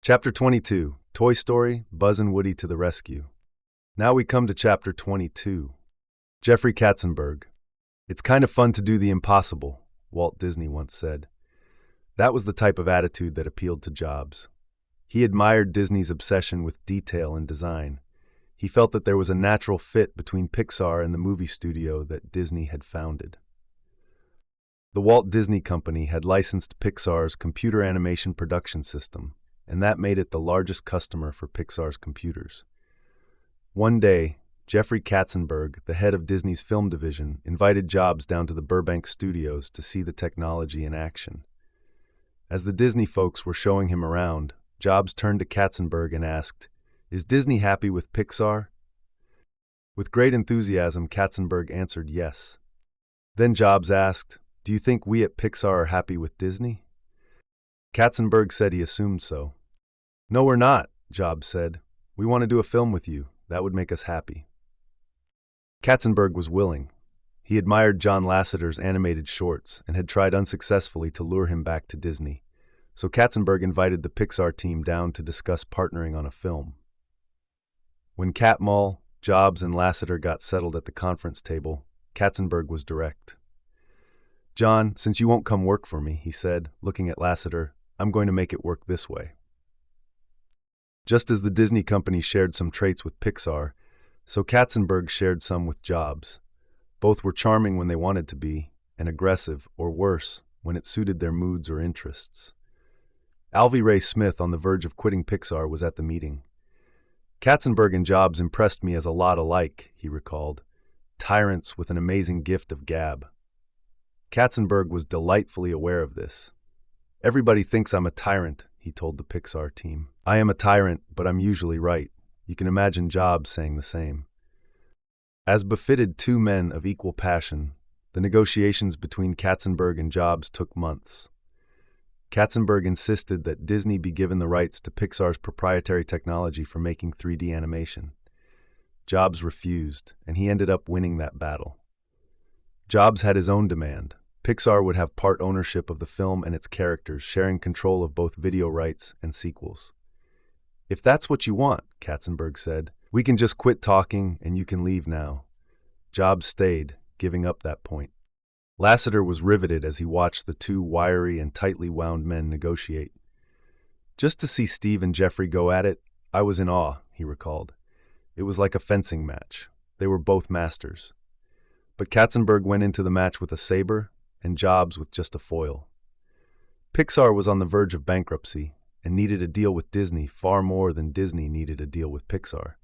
Chapter 22, Toy Story, Buzz and Woody to the Rescue. Now we come to Chapter 22. Jeffrey Katzenberg. It's kind of fun to do the impossible, Walt Disney once said. That was the type of attitude that appealed to Jobs. He admired Disney's obsession with detail and design. He felt that there was a natural fit between Pixar and the movie studio that Disney had founded. The Walt Disney Company had licensed Pixar's computer animation production system, and that made it the largest customer for Pixar's computers. One day, Jeffrey Katzenberg, the head of Disney's film division, invited Jobs down to the Burbank studios to see the technology in action. As the Disney folks were showing him around, Jobs turned to Katzenberg and asked, "Is Disney happy with Pixar?" With great enthusiasm, Katzenberg answered yes. Then Jobs asked, "Do you think we at Pixar are happy with Disney?" Katzenberg said he assumed so. "No, we're not," Jobs said. "We want to do a film with you. That would make us happy." Katzenberg was willing. He admired John Lasseter's animated shorts and had tried unsuccessfully to lure him back to Disney. So Katzenberg invited the Pixar team down to discuss partnering on a film. When Katmull, Jobs, and Lasseter got settled at the conference table, Katzenberg was direct. "John, since you won't come work for me," he said, looking at Lasseter, "I'm going to make it work this way." Just as the Disney company shared some traits with Pixar, so Katzenberg shared some with Jobs. Both were charming when they wanted to be, and aggressive, or worse, when it suited their moods or interests. Alvy Ray Smith, on the verge of quitting Pixar, was at the meeting. "Katzenberg and Jobs impressed me as a lot alike," he recalled. "Tyrants with an amazing gift of gab." Katzenberg was delightfully aware of this. "Everybody thinks I'm a tyrant," he told the Pixar team. "I am a tyrant, but I'm usually right." You can imagine Jobs saying the same. As befitted two men of equal passion, the negotiations between Katzenberg and Jobs took months. Katzenberg insisted that Disney be given the rights to Pixar's proprietary technology for making 3D animation. Jobs refused, and he ended up winning that battle. Jobs had his own demand. Pixar would have part ownership of the film and its characters, sharing control of both video rights and sequels. "If that's what you want," Katzenberg said, "we can just quit talking and you can leave now." Jobs stayed, giving up that point. Lasseter was riveted as he watched the two wiry and tightly wound men negotiate. "Just to see Steve and Jeffrey go at it, I was in awe," he recalled. "It was like a fencing match. They were both masters." But Katzenberg went into the match with a saber, and Jobs with just a foil. Pixar was on the verge of bankruptcy and needed a deal with Disney far more than Disney needed a deal with Pixar.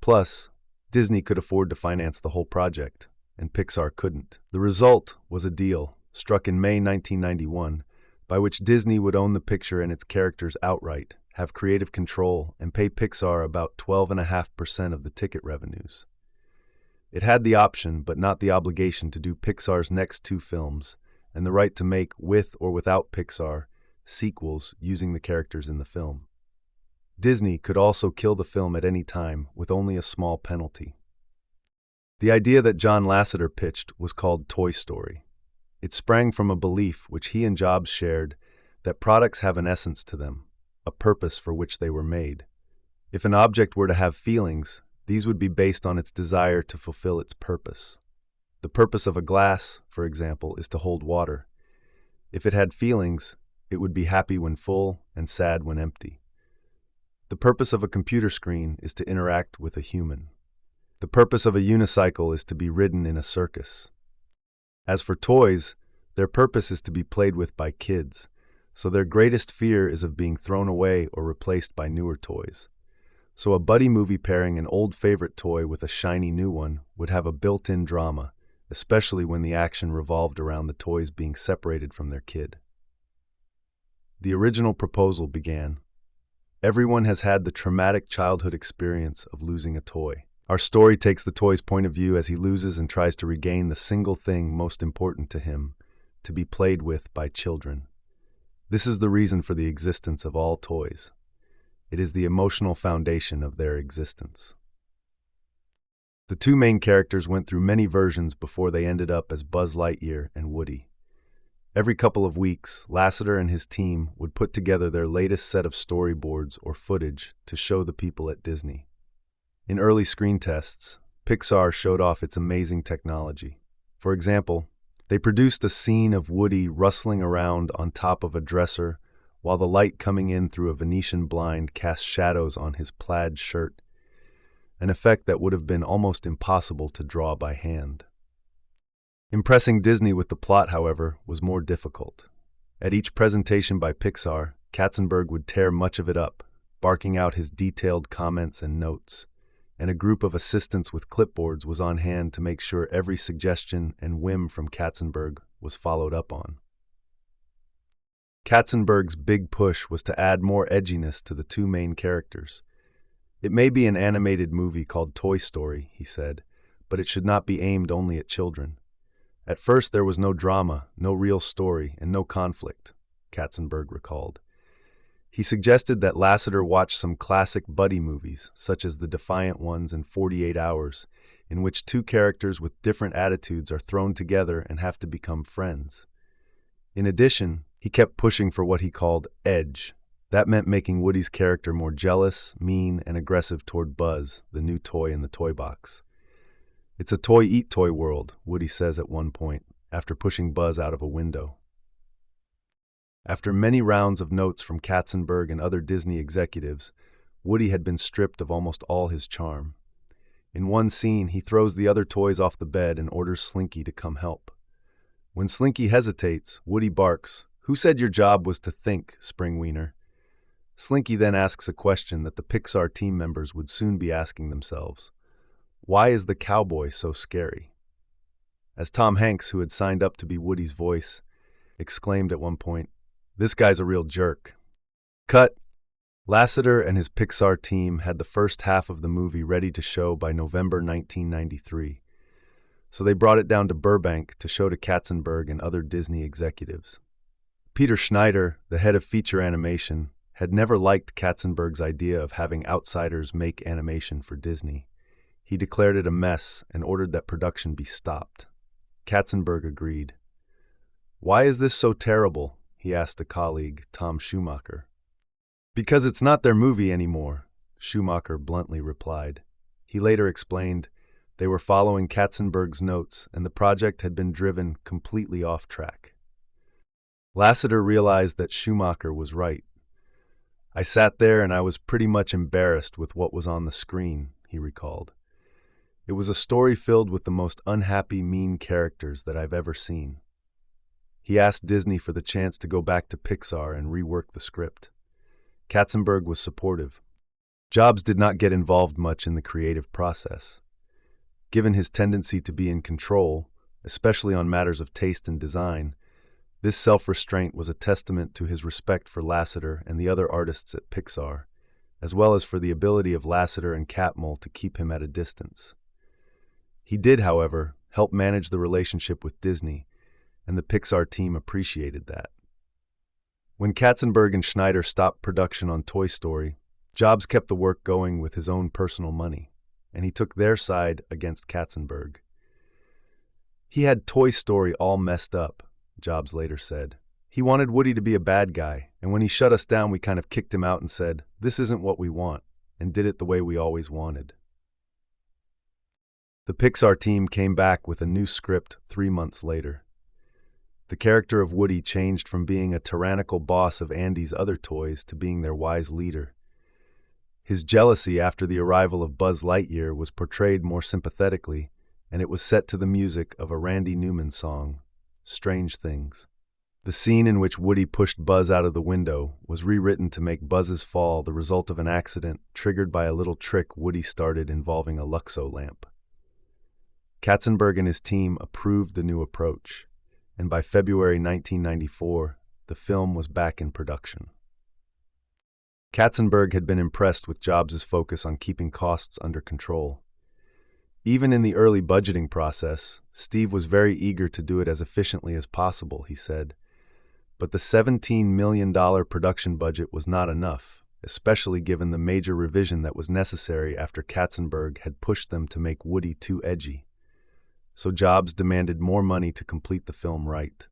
Plus, Disney could afford to finance the whole project, and Pixar couldn't. The result was a deal, struck in May 1991, by which Disney would own the picture and its characters outright, have creative control, and pay Pixar about 12.5% of the ticket revenues. It had the option, but not the obligation, to do Pixar's next two films, and the right to make, with or without Pixar, sequels using the characters in the film. Disney could also kill the film at any time, with only a small penalty. The idea that John Lasseter pitched was called Toy Story. It sprang from a belief, which he and Jobs shared, that products have an essence to them, a purpose for which they were made. If an object were to have feelings, these would be based on its desire to fulfill its purpose. The purpose of a glass, for example, is to hold water. If it had feelings, it would be happy when full and sad when empty. The purpose of a computer screen is to interact with a human. The purpose of a unicycle is to be ridden in a circus. As for toys, their purpose is to be played with by kids, so their greatest fear is of being thrown away or replaced by newer toys. So a buddy movie pairing an old favorite toy with a shiny new one would have a built-in drama, especially when the action revolved around the toys being separated from their kid. The original proposal began. Everyone has had the traumatic childhood experience of losing a toy. Our story takes the toy's point of view as he loses and tries to regain the single thing most important to him, to be played with by children. This is the reason for the existence of all toys. It is the emotional foundation of their existence. The two main characters went through many versions before they ended up as Buzz Lightyear and Woody. Every couple of weeks, Lasseter and his team would put together their latest set of storyboards or footage to show the people at Disney. In early screen tests, Pixar showed off its amazing technology. For example, they produced a scene of Woody rustling around on top of a dresser while the light coming in through a Venetian blind cast shadows on his plaid shirt, an effect that would have been almost impossible to draw by hand. Impressing Disney with the plot, however, was more difficult. At each presentation by Pixar, Katzenberg would tear much of it up, barking out his detailed comments and notes, and a group of assistants with clipboards was on hand to make sure every suggestion and whim from Katzenberg was followed up on. Katzenberg's big push was to add more edginess to the two main characters. It may be an animated movie called Toy Story, he said, but it should not be aimed only at children. At first there was no drama, no real story, and no conflict, Katzenberg recalled. He suggested that Lasseter watch some classic buddy movies, such as the Defiant Ones and 48 Hours, in which two characters with different attitudes are thrown together and have to become friends. In addition, he kept pushing for what he called edge. That meant making Woody's character more jealous, mean, and aggressive toward Buzz, the new toy in the toy box. "It's a toy-eat-toy world," Woody says at one point, after pushing Buzz out of a window. After many rounds of notes from Katzenberg and other Disney executives, Woody had been stripped of almost all his charm. In one scene, he throws the other toys off the bed and orders Slinky to come help. When Slinky hesitates, Woody barks, "Who said your job was to think, Springweener?" Slinky then asks a question that the Pixar team members would soon be asking themselves. Why is the cowboy so scary? As Tom Hanks, who had signed up to be Woody's voice, exclaimed at one point, "This guy's a real jerk." Cut. Lasseter and his Pixar team had the first half of the movie ready to show by November 1993, so they brought it down to Burbank to show to Katzenberg and other Disney executives. Peter Schneider, the head of feature animation, had never liked Katzenberg's idea of having outsiders make animation for Disney. He declared it a mess and ordered that production be stopped. Katzenberg agreed. "Why is this so terrible?" he asked a colleague, Tom Schumacher. "Because it's not their movie anymore," Schumacher bluntly replied. He later explained they were following Katzenberg's notes and the project had been driven completely off track. Lasseter realized that Schumacher was right. "I sat there and I was pretty much embarrassed with what was on the screen," he recalled. "It was a story filled with the most unhappy, mean characters that I've ever seen." He asked Disney for the chance to go back to Pixar and rework the script. Katzenberg was supportive. Jobs did not get involved much in the creative process. Given his tendency to be in control, especially on matters of taste and design, this self-restraint was a testament to his respect for Lasseter and the other artists at Pixar, as well as for the ability of Lasseter and Catmull to keep him at a distance. He did, however, help manage the relationship with Disney, and the Pixar team appreciated that. When Katzenberg and Schneider stopped production on Toy Story, Jobs kept the work going with his own personal money, and he took their side against Katzenberg. "He had Toy Story all messed up," Jobs later said. "He wanted Woody to be a bad guy, and when he shut us down we kind of kicked him out and said, 'This isn't what we want,' and did it the way we always wanted." The Pixar team came back with a new script 3 months later. The character of Woody changed from being a tyrannical boss of Andy's other toys to being their wise leader. His jealousy after the arrival of Buzz Lightyear was portrayed more sympathetically, and it was set to the music of a Randy Newman song, "Strange Things." The scene in which Woody pushed Buzz out of the window was rewritten to make Buzz's fall the result of an accident triggered by a little trick Woody started involving a Luxo lamp. Katzenberg and his team approved the new approach, and by February 1994, the film was back in production. Katzenberg had been impressed with Jobs' focus on keeping costs under control. Even in the early budgeting process, Steve was very eager to do it as efficiently as possible, he said. But the $17 million production budget was not enough, especially given the major revision that was necessary after Katzenberg had pushed them to make Woody too edgy. So Jobs demanded more money to complete the film right.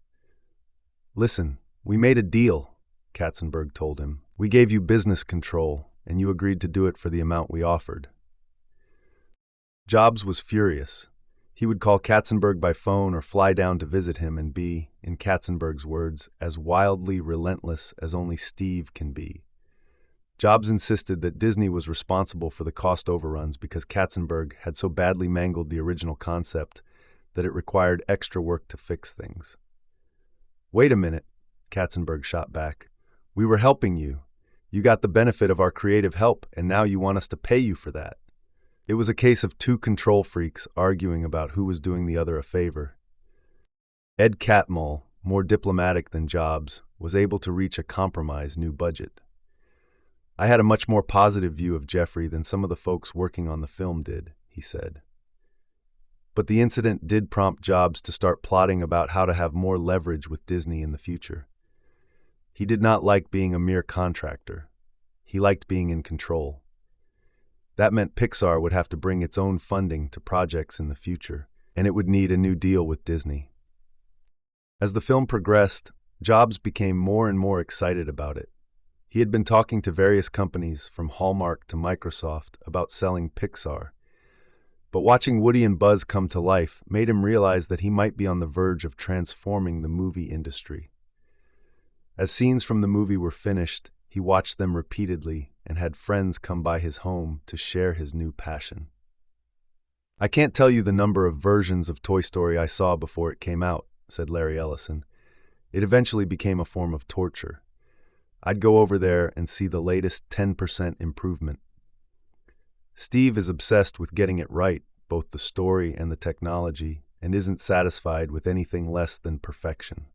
Listen, we made a deal, Katzenberg told him. We gave you business control, and you agreed to do it for the amount we offered. Jobs was furious. He would call Katzenberg by phone or fly down to visit him and be, in Katzenberg's words, as wildly relentless as only Steve can be. Jobs insisted that Disney was responsible for the cost overruns because Katzenberg had so badly mangled the original concept that it required extra work to fix things. Wait a minute, Katzenberg shot back. We were helping you. You got the benefit of our creative help, and now you want us to pay you for that. It was a case of two control freaks arguing about who was doing the other a favor. Ed Catmull, more diplomatic than Jobs, was able to reach a compromise new budget. I had a much more positive view of Jeffrey than some of the folks working on the film did, he said. But the incident did prompt Jobs to start plotting about how to have more leverage with Disney in the future. He did not like being a mere contractor. He liked being in control. That meant Pixar would have to bring its own funding to projects in the future, and it would need a new deal with Disney. As the film progressed, Jobs became more and more excited about it. He had been talking to various companies, from Hallmark to Microsoft, about selling Pixar. But watching Woody and Buzz come to life made him realize that he might be on the verge of transforming the movie industry. As scenes from the movie were finished, he watched them repeatedly and had friends come by his home to share his new passion. I can't tell you the number of versions of Toy Story I saw before it came out, said Larry Ellison. It eventually became a form of torture. I'd go over there and see the latest 10% improvement. Steve is obsessed with getting it right, both the story and the technology, and isn't satisfied with anything less than perfection.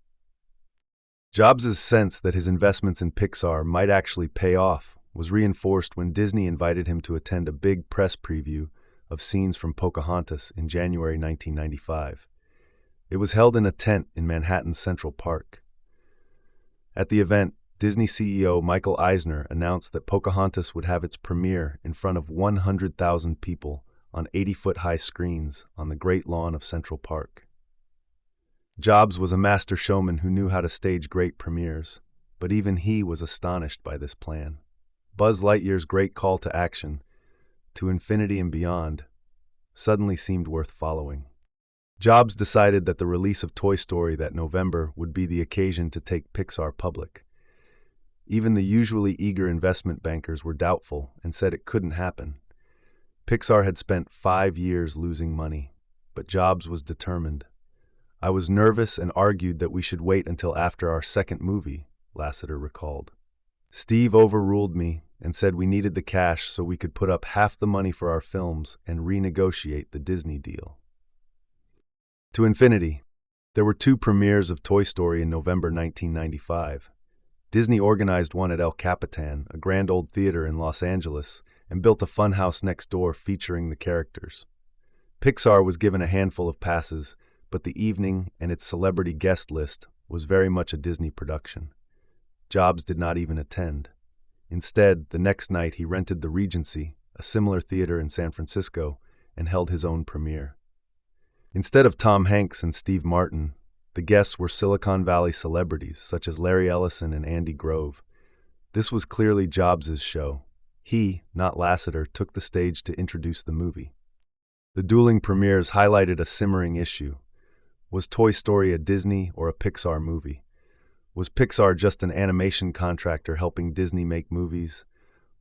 Jobs' sense that his investments in Pixar might actually pay off was reinforced when Disney invited him to attend a big press preview of scenes from Pocahontas in January 1995. It was held in a tent in Manhattan's Central Park. At the event, Disney CEO Michael Eisner announced that Pocahontas would have its premiere in front of 100,000 people on 80-foot-high screens on the great lawn of Central Park. Jobs was a master showman who knew how to stage great premieres, but even he was astonished by this plan. Buzz Lightyear's great call to action, to infinity and beyond, suddenly seemed worth following. Jobs decided that the release of Toy Story that November would be the occasion to take Pixar public. Even the usually eager investment bankers were doubtful and said it couldn't happen. Pixar had spent 5 years losing money, but Jobs was determined. I was nervous and argued that we should wait until after our second movie, Lasseter recalled. Steve overruled me and said we needed the cash so we could put up half the money for our films and renegotiate the Disney deal. To infinity, there were 2 premieres of Toy Story in November 1995. Disney organized one at El Capitan, a grand old theater in Los Angeles, and built a funhouse next door featuring the characters. Pixar was given a handful of passes, but the evening and its celebrity guest list was very much a Disney production. Jobs did not even attend. Instead, the next night he rented the Regency, a similar theater in San Francisco, and held his own premiere. Instead of Tom Hanks and Steve Martin, the guests were Silicon Valley celebrities such as Larry Ellison and Andy Grove. This was clearly Jobs' show. He, not Lasseter, took the stage to introduce the movie. The dueling premieres highlighted a simmering issue. Was Toy Story a Disney or a Pixar movie? Was Pixar just an animation contractor helping Disney make movies?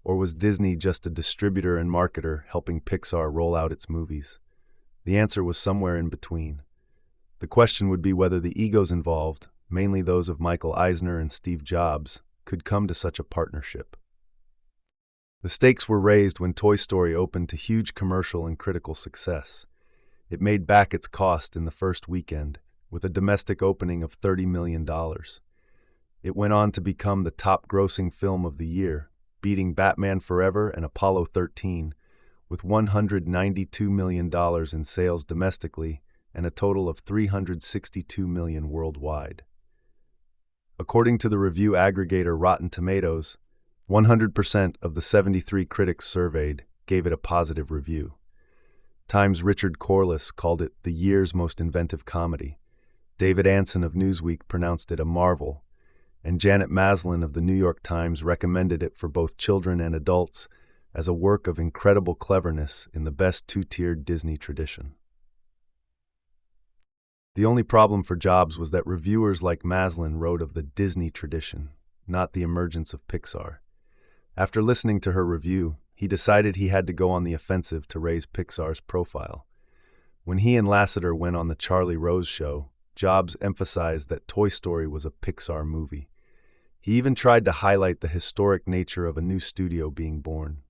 Or was Disney just a distributor and marketer helping Pixar roll out its movies? The answer was somewhere in between. The question would be whether the egos involved, mainly those of Michael Eisner and Steve Jobs, could come to such a partnership. The stakes were raised when Toy Story opened to huge commercial and critical success. It made back its cost in the first weekend, with a domestic opening of $30 million. It went on to become the top-grossing film of the year, beating Batman Forever and Apollo 13, with $192 million in sales domestically and a total of $362 million worldwide. According to the review aggregator Rotten Tomatoes, 100% of the 73 critics surveyed gave it a positive review. Time's Richard Corliss called it the year's most inventive comedy. David Anson of Newsweek pronounced it a marvel, and Janet Maslin of the New York Times recommended it for both children and adults as a work of incredible cleverness in the best two-tiered Disney tradition. The only problem for Jobs was that reviewers like Maslin wrote of the Disney tradition, not the emergence of Pixar. After listening to her review, he decided he had to go on the offensive to raise Pixar's profile. When he and Lasseter went on the Charlie Rose show, Jobs emphasized that Toy Story was a Pixar movie. He even tried to highlight the historic nature of a new studio being born.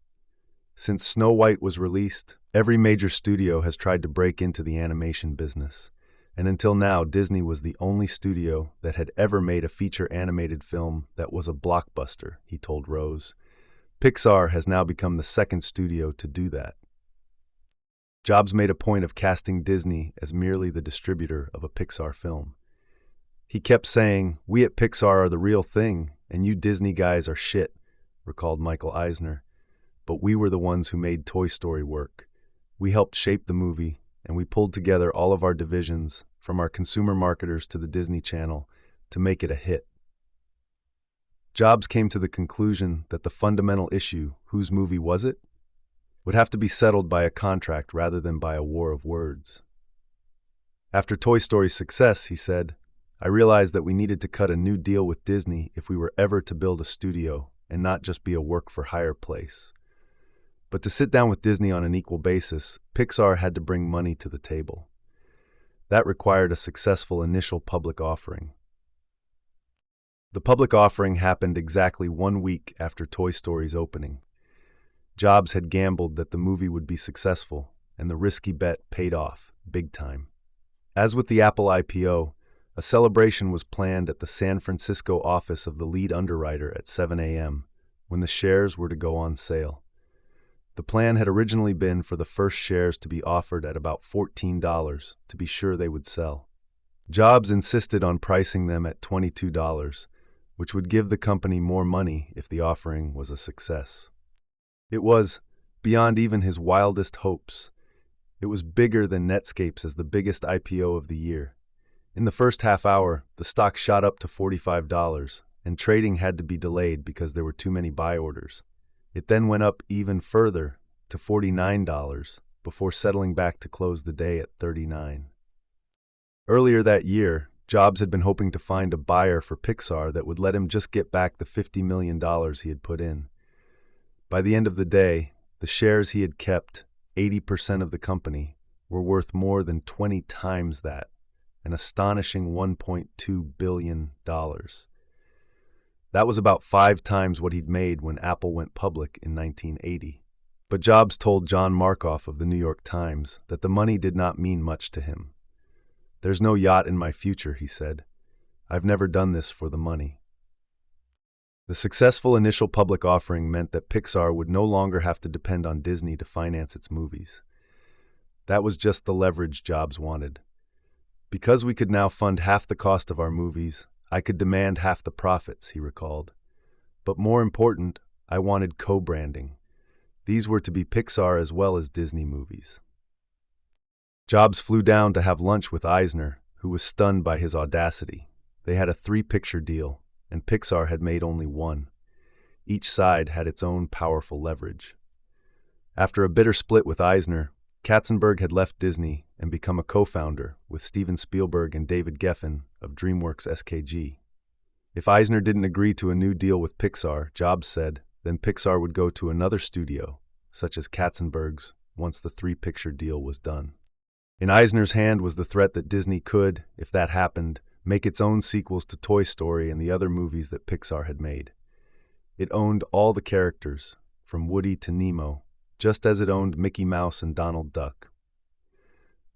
Since Snow White was released, every major studio has tried to break into the animation business, and until now, Disney was the only studio that had ever made a feature animated film that was a blockbuster, he told Rose. Pixar has now become the second studio to do that. Jobs made a point of casting Disney as merely the distributor of a Pixar film. He kept saying, "We at Pixar are the real thing, and you Disney guys are shit," recalled Michael Eisner. "But we were the ones who made Toy Story work. We helped shape the movie, and we pulled together all of our divisions, from our consumer marketers to the Disney Channel, to make it a hit." Jobs came to the conclusion that the fundamental issue, whose movie was it, would have to be settled by a contract rather than by a war of words. After Toy Story's success, he said, "I realized that we needed to cut a new deal with Disney if we were ever to build a studio and not just be a work-for-hire place. But to sit down with Disney on an equal basis, Pixar had to bring money to the table. That required a successful initial public offering." The public offering happened exactly 1 week after Toy Story's opening. Jobs had gambled that the movie would be successful, and the risky bet paid off, big time. As with the Apple IPO, a celebration was planned at the San Francisco office of the lead underwriter at 7 a.m., when the shares were to go on sale. The plan had originally been for the first shares to be offered at about $14 to be sure they would sell. Jobs insisted on pricing them at $22, which would give the company more money if the offering was a success. It was beyond even his wildest hopes. It was bigger than Netscape's as the biggest IPO of the year. In the first half hour, the stock shot up to $45, and trading had to be delayed because there were too many buy orders. It then went up even further to $49 before settling back to close the day at $39. Earlier that year, Jobs had been hoping to find a buyer for Pixar that would let him just get back the $50 million he had put in. By the end of the day, the shares he had kept, 80% of the company, were worth more than 20 times that, an astonishing $1.2 billion. That was about 5 times what he'd made when Apple went public in 1980. But Jobs told John Markoff of the New York Times that the money did not mean much to him. "There's no yacht in my future," he said. "I've never done this for the money." The successful initial public offering meant that Pixar would no longer have to depend on Disney to finance its movies. That was just the leverage Jobs wanted. "Because we could now fund half the cost of our movies, I could demand half the profits," he recalled. "But more important, I wanted co-branding. These were to be Pixar as well as Disney movies." Jobs flew down to have lunch with Eisner, who was stunned by his audacity. They had a 3-picture deal, and Pixar had made only 1. Each side had its own powerful leverage. After a bitter split with Eisner, Katzenberg had left Disney and become a co-founder with Steven Spielberg and David Geffen of DreamWorks SKG. If Eisner didn't agree to a new deal with Pixar, Jobs said, then Pixar would go to another studio, such as Katzenberg's, once the 3-picture deal was done. In Eisner's hand was the threat that Disney could, if that happened, make its own sequels to Toy Story and the other movies that Pixar had made. It owned all the characters, from Woody to Nemo, just as it owned Mickey Mouse and Donald Duck.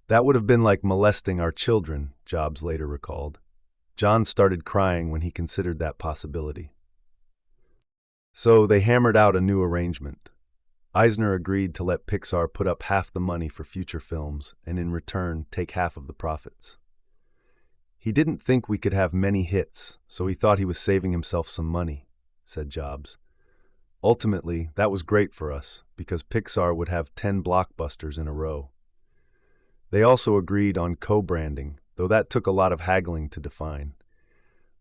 "That would have been like molesting our children," Jobs later recalled. John started crying when he considered that possibility. So they hammered out a new arrangement. Eisner agreed to let Pixar put up half the money for future films and in return take half of the profits. "He didn't think we could have many hits, so he thought he was saving himself some money," said Jobs. "Ultimately, that was great for us because Pixar would have 10 blockbusters in a row." They also agreed on co-branding, though that took a lot of haggling to define.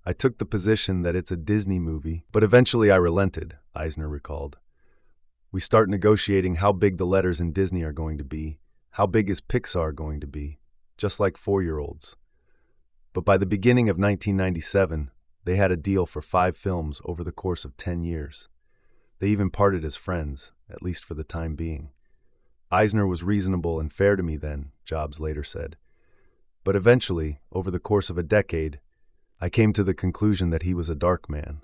I took the position that it's a Disney movie, but eventually I relented, Eisner recalled. We start negotiating how big the letters in Disney are going to be, how big is Pixar going to be, just like 4-year-olds. But by the beginning of 1997, they had a deal for 5 films over the course of 10 years. They even parted as friends, at least for the time being. Eisner was reasonable and fair to me then, Jobs later said. But eventually, over the course of a decade, I came to the conclusion that he was a dark man.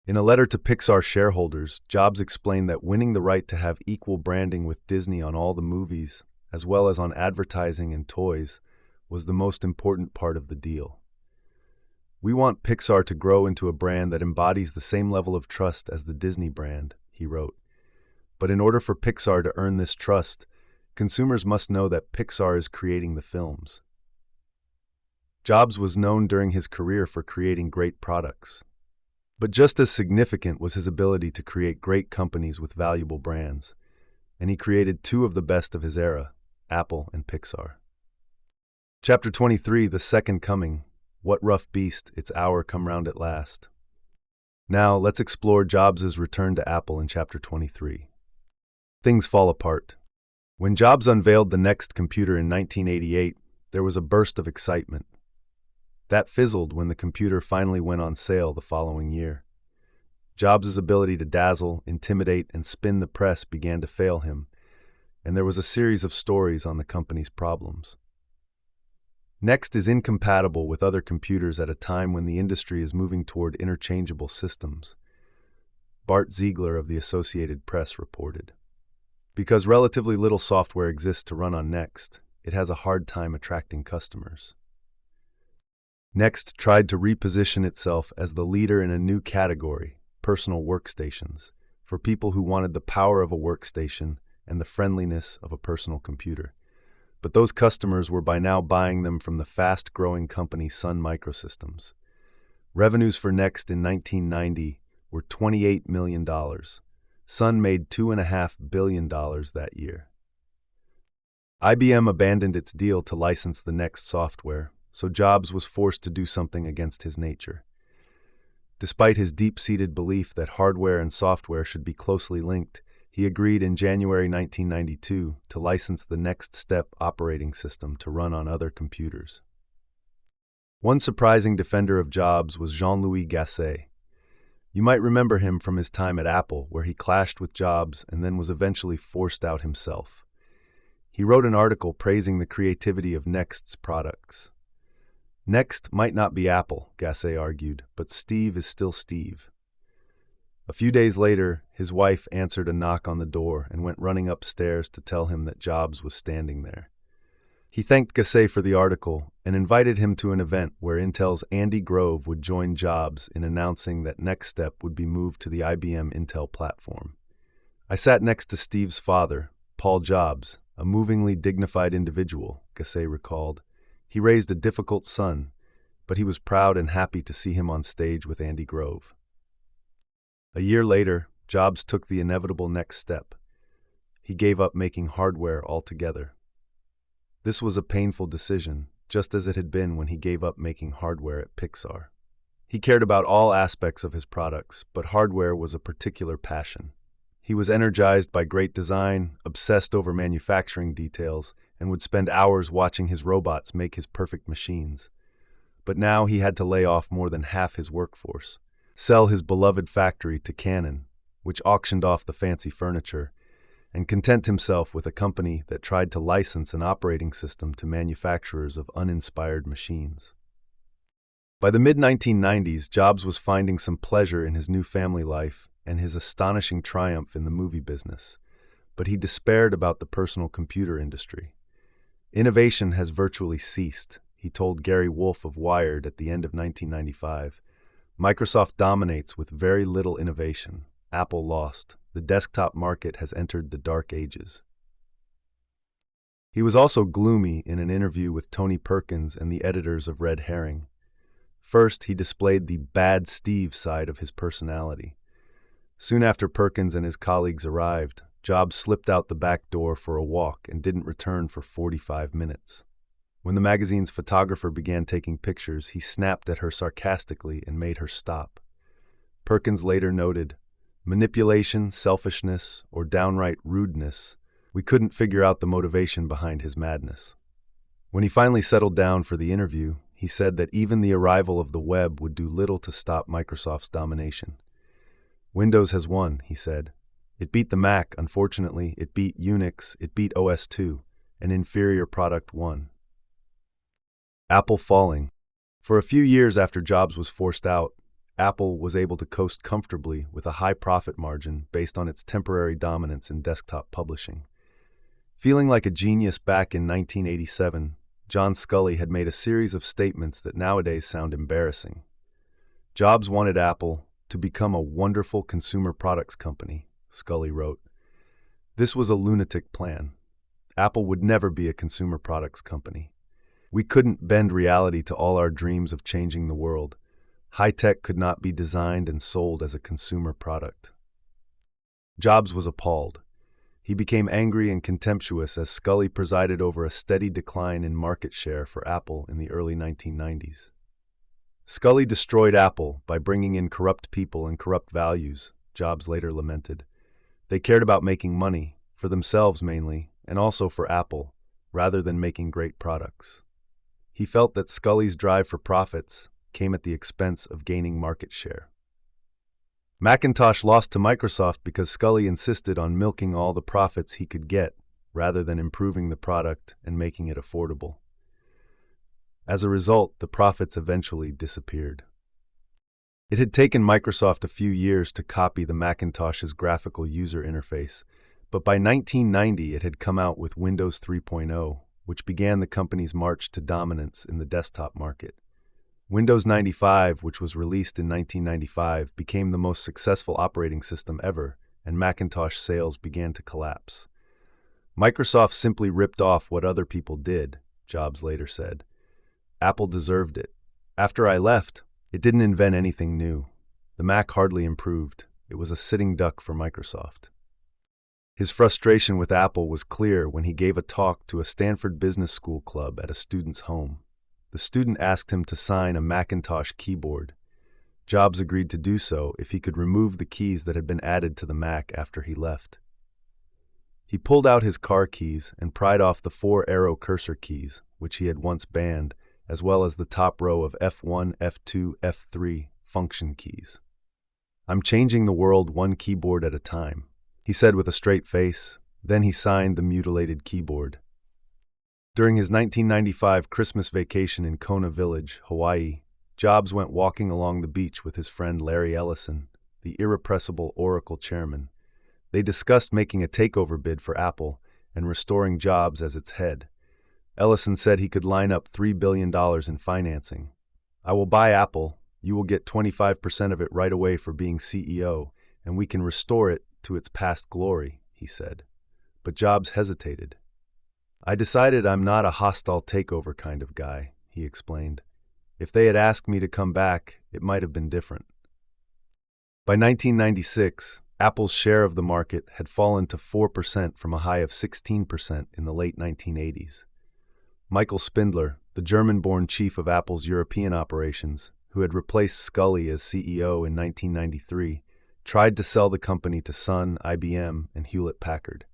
In a letter to Pixar shareholders, Jobs explained that winning the right to have equal branding with Disney on all the movies, as well as on advertising and toys, was the most important part of the deal. We want Pixar to grow into a brand that embodies the same level of trust as the Disney brand, he wrote. But in order for Pixar to earn this trust, consumers must know that Pixar is creating the films. Jobs was known during his career for creating great products. But just as significant was his ability to create great companies with valuable brands, and he created 2 of the best of his era, Apple and Pixar. Chapter 23, The Second Coming. What rough beast, its hour come round at last. Now, let's explore Jobs' return to Apple in Chapter 23. Things fall apart. When Jobs unveiled the Next computer in 1988, there was a burst of excitement. That fizzled when the computer finally went on sale the following year. Jobs' ability to dazzle, intimidate, and spin the press began to fail him, and there was a series of stories on the company's problems. Next is incompatible with other computers at a time when the industry is moving toward interchangeable systems, Bart Ziegler of the Associated Press reported. Because relatively little software exists to run on Next, it has a hard time attracting customers. Next tried to reposition itself as the leader in a new category, personal workstations, for people who wanted the power of a workstation and the friendliness of a personal computer. But those customers were by now buying them from the fast-growing company Sun Microsystems. Revenues for Next in 1990 were $28 million. Sun made $2.5 billion that year. IBM abandoned its deal to license the Next software, so Jobs was forced to do something against his nature. Despite his deep-seated belief that hardware and software should be closely linked, he agreed in January 1992 to license the Next Step operating system to run on other computers. One surprising defender of Jobs was Jean-Louis Gasset. You might remember him from his time at Apple, where he clashed with Jobs and then was eventually forced out himself. He wrote an article praising the creativity of Next's products. Next might not be Apple, Gasset argued, but Steve is still Steve. A few days later, his wife answered a knock on the door and went running upstairs to tell him that Jobs was standing there. He thanked Gasset for the article and invited him to an event where Intel's Andy Grove would join Jobs in announcing that Next Step would be moved to the IBM Intel platform. I sat next to Steve's father, Paul Jobs, a movingly dignified individual, Gasset recalled. He raised a difficult son, but he was proud and happy to see him on stage with Andy Grove. A year later, Jobs took the inevitable next step. He gave up making hardware altogether. This was a painful decision, just as it had been when he gave up making hardware at Pixar. He cared about all aspects of his products, but hardware was a particular passion. He was energized by great design, obsessed over manufacturing details, and would spend hours watching his robots make his perfect machines. But now he had to lay off more than half his workforce, sell his beloved factory to Canon, which auctioned off the fancy furniture, and content himself with a company that tried to license an operating system to manufacturers of uninspired machines. By the mid-1990s, Jobs was finding some pleasure in his new family life and his astonishing triumph in the movie business, but he despaired about the personal computer industry. Innovation has virtually ceased, he told Gary Wolf of Wired at the end of 1995. Microsoft dominates with very little innovation. Apple lost. The desktop market has entered the dark ages. He was also gloomy in an interview with Tony Perkins and the editors of Red Herring. First, he displayed the bad Steve side of his personality. Soon after Perkins and his colleagues arrived, Jobs slipped out the back door for a walk and didn't return for 45 minutes. When the magazine's photographer began taking pictures, he snapped at her sarcastically and made her stop. Perkins later noted, manipulation, selfishness, or downright rudeness, we couldn't figure out the motivation behind his madness. When he finally settled down for the interview, he said that even the arrival of the web would do little to stop Microsoft's domination. Windows has won, he said. It beat the Mac, unfortunately, it beat Unix, it beat OS2, an inferior product won. Apple falling. For a few years after Jobs was forced out, Apple was able to coast comfortably with a high profit margin based on its temporary dominance in desktop publishing. Feeling like a genius back in 1987, John Sculley had made a series of statements that nowadays sound embarrassing. Jobs wanted Apple to become a wonderful consumer products company, Sculley wrote. This was a lunatic plan. Apple would never be a consumer products company. We couldn't bend reality to all our dreams of changing the world. High-tech could not be designed and sold as a consumer product. Jobs was appalled. He became angry and contemptuous as Sculley presided over a steady decline in market share for Apple in the early 1990s. Sculley destroyed Apple by bringing in corrupt people and corrupt values, Jobs later lamented. They cared about making money, for themselves mainly, and also for Apple, rather than making great products. He felt that Sculley's drive for profits came at the expense of gaining market share. Macintosh lost to Microsoft because Sculley insisted on milking all the profits he could get, rather than improving the product and making it affordable. As a result, the profits eventually disappeared. It had taken Microsoft a few years to copy the Macintosh's graphical user interface, but by 1990 it had come out with Windows 3.0, which began the company's march to dominance in the desktop market. Windows 95, which was released in 1995, became the most successful operating system ever, and Macintosh sales began to collapse. Microsoft simply ripped off what other people did, Jobs later said. Apple deserved it. After I left, it didn't invent anything new. The Mac hardly improved. It was a sitting duck for Microsoft. His frustration with Apple was clear when he gave a talk to a Stanford Business School club at a student's home. The student asked him to sign a Macintosh keyboard. Jobs agreed to do so if he could remove the keys that had been added to the Mac after he left. He pulled out his car keys and pried off the 4 arrow cursor keys, which he had once banned, as well as the top row of F1, F2, F3 function keys. I'm changing the world one keyboard at a time, he said with a straight face. Then he signed the mutilated keyboard. During his 1995 Christmas vacation in Kona Village, Hawaii, Jobs went walking along the beach with his friend Larry Ellison, the irrepressible Oracle chairman. They discussed making a takeover bid for Apple and restoring Jobs as its head. Ellison said he could line up $3 billion in financing. I will buy Apple, you will get 25% of it right away for being CEO, and we can restore it to its past glory, he said. But Jobs hesitated. I decided I'm not a hostile takeover kind of guy, he explained. If they had asked me to come back, it might have been different. By 1996, Apple's share of the market had fallen to 4% from a high of 16% in the late 1980s. Michael Spindler, the German-born chief of Apple's European operations, who had replaced Sculley as CEO in 1993, tried to sell the company to Sun, IBM, and Hewlett-Packard.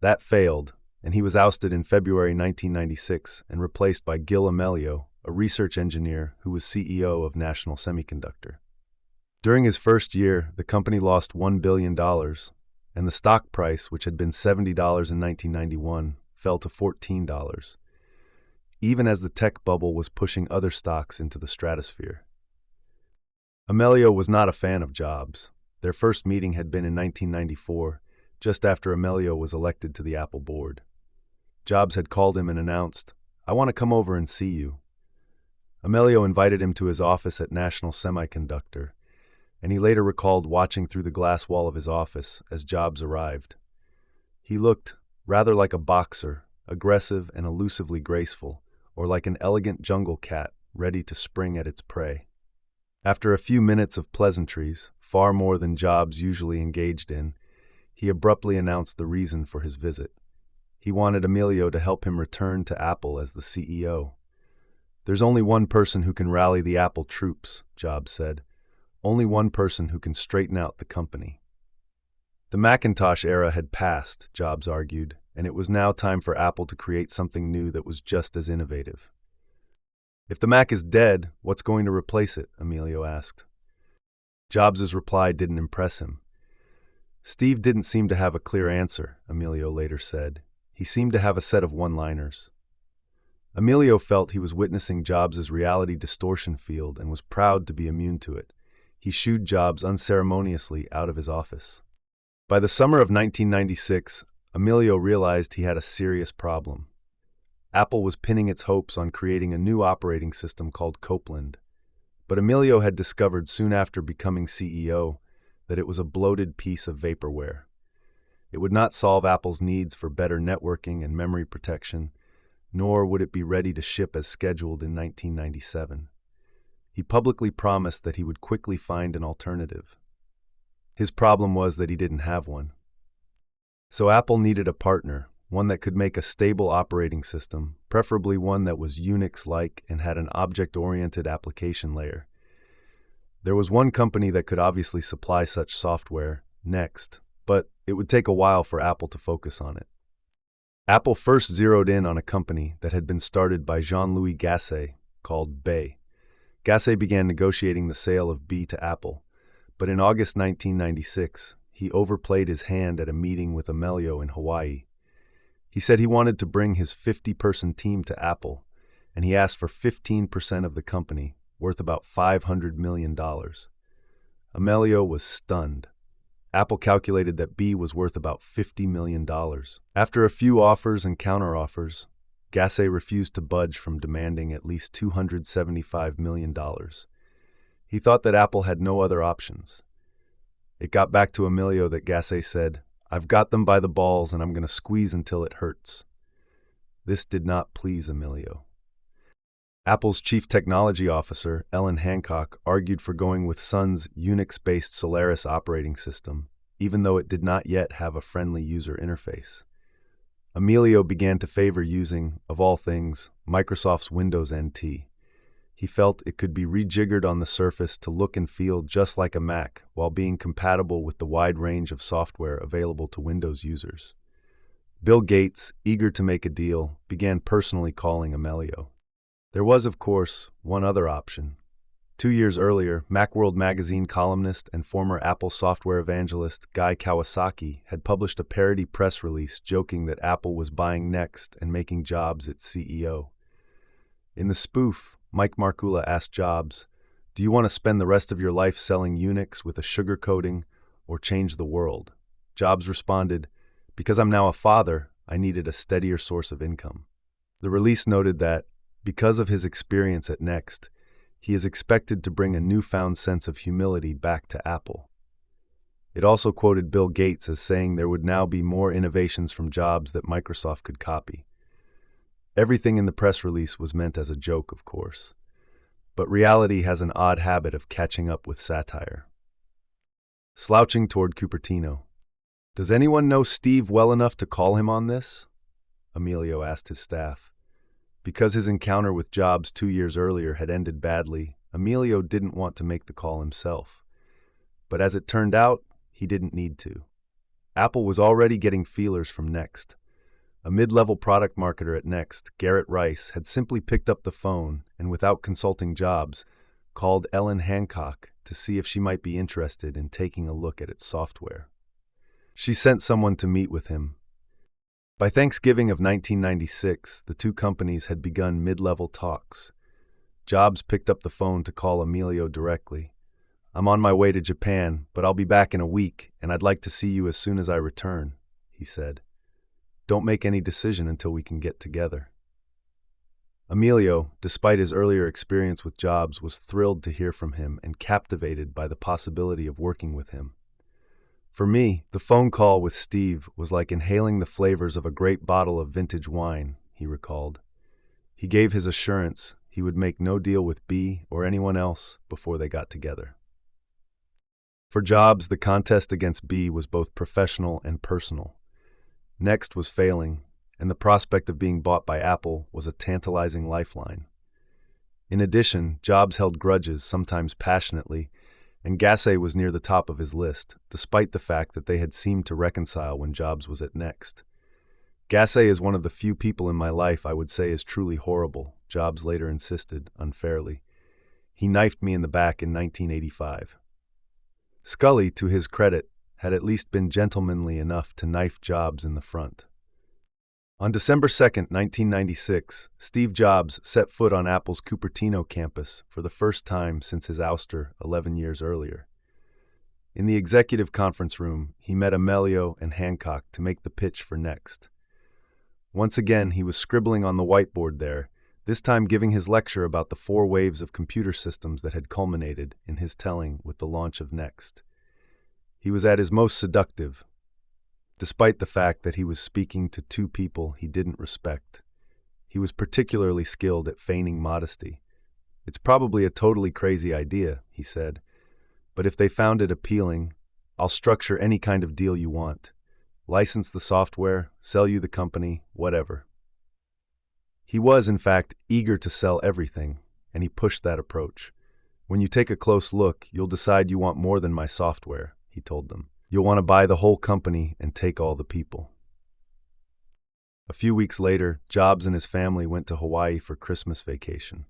That failed, and he was ousted in February 1996 and replaced by Gil Amelio, a research engineer who was CEO of National Semiconductor. During his first year, the company lost $1 billion, and the stock price, which had been $70 in 1991, fell to $14, even as the tech bubble was pushing other stocks into the stratosphere. Amelio was not a fan of Jobs. Their first meeting had been in 1994, just after Amelio was elected to the Apple board. Jobs had called him and announced, "I want to come over and see you." Amelio invited him to his office at National Semiconductor, and he later recalled watching through the glass wall of his office as Jobs arrived. He looked rather like a boxer, aggressive and elusively graceful, or like an elegant jungle cat ready to spring at its prey. After a few minutes of pleasantries, far more than Jobs usually engaged in, he abruptly announced the reason for his visit. He wanted Emilio to help him return to Apple as the CEO. "There's only one person who can rally the Apple troops," Jobs said. "Only one person who can straighten out the company." The Macintosh era had passed, Jobs argued, and it was now time for Apple to create something new that was just as innovative. "If the Mac is dead, what's going to replace it?" Emilio asked. Jobs' reply didn't impress him. "Steve didn't seem to have a clear answer," Emilio later said. "He seemed to have a set of one-liners." Emilio felt he was witnessing Jobs' reality distortion field and was proud to be immune to it. He shooed Jobs unceremoniously out of his office. By the summer of 1996, Emilio realized he had a serious problem. Apple was pinning its hopes on creating a new operating system called Copeland. But Emilio had discovered soon after becoming CEO that it was a bloated piece of vaporware. It would not solve Apple's needs for better networking and memory protection, nor would it be ready to ship as scheduled in 1997. He publicly promised that he would quickly find an alternative. His problem was that he didn't have one. So Apple needed a partner, one that could make a stable operating system, preferably one that was Unix-like and had an object-oriented application layer. There was one company that could obviously supply such software, Next, but it would take a while for Apple to focus on it. Apple first zeroed in on a company that had been started by Jean-Louis Gasset, called Bay. Gasset began negotiating the sale of B to Apple, but in August 1996, he overplayed his hand at a meeting with Emilio in Hawaii. He said he wanted to bring his 50-person team to Apple, and he asked for 15% of the company, worth about $500 million. Emilio was stunned. Apple calculated that B was worth about $50 million. After a few offers and counteroffers, Gasset refused to budge from demanding at least $275 million. He thought that Apple had no other options. It got back to Emilio that Gasset said, "I've got them by the balls and I'm going to squeeze until it hurts." This did not please Emilio. Apple's chief technology officer, Ellen Hancock, argued for going with Sun's Unix-based Solaris operating system, even though it did not yet have a friendly user interface. Emilio began to favor using, of all things, Microsoft's Windows NT. He felt it could be rejiggered on the surface to look and feel just like a Mac while being compatible with the wide range of software available to Windows users. Bill Gates, eager to make a deal, began personally calling Emilio. There was, of course, one other option. 2 years earlier, Macworld magazine columnist and former Apple software evangelist Guy Kawasaki had published a parody press release joking that Apple was buying Next and making Jobs its CEO. In the spoof, Mike Markula asked Jobs, "Do you want to spend the rest of your life selling Unix with a sugar coating or change the world?" Jobs responded, "Because I'm now a father, I needed a steadier source of income." The release noted that, because of his experience at Next, he is expected to bring a newfound sense of humility back to Apple. It also quoted Bill Gates as saying there would now be more innovations from Jobs that Microsoft could copy. Everything in the press release was meant as a joke, of course, but reality has an odd habit of catching up with satire. Slouching toward Cupertino. "Does anyone know Steve well enough to call him on this?" Emilio asked his staff. Because his encounter with Jobs 2 years earlier had ended badly, Emilio didn't want to make the call himself. But as it turned out, he didn't need to. Apple was already getting feelers from Next. A mid-level product marketer at Next, Garrett Rice, had simply picked up the phone and, without consulting Jobs, called Ellen Hancock to see if she might be interested in taking a look at its software. She sent someone to meet with him. By Thanksgiving of 1996, the two companies had begun mid-level talks. Jobs picked up the phone to call Emilio directly. "I'm on my way to Japan, but I'll be back in a week, and I'd like to see you as soon as I return," he said. "Don't make any decision until we can get together." Emilio, despite his earlier experience with Jobs, was thrilled to hear from him and captivated by the possibility of working with him. "For me, the phone call with Steve was like inhaling the flavors of a great bottle of vintage wine," he recalled. He gave his assurance he would make no deal with B or anyone else before they got together. For Jobs, the contest against B was both professional and personal. Next was failing, and the prospect of being bought by Apple was a tantalizing lifeline. In addition, Jobs held grudges, sometimes passionately, and Gassé was near the top of his list, despite the fact that they had seemed to reconcile when Jobs was at Next. Gassé is one of the few people in my life I would say is truly horrible, Jobs later insisted, unfairly. He knifed me in the back in 1985. Scully, to his credit, had at least been gentlemanly enough to knife Jobs in the front. On December 2, 1996, Steve Jobs set foot on Apple's Cupertino campus for the first time since his ouster 11 years earlier. In the executive conference room, he met Amelio and Hancock to make the pitch for Next. Once again, he was scribbling on the whiteboard there, this time giving his lecture about the 4 waves of computer systems that had culminated, in his telling, with the launch of Next. He was at his most seductive, despite the fact that he was speaking to 2 people he didn't respect. He was particularly skilled at feigning modesty. "It's probably a totally crazy idea," he said, "but if they found it appealing, I'll structure any kind of deal you want. License the software, sell you the company, whatever." He was, in fact, eager to sell everything, and he pushed that approach. "When you take a close look, you'll decide you want more than my software," he told them. "You'll want to buy the whole company and take all the people." A few weeks later, Jobs and his family went to Hawaii for Christmas vacation.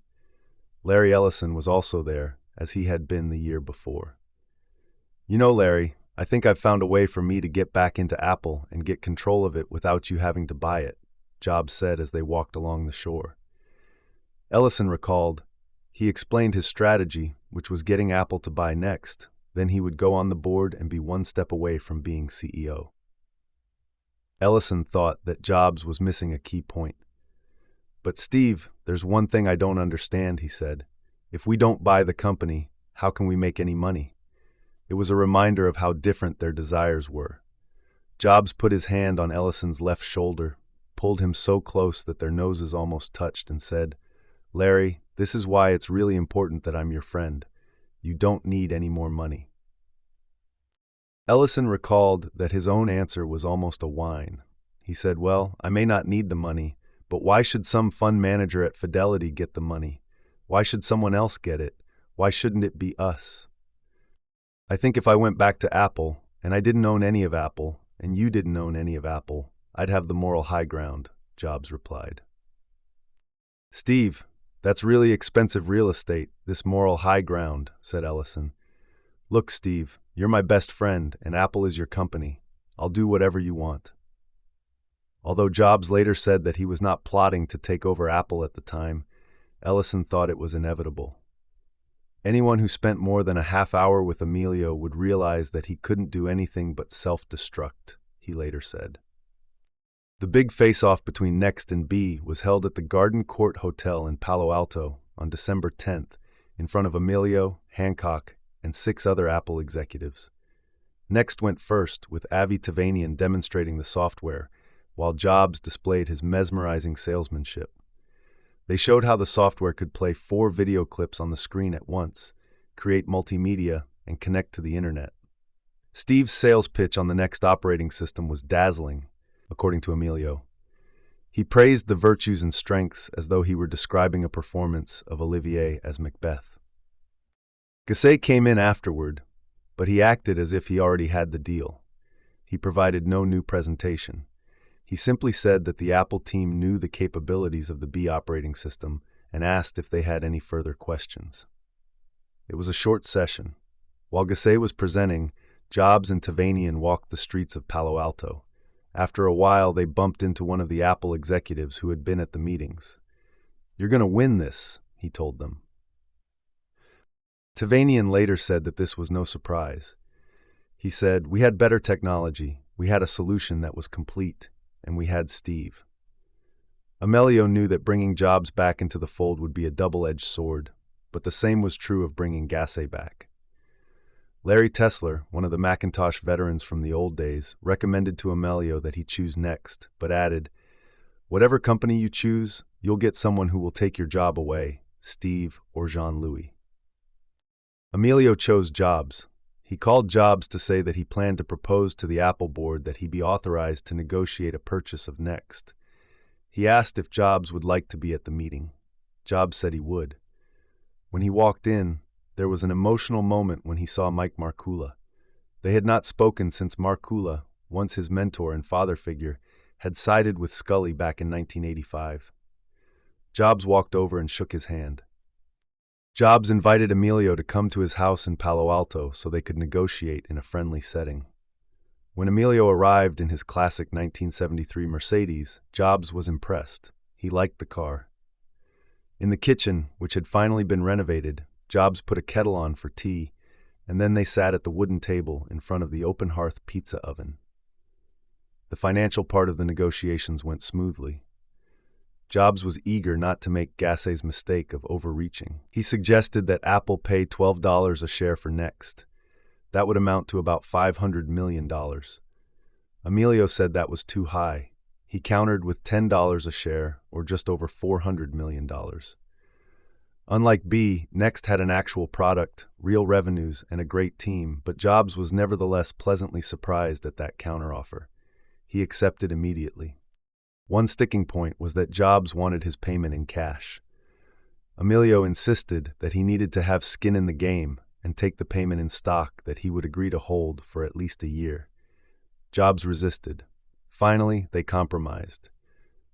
Larry Ellison was also there, as he had been the year before. "You know, Larry, I think I've found a way for me to get back into Apple and get control of it without you having to buy it," Jobs said as they walked along the shore. Ellison recalled, he explained his strategy, which was getting Apple to buy Next. Then he would go on the board and be one step away from being CEO. Ellison thought that Jobs was missing a key point. "But Steve, there's one thing I don't understand," he said. "If we don't buy the company, how can we make any money?" It was a reminder of how different their desires were. Jobs put his hand on Ellison's left shoulder, pulled him so close that their noses almost touched, and said, "Larry, this is why it's really important that I'm your friend. You don't need any more money." Ellison recalled that his own answer was almost a whine. He said, "Well, I may not need the money, but why should some fund manager at Fidelity get the money? Why should someone else get it? Why shouldn't it be us? I think if I went back to Apple, and I didn't own any of Apple, and you didn't own any of Apple, I'd have the moral high ground," Jobs replied. "Steve, that's really expensive real estate, this moral high ground," said Ellison. "Look, Steve, you're my best friend, and Apple is your company. I'll do whatever you want." Although Jobs later said that he was not plotting to take over Apple at the time, Ellison thought it was inevitable. Anyone who spent more than a half hour with Emilio would realize that he couldn't do anything but self-destruct, he later said. The big face-off between Next and B was held at the Garden Court Hotel in Palo Alto on December 10th, in front of Emilio, Hancock, and 6 other Apple executives. Next went first, with Avi Tavanian demonstrating the software, while Jobs displayed his mesmerizing salesmanship. They showed how the software could play 4 video clips on the screen at once, create multimedia, and connect to the internet. Steve's sales pitch on the Next operating system was dazzling, according to Emilio. He praised the virtues and strengths as though he were describing a performance of Olivier as Macbeth. Gassé came in afterward, but he acted as if he already had the deal. He provided no new presentation. He simply said that the Apple team knew the capabilities of the B operating system and asked if they had any further questions. It was a short session. While Gassé was presenting, Jobs and Tavanian walked the streets of Palo Alto. After a while, they bumped into one of the Apple executives who had been at the meetings. "You're going to win this," he told them. Tavanian later said that this was no surprise. He said, "We had better technology, we had a solution that was complete, and we had Steve." Emilio knew that bringing Jobs back into the fold would be a double-edged sword, but the same was true of bringing Gassé back. Larry Tesler, one of the Macintosh veterans from the old days, recommended to Emilio that he choose Next, but added, "Whatever company you choose, you'll get someone who will take your job away, Steve or Jean-Louis." Emilio chose Jobs. He called Jobs to say that he planned to propose to the Apple board that he be authorized to negotiate a purchase of Next. He asked if Jobs would like to be at the meeting. Jobs said he would. When he walked in, there was an emotional moment when he saw Mike Markula. They had not spoken since Markula, once his mentor and father figure, had sided with Scully back in 1985. Jobs walked over and shook his hand. Jobs invited Emilio to come to his house in Palo Alto so they could negotiate in a friendly setting. When Emilio arrived in his classic 1973 Mercedes, Jobs was impressed. He liked the car. In the kitchen, which had finally been renovated, Jobs put a kettle on for tea, and then they sat at the wooden table in front of the open hearth pizza oven. The financial part of the negotiations went smoothly. Jobs was eager not to make Gassay's mistake of overreaching. He suggested that Apple pay $12 a share for Next. That would amount to about $500 million. Emilio said that was too high. He countered with $10 a share, or just over $400 million. Unlike B, Next had an actual product, real revenues, and a great team, but Jobs was nevertheless pleasantly surprised at that counteroffer. He accepted immediately. One sticking point was that Jobs wanted his payment in cash. Emilio insisted that he needed to have skin in the game and take the payment in stock that he would agree to hold for at least a year. Jobs resisted. Finally, they compromised.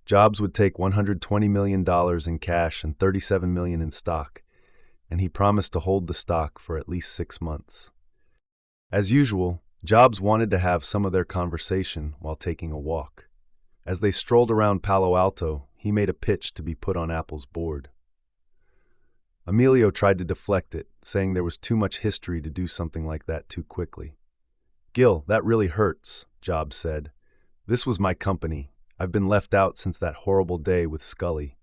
Jobs would take $120 million in cash and $37 million in stock, and he promised to hold the stock for at least 6 months. As usual, Jobs wanted to have some of their conversation while taking a walk. As they strolled around Palo Alto, he made a pitch to be put on Apple's board. Emilio tried to deflect it, saying there was too much history to do something like that too quickly. "Gil, that really hurts," Jobs said. "This was my company. I've been left out since that horrible day with Scully."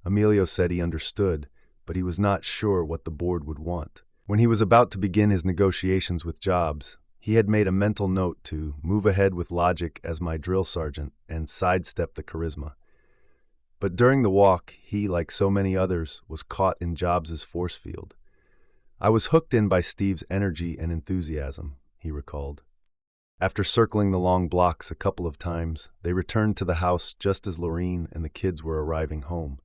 Emilio said he understood, but he was not sure what the board would want. When he was about to begin his negotiations with Jobs, he had made a mental note to move ahead with logic as my drill sergeant and sidestep the charisma. But during the walk, he, like so many others, was caught in Jobs' force field. "I was hooked in by Steve's energy and enthusiasm," he recalled. After circling the long blocks a couple of times, they returned to the house just as Lorene and the kids were arriving home.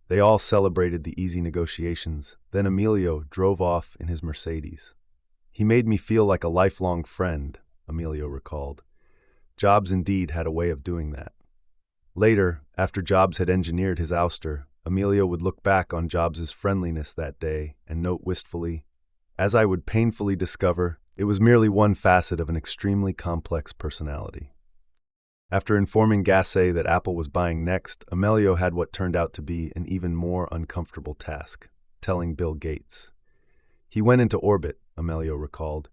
They all celebrated the easy negotiations. Then Emilio drove off in his Mercedes. "He made me feel like a lifelong friend," Emilio recalled. Jobs indeed had a way of doing that. Later, after Jobs had engineered his ouster, Emilio would look back on Jobs' friendliness that day and note wistfully, "As I would painfully discover, it was merely one facet of an extremely complex personality." After informing Gassay that Apple was buying Next, Emilio had what turned out to be an even more uncomfortable task, telling Bill Gates. He went into orbit, Emilio recalled.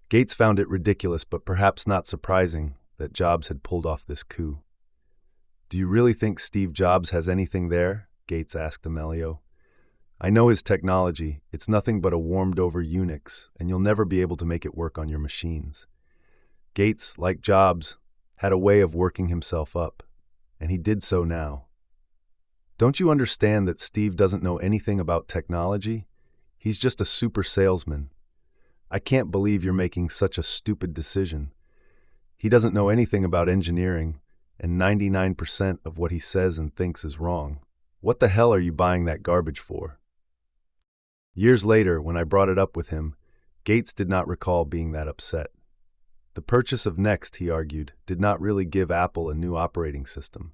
Gates found it ridiculous, but perhaps not surprising, that Jobs had pulled off this coup. "Do you really think Steve Jobs has anything there?" Gates asked Emilio. "I know his technology. It's nothing but a warmed-over Unix, and you'll never be able to make it work on your machines." Gates, like Jobs, had a way of working himself up, and he did so now. "Don't you understand that Steve doesn't know anything about technology? He's just a super salesman. I can't believe you're making such a stupid decision. He doesn't know anything about engineering, and 99% of what he says and thinks is wrong. What the hell are you buying that garbage for?" Years later, when I brought it up with him, Gates did not recall being that upset. The purchase of Next, he argued, did not really give Apple a new operating system.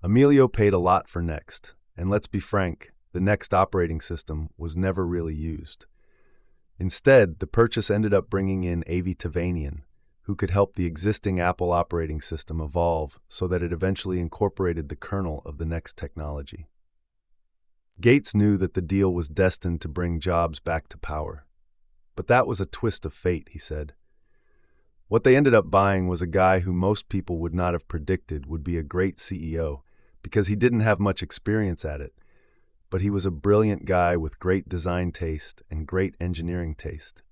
Emilio paid a lot for Next, and let's be frank, the Next operating system was never really used. Instead, the purchase ended up bringing in Avi Tavanian, who could help the existing Apple operating system evolve so that it eventually incorporated the kernel of the Next technology. Gates knew that the deal was destined to bring Jobs back to power. But that was a twist of fate, he said. What they ended up buying was a guy who most people would not have predicted would be a great CEO, because he didn't have much experience at it. But he was a brilliant guy with great design taste and great engineering taste.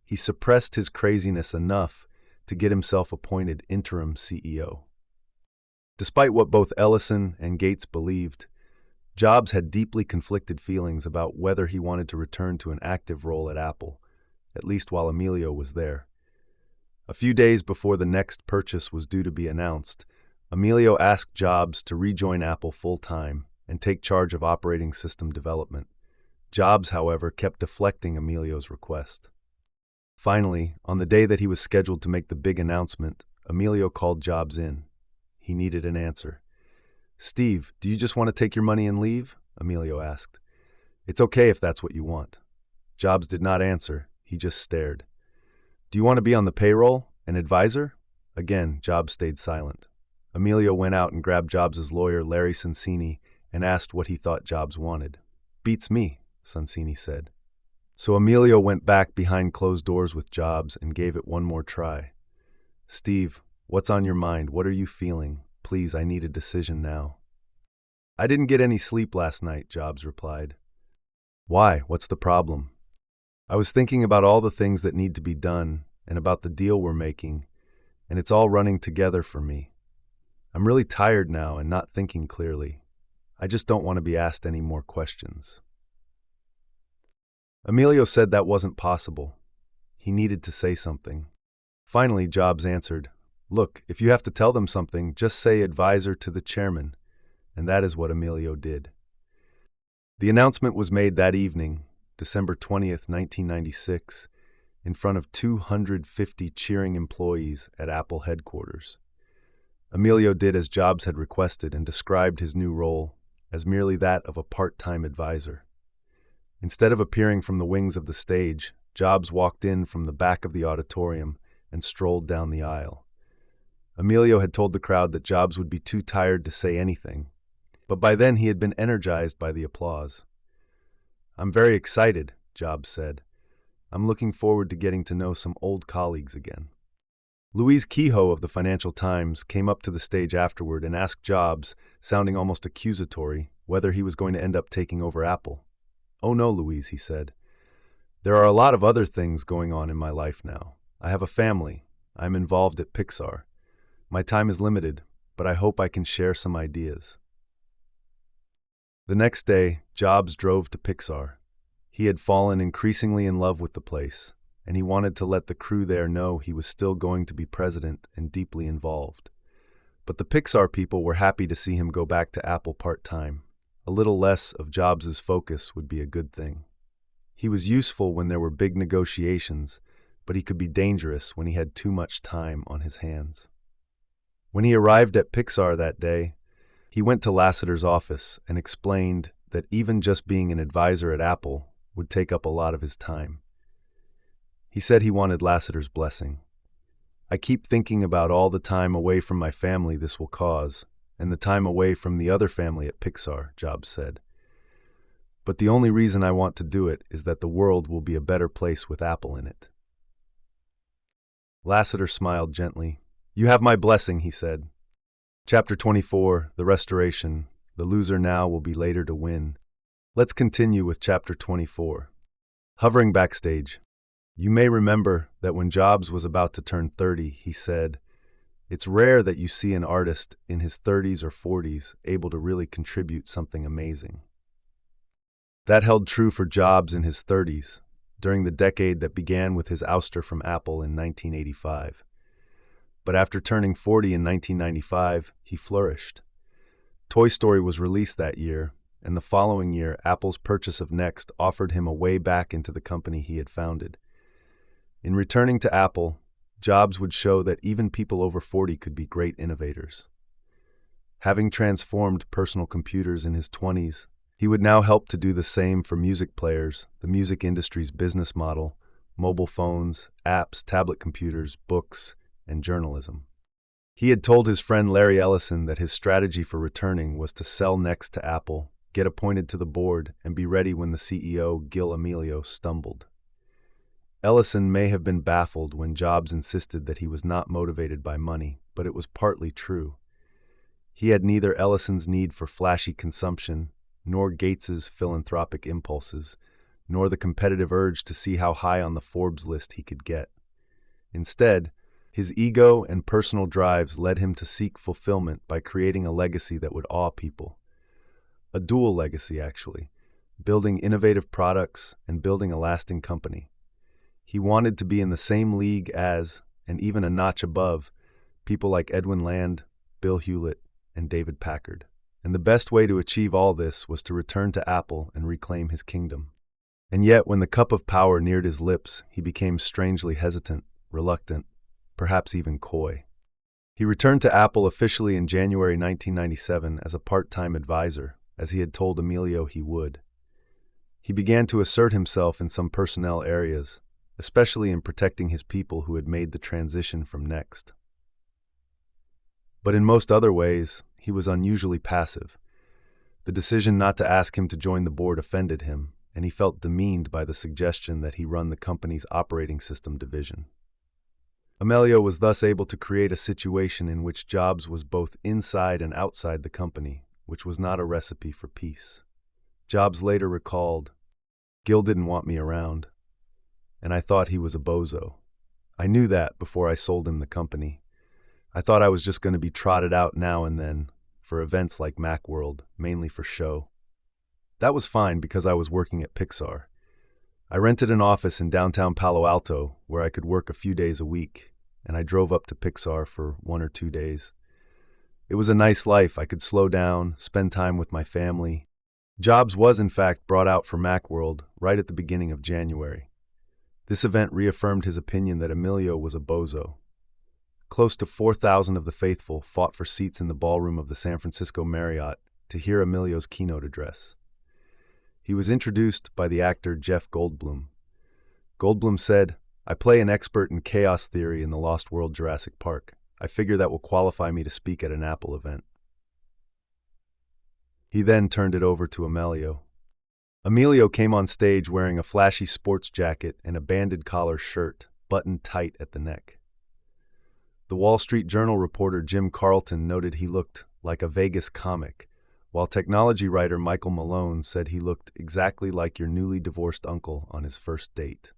He suppressed his craziness enough to get himself appointed interim CEO. Despite what both Ellison and Gates believed, Jobs had deeply conflicted feelings about whether he wanted to return to an active role at Apple, at least while Emilio was there. A few days before the Next purchase was due to be announced, Emilio asked Jobs to rejoin Apple full-time and take charge of operating system development. Jobs, however, kept deflecting Emilio's request. Finally, on the day that he was scheduled to make the big announcement, Emilio called Jobs in. He needed an answer. "Steve, do you just want to take your money and leave?" Emilio asked. "It's okay if that's what you want." Jobs did not answer. He just stared. "Do you want to be on the payroll? An advisor?" Again, Jobs stayed silent. Emilio went out and grabbed Jobs' lawyer, Larry Sonsini, and asked what he thought Jobs wanted. "Beats me," Sonsini said. So Emilio went back behind closed doors with Jobs and gave it one more try. "Steve, what's on your mind? What are you feeling? Please, I need a decision now." "I didn't get any sleep last night," Jobs replied. "Why? What's the problem?" "I was thinking about all the things that need to be done and about the deal we're making, and it's all running together for me. I'm really tired now and not thinking clearly. I just don't want to be asked any more questions." Emilio said that wasn't possible. He needed to say something. Finally, Jobs answered, "Look, if you have to tell them something, just say advisor to the chairman." And that is what Emilio did. The announcement was made that evening, December 20th, 1996, in front of 250 cheering employees at Apple headquarters. Emilio did as Jobs had requested and described his new role as merely that of a part-time advisor. Instead of appearing from the wings of the stage, Jobs walked in from the back of the auditorium and strolled down the aisle. Emilio had told the crowd that Jobs would be too tired to say anything, but by then he had been energized by the applause. "I'm very excited," Jobs said. "I'm looking forward to getting to know some old colleagues again." Louise Kehoe of the Financial Times came up to the stage afterward and asked Jobs, sounding almost accusatory, whether he was going to end up taking over Apple. "Oh no, Louise," he said. "There are a lot of other things going on in my life now. I have a family. I'm involved at Pixar. My time is limited, but I hope I can share some ideas." The next day, Jobs drove to Pixar. He had fallen increasingly in love with the place, and he wanted to let the crew there know he was still going to be president and deeply involved. But the Pixar people were happy to see him go back to Apple part-time. A little less of Jobs' focus would be a good thing. He was useful when there were big negotiations, but he could be dangerous when he had too much time on his hands. When he arrived at Pixar that day, he went to Lasseter's office and explained that even just being an advisor at Apple would take up a lot of his time. He said he wanted Lasseter's blessing. "I keep thinking about all the time away from my family this will cause, and the time away from the other family at Pixar," Jobs said. "But the only reason I want to do it is that the world will be a better place with Apple in it." Lasseter smiled gently. "You have my blessing," he said. Chapter 24, The Restoration. The loser now will be later to win. Let's continue with Chapter 24. Hovering backstage. You may remember that when Jobs was about to turn 30, he said, "It's rare that you see an artist in his 30s or 40s able to really contribute something amazing." That held true for Jobs in his 30s, during the decade that began with his ouster from Apple in 1985. But after turning 40 in 1995, he flourished. Toy Story was released that year, and the following year, Apple's purchase of Next offered him a way back into the company he had founded. In returning to Apple, Jobs would show that even people over 40 could be great innovators. Having transformed personal computers in his 20s, he would now help to do the same for music players, the music industry's business model, mobile phones, apps, tablet computers, books, and journalism. He had told his friend Larry Ellison that his strategy for returning was to sell Next to Apple, get appointed to the board, and be ready when the CEO, Gil Amelio, stumbled. Ellison may have been baffled when Jobs insisted that he was not motivated by money, but it was partly true. He had neither Ellison's need for flashy consumption, nor Gates's philanthropic impulses, nor the competitive urge to see how high on the Forbes list he could get. Instead, his ego and personal drives led him to seek fulfillment by creating a legacy that would awe people. A dual legacy, actually, building innovative products and building a lasting company. He wanted to be in the same league as, and even a notch above, people like Edwin Land, Bill Hewlett, and David Packard. And the best way to achieve all this was to return to Apple and reclaim his kingdom. And yet, when the cup of power neared his lips, he became strangely hesitant, reluctant, perhaps even coy. He returned to Apple officially in January 1997 as a part-time advisor, as he had told Emilio he would. He began to assert himself in some personnel areas, especially in protecting his people who had made the transition from Next. But in most other ways, he was unusually passive. The decision not to ask him to join the board offended him, and he felt demeaned by the suggestion that he run the company's operating system division. Emilio was thus able to create a situation in which Jobs was both inside and outside the company, which was not a recipe for peace. Jobs later recalled, "Gil didn't want me around, and I thought he was a bozo. I knew that before I sold him the company. I thought I was just going to be trotted out now and then, for events like Macworld, mainly for show. That was fine because I was working at Pixar. I rented an office in downtown Palo Alto where I could work a few days a week, and I drove up to Pixar for 1 or 2 days. It was a nice life. I could slow down, spend time with my family." Jobs was, in fact, brought out for Macworld right at the beginning of January. This event reaffirmed his opinion that Emilio was a bozo. Close to 4,000 of the faithful fought for seats in the ballroom of the San Francisco Marriott to hear Emilio's keynote address. He was introduced by the actor Jeff Goldblum. Goldblum said, "I play an expert in chaos theory in the Lost World Jurassic Park. I figure that will qualify me to speak at an Apple event." He then turned it over to Emilio. Emilio came on stage wearing a flashy sports jacket and a banded collar shirt, buttoned tight at the neck. The Wall Street Journal reporter Jim Carlton noted he looked like a Vegas comic, while technology writer Michael Malone said he looked exactly like your newly divorced uncle on his first date.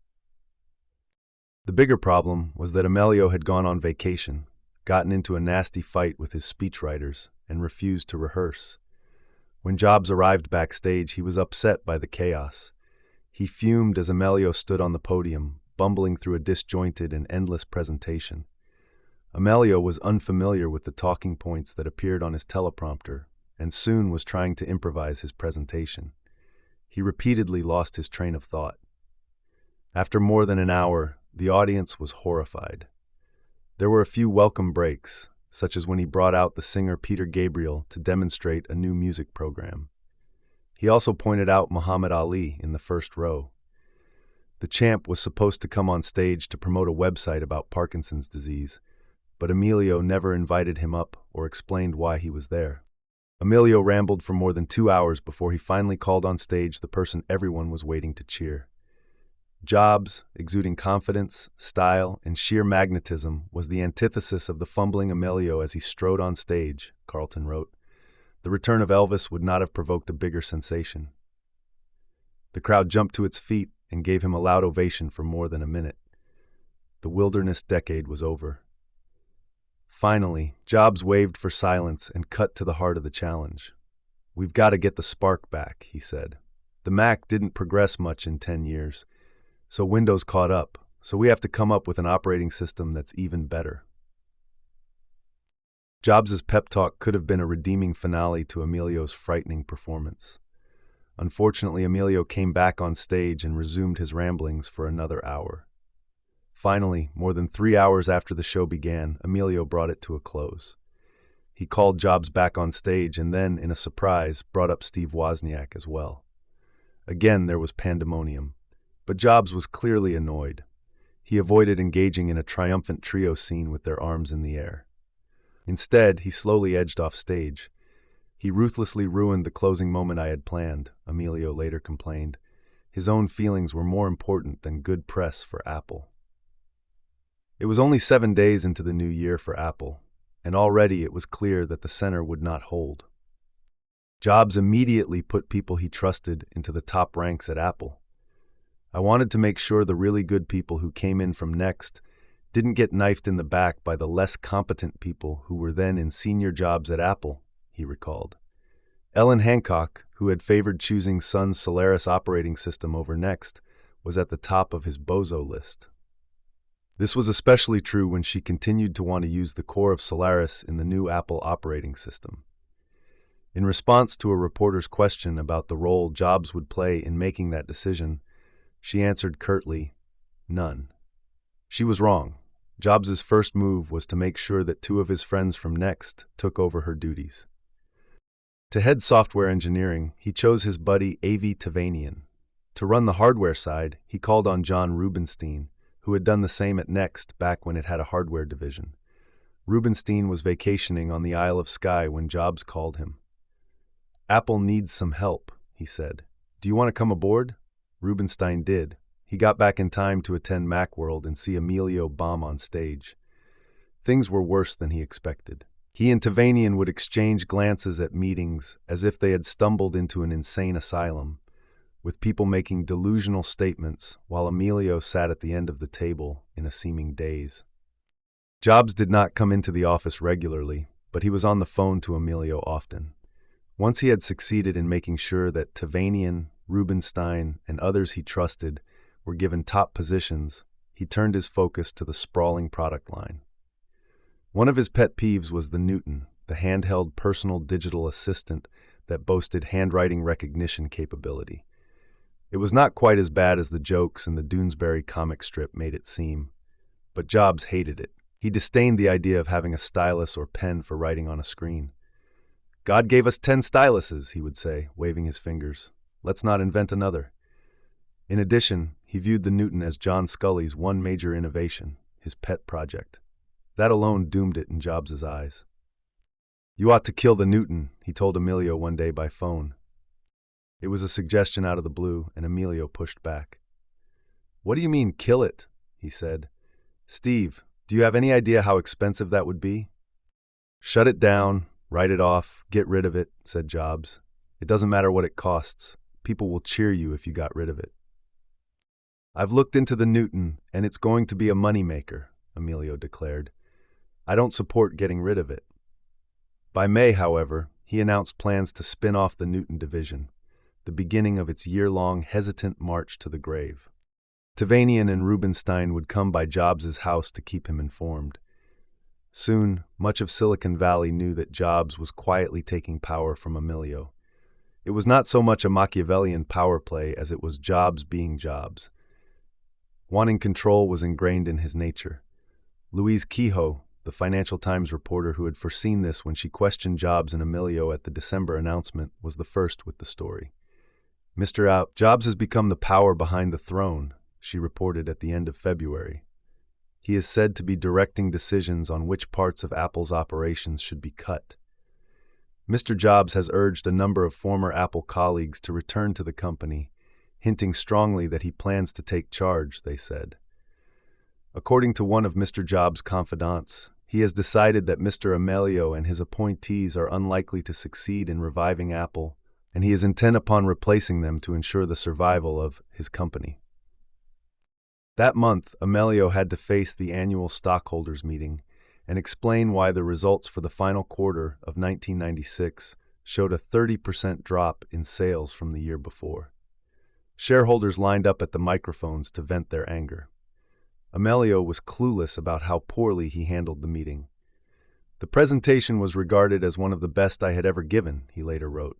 The bigger problem was that Emilio had gone on vacation, gotten into a nasty fight with his speechwriters, and refused to rehearse. When Jobs arrived backstage, he was upset by the chaos. He fumed as Emilio stood on the podium, bumbling through a disjointed and endless presentation. Emilio was unfamiliar with the talking points that appeared on his teleprompter, and soon was trying to improvise his presentation. He repeatedly lost his train of thought. After more than an hour, the audience was horrified. There were a few welcome breaks, such as when he brought out the singer Peter Gabriel to demonstrate a new music program. He also pointed out Muhammad Ali in the first row. The champ was supposed to come on stage to promote a website about Parkinson's disease, but Emilio never invited him up or explained why he was there. Emilio rambled for more than 2 hours before he finally called on stage the person everyone was waiting to cheer. Jobs, exuding confidence, style, and sheer magnetism, was the antithesis of the fumbling Emilio as he strode on stage, Carlton wrote. The return of Elvis would not have provoked a bigger sensation. The crowd jumped to its feet and gave him a loud ovation for more than a minute. The wilderness decade was over. Finally, Jobs waved for silence and cut to the heart of the challenge. "We've got to get the spark back," he said. "The Mac didn't progress much in 10 years. So Windows caught up, so we have to come up with an operating system that's even better." Jobs' pep talk could have been a redeeming finale to Emilio's frightening performance. Unfortunately, Emilio came back on stage and resumed his ramblings for another hour. Finally, more than 3 hours after the show began, Emilio brought it to a close. He called Jobs back on stage and then, in a surprise, brought up Steve Wozniak as well. Again, there was pandemonium. But Jobs was clearly annoyed. He avoided engaging in a triumphant trio scene with their arms in the air. Instead, he slowly edged off stage. "He ruthlessly ruined the closing moment I had planned," Emilio later complained. His own feelings were more important than good press for Apple. It was only 7 days into the new year for Apple, and already it was clear that the center would not hold. Jobs immediately put people he trusted into the top ranks at Apple. "I wanted to make sure the really good people who came in from Next didn't get knifed in the back by the less competent people who were then in senior jobs at Apple," he recalled. Ellen Hancock, who had favored choosing Sun's Solaris operating system over Next, was at the top of his bozo list. This was especially true when she continued to want to use the core of Solaris in the new Apple operating system. In response to a reporter's question about the role Jobs would play in making that decision, she answered curtly, "None." She was wrong. Jobs' first move was to make sure that two of his friends from Next took over her duties. To head software engineering, he chose his buddy Avi Tavanian. To run the hardware side, he called on John Rubinstein, who had done the same at Next back when it had a hardware division. Rubinstein was vacationing on the Isle of Skye when Jobs called him. "Apple needs some help," he said. "Do you want to come aboard?" Rubinstein did. He got back in time to attend Macworld and see Emilio bomb on stage. Things were worse than he expected. He and Tavanian would exchange glances at meetings as if they had stumbled into an insane asylum, with people making delusional statements while Emilio sat at the end of the table in a seeming daze. Jobs did not come into the office regularly, but he was on the phone to Emilio often. Once he had succeeded in making sure that Tavanian, Rubinstein, and others he trusted were given top positions, he turned his focus to the sprawling product line. One of his pet peeves was the Newton, the handheld personal digital assistant that boasted handwriting recognition capability. It was not quite as bad as the jokes in the Doonesbury comic strip made it seem, but Jobs hated it. He disdained the idea of having a stylus or pen for writing on a screen. "God gave us 10 styluses," he would say, waving his fingers. "Let's not invent another." In addition, he viewed the Newton as John Scully's one major innovation, his pet project. That alone doomed it in Jobs' eyes. "You ought to kill the Newton," he told Emilio one day by phone. It was a suggestion out of the blue, and Emilio pushed back. "What do you mean, kill it?" he said. "Steve, do you have any idea how expensive that would be?" "Shut it down, write it off, get rid of it," said Jobs. "It doesn't matter what it costs. People will cheer you if you got rid of it." "I've looked into the Newton, and it's going to be a moneymaker," Emilio declared. "I don't support getting rid of it." By May, however, he announced plans to spin off the Newton division, the beginning of its year-long hesitant march to the grave. Tavanian and Rubinstein would come by Jobs' house to keep him informed. Soon, much of Silicon Valley knew that Jobs was quietly taking power from Emilio. It was not so much a Machiavellian power play as it was Jobs being Jobs. Wanting control was ingrained in his nature. Louise Kehoe, the Financial Times reporter who had foreseen this when she questioned Jobs and Emilio at the December announcement, was the first with the story. "Mr. Out, Jobs has become the power behind the throne," she reported at the end of February. "He is said to be directing decisions on which parts of Apple's operations should be cut. Mr. Jobs has urged a number of former Apple colleagues to return to the company, hinting strongly that he plans to take charge," they said. According to one of Mr. Jobs' confidants, he has decided that Mr. Emilio and his appointees are unlikely to succeed in reviving Apple, and he is intent upon replacing them to ensure the survival of his company. That month, Emilio had to face the annual stockholders' meeting and explain why the results for the final quarter of 1996 showed a 30% drop in sales from the year before. Shareholders lined up at the microphones to vent their anger. Emilio was clueless about how poorly he handled the meeting. "The presentation was regarded as one of the best I had ever given," he later wrote.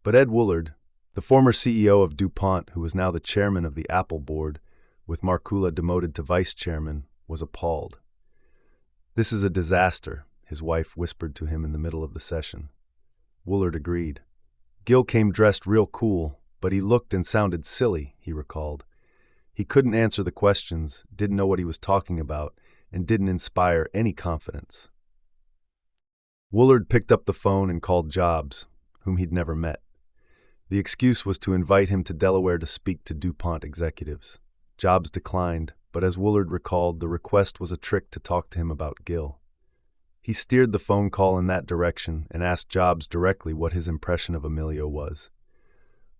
But Ed Woolard, the former CEO of DuPont, who was now the chairman of the Apple board, with Markula demoted to vice chairman, was appalled. "This is a disaster," his wife whispered to him in the middle of the session. Woolard agreed. "Gil came dressed real cool, but he looked and sounded silly," he recalled. "He couldn't answer the questions, didn't know what he was talking about, and didn't inspire any confidence." Woolard picked up the phone and called Jobs, whom he'd never met. The excuse was to invite him to Delaware to speak to DuPont executives. Jobs declined, but as Woolard recalled, the request was a trick to talk to him about Gil. He steered the phone call in that direction and asked Jobs directly what his impression of Emilio was.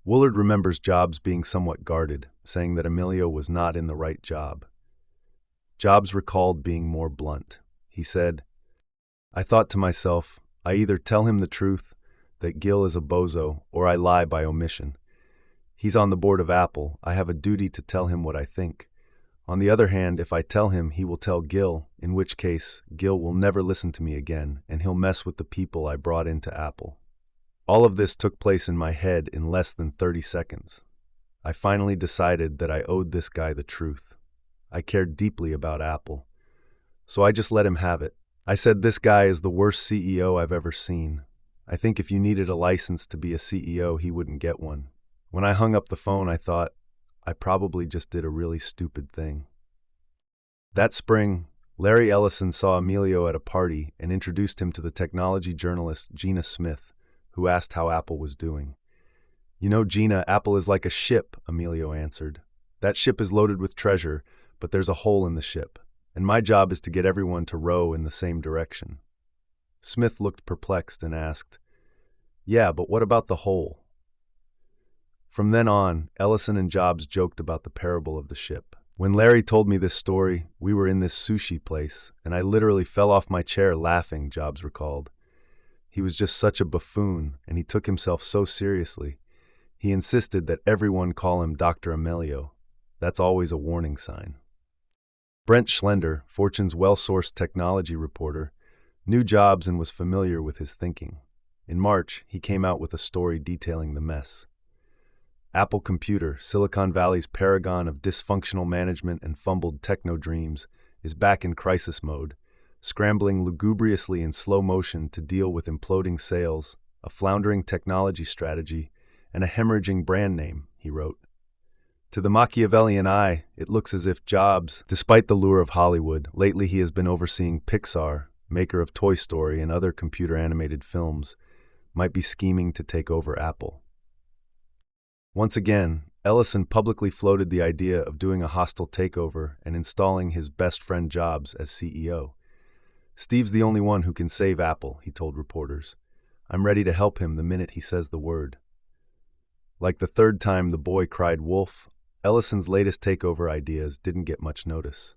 Woolard remembers Jobs being somewhat guarded, saying that Emilio was not in the right job. Jobs recalled being more blunt. He said, "I thought to myself, I either tell him the truth, that Gil is a bozo, or I lie by omission. He's on the board of Apple. I have a duty to tell him what I think. On the other hand, if I tell him, he will tell Gil, in which case Gil will never listen to me again, and he'll mess with the people I brought into Apple. All of this took place in my head in less than 30 seconds. I finally decided that I owed this guy the truth. I cared deeply about Apple. So I just let him have it. I said, this guy is the worst CEO I've ever seen. I think if you needed a license to be a CEO, he wouldn't get one. When I hung up the phone, I thought, I probably just did a really stupid thing. That spring, Larry Ellison saw Emilio at a party and introduced him to the technology journalist Gina Smith, who asked how Apple was doing. You know, Gina, Apple is like a ship, Emilio answered. That ship is loaded with treasure, but there's a hole in the ship, and my job is to get everyone to row in the same direction. Smith looked perplexed and asked, Yeah, but what about the hole? From then on, Ellison and Jobs joked about the parable of the ship. When Larry told me this story, we were in this sushi place, and I literally fell off my chair laughing, Jobs recalled. He was just such a buffoon, and he took himself so seriously. He insisted that everyone call him Dr. Emilio. That's always a warning sign. Brent Schlender, Fortune's well-sourced technology reporter, knew Jobs and was familiar with his thinking. In March, he came out with a story detailing the mess. Apple Computer, Silicon Valley's paragon of dysfunctional management and fumbled techno-dreams, is back in crisis mode, scrambling lugubriously in slow motion to deal with imploding sales, a floundering technology strategy, and a hemorrhaging brand name, he wrote. To the Machiavellian eye, it looks as if Jobs, despite the lure of Hollywood, lately he has been overseeing Pixar, maker of Toy Story and other computer-animated films, might be scheming to take over Apple. Once again, Ellison publicly floated the idea of doing a hostile takeover and installing his best friend Jobs as CEO. Steve's the only one who can save Apple, he told reporters. I'm ready to help him the minute he says the word. Like the third time the boy cried wolf, Ellison's latest takeover ideas didn't get much notice.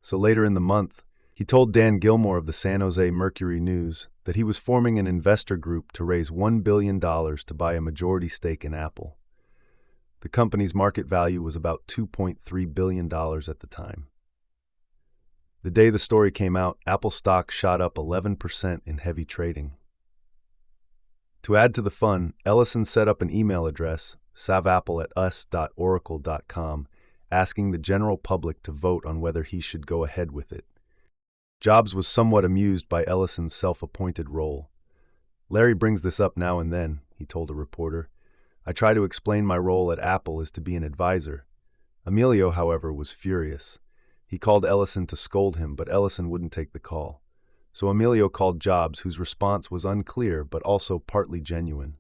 So later in the month, he told Dan Gilmore of the San Jose Mercury News that he was forming an investor group to raise $1 billion to buy a majority stake in Apple. The company's market value was about $2.3 billion at the time. The day the story came out, Apple stock shot up 11% in heavy trading. To add to the fun, Ellison set up an email address, savapple@us.oracle.com, asking the general public to vote on whether he should go ahead with it. Jobs was somewhat amused by Ellison's self-appointed role. Larry brings this up now and then, he told a reporter. I try to explain my role at Apple is to be an advisor. Emilio, however, was furious. He called Ellison to scold him, but Ellison wouldn't take the call. So Emilio called Jobs, whose response was unclear but also partly genuine.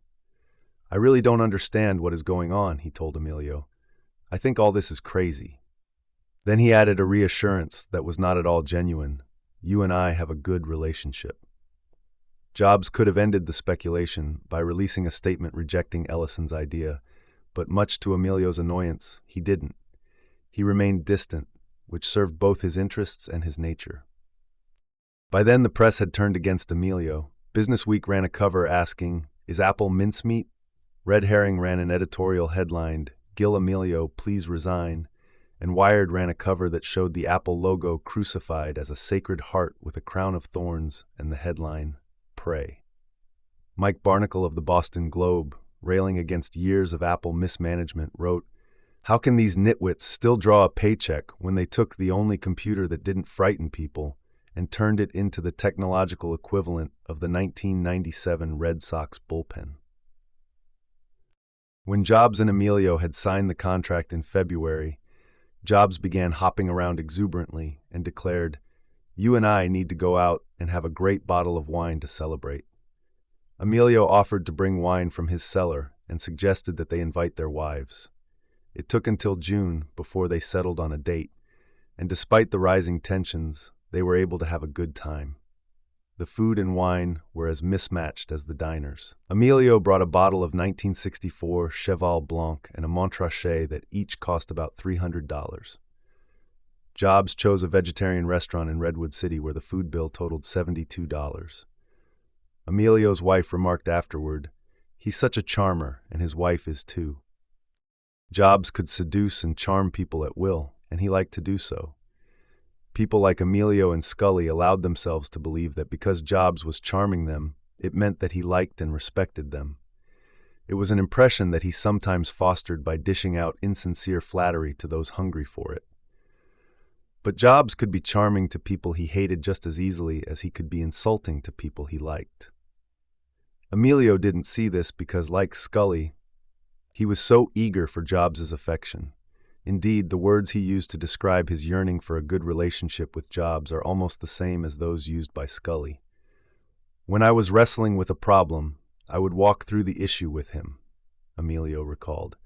I really don't understand what is going on, he told Emilio. I think all this is crazy. Then he added a reassurance that was not at all genuine. You and I have a good relationship. Jobs could have ended the speculation by releasing a statement rejecting Ellison's idea, but much to Emilio's annoyance, he didn't. He remained distant, which served both his interests and his nature. By then, the press had turned against Emilio. Business Week ran a cover asking, Is Apple mincemeat? Red Herring ran an editorial headlined, Gil Emilio, please resign, and Wired ran a cover that showed the Apple logo crucified as a sacred heart with a crown of thorns and the headline, Pray. Mike Barnacle of the Boston Globe, railing against years of Apple mismanagement, wrote, How can these nitwits still draw a paycheck when they took the only computer that didn't frighten people and turned it into the technological equivalent of the 1997 Red Sox bullpen? When Jobs and Emilio had signed the contract in February, Jobs began hopping around exuberantly and declared, You and I need to go out and have a great bottle of wine to celebrate. Emilio offered to bring wine from his cellar and suggested that they invite their wives. It took until June before they settled on a date, and despite the rising tensions, they were able to have a good time. The food and wine were as mismatched as the diners. Emilio brought a bottle of 1964 Cheval Blanc and a Montrachet that each cost about $300. Jobs chose a vegetarian restaurant in Redwood City where the food bill totaled $72. Emilio's wife remarked afterward, He's such a charmer, and his wife is too. Jobs could seduce and charm people at will, and he liked to do so. People like Emilio and Scully allowed themselves to believe that because Jobs was charming them, it meant that he liked and respected them. It was an impression that he sometimes fostered by dishing out insincere flattery to those hungry for it. But Jobs could be charming to people he hated just as easily as he could be insulting to people he liked. Emilio didn't see this because, like Scully, he was so eager for Jobs' affection. Indeed, the words he used to describe his yearning for a good relationship with Jobs are almost the same as those used by Scully. When I was wrestling with a problem, I would walk through the issue with him, Emilio recalled.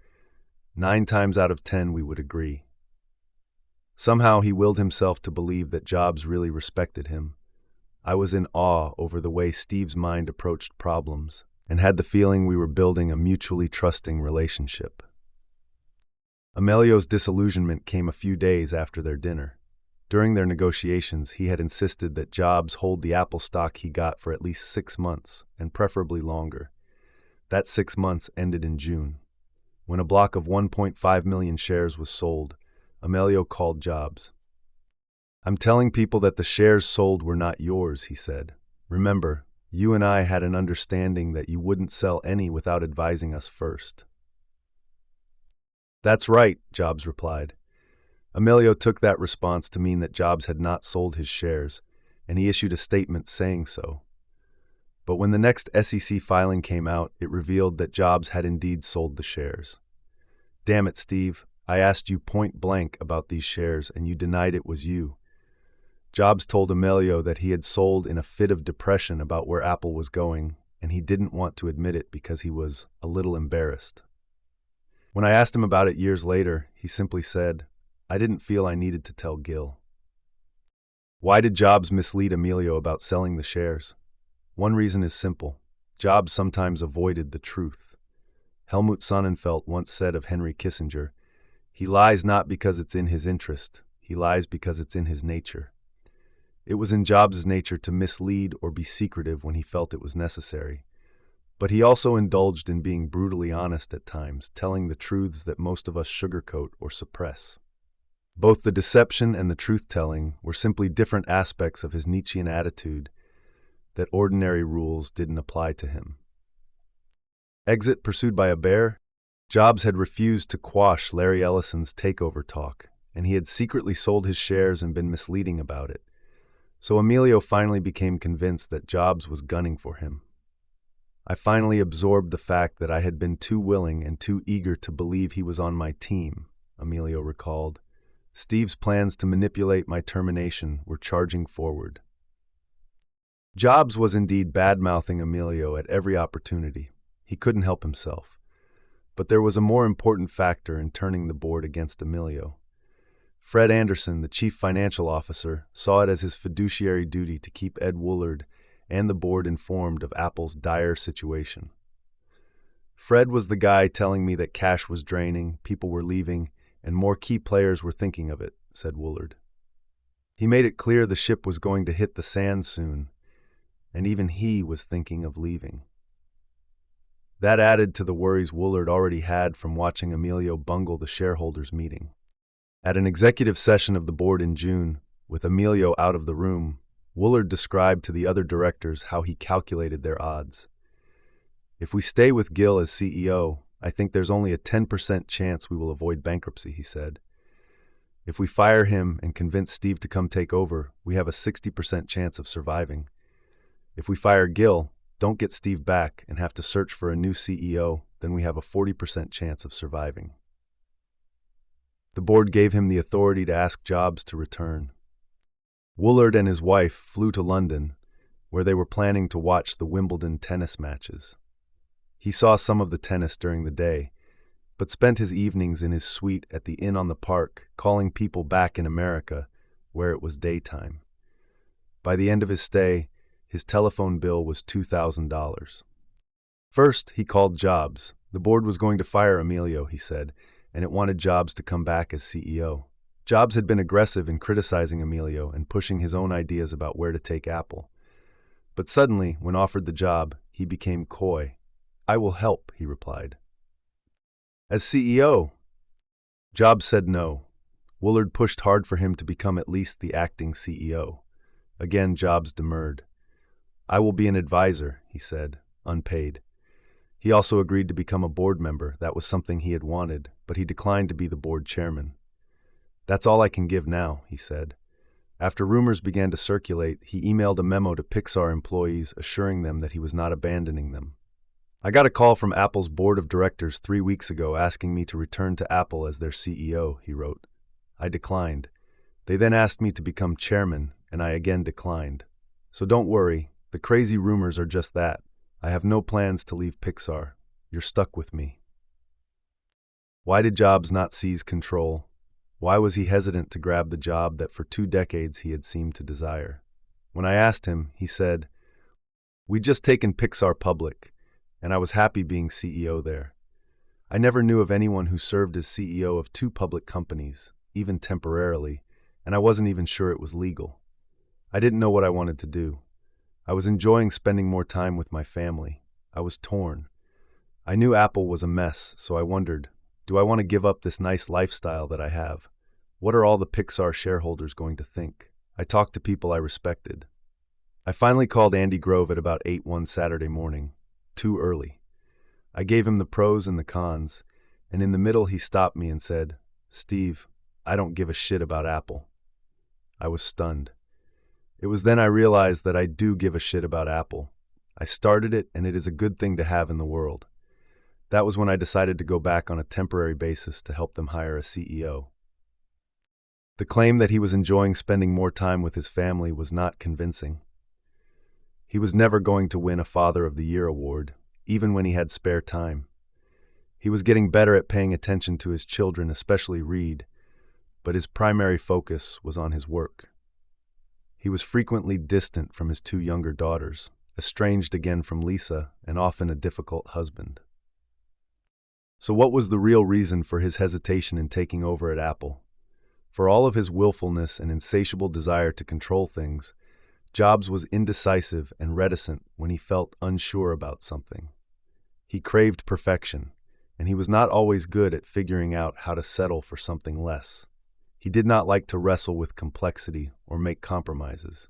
9 times out of 10 we would agree. Somehow he willed himself to believe that Jobs really respected him. I was in awe over the way Steve's mind approached problems, and had the feeling we were building a mutually trusting relationship. Emilio's disillusionment came a few days after their dinner. During their negotiations, he had insisted that Jobs hold the Apple stock he got for at least 6 months, and preferably longer. That 6 months ended in June. When a block of 1.5 million shares was sold, Emilio called Jobs. "I'm telling people that the shares sold were not yours," he said. "Remember, you and I had an understanding that you wouldn't sell any without advising us first." "That's right," Jobs replied. Emilio took that response to mean that Jobs had not sold his shares, and he issued a statement saying so. But when the next SEC filing came out, it revealed that Jobs had indeed sold the shares. "Damn it, Steve, I asked you point blank about these shares, and you denied it was you." Jobs told Emilio that he had sold in a fit of depression about where Apple was going, and he didn't want to admit it because he was a little embarrassed. When I asked him about it years later, he simply said, "I didn't feel I needed to tell Gil." Why did Jobs mislead Emilio about selling the shares? One reason is simple. Jobs sometimes avoided the truth. Helmut Sonnenfeld once said of Henry Kissinger, "He lies not because it's in his interest, he lies because it's in his nature." It was in Jobs' nature to mislead or be secretive when he felt it was necessary. But he also indulged in being brutally honest at times, telling the truths that most of us sugarcoat or suppress. Both the deception and the truth-telling were simply different aspects of his Nietzschean attitude that ordinary rules didn't apply to him. Exit pursued by a bear? Jobs had refused to quash Larry Ellison's takeover talk, and he had secretly sold his shares and been misleading about it. So Emilio finally became convinced that Jobs was gunning for him. "I finally absorbed the fact that I had been too willing and too eager to believe he was on my team," Emilio recalled. "Steve's plans to manipulate my termination were charging forward." Jobs was indeed bad-mouthing Emilio at every opportunity. He couldn't help himself. But there was a more important factor in turning the board against Emilio. Fred Anderson, the chief financial officer, saw it as his fiduciary duty to keep Ed Woolard and the board informed of Apple's dire situation. "Fred was the guy telling me that cash was draining, people were leaving, and more key players were thinking of it," said Woolard. "He made it clear the ship was going to hit the sand soon, and even he was thinking of leaving." That added to the worries Woolard already had from watching Emilio bungle the shareholders' meeting. At an executive session of the board in June, with Emilio out of the room, Woolard described to the other directors how he calculated their odds. "If we stay with Gil as CEO, I think there's only a 10% chance we will avoid bankruptcy," he said. "If we fire him and convince Steve to come take over, we have a 60% chance of surviving. If we fire Gil, don't get Steve back, and have to search for a new CEO, then we have a 40% chance of surviving." The board gave him the authority to ask Jobs to return. Woolard and his wife flew to London, where they were planning to watch the Wimbledon tennis matches. He saw some of the tennis during the day, but spent his evenings in his suite at the Inn on the Park, calling people back in America, where it was daytime. By the end of his stay, his telephone bill was $2,000. First, he called Jobs. The board was going to fire Emilio, he said, and it wanted Jobs to come back as CEO. Jobs had been aggressive in criticizing Emilio and pushing his own ideas about where to take Apple. But suddenly, when offered the job, he became coy. "I will help," he replied. "As CEO?" Jobs said no. Woolard pushed hard for him to become at least the acting CEO. Again, Jobs demurred. "I will be an advisor," he said, unpaid. He also agreed to become a board member. That was something he had wanted, but he declined to be the board chairman. "That's all I can give now," he said. After rumors began to circulate, he emailed a memo to Pixar employees assuring them that he was not abandoning them. "I got a call from Apple's board of directors 3 weeks ago asking me to return to Apple as their CEO," he wrote. "I declined. They then asked me to become chairman, and I again declined. So don't worry, the crazy rumors are just that. I have no plans to leave Pixar. You're stuck with me." Why did Jobs not seize control? Why was he hesitant to grab the job that for 2 decades he had seemed to desire? When I asked him, he said, "We'd just taken Pixar public, and I was happy being CEO there. I never knew of anyone who served as CEO of 2 public companies, even temporarily, and I wasn't even sure it was legal. I didn't know what I wanted to do. I was enjoying spending more time with my family. I was torn. I knew Apple was a mess, so I wondered, do I want to give up this nice lifestyle that I have? What are all the Pixar shareholders going to think?" I talked to people I respected. I finally called Andy Grove at about 8 one Saturday morning, too early. I gave him the pros and the cons, and in the middle he stopped me and said, "Steve, I don't give a shit about Apple." I was stunned. It was then I realized that I do give a shit about Apple. I started it, and it is a good thing to have in the world. That was when I decided to go back on a temporary basis to help them hire a CEO. The claim that he was enjoying spending more time with his family was not convincing. He was never going to win a Father of the Year award, even when he had spare time. He was getting better at paying attention to his children, especially Reed, but his primary focus was on his work. He was frequently distant from his 2 younger daughters, estranged again from Lisa, and often a difficult husband. So what was the real reason for his hesitation in taking over at Apple? For all of his willfulness and insatiable desire to control things, Jobs was indecisive and reticent when he felt unsure about something. He craved perfection, and he was not always good at figuring out how to settle for something less. He did not like to wrestle with complexity or make compromises.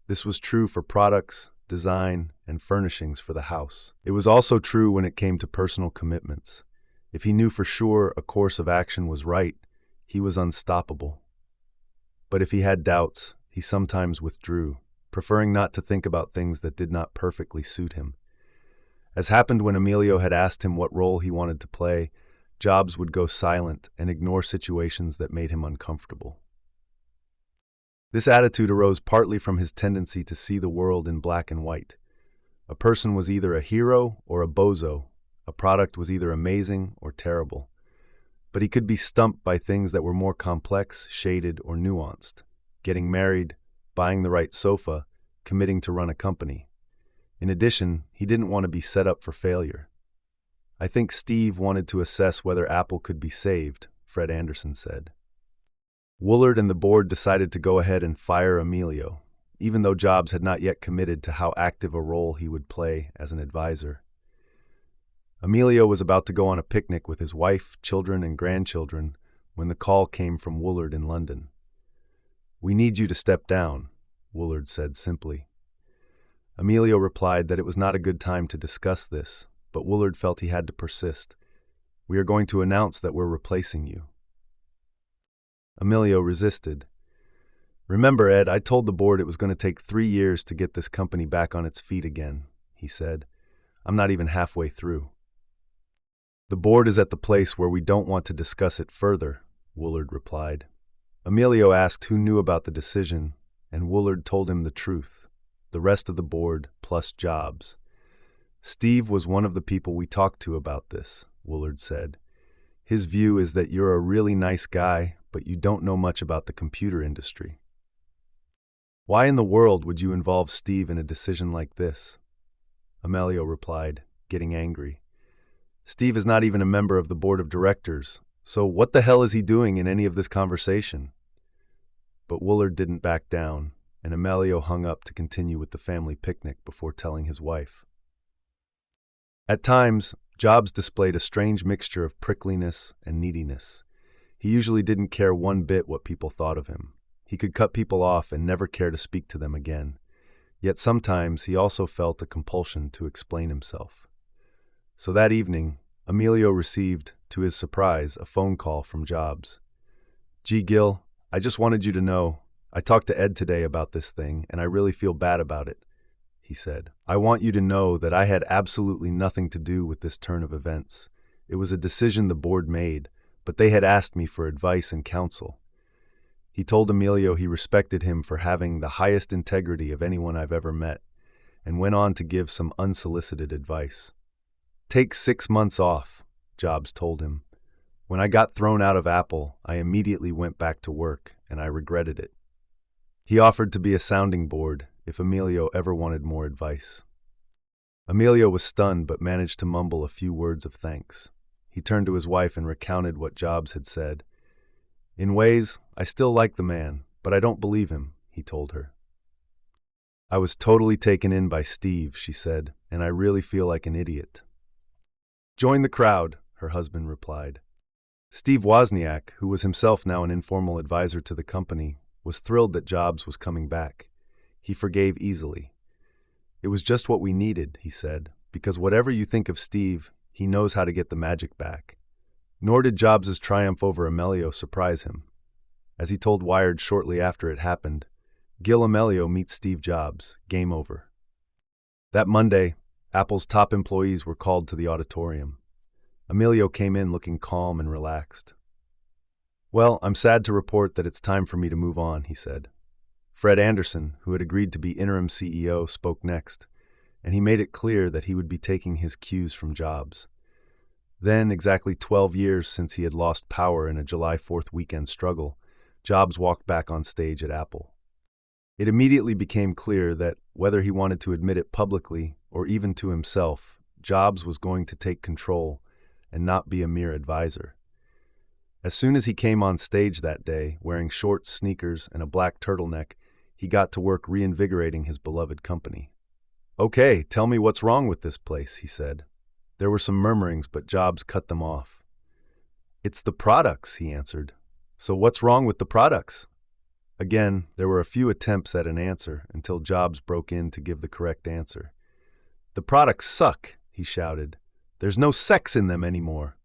This was true for products, design, and furnishings for the house. It was also true when it came to personal commitments. If he knew for sure a course of action was right, he was unstoppable. But if he had doubts, he sometimes withdrew, preferring not to think about things that did not perfectly suit him. As happened when Emilio had asked him what role he wanted to play, Jobs would go silent and ignore situations that made him uncomfortable. This attitude arose partly from his tendency to see the world in black and white. A person was either a hero or a bozo. A product was either amazing or terrible. But he could be stumped by things that were more complex, shaded, or nuanced. Getting married, buying the right sofa, committing to run a company. In addition, he didn't want to be set up for failure. "I think Steve wanted to assess whether Apple could be saved," Fred Anderson said. Woolard and the board decided to go ahead and fire Emilio, even though Jobs had not yet committed to how active a role he would play as an advisor. Emilio was about to go on a picnic with his wife, children, and grandchildren when the call came from Woolard in London. "We need you to step down," Woolard said simply. Emilio replied that it was not a good time to discuss this, but Woolard felt he had to persist. "We are going to announce that we're replacing you." Emilio resisted. "Remember, Ed, I told the board it was going to take 3 years to get this company back on its feet again," he said. "I'm not even halfway through." "The board is at the place where we don't want to discuss it further," Woolard replied. Emilio asked who knew about the decision, and Woolard told him the truth. The rest of the board, plus Jobs. "Steve was one of the people we talked to about this," Woolard said. "His view is that you're a really nice guy, but you don't know much about the computer industry." "Why in the world would you involve Steve in a decision like this?" Emilio replied, getting angry. "Steve is not even a member of the board of directors, so what the hell is he doing in any of this conversation?" But Woolard didn't back down, and Emilio hung up to continue with the family picnic before telling his wife. At times, Jobs displayed a strange mixture of prickliness and neediness. He usually didn't care one bit what people thought of him. He could cut people off and never care to speak to them again. Yet sometimes he also felt a compulsion to explain himself. So that evening, Emilio received, to his surprise, a phone call from Jobs. "Gee, Gil, I just wanted you to know, I talked to Ed today about this thing, and I really feel bad about it," he said. "I want you to know that I had absolutely nothing to do with this turn of events. It was a decision the board made, but they had asked me for advice and counsel." He told Emilio he respected him for having the highest integrity of anyone I've ever met, and went on to give some unsolicited advice. "Take 6 months off," Jobs told him. "When I got thrown out of Apple, I immediately went back to work, and I regretted it." He offered to be a sounding board if Emilio ever wanted more advice. Emilio was stunned but managed to mumble a few words of thanks. He turned to his wife and recounted what Jobs had said. "In ways, I still like the man, but I don't believe him," he told her. "I was totally taken in by Steve," she said, "and I really feel like an idiot." "Join the crowd," her husband replied. Steve Wozniak, who was himself now an informal advisor to the company, was thrilled that Jobs was coming back. He forgave easily. "It was just what we needed," he said, "because whatever you think of Steve, he knows how to get the magic back." Nor did Jobs' triumph over Emilio surprise him. As he told Wired shortly after it happened, "Gil Amelio meets Steve Jobs. Game over." That Monday, Apple's top employees were called to the auditorium. Emilio came in looking calm and relaxed. "Well, I'm sad to report that it's time for me to move on," he said. Fred Anderson, who had agreed to be interim CEO, spoke next, and he made it clear that he would be taking his cues from Jobs. Then, exactly 12 years since he had lost power in a July 4th weekend struggle, Jobs walked back on stage at Apple. It immediately became clear that, whether he wanted to admit it publicly or even to himself, Jobs was going to take control and not be a mere advisor. As soon as he came on stage that day, wearing short sneakers and a black turtleneck, he got to work reinvigorating his beloved company. "Okay, tell me what's wrong with this place," he said. There were some murmurings, but Jobs cut them off. "It's the products," he answered. "So what's wrong with the products?" Again, there were a few attempts at an answer until Jobs broke in to give the correct answer. "The products suck," he shouted. "There's no sex in them anymore."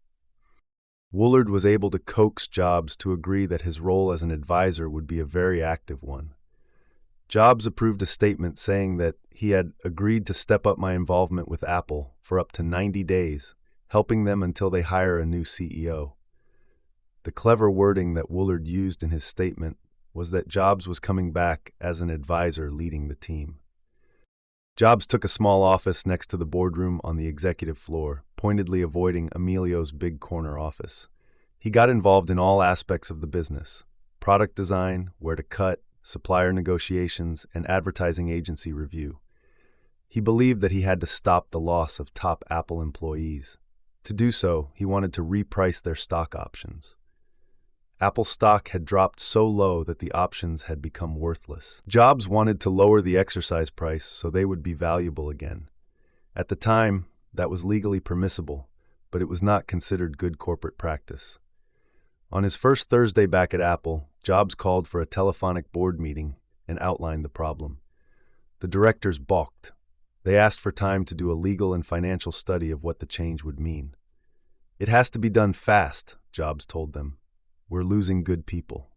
Woolard was able to coax Jobs to agree that his role as an advisor would be a very active one. Jobs approved a statement saying that he had agreed to step up my involvement with Apple for up to 90 days, helping them until they hire a new CEO. The clever wording that Woolard used in his statement was that Jobs was coming back as an advisor leading the team. Jobs took a small office next to the boardroom on the executive floor, pointedly avoiding Emilio's big corner office. He got involved in all aspects of the business: product design, where to cut, supplier negotiations, and advertising agency review. He believed that he had to stop the loss of top Apple employees. To do so, he wanted to reprice their stock options. Apple stock had dropped so low that the options had become worthless. Jobs wanted to lower the exercise price so they would be valuable again. At the time, that was legally permissible, but it was not considered good corporate practice. On his first Thursday back at Apple, Jobs called for a telephonic board meeting and outlined the problem. The directors balked. They asked for time to do a legal and financial study of what the change would mean. "It has to be done fast," Jobs told them. "We're losing good people."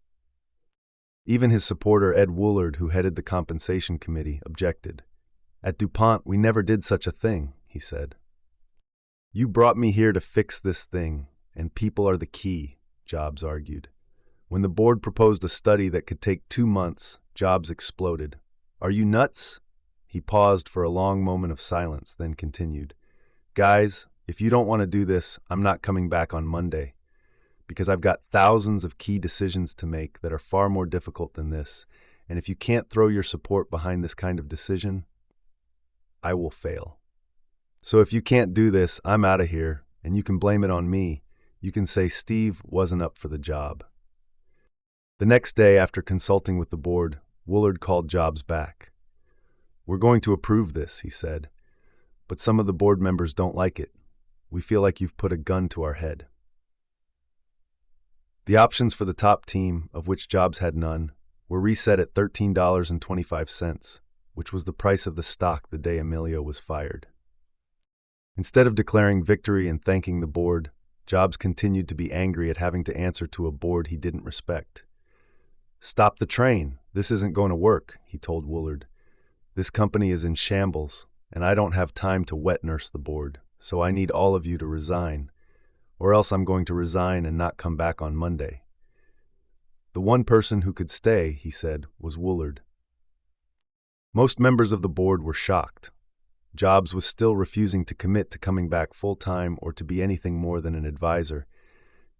Even his supporter Ed Woolard, who headed the compensation committee, objected. "At DuPont, we never did such a thing," he said. "You brought me here to fix this thing, and people are the key," Jobs argued. When the board proposed a study that could take 2 months, Jobs exploded. "Are you nuts?" He paused for a long moment of silence, then continued. "Guys, if you don't want to do this, I'm not coming back on Monday, because I've got thousands of key decisions to make that are far more difficult than this, and if you can't throw your support behind this kind of decision, I will fail. So if you can't do this, I'm out of here, and you can blame it on me. You can say Steve wasn't up for the job." The next day, after consulting with the board, Woolard called Jobs back. "We're going to approve this," he said, "but some of the board members don't like it. We feel like you've put a gun to our head." The options for the top team, of which Jobs had none, were reset at $13.25, which was the price of the stock the day Emilio was fired. Instead of declaring victory and thanking the board, Jobs continued to be angry at having to answer to a board he didn't respect. "Stop the train. This isn't going to work," he told Woolard. "This company is in shambles, and I don't have time to wet nurse the board, so I need all of you to resign, or else I'm going to resign and not come back on Monday." The one person who could stay, he said, was Woolard. Most members of the board were shocked. Jobs was still refusing to commit to coming back full-time or to be anything more than an advisor,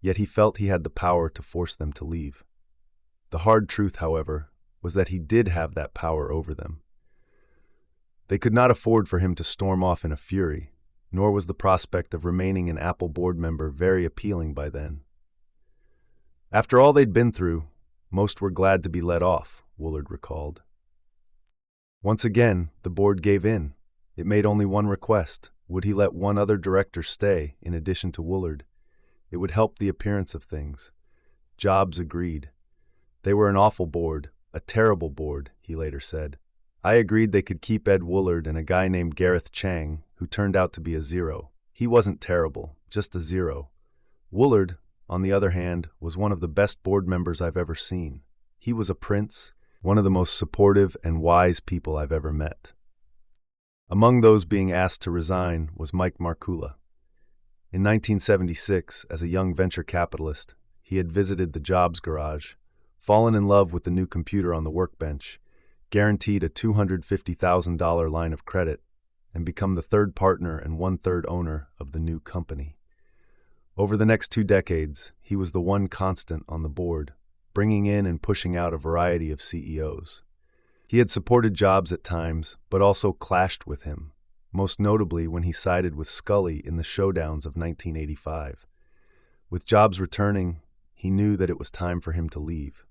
yet he felt he had the power to force them to leave. The hard truth, however, was that he did have that power over them. They could not afford for him to storm off in a fury, nor was the prospect of remaining an Apple board member very appealing by then. After all they'd been through, most were glad to be let off, Woolard recalled. Once again, the board gave in. It made only one request. Would he let one other director stay, in addition to Woolard? It would help the appearance of things. Jobs agreed. They were an awful board, a terrible board, he later said. I agreed they could keep Ed Woolard and a guy named Gareth Chang, who turned out to be a zero. He wasn't terrible, just a zero. Woolard, on the other hand, was one of the best board members I've ever seen. He was a prince, one of the most supportive and wise people I've ever met. Among those being asked to resign was Mike Markula. In 1976, as a young venture capitalist, he had visited the Jobs garage, fallen in love with the new computer on the workbench, guaranteed a $250,000 line of credit, and become the third partner and one-third owner of the new company. Over the next 2 decades, he was the one constant on the board, bringing in and pushing out a variety of CEOs. He had supported Jobs at times, but also clashed with him, most notably when he sided with Scully in the showdowns of 1985. With Jobs returning, he knew that it was time for him to leave.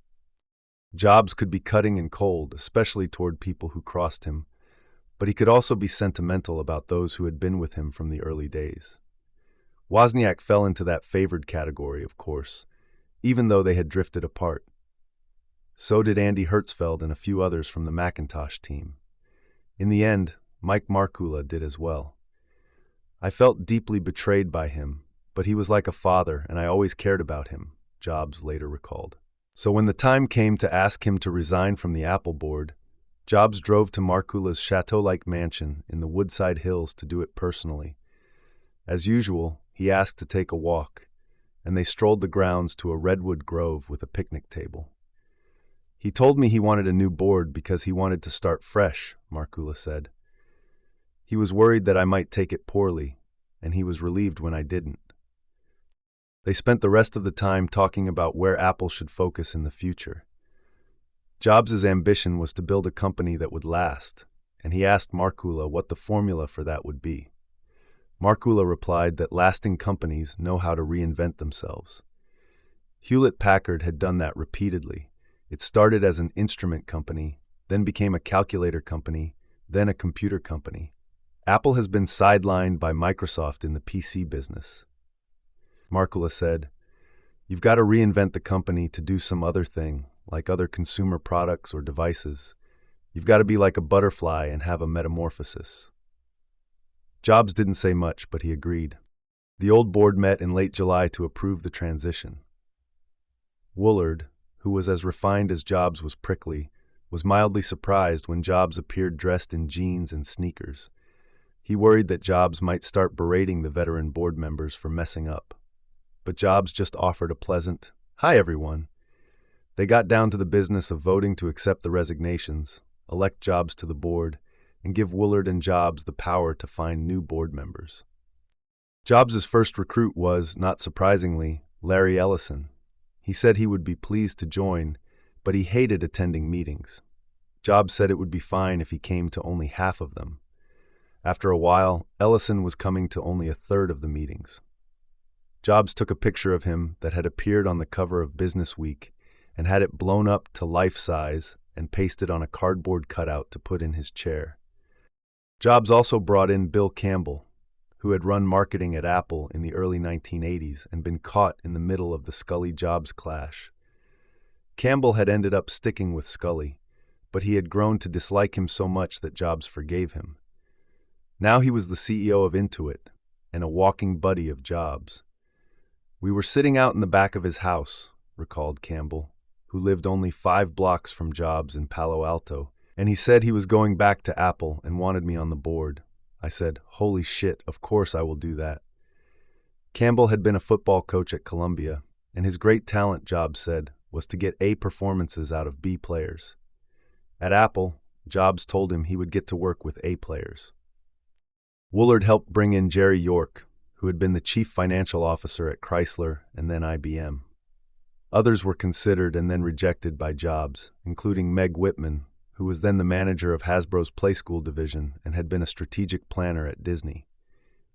Jobs could be cutting and cold, especially toward people who crossed him, but he could also be sentimental about those who had been with him from the early days. Wozniak fell into that favored category, of course, even though they had drifted apart. So did Andy Hertzfeld and a few others from the Macintosh team. In the end, Mike Markula did as well. I felt deeply betrayed by him, but he was like a father and I always cared about him, Jobs later recalled. So when the time came to ask him to resign from the Apple board, Jobs drove to Markula's chateau-like mansion in the Woodside Hills to do it personally. As usual, he asked to take a walk, and they strolled the grounds to a redwood grove with a picnic table. He told me he wanted a new board because he wanted to start fresh, Markula said. He was worried that I might take it poorly, and he was relieved when I didn't. They spent the rest of the time talking about where Apple should focus in the future. Jobs' ambition was to build a company that would last, and he asked Markula what the formula for that would be. Markula replied that lasting companies know how to reinvent themselves. Hewlett-Packard had done that repeatedly. It started as an instrument company, then became a calculator company, then a computer company. Apple has been sidelined by Microsoft in the PC business. Markula said, "You've got to reinvent the company to do some other thing, like other consumer products or devices. You've got to be like a butterfly and have a metamorphosis." Jobs didn't say much, but he agreed. The old board met in late July to approve the transition. Woolard, who was as refined as Jobs was prickly, was mildly surprised when Jobs appeared dressed in jeans and sneakers. He worried that Jobs might start berating the veteran board members for messing up. But Jobs just offered a pleasant, "Hi, everyone." They got down to the business of voting to accept the resignations, elect Jobs to the board, and give Woolard and Jobs the power to find new board members. Jobs' first recruit was, not surprisingly, Larry Ellison. He said he would be pleased to join, but he hated attending meetings. Jobs said it would be fine if he came to only half of them. After a while, Ellison was coming to only a third of the meetings. Jobs took a picture of him that had appeared on the cover of Business Week and had it blown up to life size and pasted on a cardboard cutout to put in his chair. Jobs also brought in Bill Campbell, who had run marketing at Apple in the early 1980s and been caught in the middle of the Scully-Jobs clash. Campbell had ended up sticking with Scully, but he had grown to dislike him so much that Jobs forgave him. Now he was the CEO of Intuit and a walking buddy of Jobs. "We were sitting out in the back of his house," recalled Campbell, who lived only 5 blocks from Jobs in Palo Alto, "and he said he was going back to Apple and wanted me on the board. I said, 'Holy shit, of course I will do that.'" Campbell had been a football coach at Columbia, and his great talent, Jobs said, was to get A performances out of B players. At Apple, Jobs told him he would get to work with A players. Woolard helped bring in Jerry York, who had been the chief financial officer at Chrysler and then IBM. Others were considered and then rejected by Jobs, including Meg Whitman, who was then the manager of Hasbro's Playskool division and had been a strategic planner at Disney.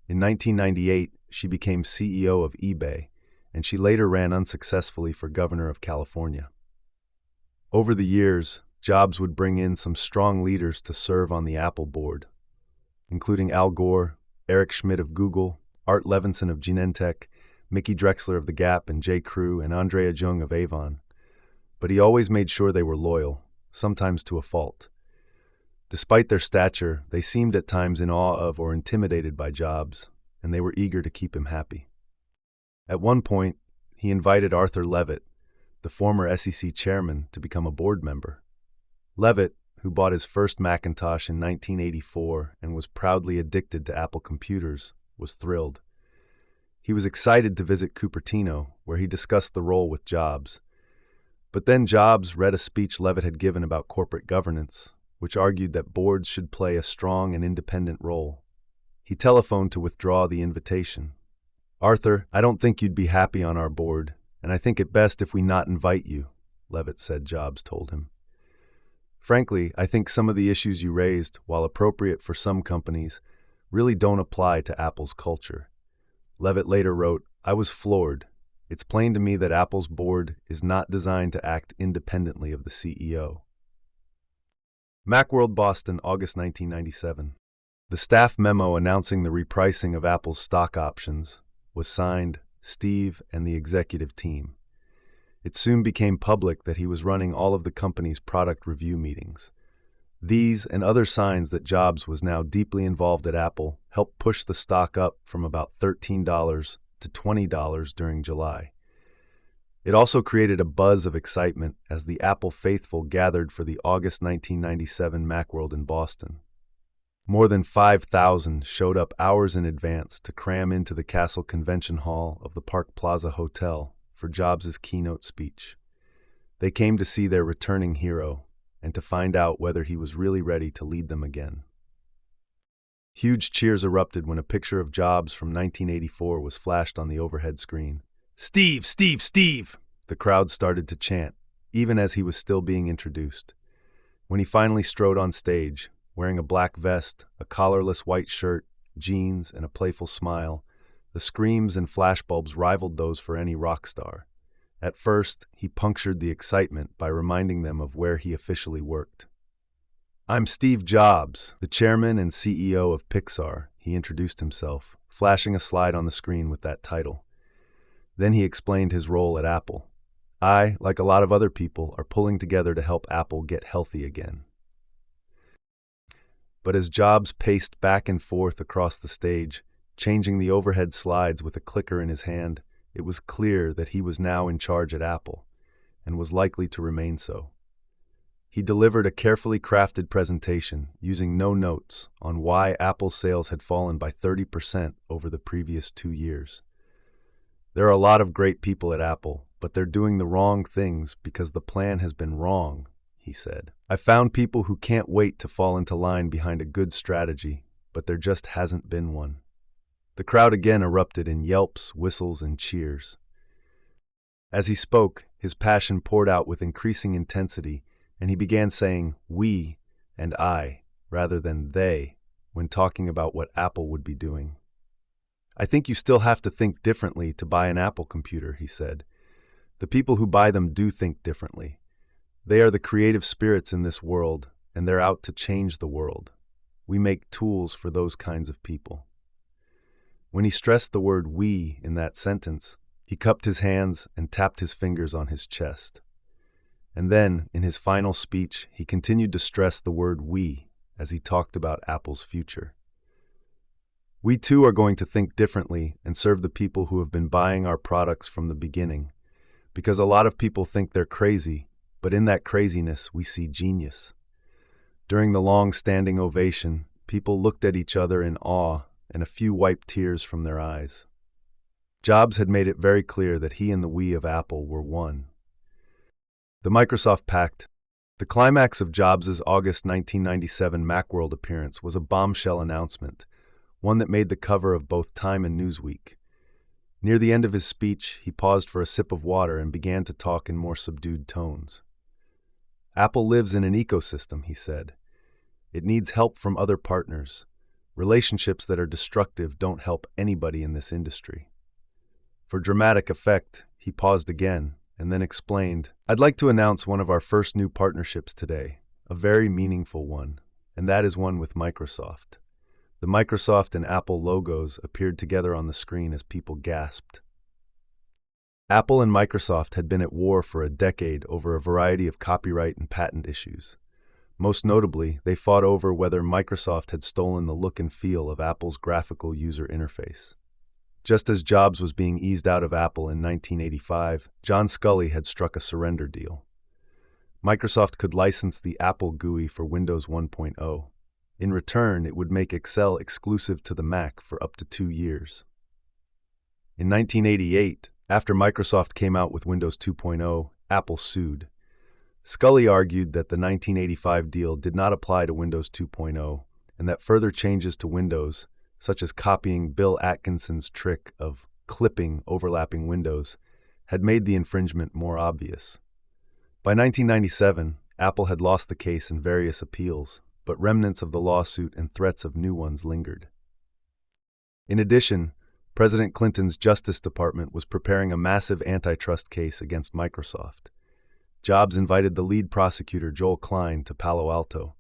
In 1998, she became CEO of eBay, and she later ran unsuccessfully for governor of California. Over the years, Jobs would bring in some strong leaders to serve on the Apple board, including Al Gore, Eric Schmidt of Google, Art Levinson of Genentech, Mickey Drexler of The Gap, and J. Crew and Andrea Jung of Avon. But he always made sure they were loyal, sometimes to a fault. Despite their stature, they seemed at times in awe of or intimidated by Jobs, and they were eager to keep him happy. At one point, he invited Arthur Levitt, the former SEC chairman, to become a board member. Levitt, who bought his first Macintosh in 1984 and was proudly addicted to Apple computers, was thrilled. He was excited to visit Cupertino, where he discussed the role with Jobs. But then Jobs read a speech Levitt had given about corporate governance, which argued that boards should play a strong and independent role. He telephoned to withdraw the invitation. "Arthur, I don't think you'd be happy on our board, and I think it best if we not invite you," Levitt said Jobs told him. "Frankly, I think some of the issues you raised, while appropriate for some companies, really don't apply to Apple's culture." Levitt later wrote, "I was floored. It's plain to me that Apple's board is not designed to act independently of the CEO." Macworld, Boston, August 1997. The staff memo announcing the repricing of Apple's stock options was signed Steve and the executive team. It soon became public that he was running all of the company's product review meetings. These and other signs that Jobs was now deeply involved at Apple helped push the stock up from about $13 to $20 during July. It also created a buzz of excitement as the Apple faithful gathered for the August 1997 Macworld in Boston. More than 5,000 showed up hours in advance to cram into the Castle Convention Hall of the Park Plaza Hotel for Jobs' keynote speech. They came to see their returning hero and to find out whether he was really ready to lead them again. Huge cheers erupted when a picture of Jobs from 1984 was flashed on the overhead screen. "Steve, Steve, Steve!" the crowd started to chant, even as he was still being introduced. When he finally strode on stage, wearing a black vest, a collarless white shirt, jeans, and a playful smile, the screams and flashbulbs rivaled those for any rock star. At first, he punctured the excitement by reminding them of where he officially worked. "I'm Steve Jobs, the chairman and CEO of Pixar," he introduced himself, flashing a slide on the screen with that title. Then he explained his role at Apple. "I, like a lot of other people, are pulling together to help Apple get healthy again." But as Jobs paced back and forth across the stage, changing the overhead slides with a clicker in his hand, it was clear that he was now in charge at Apple, and was likely to remain so. He delivered a carefully crafted presentation, using no notes, on why Apple's sales had fallen by 30% over the previous 2 years. "There are a lot of great people at Apple, but they're doing the wrong things because the plan has been wrong," he said. "I've found people who can't wait to fall into line behind a good strategy, but there just hasn't been one." The crowd again erupted in yelps, whistles, and cheers. As he spoke, his passion poured out with increasing intensity, and he began saying "we" and "I" rather than "they" when talking about what Apple would be doing. "I think you still have to think differently to buy an Apple computer," he said. "The people who buy them do think differently. They are the creative spirits in this world, and they're out to change the world. We make tools for those kinds of people." When he stressed the word we in that sentence, he cupped his hands and tapped his fingers on his chest. And then, in his final speech, he continued to stress the word we as he talked about Apple's future. We too are going to think differently and serve the people who have been buying our products from the beginning, because a lot of people think they're crazy, but in that craziness we see genius. During the long standing ovation, people looked at each other in awe and a few wiped tears from their eyes. Jobs had made it very clear that he and the we of Apple were one. The Microsoft Pact. The climax of Jobs' August 1997 Macworld appearance was a bombshell announcement, one that made the cover of both Time and Newsweek. Near the end of his speech, he paused for a sip of water and began to talk in more subdued tones. Apple lives in an ecosystem, he said. It needs help from other partners. Relationships that are destructive don't help anybody in this industry. For dramatic effect, he paused again and then explained, I'd like to announce one of our first new partnerships today, a very meaningful one, and that is one with Microsoft. The Microsoft and Apple logos appeared together on the screen as people gasped. Apple and Microsoft had been at war for a decade over a variety of copyright and patent issues. Most notably, they fought over whether Microsoft had stolen the look and feel of Apple's graphical user interface. Just as Jobs was being eased out of Apple in 1985, John Sculley had struck a surrender deal. Microsoft could license the Apple GUI for Windows 1.0. In return, it would make Excel exclusive to the Mac for up to 2 years. In 1988, after Microsoft came out with Windows 2.0, Apple sued. Sculley argued that the 1985 deal did not apply to Windows 2.0 and that further changes to Windows, such as copying Bill Atkinson's trick of clipping overlapping windows, had made the infringement more obvious. By 1997, Apple had lost the case in various appeals, but remnants of the lawsuit and threats of new ones lingered. In addition, President Clinton's Justice Department was preparing a massive antitrust case against Microsoft. Jobs invited the lead prosecutor, Joel Klein, to Palo Alto.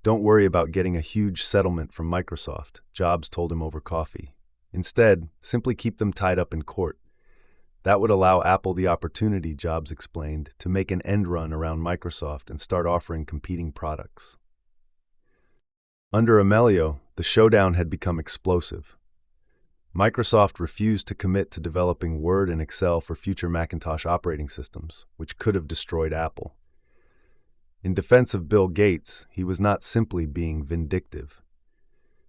Don't worry about getting a huge settlement from Microsoft, Jobs told him over coffee. Instead, simply keep them tied up in court. That would allow Apple the opportunity, Jobs explained, to make an end run around Microsoft and start offering competing products. Under Amelio, the showdown had become explosive. Microsoft refused to commit to developing Word and Excel for future Macintosh operating systems, which could have destroyed Apple. In defense of Bill Gates, he was not simply being vindictive.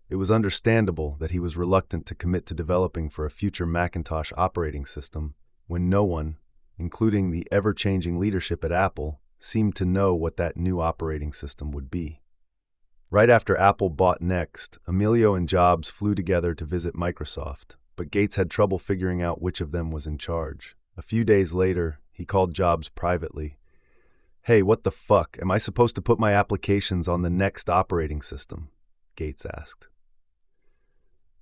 It was understandable that he was reluctant to commit to developing for a future Macintosh operating system when no one, including the ever-changing leadership at Apple, seemed to know what that new operating system would be. Right after Apple bought Next, Amelio and Jobs flew together to visit Microsoft, but Gates had trouble figuring out which of them was in charge. A few days later, he called Jobs privately. Hey, what the fuck? Am I supposed to put my applications on the Next operating system? Gates asked.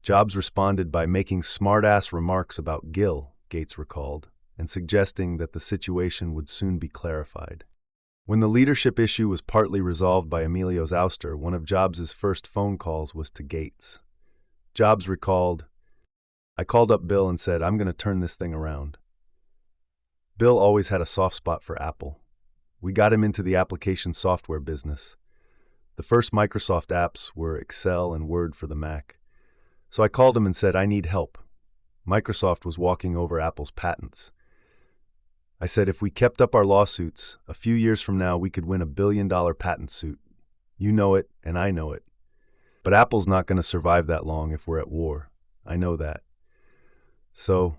Jobs responded by making smart-ass remarks about Gil, Gates recalled, and suggesting that the situation would soon be clarified. When the leadership issue was partly resolved by Amelio's ouster, one of Jobs' first phone calls was to Gates. Jobs recalled, I called up Bill and said, I'm going to turn this thing around. Bill always had a soft spot for Apple. We got him into the application software business. The first Microsoft apps were Excel and Word for the Mac. So I called him and said, I need help. Microsoft was walking over Apple's patents. I said, if we kept up our lawsuits, a few years from now we could win $1 billion patent suit. You know it, and I know it. But Apple's not going to survive that long if we're at war. I know that. So,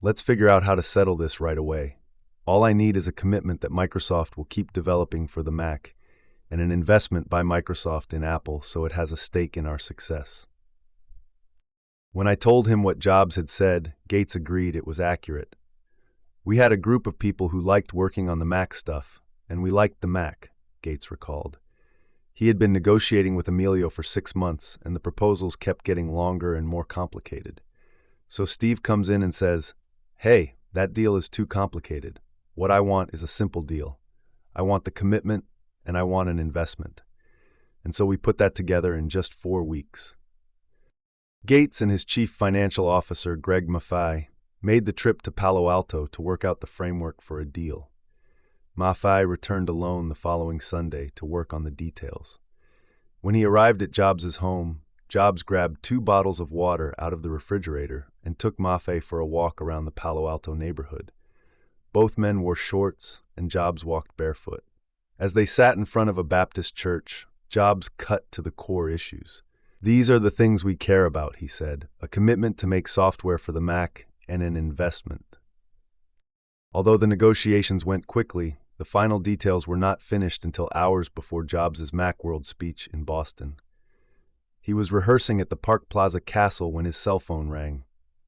let's figure out how to settle this right away. All I need is a commitment that Microsoft will keep developing for the Mac, and an investment by Microsoft in Apple so it has a stake in our success. When I told him what Jobs had said, Gates agreed it was accurate. We had a group of people who liked working on the Mac stuff, and we liked the Mac, Gates recalled. He had been negotiating with Amelio for 6 months, and the proposals kept getting longer and more complicated. So Steve comes in and says, hey, that deal is too complicated. What I want is a simple deal. I want the commitment, and I want an investment. And so we put that together in just 4 weeks. Gates and his chief financial officer, Greg Maffei, made the trip to Palo Alto to work out the framework for a deal. Maffei returned alone the following Sunday to work on the details. When he arrived at Jobs' home, Jobs grabbed 2 bottles of water out of the refrigerator and took Maffei for a walk around the Palo Alto neighborhood. Both men wore shorts, and Jobs walked barefoot. As they sat in front of a Baptist church, Jobs cut to the core issues. "These are the things we care about," he said, "a commitment to make software for the Mac and an investment." Although the negotiations went quickly, the final details were not finished until hours before Jobs' Macworld speech in Boston. He was rehearsing at the Park Plaza Castle when his cell phone rang.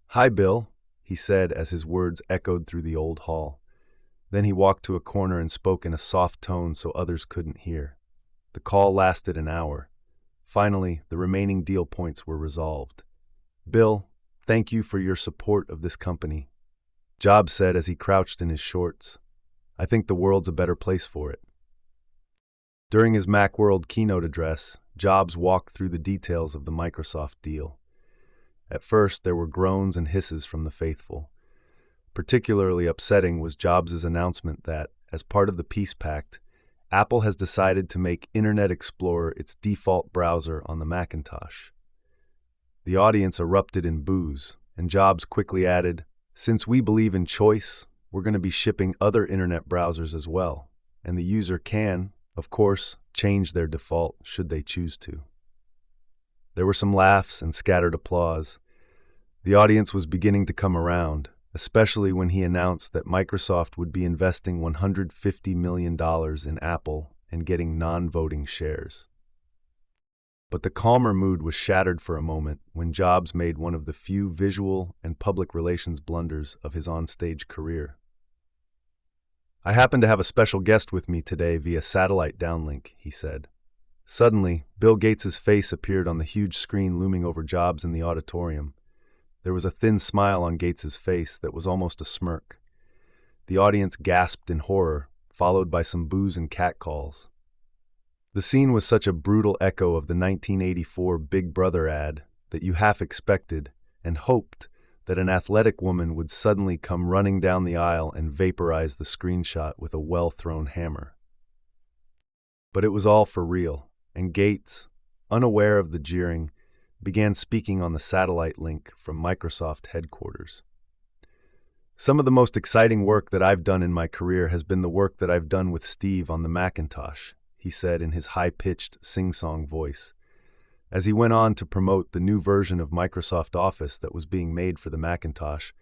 "Hi, Bill," he said as his words echoed through the old hall. Then he walked to a corner and spoke in a soft tone so others couldn't hear. The call lasted an hour. Finally, the remaining deal points were resolved. "Bill, thank you for your support of this company," Jobs said as he crouched in his shorts. "I think the world's a better place for it." During his Macworld keynote address, Jobs walked through the details of the Microsoft deal. At first, there were groans and hisses from the faithful. Particularly upsetting was Jobs' announcement that, as part of the Peace Pact, Apple has decided to make Internet Explorer its default browser on the Macintosh. The audience erupted in boos, and Jobs quickly added, "Since we believe in choice, we're going to be shipping other internet browsers as well, and the user can, of course, change their default should they choose to." There were some laughs and scattered applause. The audience was beginning to come around, especially when he announced that Microsoft would be investing $150 million in Apple and getting non-voting shares. But the calmer mood was shattered for a moment when Jobs made one of the few visual and public relations blunders of his onstage career. "I happen to have a special guest with me today via satellite downlink," he said. Suddenly, Bill Gates' face appeared on the huge screen looming over Jobs in the auditorium. There was a thin smile on Gates' face that was almost a smirk. The audience gasped in horror, followed by some boos and catcalls. The scene was such a brutal echo of the 1984 Big Brother ad that you half expected and hoped that an athletic woman would suddenly come running down the aisle and vaporize the screenshot with a well-thrown hammer. But it was all for real, and Gates, unaware of the jeering, began speaking on the satellite link from Microsoft headquarters. "Some of the most exciting work that I've done in my career has been the work that I've done with Steve on the Macintosh," he said in his high-pitched, sing-song voice. As he went on to promote the new version of Microsoft Office that was being made for the Macintosh,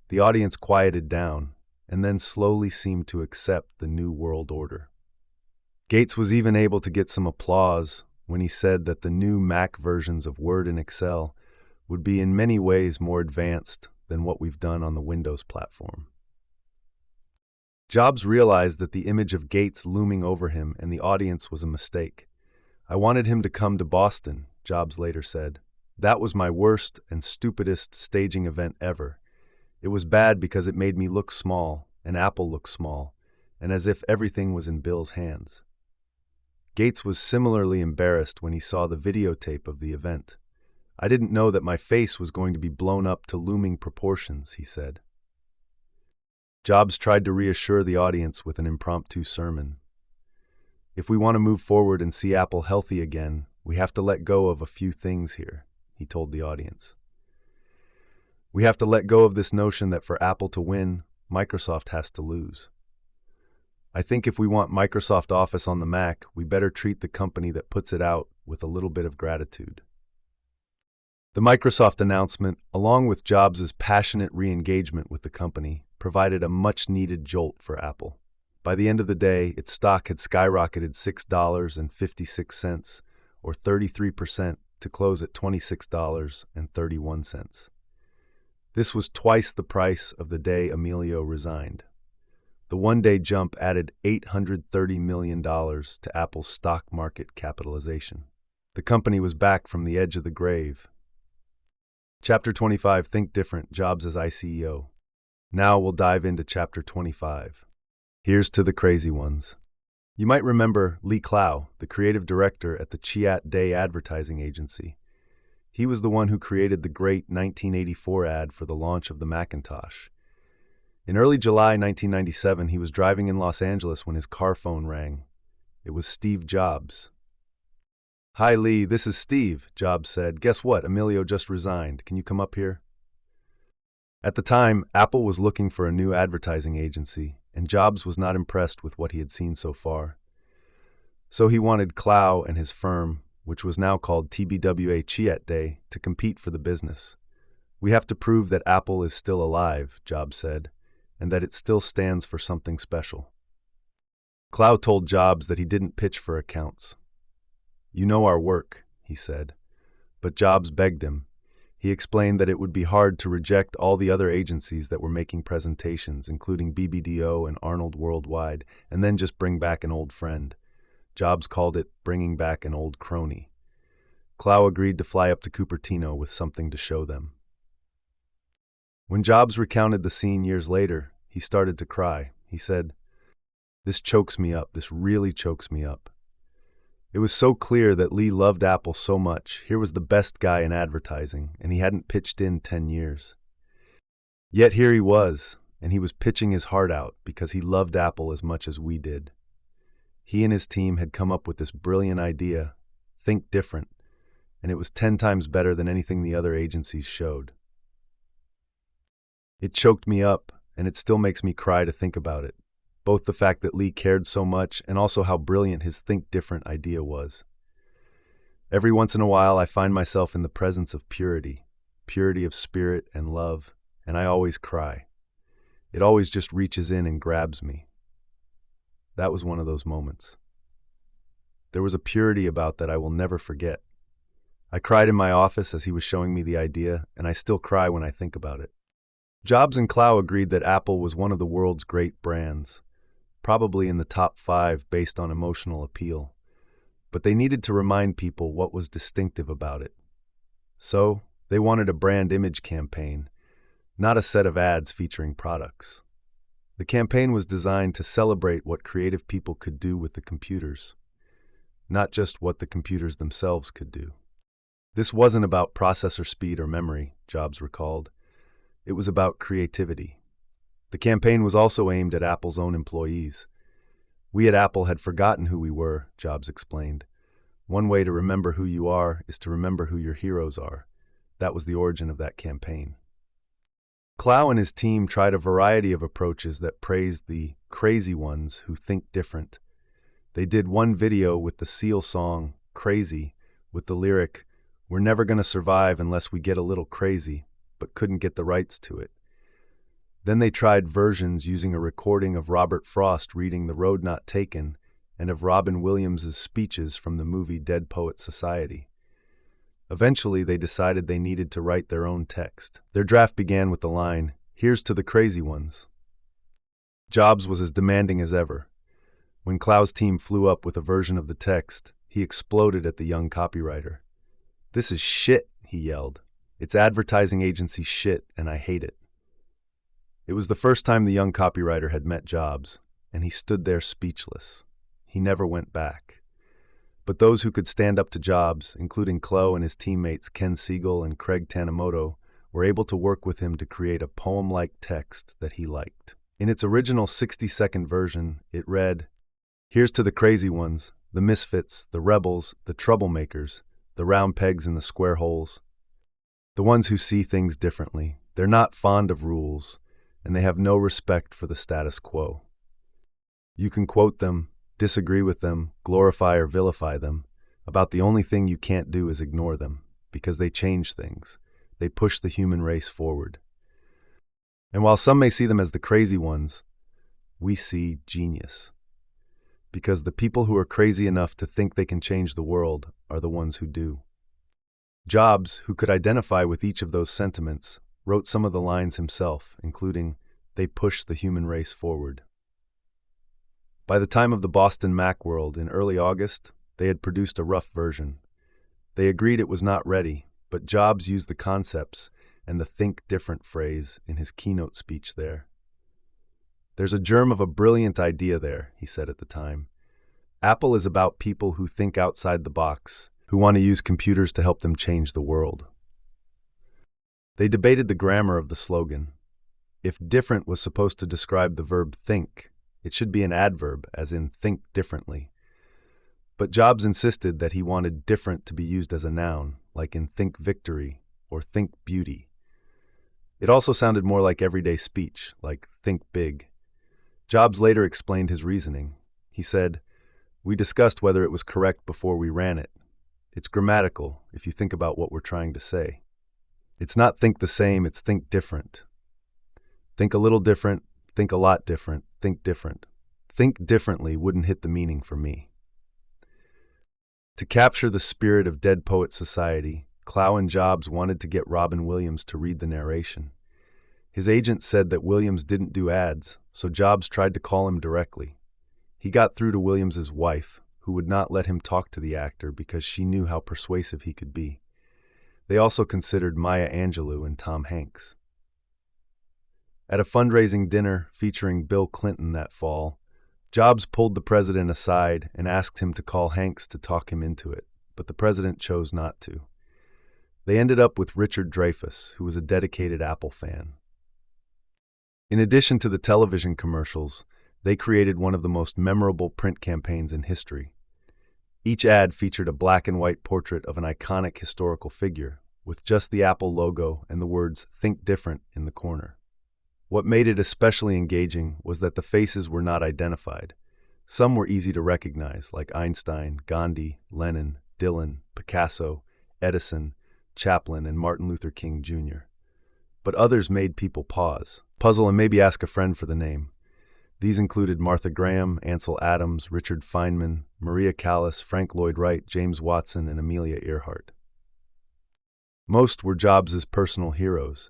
the audience quieted down and then slowly seemed to accept the new world order. Gates was even able to get some applause when he said that the new Mac versions of Word and Excel would be in many ways more advanced than what we've done on the Windows platform. Jobs realized that the image of Gates looming over him and the audience was a mistake. "I wanted him to come to Boston," Jobs later said. "That was my worst and stupidest staging event ever. It was bad because it made me look small, and Apple look small, and as if everything was in Bill's hands." Gates was similarly embarrassed when he saw the videotape of the event. "I didn't know that my face was going to be blown up to looming proportions," he said. Jobs tried to reassure the audience with an impromptu sermon. "If we want to move forward and see Apple healthy again, we have to let go of a few things here," he told the audience. "We have to let go of this notion that for Apple to win, Microsoft has to lose. I think if we want Microsoft Office on the Mac, we better treat the company that puts it out with a little bit of gratitude." The Microsoft announcement, along with Jobs' passionate re-engagement with the company, provided a much-needed jolt for Apple. By the end of the day, its stock had skyrocketed $6.56, or 33%, to close at $26.31. This was twice the price of the day Emilio resigned. The one-day jump added $830 million to Apple's stock market capitalization. The company was back from the edge of the grave. Chapter 25, Think Different, Jobs as ICEO. Now we'll dive into Chapter 25. Here's to the crazy ones. You might remember Lee Clow, the creative director at the Chiat Day advertising agency. He was the one who created the great 1984 ad for the launch of the Macintosh. In early July 1997, he was driving in Los Angeles when his car phone rang. It was Steve Jobs. "Hi, Lee, this is Steve," Jobs said. "Guess what? Emilio just resigned. Can you come up here?" At the time, Apple was looking for a new advertising agency, and Jobs was not impressed with what he had seen so far. So he wanted Clow and his firm, which was now called TBWA Chiat Day, to compete for the business. "We have to prove that Apple is still alive," Jobs said, "and that it still stands for something special." Clow told Jobs that he didn't pitch for accounts. "You know our work," he said. But Jobs begged him. He explained that it would be hard to reject all the other agencies that were making presentations, including BBDO and Arnold Worldwide, and then just bring back an old friend. Jobs called it bringing back an old crony. Clow agreed to fly up to Cupertino with something to show them. When Jobs recounted the scene years later, he started to cry. He said, "This chokes me up. This really chokes me up." It was so clear that Lee loved Apple so much. Here was the best guy in advertising, and he hadn't pitched in 10 years. Yet here he was, and he was pitching his heart out because he loved Apple as much as we did. He and his team had come up with this brilliant idea, think different, and it was 10 times better than anything the other agencies showed. It choked me up, and it still makes me cry to think about it. Both the fact that Lee cared so much and also how brilliant his think different idea was. Every once in a while, I find myself in the presence of purity of spirit and love, and I always cry. It always just reaches in and grabs me. That was one of those moments. There was a purity about that I will never forget. I cried in my office as he was showing me the idea, and I still cry when I think about it. Jobs and Clow agreed that Apple was one of the world's great brands, probably in the top 5 based on emotional appeal, but they needed to remind people what was distinctive about it. So, they wanted a brand image campaign, not a set of ads featuring products. The campaign was designed to celebrate what creative people could do with the computers, not just what the computers themselves could do. This wasn't about processor speed or memory, Jobs recalled. It was about creativity. The campaign was also aimed at Apple's own employees. We at Apple had forgotten who we were, Jobs explained. One way to remember who you are is to remember who your heroes are. That was the origin of that campaign. Clow and his team tried a variety of approaches that praised the crazy ones who think different. They did one video with the Seal song, Crazy, with the lyric, "We're never going to survive unless we get a little crazy," but couldn't get the rights to it. Then they tried versions using a recording of Robert Frost reading The Road Not Taken and of Robin Williams' speeches from the movie Dead Poets Society. Eventually, they decided they needed to write their own text. Their draft began with the line, "Here's to the crazy ones." Jobs was as demanding as ever. When Clow's team flew up with a version of the text, he exploded at the young copywriter. "This is shit," he yelled. "It's advertising agency shit, and I hate it." It was the first time the young copywriter had met Jobs, and he stood there speechless. He never went back. But those who could stand up to Jobs, including Clow and his teammates Ken Siegel and Craig Tanimoto, were able to work with him to create a poem-like text that he liked. In its original 60-second version, it read, "Here's to the crazy ones, the misfits, the rebels, the troublemakers, the round pegs in the square holes. The ones who see things differently. They're not fond of rules, and they have no respect for the status quo. You can quote them, disagree with them, glorify or vilify them. About the only thing you can't do is ignore them, because they change things. They push the human race forward. And while some may see them as the crazy ones, we see genius. Because the people who are crazy enough to think they can change the world are the ones who do." Jobs, who could identify with each of those sentiments, wrote some of the lines himself, including, "They push the human race forward." By the time of the Boston Macworld in early August, they had produced a rough version. They agreed it was not ready, but Jobs used the concepts and the think different phrase in his keynote speech there. "There's a germ of a brilliant idea there," he said at the time. "Apple is about people who think outside the box, who want to use computers to help them change the world. They debated the grammar of the slogan. If different was supposed to describe the verb think, it should be an adverb, as in think differently. But Jobs insisted that he wanted different to be used as a noun, like in think victory or think beauty. It also sounded more like everyday speech, like think big. Jobs later explained his reasoning. He said, "We discussed whether it was correct before we ran it. It's grammatical, if you think about what we're trying to say. It's not think the same, it's think different. Think a little different, think a lot different, think different. Think differently wouldn't hit the meaning for me." To capture the spirit of Dead Poets Society, Clow and Jobs wanted to get Robin Williams to read the narration. His agent said that Williams didn't do ads, so Jobs tried to call him directly. He got through to Williams's wife, who would not let him talk to the actor because she knew how persuasive he could be. They also considered Maya Angelou and Tom Hanks. At a fundraising dinner featuring Bill Clinton that fall, Jobs pulled the president aside and asked him to call Hanks to talk him into it, but the president chose not to. They ended up with Richard Dreyfuss, who was a dedicated Apple fan. In addition to the television commercials, they created one of the most memorable print campaigns in history. Each ad featured a black and white portrait of an iconic historical figure, with just the Apple logo and the words "Think Different" in the corner. What made it especially engaging was that the faces were not identified. Some were easy to recognize, like Einstein, Gandhi, Lenin, Dylan, Picasso, Edison, Chaplin, and Martin Luther King Jr. But others made people pause, puzzle, and maybe ask a friend for the name. These included Martha Graham, Ansel Adams, Richard Feynman, Maria Callas, Frank Lloyd Wright, James Watson, and Amelia Earhart. Most were Jobs' personal heroes.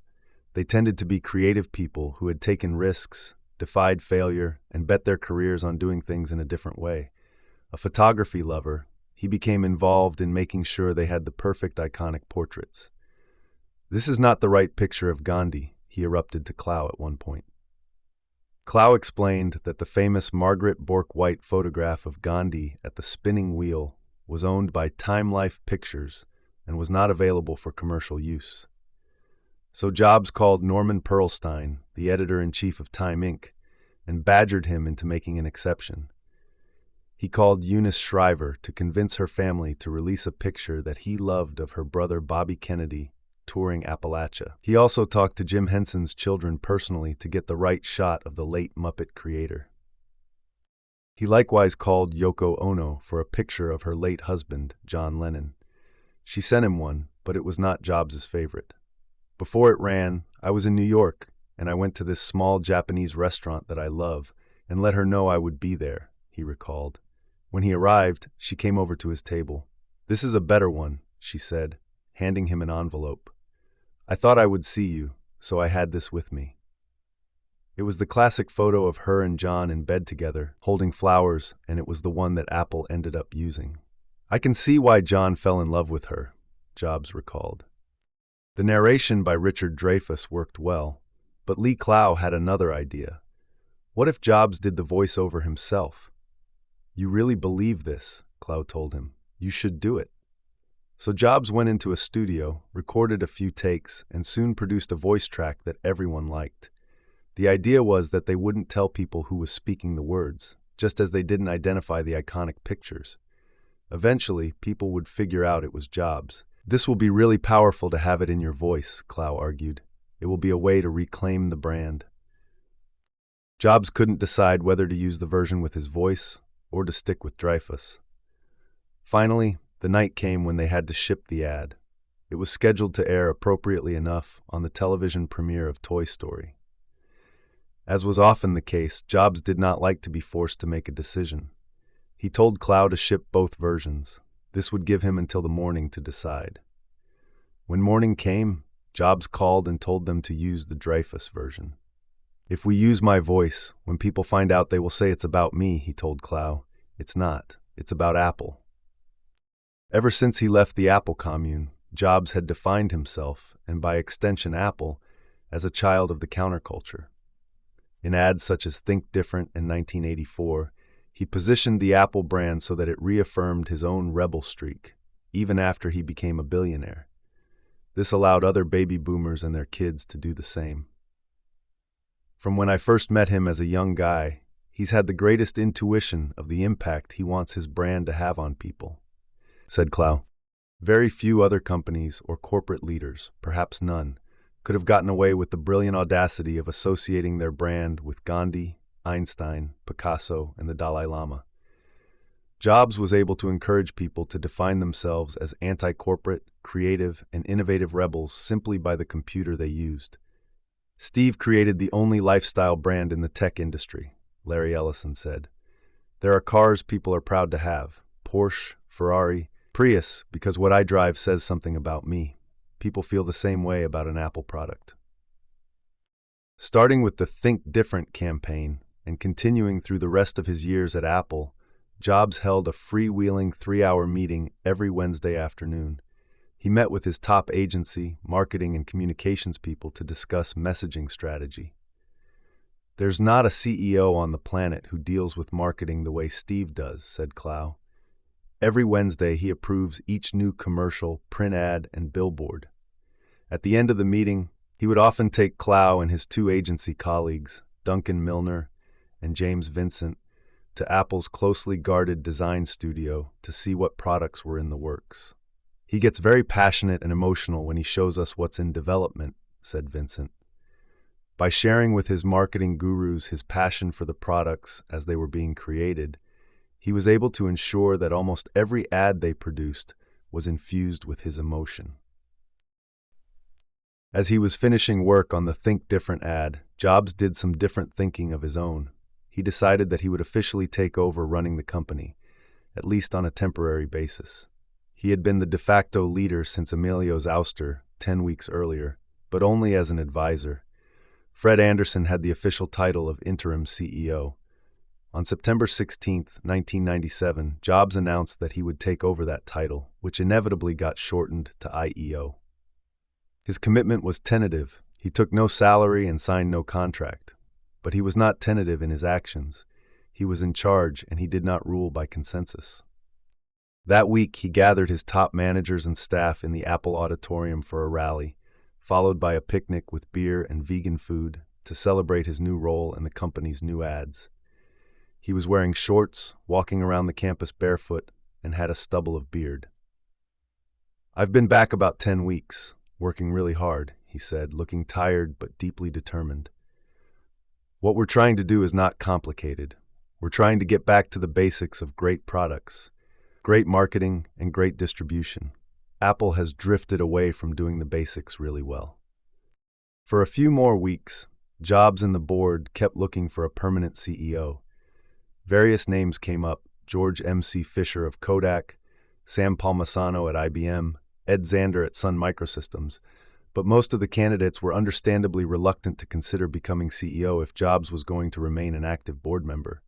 They tended to be creative people who had taken risks, defied failure, and bet their careers on doing things in a different way. A photography lover, he became involved in making sure they had the perfect iconic portraits. "This is not the right picture of Gandhi," he erupted to Clow at one point. Clow explained that the famous Margaret Bourke-White photograph of Gandhi at the spinning wheel was owned by Time Life Pictures and was not available for commercial use. So Jobs called Norman Pearlstein, the editor-in-chief of Time Inc., and badgered him into making an exception. He called Eunice Shriver to convince her family to release a picture that he loved of her brother Bobby Kennedy touring Appalachia. He also talked to Jim Henson's children personally to get the right shot of the late Muppet creator. He likewise called Yoko Ono for a picture of her late husband, John Lennon. She sent him one, but it was not Jobs' favorite. "Before it ran, I was in New York, and I went to this small Japanese restaurant that I love and let her know I would be there," he recalled. When he arrived, she came over to his table. "This is a better one," she said, handing him an envelope. "I thought I would see you, so I had this with me." It was the classic photo of her and John in bed together, holding flowers, and it was the one that Apple ended up using. "I can see why John fell in love with her," Jobs recalled. The narration by Richard Dreyfuss worked well, but Lee Clow had another idea. What if Jobs did the voiceover himself? "You really believe this," Clow told him. "You should do it." So Jobs went into a studio, recorded a few takes, and soon produced a voice track that everyone liked. The idea was that they wouldn't tell people who was speaking the words, just as they didn't identify the iconic pictures. Eventually, people would figure out it was Jobs. "This will be really powerful to have it in your voice," Clow argued. "It will be a way to reclaim the brand." Jobs couldn't decide whether to use the version with his voice or to stick with Dreyfuss. Finally, the night came when they had to ship the ad. It was scheduled to air appropriately enough on the television premiere of Toy Story. As was often the case, Jobs did not like to be forced to make a decision. He told Clow to ship both versions. This would give him until the morning to decide. When morning came, Jobs called and told them to use the Dreyfuss version. "If we use my voice, when people find out they will say it's about me," he told Clow. "It's not. It's about Apple." Ever since he left the Apple commune, Jobs had defined himself, and by extension Apple, as a child of the counterculture. In ads such as Think Different in 1984, he positioned the Apple brand so that it reaffirmed his own rebel streak. even after he became a billionaire. This allowed other baby boomers and their kids to do the same. From when I first met him as a young guy, he's had the greatest intuition of the impact he wants his brand to have on people, said Clow. Very few other companies or corporate leaders, perhaps none, could have gotten away with the brilliant audacity of associating their brand with Gandhi, Einstein, Picasso, and the Dalai Lama. Jobs was able to encourage people to define themselves as anti-corporate, creative, and innovative rebels simply by the computer they used. Steve created the only lifestyle brand in the tech industry, Larry Ellison said. There are cars people are proud to have, Porsche, Ferrari, Prius, because what I drive says something about me. People feel the same way about an Apple product. Starting with the Think Different campaign and continuing through the rest of his years at Apple, Jobs held a freewheeling 3-hour meeting every Wednesday afternoon. He met with his top agency, marketing, and communications people to discuss messaging strategy. There's not a CEO on the planet who deals with marketing the way Steve does, said Clow. Every Wednesday, he approves each new commercial, print ad, and billboard. At the end of the meeting, he would often take Clow and his 2 agency colleagues, Duncan Milner and James Vincent, to Apple's closely guarded design studio to see what products were in the works. He gets very passionate and emotional when he shows us what's in development, said Vincent. By sharing with his marketing gurus his passion for the products as they were being created, he was able to ensure that almost every ad they produced was infused with his emotion. As he was finishing work on the Think Different ad, Jobs did some different thinking of his own. He decided that he would officially take over running the company, at least on a temporary basis. He had been the de facto leader since Emilio's ouster 10 weeks earlier, but only as an advisor. Fred Anderson had the official title of interim CEO. On September 16, 1997, Jobs announced that he would take over that title, which inevitably got shortened to IEO. His commitment was tentative. He took no salary and signed no contract. But he was not tentative in his actions. He was in charge, and he did not rule by consensus. That week, he gathered his top managers and staff in the Apple auditorium for a rally, followed by a picnic with beer and vegan food to celebrate his new role and the company's new ads. He was wearing shorts, walking around the campus barefoot, and had a stubble of beard. I've been back about 10 weeks, working really hard, he said, looking tired but deeply determined. What we're trying to do is not complicated. We're trying to get back to the basics of great products, great marketing, and great distribution. Apple has drifted away from doing the basics really well. For a few more weeks, Jobs and the board kept looking for a permanent CEO. Various names came up: George M.C. Fisher of Kodak, Sam Palmisano at IBM, Ed Zander at Sun Microsystems, but most of the candidates were understandably reluctant to consider becoming CEO if Jobs was going to remain an active board member.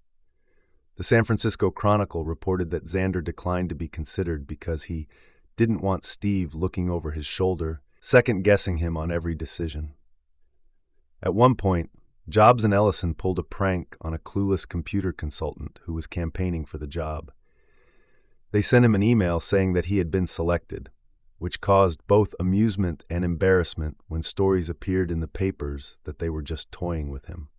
The San Francisco Chronicle reported that Zander declined to be considered because he didn't want Steve looking over his shoulder, second-guessing him on every decision. At one point, Jobs and Ellison pulled a prank on a clueless computer consultant who was campaigning for the job. They sent him an email saying that he had been selected, which caused both amusement and embarrassment when stories appeared in the papers that they were just toying with him.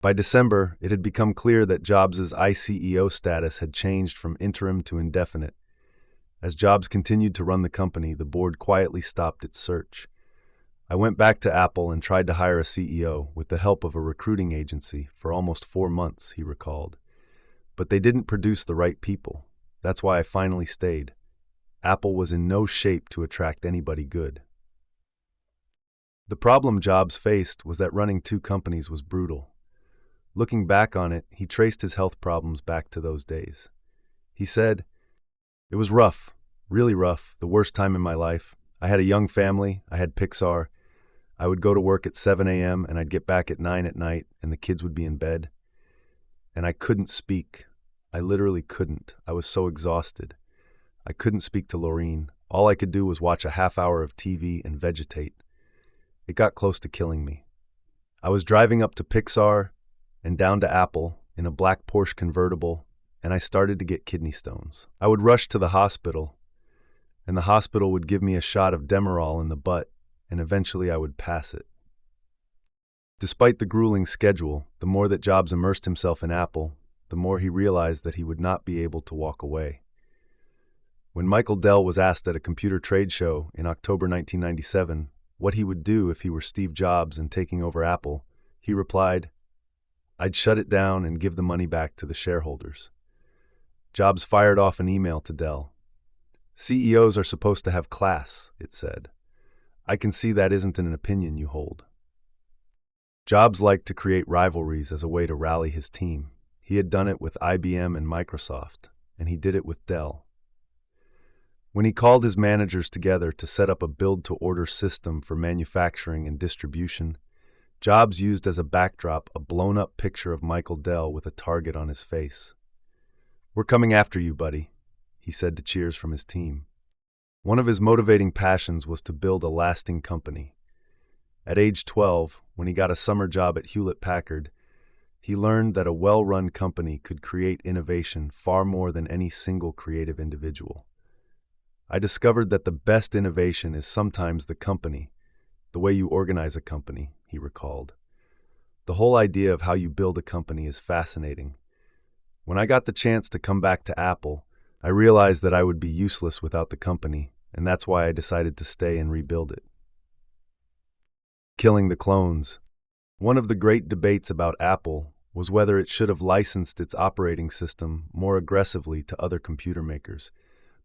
By December, it had become clear that Jobs' ICEO status had changed from interim to indefinite. As Jobs continued to run the company, the board quietly stopped its search. I went back to Apple and tried to hire a CEO with the help of a recruiting agency for almost 4 months, he recalled. But they didn't produce the right people. That's why I finally stayed. Apple was in no shape to attract anybody good. The problem Jobs faced was that running 2 companies was brutal. Looking back on it, he traced his health problems back to those days. He said, "It was rough, really rough, the worst time in my life. I had a young family, I had Pixar. I would go to work at 7 a.m. and I'd get back at 9 at night and the kids would be in bed. And I couldn't speak. I literally couldn't. I was so exhausted. I couldn't speak to Laureen. All I could do was watch a half hour of TV and vegetate. It got close to killing me. I was driving up to Pixar and down to Apple in a black Porsche convertible, and I started to get kidney stones. I would rush to the hospital, and the hospital would give me a shot of Demerol in the butt, and eventually I would pass it. Despite the grueling schedule, the more that Jobs immersed himself in Apple, the more he realized that he would not be able to walk away. When Michael Dell was asked at a computer trade show in October 1997 what he would do if he were Steve Jobs and taking over Apple, he replied, "I'd shut it down and give the money back to the shareholders." Jobs fired off an email to Dell. "CEOs are supposed to have class," it said. "I can see that isn't an opinion you hold." Jobs liked to create rivalries as a way to rally his team. He had done it with IBM and Microsoft, and he did it with Dell. When he called his managers together to set up a build-to-order system for manufacturing and distribution, Jobs used as a backdrop a blown-up picture of Michael Dell with a target on his face. "We're coming after you, buddy," he said to cheers from his team. One of his motivating passions was to build a lasting company. At age 12, when he got a summer job at Hewlett-Packard, he learned that a well-run company could create innovation far more than any single creative individual. "I discovered that the best innovation is sometimes the company, the way you organize a company," he recalled. "The whole idea of how you build a company is fascinating. When I got the chance to come back to Apple, I realized that I would be useless without the company, and that's why I decided to stay and rebuild it." Killing the clones. One of the great debates about Apple was whether it should have licensed its operating system more aggressively to other computer makers,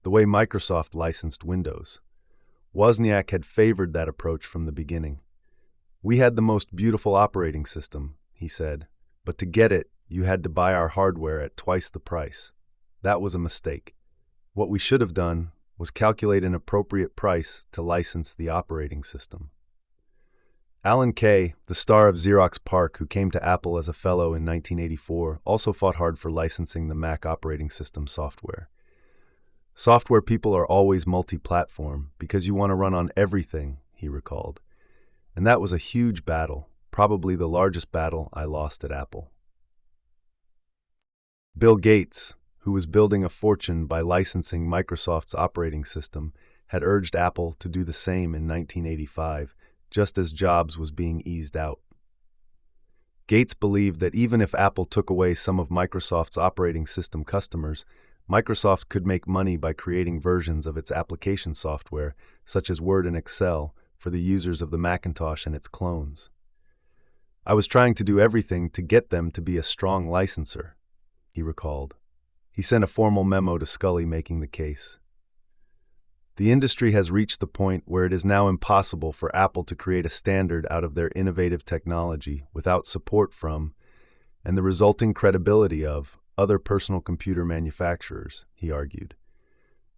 the way Microsoft licensed Windows. Wozniak had favored that approach from the beginning. "We had the most beautiful operating system," he said, "but to get it, you had to buy our hardware at twice the price. That was a mistake. What we should have done was calculate an appropriate price to license the operating system." Alan Kay, the star of Xerox PARC who came to Apple as a fellow in 1984, also fought hard for licensing the Mac operating system software. "Software people are always multi-platform because you want to run on everything," he recalled. "And that was a huge battle, probably the largest battle I lost at Apple." Bill Gates, who was building a fortune by licensing Microsoft's operating system, had urged Apple to do the same in 1985, just as Jobs was being eased out. Gates believed that even if Apple took away some of Microsoft's operating system customers, Microsoft could make money by creating versions of its application software, such as Word and Excel, for the users of the Macintosh and its clones. "I was trying to do everything to get them to be a strong licensor," he recalled. He sent a formal memo to Scully making the case. "The industry has reached the point where it is now impossible for Apple to create a standard out of their innovative technology without support from, and the resulting credibility of, other personal computer manufacturers," he argued.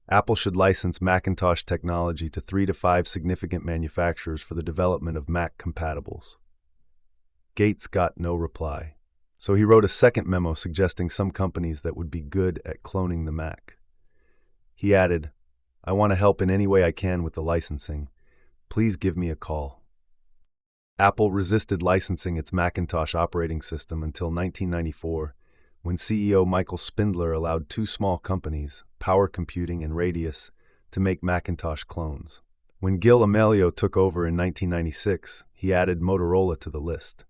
"Apple should license Macintosh technology to 3 to 5 significant manufacturers for the development of Mac compatibles." Gates got no reply, so he wrote a second memo suggesting some companies that would be good at cloning the Mac. He added, "I want to help in any way I can with the licensing. Please give me a call." Apple resisted licensing its Macintosh operating system until 1994, when CEO Michael Spindler allowed 2 small companies, Power Computing and Radius, to make Macintosh clones. When Gil Amelio took over in 1996, he added Motorola to the list.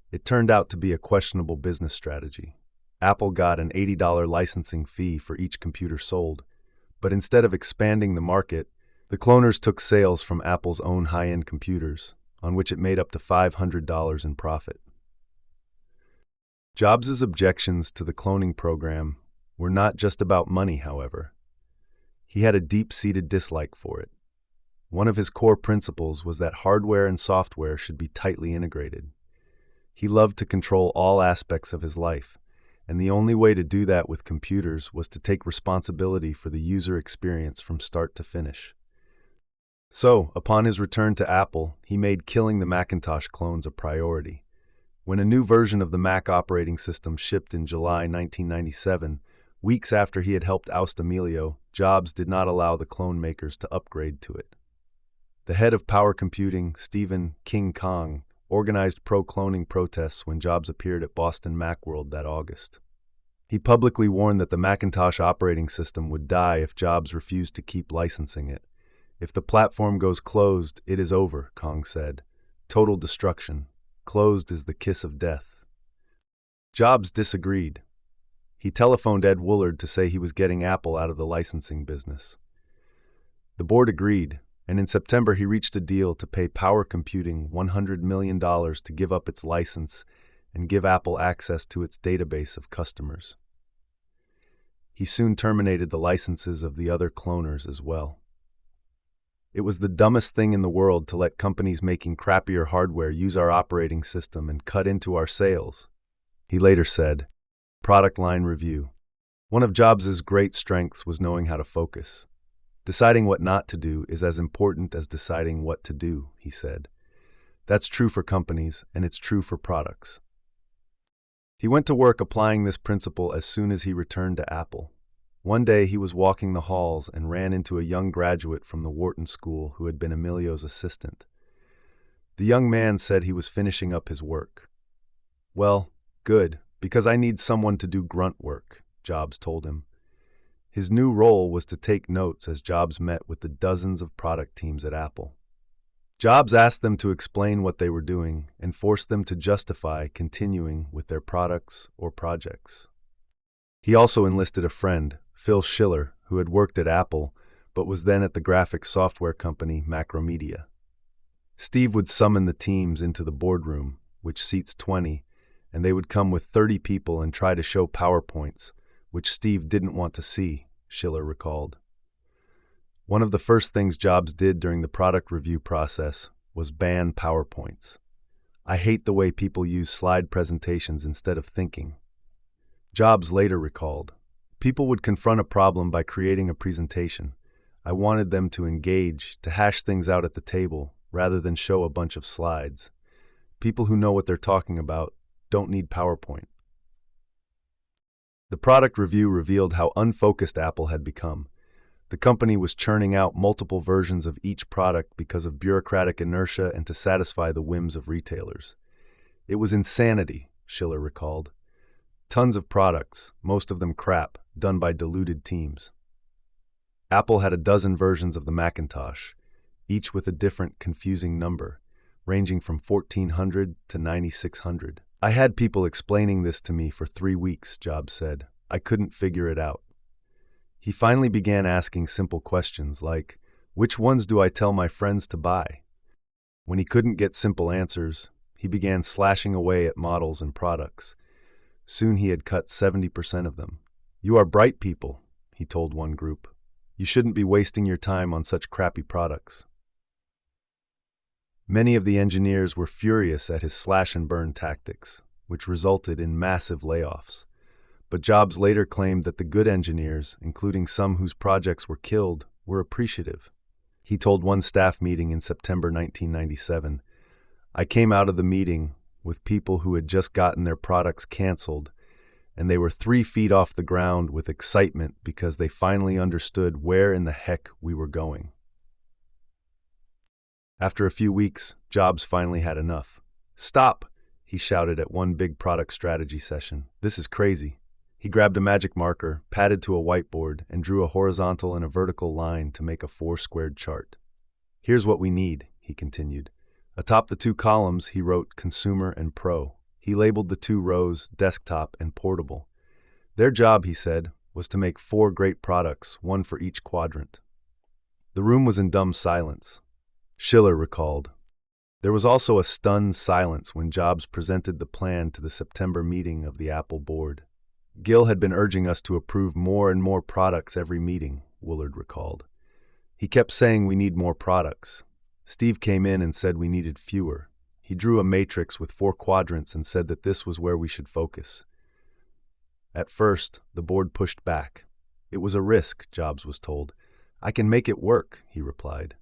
It turned out to be a questionable business strategy. Apple got an $80 licensing fee for each computer sold, but instead of expanding the market, the cloners took sales from Apple's own high-end computers, on which it made up to $500 in profit. Jobs' objections to the cloning program were not just about money, however. He had a deep-seated dislike for it. One of his core principles was that hardware and software should be tightly integrated. He loved to control all aspects of his life, and the only way to do that with computers was to take responsibility for the user experience from start to finish. So, upon his return to Apple, he made killing the Macintosh clones a priority. When a new version of the Mac operating system shipped in July 1997, weeks after he had helped oust Amelio, Jobs did not allow the clone makers to upgrade to it. The head of Power Computing, Stephen "King Kong, organized pro-cloning protests when Jobs appeared at Boston Macworld that August. He publicly warned that the Macintosh operating system would die if Jobs refused to keep licensing it. If the platform goes closed, it is over, Kong said. Total destruction. Closed is the kiss of death. Jobs disagreed. He telephoned Ed Woolard to say he was getting Apple out of the licensing business. The board agreed, and in September he reached a deal to pay Power Computing $100 million to give up its license and give Apple access to its database of customers. He soon terminated the licenses of the other cloners as well. It was the dumbest thing in the world to let companies making crappier hardware use our operating system and cut into our sales, he later said. Product line review. One of Jobs' great strengths was knowing how to focus. Deciding what not to do is as important as deciding what to do, he said. That's true for companies, and it's true for products. He went to work applying this principle as soon as he returned to Apple. One day he was walking the halls and ran into a young graduate from the Wharton School who had been Emilio's assistant. The young man said he was finishing up his work. Well, good, because I need someone to do grunt work, Jobs told him. His new role was to take notes as Jobs met with the dozens of product teams at Apple. Jobs asked them to explain what they were doing and forced them to justify continuing with their products or projects. He also enlisted a friend, Phil Schiller, who had worked at Apple but was then at the graphics software company Macromedia. Steve would summon the teams into the boardroom, which seats 20, and they would come with 30 people and try to show PowerPoints, which Steve didn't want to see, Schiller recalled. One of the first things Jobs did during the product review process was ban PowerPoints. I hate the way people use slide presentations instead of thinking. Jobs later recalled, people would confront a problem by creating a presentation. I wanted them to engage, to hash things out at the table, rather than show a bunch of slides. People who know what they're talking about don't need PowerPoint. The product review revealed how unfocused Apple had become. The company was churning out multiple versions of each product because of bureaucratic inertia and to satisfy the whims of retailers. It was insanity, Schiller recalled. Tons of products, most of them crap, done by deluded teams. Apple had a dozen versions of the Macintosh, each with a different, confusing number, ranging from 1400 to 9600. I had people explaining this to me for 3 weeks, Jobs said. I couldn't figure it out. He finally began asking simple questions like, which ones do I tell my friends to buy? When he couldn't get simple answers, he began slashing away at models and products. Soon he had cut 70% of them. You are bright people, he told one group. You shouldn't be wasting your time on such crappy products. Many of the engineers were furious at his slash-and-burn tactics, which resulted in massive layoffs. But Jobs later claimed that the good engineers, including some whose projects were killed, were appreciative. He told one staff meeting in September 1997, I came out of the meeting with people who had just gotten their products canceled, and they were 3 feet off the ground with excitement because they finally understood where in the heck we were going. After a few weeks, Jobs finally had enough. Stop, he shouted at one big product strategy session. This is crazy. He grabbed a magic marker, padded to a whiteboard, and drew a horizontal and a vertical line to make a 4-squared chart. Here's what we need, he continued. Atop the 2 columns, he wrote Consumer and Pro. He labeled the 2 rows Desktop and Portable. Their job, he said, was to make 4 great products, one for each quadrant. The room was in dumb silence. Schiller recalled. There was also a stunned silence when Jobs presented the plan to the September meeting of the Apple board. Gil had been urging us to approve more and more products every meeting, Woolard recalled. He kept saying we need more products. Steve came in and said we needed fewer. He drew a matrix with 4 quadrants and said that this was where we should focus. At first, the board pushed back. It was a risk, Jobs was told. I can make it work, he replied.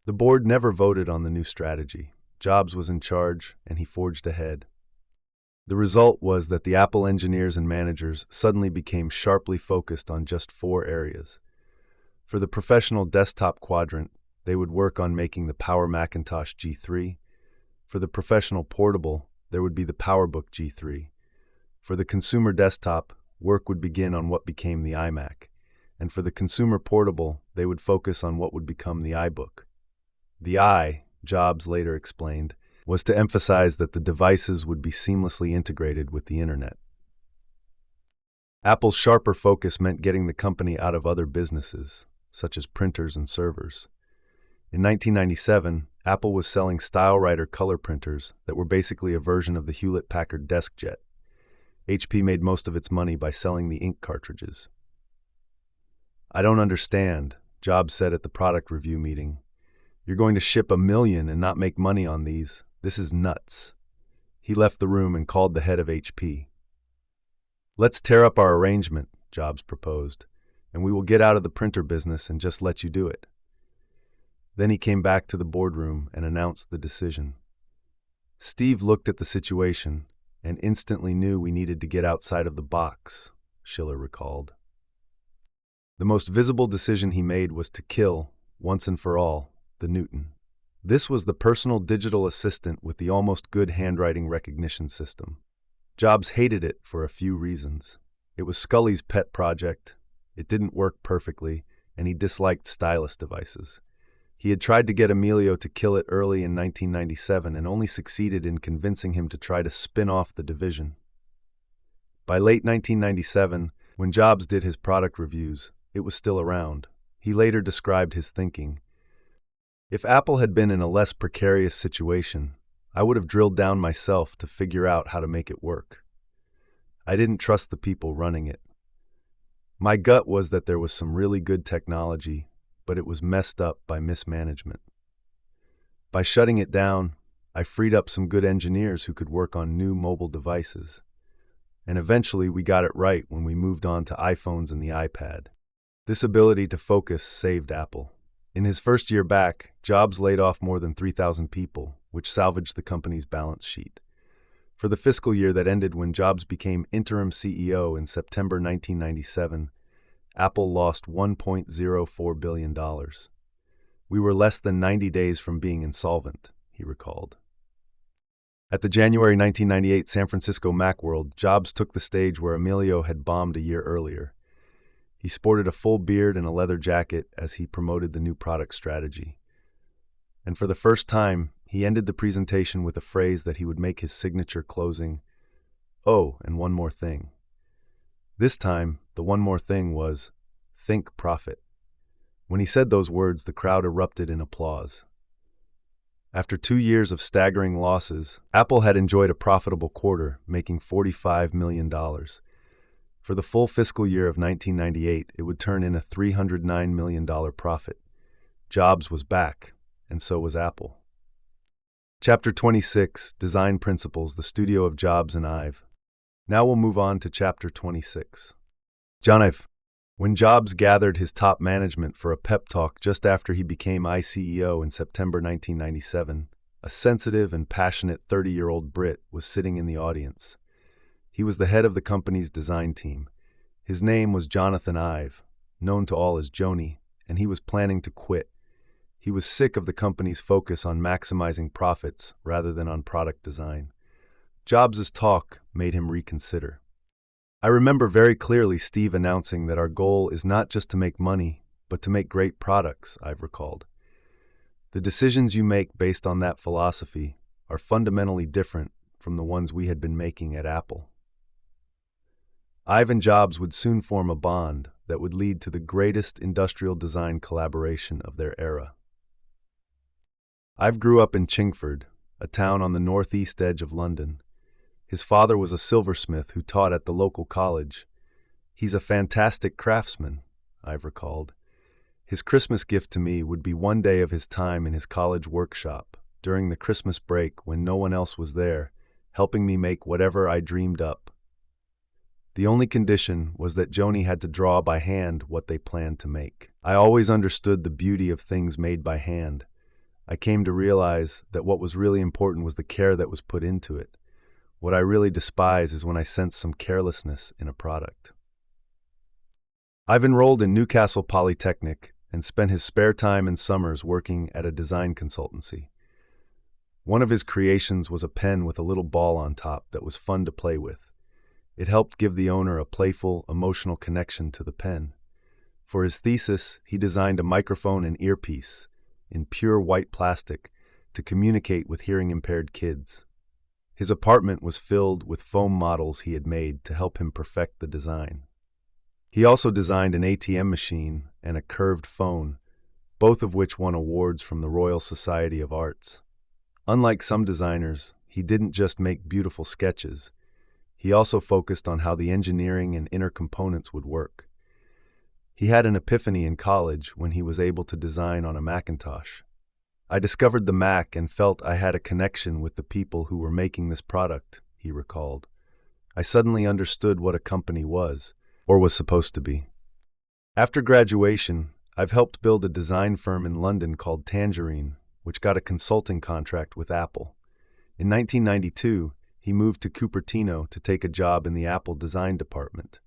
The board never voted on the new strategy. Jobs was in charge, and he forged ahead. The result was that the Apple engineers and managers suddenly became sharply focused on just 4 areas. For the professional desktop quadrant, they would work on making the Power Macintosh G3. For the professional portable, there would be the PowerBook G3. For the consumer desktop, work would begin on what became the iMac, and for the consumer portable, they would focus on what would become the iBook. The I, Jobs later explained, was to emphasize that the devices would be seamlessly integrated with the internet. Apple's sharper focus meant getting the company out of other businesses, such as printers and servers. In 1997, Apple was selling StyleWriter color printers that were basically a version of the Hewlett-Packard DeskJet. HP made most of its money by selling the ink cartridges. "I don't understand," Jobs said at the product review meeting. "You're going to ship 1 million and not make money on these. This is nuts." He left the room and called the head of HP. "Let's tear up our arrangement," Jobs proposed, "and we will get out of the printer business and just let you do it." Then he came back to the boardroom and announced the decision. "Steve looked at the situation and instantly knew we needed to get outside of the box," Schiller recalled. The most visible decision he made was to kill, once and for all, the Newton. This was the personal digital assistant with the almost good handwriting recognition system. Jobs hated it for a few reasons. It was Scully's pet project, it didn't work perfectly, and he disliked stylus devices. He had tried to get Emilio to kill it early in 1997 and only succeeded in convincing him to try to spin off the division. By late 1997, when Jobs did his product reviews, it was still around. He later described his thinking. "If Apple had been in a less precarious situation, I would have drilled down myself to figure out how to make it work. I didn't trust the people running it. My gut was that there was some really good technology, but it was messed up by mismanagement. By shutting it down, I freed up some good engineers who could work on new mobile devices. And eventually we got it right when we moved on to iPhones and the iPad. This ability to focus saved Apple. In his first year back, Jobs laid off more than 3,000 people, which salvaged the company's balance sheet. For the fiscal year that ended when Jobs became interim CEO in September 1997, Apple lost $1.04 billion. "We were less than 90 days from being insolvent," he recalled. At the January 1998 San Francisco Macworld, Jobs took the stage where Emilio had bombed a year earlier. He sported a full beard and a leather jacket as he promoted the new product strategy. And for the first time, he ended the presentation with a phrase that he would make his signature closing, "Oh, and one more thing." This time, the one more thing was, "Think profit." When he said those words, the crowd erupted in applause. After 2 years of staggering losses, Apple had enjoyed a profitable quarter, making $45 million. For the full fiscal year of 1998, it would turn in a $309 million profit. Jobs was back, and so was Apple. Chapter 26, Design Principles, the Studio of Jobs and Ive. Now we'll move on to Chapter 26. John Ive. When Jobs gathered his top management for a pep talk just after he became iCEO in September 1997, a sensitive and passionate 30-year-old Brit was sitting in the audience. He was the head of the company's design team. His name was Jonathan Ive, known to all as Joni, and he was planning to quit. He was sick of the company's focus on maximizing profits rather than on product design. Jobs' talk made him reconsider. "I remember very clearly Steve announcing that our goal is not just to make money, but to make great products," I've recalled. "The decisions you make based on that philosophy are fundamentally different from the ones we had been making at Apple." Ive and Jobs would soon form a bond that would lead to the greatest industrial design collaboration of their era. Ive grew up in Chingford, a town on the northeast edge of London. His father was a silversmith who taught at the local college. "He's a fantastic craftsman," Ive recalled. "His Christmas gift to me would be one day of his time in his college workshop, during the Christmas break when no one else was there, helping me make whatever I dreamed up. The only condition was that Joni had to draw by hand what they planned to make. I always understood the beauty of things made by hand. I came to realize that what was really important was the care that was put into it. What I really despise is when I sense some carelessness in a product." I've enrolled in Newcastle Polytechnic and spent his spare time and summers working at a design consultancy. One of his creations was a pen with a little ball on top that was fun to play with. It helped give the owner a playful, emotional connection to the pen. For his thesis, he designed a microphone and earpiece in pure white plastic to communicate with hearing-impaired kids. His apartment was filled with foam models he had made to help him perfect the design. He also designed an ATM machine and a curved phone, both of which won awards from the Royal Society of Arts. Unlike some designers, he didn't just make beautiful sketches. He also focused on how the engineering and inner components would work. He had an epiphany in college when he was able to design on a Macintosh. "I discovered the Mac and felt I had a connection with the people who were making this product," he recalled. "I suddenly understood what a company was, or was supposed to be." After graduation, I've helped build a design firm in London called Tangerine, which got a consulting contract with Apple. In 1992, he moved to Cupertino to take a job in the Apple design department.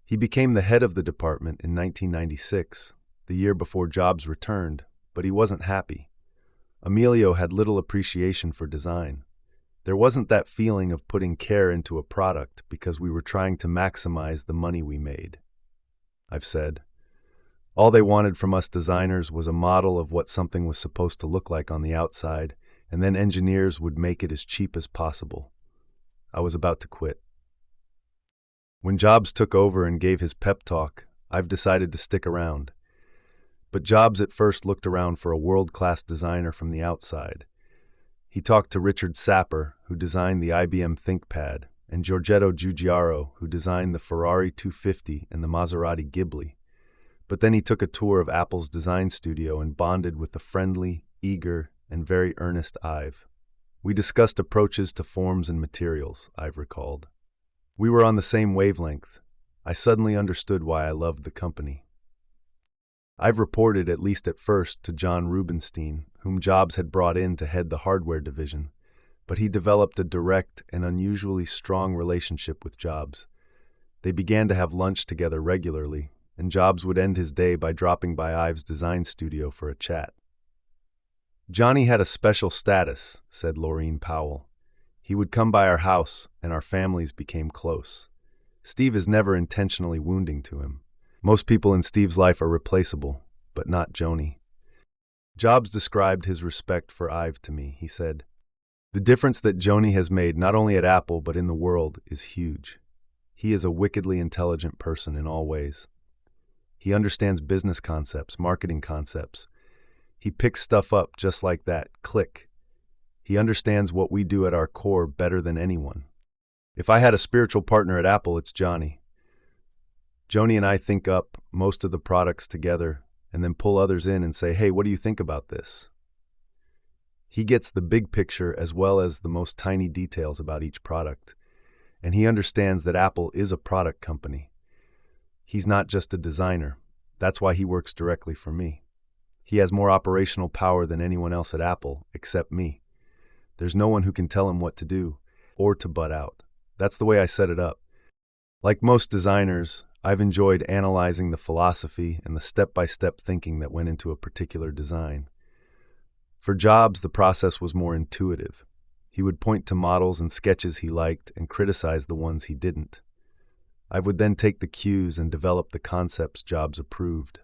He became the head of the department in 1996, the year before Jobs returned, but he wasn't happy. Emilio had little appreciation for design. There wasn't that feeling of putting care into a product because we were trying to maximize the money we made. I've said, all they wanted from us designers was a model of what something was supposed to look like on the outside, and then engineers would make it as cheap as possible. I was about to quit. When Jobs took over and gave his pep talk, I've decided to stick around. But Jobs at first looked around for a world-class designer from the outside. He talked to Richard Sapper, who designed the IBM ThinkPad, and Giorgetto Giugiaro, who designed the Ferrari 250 and the Maserati Ghibli. But then he took a tour of Apple's design studio and bonded with the friendly, eager, and very earnest Ive. We discussed approaches to forms and materials, Ive recalled. We were on the same wavelength. I suddenly understood why I loved the company. I've reported, at least at first, to John Rubinstein, whom Jobs had brought in to head the hardware division, but he developed a direct and unusually strong relationship with Jobs. They began to have lunch together regularly, and Jobs would end his day by dropping by Ive's design studio for a chat. "Johnny had a special status," said Laureen Powell. "He would come by our house, and our families became close. Steve is never intentionally wounding to him. Most people in Steve's life are replaceable, but not Joni." Jobs described his respect for Ive to me. He said, "The difference that Joni has made not only at Apple but in the world is huge. He is a wickedly intelligent person in all ways. He understands business concepts, marketing concepts. He picks stuff up just like that, click. He understands what we do at our core better than anyone. If I had a spiritual partner at Apple, it's Johnny. Joni and I think up most of the products together and then pull others in and say, hey, what do you think about this?" He gets the big picture as well as the most tiny details about each product, and he understands that Apple is a product company. He's not just a designer. That's why he works directly for me. He has more operational power than anyone else at Apple, except me. There's no one who can tell him what to do or to butt out. That's the way I set it up. Like most designers, I've enjoyed analyzing the philosophy and the step-by-step thinking that went into a particular design. For Jobs, the process was more intuitive. He would point to models and sketches he liked and criticize the ones he didn't. I would then take the cues and develop the concepts Jobs approved.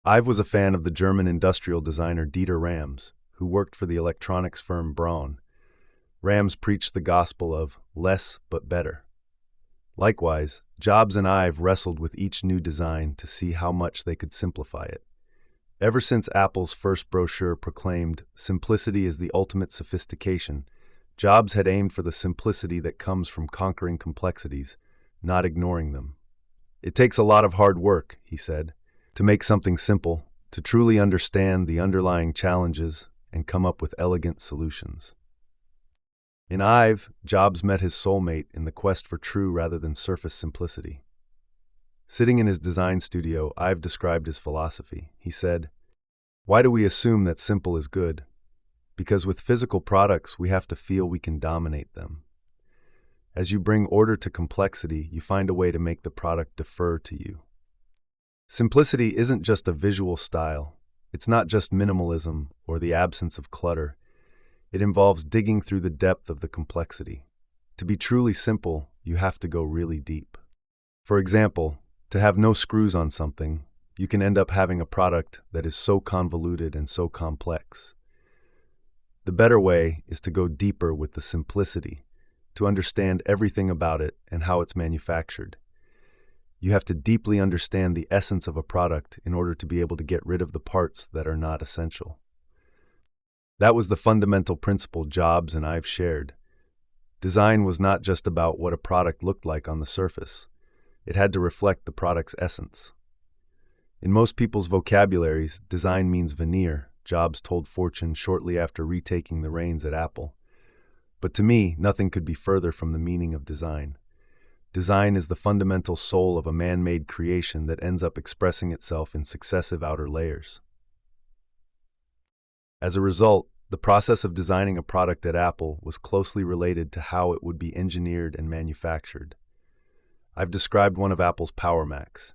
Ive was a fan of the German industrial designer Dieter Rams, who worked for the electronics firm Braun. Rams preached the gospel of less but better. Likewise, Jobs and Ive wrestled with each new design to see how much they could simplify it. Ever since Apple's first brochure proclaimed, "Simplicity is the ultimate sophistication," Jobs had aimed for the simplicity that comes from conquering complexities, not ignoring them. "It takes a lot of hard work," he said, "to make something simple, to truly understand the underlying challenges and come up with elegant solutions." In Ive, Jobs met his soulmate in the quest for true rather than surface simplicity. Sitting in his design studio, Ive described his philosophy. He said, "Why do we assume that simple is good? Because with physical products, we have to feel we can dominate them. As you bring order to complexity, you find a way to make the product defer to you. Simplicity isn't just a visual style. It's not just minimalism or the absence of clutter. It involves digging through the depth of the complexity. To be truly simple, you have to go really deep. For example, to have no screws on something, you can end up having a product that is so convoluted and so complex. The better way is to go deeper with the simplicity, to understand everything about it and how it's manufactured. You have to deeply understand the essence of a product in order to be able to get rid of the parts that are not essential. That was the fundamental principle Jobs and I've shared. Design was not just about what a product looked like on the surface. It had to reflect the product's essence. In most people's vocabularies, design means veneer, Jobs told Fortune shortly after retaking the reins at Apple. But to me, nothing could be further from the meaning of design. Design is the fundamental soul of a man-made creation that ends up expressing itself in successive outer layers. As a result, the process of designing a product at Apple was closely related to how it would be engineered and manufactured. I've described one of Apple's Power Macs.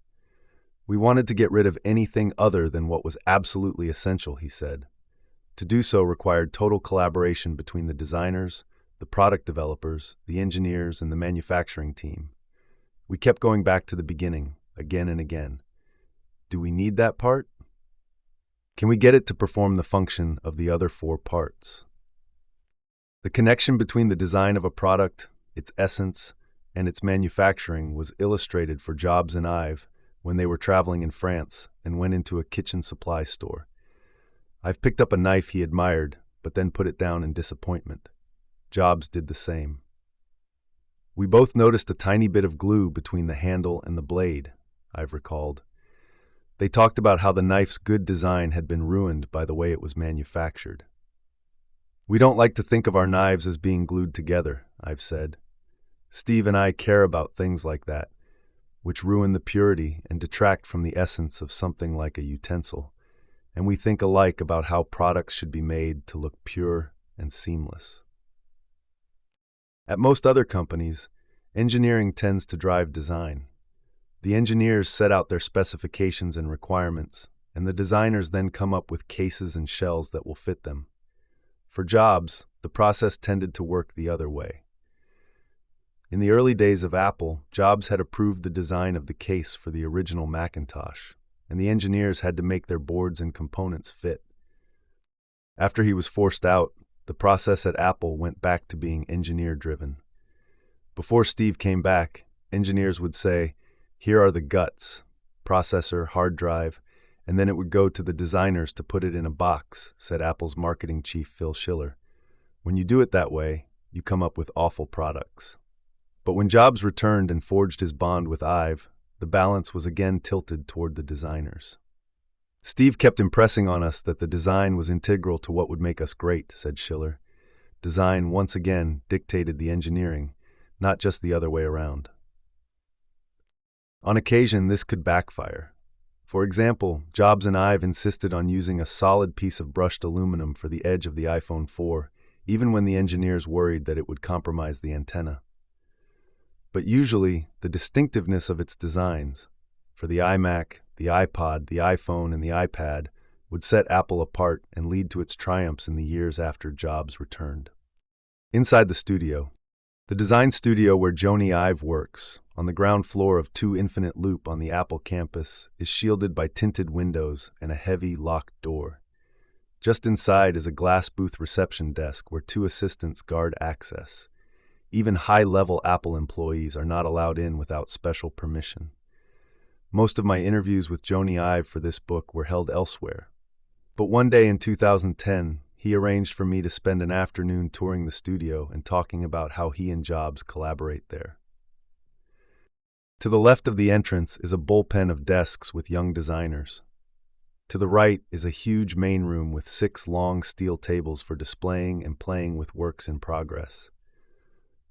We wanted to get rid of anything other than what was absolutely essential, he said. To do so required total collaboration between the designers, the product developers, the engineers, and the manufacturing team. We kept going back to the beginning, again and again. Do we need that part? Can we get it to perform the function of the other 4 parts? The connection between the design of a product, its essence, and its manufacturing was illustrated for Jobs and Ive when they were traveling in France and went into a kitchen supply store. I've picked up a knife he admired, but then put it down in disappointment. Jobs did the same. We both noticed a tiny bit of glue between the handle and the blade, I've recalled. They talked about how the knife's good design had been ruined by the way it was manufactured. We don't like to think of our knives as being glued together, I've said. Steve and I care about things like that, which ruin the purity and detract from the essence of something like a utensil, and we think alike about how products should be made to look pure and seamless. At most other companies, engineering tends to drive design. The engineers set out their specifications and requirements, and the designers then come up with cases and shells that will fit them. For Jobs, the process tended to work the other way. In the early days of Apple, Jobs had approved the design of the case for the original Macintosh, and the engineers had to make their boards and components fit. After he was forced out, the process at Apple went back to being engineer-driven. Before Steve came back, engineers would say, "Here are the guts, processor, hard drive," and then it would go to the designers to put it in a box, said Apple's marketing chief Phil Schiller. When you do it that way, you come up with awful products. But when Jobs returned and forged his bond with Ive, the balance was again tilted toward the designers. Steve kept impressing on us that the design was integral to what would make us great, said Schiller. Design once again dictated the engineering, not just the other way around. On occasion, this could backfire. For example, Jobs and Ive insisted on using a solid piece of brushed aluminum for the edge of the iPhone 4, even when the engineers worried that it would compromise the antenna. But usually, the distinctiveness of its designs, for the iMac, the iPod, the iPhone, and the iPad, would set Apple apart and lead to its triumphs in the years after Jobs returned. Inside the studio, the design studio where Jony Ive works, on the ground floor of 2 Infinite Loop on the Apple campus, is shielded by tinted windows and a heavy, locked door. Just inside is a glass booth reception desk where 2 assistants guard access. Even high-level Apple employees are not allowed in without special permission. Most of my interviews with Jony Ive for this book were held elsewhere. But one day in 2010, he arranged for me to spend an afternoon touring the studio and talking about how he and Jobs collaborate there. To the left of the entrance is a bullpen of desks with young designers. To the right is a huge main room with 6 long steel tables for displaying and playing with works in progress.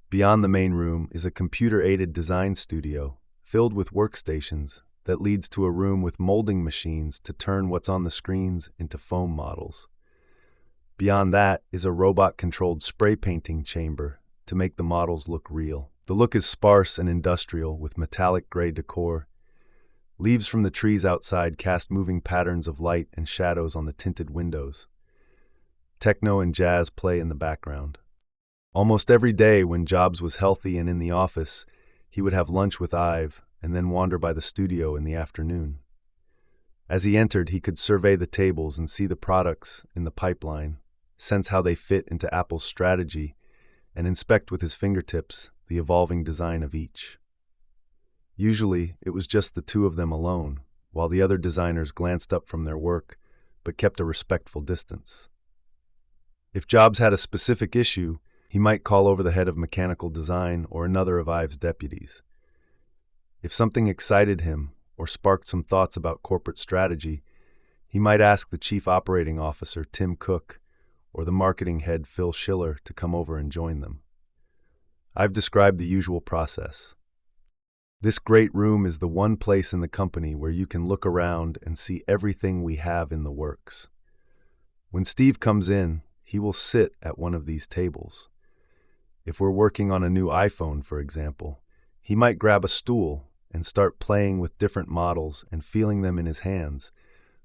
Beyond the main room is a computer-aided design studio filled with workstations that leads to a room with molding machines to turn what's on the screens into foam models. Beyond that is a robot-controlled spray painting chamber to make the models look real. The look is sparse and industrial with metallic gray decor. Leaves from the trees outside cast moving patterns of light and shadows on the tinted windows. Techno and jazz play in the background. Almost every day when Jobs was healthy and in the office, he would have lunch with Ive and then wander by the studio in the afternoon. As he entered, he could survey the tables and see the products in the pipeline, sense how they fit into Apple's strategy, and inspect with his fingertips the evolving design of each. Usually, it was just the two of them alone, while the other designers glanced up from their work but kept a respectful distance. If Jobs had a specific issue, he might call over the head of mechanical design or another of Ive's deputies. If something excited him or sparked some thoughts about corporate strategy, he might ask the chief operating officer, Tim Cook, or the marketing head, Phil Schiller, to come over and join them. I've described the usual process. This great room is the one place in the company where you can look around and see everything we have in the works. When Steve comes in, he will sit at one of these tables. If we're working on a new iPhone, for example, he might grab a stool and start playing with different models and feeling them in his hands,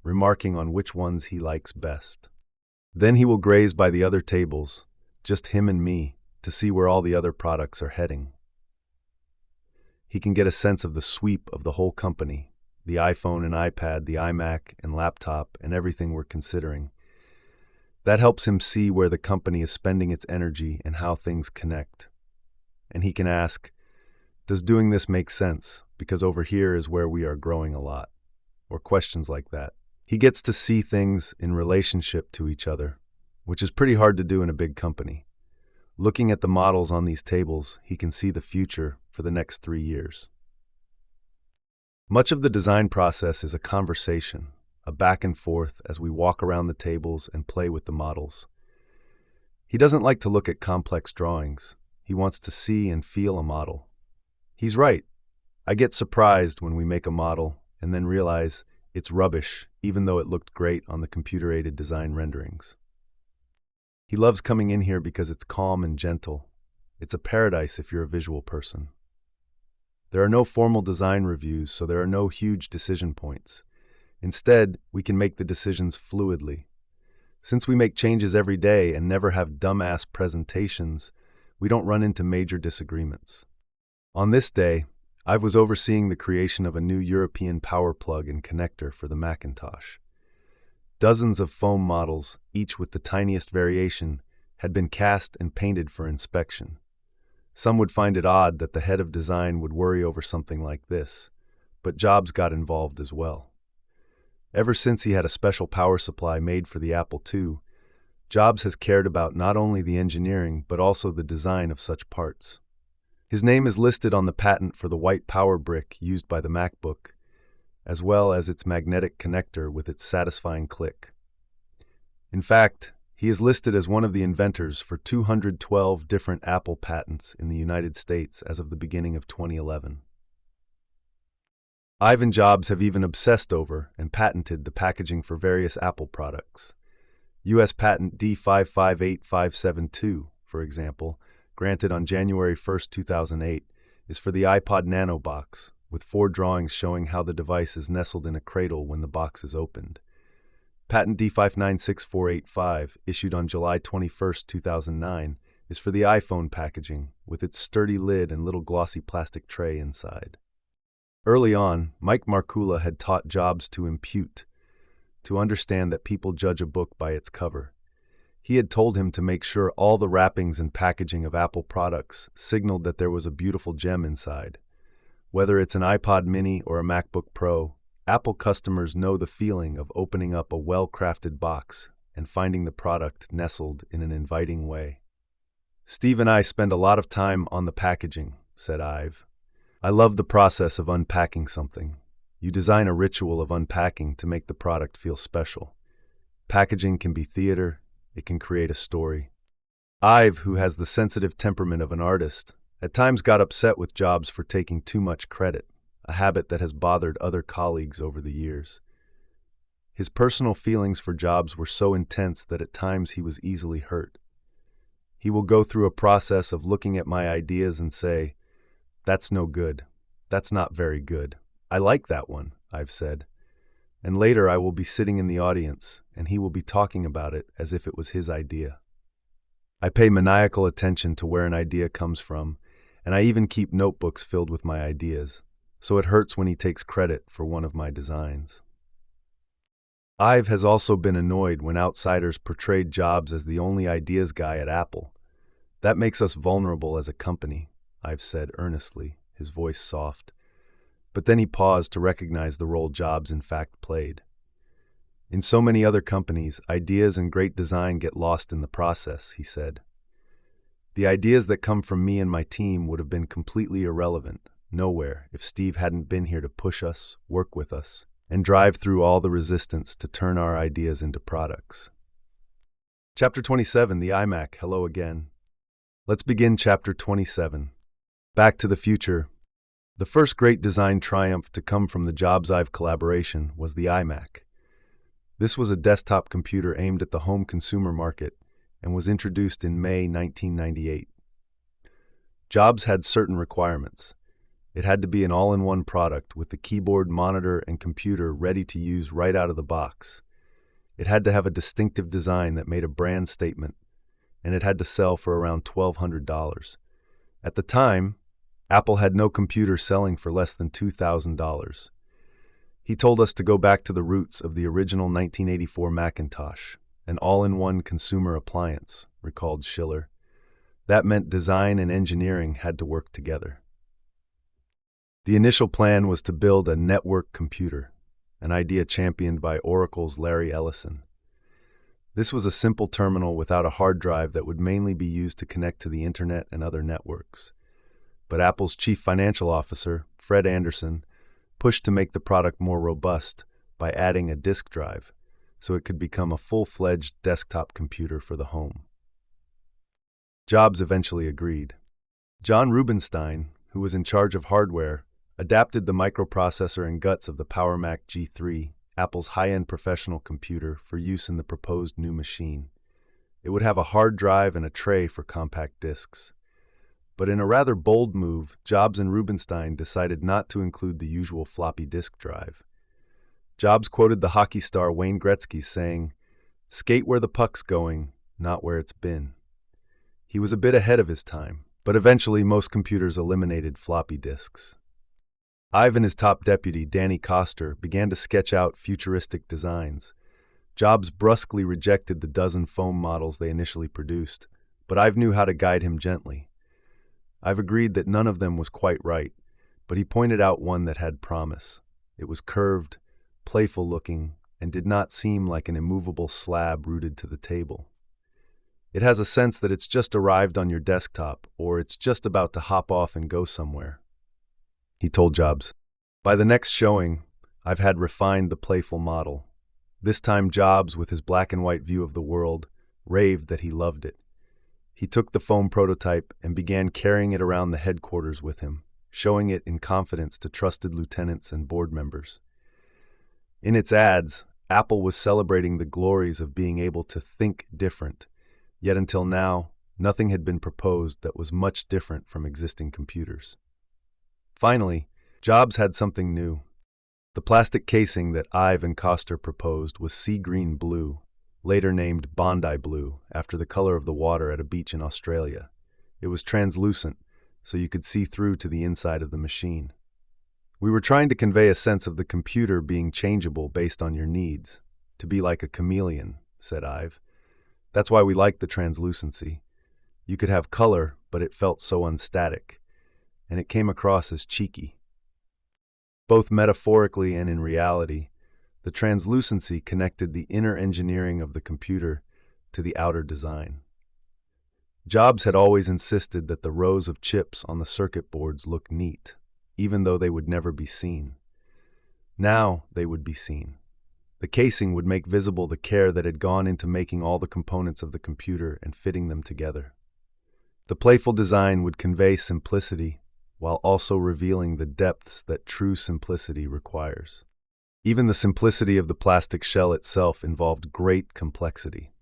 remarking on which ones he likes best. Then he will graze by the other tables, just him and me, to see where all the other products are heading. He can get a sense of the sweep of the whole company, the iPhone and iPad, the iMac and laptop, and everything we're considering. That helps him see where the company is spending its energy and how things connect. And he can ask, does doing this make sense? Because over here is where we are growing a lot. Or questions like that. He gets to see things in relationship to each other, which is pretty hard to do in a big company. Looking at the models on these tables, he can see the future for the next 3 years. Much of the design process is a conversation, a back and forth as we walk around the tables and play with the models. He doesn't like to look at complex drawings. He wants to see and feel a model. He's right. I get surprised when we make a model and then realize it's rubbish, even though it looked great on the computer-aided design renderings. He loves coming in here because it's calm and gentle. It's a paradise if you're a visual person. There are no formal design reviews, so there are no huge decision points. Instead, we can make the decisions fluidly. Since we make changes every day and never have dumbass presentations, we don't run into major disagreements. On this day, I was overseeing the creation of a new European power plug and connector for the Macintosh. Dozens of foam models, each with the tiniest variation, had been cast and painted for inspection. Some would find it odd that the head of design would worry over something like this, but Jobs got involved as well. Ever since he had a special power supply made for the Apple II, Jobs has cared about not only the engineering but also the design of such parts. His name is listed on the patent for the white power brick used by the MacBook, as well as its magnetic connector with its satisfying click. In fact, he is listed as one of the inventors for 212 different Apple patents in the United States as of the beginning of 2011. Ive and Jobs have even obsessed over and patented the packaging for various Apple products. U.S. Patent D558572, for example, granted on January 1, 2008, is for the iPod Nano box, with 4 drawings showing how the device is nestled in a cradle when the box is opened. Patent D596485, issued on July 21, 2009, is for the iPhone packaging, with its sturdy lid and little glossy plastic tray inside. Early on, Mike Markula had taught Jobs to impute, to understand that people judge a book by its cover. He had told him to make sure all the wrappings and packaging of Apple products signaled that there was a beautiful gem inside. Whether it's an iPod mini or a MacBook Pro, Apple customers know the feeling of opening up a well-crafted box and finding the product nestled in an inviting way. Steve and I spend a lot of time on the packaging, said Ive. I love the process of unpacking something. You design a ritual of unpacking to make the product feel special. Packaging can be theater. It can create a story. Ive, who has the sensitive temperament of an artist, at times got upset with Jobs for taking too much credit, a habit that has bothered other colleagues over the years. His personal feelings for Jobs were so intense that at times he was easily hurt. He will go through a process of looking at my ideas and say, "That's no good. That's not very good. I like that one," I've said. And later I will be sitting in the audience, and he will be talking about it as if it was his idea. I pay maniacal attention to where an idea comes from, and I even keep notebooks filled with my ideas, so it hurts when he takes credit for one of my designs. Ive has also been annoyed when outsiders portrayed Jobs as the only ideas guy at Apple. That makes us vulnerable as a company, Ive said earnestly, his voice soft. But then he paused to recognize the role Jobs in fact played. In so many other companies, ideas and great design get lost in the process, he said. The ideas that come from me and my team would have been completely irrelevant, nowhere, if Steve hadn't been here to push us, work with us, and drive through all the resistance to turn our ideas into products. Chapter 27, the iMac, hello again. Let's begin Chapter 27. Back to the future. The first great design triumph to come from the Jobs-Ive collaboration was the iMac. This was a desktop computer aimed at the home consumer market and was introduced in May 1998. Jobs had certain requirements. It had to be an all-in-one product with the keyboard, monitor, and computer ready to use right out of the box. It had to have a distinctive design that made a brand statement, and it had to sell for around $1,200. At the time, Apple had no computer selling for less than $2,000. He told us to go back to the roots of the original 1984 Macintosh, an all-in-one consumer appliance, recalled Schiller. That meant design and engineering had to work together. The initial plan was to build a network computer, an idea championed by Oracle's Larry Ellison. This was a simple terminal without a hard drive that would mainly be used to connect to the internet and other networks. But Apple's chief financial officer, Fred Anderson, pushed to make the product more robust by adding a disk drive, so it could become a full-fledged desktop computer for the home. Jobs eventually agreed. John Rubinstein, who was in charge of hardware, adapted the microprocessor and guts of the PowerMac G3, Apple's high-end professional computer, for use in the proposed new machine. It would have a hard drive and a tray for compact discs. But in a rather bold move, Jobs and Rubinstein decided not to include the usual floppy disk drive. Jobs quoted the hockey star Wayne Gretzky saying, "Skate where the puck's going, not where it's been." He was a bit ahead of his time, but eventually most computers eliminated floppy disks. Ive and his top deputy, Danny Koster, began to sketch out futuristic designs. Jobs brusquely rejected the dozen foam models they initially produced, but Ive knew how to guide him gently. Ive agreed that none of them was quite right, but he pointed out one that had promise. It was curved, playful-looking, and did not seem like an immovable slab rooted to the table. It has a sense that it's just arrived on your desktop, or it's just about to hop off and go somewhere, he told Jobs. By the next showing, I've had refined the playful model. This time Jobs, with his black and white view of the world, raved that he loved it. He took the foam prototype and began carrying it around the headquarters with him, showing it in confidence to trusted lieutenants and board members. In its ads, Apple was celebrating the glories of being able to think different, yet until now, nothing had been proposed that was much different from existing computers. Finally, Jobs had something new. The plastic casing that Ive and Koster proposed was sea green blue, later named Bondi blue after the color of the water at a beach in Australia. It was translucent, so you could see through to the inside of the machine. We were trying to convey a sense of the computer being changeable based on your needs, to be like a chameleon, said Ive. That's why we liked the translucency. You could have color, but it felt so unstatic, and it came across as cheeky. Both metaphorically and in reality, the translucency connected the inner engineering of the computer to the outer design. Jobs had always insisted that the rows of chips on the circuit boards look neat, even though they would never be seen. Now they would be seen. The casing would make visible the care that had gone into making all the components of the computer and fitting them together. The playful design would convey simplicity, while also revealing the depths that true simplicity requires. Even the simplicity of the plastic shell itself involved great complexity.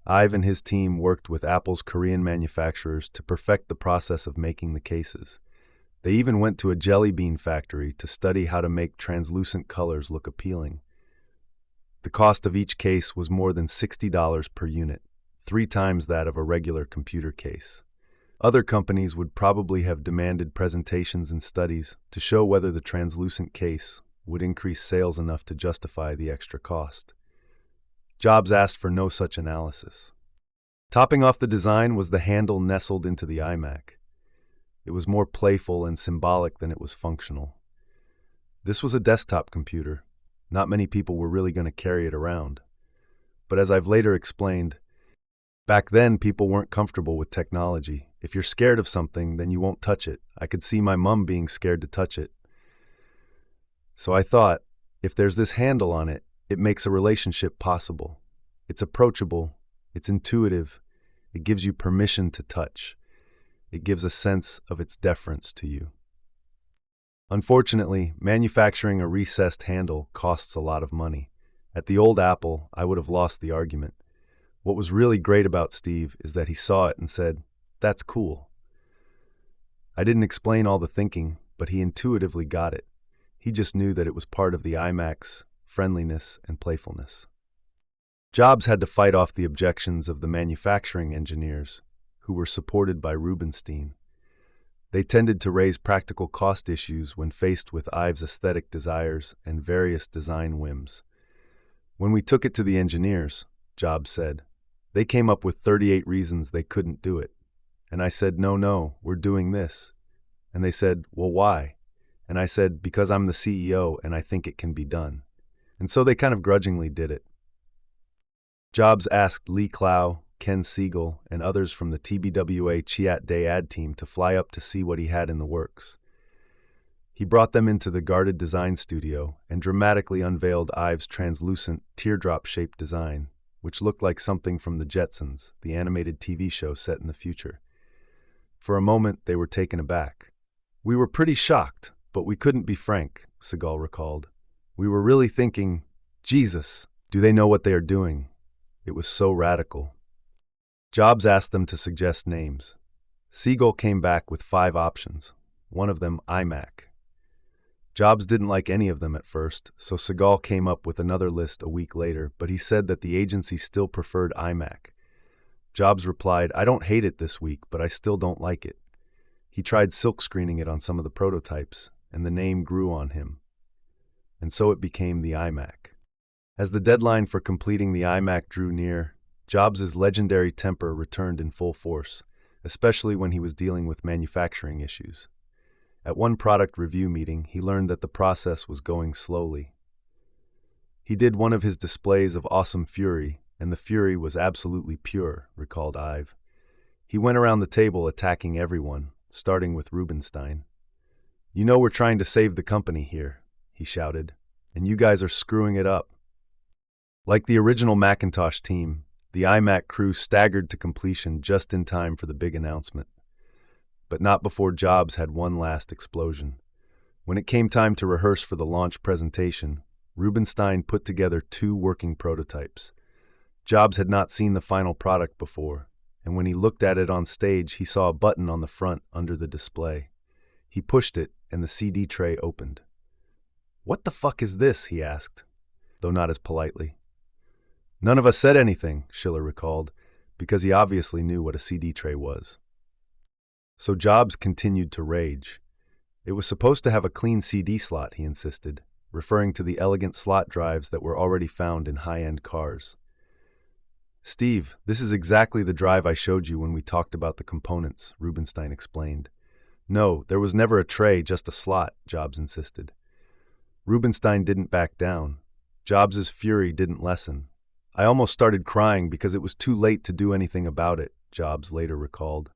Ive and his team worked with Apple's Korean manufacturers to perfect the process of making the cases. They even went to a jelly bean factory to study how to make translucent colors look appealing. The cost of each case was more than $60 per unit, 3 times that of a regular computer case. Other companies would probably have demanded presentations and studies to show whether the translucent case would increase sales enough to justify the extra cost. Jobs asked for no such analysis. Topping off the design was the handle nestled into the iMac. It was more playful and symbolic than it was functional. This was a desktop computer. Not many people were really going to carry it around. But as I've later explained, back then people weren't comfortable with technology. If you're scared of something, then you won't touch it. I could see my mom being scared to touch it. So I thought, if there's this handle on it, it makes a relationship possible. It's approachable, it's intuitive, it gives you permission to touch. It gives a sense of its deference to you. Unfortunately, manufacturing a recessed handle costs a lot of money. At the old Apple, I would have lost the argument. What was really great about Steve is that he saw it and said, "That's cool." I didn't explain all the thinking, but he intuitively got it. He just knew that it was part of the iMac's friendliness and playfulness. Jobs had to fight off the objections of the manufacturing engineers, who were supported by Rubinstein. They tended to raise practical cost issues when faced with Ives' aesthetic desires and various design whims. When we took it to the engineers, Jobs said, they came up with 38 reasons they couldn't do it. And I said, no, we're doing this. And they said, well, why? And I said, because I'm the CEO and I think it can be done. And so they kind of grudgingly did it. Jobs asked Lee Clow, Ken Siegel, and others from the TBWA Chiat Day ad team to fly up to see what he had in the works. He brought them into the guarded design studio and dramatically unveiled Ives' translucent, teardrop-shaped design, which looked like something from the Jetsons, the animated TV show set in the future. For a moment, they were taken aback. We were pretty shocked, but we couldn't be frank, Segal recalled. We were really thinking, Jesus, do they know what they are doing? It was so radical. Jobs asked them to suggest names. Siegel came back with 5 options, one of them iMac. Jobs didn't like any of them at first, so Segal came up with another list a week later, but he said that the agency still preferred iMac. Jobs replied, I don't hate it this week, but I still don't like it. He tried silkscreening it on some of the prototypes, and the name grew on him. And so it became the iMac. As the deadline for completing the iMac drew near, Jobs' legendary temper returned in full force, especially when he was dealing with manufacturing issues. At one product review meeting, he learned that the process was going slowly. He did one of his displays of awesome fury, and the fury was absolutely pure, recalled Ive. He went around the table attacking everyone, starting with Rubinstein. You know we're trying to save the company here, he shouted, and you guys are screwing it up. Like the original Macintosh team, the iMac crew staggered to completion just in time for the big announcement. But not before Jobs had one last explosion. When it came time to rehearse for the launch presentation, Rubinstein put together 2 working prototypes. Jobs had not seen the final product before, and when he looked at it on stage, he saw a button on the front under the display. He pushed it, and the CD tray opened. "What the fuck is this?" he asked, though not as politely. None of us said anything, Schiller recalled, because he obviously knew what a CD tray was. So Jobs continued to rage. It was supposed to have a clean CD slot, he insisted, referring to the elegant slot drives that were already found in high-end cars. Steve, this is exactly the drive I showed you when we talked about the components, Rubinstein explained. No, there was never a tray, just a slot, Jobs insisted. Rubinstein didn't back down. Jobs' fury didn't lessen. I almost started crying because it was too late to do anything about it, Jobs later recalled.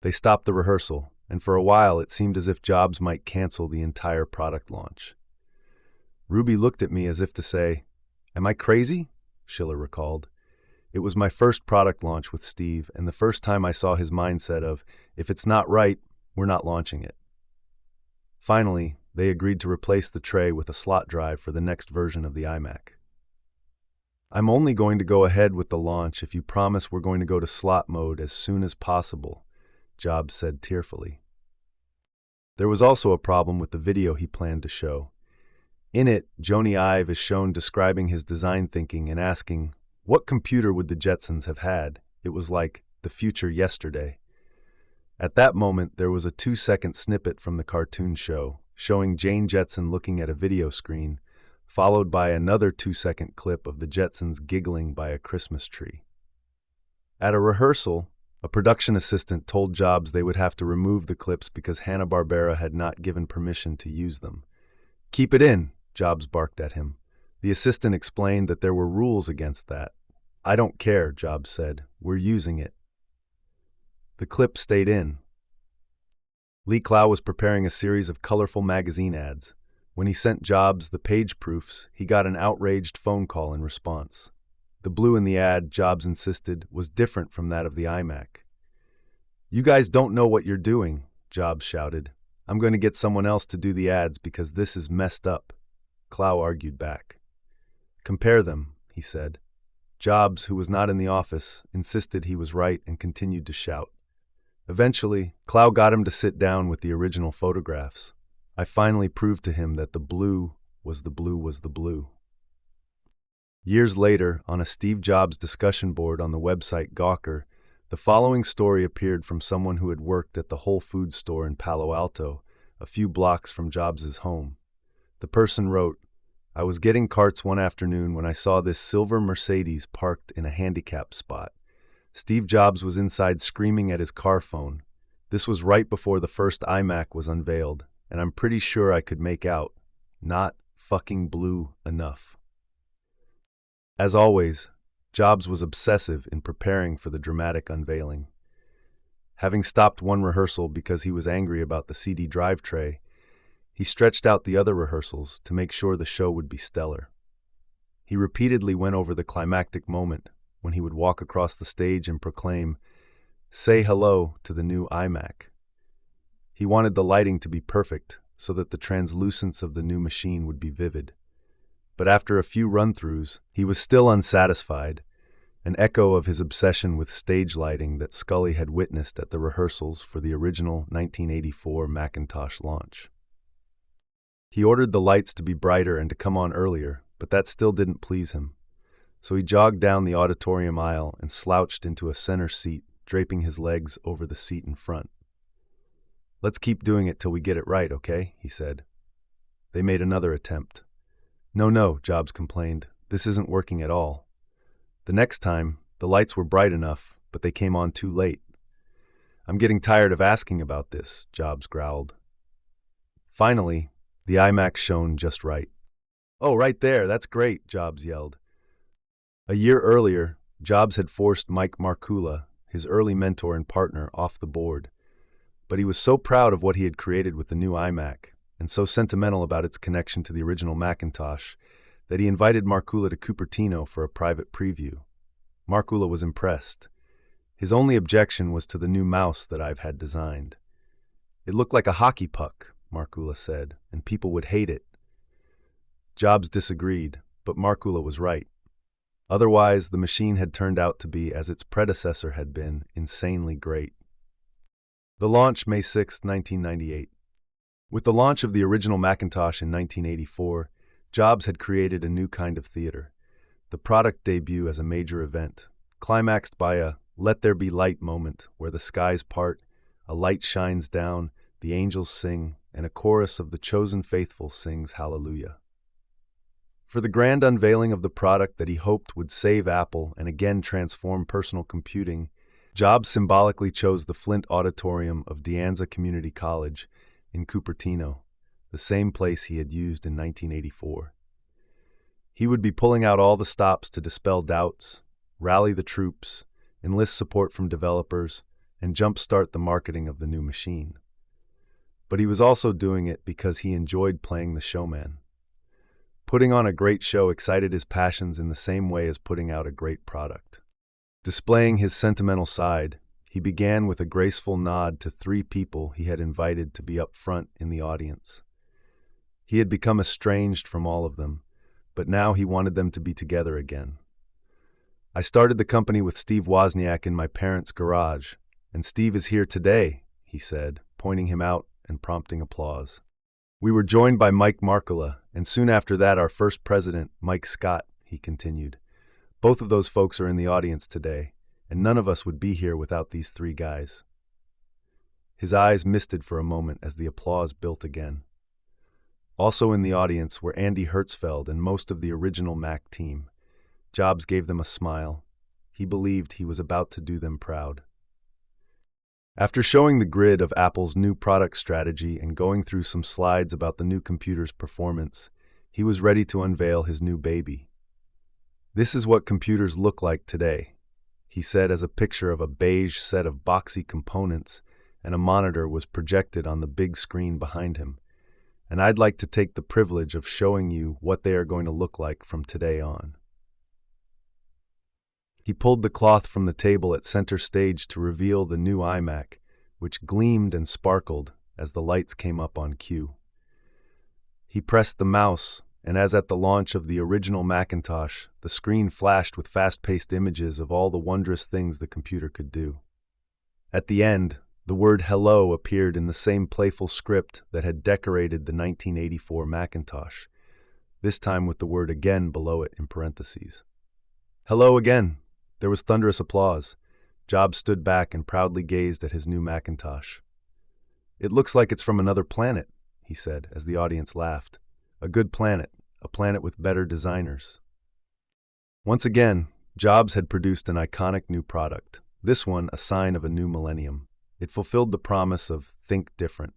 They stopped the rehearsal, and for a while it seemed as if Jobs might cancel the entire product launch. Ruby looked at me as if to say, "Am I crazy?" Schiller recalled. It was my first product launch with Steve, and the first time I saw his mindset of, if it's not right, we're not launching it. Finally, they agreed to replace the tray with a slot drive for the next version of the iMac. I'm only going to go ahead with the launch if you promise we're going to go to slot mode as soon as possible, Jobs said tearfully. There was also a problem with the video he planned to show. In it, Jony Ive is shown describing his design thinking and asking, what computer would the Jetsons have had? It was like the future yesterday. At that moment, there was a 2-second snippet from the cartoon show, showing Jane Jetson looking at a video screen, followed by another 2-second clip of the Jetsons giggling by a Christmas tree. At a rehearsal, a production assistant told Jobs they would have to remove the clips because Hanna-Barbera had not given permission to use them. "Keep it in," Jobs barked at him. The assistant explained that there were rules against that. "I don't care," Jobs said. "We're using it." The clip stayed in. Lee Clow was preparing a series of colorful magazine ads. When he sent Jobs the page proofs, he got an outraged phone call in response. The blue in the ad, Jobs insisted, was different from that of the iMac. "You guys don't know what you're doing," Jobs shouted. "I'm going to get someone else to do the ads because this is messed up." Clow argued back. "Compare them," he said. Jobs, who was not in the office, insisted he was right and continued to shout. Eventually, Clow got him to sit down with the original photographs. I finally proved to him that the blue was the blue was the blue. Years later, on a Steve Jobs discussion board on the website Gawker, the following story appeared from someone who had worked at the Whole Foods store in Palo Alto, a few blocks from Jobs' home. The person wrote, "I was getting carts one afternoon when I saw this silver Mercedes parked in a handicap spot. Steve Jobs was inside screaming at his car phone. This was right before the first iMac was unveiled, and I'm pretty sure I could make out, not fucking blue enough." As always, Jobs was obsessive in preparing for the dramatic unveiling. Having stopped one rehearsal because he was angry about the CD drive tray, he stretched out the other rehearsals to make sure the show would be stellar. He repeatedly went over the climactic moment when he would walk across the stage and proclaim, "Say hello to the new iMac." He wanted the lighting to be perfect so that the translucence of the new machine would be vivid. But after a few run-throughs, he was still unsatisfied, an echo of his obsession with stage lighting that Scully had witnessed at the rehearsals for the original 1984 Macintosh launch. He ordered the lights to be brighter and to come on earlier, but that still didn't please him. So he jogged down the auditorium aisle and slouched into a center seat, draping his legs over the seat in front. "Let's keep doing it till we get it right, okay?" he said. They made another attempt. No, Jobs complained. "This isn't working at all." The next time, the lights were bright enough, but they came on too late. "I'm getting tired of asking about this," Jobs growled. Finally, the iMac shone just right. "Oh, right there, that's great," Jobs yelled. A year earlier, Jobs had forced Mike Markkula, his early mentor and partner, off the board. But he was so proud of what he had created with the new iMac, and so sentimental about its connection to the original Macintosh, that he invited Markkula to Cupertino for a private preview. Markkula was impressed. His only objection was to the new mouse that I've had designed. "It looked like a hockey puck," Markkula said, "and people would hate it." Jobs disagreed, but Markkula was right. Otherwise, the machine had turned out to be, as its predecessor had been, insanely great. The launch, May 6, 1998. With the launch of the original Macintosh in 1984, Jobs had created a new kind of theater. The product debut as a major event, climaxed by a "let there be light" moment where the skies part, a light shines down, the angels sing, and a chorus of the chosen faithful sings hallelujah. For the grand unveiling of the product that he hoped would save Apple and again transform personal computing, Jobs symbolically chose the Flint Auditorium of De Anza Community College in Cupertino, the same place he had used in 1984. He would be pulling out all the stops to dispel doubts, rally the troops, enlist support from developers, and jumpstart the marketing of the new machine. But he was also doing it because he enjoyed playing the showman. Putting on a great show excited his passions in the same way as putting out a great product. Displaying his sentimental side, he began with a graceful nod to 3 people he had invited to be up front in the audience. He had become estranged from all of them, but now he wanted them to be together again. "I started the company with Steve Wozniak in my parents' garage, and Steve is here today," he said, pointing him out and prompting applause. "We were joined by Mike Markkula, and soon after that our first president, Mike Scott," he continued. "Both of those folks are in the audience today, and none of us would be here without these 3 guys." His eyes misted for a moment as the applause built again. Also in the audience were Andy Hertzfeld and most of the original Mac team. Jobs gave them a smile. He believed he was about to do them proud. After showing the grid of Apple's new product strategy and going through some slides about the new computer's performance, he was ready to unveil his new baby. "This is what computers look like today," he said as a picture of a beige set of boxy components and a monitor was projected on the big screen behind him. "And I'd like to take the privilege of showing you what they are going to look like from today on." He pulled the cloth from the table at center stage to reveal the new iMac, which gleamed and sparkled as the lights came up on cue. He pressed the mouse, and as at the launch of the original Macintosh, the screen flashed with fast-paced images of all the wondrous things the computer could do. At the end, the word "Hello" appeared in the same playful script that had decorated the 1984 Macintosh, this time with the word "again" below it in parentheses. "Hello again." There was thunderous applause. Jobs stood back and proudly gazed at his new Macintosh. "It looks like it's from another planet," he said as the audience laughed. "A good planet, a planet with better designers." Once again, Jobs had produced an iconic new product, this one a sign of a new millennium. It fulfilled the promise of "think different."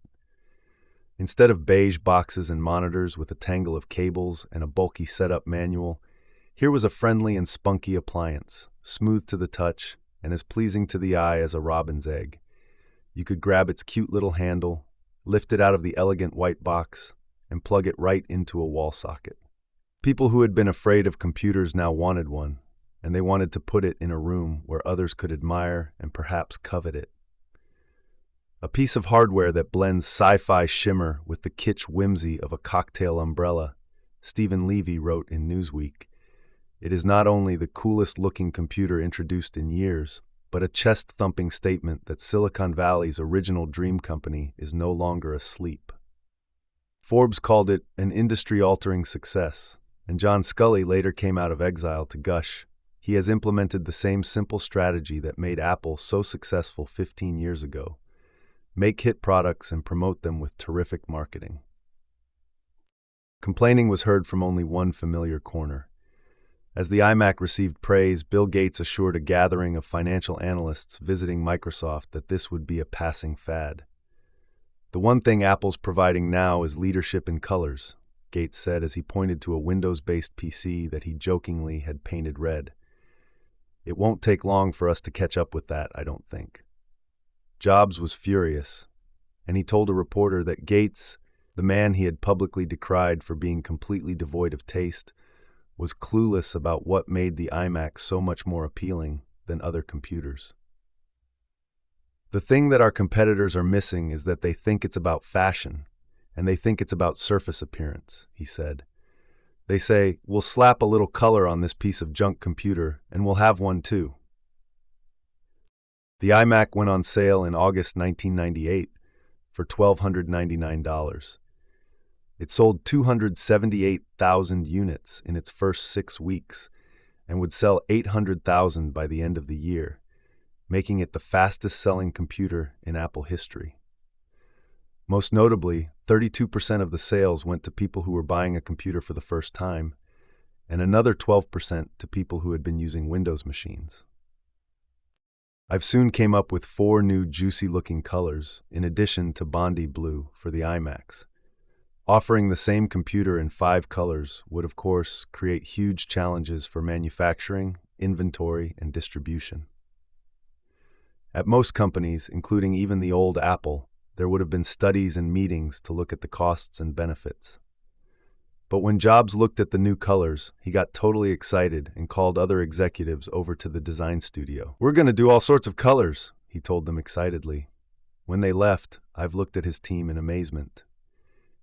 Instead of beige boxes and monitors with a tangle of cables and a bulky setup manual, here was a friendly and spunky appliance, smooth to the touch and as pleasing to the eye as a robin's egg. You could grab its cute little handle, lift it out of the elegant white box, and plug it right into a wall socket. People who had been afraid of computers now wanted one, and they wanted to put it in a room where others could admire and perhaps covet it. A piece of hardware that blends sci-fi shimmer with the kitsch whimsy of a cocktail umbrella, Stephen Levy wrote in Newsweek. It is not only the coolest-looking computer introduced in years, but a chest-thumping statement that Silicon Valley's original dream company is no longer asleep. Forbes called it an industry-altering success, and John Sculley later came out of exile to gush. He has implemented the same simple strategy that made Apple so successful 15 years ago: make hit products and promote them with terrific marketing. Complaining was heard from only one familiar corner. As the iMac received praise, Bill Gates assured a gathering of financial analysts visiting Microsoft that this would be a passing fad. "The one thing Apple's providing now is leadership in colors," Gates said as he pointed to a Windows-based PC that he jokingly had painted red. "It won't take long for us to catch up with that, I don't think." Jobs was furious, and he told a reporter that Gates, the man he had publicly decried for being completely devoid of taste, was clueless about what made the iMac so much more appealing than other computers. "The thing that our competitors are missing is that they think it's about fashion, and they think it's about surface appearance," he said. "They say, we'll slap a little color on this piece of junk computer, and we'll have one too." The iMac went on sale in August 1998 for $1,299. It sold 278,000 units in its first 6 weeks and would sell 800,000 by the end of the year, making it the fastest-selling computer in Apple history. Most notably, 32% of the sales went to people who were buying a computer for the first time, and another 12% to people who had been using Windows machines. I've soon came up with 4 new juicy-looking colors, in addition to Bondi Blue for the iMacs. Offering the same computer in 5 colors would, of course, create huge challenges for manufacturing, inventory, and distribution. At most companies, including even the old Apple, there would have been studies and meetings to look at the costs and benefits. But when Jobs looked at the new colors, he got totally excited and called other executives over to the design studio. "We're going to do all sorts of colors," he told them excitedly. When they left, I've looked at his team in amazement.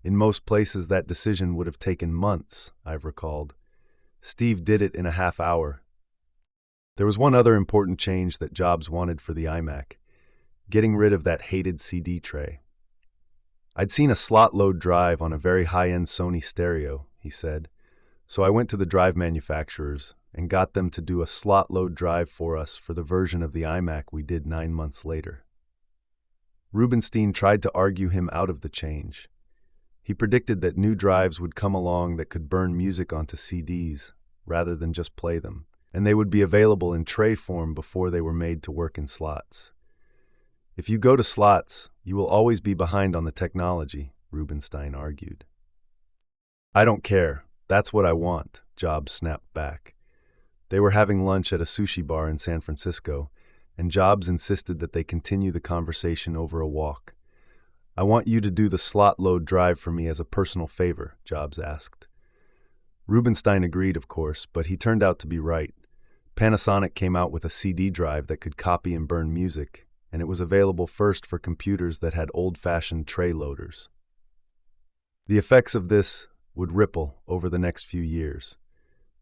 In most places, that decision would have taken months, I've recalled. Steve did it in a half hour. There was one other important change that Jobs wanted for the iMac: getting rid of that hated CD tray. "I'd seen a slot-load drive on a very high-end Sony stereo," he said, "so I went to the drive manufacturers and got them to do a slot-load drive for us for the version of the iMac we did 9 months later." Rubinstein tried to argue him out of the change. He predicted that new drives would come along that could burn music onto CDs, rather than just play them, and they would be available in tray form before they were made to work in slots. If you go to slots, you will always be behind on the technology, Rubinstein argued. I don't care. That's what I want, Jobs snapped back. They were having lunch at a sushi bar in San Francisco, and Jobs insisted that they continue the conversation over a walk. I want you to do the slot load drive for me as a personal favor, Jobs asked. Rubinstein agreed, of course, but he turned out to be right. Panasonic came out with a CD drive that could copy and burn music, and it was available first for computers that had old-fashioned tray loaders. The effects of this would ripple over the next few years.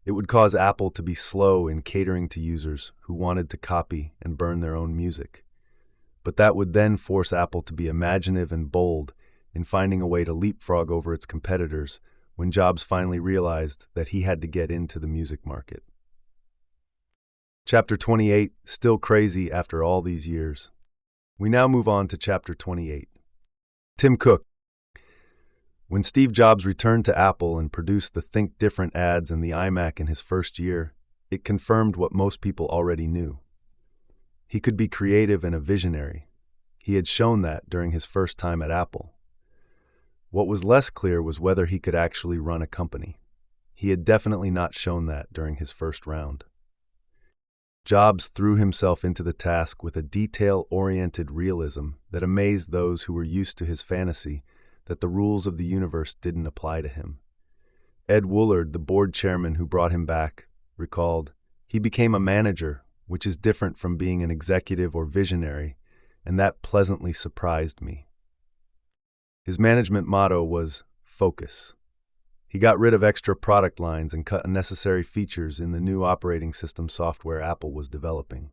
It would cause Apple to be slow in catering to users who wanted to copy and burn their own music. But that would then force Apple to be imaginative and bold in finding a way to leapfrog over its competitors when Jobs finally realized that he had to get into the music market. Chapter 28, still crazy after all these years. We now move on to Chapter 28. Tim Cook. When Steve Jobs returned to Apple and produced the Think Different ads and the iMac in his first year, it confirmed what most people already knew. He could be creative and a visionary. He had shown that during his first time at Apple. What was less clear was whether he could actually run a company. He had definitely not shown that during his first round. Jobs threw himself into the task with a detail-oriented realism that amazed those who were used to his fantasy that the rules of the universe didn't apply to him. Ed Woolard, the board chairman who brought him back, recalled, "He became a manager, which is different from being an executive or visionary, and that pleasantly surprised me." His management motto was focus. He got rid of extra product lines and cut unnecessary features in the new operating system software Apple was developing.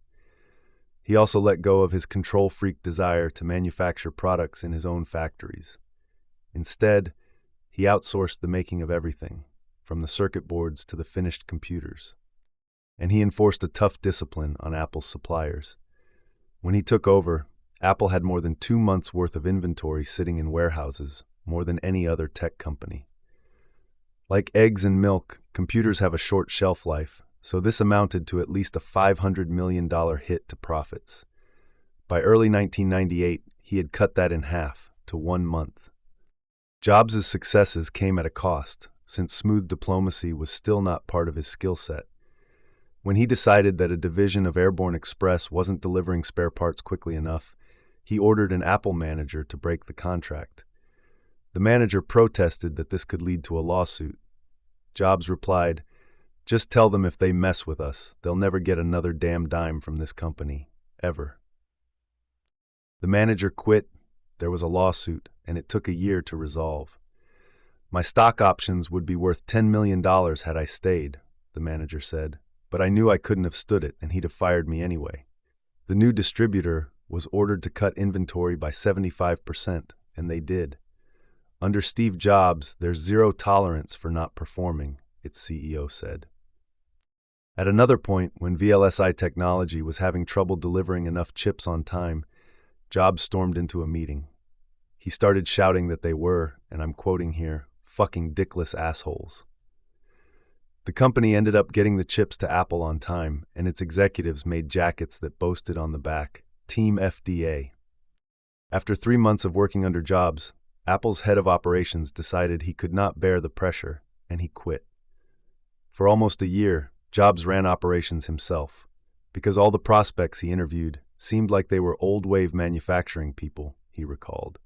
He also let go of his control-freak desire to manufacture products in his own factories. Instead, he outsourced the making of everything, from the circuit boards to the finished computers. And he enforced a tough discipline on Apple's suppliers. When he took over, Apple had more than 2 months' worth of inventory sitting in warehouses, more than any other tech company. Like eggs and milk, computers have a short shelf life, so this amounted to at least a $500 million hit to profits. By early 1998, he had cut that in half, to 1 month. Jobs' successes came at a cost, since smooth diplomacy was still not part of his skill set. When he decided that a division of Airborne Express wasn't delivering spare parts quickly enough, he ordered an Apple manager to break the contract. The manager protested that this could lead to a lawsuit. Jobs replied, "Just tell them if they mess with us, they'll never get another damn dime from this company, ever." The manager quit, there was a lawsuit, and it took a year to resolve. "My stock options would be worth $10 million had I stayed," the manager said, "but I knew I couldn't have stood it, and he'd have fired me anyway." The new distributor was ordered to cut inventory by 75%, and they did. Under Steve Jobs, there's zero tolerance for not performing, its CEO said. At another point, when VLSI Technology was having trouble delivering enough chips on time, Jobs stormed into a meeting. He started shouting that they were, and I'm quoting here, "fucking dickless assholes." The company ended up getting the chips to Apple on time, and its executives made jackets that boasted on the back, Team FDA. After 3 months of working under Jobs, Apple's head of operations decided he could not bear the pressure, and he quit. For almost a year, Jobs ran operations himself, because all the prospects he interviewed seemed like they were old-wave manufacturing people, he recalled.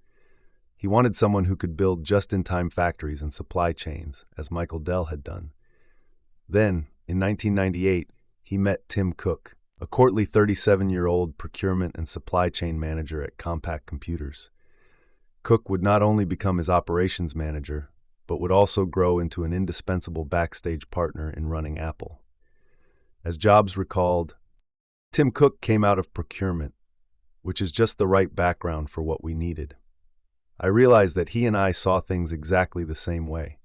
He wanted someone who could build just-in-time factories and supply chains, as Michael Dell had done. Then, in 1998, he met Tim Cook, a courtly 37-year-old procurement and supply chain manager at Compaq Computers. Cook would not only become his operations manager, but would also grow into an indispensable backstage partner in running Apple. As Jobs recalled, "Tim Cook came out of procurement, which is just the right background for what we needed. I realized that he and I saw things exactly the same way.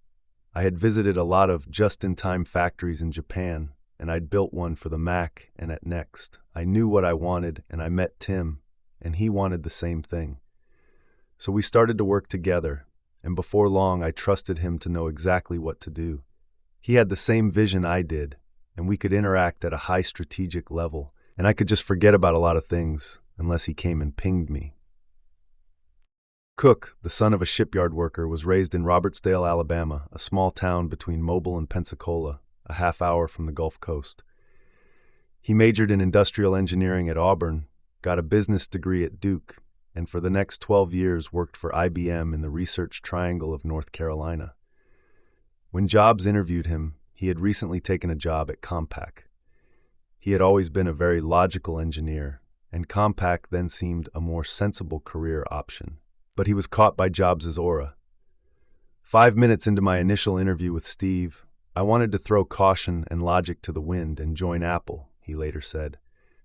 I had visited a lot of just-in-time factories in Japan, and I'd built one for the Mac and at Next. I knew what I wanted, and I met Tim, and he wanted the same thing. So we started to work together, and before long I trusted him to know exactly what to do. He had the same vision I did, and we could interact at a high strategic level, and I could just forget about a lot of things unless he came and pinged me. Cook, the son of a shipyard worker, was raised in Robertsdale, Alabama, a small town between Mobile and Pensacola, a half hour from the Gulf Coast. He majored in industrial engineering at Auburn, got a business degree at Duke, and for the next 12 years worked for IBM in the Research Triangle of North Carolina. When Jobs interviewed him, he had recently taken a job at Compaq. He had always been a very logical engineer, and Compaq then seemed a more sensible career option. But he was caught by Jobs' aura. 5 minutes into my initial interview with Steve, I wanted to throw caution and logic to the wind and join Apple, he later said.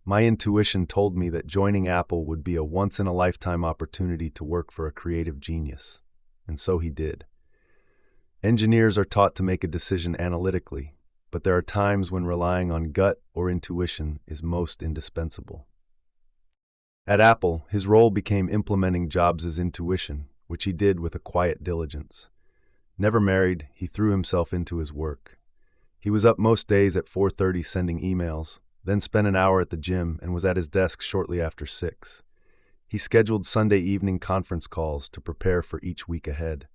My intuition told me that joining Apple would be a once-in-a-lifetime opportunity to work for a creative genius. And so he did. Engineers are taught to make a decision analytically, but there are times when relying on gut or intuition is most indispensable. At Apple, his role became implementing Jobs' intuition, which he did with a quiet diligence. Never married, he threw himself into his work. He was up most days at 4:30 sending emails, then spent an hour at the gym and was at his desk shortly after 6. He scheduled Sunday evening conference calls to prepare for each week ahead.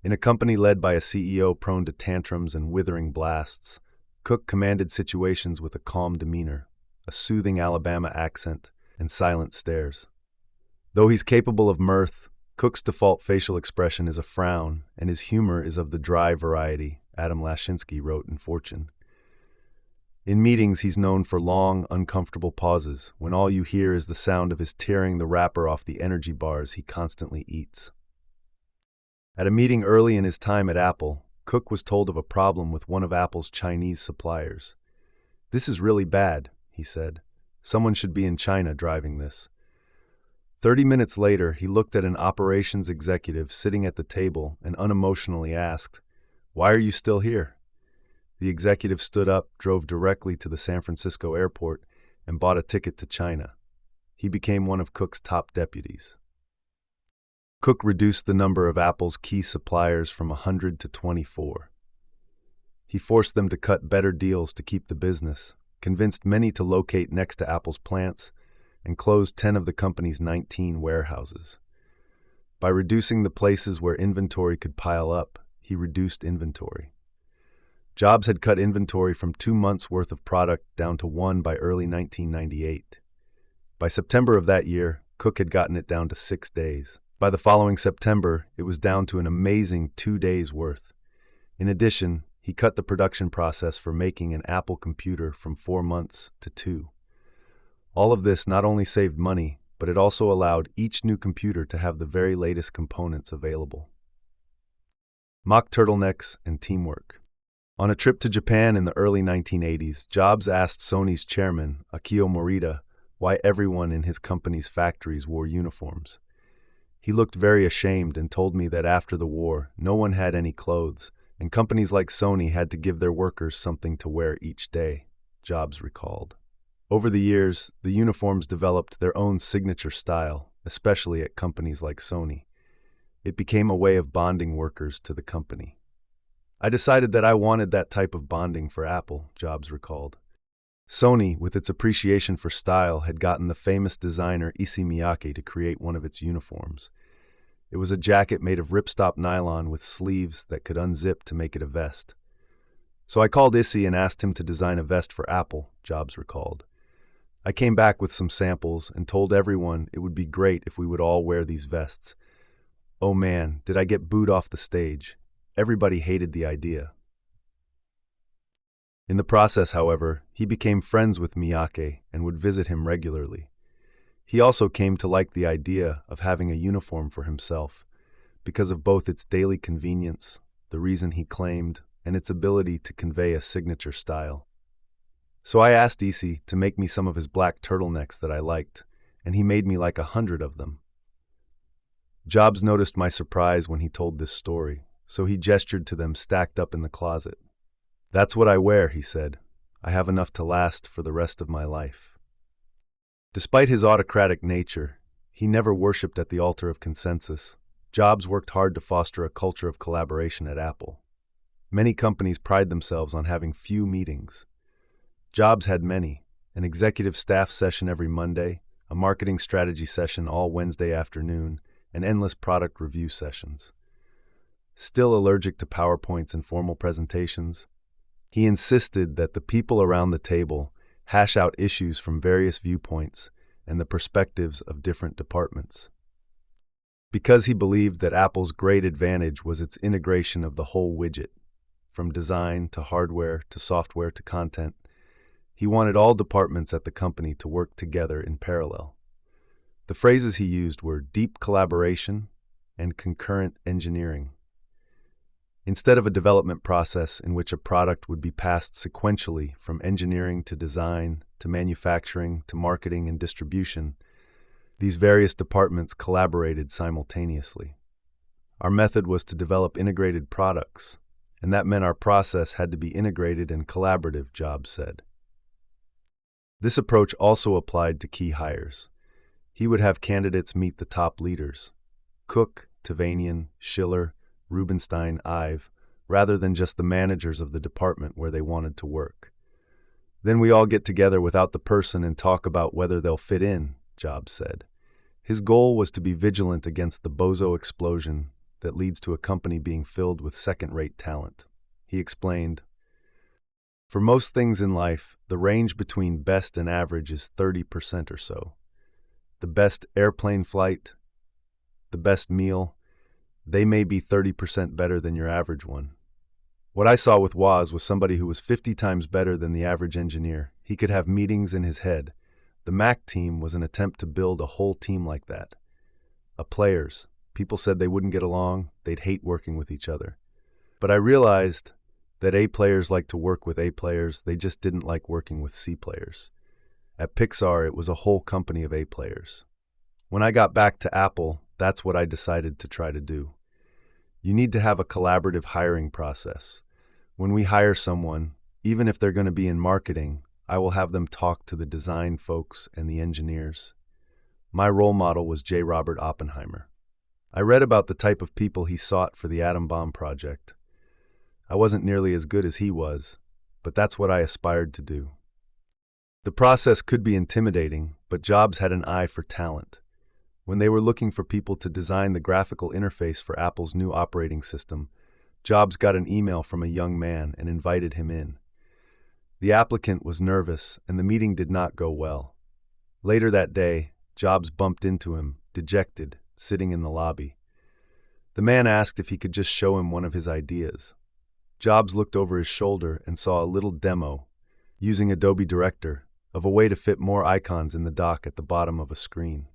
In a company led by a CEO prone to tantrums and withering blasts, Cook commanded situations with a calm demeanor, a soothing Alabama accent, and silent stares. Though he's capable of mirth, Cook's default facial expression is a frown, and his humor is of the dry variety, Adam Lashinsky wrote in Fortune. In meetings, he's known for long, uncomfortable pauses, when all you hear is the sound of his tearing the wrapper off the energy bars he constantly eats. At a meeting early in his time at Apple, Cook was told of a problem with one of Apple's Chinese suppliers. "This is really bad," he said. "Someone should be in China driving this." 30 minutes later, he looked at an operations executive sitting at the table and unemotionally asked, "Why are you still here?" The executive stood up, drove directly to the San Francisco airport, and bought a ticket to China. He became one of Cook's top deputies. Cook reduced the number of Apple's key suppliers from 100 to 24. He forced them to cut better deals to keep the business, convinced many to locate next to Apple's plants, and closed 10 of the company's 19 warehouses. By reducing the places where inventory could pile up, he reduced inventory. Jobs had cut inventory from 2 months' worth of product down to 1 by early 1998. By September of that year, Cook had gotten it down to 6 days. By the following September, it was down to an amazing 2 days' worth. In addition, he cut the production process for making an Apple computer from 4 months to 2. All of this not only saved money, but it also allowed each new computer to have the very latest components available. Mock turtlenecks and teamwork. On a trip to Japan in the early 1980s, Jobs asked Sony's chairman, Akio Morita, why everyone in his company's factories wore uniforms. He looked very ashamed and told me that after the war, no one had any clothes, and companies like Sony had to give their workers something to wear each day, Jobs recalled. Over the years, the uniforms developed their own signature style, especially at companies like Sony. It became a way of bonding workers to the company. I decided that I wanted that type of bonding for Apple, Jobs recalled. Sony, with its appreciation for style, had gotten the famous designer Issey Miyake to create one of its uniforms. It was a jacket made of ripstop nylon with sleeves that could unzip to make it a vest. So I called Issey and asked him to design a vest for Apple, Jobs recalled. I came back with some samples and told everyone it would be great if we would all wear these vests. Oh man, did I get booed off the stage. Everybody hated the idea. In the process, however, he became friends with Miyake and would visit him regularly. He also came to like the idea of having a uniform for himself, because of both its daily convenience, the reason he claimed, and its ability to convey a signature style. So I asked Issey to make me some of his black turtlenecks that I liked, and he made me like 100 of them. Jobs noticed my surprise when he told this story, so he gestured to them stacked up in the closet. "That's what I wear," he said. "I have enough to last for the rest of my life." Despite his autocratic nature, He never worshipped at the altar of consensus. Jobs worked hard to foster a culture of collaboration at Apple. Many companies pride themselves on having few meetings. Jobs had many: an executive staff session every Monday, a marketing strategy session all Wednesday afternoon, and endless product review sessions. Still allergic to PowerPoints and formal presentations, he insisted that the people around the table hash out issues from various viewpoints and the perspectives of different departments. Because he believed that Apple's great advantage was its integration of the whole widget, from design to hardware to software to content, he wanted all departments at the company to work together in parallel. The phrases he used were deep collaboration and concurrent engineering. Instead of a development process in which a product would be passed sequentially from engineering to design to manufacturing to marketing and distribution, these various departments collaborated simultaneously. Our method was to develop integrated products, and that meant our process had to be integrated and collaborative, Jobs said. This approach also applied to key hires. He would have candidates meet the top leaders: Cook, Tavanian, Schiller, Rubenstein, Ive, rather than just the managers of the department where they wanted to work. Then we all get together without the person and talk about whether they'll fit in, Jobs said. His goal was to be vigilant against the bozo explosion that leads to a company being filled with second-rate talent. He explained, "For most things in life, the range between best and average is 30% or so. The best airplane flight, the best meal, they may be 30% better than your average one." What I saw with Woz was somebody who was 50 times better than the average engineer. He could have meetings in his head. The Mac team was an attempt to build a whole team like that. Players. People said they wouldn't get along, they'd hate working with each other. But I realized that A players like to work with A players, they just didn't like working with C players. At Pixar, it was a whole company of A players. When I got back to Apple, that's what I decided to try to do. You need to have a collaborative hiring process. When we hire someone, even if they're going to be in marketing, I will have them talk to the design folks and the engineers. My role model was J. Robert Oppenheimer. I read about the type of people he sought for the atom bomb project. I wasn't nearly as good as he was, but that's what I aspired to do. The process could be intimidating, but Jobs had an eye for talent. When they were looking for people to design the graphical interface for Apple's new operating system, Jobs got an email from a young man and invited him in. The applicant was nervous, and the meeting did not go well. Later that day, Jobs bumped into him, dejected, sitting in the lobby. The man asked if he could just show him one of his ideas. Jobs looked over his shoulder and saw a little demo, using Adobe Director, of a way to fit more icons in the dock at the bottom of a screen.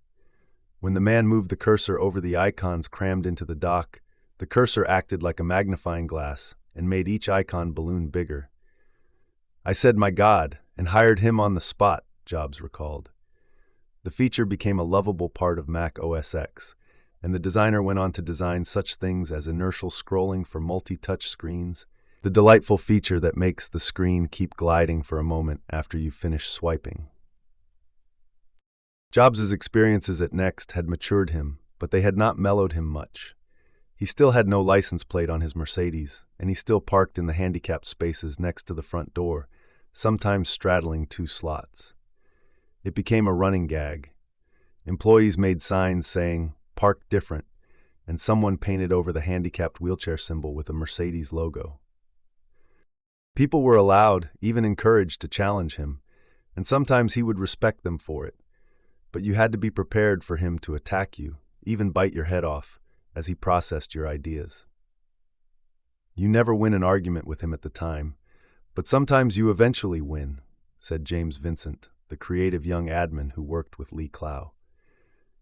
When the man moved the cursor over the icons crammed into the dock, the cursor acted like a magnifying glass and made each icon balloon bigger. I said, "My God," and hired him on the spot, Jobs recalled. The feature became a lovable part of Mac OS X, and the designer went on to design such things as inertial scrolling for multi-touch screens, the delightful feature that makes the screen keep gliding for a moment after you finish swiping. Jobs' experiences at Next had matured him, but they had not mellowed him much. He still had no license plate on his Mercedes, and he still parked in the handicapped spaces next to the front door, sometimes straddling 2 slots. It became a running gag. Employees made signs saying, "Park different," and someone painted over the handicapped wheelchair symbol with a Mercedes logo. People were allowed, even encouraged, to challenge him, and sometimes he would respect them for it. But you had to be prepared for him to attack you, even bite your head off, as he processed your ideas. You never win an argument with him at the time, but sometimes you eventually win, said James Vincent, the creative young admin who worked with Lee Clow.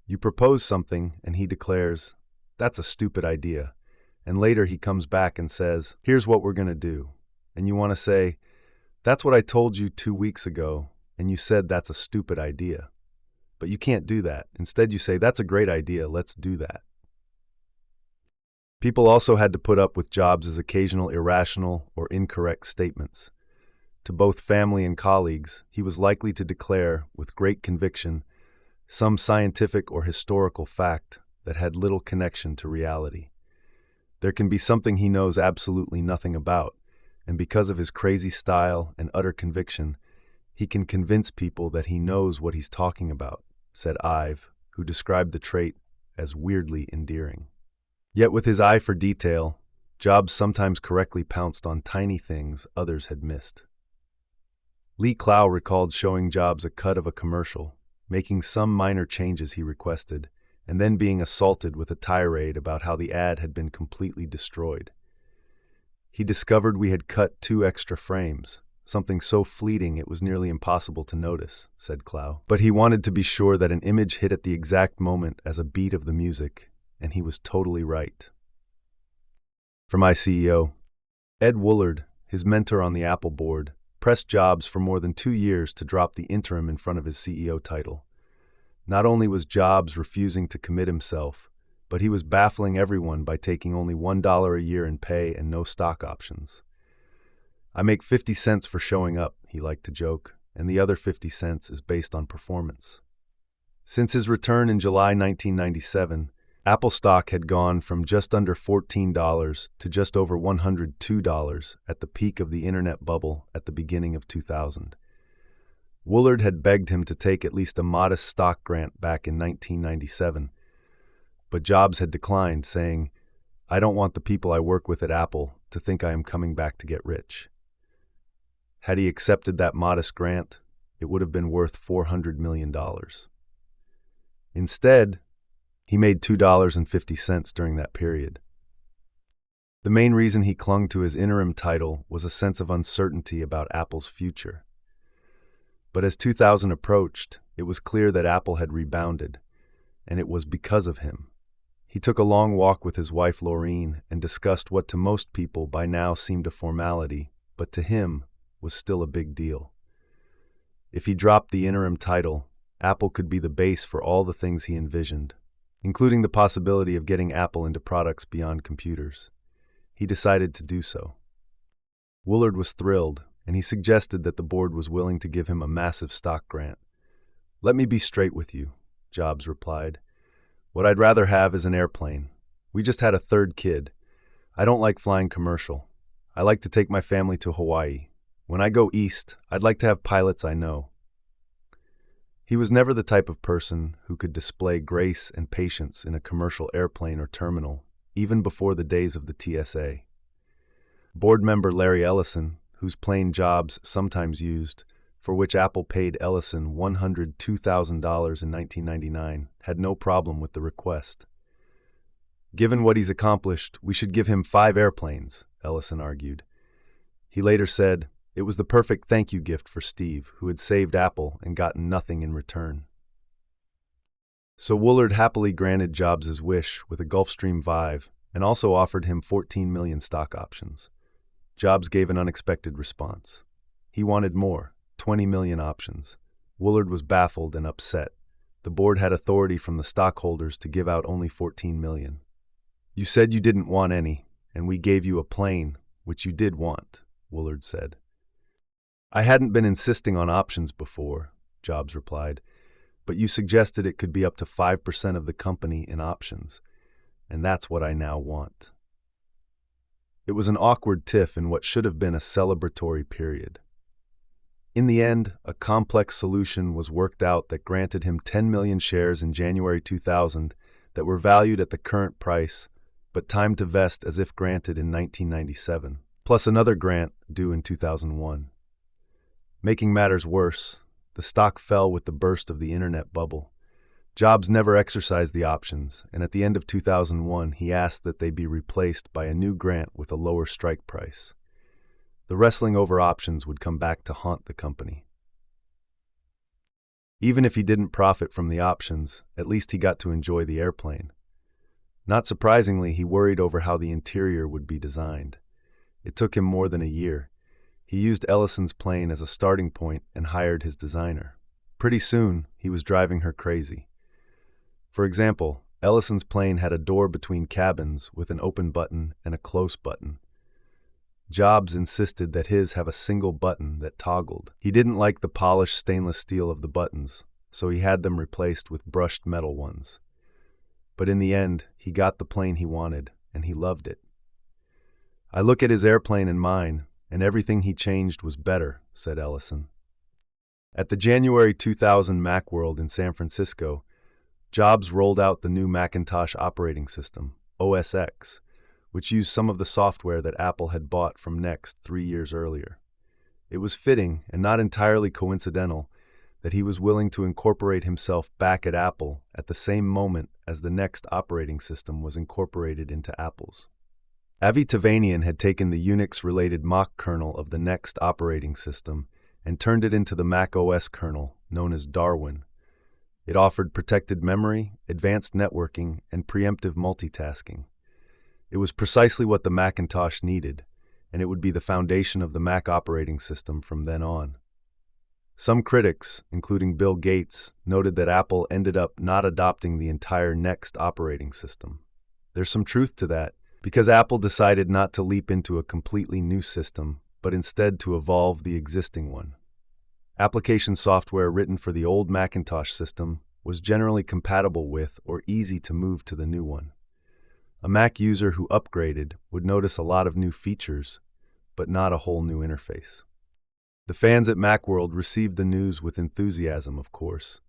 You propose something, and he declares, "That's a stupid idea," and later he comes back and says, "Here's what we're going to do," and you want to say, "That's what I told you 2 weeks ago, and you said that's a stupid idea." But you can't do that. Instead, you say, "That's a great idea, let's do that." People also had to put up with Jobs' occasional irrational or incorrect statements. To both family and colleagues, he was likely to declare, with great conviction, some scientific or historical fact that had little connection to reality. There can be something he knows absolutely nothing about, and because of his crazy style and utter conviction, he can convince people that he knows what he's talking about, said Ive, who described the trait as weirdly endearing. Yet with his eye for detail, Jobs sometimes correctly pounced on tiny things others had missed. Lee Clow recalled showing Jobs a cut of a commercial, making some minor changes he requested, and then being assaulted with a tirade about how the ad had been completely destroyed. He discovered we had cut 2 extra frames, something so fleeting it was nearly impossible to notice, said Clow. But he wanted to be sure that an image hit at the exact moment as a beat of the music, and he was totally right. For my CEO, Ed Woolard, his mentor on the Apple board, pressed Jobs for more than 2 years to drop the interim in front of his CEO title. Not only was Jobs refusing to commit himself, but he was baffling everyone by taking only $1 a year in pay and no stock options. I make 50 cents for showing up, he liked to joke, and the other 50 cents is based on performance. Since his return in July 1997, Apple stock had gone from just under $14 to just over $102 at the peak of the internet bubble at the beginning of 2000. Woolard had begged him to take at least a modest stock grant back in 1997, but Jobs had declined, saying, "I don't want the people I work with at Apple to think I am coming back to get rich." Had he accepted that modest grant, it would have been worth $400 million. Instead, he made $2.50 during that period. The main reason he clung to his interim title was a sense of uncertainty about Apple's future. But as 2000 approached, it was clear that Apple had rebounded, and it was because of him. He took a long walk with his wife Laureen and discussed what to most people by now seemed a formality, but to him was still a big deal. If he dropped the interim title, Apple could be the base for all the things he envisioned, including the possibility of getting Apple into products beyond computers. He decided to do so. Woolard was thrilled, and he suggested that the board was willing to give him a massive stock grant. "Let me be straight with you," Jobs replied. "What I'd rather have is an airplane. We just had a 3rd kid. I don't like flying commercial. I like to take my family to Hawaii. When I go east, I'd like to have pilots I know." He was never the type of person who could display grace and patience in a commercial airplane or terminal, even before the days of the TSA. Board member Larry Ellison, whose plane Jobs sometimes used, for which Apple paid Ellison $102,000 in 1999, had no problem with the request. "Given what he's accomplished, we should give him 5 airplanes," Ellison argued. He later said, "It was the perfect thank you gift for Steve, who had saved Apple and gotten nothing in return." So Woolard happily granted Jobs' wish with a Gulfstream Vive and also offered him 14 million stock options. Jobs gave an unexpected response. He wanted more, 20 million options. Woolard was baffled and upset. The board had authority from the stockholders to give out only 14 million. "You said you didn't want any, and we gave you a plane, which you did want," Woolard said. "I hadn't been insisting on options before," Jobs replied, "but you suggested it could be up to 5% of the company in options, and that's what I now want." It was an awkward tiff in what should have been a celebratory period. In the end, a complex solution was worked out that granted him 10 million shares in January 2000 that were valued at the current price, but timed to vest as if granted in 1997, plus another grant due in 2001. Making matters worse, the stock fell with the burst of the internet bubble. Jobs never exercised the options, and at the end of 2001, he asked that they be replaced by a new grant with a lower strike price. The wrestling over options would come back to haunt the company. Even if he didn't profit from the options, at least he got to enjoy the airplane. Not surprisingly, he worried over how the interior would be designed. It took him more than a year. He used Ellison's plane as a starting point and hired his designer. Pretty soon, he was driving her crazy. For example, Ellison's plane had a door between cabins with an open button and a close button. Jobs insisted that his have a single button that toggled. He didn't like the polished stainless steel of the buttons, so he had them replaced with brushed metal ones. But in the end, he got the plane he wanted, and he loved it. I look at his airplane and mine, and everything he changed was better, said Ellison. At the January 2000 Macworld in San Francisco, Jobs rolled out the new Macintosh operating system, OS X, which used some of the software that Apple had bought from Next 3 years earlier. It was fitting, and not entirely coincidental, that he was willing to incorporate himself back at Apple at the same moment as the Next operating system was incorporated into Apple's. Avi Tavanian had taken the Unix-related mock kernel of the Next operating system and turned it into the Mac OS kernel, known as Darwin. It offered protected memory, advanced networking, and preemptive multitasking. It was precisely what the Macintosh needed, and it would be the foundation of the Mac operating system from then on. Some critics, including Bill Gates, noted that Apple ended up not adopting the entire Next operating system. There's some truth to that, because Apple decided not to leap into a completely new system, but instead to evolve the existing one. Application software written for the old Macintosh system was generally compatible with or easy to move to the new one. A Mac user who upgraded would notice a lot of new features, but not a whole new interface. The fans at Macworld received the news with enthusiasm, of course.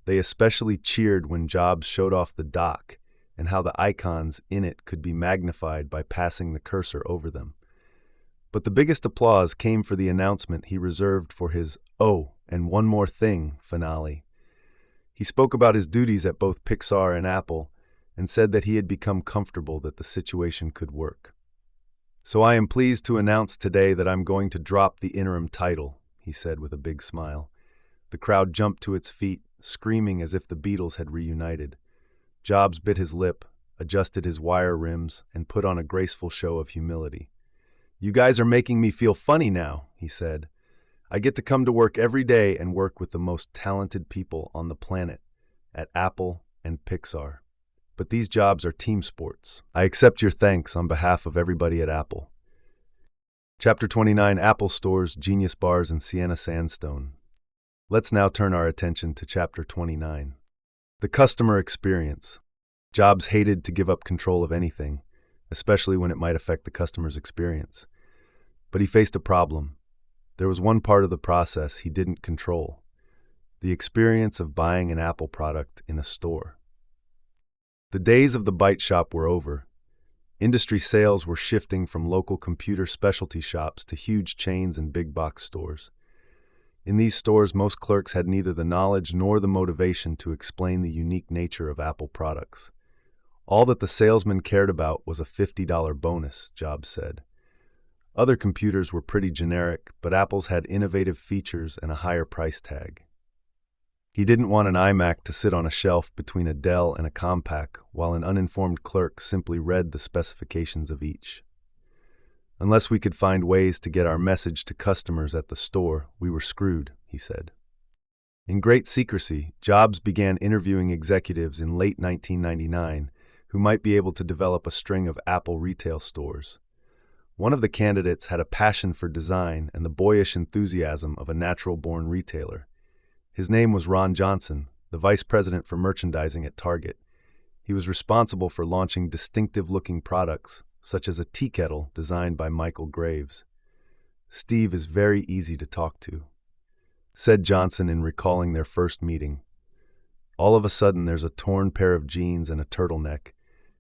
They especially cheered when Jobs showed off the dock and how the icons in it could be magnified by passing the cursor over them. But the biggest applause came for the announcement he reserved for his "Oh, and one more thing" finale. He spoke about his duties at both Pixar and Apple and said that he had become comfortable that the situation could work. "So I am pleased to announce today that I'm going to drop the interim title," he said with a big smile. The crowd jumped to its feet, screaming as if the Beatles had reunited. Jobs bit his lip, adjusted his wire rims, and put on a graceful show of humility. "You guys are making me feel funny now," he said. "I get to come to work every day and work with the most talented people on the planet, at Apple and Pixar. But these jobs are team sports. I accept your thanks on behalf of everybody at Apple." Chapter 29, Apple Stores, Genius Bars, and Sienna Sandstone. Let's now turn our attention to Chapter 29. The customer experience. Jobs hated to give up control of anything, especially when it might affect the customer's experience. But he faced a problem. There was one part of the process he didn't control: the experience of buying an Apple product in a store. The days of the bite shop were over. Industry sales were shifting from local computer specialty shops to huge chains and big box stores. In these stores, most clerks had neither the knowledge nor the motivation to explain the unique nature of Apple products. All that the salesman cared about was a $50 bonus, Jobs said. Other computers were pretty generic, but Apple's had innovative features and a higher price tag. He didn't want an iMac to sit on a shelf between a Dell and a Compaq, while an uninformed clerk simply read the specifications of each. "Unless we could find ways to get our message to customers at the store, we were screwed," he said. In great secrecy, Jobs began interviewing executives in late 1999 who might be able to develop a string of Apple retail stores. One of the candidates had a passion for design and the boyish enthusiasm of a natural-born retailer. His name was Ron Johnson, the vice president for merchandising at Target. He was responsible for launching distinctive-looking products, such as a tea kettle designed by Michael Graves. "Steve is very easy to talk to," said Johnson in recalling their first meeting. "All of a sudden there's a torn pair of jeans and a turtleneck,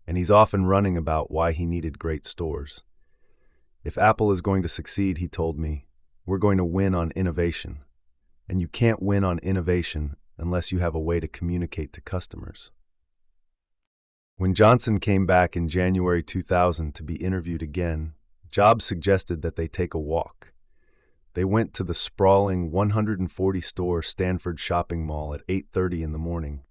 and he's often running about why he needed great stores. If Apple is going to succeed, he told me, we're going to win on innovation. And you can't win on innovation unless you have a way to communicate to customers." When Johnson came back in January 2000 to be interviewed again, Jobs suggested that they take a walk. They went to the sprawling 140-store Stanford shopping mall at 8:30 in the morning.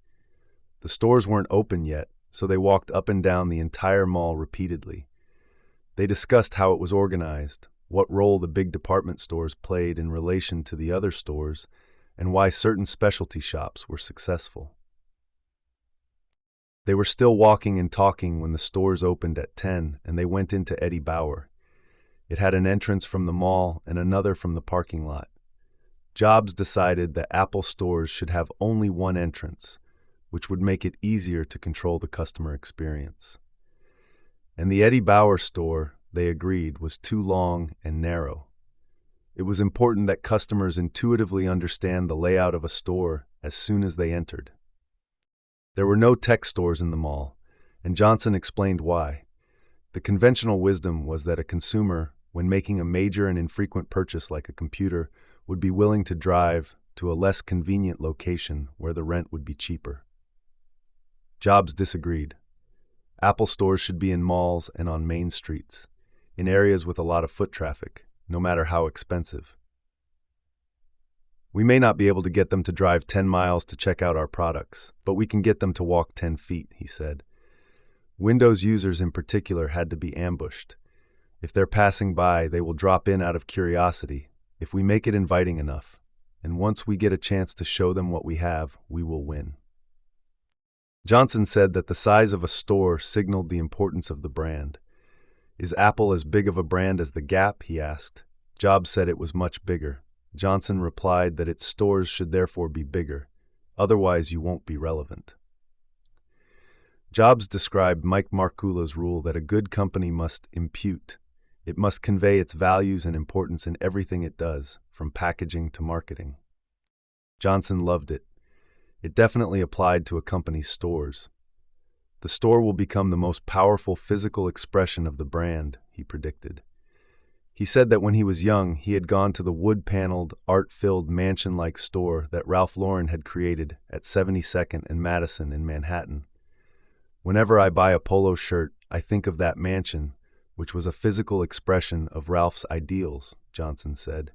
The stores weren't open yet, so they walked up and down the entire mall repeatedly. They discussed how it was organized, what role the big department stores played in relation to the other stores, and why certain specialty shops were successful. They were still walking and talking when the stores opened at 10, and they went into Eddie Bauer. It had an entrance from the mall and another from the parking lot. Jobs decided that Apple stores should have only one entrance, which would make it easier to control the customer experience. And the Eddie Bauer store, they agreed, was too long and narrow. It was important that customers intuitively understand the layout of a store as soon as they entered. There were no tech stores in the mall, and Johnson explained why. The conventional wisdom was that a consumer, when making a major and infrequent purchase like a computer, would be willing to drive to a less convenient location where the rent would be cheaper. Jobs disagreed. Apple stores should be in malls and on main streets, in areas with a lot of foot traffic, no matter how expensive. We may not be able to get them to drive 10 miles to check out our products, but we can get them to walk 10 feet, he said. Windows users in particular had to be ambushed. If they're passing by, they will drop in out of curiosity, if we make it inviting enough. And once we get a chance to show them what we have, we will win. Johnson said that the size of a store signaled the importance of the brand. Is Apple as big of a brand as the Gap, he asked. Jobs said it was much bigger. Johnson replied that its stores should therefore be bigger. Otherwise, you won't be relevant. Jobs described Mike Markula's rule that a good company must impute. It must convey its values and importance in everything it does, from packaging to marketing. Johnson loved it. It definitely applied to a company's stores. The store will become the most powerful physical expression of the brand, he predicted. He said that when he was young, he had gone to the wood-paneled, art-filled, mansion-like store that Ralph Lauren had created at 72nd and Madison in Manhattan. Whenever I buy a polo shirt, I think of that mansion, which was a physical expression of Ralph's ideals, Johnson said.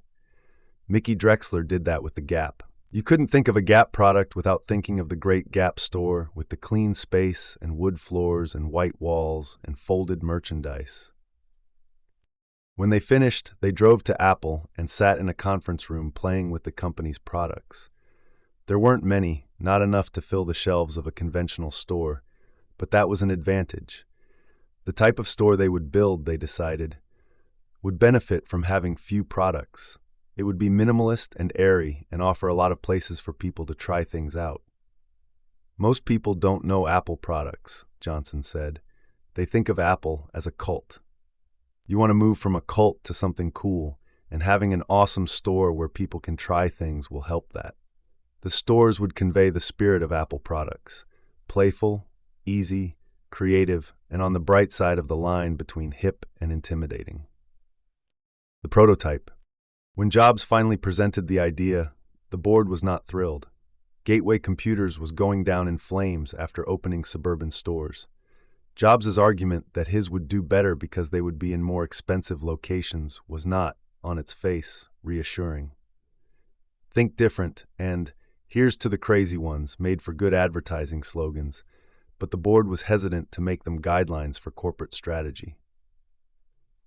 Mickey Drexler did that with the Gap. You couldn't think of a Gap product without thinking of the great Gap store with the clean space and wood floors and white walls and folded merchandise. When they finished, they drove to Apple and sat in a conference room playing with the company's products. There weren't many, not enough to fill the shelves of a conventional store, but that was an advantage. The type of store they would build, they decided, would benefit from having few products. It would be minimalist and airy and offer a lot of places for people to try things out. Most people don't know Apple products, Johnson said. They think of Apple as a cult. You want to move from a cult to something cool, and having an awesome store where people can try things will help that. The stores would convey the spirit of Apple products, playful, easy, creative, and on the bright side of the line between hip and intimidating. The prototype. When Jobs finally presented the idea, the board was not thrilled. Gateway Computers was going down in flames after opening suburban stores. Jobs' argument that his would do better because they would be in more expensive locations was not, on its face, reassuring. Think different and here's to the crazy ones made for good advertising slogans, but the board was hesitant to make them guidelines for corporate strategy.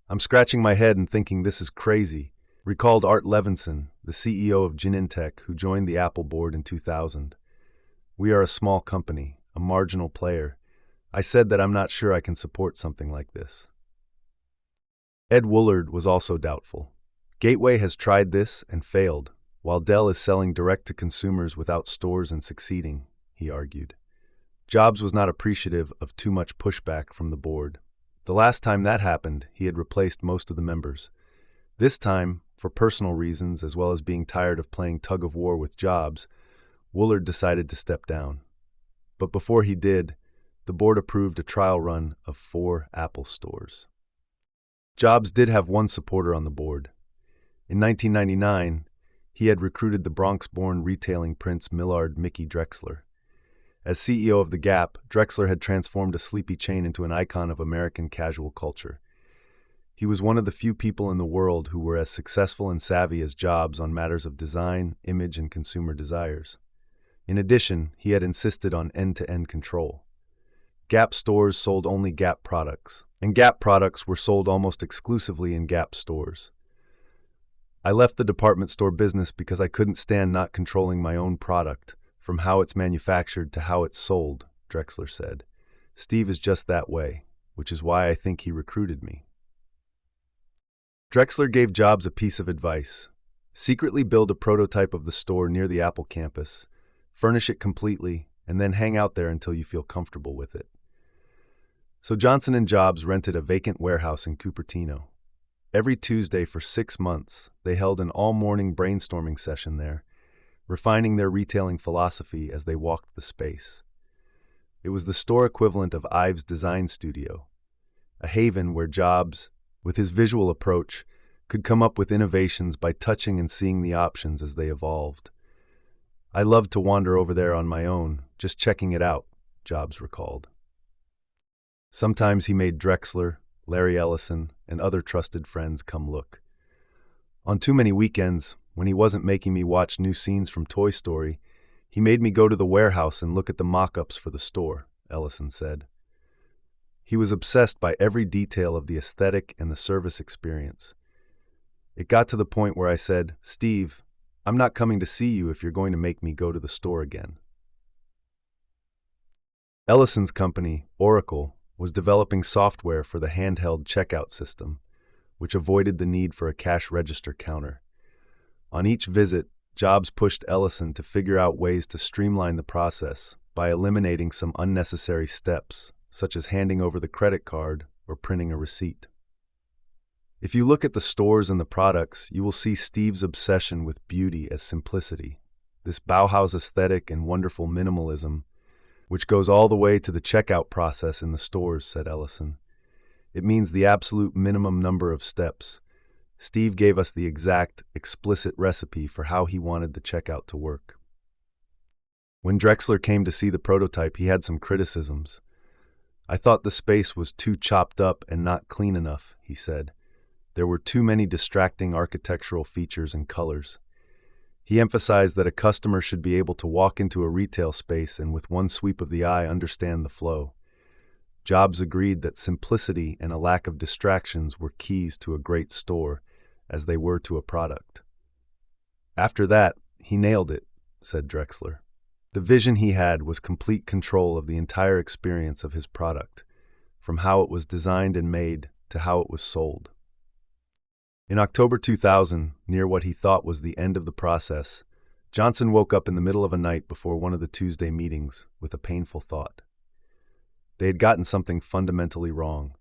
I'm scratching my head and thinking this is crazy, recalled Art Levinson, the CEO of Genentech, who joined the Apple board in 2000. We are a small company, a marginal player. I said that I'm not sure I can support something like this. Ed Woolard was also doubtful. Gateway has tried this and failed, while Dell is selling direct to consumers without stores and succeeding, he argued. Jobs was not appreciative of too much pushback from the board. The last time that happened, he had replaced most of the members. This time, for personal reasons as well as being tired of playing tug-of-war with Jobs, Woolard decided to step down. But before he did, the board approved a trial run of 4 Apple stores. Jobs did have one supporter on the board. In 1999, he had recruited the Bronx-born retailing prince Millard Mickey Drexler. As CEO of the Gap, Drexler had transformed a sleepy chain into an icon of American casual culture. He was one of the few people in the world who were as successful and savvy as Jobs on matters of design, image, and consumer desires. In addition, he had insisted on end-to-end control. Gap stores sold only Gap products, and Gap products were sold almost exclusively in Gap stores. I left the department store business because I couldn't stand not controlling my own product, from how it's manufactured to how it's sold, Drexler said. Steve is just that way, which is why I think he recruited me. Drexler gave Jobs a piece of advice. Secretly build a prototype of the store near the Apple campus, furnish it completely, and then hang out there until you feel comfortable with it. So Johnson and Jobs rented a vacant warehouse in Cupertino. Every Tuesday for 6 months, they held an all-morning brainstorming session there, refining their retailing philosophy as they walked the space. It was the store equivalent of Ives' design studio, a haven where Jobs, with his visual approach, could come up with innovations by touching and seeing the options as they evolved. "I loved to wander over there on my own, just checking it out," Jobs recalled. Sometimes he made Drexler, Larry Ellison, and other trusted friends come look. On too many weekends, when he wasn't making me watch new scenes from Toy Story, he made me go to the warehouse and look at the mock-ups for the store, Ellison said. He was obsessed by every detail of the aesthetic and the service experience. It got to the point where I said, "Steve, I'm not coming to see you if you're going to make me go to the store again." Ellison's company, Oracle, was developing software for the handheld checkout system, which avoided the need for a cash register counter. On each visit, Jobs pushed Ellison to figure out ways to streamline the process by eliminating some unnecessary steps, such as handing over the credit card or printing a receipt. If you look at the stores and the products, you will see Steve's obsession with beauty as simplicity, this Bauhaus aesthetic and wonderful minimalism, which goes all the way to the checkout process in the stores, said Ellison. It means the absolute minimum number of steps. Steve gave us the exact, explicit recipe for how he wanted the checkout to work. When Drexler came to see the prototype, he had some criticisms. "I thought the space was too chopped up and not clean enough," he said. "There were too many distracting architectural features and colors." He emphasized that a customer should be able to walk into a retail space and with one sweep of the eye understand the flow. Jobs agreed that simplicity and a lack of distractions were keys to a great store, as they were to a product. "After that, he nailed it," said Drexler. The vision he had was complete control of the entire experience of his product, from how it was designed and made to how it was sold. In October 2000, near what he thought was the end of the process, Johnson woke up in the middle of a night before one of the Tuesday meetings with a painful thought. They had gotten something fundamentally wrong.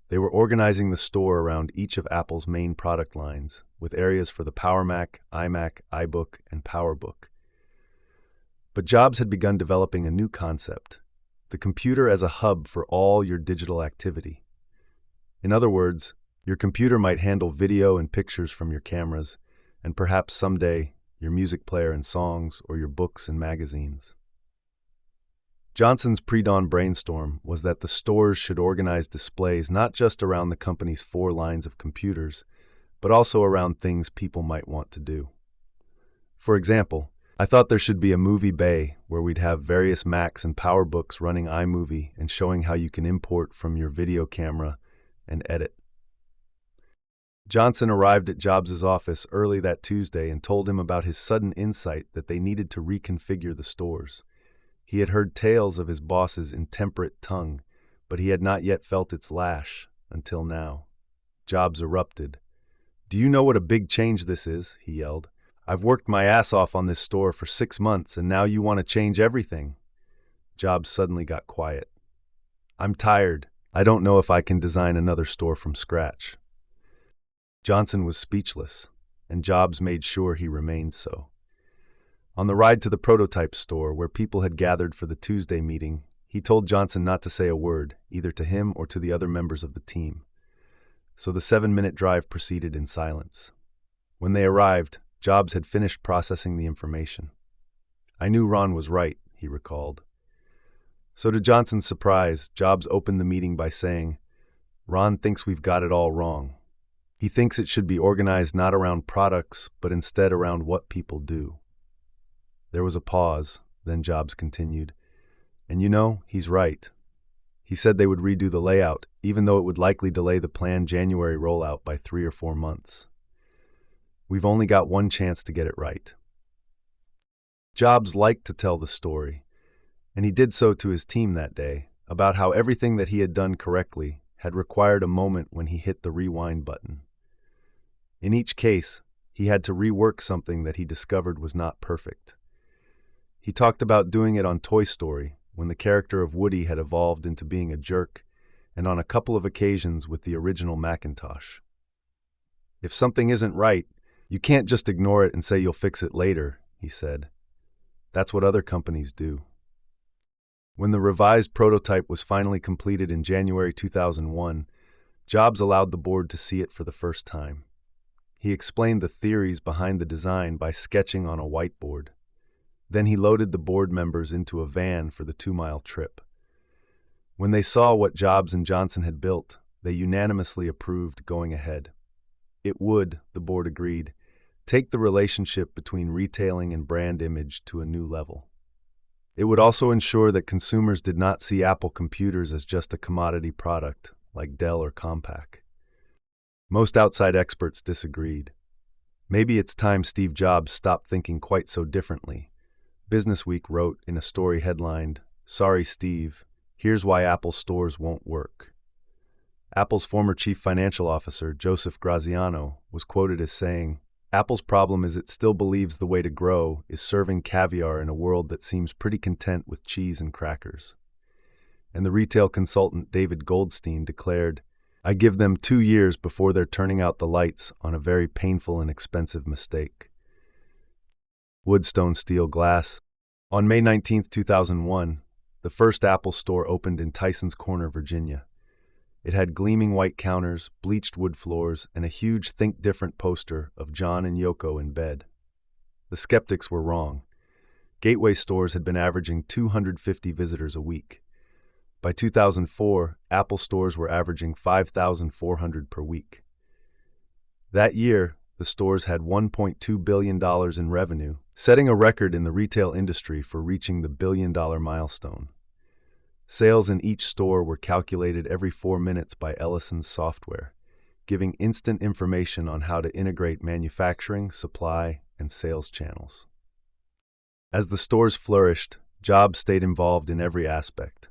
They were organizing the store around each of Apple's main product lines, with areas for the Power Mac, iMac, iBook, and PowerBook. But Jobs had begun developing a new concept, the computer as a hub for all your digital activity. In other words, your computer might handle video and pictures from your cameras, and perhaps someday your music player and songs, or your books and magazines. Johnson's pre-dawn brainstorm was that the stores should organize displays not just around the company's 4 lines of computers, but also around things people might want to do. For example, I thought there should be a movie bay where we'd have various Macs and PowerBooks running iMovie and showing how you can import from your video camera and edit. Johnson arrived at Jobs' office early that Tuesday and told him about his sudden insight that they needed to reconfigure the stores. He had heard tales of his boss's intemperate tongue, but he had not yet felt its lash until now. Jobs erupted. "Do you know what a big change this is?" he yelled. "I've worked my ass off on this store for 6 months, and now you want to change everything." Jobs suddenly got quiet. "I'm tired. I don't know if I can design another store from scratch." Johnson was speechless, and Jobs made sure he remained so. On the ride to the prototype store, where people had gathered for the Tuesday meeting, he told Johnson not to say a word, either to him or to the other members of the team. So the 7-minute drive proceeded in silence. When they arrived, Jobs had finished processing the information. "I knew Ron was right," he recalled. So to Johnson's surprise, Jobs opened the meeting by saying, "Ron thinks we've got it all wrong. He thinks it should be organized not around products, but instead around what people do." There was a pause, then Jobs continued, "And you know, he's right. He said they would redo the layout, even though it would likely delay the planned January rollout by 3 or 4 months. We've only got one chance to get it right." Jobs liked to tell the story, and he did so to his team that day, about how everything that he had done correctly had required a moment when he hit the rewind button. In each case, he had to rework something that he discovered was not perfect. He talked about doing it on Toy Story, when the character of Woody had evolved into being a jerk, and on a couple of occasions with the original Macintosh. If something isn't right, you can't just ignore it and say you'll fix it later, he said. That's what other companies do. When the revised prototype was finally completed in January 2001, Jobs allowed the board to see it for the first time. He explained the theories behind the design by sketching on a whiteboard. Then he loaded the board members into a van for the 2-mile trip. When they saw what Jobs and Johnson had built, they unanimously approved going ahead. It would, the board agreed, take the relationship between retailing and brand image to a new level. It would also ensure that consumers did not see Apple computers as just a commodity product, like Dell or Compaq. Most outside experts disagreed. Maybe it's time Steve Jobs stopped thinking quite so differently. Businessweek wrote in a story headlined, "Sorry, Steve, here's why Apple stores won't work." Apple's former chief financial officer, Joseph Graziano, was quoted as saying, "Apple's problem is it still believes the way to grow is serving caviar in a world that seems pretty content with cheese and crackers." And the retail consultant David Goldstein declared, "I give them 2 years before they're turning out the lights on a very painful and expensive mistake." Wood, stone, steel, glass. On May 19, 2001, the first Apple store opened in Tysons Corner, Virginia. It had gleaming white counters, bleached wood floors, and a huge Think Different poster of John and Yoko in bed. The skeptics were wrong. Gateway stores had been averaging 250 visitors a week. By 2004, Apple stores were averaging 5,400 per week. That year, the stores had $1.2 billion in revenue, setting a record in the retail industry for reaching the billion-dollar milestone. Sales in each store were calculated every 4 minutes by Ellison's software, giving instant information on how to integrate manufacturing, supply, and sales channels. As the stores flourished, Jobs stayed involved in every aspect.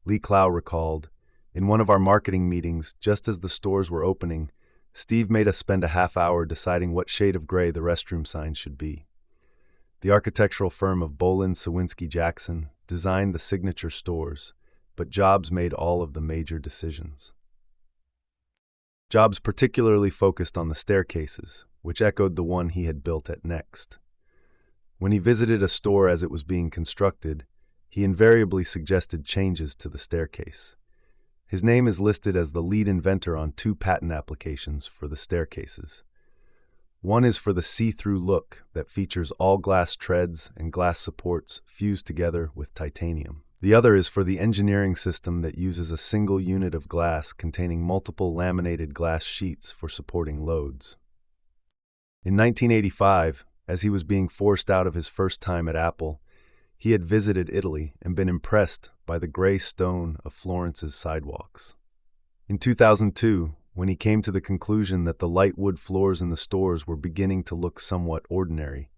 Lee Clow recalled, "In one of our marketing meetings, just as the stores were opening, Steve made us spend a half hour deciding what shade of gray the restroom signs should be." The architectural firm of Bolin, Sawinski, Jackson designed the signature stores, but Jobs made all of the major decisions. Jobs particularly focused on the staircases, which echoed the one he had built at Next. When he visited a store as it was being constructed, he invariably suggested changes to the staircase. His name is listed as the lead inventor on 2 patent applications for the staircases. One is for the see-through look that features all glass treads and glass supports fused together with titanium. The other is for the engineering system that uses a single unit of glass containing multiple laminated glass sheets for supporting loads. In 1985, as he was being forced out of his first time at Apple, he had visited Italy and been impressed by the gray stone of Florence's sidewalks. In 2002, when he came to the conclusion that the light wood floors in the stores were beginning to look somewhat ordinary,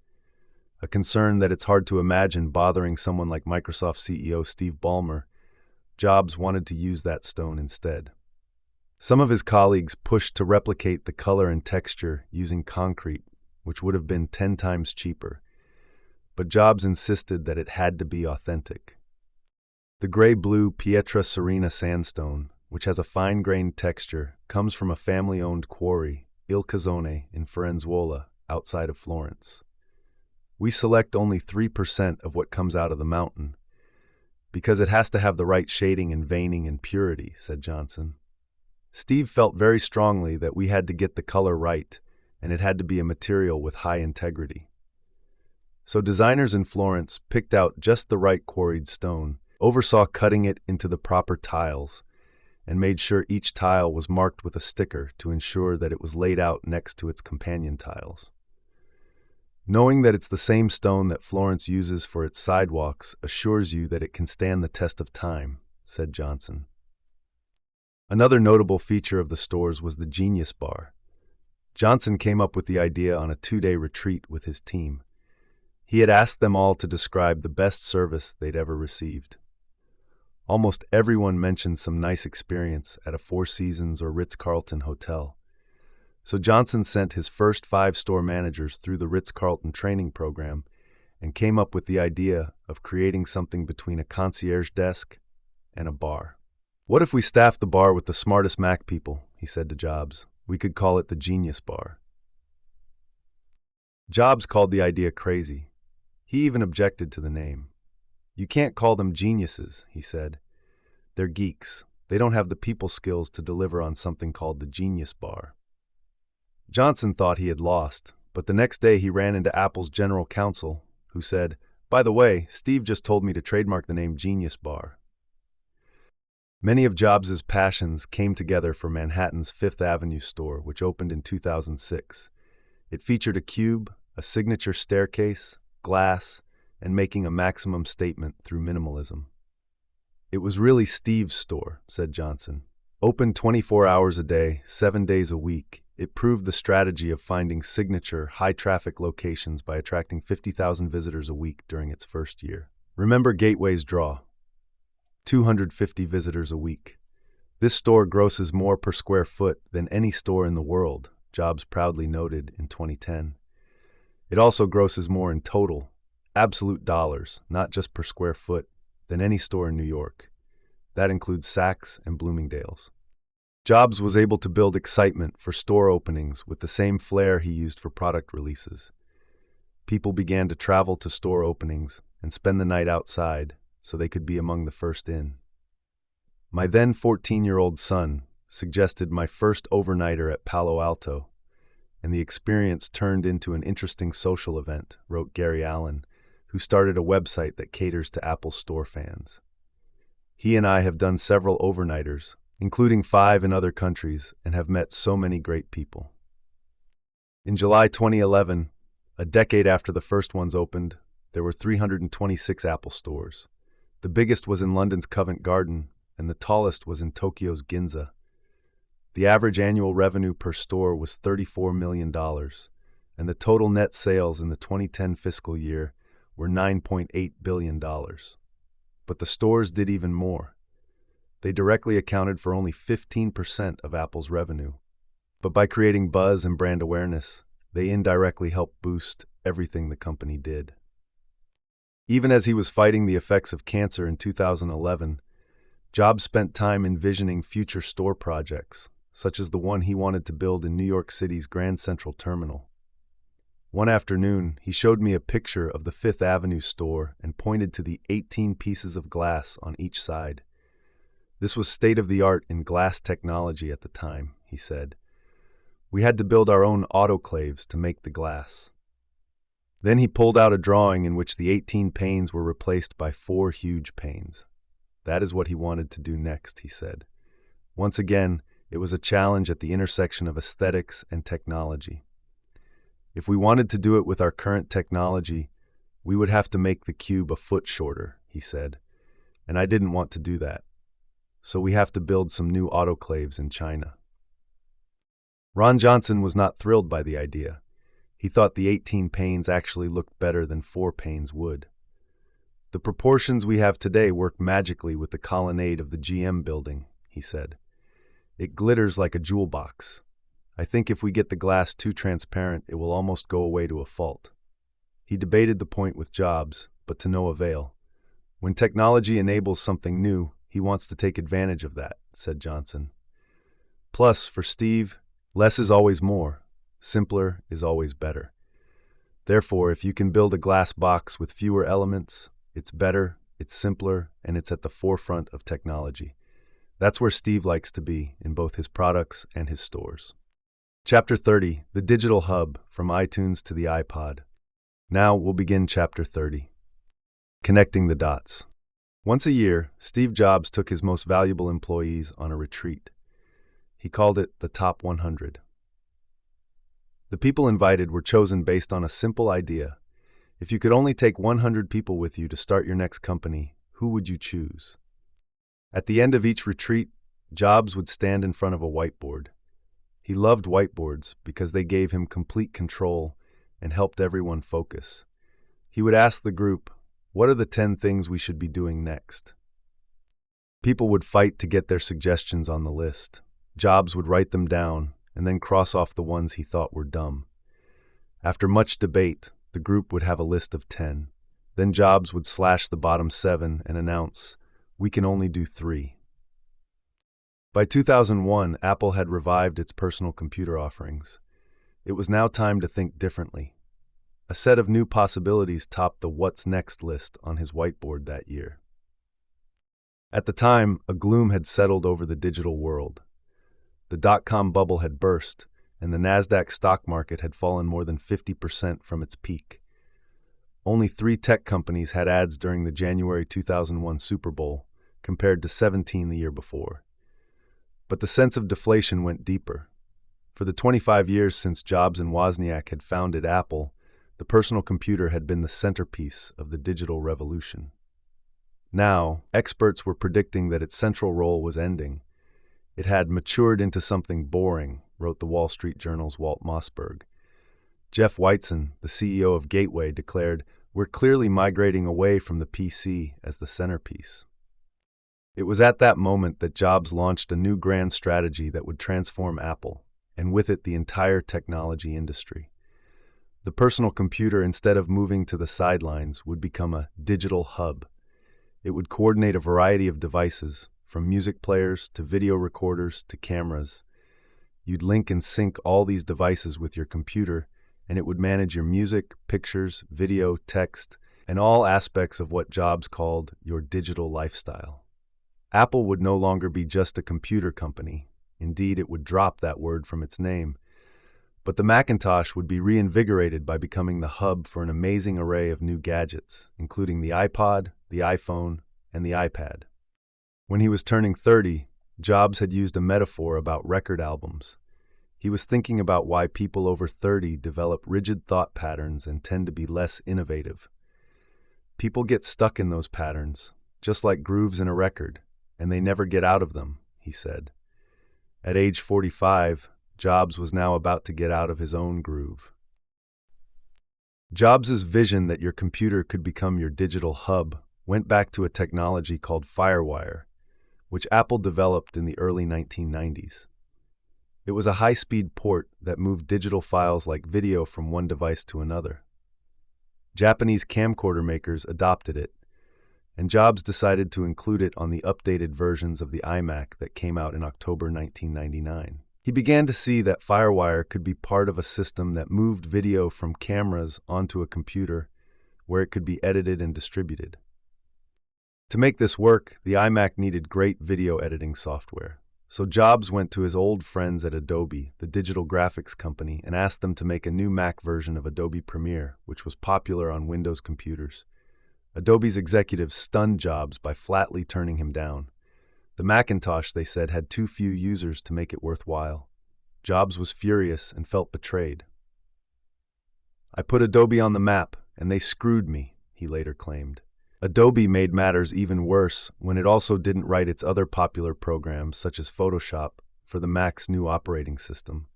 a concern that it's hard to imagine bothering someone like Microsoft CEO Steve Ballmer, Jobs wanted to use that stone instead. Some of his colleagues pushed to replicate the color and texture using concrete, which would have been 10 times cheaper, but Jobs insisted that it had to be authentic. The gray-blue Pietra Serena sandstone, which has a fine-grained texture, comes from a family-owned quarry, Il Cazzone, in Firenzuola, outside of Florence. We select only 3% of what comes out of the mountain, because it has to have the right shading and veining and purity, said Johnson. Steve felt very strongly that we had to get the color right, and it had to be a material with high integrity. So designers in Florence picked out just the right quarried stone, oversaw cutting it into the proper tiles, and made sure each tile was marked with a sticker to ensure that it was laid out next to its companion tiles. Knowing that it's the same stone that Florence uses for its sidewalks assures you that it can stand the test of time, said Johnson. Another notable feature of the stores was the Genius Bar. Johnson came up with the idea on a 2-day retreat with his team. He had asked them all to describe the best service they'd ever received. Almost everyone mentioned some nice experience at a Four Seasons or Ritz-Carlton hotel. So Johnson sent his first 5 store managers through the Ritz-Carlton training program and came up with the idea of creating something between a concierge desk and a bar. "What if we staffed the bar with the smartest Mac people?" he said to Jobs. "We could call it the Genius Bar." Jobs called the idea crazy. He even objected to the name. "You can't call them geniuses," he said. "They're geeks. They don't have the people skills to deliver on something called the Genius Bar." Johnson thought he had lost, but the next day he ran into Apple's general counsel, who said, "By the way, Steve just told me to trademark the name Genius Bar." Many of Jobs' passions came together for Manhattan's Fifth Avenue store, which opened in 2006. It featured a cube, a signature staircase, glass, and making a maximum statement through minimalism. "It was really Steve's store," said Johnson. "Open 24 hours a day, 7 days a week. It proved the strategy of finding signature, high-traffic locations by attracting 50,000 visitors a week during its first year. Remember Gateway's draw? 250 visitors a week. This store grosses more per square foot than any store in the world," Jobs proudly noted in 2010. "It also grosses more in total, absolute dollars, not just per square foot, than any store in New York. That includes Saks and Bloomingdale's." Jobs was able to build excitement for store openings with the same flair he used for product releases. People began to travel to store openings and spend the night outside so they could be among the first in. "My then 14-year-old son suggested my first overnighter at Palo Alto, and the experience turned into an interesting social event," wrote Gary Allen, who started a website that caters to Apple Store fans. "He and I have done several overnighters, including 5 in other countries, and have met so many great people." In July 2011, a decade after the first ones opened, there were 326 Apple stores. The biggest was in London's Covent Garden, and the tallest was in Tokyo's Ginza. The average annual revenue per store was $34 million, and the total net sales in the 2010 fiscal year were $9.8 billion. But the stores did even more. They directly accounted for only 15% of Apple's revenue. But by creating buzz and brand awareness, they indirectly helped boost everything the company did. Even as he was fighting the effects of cancer in 2011, Jobs spent time envisioning future store projects, such as the one he wanted to build in New York City's Grand Central Terminal. One afternoon, he showed me a picture of the Fifth Avenue store and pointed to the 18 pieces of glass on each side. "This was state-of-the-art in glass technology at the time," he said. "We had to build our own autoclaves to make the glass." Then he pulled out a drawing in which the 18 panes were replaced by 4 huge panes. That is what he wanted to do next, he said. Once again, it was a challenge at the intersection of aesthetics and technology. "If we wanted to do it with our current technology, we would have to make the cube a foot shorter," he said, "and I didn't want to do that. So we have to build some new autoclaves in China." Ron Johnson was not thrilled by the idea. He thought the 18 panes actually looked better than 4 panes would. "The proportions we have today work magically with the colonnade of the GM building," he said. "It glitters like a jewel box. I think if we get the glass too transparent, it will almost go away to a fault." He debated the point with Jobs, but to no avail. "When technology enables something new, he wants to take advantage of that," said Johnson. Plus, for Steve, less is always more. Simpler is always better. Therefore, if you can build a glass box with fewer elements, it's better, it's simpler, and it's at the forefront of technology. That's where Steve likes to be in both his products and his stores. Chapter 30, The Digital Hub, from iTunes to the iPod. Now we'll begin Chapter 30. Connecting the dots. Once a year, Steve Jobs took his most valuable employees on a retreat. He called it the Top 100. The people invited were chosen based on a simple idea. If you could only take 100 people with you to start your next company, who would you choose? At the end of each retreat, Jobs would stand in front of a whiteboard. He loved whiteboards because they gave him complete control and helped everyone focus. He would ask the group, "What are the 10 things we should be doing next?" People would fight to get their suggestions on the list. Jobs would write them down, and then cross off the ones he thought were dumb. After much debate, the group would have a list of 10. Then Jobs would slash the bottom 7 and announce, "We can only do 3." By 2001, Apple had revived its personal computer offerings. It was now time to think differently. A set of new possibilities topped the what's next list on his whiteboard that year. At the time, a gloom had settled over the digital world. The dot-com bubble had burst, and the Nasdaq stock market had fallen more than 50% from its peak. Only 3 tech companies had ads during the January 2001 Super Bowl, compared to 17 the year before. But the sense of deflation went deeper. For the 25 years since Jobs and Wozniak had founded Apple, the personal computer had been the centerpiece of the digital revolution. Now, experts were predicting that its central role was ending. It had matured into something boring, wrote the Wall Street Journal's Walt Mossberg. Jeff Weitzen, the CEO of Gateway, declared, "We're clearly migrating away from the PC as the centerpiece." It was at that moment that Jobs launched a new grand strategy that would transform Apple, and with it the entire technology industry. The personal computer, instead of moving to the sidelines, would become a digital hub. It would coordinate a variety of devices, from music players to video recorders to cameras. You'd link and sync all these devices with your computer, and it would manage your music, pictures, video, text, and all aspects of what Jobs called your digital lifestyle. Apple would no longer be just a computer company. Indeed, it would drop that word from its name. But the Macintosh would be reinvigorated by becoming the hub for an amazing array of new gadgets, including the iPod, the iPhone, and the iPad. When he was turning 30, Jobs had used a metaphor about record albums. He was thinking about why people over 30 develop rigid thought patterns and tend to be less innovative. People get stuck in those patterns, just like grooves in a record, and they never get out of them, he said. At age 45, Jobs was now about to get out of his own groove. Jobs' vision that your computer could become your digital hub went back to a technology called FireWire, which Apple developed in the early 1990s. It was a high-speed port that moved digital files like video from one device to another. Japanese camcorder makers adopted it, and Jobs decided to include it on the updated versions of the iMac that came out in October 1999. He began to see that FireWire could be part of a system that moved video from cameras onto a computer where it could be edited and distributed. To make this work, the iMac needed great video editing software. So Jobs went to his old friends at Adobe, the digital graphics company, and asked them to make a new Mac version of Adobe Premiere, which was popular on Windows computers. Adobe's executives stunned Jobs by flatly turning him down. The Macintosh, they said, had too few users to make it worthwhile. Jobs was furious and felt betrayed. "I put Adobe on the map, and they screwed me," he later claimed. Adobe made matters even worse when it also didn't write its other popular programs, such as Photoshop, for the Mac's new operating system.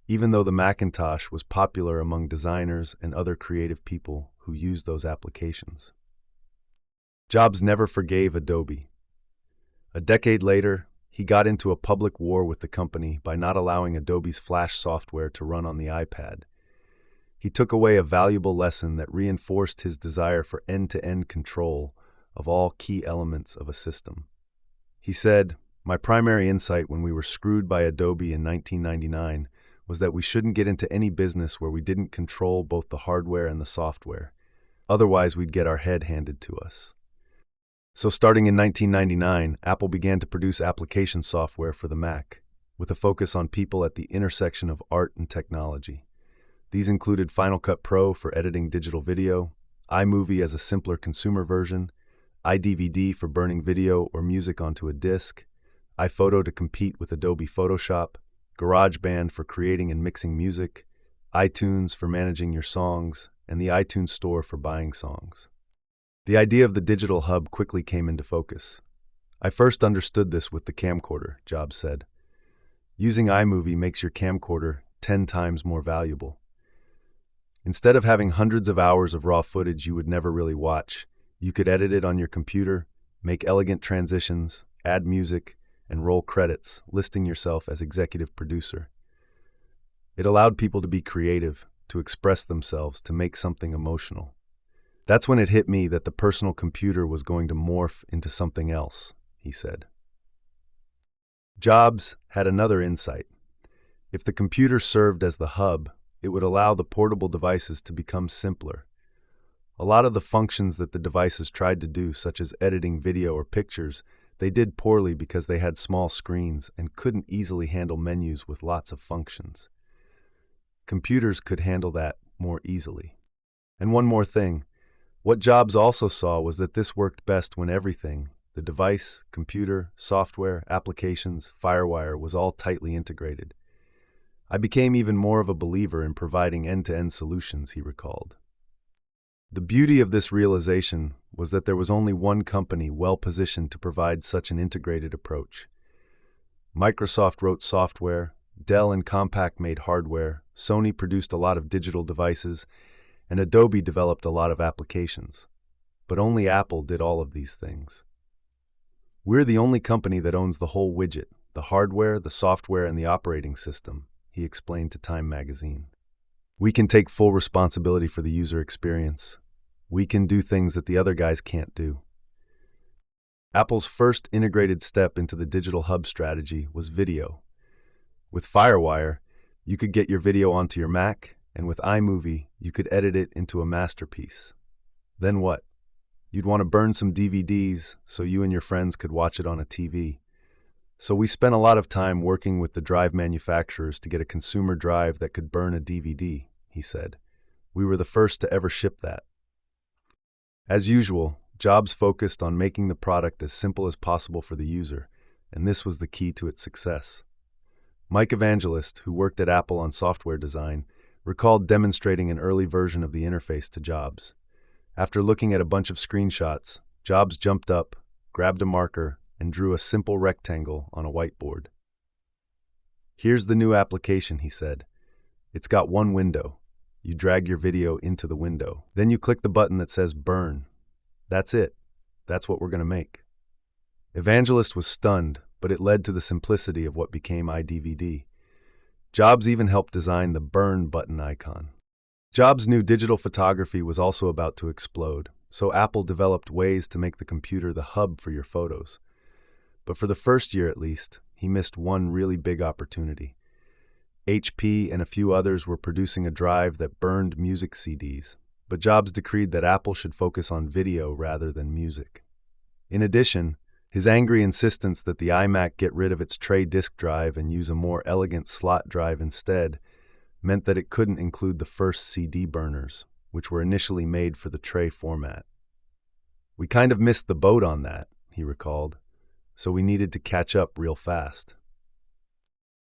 Even though the Macintosh was popular among designers and other creative people who used those applications. Jobs never forgave Adobe. A decade later, he got into a public war with the company by not allowing Adobe's Flash software to run on the iPad. He took away a valuable lesson that reinforced his desire for end-to-end control of all key elements of a system. He said, "My primary insight when we were screwed by Adobe in 1999 was that we shouldn't get into any business where we didn't control both the hardware and the software. Otherwise, we'd get our head handed to us." So starting in 1999, Apple began to produce application software for the Mac, with a focus on people at the intersection of art and technology. These included Final Cut Pro for editing digital video, iMovie as a simpler consumer version, iDVD for burning video or music onto a disc, iPhoto to compete with Adobe Photoshop, GarageBand for creating and mixing music, iTunes for managing your songs, and the iTunes Store for buying songs. The idea of the digital hub quickly came into focus. "I first understood this with the camcorder," Jobs said. "Using iMovie makes your camcorder 10 times more valuable. Instead of having hundreds of hours of raw footage you would never really watch, you could edit it on your computer, make elegant transitions, add music, and roll credits, listing yourself as executive producer. It allowed people to be creative, to express themselves, to make something emotional. That's when it hit me that the personal computer was going to morph into something else, he said. Jobs had another insight. If the computer served as the hub, it would allow the portable devices to become simpler. A lot of the functions that the devices tried to do, such as editing video or pictures, they did poorly because they had small screens and couldn't easily handle menus with lots of functions. Computers could handle that more easily. And one more thing, what Jobs also saw was that this worked best when everything, the device, computer, software, applications, FireWire, was all tightly integrated. I became even more of a believer in providing end-to-end solutions, he recalled. The beauty of this realization was that there was only one company well-positioned to provide such an integrated approach. Microsoft wrote software, Dell and Compaq made hardware, Sony produced a lot of digital devices, and Adobe developed a lot of applications. But only Apple did all of these things. We're the only company that owns the whole widget, the hardware, the software, and the operating system, he explained to Time magazine. We can take full responsibility for the user experience. We can do things that the other guys can't do. Apple's first integrated step into the digital hub strategy was video. With FireWire, you could get your video onto your Mac, and with iMovie, you could edit it into a masterpiece. Then what? You'd want to burn some DVDs so you and your friends could watch it on a TV. So we spent a lot of time working with the drive manufacturers to get a consumer drive that could burn a DVD, he said. We were the first to ever ship that. As usual, Jobs focused on making the product as simple as possible for the user, and this was the key to its success. Mike Evangelist, who worked at Apple on software design, recalled demonstrating an early version of the interface to Jobs. After looking at a bunch of screenshots, Jobs jumped up, grabbed a marker, and drew a simple rectangle on a whiteboard. Here's the new application, he said. It's got one window. You drag your video into the window. Then you click the button that says Burn. That's it. That's what we're going to make. Evangelist was stunned, but it led to the simplicity of what became iDVD. Jobs even helped design the Burn button icon. Jobs knew digital photography was also about to explode, so Apple developed ways to make the computer the hub for your photos. But for the first year at least, he missed one really big opportunity. HP and a few others were producing a drive that burned music CDs, but Jobs decreed that Apple should focus on video rather than music. In addition, his angry insistence that the iMac get rid of its tray disk drive and use a more elegant slot drive instead meant that it couldn't include the first CD burners, which were initially made for the tray format. We kind of missed the boat on that, he recalled, so we needed to catch up real fast.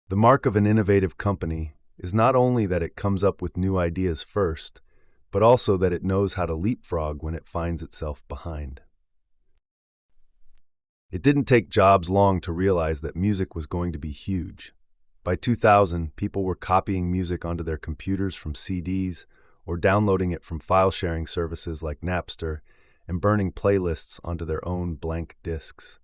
The mark of an innovative company is not only that it comes up with new ideas first, but also that it knows how to leapfrog when it finds itself behind. It didn't take Jobs long to realize that music was going to be huge. By 2000, people were copying music onto their computers from CDs or downloading it from file-sharing services like Napster and burning playlists onto their own blank discs.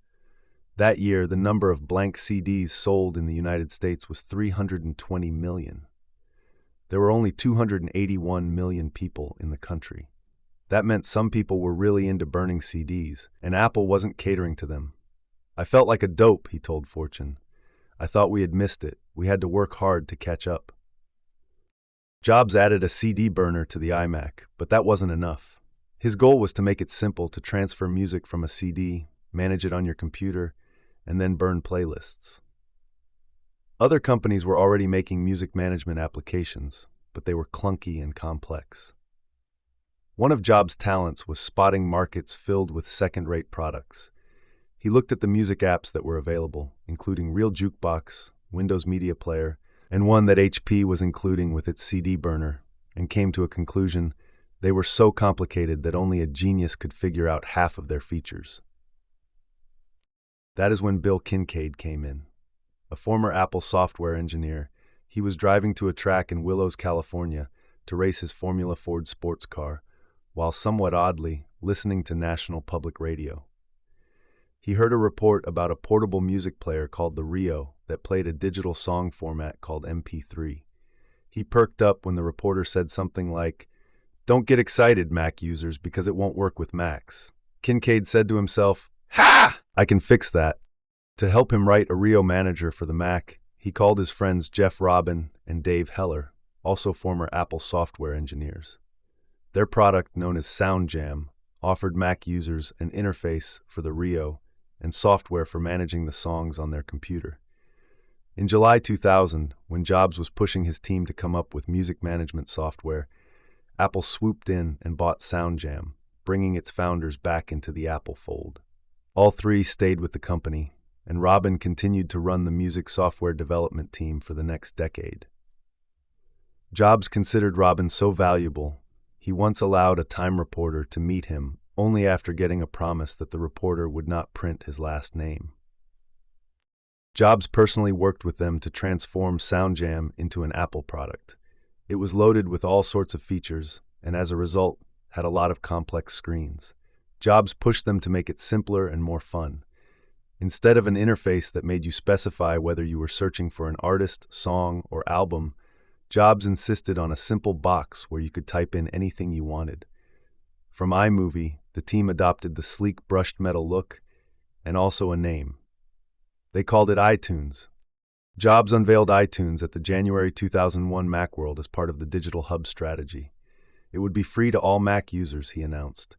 That year, the number of blank CDs sold in the United States was 320 million. There were only 281 million people in the country. That meant some people were really into burning CDs, and Apple wasn't catering to them. I felt like a dope, he told Fortune. I thought we had missed it. We had to work hard to catch up. Jobs added a CD burner to the iMac, but that wasn't enough. His goal was to make it simple to transfer music from a CD, manage it on your computer, and then burn playlists. Other companies were already making music management applications, but they were clunky and complex. One of Jobs' talents was spotting markets filled with second-rate products. He looked at the music apps that were available, including Real Jukebox, Windows Media Player, and one that HP was including with its CD burner, and came to a conclusion: they were so complicated that only a genius could figure out half of their features. That is when Bill Kincaid came in. A former Apple software engineer, he was driving to a track in Willows, California, to race his Formula Ford sports car, while somewhat oddly listening to National Public Radio. He heard a report about a portable music player called the Rio that played a digital song format called MP3. He perked up when the reporter said something like, "Don't get excited, Mac users, because it won't work with Macs." Kincaid said to himself, "Ha! I can fix that." To help him write a Rio manager for the Mac, he called his friends Jeff Robin and Dave Heller, also former Apple software engineers. Their product, known as SoundJam, offered Mac users an interface for the Rio and software for managing the songs on their computer. In July 2000, when Jobs was pushing his team to come up with music management software, Apple swooped in and bought SoundJam, bringing its founders back into the Apple fold. All three stayed with the company, and Robin continued to run the music software development team for the next decade. Jobs considered Robin so valuable, he once allowed a Time reporter to meet him only after getting a promise that the reporter would not print his last name. Jobs personally worked with them to transform SoundJam into an Apple product. It was loaded with all sorts of features, and as a result, had a lot of complex screens. Jobs pushed them to make it simpler and more fun. Instead of an interface that made you specify whether you were searching for an artist, song, or album, Jobs insisted on a simple box where you could type in anything you wanted. From iMovie, the team adopted the sleek brushed metal look and also a name. They called it iTunes. Jobs unveiled iTunes at the January 2001 Macworld as part of the Digital Hub strategy. It would be free to all Mac users, he announced.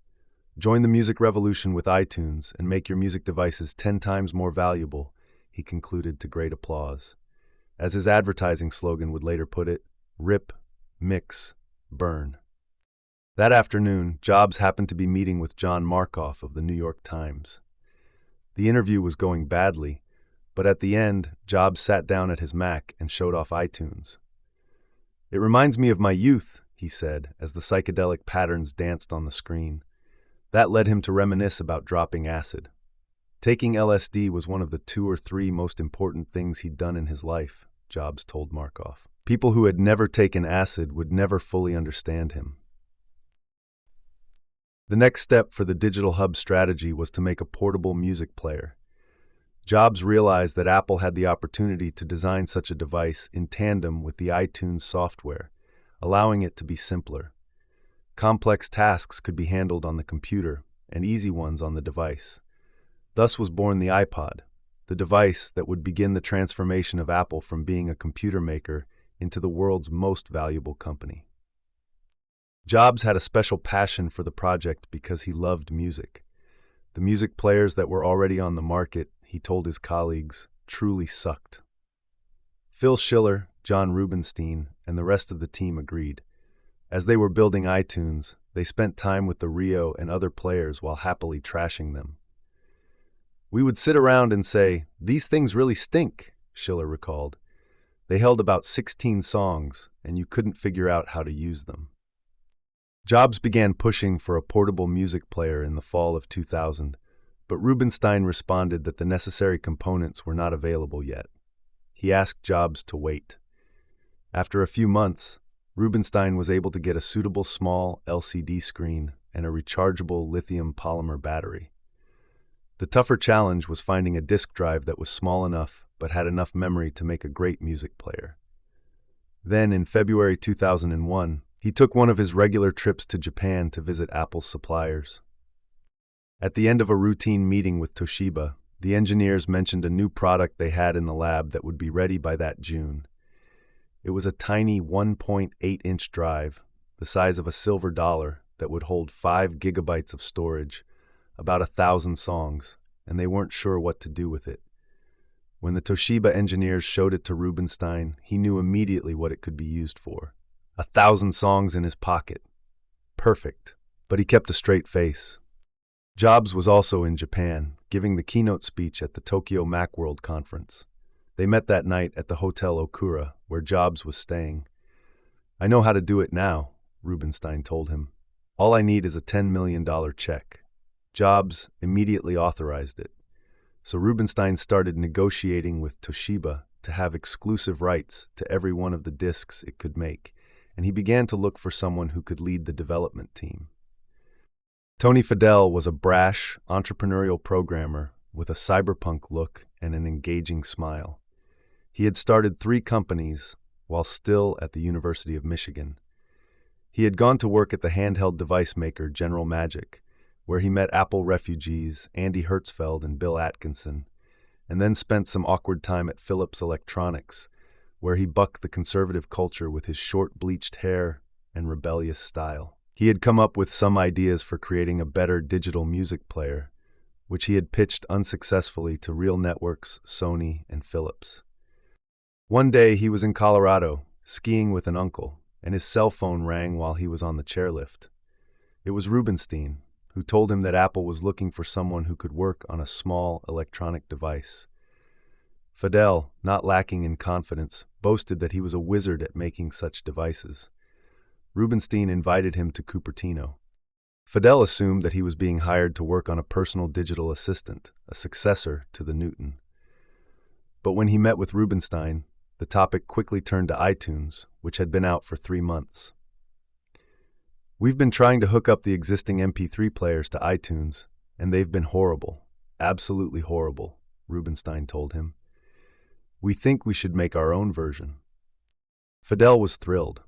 "Join the music revolution with iTunes and make your music devices 10 times more valuable," he concluded to great applause. As his advertising slogan would later put it, "Rip, mix, burn." That afternoon, Jobs happened to be meeting with John Markoff of the New York Times. The interview was going badly, but at the end, Jobs sat down at his Mac and showed off iTunes. "It reminds me of my youth," he said, as the psychedelic patterns danced on the screen. That led him to reminisce about dropping acid. Taking LSD was one of the 2 or 3 most important things he'd done in his life, Jobs told Markoff. People who had never taken acid would never fully understand him. The next step for the Digital Hub strategy was to make a portable music player. Jobs realized that Apple had the opportunity to design such a device in tandem with the iTunes software, allowing it to be simpler. Complex tasks could be handled on the computer and easy ones on the device. Thus was born the iPod, the device that would begin the transformation of Apple from being a computer maker into the world's most valuable company. Jobs had a special passion for the project because he loved music. The music players that were already on the market, he told his colleagues, truly sucked. Phil Schiller, John Rubinstein, and the rest of the team agreed. As they were building iTunes, they spent time with the Rio and other players while happily trashing them. "We would sit around and say, 'These things really stink,'" Schiller recalled. "They held about 16 songs, and you couldn't figure out how to use them." Jobs began pushing for a portable music player in the fall of 2000, but Rubinstein responded that the necessary components were not available yet. He asked Jobs to wait. After a few months, Rubinstein was able to get a suitable small LCD screen and a rechargeable lithium polymer battery. The tougher challenge was finding a disk drive that was small enough but had enough memory to make a great music player. Then, in February 2001, he took one of his regular trips to Japan to visit Apple's suppliers. At the end of a routine meeting with Toshiba, the engineers mentioned a new product they had in the lab that would be ready by that June. It was a tiny 1.8-inch drive, the size of a silver dollar, that would hold 5 gigabytes of storage, about 1,000 songs, and they weren't sure what to do with it. When the Toshiba engineers showed it to Rubinstein, he knew immediately what it could be used for. 1,000 songs in his pocket. Perfect. But he kept a straight face. Jobs was also in Japan, giving the keynote speech at the Tokyo Macworld conference. They met that night at the Hotel Okura, where Jobs was staying. "I know how to do it now," Rubinstein told him. "All I need is a $10 million check." Jobs immediately authorized it. So Rubinstein started negotiating with Toshiba to have exclusive rights to every one of the discs it could make, and he began to look for someone who could lead the development team. Tony Fadell was a brash, entrepreneurial programmer with a cyberpunk look and an engaging smile. He had started 3 companies while still at the University of Michigan. He had gone to work at the handheld device maker General Magic, where he met Apple refugees Andy Hertzfeld and Bill Atkinson, and then spent some awkward time at Philips Electronics, where he bucked the conservative culture with his short bleached hair and rebellious style. He had come up with some ideas for creating a better digital music player, which he had pitched unsuccessfully to Real Networks, Sony, and Philips. One day he was in Colorado, skiing with an uncle, and his cell phone rang while he was on the chairlift. It was Rubenstein, who told him that Apple was looking for someone who could work on a small electronic device. Fidel, not lacking in confidence, boasted that he was a wizard at making such devices. Rubenstein invited him to Cupertino. Fidel assumed that he was being hired to work on a personal digital assistant, a successor to the Newton. But when he met with Rubenstein, the topic quickly turned to iTunes, which had been out for 3 months. "We've been trying to hook up the existing MP3 players to iTunes, and they've been horrible, absolutely horrible," Rubenstein told him. "We think we should make our own version." Fidel was thrilled.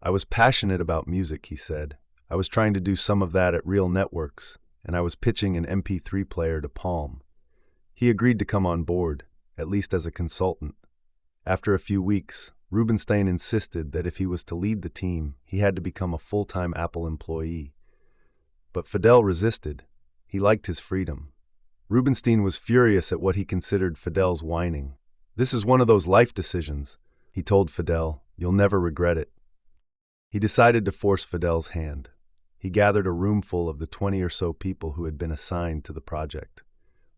"I was passionate about music," he said. "I was trying to do some of that at Real Networks, and I was pitching an MP3 player to Palm." He agreed to come on board, at least as a consultant. After a few weeks, Rubenstein insisted that if he was to lead the team, he had to become a full-time Apple employee. But Fidel resisted. He liked his freedom. Rubenstein was furious at what he considered Fidel's whining. "This is one of those life decisions," he told Fidel. "You'll never regret it." He decided to force Fidel's hand. He gathered a room full of the 20 or so people who had been assigned to the project.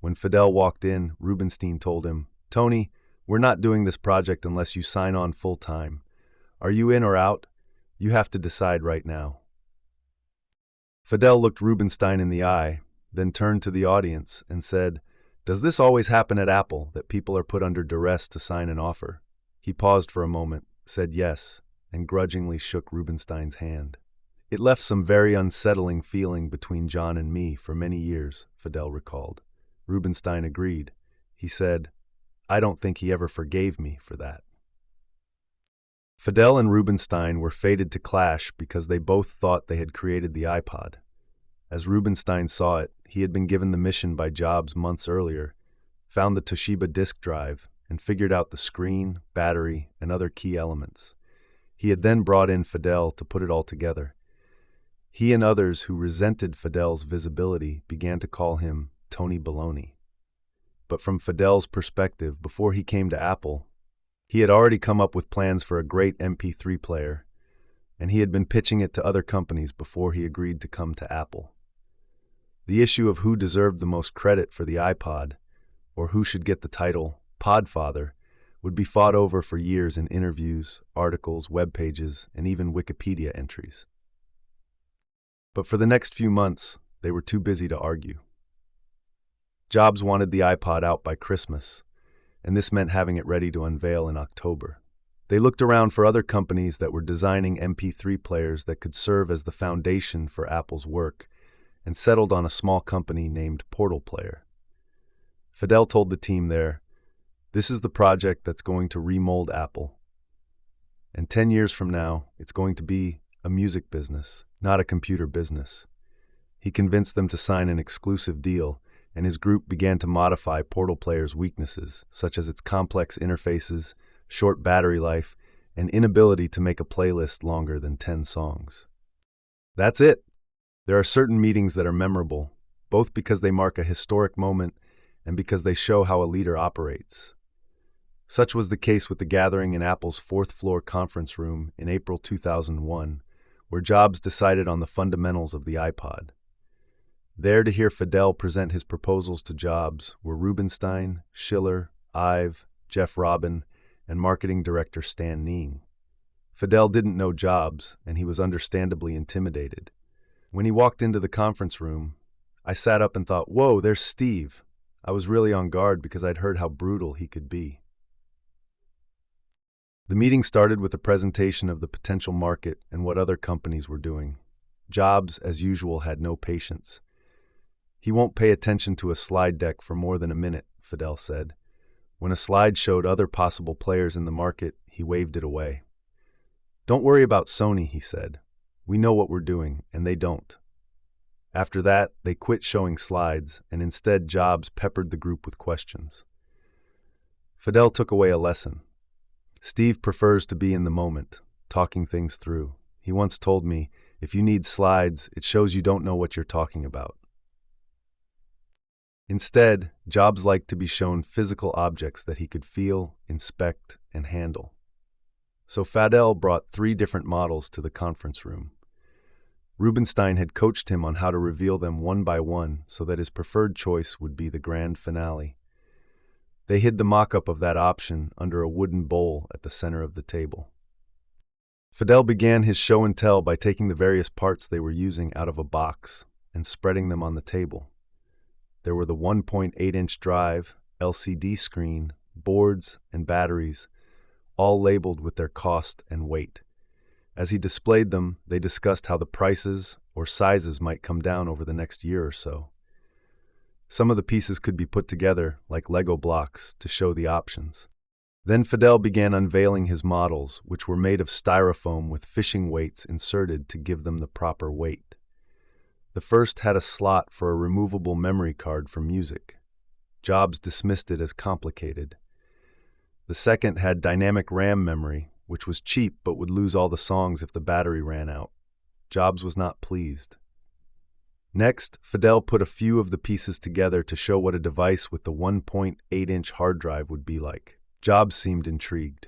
When Fidel walked in, Rubenstein told him, "Tony, we're not doing this project unless you sign on full-time. Are you in or out? You have to decide right now." Fidel looked Rubenstein in the eye, then turned to the audience and said, "Does this always happen at Apple, that people are put under duress to sign an offer?" He paused for a moment, said yes, and grudgingly shook Rubenstein's hand. "It left some very unsettling feeling between John and me for many years," Fidel recalled. Rubenstein agreed. He said, "I don't think he ever forgave me for that." Fidel and Rubenstein were fated to clash because they both thought they had created the iPod. As Rubenstein saw it, he had been given the mission by Jobs months earlier, found the Toshiba disk drive, and figured out the screen, battery, and other key elements. He had then brought in Fidel to put it all together. He and others who resented Fidel's visibility began to call him Tony Baloney. But from Fidel's perspective, before he came to Apple, he had already come up with plans for a great MP3 player, and he had been pitching it to other companies before he agreed to come to Apple. The issue of who deserved the most credit for the iPod, or who should get the title Podfather, would be fought over for years in interviews, articles, web pages, and even Wikipedia entries. But for the next few months, they were too busy to argue. Jobs wanted the iPod out by Christmas, and this meant having it ready to unveil in October. They looked around for other companies that were designing MP3 players that could serve as the foundation for Apple's work, and settled on a small company named Portal Player. Fidel told the team there, "This is the project that's going to remold Apple. And 10 years from now, it's going to be a music business, not a computer business." He convinced them to sign an exclusive deal, and his group began to modify Portal Player's weaknesses, such as its complex interfaces, short battery life, and inability to make a playlist longer than 10 songs. That's it. There are certain meetings that are memorable, both because they mark a historic moment and because they show how a leader operates. Such was the case with the gathering in Apple's 4th-floor conference room in April 2001, where Jobs decided on the fundamentals of the iPod. There to hear Fidel present his proposals to Jobs were Rubenstein, Schiller, Ive, Jeff Robin, and marketing director Stan Ning. Fidel didn't know Jobs, and he was understandably intimidated. When he walked into the conference room, I sat up and thought, "Whoa, there's Steve." I was really on guard because I'd heard how brutal he could be. The meeting started with a presentation of the potential market and what other companies were doing. Jobs, as usual, had no patience. He won't pay attention to a slide deck for more than a minute, Fidel said. When a slide showed other possible players in the market, he waved it away. Don't worry about Sony, he said. We know what we're doing, and they don't. After that, they quit showing slides, and instead Jobs peppered the group with questions. Fidel took away a lesson. Steve prefers to be in the moment, talking things through. He once told me, if you need slides, it shows you don't know what you're talking about. Instead, Jobs liked to be shown physical objects that he could feel, inspect, and handle. So Fidel brought 3 different models to the conference room. Rubinstein had coached him on how to reveal them one by one so that his preferred choice would be the grand finale. They hid the mock-up of that option under a wooden bowl at the center of the table. Fidel began his show and tell by taking the various parts they were using out of a box and spreading them on the table. There were the 1.8-inch drive, LCD screen, boards, and batteries, all labeled with their cost and weight. As he displayed them, they discussed how the prices or sizes might come down over the next year or so. Some of the pieces could be put together, like Lego blocks, to show the options. Then Fidel began unveiling his models, which were made of styrofoam with fishing weights inserted to give them the proper weight. The first had a slot for a removable memory card for music. Jobs dismissed it as complicated. The second had dynamic RAM memory, which was cheap but would lose all the songs if the battery ran out. Jobs was not pleased. Next, Fidel put a few of the pieces together to show what a device with the 1.8-inch hard drive would be like. Jobs seemed intrigued.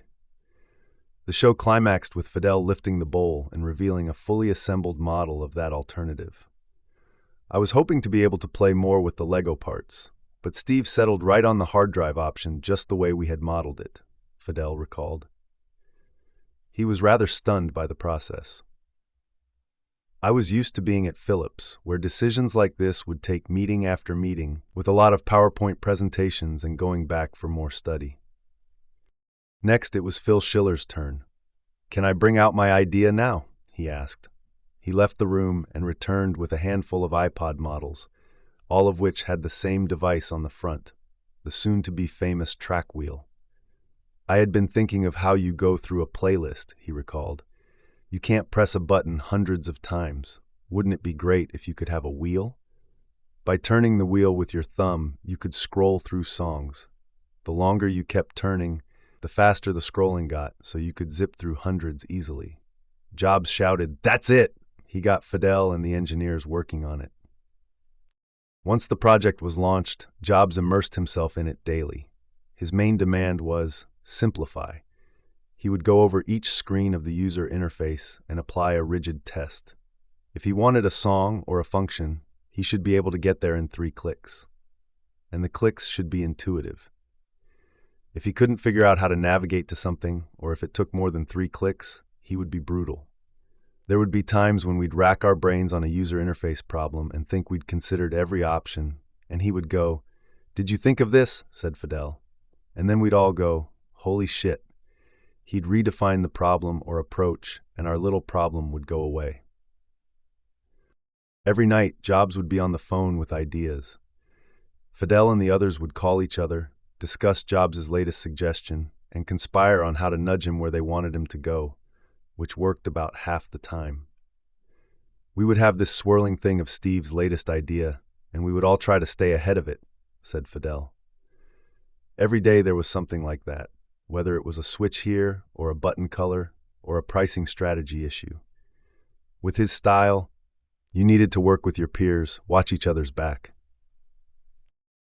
The show climaxed with Fidel lifting the bowl and revealing a fully assembled model of that alternative. I was hoping to be able to play more with the Lego parts, but Steve settled right on the hard drive option just the way we had modeled it, Fidel recalled. He was rather stunned by the process. I was used to being at Philips, where decisions like this would take meeting after meeting, with a lot of PowerPoint presentations and going back for more study. Next, it was Phil Schiller's turn. "Can I bring out my idea now?" he asked. He left the room and returned with a handful of iPod models, all of which had the same device on the front, the soon-to-be famous track wheel. I had been thinking of how you go through a playlist, he recalled. You can't press a button hundreds of times. Wouldn't it be great if you could have a wheel? By turning the wheel with your thumb, you could scroll through songs. The longer you kept turning, the faster the scrolling got, so you could zip through hundreds easily. Jobs shouted, "That's it!" He got Fidel and the engineers working on it. Once the project was launched, Jobs immersed himself in it daily. His main demand was simplify. He would go over each screen of the user interface and apply a rigid test. If he wanted a song or a function, he should be able to get there in 3 clicks. And the clicks should be intuitive. If he couldn't figure out how to navigate to something, or if it took more than 3 clicks, he would be brutal. There would be times when we'd rack our brains on a user interface problem and think we'd considered every option, and he would go, "Did you think of this?" said Fidel. And then we'd all go, "Holy shit." He'd redefine the problem or approach, and our little problem would go away. Every night, Jobs would be on the phone with ideas. Fidel and the others would call each other, discuss Jobs' latest suggestion, and conspire on how to nudge him where they wanted him to go, which worked about half the time. We would have this swirling thing of Steve's latest idea, and we would all try to stay ahead of it, said Fidel. Every day there was something like that, whether it was a switch here, or a button color, or a pricing strategy issue. With his style, you needed to work with your peers, watch each other's back.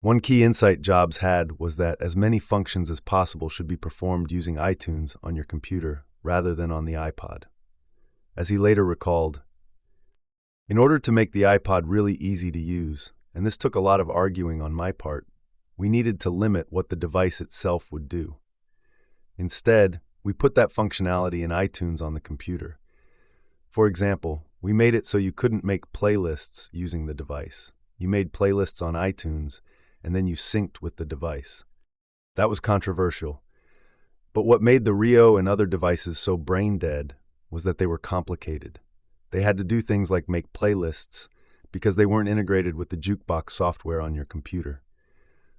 One key insight Jobs had was that as many functions as possible should be performed using iTunes on your computer rather than on the iPod. As he later recalled, in order to make the iPod really easy to use, and this took a lot of arguing on my part, we needed to limit what the device itself would do. Instead, we put that functionality in iTunes on the computer. For example, we made it so you couldn't make playlists using the device. You made playlists on iTunes, and then you synced with the device. That was controversial. But what made the Rio and other devices so brain dead was that they were complicated. They had to do things like make playlists, because they weren't integrated with the jukebox software on your computer.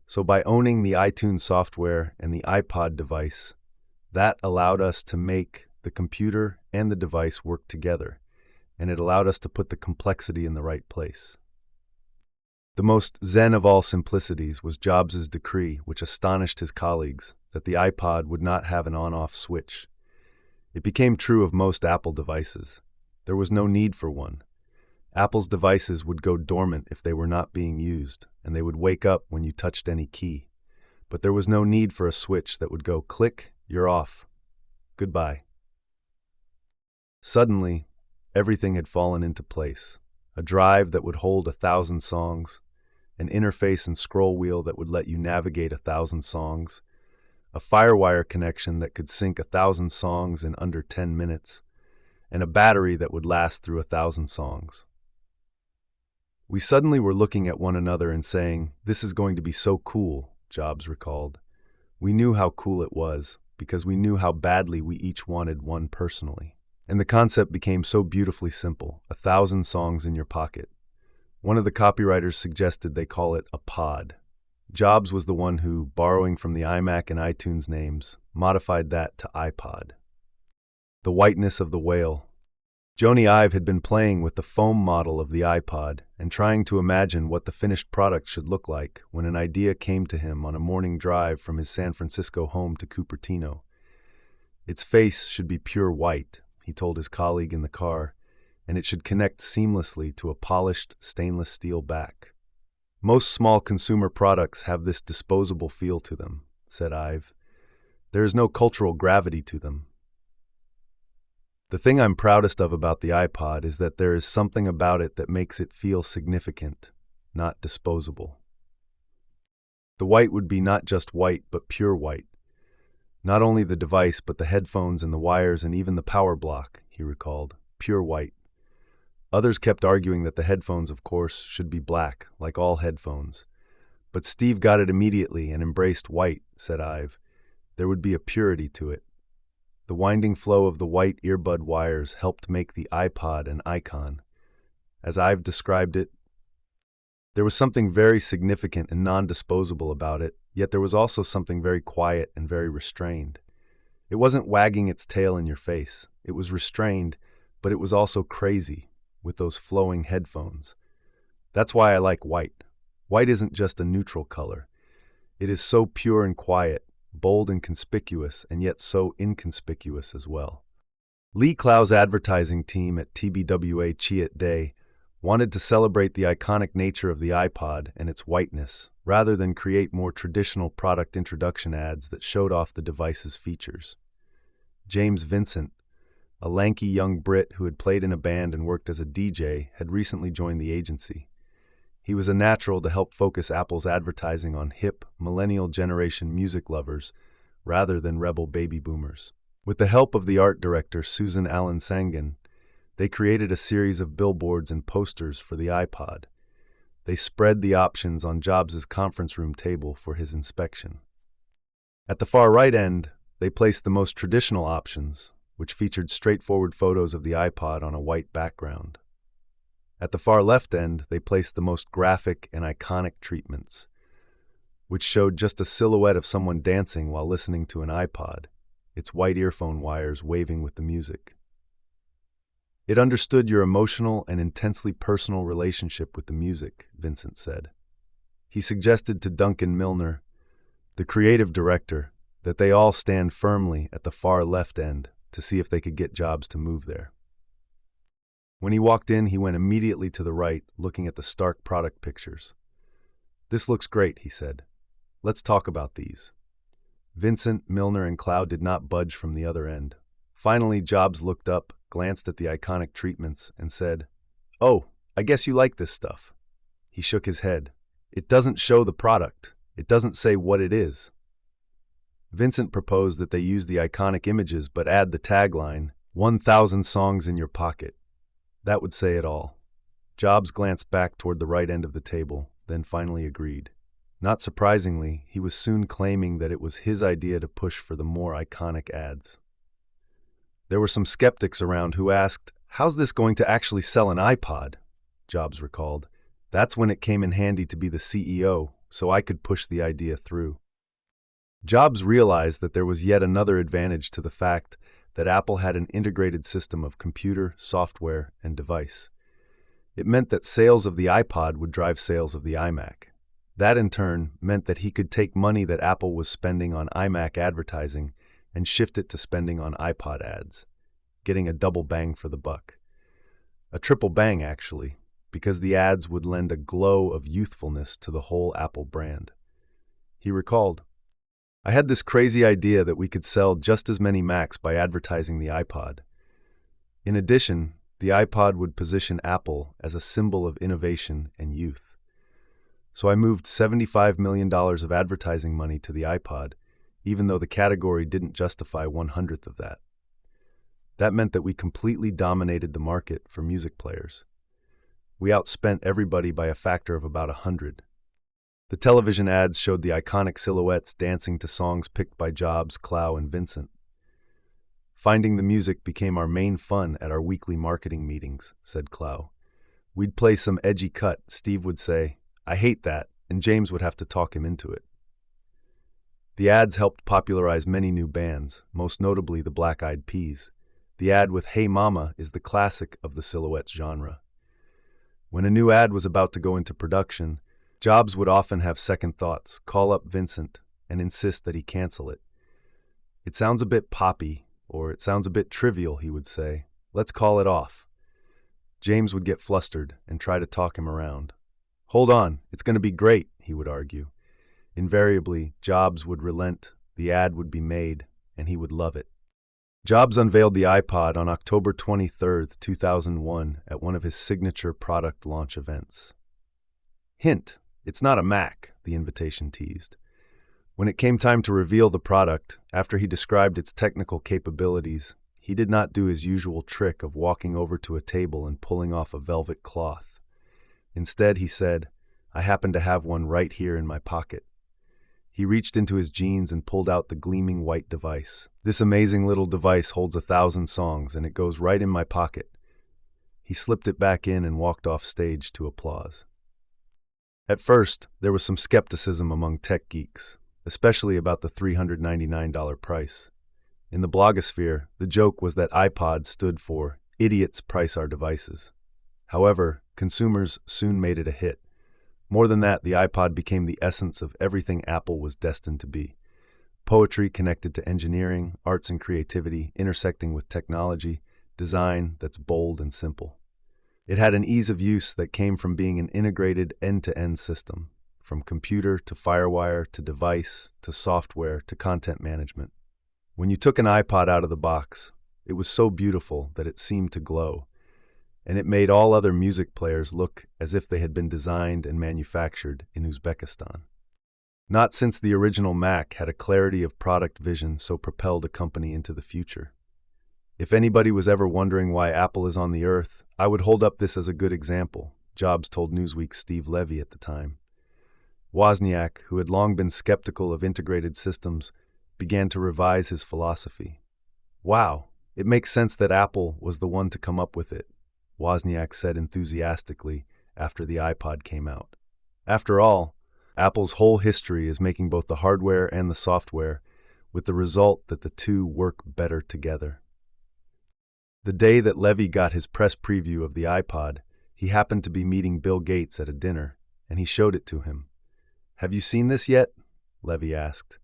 So by owning the iTunes software and the iPod device, that allowed us to make the computer and the device work together, and it allowed us to put the complexity in the right place. The most zen of all simplicities was Jobs' decree, which astonished his colleagues, that the iPod would not have an on-off switch. It became true of most Apple devices. There was no need for one. Apple's devices would go dormant if they were not being used, and they would wake up when you touched any key. But there was no need for a switch that would go click, you're off. Goodbye. Suddenly, everything had fallen into place. A drive that would hold 1,000 songs, an interface and scroll wheel that would let you navigate 1,000 songs, a FireWire connection that could sync 1,000 songs in under 10 minutes, and a battery that would last through 1,000 songs. We suddenly were looking at one another and saying, "This is going to be so cool," Jobs recalled. We knew how cool it was, because we knew how badly we each wanted one personally. And the concept became so beautifully simple, 1,000 songs in your pocket. One of the copywriters suggested they call it a pod. Jobs was the one who, borrowing from the iMac and iTunes names, modified that to iPod. The whiteness of the whale. Joni Ive had been playing with the foam model of the iPod and trying to imagine what the finished product should look like when an idea came to him on a morning drive from his San Francisco home to Cupertino. Its face should be pure white, he told his colleague in the car, and it should connect seamlessly to a polished stainless steel back. Most small consumer products have this disposable feel to them, said Ive. There is no cultural gravity to them. The thing I'm proudest of about the iPod is that there is something about it that makes it feel significant, not disposable. The white would be not just white, but pure white. Not only the device, but the headphones and the wires and even the power block, he recalled. Pure white. Others kept arguing that the headphones, of course, should be black, like all headphones. But Steve got it immediately and embraced white, said Ive. There would be a purity to it. The winding flow of the white earbud wires helped make the iPod an icon. As Ive described it, there was something very significant and non-disposable about it, yet there was also something very quiet and very restrained. It wasn't wagging its tail in your face. It was restrained, but it was also crazy, with those flowing headphones. That's why I like white. White isn't just a neutral color. It is so pure and quiet, bold and conspicuous, and yet so inconspicuous as well. Lee Clow's advertising team at TBWA Chiat Day wanted to celebrate the iconic nature of the iPod and its whiteness, rather than create more traditional product introduction ads that showed off the device's features. James Vincent, a lanky young Brit who had played in a band and worked as a DJ, had recently joined the agency. He was a natural to help focus Apple's advertising on hip, millennial generation music lovers rather than rebel baby boomers. With the help of the art director Susan Allen Sangan, they created a series of billboards and posters for the iPod. They spread the options on Jobs' conference room table for his inspection. At the far right end, they placed the most traditional options, which featured straightforward photos of the iPod on a white background. At the far left end, they placed the most graphic and iconic treatments, which showed just a silhouette of someone dancing while listening to an iPod, its white earphone wires waving with the music. It understood your emotional and intensely personal relationship with the music, Vincent said. He suggested to Duncan Milner, the creative director, that they all stand firmly at the far left end to see if they could get Jobs to move there. When he walked in, he went immediately to the right, looking at the stark product pictures. "This looks great," he said. "Let's talk about these." Vincent, Milner, and Cloud did not budge from the other end. Finally, Jobs looked up, glanced at the iconic treatments, and said, "Oh, I guess you like this stuff." He shook his head. "It doesn't show the product. It doesn't say what it is." Vincent proposed that they use the iconic images but add the tagline, 1,000 songs in your pocket. That would say it all. Jobs glanced back toward the right end of the table, then finally agreed. Not surprisingly, he was soon claiming that it was his idea to push for the more iconic ads. There were some skeptics around who asked, "How's this going to actually sell an iPod?" Jobs recalled. That's when it came in handy to be the CEO, so I could push the idea through. Jobs realized that there was yet another advantage to the fact that Apple had an integrated system of computer, software, and device. It meant that sales of the iPod would drive sales of the iMac. That, in turn, meant that he could take money that Apple was spending on iMac advertising and shift it to spending on iPod ads, getting a double bang for the buck. A triple bang, actually, because the ads would lend a glow of youthfulness to the whole Apple brand. He recalled, I had this crazy idea that we could sell just as many Macs by advertising the iPod. In addition, the iPod would position Apple as a symbol of innovation and youth. So I moved $75 million of advertising money to the iPod, even though the category didn't justify 1/100th of that. That meant that we completely dominated the market for music players. We outspent everybody by a factor of about 100. The television ads showed the iconic silhouettes dancing to songs picked by Jobs, Clow, and Vincent. Finding the music became our main fun at our weekly marketing meetings, said Clow. We'd play some edgy cut, Steve would say, I hate that, and James would have to talk him into it. The ads helped popularize many new bands, most notably the Black Eyed Peas. The ad with Hey Mama is the classic of the silhouettes genre. When a new ad was about to go into production, Jobs would often have second thoughts, call up Vincent, and insist that he cancel it. It sounds a bit poppy, or it sounds a bit trivial, he would say. Let's call it off. James would get flustered and try to talk him around. Hold on, it's going to be great, he would argue. Invariably, Jobs would relent, the ad would be made, and he would love it. Jobs unveiled the iPod on October 23, 2001, at one of his signature product launch events. Hint, it's not a Mac, the invitation teased. When it came time to reveal the product, after he described its technical capabilities, he did not do his usual trick of walking over to a table and pulling off a velvet cloth. Instead, he said, I happen to have one right here in my pocket. He reached into his jeans and pulled out the gleaming white device. This amazing little device holds 1,000 songs, and it goes right in my pocket. He slipped it back in and walked off stage to applause. At first, there was some skepticism among tech geeks, especially about the $399 price. In the blogosphere, the joke was that iPod stood for idiots price our devices. However, consumers soon made it a hit. More than that, the iPod became the essence of everything Apple was destined to be. Poetry connected to engineering, arts and creativity, intersecting with technology, design that's bold and simple. It had an ease of use that came from being an integrated end-to-end system, from computer to FireWire to device to software to content management. When you took an iPod out of the box, it was so beautiful that it seemed to glow, and it made all other music players look as if they had been designed and manufactured in Uzbekistan. Not since the original Mac had a clarity of product vision so propelled a company into the future. If anybody was ever wondering why Apple is on the earth, I would hold up this as a good example, Jobs told Newsweek's Steve Levy at the time. Wozniak, who had long been skeptical of integrated systems, began to revise his philosophy. Wow, it makes sense that Apple was the one to come up with it, Wozniak said enthusiastically after the iPod came out. After all, Apple's whole history is making both the hardware and the software, with the result that the two work better together. The day that Levy got his press preview of the iPod, he happened to be meeting Bill Gates at a dinner, and he showed it to him. Have you seen this yet? Levy asked.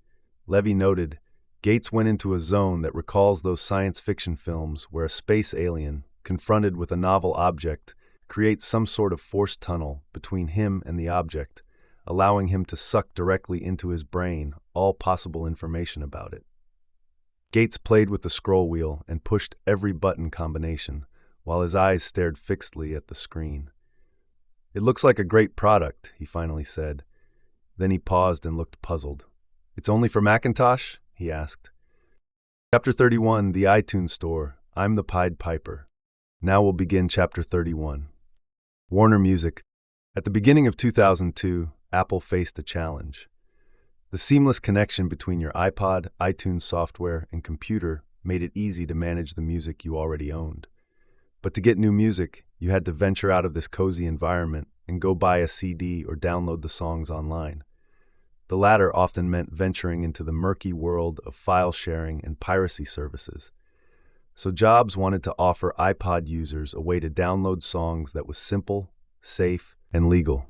Levy noted, Gates went into a zone that recalls those science fiction films where a space alien, confronted with a novel object, creates some sort of forced tunnel between him and the object, allowing him to suck directly into his brain all possible information about it. Gates played with the scroll wheel and pushed every button combination, while his eyes stared fixedly at the screen. It looks like a great product, he finally said. Then he paused and looked puzzled. It's only for Macintosh? He asked. Chapter 31, The iTunes Store. I'm the Pied Piper. Now we'll begin Chapter 31. Warner Music. At the beginning of 2002, Apple faced a challenge. The seamless connection between your iPod, iTunes software, and computer made it easy to manage the music you already owned. But to get new music, you had to venture out of this cozy environment and go buy a CD or download the songs online. The latter often meant venturing into the murky world of file sharing and piracy services. So Jobs wanted to offer iPod users a way to download songs that was simple, safe, and legal.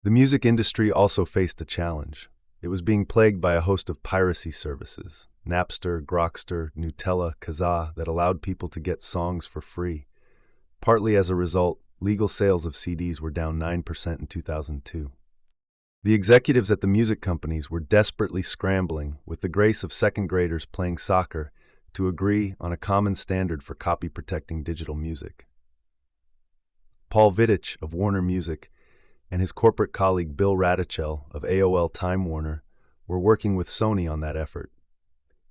The music industry also faced a challenge. It was being plagued by a host of piracy services, Napster, Grokster, Nutella, Kazaa, that allowed people to get songs for free. Partly as a result, legal sales of CDs were down 9% in 2002. The executives at the music companies were desperately scrambling, with the grace of second graders playing soccer, to agree on a common standard for copy-protecting digital music. Paul Vittich of Warner Music and his corporate colleague Bill Radichel of AOL Time Warner were working with Sony on that effort.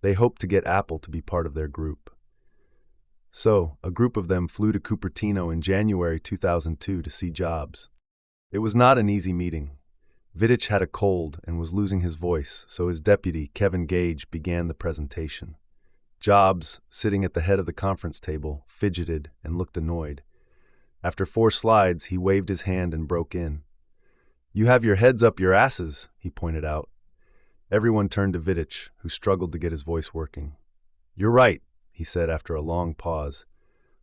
They hoped to get Apple to be part of their group. So, a group of them flew to Cupertino in January 2002 to see Jobs. It was not an easy meeting. Vittich had a cold and was losing his voice, so his deputy, Kevin Gage, began the presentation. Jobs, sitting at the head of the conference table, fidgeted and looked annoyed. After 4 slides, he waved his hand and broke in. "You have your heads up your asses," he pointed out. Everyone turned to Vittich, who struggled to get his voice working. "You're right," he said after a long pause.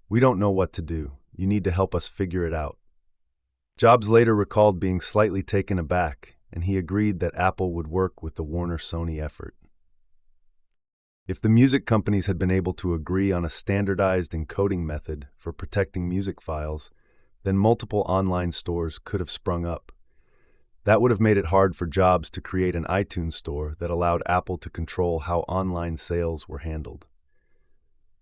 "We don't know what to do. You need to help us figure it out." Jobs later recalled being slightly taken aback, and he agreed that Apple would work with the Warner-Sony effort. If the music companies had been able to agree on a standardized encoding method for protecting music files, then multiple online stores could have sprung up. That would have made it hard for Jobs to create an iTunes store that allowed Apple to control how online sales were handled.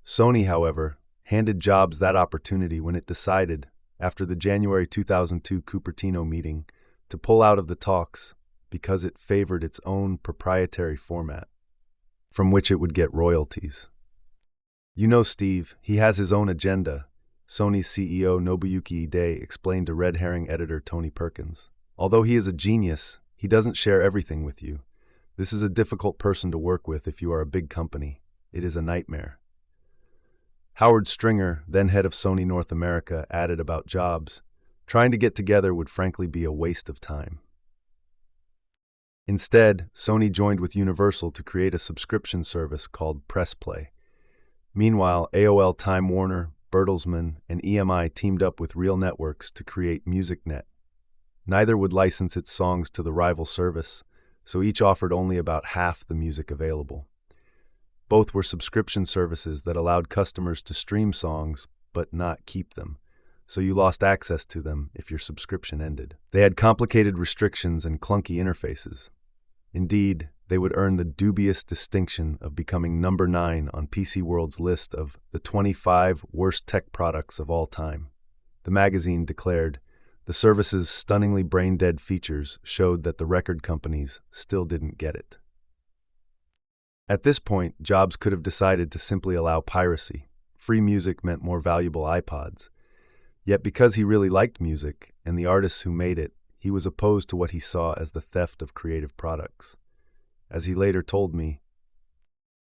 Sony, however, handed Jobs that opportunity when it decided, after the January 2002 Cupertino meeting, to pull out of the talks because it favored its own proprietary format, from which it would get royalties. "You know Steve, he has his own agenda," Sony's CEO Nobuyuki Ide explained to Red Herring editor Tony Perkins. "Although he is a genius, he doesn't share everything with you. This is a difficult person to work with if you are a big company. It is a nightmare." Howard Stringer, then head of Sony North America, added about Jobs, "Trying to get together would frankly be a waste of time." Instead, Sony joined with Universal to create a subscription service called Press Play. Meanwhile, AOL Time Warner, Bertelsmann, and EMI teamed up with Real Networks to create MusicNet. Neither would license its songs to the rival service, so each offered only about half the music available. Both were subscription services that allowed customers to stream songs but not keep them, so you lost access to them if your subscription ended. They had complicated restrictions and clunky interfaces. Indeed, they would earn the dubious distinction of becoming number 9 on PC World's list of the 25 worst tech products of all time. The magazine declared, the service's stunningly brain-dead features showed that the record companies still didn't get it. At this point, Jobs could have decided to simply allow piracy. Free music meant more valuable iPods. Yet because he really liked music and the artists who made it, he was opposed to what he saw as the theft of creative products. As he later told me,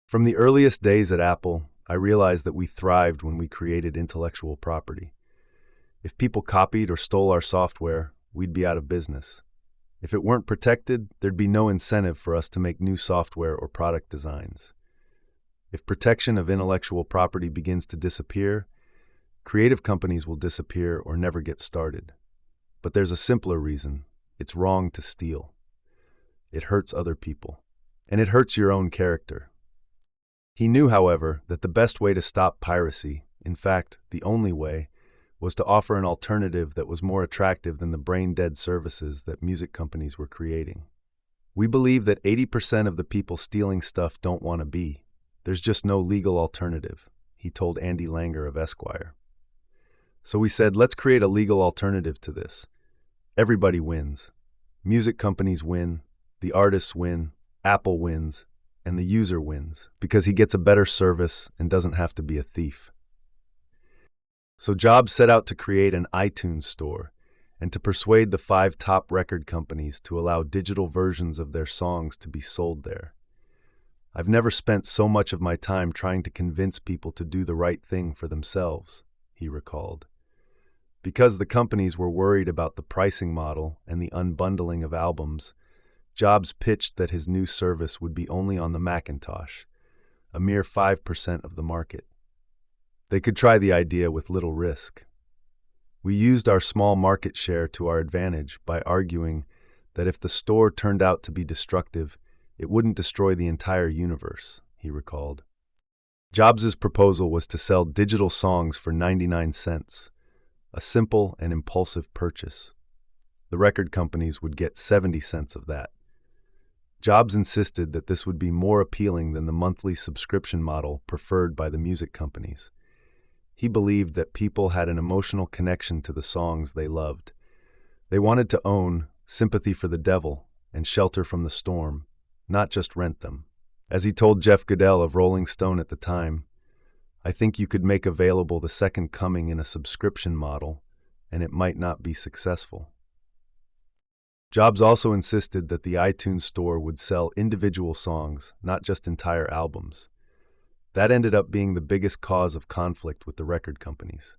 "From the earliest days at Apple, I realized that we thrived when we created intellectual property. If people copied or stole our software, we'd be out of business. If it weren't protected, there'd be no incentive for us to make new software or product designs. If protection of intellectual property begins to disappear, creative companies will disappear or never get started. But there's a simpler reason. It's wrong to steal. It hurts other people. And it hurts your own character." He knew, however, that the best way to stop piracy, in fact, the only way, was to offer an alternative that was more attractive than the brain-dead services that music companies were creating. "We believe that 80% of the people stealing stuff don't want to be. There's just no legal alternative," he told Andy Langer of Esquire. "So we said, let's create a legal alternative to this. Everybody wins. Music companies win, the artists win, Apple wins, and the user wins, because he gets a better service and doesn't have to be a thief." So Jobs set out to create an iTunes store and to persuade the 5 top record companies to allow digital versions of their songs to be sold there. "I've never spent so much of my time trying to convince people to do the right thing for themselves," he recalled. Because the companies were worried about the pricing model and the unbundling of albums, Jobs pitched that his new service would be only on the Macintosh, a mere 5% of the market. They could try the idea with little risk. We used our small market share to our advantage by arguing that if the store turned out to be destructive, it wouldn't destroy the entire universe, he recalled. Jobs' proposal was to sell digital songs for 99 cents, a simple and impulsive purchase. The record companies would get 70 cents of that. Jobs insisted that this would be more appealing than the monthly subscription model preferred by the music companies. He believed that people had an emotional connection to the songs they loved. They wanted to own Sympathy for the Devil and Shelter from the Storm, not just rent them. As he told Jeff Goodell of Rolling Stone at the time, "I think you could make available The Second Coming in a subscription model, and it might not be successful." Jobs also insisted that the iTunes Store would sell individual songs, not just entire albums. That ended up being the biggest cause of conflict with the record companies.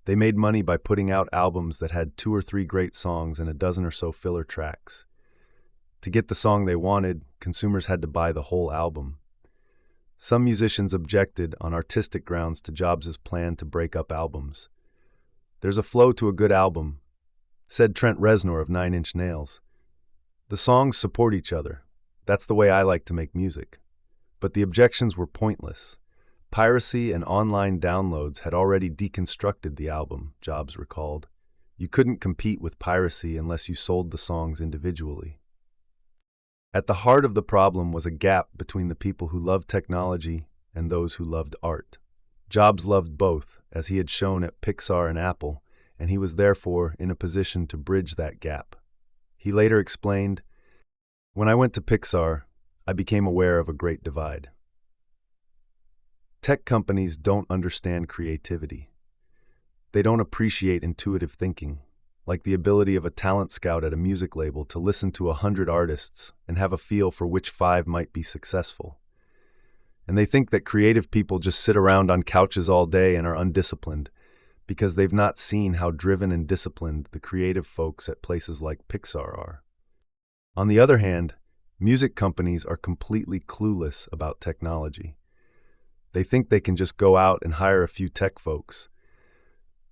They made money by putting out albums that had 2 or 3 great songs and a dozen or so filler tracks. To get the song they wanted, consumers had to buy the whole album. Some musicians objected on artistic grounds to Jobs' plan to break up albums. "There's a flow to a good album," said Trent Reznor of Nine Inch Nails. "The songs support each other. That's the way I like to make music." But the objections were pointless. Piracy and online downloads had already deconstructed the album, Jobs recalled. You couldn't compete with piracy unless you sold the songs individually. At the heart of the problem was a gap between the people who loved technology and those who loved art. Jobs loved both, as he had shown at Pixar and Apple, and he was therefore in a position to bridge that gap. He later explained, "When I went to Pixar, I became aware of a great divide. Tech companies don't understand creativity. They don't appreciate intuitive thinking, like the ability of a talent scout at a music label to listen to 100 artists and have a feel for which 5 might be successful. And they think that creative people just sit around on couches all day and are undisciplined, because they've not seen how driven and disciplined the creative folks at places like Pixar are. On the other hand, music companies are completely clueless about technology. They think they can just go out and hire a few tech folks.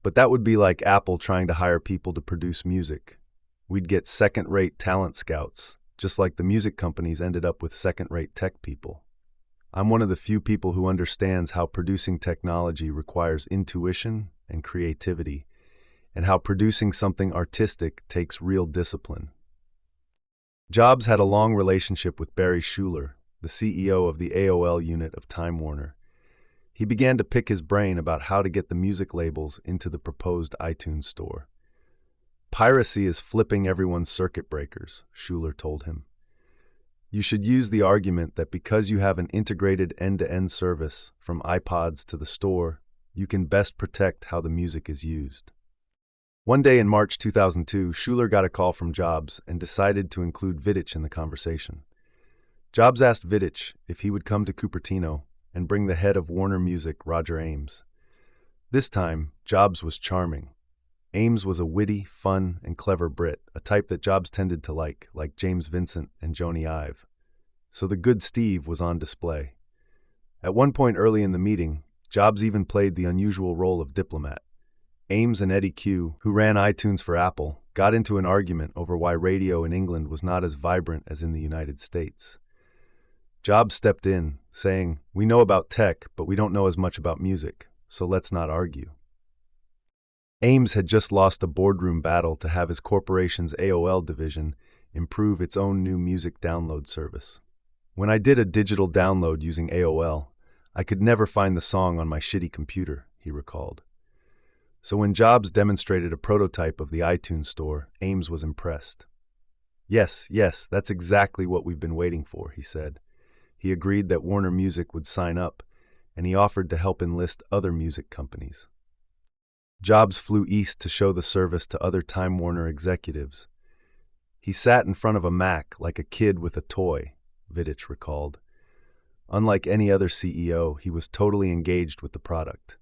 But that would be like Apple trying to hire people to produce music. We'd get second-rate talent scouts, just like the music companies ended up with second-rate tech people. I'm one of the few people who understands how producing technology requires intuition and creativity, and how producing something artistic takes real discipline." Jobs had a long relationship with Barry Schuller, the CEO of the AOL unit of Time Warner. He began to pick his brain about how to get the music labels into the proposed iTunes Store. "Piracy is flipping everyone's circuit breakers," Schuller told him. "You should use the argument that because you have an integrated end-to-end service, from iPods to the store, you can best protect how the music is used." One day in March 2002, Schuller got a call from Jobs and decided to include Vidic in the conversation. Jobs asked Vidic if he would come to Cupertino and bring the head of Warner Music, Roger Ames. This time, Jobs was charming. Ames was a witty, fun, and clever Brit, a type that Jobs tended to like James Vincent and Joni Ive. So the good Steve was on display. At one point early in the meeting, Jobs even played the unusual role of diplomat. Ames and Eddie Q, who ran iTunes for Apple, got into an argument over why radio in England was not as vibrant as in the United States. Jobs stepped in, saying, "We know about tech, but we don't know as much about music, so let's not argue." Ames had just lost a boardroom battle to have his corporation's AOL division improve its own new music download service. "When I did a digital download using AOL, I could never find the song on my shitty computer," he recalled. So when Jobs demonstrated a prototype of the iTunes Store, Ames was impressed. Yes, that's exactly what we've been waiting for," he said. He agreed that Warner Music would sign up, and he offered to help enlist other music companies. Jobs flew east to show the service to other Time Warner executives. "He sat in front of a Mac like a kid with a toy," Vidic recalled. Unlike any other CEO, he was totally engaged with the product.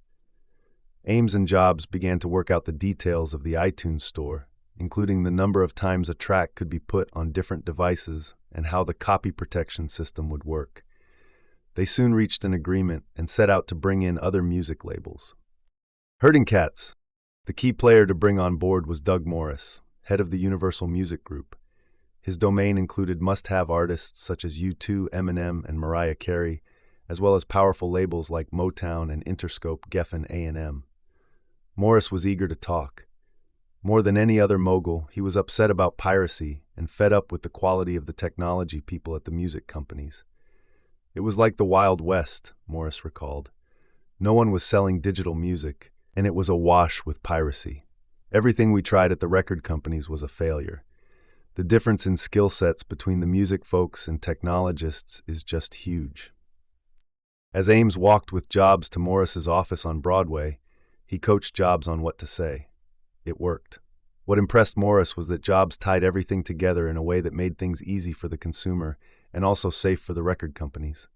Ames and Jobs began to work out the details of the iTunes store, including the number of times a track could be put on different devices and how the copy protection system would work. They soon reached an agreement and set out to bring in other music labels. Herding Cats. The key player to bring on board was Doug Morris, head of the Universal Music Group. His domain included must-have artists such as U2, Eminem, and Mariah Carey, as well as powerful labels like Motown and Interscope, Geffen A&M. Morris was eager to talk. More than any other mogul, he was upset about piracy and fed up with the quality of the technology people at the music companies. It was like the Wild West, Morris recalled. No one was selling digital music, and it was awash with piracy. Everything we tried at the record companies was a failure. The difference in skill sets between the music folks and technologists is just huge. As Ames walked with Jobs to Morris's office on Broadway, he coached Jobs on what to say. It worked. What impressed Morris was that Jobs tied everything together in a way that made things easy for the consumer and also safe for the record companies.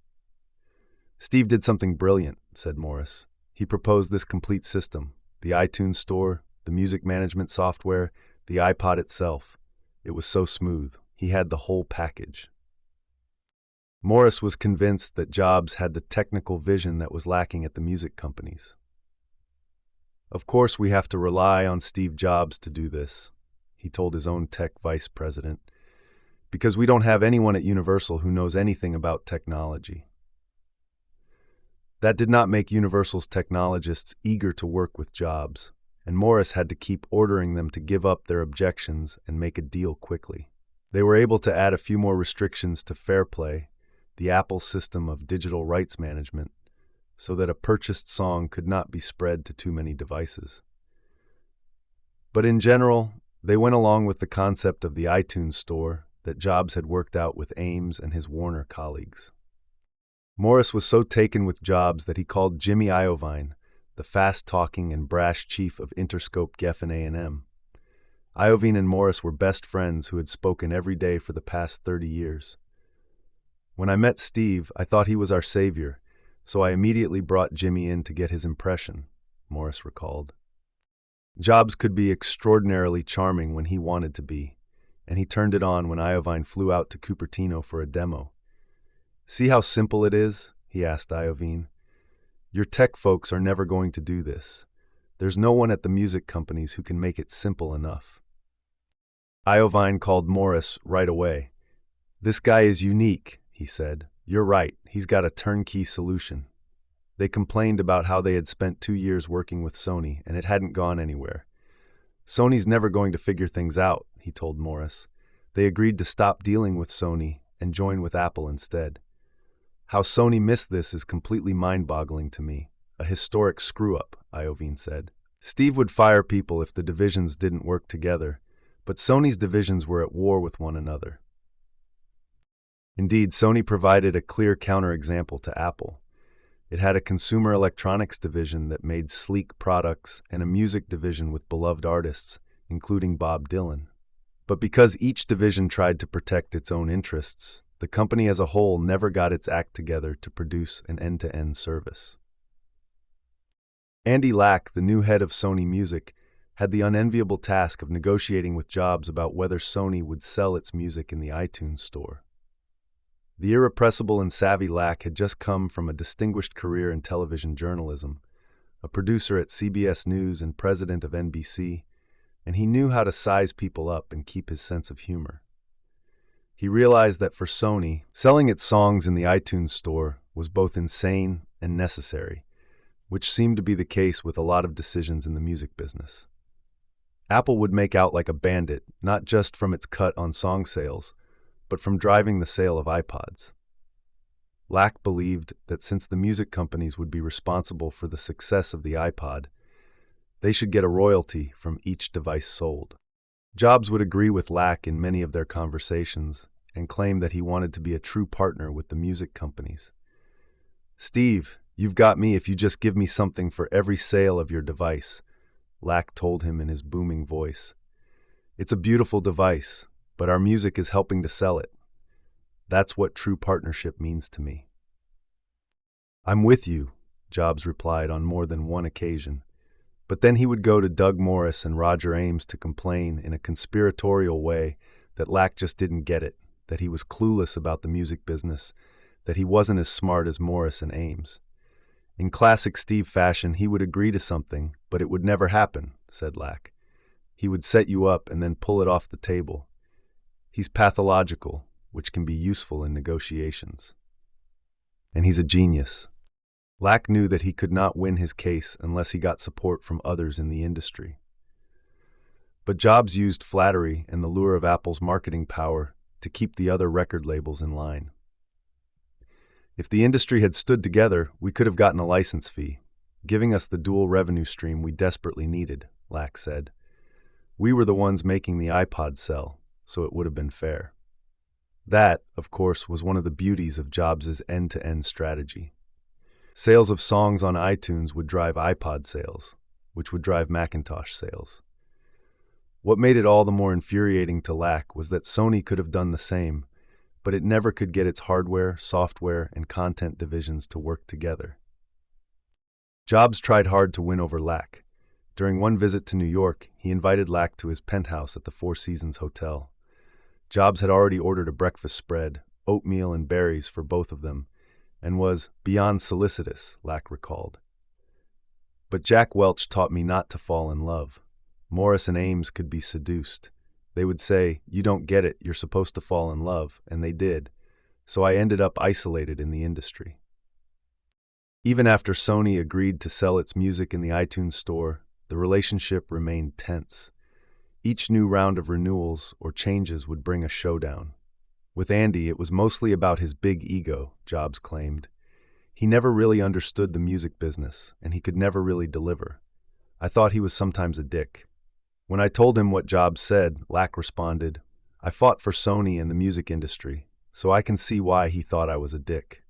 "Steve did something brilliant," said Morris. "He proposed this complete system, the iTunes store, the music management software, the iPod itself. It was so smooth. He had the whole package." Morris was convinced that Jobs had the technical vision that was lacking at the music companies. "Of course we have to rely on Steve Jobs to do this," he told his own tech vice president, "because we don't have anyone at Universal who knows anything about technology." That did not make Universal's technologists eager to work with Jobs, and Morris had to keep ordering them to give up their objections and make a deal quickly. They were able to add a few more restrictions to Fairplay, the Apple system of digital rights management, so that a purchased song could not be spread to too many devices. But in general, they went along with the concept of the iTunes store that Jobs had worked out with Ames and his Warner colleagues. Morris was so taken with Jobs that he called Jimmy Iovine, the fast-talking and brash chief of Interscope, Geffen A&M. Iovine and Morris were best friends who had spoken every day for the past 30 years. "When I met Steve, I thought he was our savior, so I immediately brought Jimmy in to get his impression," Morris recalled. Jobs could be extraordinarily charming when he wanted to be, and he turned it on when Iovine flew out to Cupertino for a demo. "See how simple it is?" he asked Iovine. "Your tech folks are never going to do this. There's no one at the music companies who can make it simple enough." Iovine called Morris right away. "This guy is unique," he said. "You're right, he's got a turnkey solution." They complained about how they had spent 2 years working with Sony, and it hadn't gone anywhere. "Sony's never going to figure things out," he told Morris. They agreed to stop dealing with Sony and join with Apple instead. "How Sony missed this is completely mind-boggling to me. A historic screw-up," Iovine said. Steve would fire people if the divisions didn't work together, but Sony's divisions were at war with one another. Indeed, Sony provided a clear counterexample to Apple. It had a consumer electronics division that made sleek products and a music division with beloved artists, including Bob Dylan. But because each division tried to protect its own interests, the company as a whole never got its act together to produce an end-to-end service. Andy Lack, the new head of Sony Music, had the unenviable task of negotiating with Jobs about whether Sony would sell its music in the iTunes store. The irrepressible and savvy Lack had just come from a distinguished career in television journalism, a producer at CBS News and president of NBC, and he knew how to size people up and keep his sense of humor. He realized that for Sony, selling its songs in the iTunes store was both insane and necessary, which seemed to be the case with a lot of decisions in the music business. Apple would make out like a bandit, not just from its cut on song sales, but from driving the sale of iPods. Lack believed that since the music companies would be responsible for the success of the iPod, they should get a royalty from each device sold. Jobs would agree with Lack in many of their conversations and claim that he wanted to be a true partner with the music companies. "Steve, you've got me if you just give me something for every sale of your device," Lack told him in his booming voice. "It's a beautiful device, but our music is helping to sell it. That's what true partnership means to me." "I'm with you," Jobs replied on more than one occasion. But then he would go to Doug Morris and Roger Ames to complain in a conspiratorial way that Lack just didn't get it, that he was clueless about the music business, that he wasn't as smart as Morris and Ames. In classic Steve fashion, he would agree to something, but it would never happen, said Lack. He would set you up and then pull it off the table. He's pathological, which can be useful in negotiations. And he's a genius. Lack knew that he could not win his case unless he got support from others in the industry. But Jobs used flattery and the lure of Apple's marketing power to keep the other record labels in line. If the industry had stood together, we could have gotten a license fee, giving us the dual revenue stream we desperately needed, Lack said. We were the ones making the iPod sell, so it would have been fair. That, of course, was one of the beauties of Jobs' end-to-end strategy. Sales of songs on iTunes would drive iPod sales, which would drive Macintosh sales. What made it all the more infuriating to Lack was that Sony could have done the same, but it never could get its hardware, software, and content divisions to work together. Jobs tried hard to win over Lack. During one visit to New York, he invited Lack to his penthouse at the Four Seasons Hotel. Jobs had already ordered a breakfast spread, oatmeal and berries for both of them, and was beyond solicitous, Lack recalled. But Jack Welch taught me not to fall in love. Morris and Ames could be seduced. They would say, "You don't get it, you're supposed to fall in love," and they did. So I ended up isolated in the industry. Even after Sony agreed to sell its music in the iTunes store, the relationship remained tense. Each new round of renewals or changes would bring a showdown. With Andy, it was mostly about his big ego, Jobs claimed. He never really understood the music business, and he could never really deliver. I thought he was sometimes a dick. When I told him what Jobs said, Lack responded, "I fought for Sony and the music industry, so I can see why he thought I was a dick."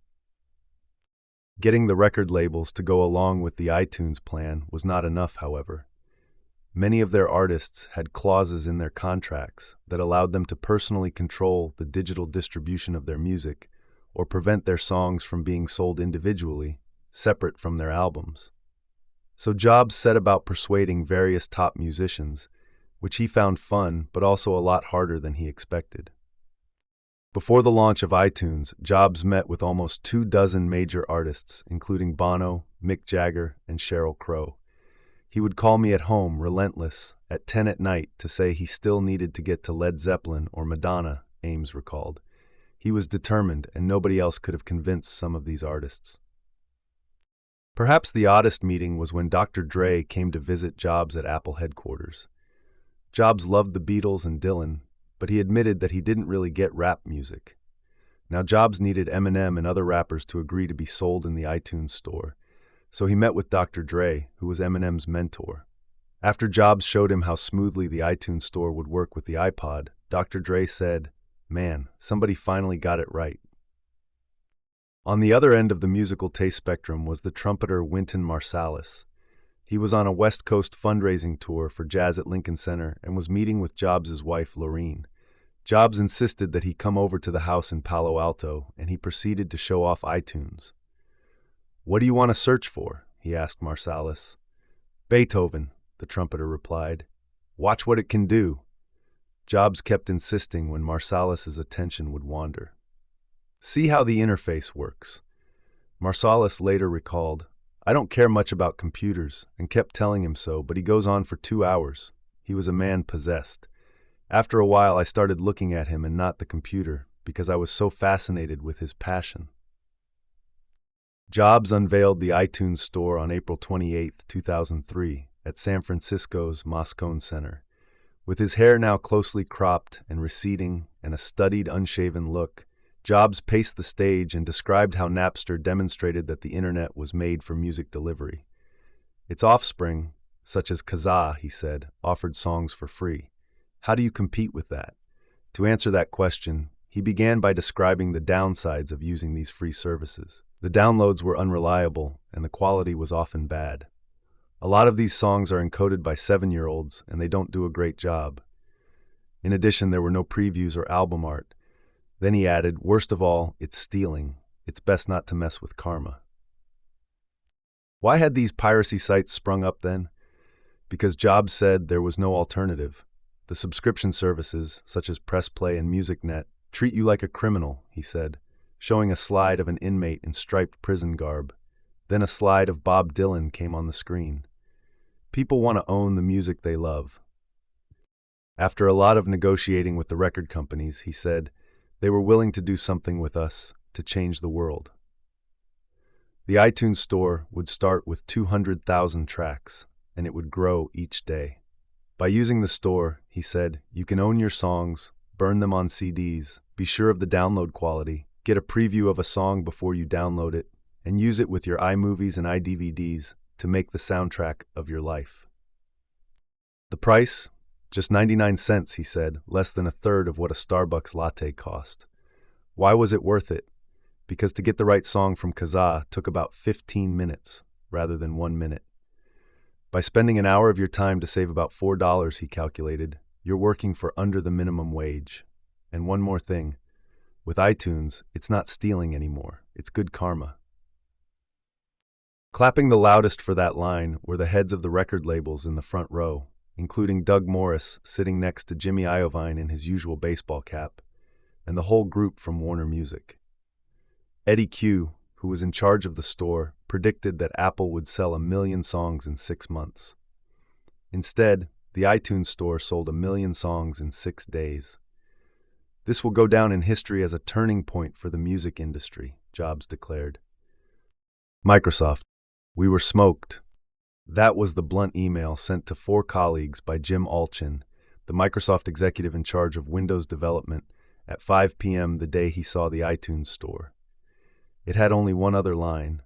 Getting the record labels to go along with the iTunes plan was not enough, however. Many of their artists had clauses in their contracts that allowed them to personally control the digital distribution of their music or prevent their songs from being sold individually, separate from their albums. So Jobs set about persuading various top musicians, which he found fun but also a lot harder than he expected. Before the launch of iTunes, Jobs met with almost 24 major artists, including Bono, Mick Jagger, and Sheryl Crow. He would call me at home, relentless, at 10 at night to say he still needed to get to Led Zeppelin or Madonna, Ames recalled. He was determined, and nobody else could have convinced some of these artists. Perhaps the oddest meeting was when Dr. Dre came to visit Jobs at Apple headquarters. Jobs loved the Beatles and Dylan, but he admitted that he didn't really get rap music. Now Jobs needed Eminem and other rappers to agree to be sold in the iTunes store, so he met with Dr. Dre, who was Eminem's mentor. After Jobs showed him how smoothly the iTunes store would work with the iPod, Dr. Dre said, "Man, somebody finally got it right." On the other end of the musical taste spectrum was the trumpeter Wynton Marsalis. He was on a West Coast fundraising tour for Jazz at Lincoln Center and was meeting with Jobs' wife, Lorene. Jobs insisted that he come over to the house in Palo Alto, and he proceeded to show off iTunes. "What do you want to search for?" he asked Marsalis. "Beethoven," the trumpeter replied. "Watch what it can do." Jobs kept insisting when Marsalis's attention would wander. "See how the interface works." Marsalis later recalled, "I don't care much about computers," and kept telling him so, but he goes on for 2 hours. He was a man possessed. After a while, I started looking at him and not the computer, because I was so fascinated with his passion. Jobs unveiled the iTunes Store on April 28, 2003, at San Francisco's Moscone Center. With his hair now closely cropped and receding and a studied, unshaven look, Jobs paced the stage and described how Napster demonstrated that the internet was made for music delivery. Its offspring, such as Kazaa, he said, offered songs for free. How do you compete with that? To answer that question, he began by describing the downsides of using these free services. The downloads were unreliable, and the quality was often bad. A lot of these songs are encoded by 7-year-olds, and they don't do a great job. In addition, there were no previews or album art. Then he added, "Worst of all, it's stealing. It's best not to mess with karma." Why had these piracy sites sprung up then? because Jobs said there was no alternative. The subscription services, such as Press Play and MusicNet, treat you like a criminal, he said, showing a slide of an inmate in striped prison garb. Then a slide of Bob Dylan came on the screen. People want to own the music they love. After a lot of negotiating with the record companies, he said, they were willing to do something with us to change the world. The iTunes store would start with 200,000 tracks, and it would grow each day. By using the store, he said, you can own your songs, burn them on CDs, be sure of the download quality, get a preview of a song before you download it, and use it with your iMovies and iDVDs to make the soundtrack of your life. The price? Just 99 cents, he said, less than a third of what a Starbucks latte cost. Why was it worth it? Because to get the right song from Kazaa took about 15 minutes, rather than 1 minute. By spending an hour of your time to save about $4, he calculated, you're working for under the minimum wage. And one more thing, with iTunes, it's not stealing anymore, it's good karma. Clapping the loudest for that line were the heads of the record labels in the front row, including Doug Morris sitting next to Jimmy Iovine in his usual baseball cap, and the whole group from Warner Music. Eddie Q, who was in charge of the store, predicted that Apple would sell 1 million songs in 6 months. Instead, the iTunes store sold 1 million songs in 6 days. This will go down in history as a turning point for the music industry, Jobs declared. Microsoft. We were smoked. That was the blunt email sent to 4 colleagues by Jim Allchin, the Microsoft executive in charge of Windows development, at 5 p.m. the day he saw the iTunes store. It had only one other line.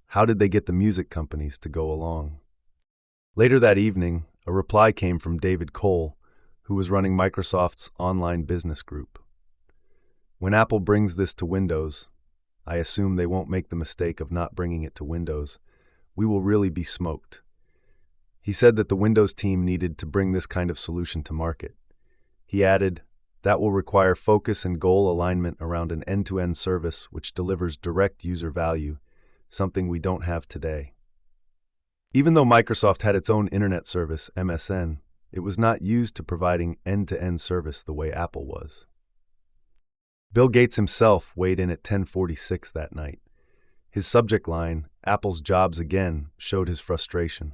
How did they get the music companies to go along? Later that evening, a reply came from David Cole, who was running Microsoft's online business group. When Apple brings this to Windows, I assume they won't make the mistake of not bringing it to Windows, we will really be smoked. He said that the Windows team needed to bring this kind of solution to market. He added, that will require focus and goal alignment around an end-to-end service which delivers direct user value, something we don't have today. Even though Microsoft had its own internet service, MSN, it was not used to providing end-to-end service the way Apple was. Bill Gates himself weighed in at 10:46 that night. His subject line, Apple's Jobs Again, showed his frustration.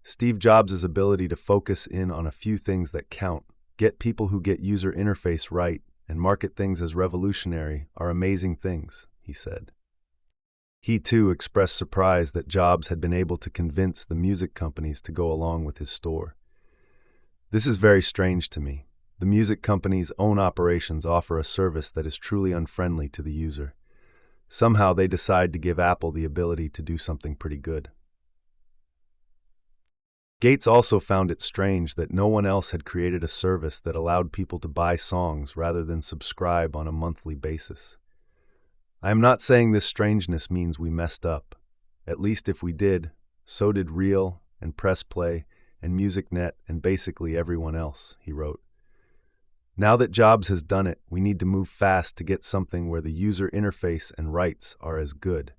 Steve Jobs' ability to focus in on a few things that count, get people who get user interface right, and market things as revolutionary are amazing things, he said. He too expressed surprise that Jobs had been able to convince the music companies to go along with his store. This is very strange to me. The music companies' own operations offer a service that is truly unfriendly to the user. Somehow they decide to give Apple the ability to do something pretty good. Gates also found it strange that no one else had created a service that allowed people to buy songs rather than subscribe on a monthly basis. I am not saying this strangeness means we messed up. At least if we did, so did Reel and Press Play and MusicNet and basically everyone else, he wrote. Now that Jobs has done it, we need to move fast to get something where the user interface and rights are as good.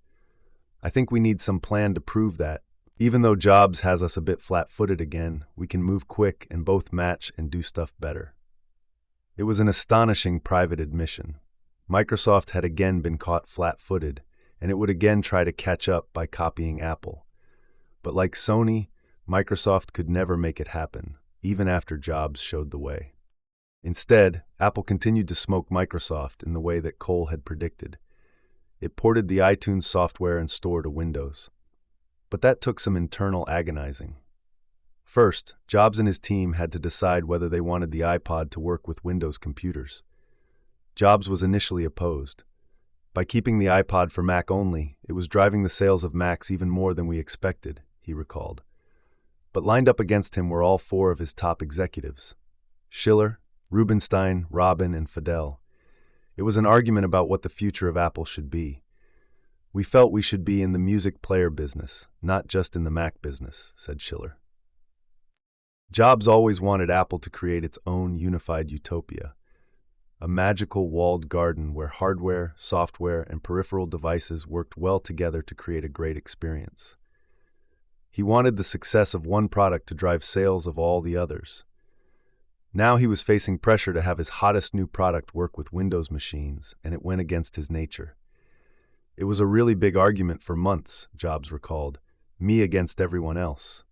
I think we need some plan to prove that. Even though Jobs has us a bit flat-footed again, we can move quick and both match and do stuff better. It was an astonishing private admission. Microsoft had again been caught flat-footed, and it would again try to catch up by copying Apple. But like Sony, Microsoft could never make it happen, even after Jobs showed the way. Instead, Apple continued to smoke Microsoft in the way that Cole had predicted. It ported the iTunes software and store to Windows. But that took some internal agonizing. First, Jobs and his team had to decide whether they wanted the iPod to work with Windows computers. Jobs was initially opposed. By keeping the iPod for Mac only, it was driving the sales of Macs even more than we expected, he recalled. But lined up against him were all 4 of his top executives: Schiller, Rubinstein, Robin, and Fidel. It was an argument about what the future of Apple should be. We felt we should be in the music player business, not just in the Mac business, said Schiller. Jobs always wanted Apple to create its own unified utopia, a magical walled garden where hardware, software, and peripheral devices worked well together to create a great experience. He wanted the success of one product to drive sales of all the others. Now he was facing pressure to have his hottest new product work with Windows machines, and it went against his nature. It was a really big argument for months, Jobs recalled, me against everyone else.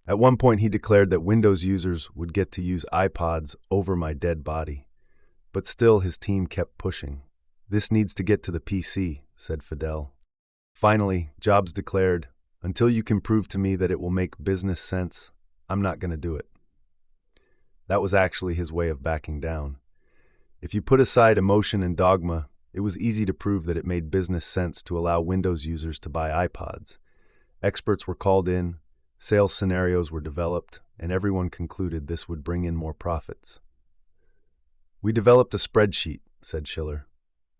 At one point he declared that Windows users would get to use iPods over my dead body. But still his team kept pushing. This needs to get to the PC, said Fidel. Finally, Jobs declared, until you can prove to me that it will make business sense, I'm not going to do it. That was actually his way of backing down. If you put aside emotion and dogma, it was easy to prove that it made business sense to allow Windows users to buy iPods. Experts were called in, sales scenarios were developed, and everyone concluded this would bring in more profits. We developed a spreadsheet, said Schiller.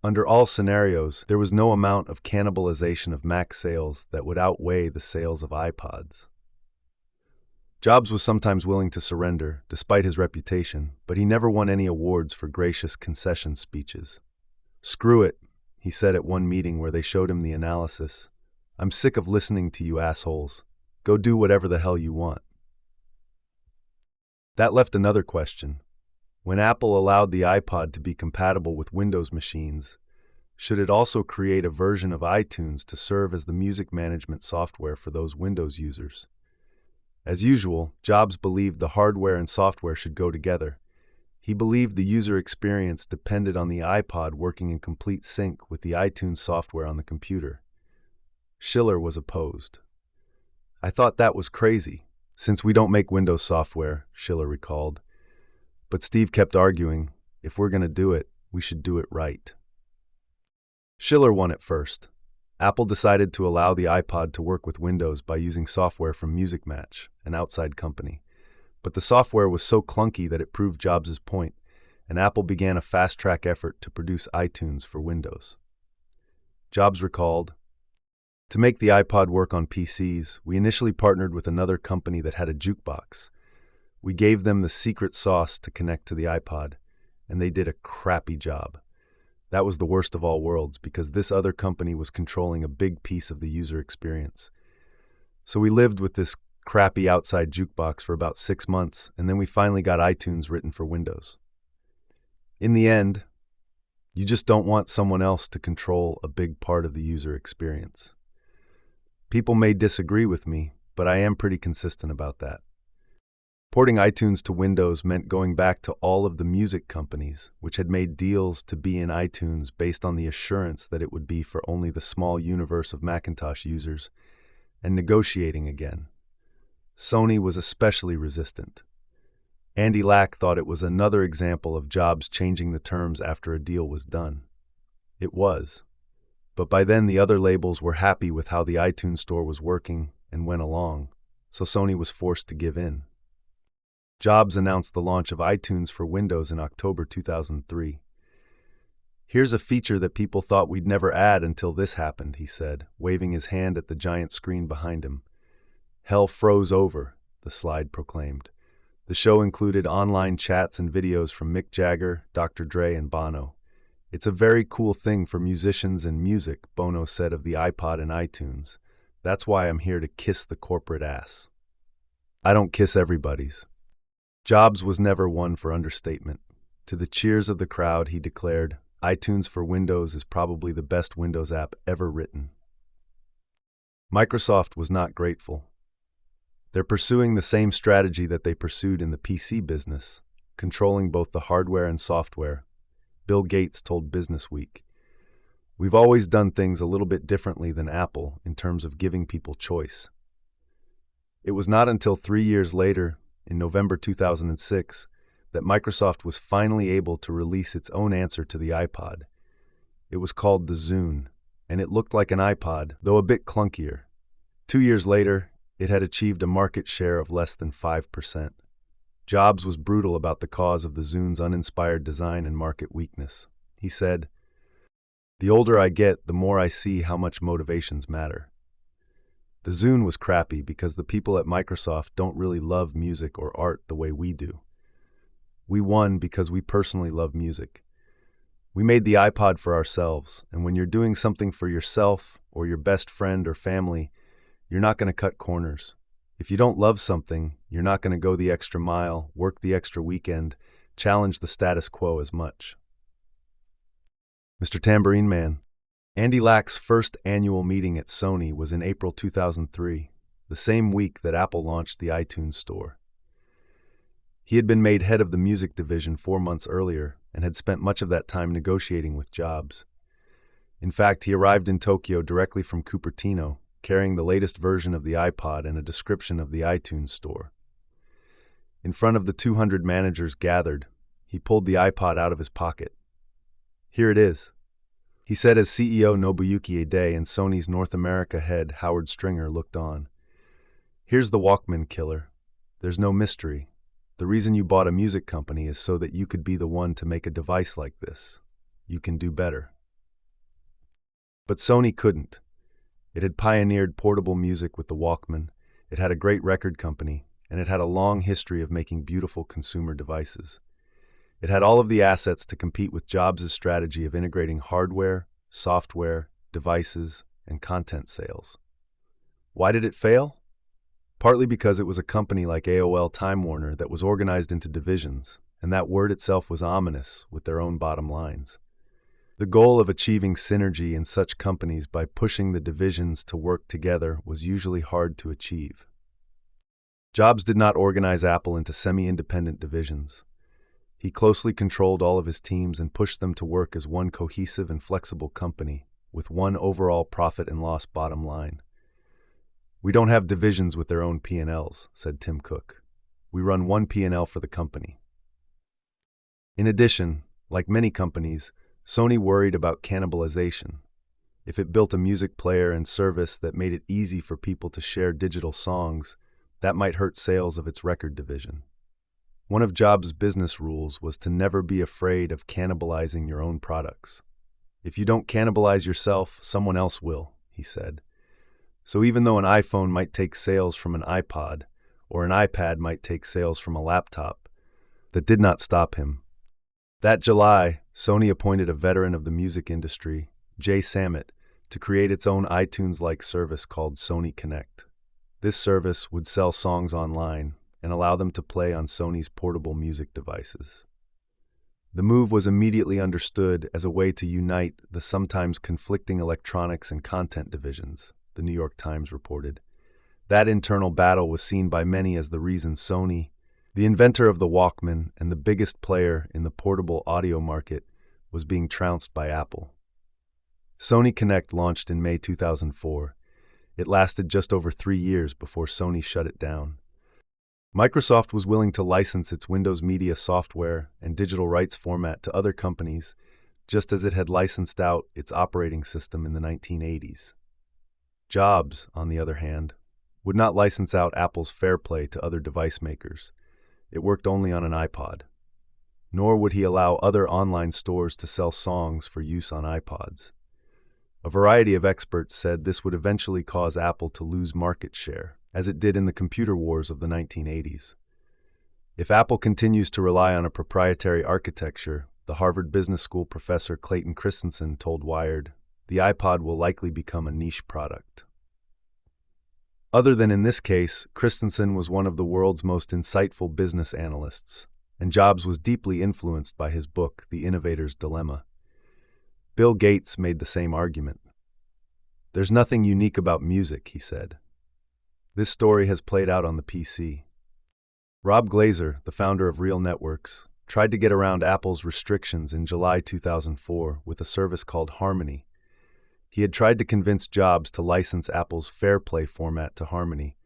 Under all scenarios, there was no amount of cannibalization of Mac sales that would outweigh the sales of iPods. Jobs was sometimes willing to surrender, despite his reputation, but he never won any awards for gracious concession speeches. Screw it, he said at one meeting where they showed him the analysis. I'm sick of listening to you assholes. Go do whatever the hell you want. That left another question. When Apple allowed the iPod to be compatible with Windows machines, should it also create a version of iTunes to serve as the music management software for those Windows users? As usual, Jobs believed the hardware and software should go together. He believed the user experience depended on the iPod working in complete sync with the iTunes software on the computer. Schiller was opposed. I thought that was crazy, since we don't make Windows software, Schiller recalled. But Steve kept arguing, if we're going to do it, we should do it right. Schiller won it first. Apple decided to allow the iPod to work with Windows by using software from Music Match, an outside company. But the software was so clunky that it proved Jobs' point, and Apple began a fast-track effort to produce iTunes for Windows. Jobs recalled, to make the iPod work on PCs, we initially partnered with another company that had a jukebox. We gave them the secret sauce to connect to the iPod, and they did a crappy job. That was the worst of all worlds because this other company was controlling a big piece of the user experience. So we lived with this crappy outside jukebox for about 6 months, and then we finally got iTunes written for Windows. In the end, you just don't want someone else to control a big part of the user experience. People may disagree with me, but I am pretty consistent about that. Porting iTunes to Windows meant going back to all of the music companies, which had made deals to be in iTunes based on the assurance that it would be for only the small universe of Macintosh users, and negotiating again. Sony was especially resistant. Andy Lack thought it was another example of Jobs changing the terms after a deal was done. It was. But by then the other labels were happy with how the iTunes store was working and went along, so Sony was forced to give in. Jobs announced the launch of iTunes for Windows in October 2003. Here's a feature that people thought we'd never add until this happened, he said, waving his hand at the giant screen behind him. Hell froze over, the slide proclaimed. The show included online chats and videos from Mick Jagger, Dr. Dre, and Bono. It's a very cool thing for musicians and music, Bono said of the iPod and iTunes. That's why I'm here to kiss the corporate ass. I don't kiss everybody's. Jobs was never one for understatement. To the cheers of the crowd, he declared, iTunes for Windows is probably the best Windows app ever written. Microsoft was not grateful. They're pursuing the same strategy that they pursued in the PC business, controlling both the hardware and software, Bill Gates told Business Week. We've always done things a little bit differently than Apple in terms of giving people choice. It was not until 3 years later, in November 2006, that Microsoft was finally able to release its own answer to the iPod. It was called the Zune, and it looked like an iPod, though a bit clunkier. 2 years later, it had achieved a market share of less than 5%. Jobs was brutal about the cause of the Zune's uninspired design and market weakness. He said, "The older I get, the more I see how much motivations matter. The Zune was crappy because the people at Microsoft don't really love music or art the way we do. We won because we personally love music. We made the iPod for ourselves, and when you're doing something for yourself or your best friend or family, You're not going to cut corners. If you don't love something, you're not going to go the extra mile, work the extra weekend, challenge the status quo as much. Mr. Tambourine Man. Andy Lack's first annual meeting at Sony was in April 2003, the same week that Apple launched the iTunes Store. He had been made head of the music division 4 months earlier and had spent much of that time negotiating with Jobs. In fact, he arrived in Tokyo directly from Cupertino, carrying the latest version of the iPod and a description of the iTunes Store. In front of the 200 managers gathered, he pulled the iPod out of his pocket. "Here it is," he said as CEO Nobuyuki Ide and Sony's North America head Howard Stringer looked on. "Here's the Walkman killer. There's no mystery. The reason you bought a music company is so that you could be the one to make a device like this. You can do better." But Sony couldn't. It had pioneered portable music with the Walkman, it had a great record company, and it had a long history of making beautiful consumer devices. It had all of the assets to compete with Jobs' strategy of integrating hardware, software, devices, and content sales. Why did it fail? Partly because it was a company like AOL Time Warner that was organized into divisions, and that word itself was ominous with their own bottom lines. The goal of achieving synergy in such companies by pushing the divisions to work together was usually hard to achieve. Jobs did not organize Apple into semi-independent divisions. He closely controlled all of his teams and pushed them to work as one cohesive and flexible company, with one overall profit and loss bottom line. "We don't have divisions with their own P&Ls, said Tim Cook. "We run one P&L for the company." In addition, like many companies, Sony worried about cannibalization. If it built a music player and service that made it easy for people to share digital songs, that might hurt sales of its record division. One of Jobs' business rules was to never be afraid of cannibalizing your own products. "If you don't cannibalize yourself, someone else will," he said. So even though an iPhone might take sales from an iPod, or an iPad might take sales from a laptop, that did not stop him. That July, Sony appointed a veteran of the music industry, Jay Samit, to create its own iTunes-like service called Sony Connect. This service would sell songs online and allow them to play on Sony's portable music devices. The move was immediately understood as a way to unite the sometimes conflicting electronics and content divisions, the New York Times reported. That internal battle was seen by many as the reason Sony, the inventor of the Walkman and the biggest player in the portable audio market, was being trounced by Apple. Sony Connect launched in May 2004. It lasted just over 3 years before Sony shut it down. Microsoft was willing to license its Windows Media software and digital rights format to other companies, just as it had licensed out its operating system in the 1980s. Jobs, on the other hand, would not license out Apple's Fairplay to other device makers. It worked only on an iPod. Nor would he allow other online stores to sell songs for use on iPods. A variety of experts said this would eventually cause Apple to lose market share, as it did in the computer wars of the 1980s. If Apple continues to rely on a proprietary architecture, the Harvard Business School professor Clayton Christensen told Wired, the iPod will likely become a niche product. Other than in this case, Christensen was one of the world's most insightful business analysts, and Jobs was deeply influenced by his book, The Innovator's Dilemma. Bill Gates made the same argument. "There's nothing unique about music," he said. This story has played out on the PC. Rob Glazer, the founder of Real Networks, tried to get around Apple's restrictions in July 2004 with a service called Harmony. He had tried to convince Jobs to license Apple's Fairplay format to Harmony,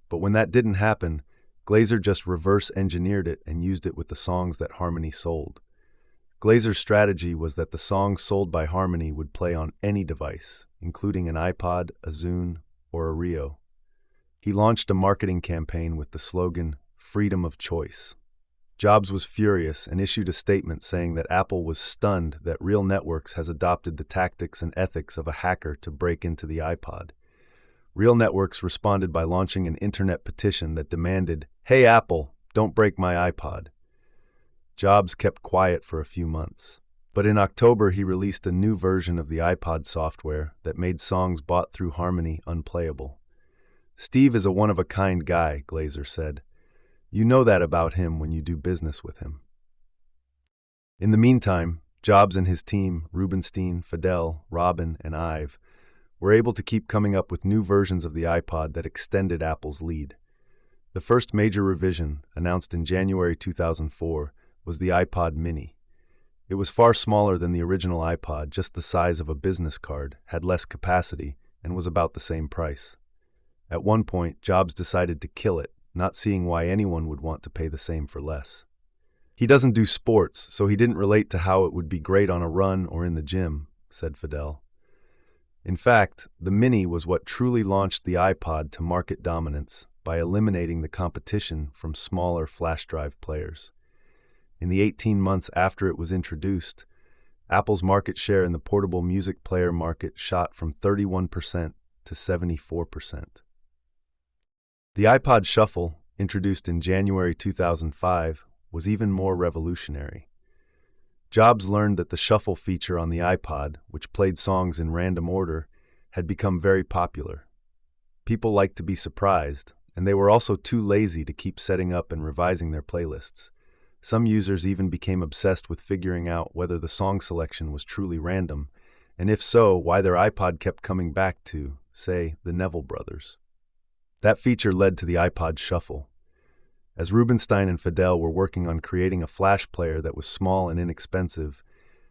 but when that didn't happen, Glazer just reverse-engineered it and used it with the songs that Harmony sold. Glazer's strategy was that the songs sold by Harmony would play on any device, including an iPod, a Zune, or a Rio. He launched a marketing campaign with the slogan, "Freedom of Choice." Jobs was furious and issued a statement saying that Apple was stunned that Real Networks has adopted the tactics and ethics of a hacker to break into the iPod. Real Networks responded by launching an internet petition that demanded, "Hey Apple, don't break my iPod." Jobs kept quiet for a few months, but in October he released a new version of the iPod software that made songs bought through Harmony unplayable. Steve is a one-of-a-kind guy, Glazer said. You know that about him when you do business with him. In the meantime, Jobs and his team, Rubenstein, Fidel, Robin, and Ive, were able to keep coming up with new versions of the iPod that extended Apple's lead. The first major revision, announced in January 2004, was the iPod Mini. It was far smaller than the original iPod, just the size of a business card, had less capacity, and was about the same price. At one point, Jobs decided to kill it, not seeing why anyone would want to pay the same for less. He doesn't do sports, so he didn't relate to how it would be great on a run or in the gym, said Fidel. In fact, the Mini was what truly launched the iPod to market dominance by eliminating the competition from smaller flash drive players. In the 18 months after it was introduced, Apple's market share in the portable music player market shot from 31% to 74%. The iPod Shuffle, introduced in January 2005, was even more revolutionary. Jobs learned that the shuffle feature on the iPod, which played songs in random order, had become very popular. People liked to be surprised, and they were also too lazy to keep setting up and revising their playlists. Some users even became obsessed with figuring out whether the song selection was truly random, and if so, why their iPod kept coming back to, say, the Neville Brothers. That feature led to the iPod Shuffle. As Rubenstein and Fidel were working on creating a flash player that was small and inexpensive,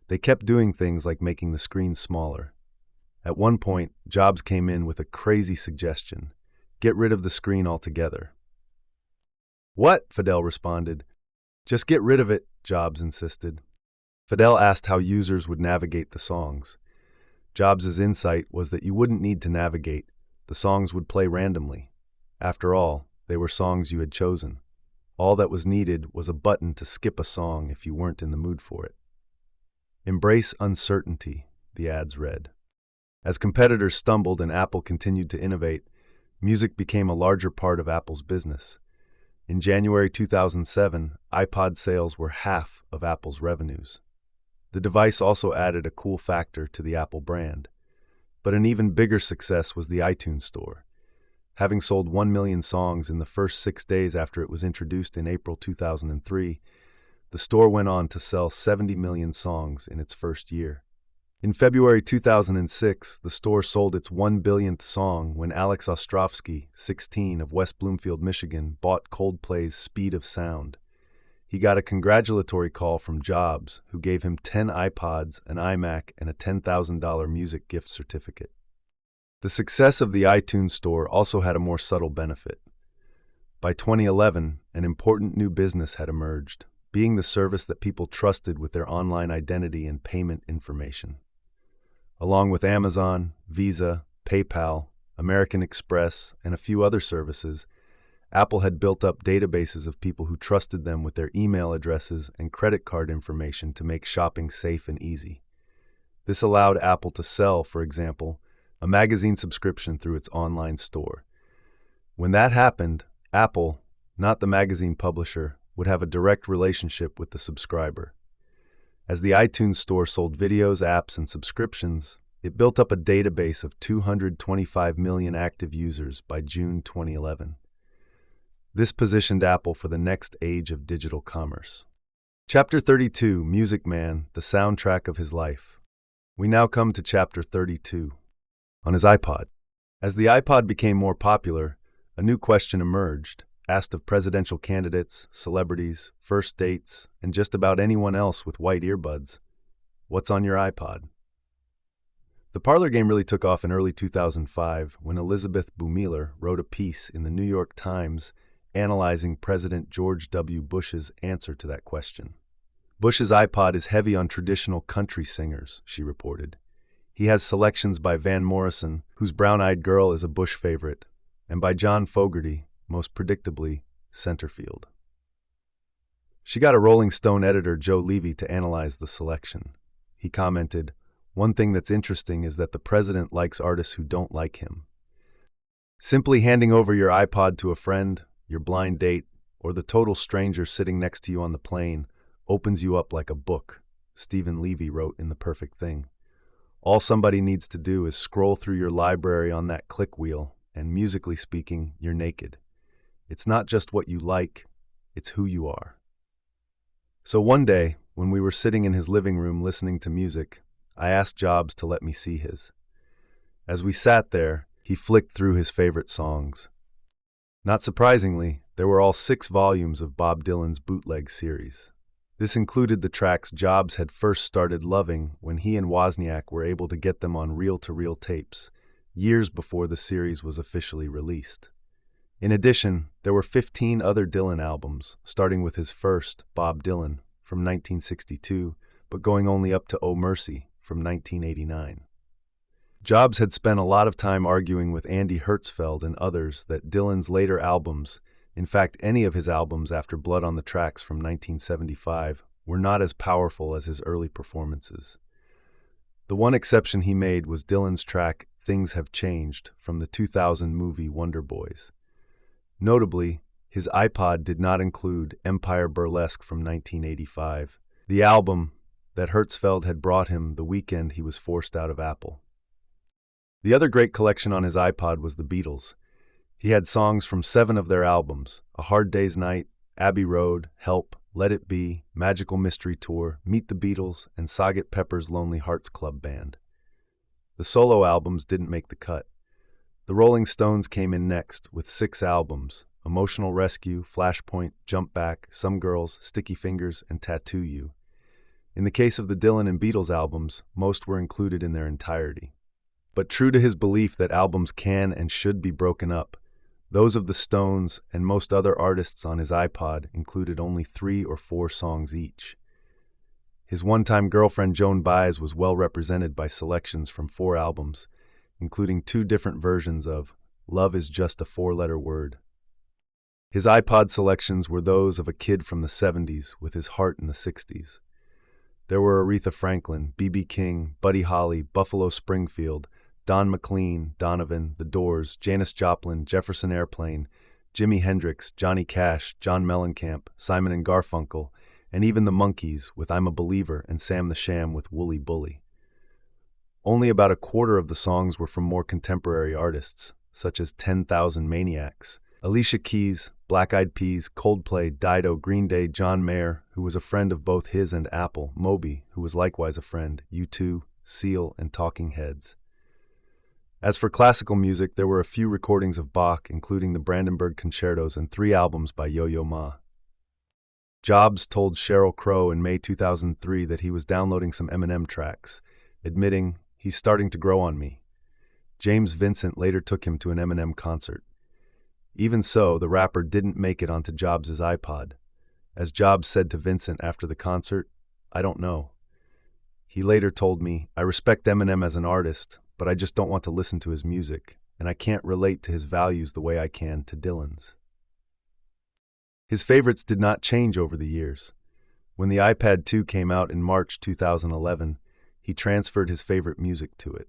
they kept doing things like making the screen smaller. At one point, Jobs came in with a crazy suggestion: get rid of the screen altogether. What? Fidel responded. Just get rid of it, Jobs insisted. Fidel asked how users would navigate the songs. Jobs' insight was that you wouldn't need to navigate. The songs would play randomly. After all, they were songs you had chosen. All that was needed was a button to skip a song if you weren't in the mood for it. Embrace uncertainty, the ads read. As competitors stumbled and Apple continued to innovate, music became a larger part of Apple's business. In January 2007, iPod sales were half of Apple's revenues. The device also added a cool factor to the Apple brand. But an even bigger success was the iTunes Store. Having sold 1 million songs in the first 6 days after it was introduced in April 2003, the store went on to sell 70 million songs in its first year. In February 2006, the store sold its 1 billionth song when Alex Ostrovsky, 16, of West Bloomfield, Michigan, bought Coldplay's Speed of Sound. He got a congratulatory call from Jobs, who gave him 10 iPods, an iMac, and a $10,000 music gift certificate. The success of the iTunes Store also had a more subtle benefit. By 2011, an important new business had emerged, being the service that people trusted with their online identity and payment information. Along with Amazon, Visa, PayPal, American Express, and a few other services, Apple had built up databases of people who trusted them with their email addresses and credit card information to make shopping safe and easy. This allowed Apple to sell, for example, a magazine subscription through its online store. When that happened, Apple, not the magazine publisher, would have a direct relationship with the subscriber. As the iTunes Store sold videos, apps, and subscriptions, it built up a database of 225 million active users by June 2011. This positioned Apple for the next age of digital commerce. Chapter 32, Music Man, the soundtrack of his life. We now come to Chapter 32. On his iPod. As the iPod became more popular, a new question emerged, asked of presidential candidates, celebrities, first dates, and just about anyone else with white earbuds. What's on your iPod? The parlor game really took off in early 2005 when Elizabeth Bumiller wrote a piece in the New York Times analyzing President George W. Bush's answer to that question. Bush's iPod is heavy on traditional country singers, she reported. He has selections by Van Morrison, whose Brown-Eyed Girl is a Bush favorite, and by John Fogerty, most predictably, Centerfield. She got a Rolling Stone editor, Joe Levy, to analyze the selection. He commented, "One thing that's interesting is that the president likes artists who don't like him. Simply handing over your iPod to a friend, your blind date, or the total stranger sitting next to you on the plane opens you up like a book," Stephen Levy wrote in The Perfect Thing. All somebody needs to do is scroll through your library on that click wheel, and musically speaking, you're naked. It's not just what you like, it's who you are. So one day, when we were sitting in his living room listening to music, I asked Jobs to let me see his. As we sat there, he flicked through his favorite songs. Not surprisingly, there were all 6 volumes of Bob Dylan's bootleg series. This included the tracks Jobs had first started loving when he and Wozniak were able to get them on reel-to-reel tapes, years before the series was officially released. In addition, there were 15 other Dylan albums, starting with his first, Bob Dylan, from 1962, but going only up to Oh Mercy from 1989. Jobs had spent a lot of time arguing with Andy Hertzfeld and others that Dylan's later albums, in fact any of his albums after Blood on the Tracks from 1975, were not as powerful as his early performances. The one exception he made was Dylan's track Things Have Changed from the 2000 movie Wonder Boys. Notably, his iPod did not include Empire Burlesque from 1985, the album that Hertzfeld had brought him the weekend he was forced out of Apple. The other great collection on his iPod was the Beatles. He had songs from 7 of their albums, A Hard Day's Night, Abbey Road, Help, Let It Be, Magical Mystery Tour, Meet the Beatles, and Sgt. Pepper's Lonely Hearts Club Band. The solo albums didn't make the cut. The Rolling Stones came in next with 6 albums, Emotional Rescue, Flashpoint, Jump Back, Some Girls, Sticky Fingers, and Tattoo You. In the case of the Dylan and Beatles albums, most were included in their entirety. But true to his belief that albums can and should be broken up, those of the Stones and most other artists on his iPod included only 3 or 4 songs each. His one-time girlfriend Joan Baez was well represented by selections from 4 albums, including 2 different versions of Love Is Just a 4-Letter Word. His iPod selections were those of a kid from the 70s with his heart in the 60s. There were Aretha Franklin, B.B. King, Buddy Holly, Buffalo Springfield, Don McLean, Donovan, The Doors, Janis Joplin, Jefferson Airplane, Jimi Hendrix, Johnny Cash, John Mellencamp, Simon and Garfunkel, and even the Monkees with I'm a Believer and Sam the Sham with Wooly Bully. Only about a quarter of the songs were from more contemporary artists, such as 10,000 Maniacs, Alicia Keys, Black Eyed Peas, Coldplay, Dido, Green Day, John Mayer, who was a friend of both his and Apple, Moby, who was likewise a friend, U2, Seal, and Talking Heads. As for classical music, there were a few recordings of Bach, including the Brandenburg Concertos and 3 albums by Yo-Yo Ma. Jobs told Sheryl Crow in May 2003 that he was downloading some Eminem tracks, admitting, "He's starting to grow on me." James Vincent later took him to an Eminem concert. Even so, the rapper didn't make it onto Jobs' iPod. As Jobs said to Vincent after the concert, "I don't know." He later told me, "I respect Eminem as an artist, but I just don't want to listen to his music, and I can't relate to his values the way I can to Dylan's." His favorites did not change over the years. When the iPad 2 came out in March 2011, he transferred his favorite music to it.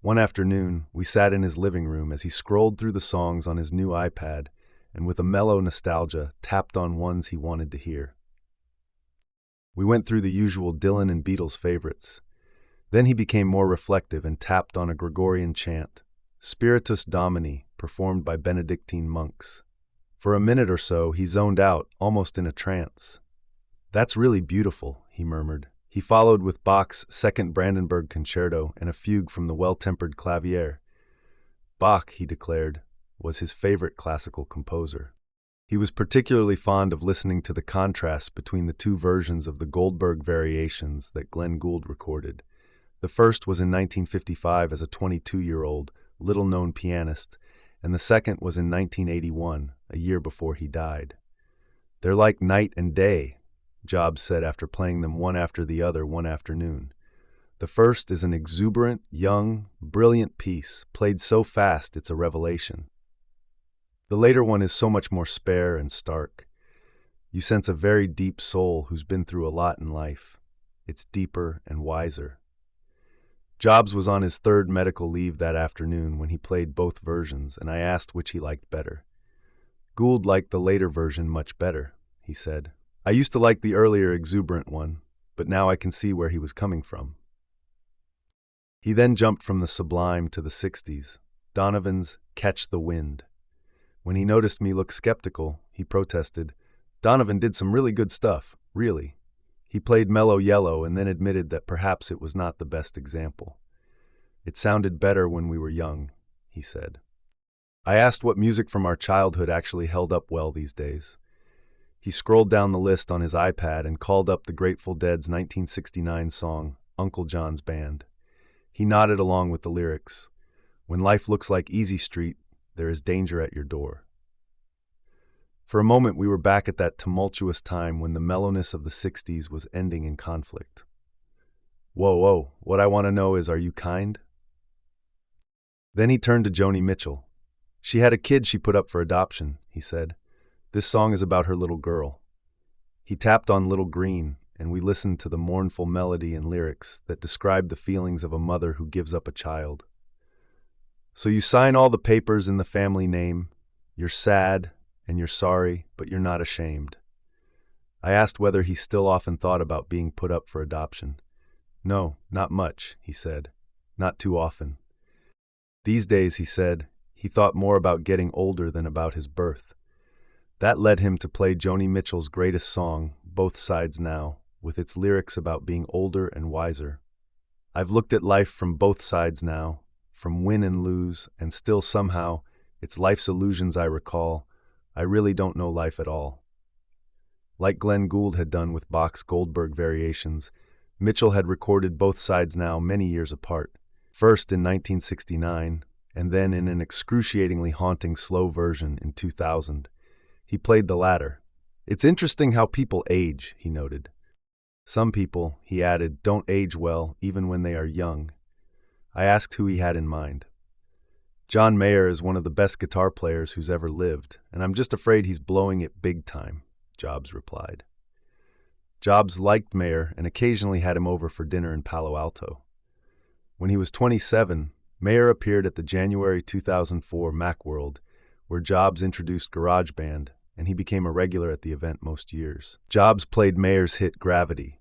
One afternoon, we sat in his living room as he scrolled through the songs on his new iPad and with a mellow nostalgia tapped on ones he wanted to hear. We went through the usual Dylan and Beatles favorites. Then he became more reflective and tapped on a Gregorian chant, Spiritus Domini, performed by Benedictine monks. For a minute or so, he zoned out, almost in a trance. "That's really beautiful," he murmured. He followed with Bach's Second Brandenburg Concerto and a fugue from the Well-Tempered Clavier. Bach, he declared, was his favorite classical composer. He was particularly fond of listening to the contrast between the 2 versions of the Goldberg variations that Glenn Gould recorded. The first was in 1955 as a 22-year-old, little-known pianist, and the second was in 1981, a year before he died. "They're like night and day," Jobs said after playing them one after the other one afternoon. "The first is an exuberant, young, brilliant piece, played so fast it's a revelation. The later one is so much more spare and stark. You sense a very deep soul who's been through a lot in life. It's deeper and wiser." Jobs was on his 3rd medical leave that afternoon when he played both versions, and I asked which he liked better. "Gould liked the later version much better," he said. "I used to like the earlier exuberant one, but now I can see where he was coming from." He then jumped from the sublime to the 60s, Donovan's Catch the Wind. When he noticed me look skeptical, he protested, "Donovan did some really good stuff, really." He played Mellow Yellow and then admitted that perhaps it was not the best example. "It sounded better when we were young," he said. I asked what music from our childhood actually held up well these days. He scrolled down the list on his iPad and called up the Grateful Dead's 1969 song, Uncle John's Band. He nodded along with the lyrics. "When life looks like Easy Street, there is danger at your door." For a moment, we were back at that tumultuous time when the mellowness of the 60s was ending in conflict. Whoa, what I want to know is, are you kind? Then he turned to Joni Mitchell. "She had a kid she put up for adoption," he said. "This song is about her little girl." He tapped on Little Green, and we listened to the mournful melody and lyrics that described the feelings of a mother who gives up a child. "So you sign all the papers in the family name. You're sad, and you're sorry, but you're not ashamed." I asked whether he still often thought about being put up for adoption. "No, not much," he said. "Not too often." These days, he said, he thought more about getting older than about his birth. That led him to play Joni Mitchell's greatest song, Both Sides Now, with its lyrics about being older and wiser. "I've looked at life from both sides now, from win and lose, and still somehow, it's life's illusions I recall. I really don't know life at all." Like Glenn Gould had done with Bach's Goldberg Variations, Mitchell had recorded Both Sides Now many years apart, first in 1969, and then in an excruciatingly haunting slow version in 2000. He played the latter. "It's interesting how people age," he noted. "Some people," he added, "don't age well even when they are young." I asked who he had in mind. "John Mayer is one of the best guitar players who's ever lived, and I'm just afraid he's blowing it big time," Jobs replied. Jobs liked Mayer and occasionally had him over for dinner in Palo Alto. When he was 27, Mayer appeared at the January 2004 Macworld, where Jobs introduced GarageBand, and he became a regular at the event most years. Jobs played Mayer's hit Gravity.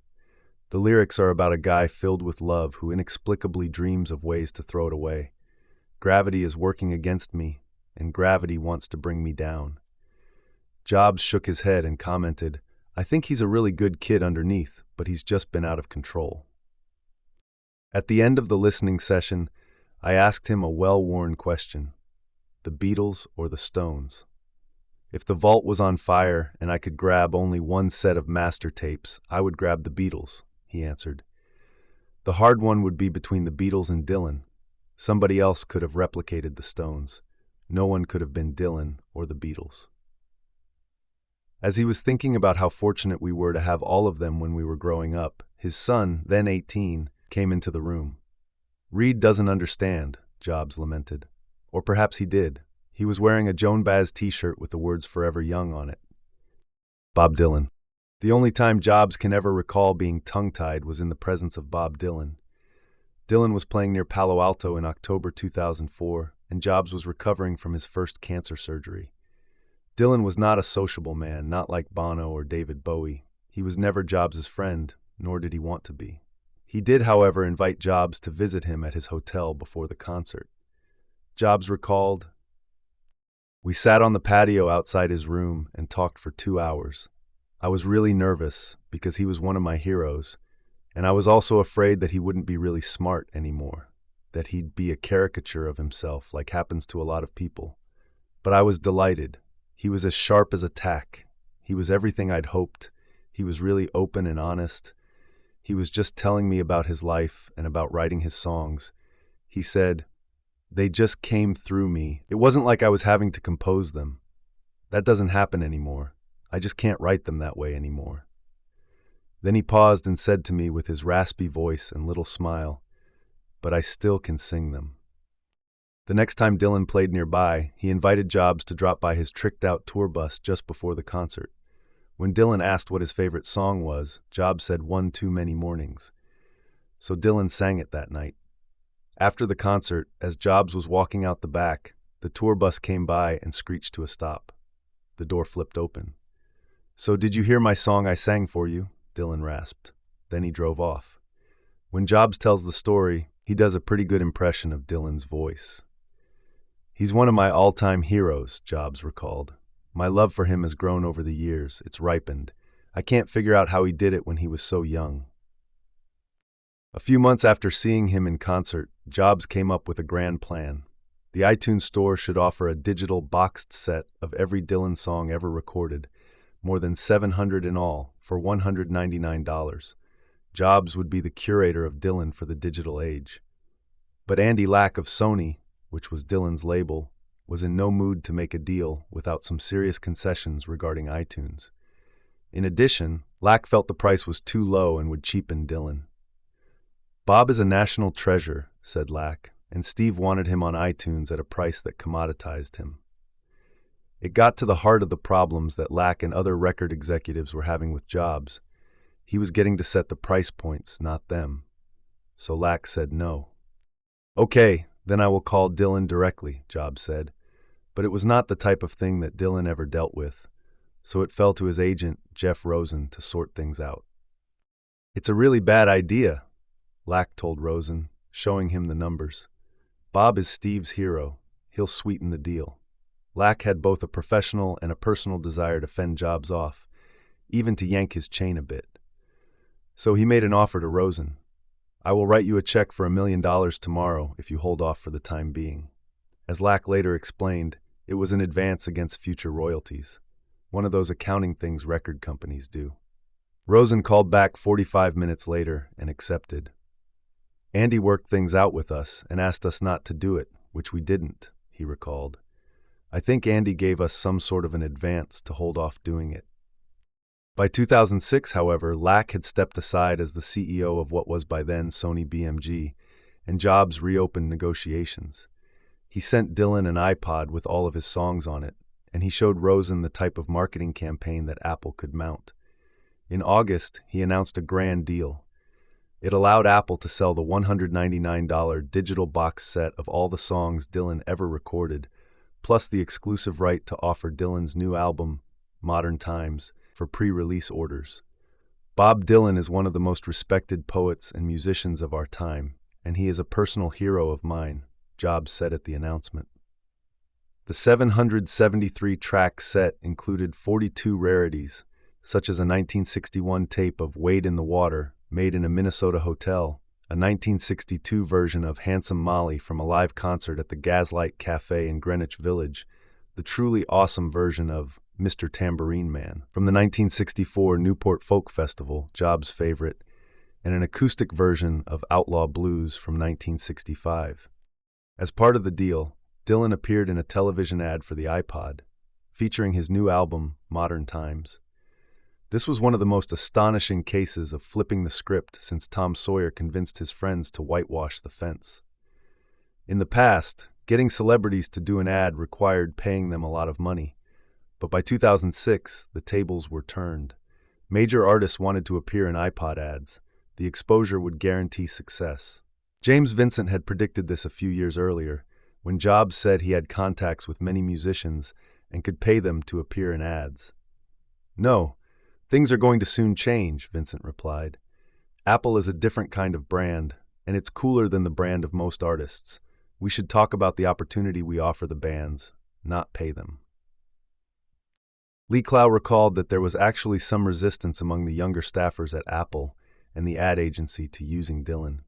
The lyrics are about a guy filled with love who inexplicably dreams of ways to throw it away. "Gravity is working against me, and gravity wants to bring me down." Jobs shook his head and commented, "I think he's a really good kid underneath, but he's just been out of control." At the end of the listening session, I asked him a well-worn question: the Beatles or the Stones? If the vault was on fire and I could grab only one set of master tapes, I would grab the Beatles, he answered. The hard one would be between the Beatles and Dylan. Somebody else could have replicated the Stones. No one could have been Dylan or the Beatles. As he was thinking about how fortunate we were to have all of them when we were growing up, his son, then 18, came into the room. "Reed doesn't understand," Jobs lamented. Or perhaps he did. He was wearing a Joan Baez t-shirt with the words "Forever Young" on it. Bob Dylan. The only time Jobs can ever recall being tongue-tied was in the presence of Bob Dylan. Dylan was playing near Palo Alto in October 2004, and Jobs was recovering from his first cancer surgery. Dylan was not a sociable man, not like Bono or David Bowie. He was never Jobs' friend, nor did he want to be. He did, however, invite Jobs to visit him at his hotel before the concert. Jobs recalled, "We sat on the patio outside his room and talked for 2 hours. I was really nervous because he was one of my heroes, and I was also afraid that he wouldn't be really smart anymore, that he'd be a caricature of himself like happens to a lot of people. But I was delighted. He was as sharp as a tack. He was everything I'd hoped. He was really open and honest. He was just telling me about his life and about writing his songs. He said, they just came through me. It wasn't like I was having to compose them. That doesn't happen anymore. I just can't write them that way anymore." Then he paused and said to me with his raspy voice and little smile, "But I still can sing them." The next time Dylan played nearby, he invited Jobs to drop by his tricked-out tour bus just before the concert. When Dylan asked what his favorite song was, Jobs said "One Too Many Mornings." So Dylan sang it that night. After the concert, as Jobs was walking out the back, the tour bus came by and screeched to a stop. The door flipped open. "So did you hear my song I sang for you?" Dylan rasped. Then he drove off. When Jobs tells the story, he does a pretty good impression of Dylan's voice. He's one of my all-time heroes, Jobs recalled. My love for him has grown over the years. It's ripened. I can't figure out how he did it when he was so young. A few months after seeing him in concert, Jobs came up with a grand plan. The iTunes Store should offer a digital boxed set of every Dylan song ever recorded, more than 700 in all, for $199. Jobs would be the curator of Dylan for the digital age. But Andy Lack of Sony, which was Dylan's label, was in no mood to make a deal without some serious concessions regarding iTunes. In addition, Lack felt the price was too low and would cheapen Dylan. Bob is a national treasure, said Lack, and Steve wanted him on iTunes at a price that commoditized him. It got to the heart of the problems that Lack and other record executives were having with Jobs. He was getting to set the price points, not them. So Lack said no. Okay, then I will call Dylan directly, Jobs said. But it was not the type of thing that Dylan ever dealt with, so it fell to his agent, Jeff Rosen, to sort things out. It's a really bad idea, Lack told Rosen, showing him the numbers. Bob is Steve's hero. He'll sweeten the deal. Lack had both a professional and a personal desire to fend Jobs off, even to yank his chain a bit. So he made an offer to Rosen. I will write you a check for $1 million tomorrow if you hold off for the time being. As Lack later explained, it was an advance against future royalties, one of those accounting things record companies do. Rosen called back 45 minutes later and accepted. Andy worked things out with us and asked us not to do it, which we didn't, he recalled. I think Andy gave us some sort of an advance to hold off doing it. By 2006, however, Lack had stepped aside as the CEO of what was by then Sony BMG, and Jobs reopened negotiations. He sent Dylan an iPod with all of his songs on it, and he showed Rosen the type of marketing campaign that Apple could mount. In August, he announced a grand deal. It allowed Apple to sell the $199 digital box set of all the songs Dylan ever recorded, plus the exclusive right to offer Dylan's new album, Modern Times, for pre-release orders. Bob Dylan is one of the most respected poets and musicians of our time, and he is a personal hero of mine, Jobs said at the announcement. The 773-track set included 42 rarities, such as a 1961 tape of Wade in the Water, made in a Minnesota hotel, a 1962 version of Handsome Molly from a live concert at the Gaslight Cafe in Greenwich Village, the truly awesome version of Mr. Tambourine Man from the 1964 Newport Folk Festival, Jobs' favorite, and an acoustic version of Outlaw Blues from 1965. As part of the deal, Dylan appeared in a television ad for the iPod, featuring his new album, Modern Times. This was one of the most astonishing cases of flipping the script since Tom Sawyer convinced his friends to whitewash the fence. In the past, getting celebrities to do an ad required paying them a lot of money. But by 2006, the tables were turned. Major artists wanted to appear in iPod ads. The exposure would guarantee success. James Vincent had predicted this a few years earlier, when Jobs said he had contacts with many musicians and could pay them to appear in ads. No, things are going to soon change, Vincent replied. Apple is a different kind of brand, and it's cooler than the brand of most artists. We should talk about the opportunity we offer the bands, not pay them. Lee Clow recalled that there was actually some resistance among the younger staffers at Apple and the ad agency to using Dylan.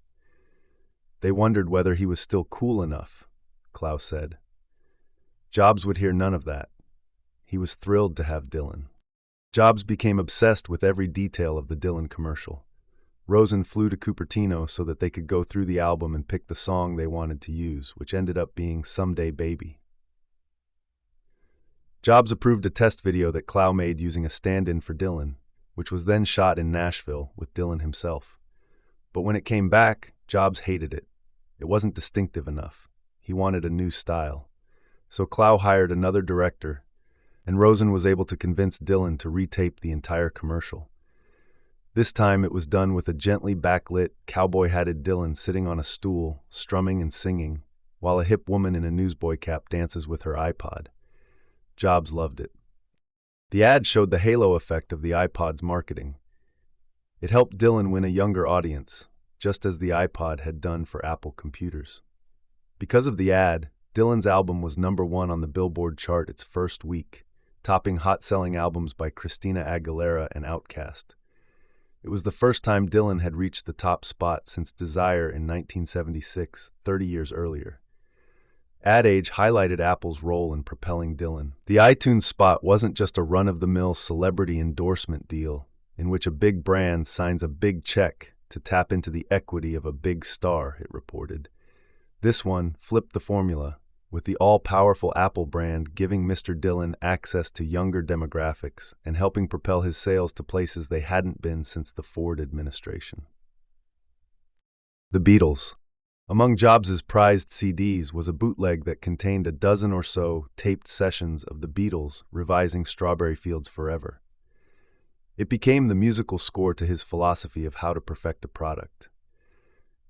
They wondered whether he was still cool enough, Clow said. Jobs would hear none of that. He was thrilled to have Dylan. Jobs became obsessed with every detail of the Dylan commercial. Rosen flew to Cupertino so that they could go through the album and pick the song they wanted to use, which ended up being Someday Baby. Jobs approved a test video that Clow made using a stand-in for Dylan, which was then shot in Nashville with Dylan himself. But when it came back, Jobs hated it. It wasn't distinctive enough. He wanted a new style. So Clow hired another director, and Rosen was able to convince Dylan to retape the entire commercial. This time it was done with a gently backlit, cowboy-hatted Dylan sitting on a stool, strumming and singing, while a hip woman in a newsboy cap dances with her iPod. Jobs loved it. The ad showed the halo effect of the iPod's marketing. It helped Dylan win a younger audience, just as the iPod had done for Apple computers. Because of the ad, Dylan's album was #1 on the Billboard chart its first week, topping hot-selling albums by Christina Aguilera and Outkast. It was the first time Dylan had reached the top spot since Desire in 1976, 30 years earlier. Ad Age highlighted Apple's role in propelling Dylan. The iTunes spot wasn't just a run-of-the-mill celebrity endorsement deal in which a big brand signs a big check to tap into the equity of a big star, it reported. This one flipped the formula, with the all-powerful Apple brand giving Mr. Dylan access to younger demographics and helping propel his sales to places they hadn't been since the Ford administration. The Beatles. Among Jobs' prized CDs was a bootleg that contained a dozen or so taped sessions of the Beatles revising Strawberry Fields Forever. It became the musical score to his philosophy of how to perfect a product.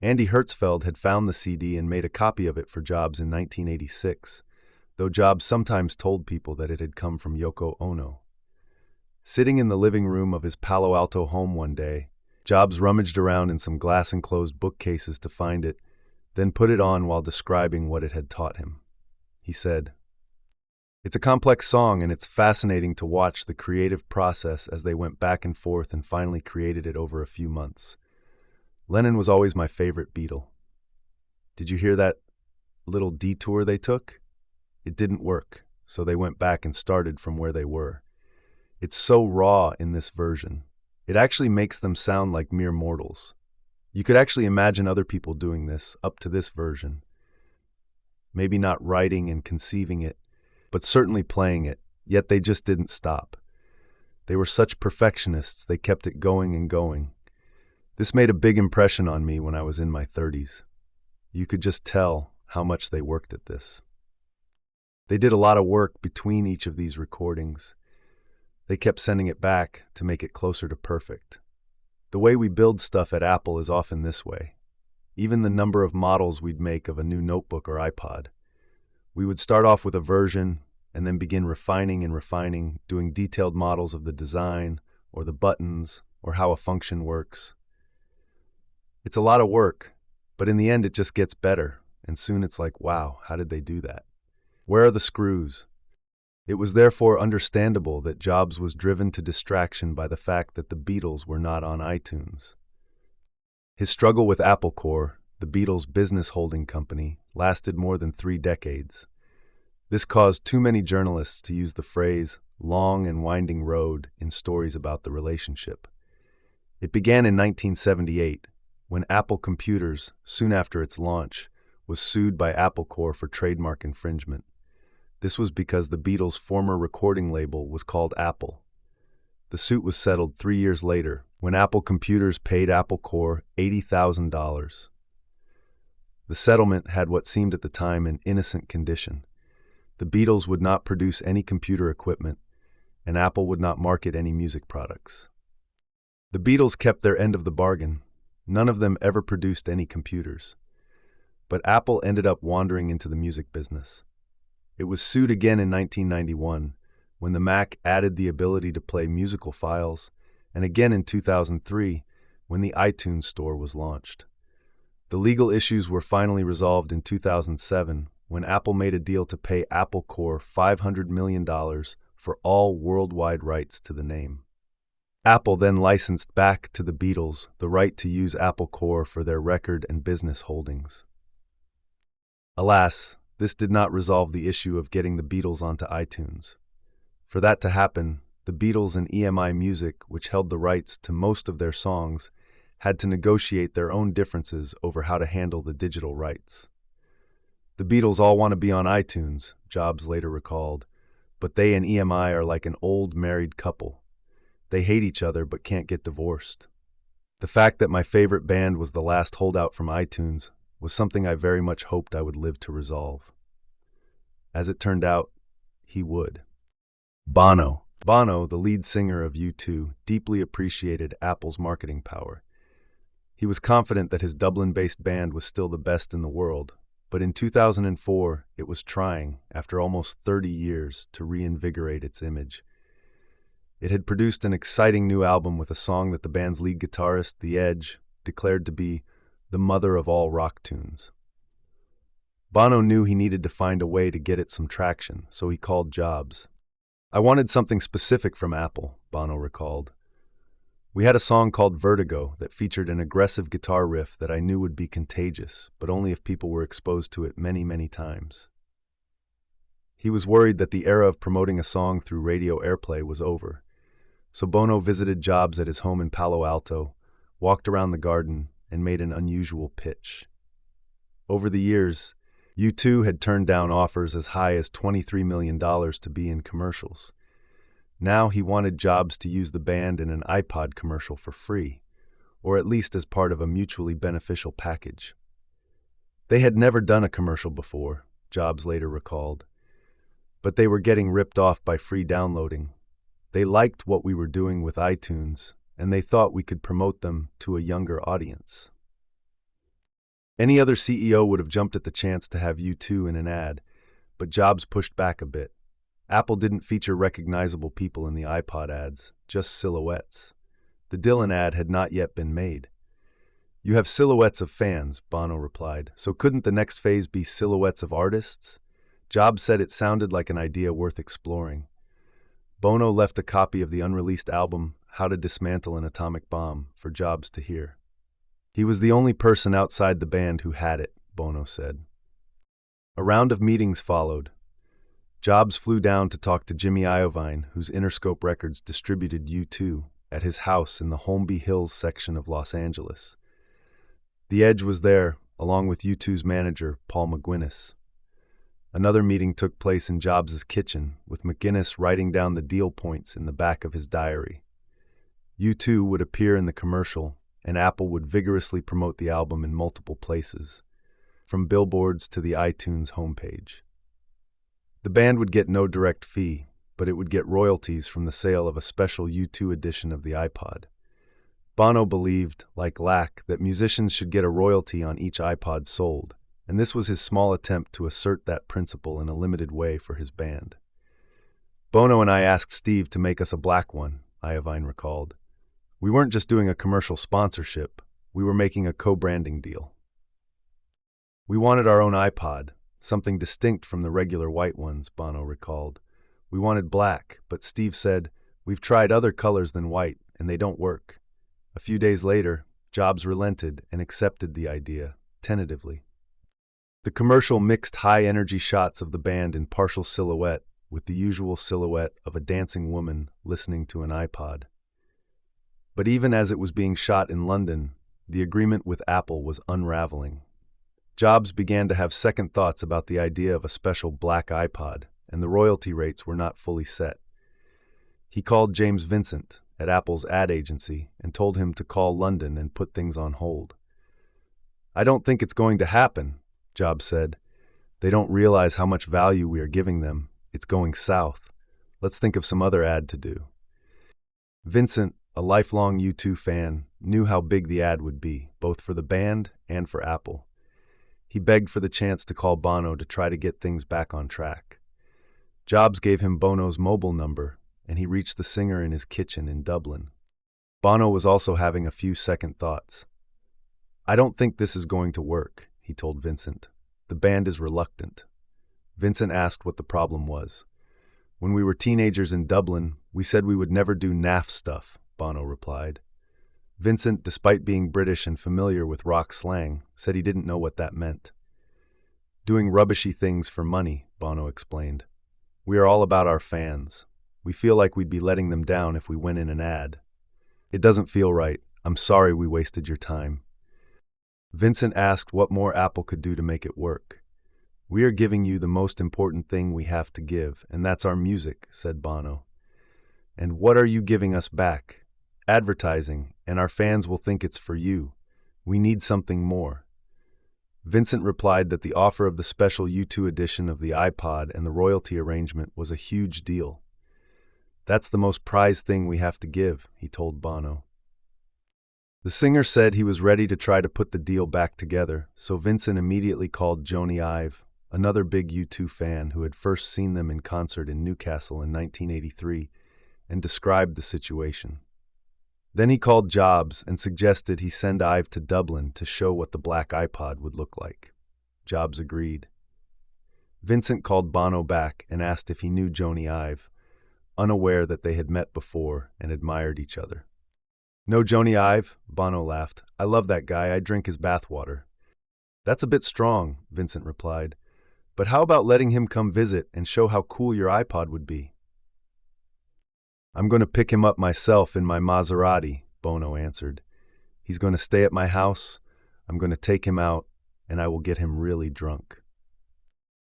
Andy Hertzfeld had found the CD and made a copy of it for Jobs in 1986, though Jobs sometimes told people that it had come from Yoko Ono. Sitting in the living room of his Palo Alto home one day, Jobs rummaged around in some glass-enclosed bookcases to find it, then put it on while describing what it had taught him. He said, "It's a complex song, and it's fascinating to watch the creative process as they went back and forth and finally created it over a few months. Lennon was always my favorite Beatle. Did you hear that little detour they took? It didn't work, so they went back and started from where they were. It's so raw in this version. It actually makes them sound like mere mortals. You could actually imagine other people doing this up to this version. Maybe not writing and conceiving it, but certainly playing it, yet they just didn't stop. They were such perfectionists, they kept it going and going. This made a big impression on me when I was in my 30s. You could just tell how much they worked at this. They did a lot of work between each of these recordings. They kept sending it back to make it closer to perfect. The way we build stuff at Apple is often this way. Even the number of models we'd make of a new notebook or iPod. We would start off with a version and then begin refining and refining, doing detailed models of the design or the buttons or how a function works. It's a lot of work, but in the end it just gets better, and soon it's like, wow, how did they do that? Where are the screws? It was therefore understandable that Jobs was driven to distraction by the fact that the Beatles were not on iTunes. His struggle with Apple Corp., the Beatles' business holding company, lasted more than 3 decades. This caused too many journalists to use the phrase long and winding road in stories about the relationship. It began in 1978, when Apple Computers, soon after its launch, was sued by Apple Corp. For trademark infringement. This was because the Beatles' former recording label was called Apple. The suit was settled 3 years later, when Apple Computers paid Apple Corp. $80,000. The settlement had what seemed at the time an innocent condition. The Beatles would not produce any computer equipment, and Apple would not market any music products. The Beatles kept their end of the bargain. None of them ever produced any computers. But Apple ended up wandering into the music business. It was sued again in 1991, when the Mac added the ability to play musical files, and again in 2003, when the iTunes Store was launched. The legal issues were finally resolved in 2007, when Apple made a deal to pay Apple Corp. $500 million for all worldwide rights to the name. Apple then licensed back to the Beatles the right to use Apple Corp. For their record and business holdings. Alas, this did not resolve the issue of getting the Beatles onto iTunes. For that to happen, the Beatles and EMI Music, which held the rights to most of their songs, had to negotiate their own differences over how to handle the digital rights. The Beatles all want to be on iTunes, Jobs later recalled, but they and EMI are like an old married couple. They hate each other but can't get divorced. The fact that my favorite band was the last holdout from iTunes was something I very much hoped I would live to resolve. As it turned out, he would. Bono, the lead singer of U2, deeply appreciated Apple's marketing power. He was confident that his Dublin-based band was still the best in the world, but in 2004, it was trying, after almost 30 years, to reinvigorate its image. It had produced an exciting new album with a song that the band's lead guitarist, The Edge, declared to be the mother of all rock tunes. Bono knew he needed to find a way to get it some traction, so he called Jobs. I wanted something specific from Apple, Bono recalled. We had a song called Vertigo that featured an aggressive guitar riff that I knew would be contagious, but only if people were exposed to it many, many times. He was worried that the era of promoting a song through radio airplay was over, so Bono visited Jobs at his home in Palo Alto, walked around the garden, and made an unusual pitch. Over the years, U2 had turned down offers as high as $23 million to be in commercials. Now he wanted Jobs to use the band in an iPod commercial for free, or at least as part of a mutually beneficial package. They had never done a commercial before, Jobs later recalled, but they were getting ripped off by free downloading. They liked what we were doing with iTunes, and they thought we could promote them to a younger audience. Any other CEO would have jumped at the chance to have U2 in an ad, but Jobs pushed back a bit. Apple didn't feature recognizable people in the iPod ads, just silhouettes. The Dylan ad had not yet been made. You have silhouettes of fans, Bono replied, so couldn't the next phase be silhouettes of artists? Jobs said it sounded like an idea worth exploring. Bono left a copy of the unreleased album, How to Dismantle an Atomic Bomb, for Jobs to hear. He was the only person outside the band who had it, Bono said. A round of meetings followed. Jobs flew down to talk to Jimmy Iovine, whose Interscope Records distributed U2, at his house in the Holmby Hills section of Los Angeles. The Edge was there, along with U2's manager, Paul McGuinness. Another meeting took place in Jobs' kitchen, with McGuinness writing down the deal points in the back of his diary. U2 would appear in the commercial, and Apple would vigorously promote the album in multiple places, from billboards to the iTunes homepage. The band would get no direct fee, but it would get royalties from the sale of a special U2 edition of the iPod. Bono believed, like Lack, that musicians should get a royalty on each iPod sold, and this was his small attempt to assert that principle in a limited way for his band. Bono and I asked Steve to make us a black one, Iovine recalled. We weren't just doing a commercial sponsorship, we were making a co-branding deal. We wanted our own iPod, something distinct from the regular white ones, Bono recalled. We wanted black, but Steve said, we've tried other colors than white, and they don't work. A few days later, Jobs relented and accepted the idea, tentatively. The commercial mixed high-energy shots of the band in partial silhouette with the usual silhouette of a dancing woman listening to an iPod. But even as it was being shot in London, the agreement with Apple was unraveling. Jobs began to have second thoughts about the idea of a special black iPod, and the royalty rates were not fully set. He called James Vincent at Apple's ad agency and told him to call London and put things on hold. I don't think it's going to happen, Jobs said. They don't realize how much value we are giving them. It's going south. Let's think of some other ad to do. Vincent, a lifelong U2 fan, knew how big the ad would be, both for the band and for Apple. He begged for the chance to call Bono to try to get things back on track. Jobs gave him Bono's mobile number, and he reached the singer in his kitchen in Dublin. Bono was also having a few second thoughts. I don't think this is going to work, he told Vincent. The band is reluctant. Vincent asked what the problem was. When we were teenagers in Dublin, we said we would never do naff stuff, Bono replied. Vincent, despite being British and familiar with rock slang, said he didn't know what that meant. Doing rubbishy things for money, Bono explained. We are all about our fans. We feel like we'd be letting them down if we went in an ad. It doesn't feel right. I'm sorry we wasted your time. Vincent asked what more Apple could do to make it work. We are giving you the most important thing we have to give, and that's our music, said Bono. And what are you giving us back? Advertising, and our fans will think it's for you. We need something more. Vincent replied that the offer of the special U2 edition of the iPod and the royalty arrangement was a huge deal. That's the most prized thing we have to give, he told Bono. The singer said he was ready to try to put the deal back together, so Vincent immediately called Joni Ive, another big U2 fan who had first seen them in concert in Newcastle in 1983, and described the situation. Then he called Jobs and suggested he send Ive to Dublin to show what the black iPod would look like. Jobs agreed. Vincent called Bono back and asked if he knew Joni Ive, unaware that they had met before and admired each other. "No Joni Ive?" Bono laughed. "I love that guy. I drink his bathwater." "That's a bit strong," Vincent replied. "But how about letting him come visit and show how cool your iPod would be?" "I'm going to pick him up myself in my Maserati," Bono answered. "He's going to stay at my house, I'm going to take him out, and I will get him really drunk."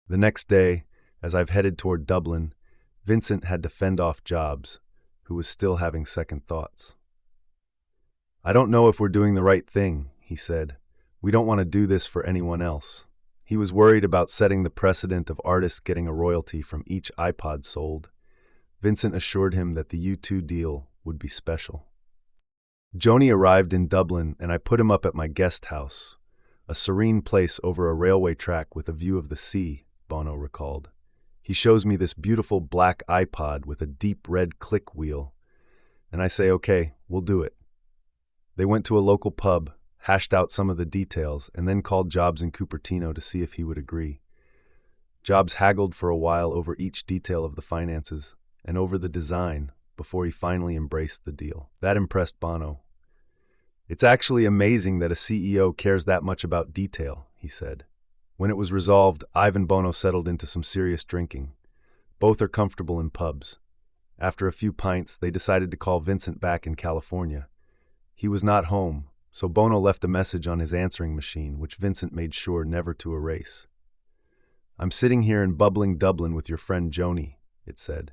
The next day, as I've headed toward Dublin, Vincent had to fend off Jobs, who was still having second thoughts. "I don't know if we're doing the right thing," he said. "We don't want to do this for anyone else." He was worried about setting the precedent of artists getting a royalty from each iPod sold. Vincent assured him that the U2 deal would be special. Joni arrived in Dublin and I put him up at my guest house, a serene place over a railway track with a view of the sea, Bono recalled. He shows me this beautiful black iPod with a deep red click wheel, and I say, "Okay, we'll do it." They went to a local pub, hashed out some of the details, and then called Jobs in Cupertino to see if he would agree. Jobs haggled for a while over each detail of the finances and over the design before he finally embraced the deal. That impressed Bono. "It's actually amazing that a CEO cares that much about detail," he said. When it was resolved, Ive and Bono settled into some serious drinking. Both are comfortable in pubs. After a few pints, they decided to call Vincent back in California. He was not home, so Bono left a message on his answering machine, which Vincent made sure never to erase. "I'm sitting here in bubbling Dublin with your friend Joni," it said.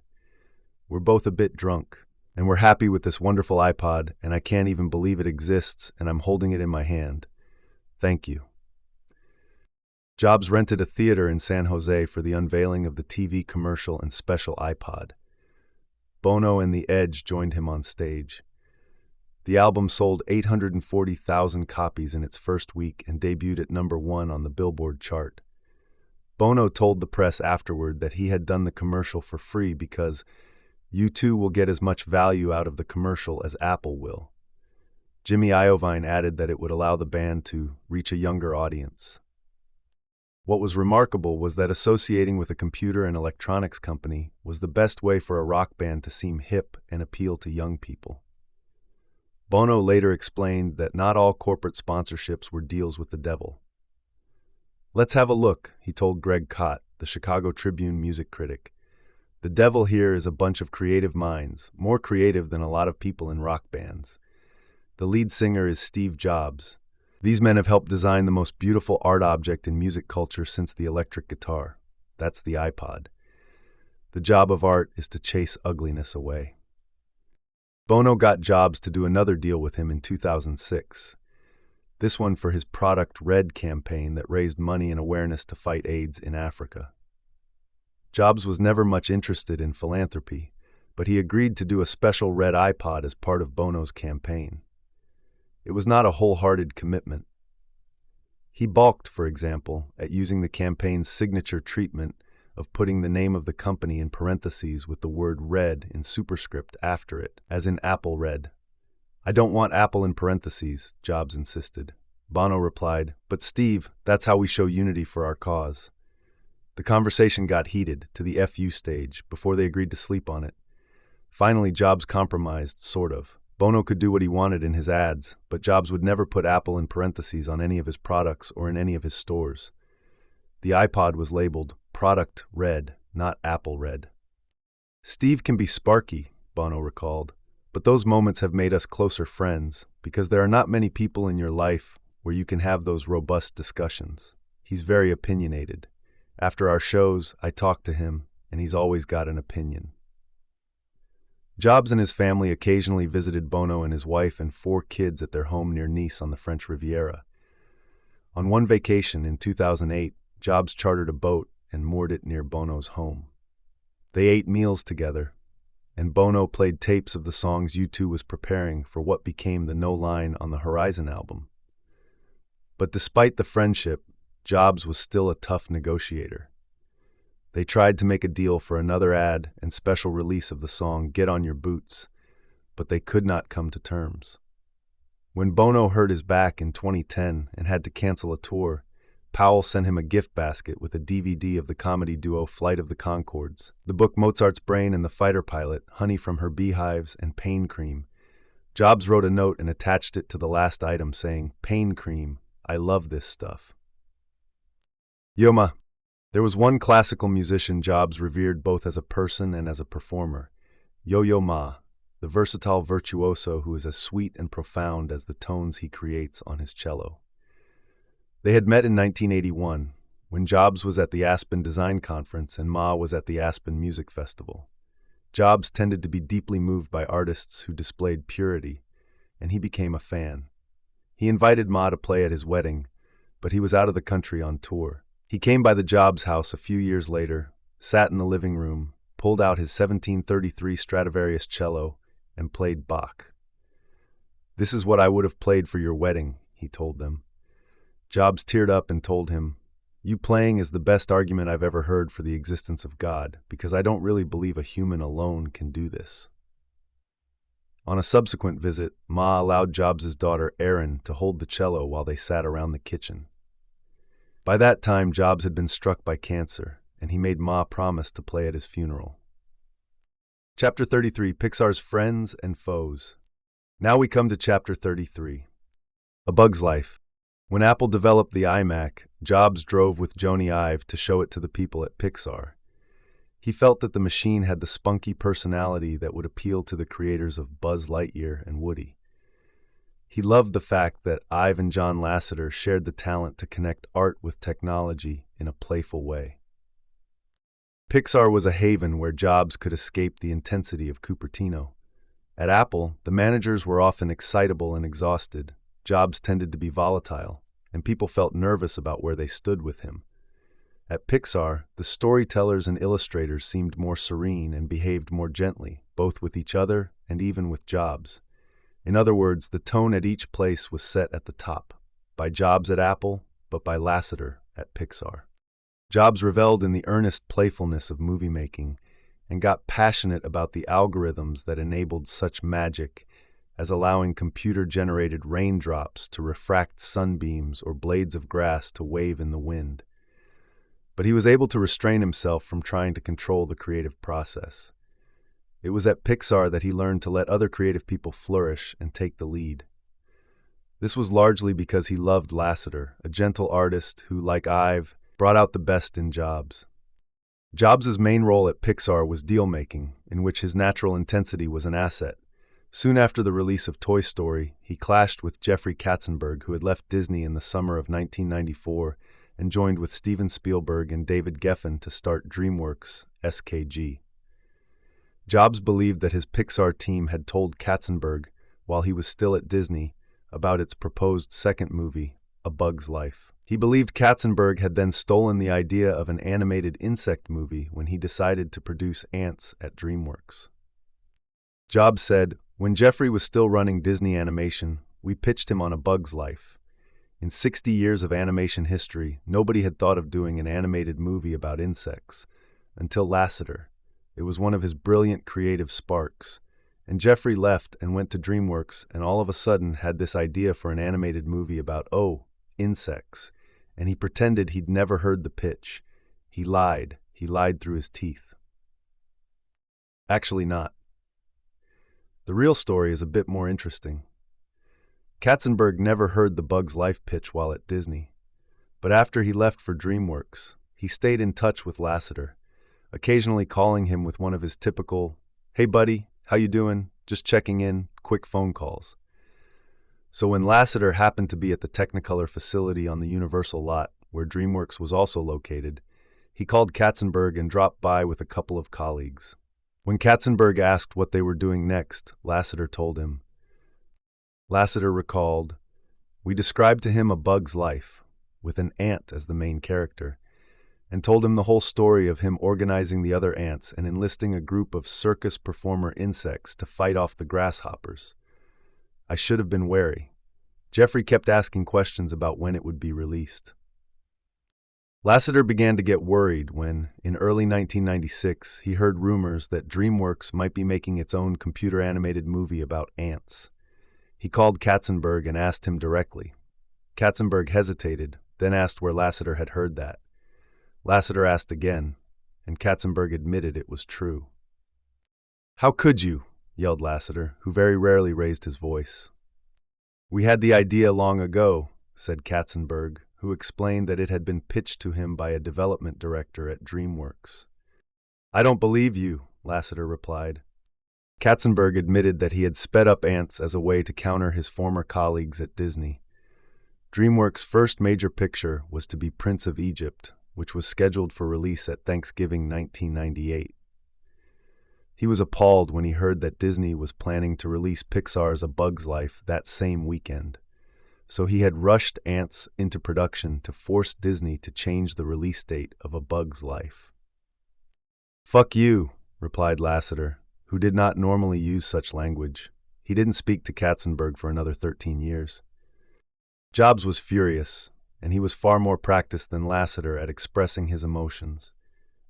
"We're both a bit drunk, and we're happy with this wonderful iPod, and I can't even believe it exists, and I'm holding it in my hand. Thank you." Jobs rented a theater in San Jose for the unveiling of the TV commercial and special iPod. Bono and The Edge joined him on stage. The album sold 840,000 copies in its first week and debuted at #1 on the Billboard chart. Bono told the press afterward that he had done the commercial for free because U2 will get as much value out of the commercial as Apple will. Jimmy Iovine added that it would allow the band to reach a younger audience. What was remarkable was that associating with a computer and electronics company was the best way for a rock band to seem hip and appeal to young people. Bono later explained that not all corporate sponsorships were deals with the devil. "Let's have a look," he told Greg Kot, the Chicago Tribune music critic. "The devil here is a bunch of creative minds, more creative than a lot of people in rock bands. The lead singer is Steve Jobs. These men have helped design the most beautiful art object in music culture since the electric guitar. That's the iPod. The job of art is to chase ugliness away." Bono got Jobs to do another deal with him in 2006. This one for his Product Red campaign that raised money and awareness to fight AIDS in Africa. Jobs was never much interested in philanthropy, but he agreed to do a special red iPod as part of Bono's campaign. It was not a wholehearted commitment. He balked, for example, at using the campaign's signature treatment of putting the name of the company in parentheses with the word red in superscript after it, as in Apple Red. "I don't want Apple in parentheses," Jobs insisted. Bono replied, "But Steve, that's how we show unity for our cause." The conversation got heated to the FU stage before they agreed to sleep on it. Finally, Jobs compromised, sort of. Bono could do what he wanted in his ads, but Jobs would never put Apple in parentheses on any of his products or in any of his stores. The iPod was labeled Product Red, not Apple Red. "Steve can be sparky," Bono recalled, "but those moments have made us closer friends because there are not many people in your life where you can have those robust discussions. He's very opinionated. After our shows, I talk to him, and he's always got an opinion." Jobs and his family occasionally visited Bono and his wife and 4 kids at their home near Nice on the French Riviera. On one vacation in 2008, Jobs chartered a boat and moored it near Bono's home. They ate meals together, and Bono played tapes of the songs U2 was preparing for what became the No Line on the Horizon album. But despite the friendship, Jobs was still a tough negotiator. They tried to make a deal for another ad and special release of the song Get On Your Boots, but they could not come to terms. When Bono hurt his back in 2010 and had to cancel a tour, Powell sent him a gift basket with a DVD of the comedy duo Flight of the Conchords, the book Mozart's Brain and the Fighter Pilot, Honey from Her Beehives, and Pain Cream. Jobs wrote a note and attached it to the last item saying, "Pain Cream, I love this stuff." Yoma. There was one classical musician Jobs revered both as a person and as a performer, Yo-Yo Ma, the versatile virtuoso who is as sweet and profound as the tones he creates on his cello. They had met in 1981, when Jobs was at the Aspen Design Conference and Ma was at the Aspen Music Festival. Jobs tended to be deeply moved by artists who displayed purity, and he became a fan. He invited Ma to play at his wedding, but he was out of the country on tour. He came by the Jobs house a few years later, sat in the living room, pulled out his 1733 Stradivarius cello, and played Bach. "This is what I would have played for your wedding," he told them. Jobs teared up and told him, "You playing is the best argument I've ever heard for the existence of God, because I don't really believe a human alone can do this." On a subsequent visit, Ma allowed Jobs' daughter Erin to hold the cello while they sat around the kitchen. By that time, Jobs had been struck by cancer, and he made Ma promise to play at his funeral. Chapter 33, Pixar's Friends and Foes. Now we come to Chapter 33. A Bug's Life. When Apple developed the iMac, Jobs drove with Jony Ive to show it to the people at Pixar. He felt that the machine had the spunky personality that would appeal to the creators of Buzz Lightyear and Woody. He loved the fact that Ive and John Lasseter shared the talent to connect art with technology in a playful way. Pixar was a haven where Jobs could escape the intensity of Cupertino. At Apple, the managers were often excitable and exhausted. Jobs tended to be volatile, and people felt nervous about where they stood with him. At Pixar, the storytellers and illustrators seemed more serene and behaved more gently, both with each other and even with Jobs. In other words, the tone at each place was set at the top, by Jobs at Apple, but by Lasseter at Pixar. Jobs reveled in the earnest playfulness of movie making and got passionate about the algorithms that enabled such magic as allowing computer-generated raindrops to refract sunbeams or blades of grass to wave in the wind. But he was able to restrain himself from trying to control the creative process. It was at Pixar that he learned to let other creative people flourish and take the lead. This was largely because he loved Lasseter, a gentle artist who, like Ive, brought out the best in Jobs. Jobs' main role at Pixar was deal-making, in which his natural intensity was an asset. Soon after the release of Toy Story, he clashed with Jeffrey Katzenberg, who had left Disney in the summer of 1994 and joined with Steven Spielberg and David Geffen to start DreamWorks SKG. Jobs believed that his Pixar team had told Katzenberg, while he was still at Disney, about its proposed second movie, A Bug's Life. He believed Katzenberg had then stolen the idea of an animated insect movie when he decided to produce Ants at DreamWorks. Jobs said, "When Jeffrey was still running Disney Animation, we pitched him on A Bug's Life. In 60 years of animation history, nobody had thought of doing an animated movie about insects, until Lasseter. It was one of his brilliant creative sparks, and Jeffrey left and went to DreamWorks and all of a sudden had this idea for an animated movie about, insects, and he pretended he'd never heard the pitch. He lied through his teeth." Actually not. The real story is a bit more interesting. Katzenberg never heard the Bug's Life pitch while at Disney, but after he left for DreamWorks, he stayed in touch with Lasseter, occasionally calling him with one of his typical, "Hey buddy, how you doing? Just checking in," quick phone calls. So when Lasseter happened to be at the Technicolor facility on the Universal lot, where DreamWorks was also located, he called Katzenberg and dropped by with a couple of colleagues. When Katzenberg asked what they were doing next, Lasseter told him. Lasseter recalled, "We described to him A Bug's Life, with an ant as the main character, and told him the whole story of him organizing the other ants and enlisting a group of circus performer insects to fight off the grasshoppers. I should have been wary. Jeffrey kept asking questions about when it would be released." Lasseter began to get worried when, in early 1996, he heard rumors that DreamWorks might be making its own computer-animated movie about ants. He called Katzenberg and asked him directly. Katzenberg hesitated, then asked where Lasseter had heard that. Lasseter asked again, and Katzenberg admitted it was true. "How could you?" yelled Lasseter, who very rarely raised his voice. "We had the idea long ago," said Katzenberg, who explained that it had been pitched to him by a development director at DreamWorks. "I don't believe you," Lasseter replied. Katzenberg admitted that he had sped up Ants as a way to counter his former colleagues at Disney. DreamWorks' first major picture was to be Prince of Egypt, which was scheduled for release at Thanksgiving 1998. He was appalled when he heard that Disney was planning to release Pixar's A Bug's Life that same weekend. So he had rushed Ants into production to force Disney to change the release date of A Bug's Life. "Fuck you," replied Lasseter, who did not normally use such language. He didn't speak to Katzenberg for another 13 years. Jobs was furious, and he was far more practiced than Lasseter at expressing his emotions.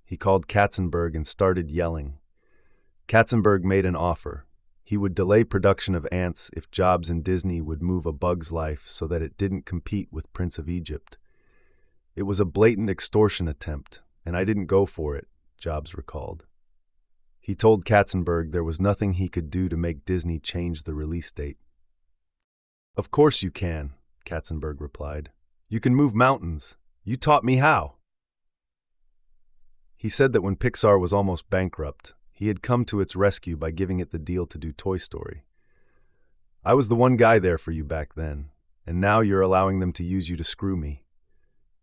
He called Katzenberg and started yelling. Katzenberg made an offer. He would delay production of Ants if Jobs and Disney would move A Bug's Life so that it didn't compete with Prince of Egypt. "It was a blatant extortion attempt, and I didn't go for it," Jobs recalled. He told Katzenberg there was nothing he could do to make Disney change the release date. "Of course you can," Katzenberg replied. "You can move mountains. You taught me how." He said that when Pixar was almost bankrupt, he had come to its rescue by giving it the deal to do Toy Story. "I was the one guy there for you back then, and now you're allowing them to use you to screw me."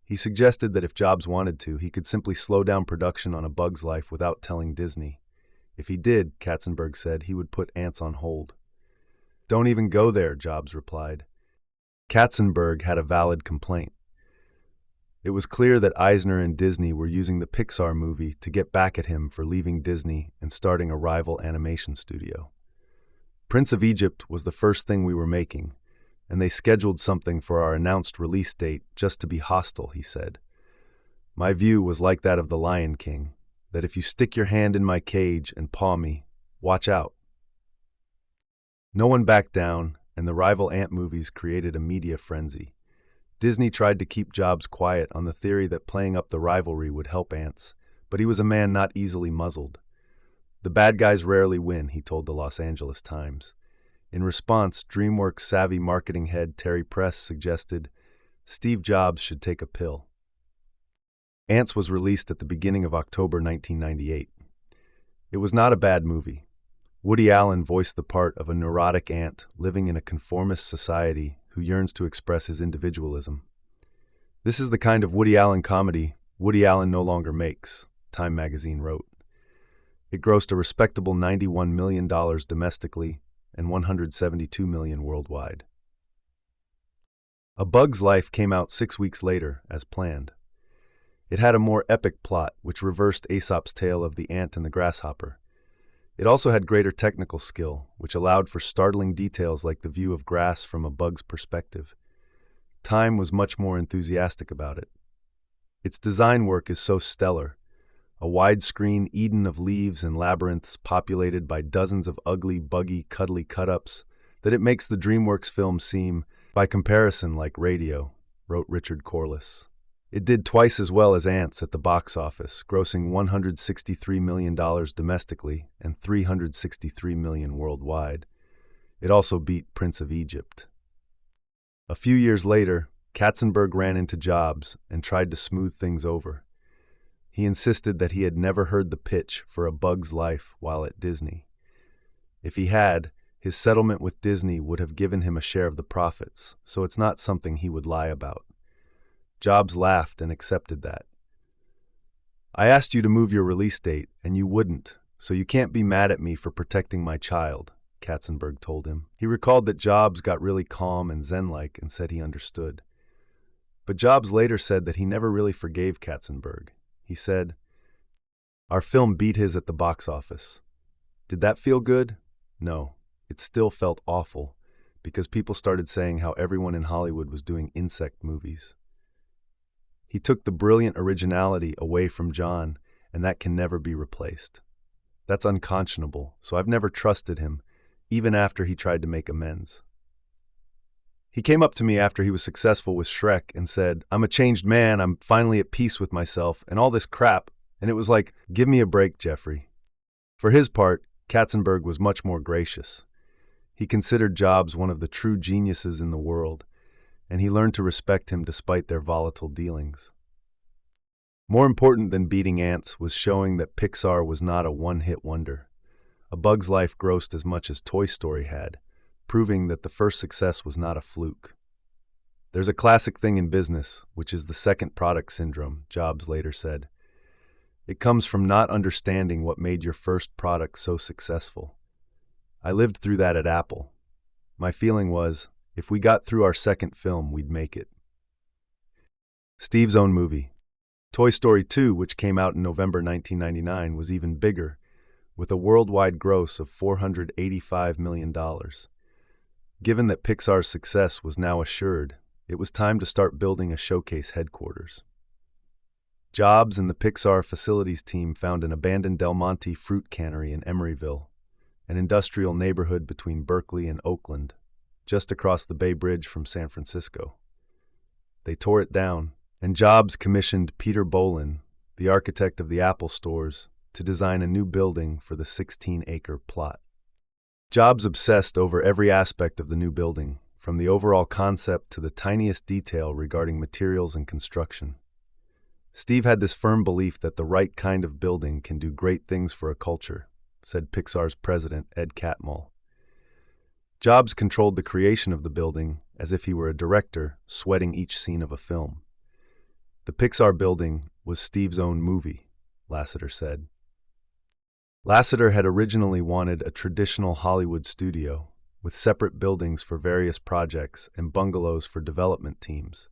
He suggested that if Jobs wanted to, he could simply slow down production on A Bug's Life without telling Disney. If he did, Katzenberg said, he would put Ants on hold. "Don't even go there," Jobs replied. Katzenberg had a valid complaint. It was clear that Eisner and Disney were using the Pixar movie to get back at him for leaving Disney and starting a rival animation studio. Prince of Egypt was the first thing we were making, and they scheduled something for our announced release date just to be hostile, he said. My view was like that of the Lion King, that if you stick your hand in my cage and paw me, watch out. No one backed down, and the rival Ant movies created a media frenzy. Disney tried to keep Jobs quiet on the theory that playing up the rivalry would help Ants, but he was a man not easily muzzled. "The bad guys rarely win," he told the Los Angeles Times. In response, DreamWorks savvy marketing head Terry Press suggested Steve Jobs should take a pill. Ants was released at the beginning of October 1998. It was not a bad movie. Woody Allen voiced the part of a neurotic ant living in a conformist society who yearns to express his individualism. This is the kind of Woody Allen comedy Woody Allen no longer makes, Time magazine wrote. It grossed a respectable $91 million domestically and $172 million worldwide. A Bug's Life came out 6 weeks later, as planned. It had a more epic plot, which reversed Aesop's tale of the ant and the grasshopper. It also had greater technical skill, which allowed for startling details like the view of grass from a bug's perspective. Time was much more enthusiastic about it. Its design work is so stellar, a widescreen Eden of leaves and labyrinths populated by dozens of ugly, buggy, cuddly cut-ups, that it makes the DreamWorks film seem, by comparison, like radio, wrote Richard Corliss. It did twice as well as Ants at the box office, grossing $163 million domestically and $363 million worldwide. It also beat Prince of Egypt. A few years later, Katzenberg ran into Jobs and tried to smooth things over. He insisted that he had never heard the pitch for A Bug's Life while at Disney. If he had, his settlement with Disney would have given him a share of the profits, so it's not something he would lie about. Jobs laughed and accepted that. "I asked you to move your release date, and you wouldn't, so you can't be mad at me for protecting my child," Katzenberg told him. He recalled that Jobs got really calm and zen-like and said he understood. But Jobs later said that he never really forgave Katzenberg. He said, "Our film beat his at the box office. Did that feel good? No, it still felt awful, because people started saying how everyone in Hollywood was doing insect movies." He took the brilliant originality away from John, and that can never be replaced. That's unconscionable, so I've never trusted him, even after he tried to make amends. He came up to me after he was successful with Shrek and said, "I'm a changed man, I'm finally at peace with myself, and all this crap." And it was like, give me a break, Jeffrey. For his part, Katzenberg was much more gracious. He considered Jobs one of the true geniuses in the world, and he learned to respect him despite their volatile dealings. More important than beating ants was showing that Pixar was not a one-hit wonder. A Bug's Life grossed as much as Toy Story had, proving that the first success was not a fluke. There's a classic thing in business, which is the second product syndrome, Jobs later said. It comes from not understanding what made your first product so successful. I lived through that at Apple. My feeling was, if we got through our second film, we'd make it. Steve's own movie. Toy Story 2, which came out in November 1999, was even bigger, with a worldwide gross of $485 million. Given that Pixar's success was now assured, it was time to start building a showcase headquarters. Jobs and the Pixar facilities team found an abandoned Del Monte fruit cannery in Emeryville, an industrial neighborhood between Berkeley and Oakland, just across the Bay Bridge from San Francisco. They tore it down, and Jobs commissioned Peter Bolin, the architect of the Apple stores, to design a new building for the 16-acre plot. Jobs obsessed over every aspect of the new building, from the overall concept to the tiniest detail regarding materials and construction. Steve had this firm belief that the right kind of building can do great things for a culture, said Pixar's president, Ed Catmull. Jobs controlled the creation of the building as if he were a director sweating each scene of a film. The Pixar building was Steve's own movie, Lasseter said. Lasseter had originally wanted a traditional Hollywood studio, with separate buildings for various projects and bungalows for development teams.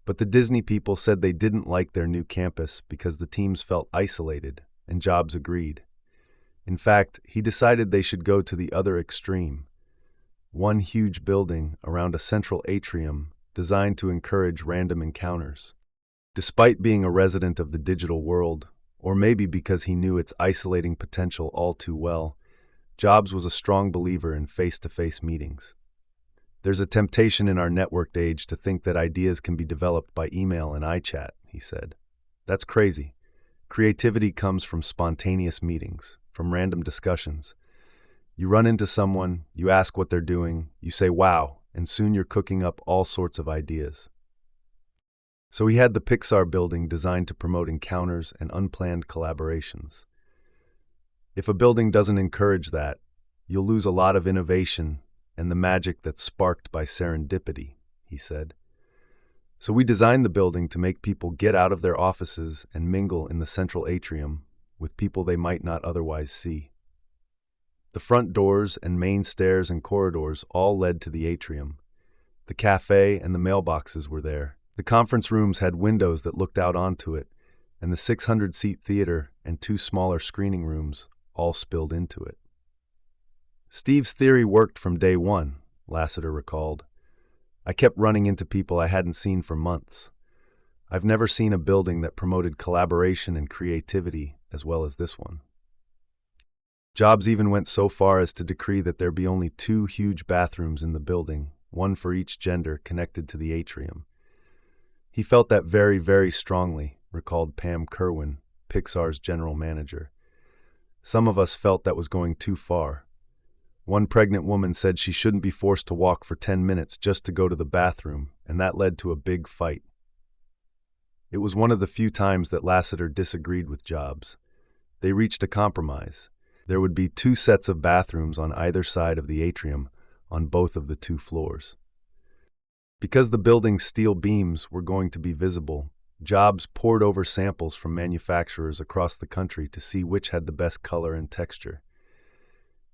But the Disney people said they didn't like their new campus because the teams felt isolated, and Jobs agreed. In fact, he decided they should go to the other extreme. One huge building around a central atrium designed to encourage random encounters. Despite being a resident of the digital world, or maybe because he knew its isolating potential all too well, Jobs was a strong believer in face-to-face meetings. There's a temptation in our networked age to think that ideas can be developed by email and iChat, he said. That's crazy. Creativity comes from spontaneous meetings, from random discussions. You run into someone, you ask what they're doing, you say, wow, and soon you're cooking up all sorts of ideas. So he had the Pixar building designed to promote encounters and unplanned collaborations. If a building doesn't encourage that, you'll lose a lot of innovation and the magic that's sparked by serendipity, he said. So we designed the building to make people get out of their offices and mingle in the central atrium with people they might not otherwise see. The front doors and main stairs and corridors all led to the atrium. The cafe and the mailboxes were there. The conference rooms had windows that looked out onto it, and the 600-seat theater and 2 smaller screening rooms all spilled into it. Steve's theory worked from day one, Lasseter recalled. I kept running into people I hadn't seen for months. I've never seen a building that promoted collaboration and creativity as well as this one. Jobs even went so far as to decree that there be only 2 huge bathrooms in the building, one for each gender, connected to the atrium. He felt that very, very strongly, recalled Pam Kerwin, Pixar's general manager. Some of us felt that was going too far. One pregnant woman said she shouldn't be forced to walk for 10 minutes just to go to the bathroom, and that led to a big fight. It was one of the few times that Lasseter disagreed with Jobs. They reached a compromise. There would be 2 sets of bathrooms on either side of the atrium on both of the 2 floors. Because the building's steel beams were going to be visible, Jobs pored over samples from manufacturers across the country to see which had the best color and texture.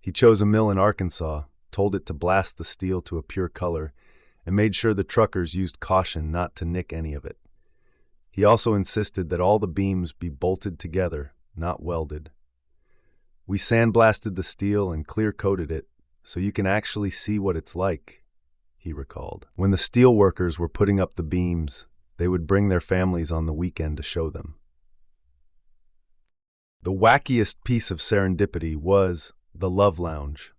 He chose a mill in Arkansas, told it to blast the steel to a pure color, and made sure the truckers used caution not to nick any of it. He also insisted that all the beams be bolted together, not welded. We sandblasted the steel and clear-coated it so you can actually see what it's like, he recalled. When the steel workers were putting up the beams, they would bring their families on the weekend to show them. The wackiest piece of serendipity was the Love Lounge.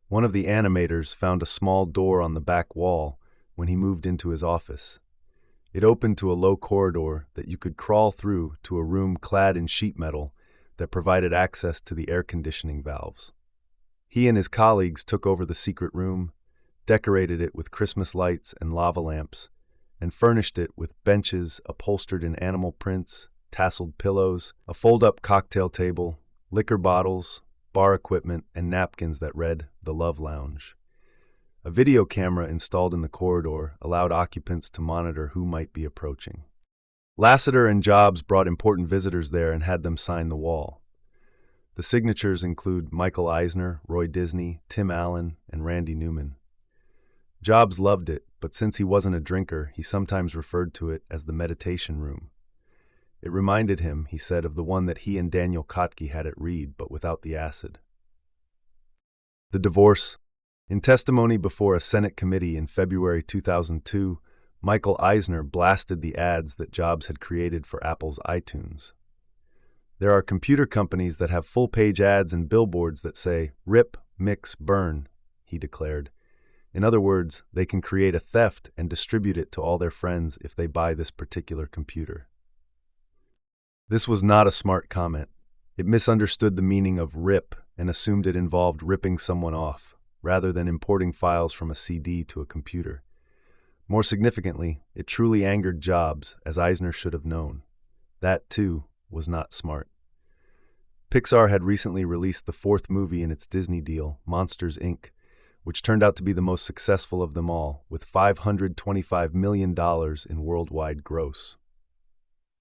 One of the animators found a small door on the back wall when he moved into his office. It opened to a low corridor that you could crawl through to a room clad in sheet metal that provided access to the air conditioning valves. He and his colleagues took over the secret room, decorated it with Christmas lights and lava lamps, and furnished it with benches upholstered in animal prints, tasseled pillows, a fold-up cocktail table, liquor bottles, bar equipment, and napkins that read "The Love Lounge." A video camera installed in the corridor allowed occupants to monitor who might be approaching. Lasseter and Jobs brought important visitors there and had them sign the wall. The signatures include Michael Eisner, Roy Disney, Tim Allen, and Randy Newman. Jobs loved it, but since he wasn't a drinker, he sometimes referred to it as the meditation room. It reminded him, he said, of the one that he and Daniel Kotke had at Reed, but without the acid. The divorce. In testimony before a Senate committee in February 2002, Michael Eisner blasted the ads that Jobs had created for Apple's iTunes. There are computer companies that have full-page ads and billboards that say, "Rip, mix, burn," he declared. In other words, they can create a theft and distribute it to all their friends if they buy this particular computer. This was not a smart comment. It misunderstood the meaning of rip and assumed it involved ripping someone off, rather than importing files from a CD to a computer. More significantly, it truly angered Jobs, as Eisner should have known. That, too, was not smart. Pixar had recently released the fourth movie in its Disney deal, Monsters, Inc., which turned out to be the most successful of them all, with $525 million in worldwide gross.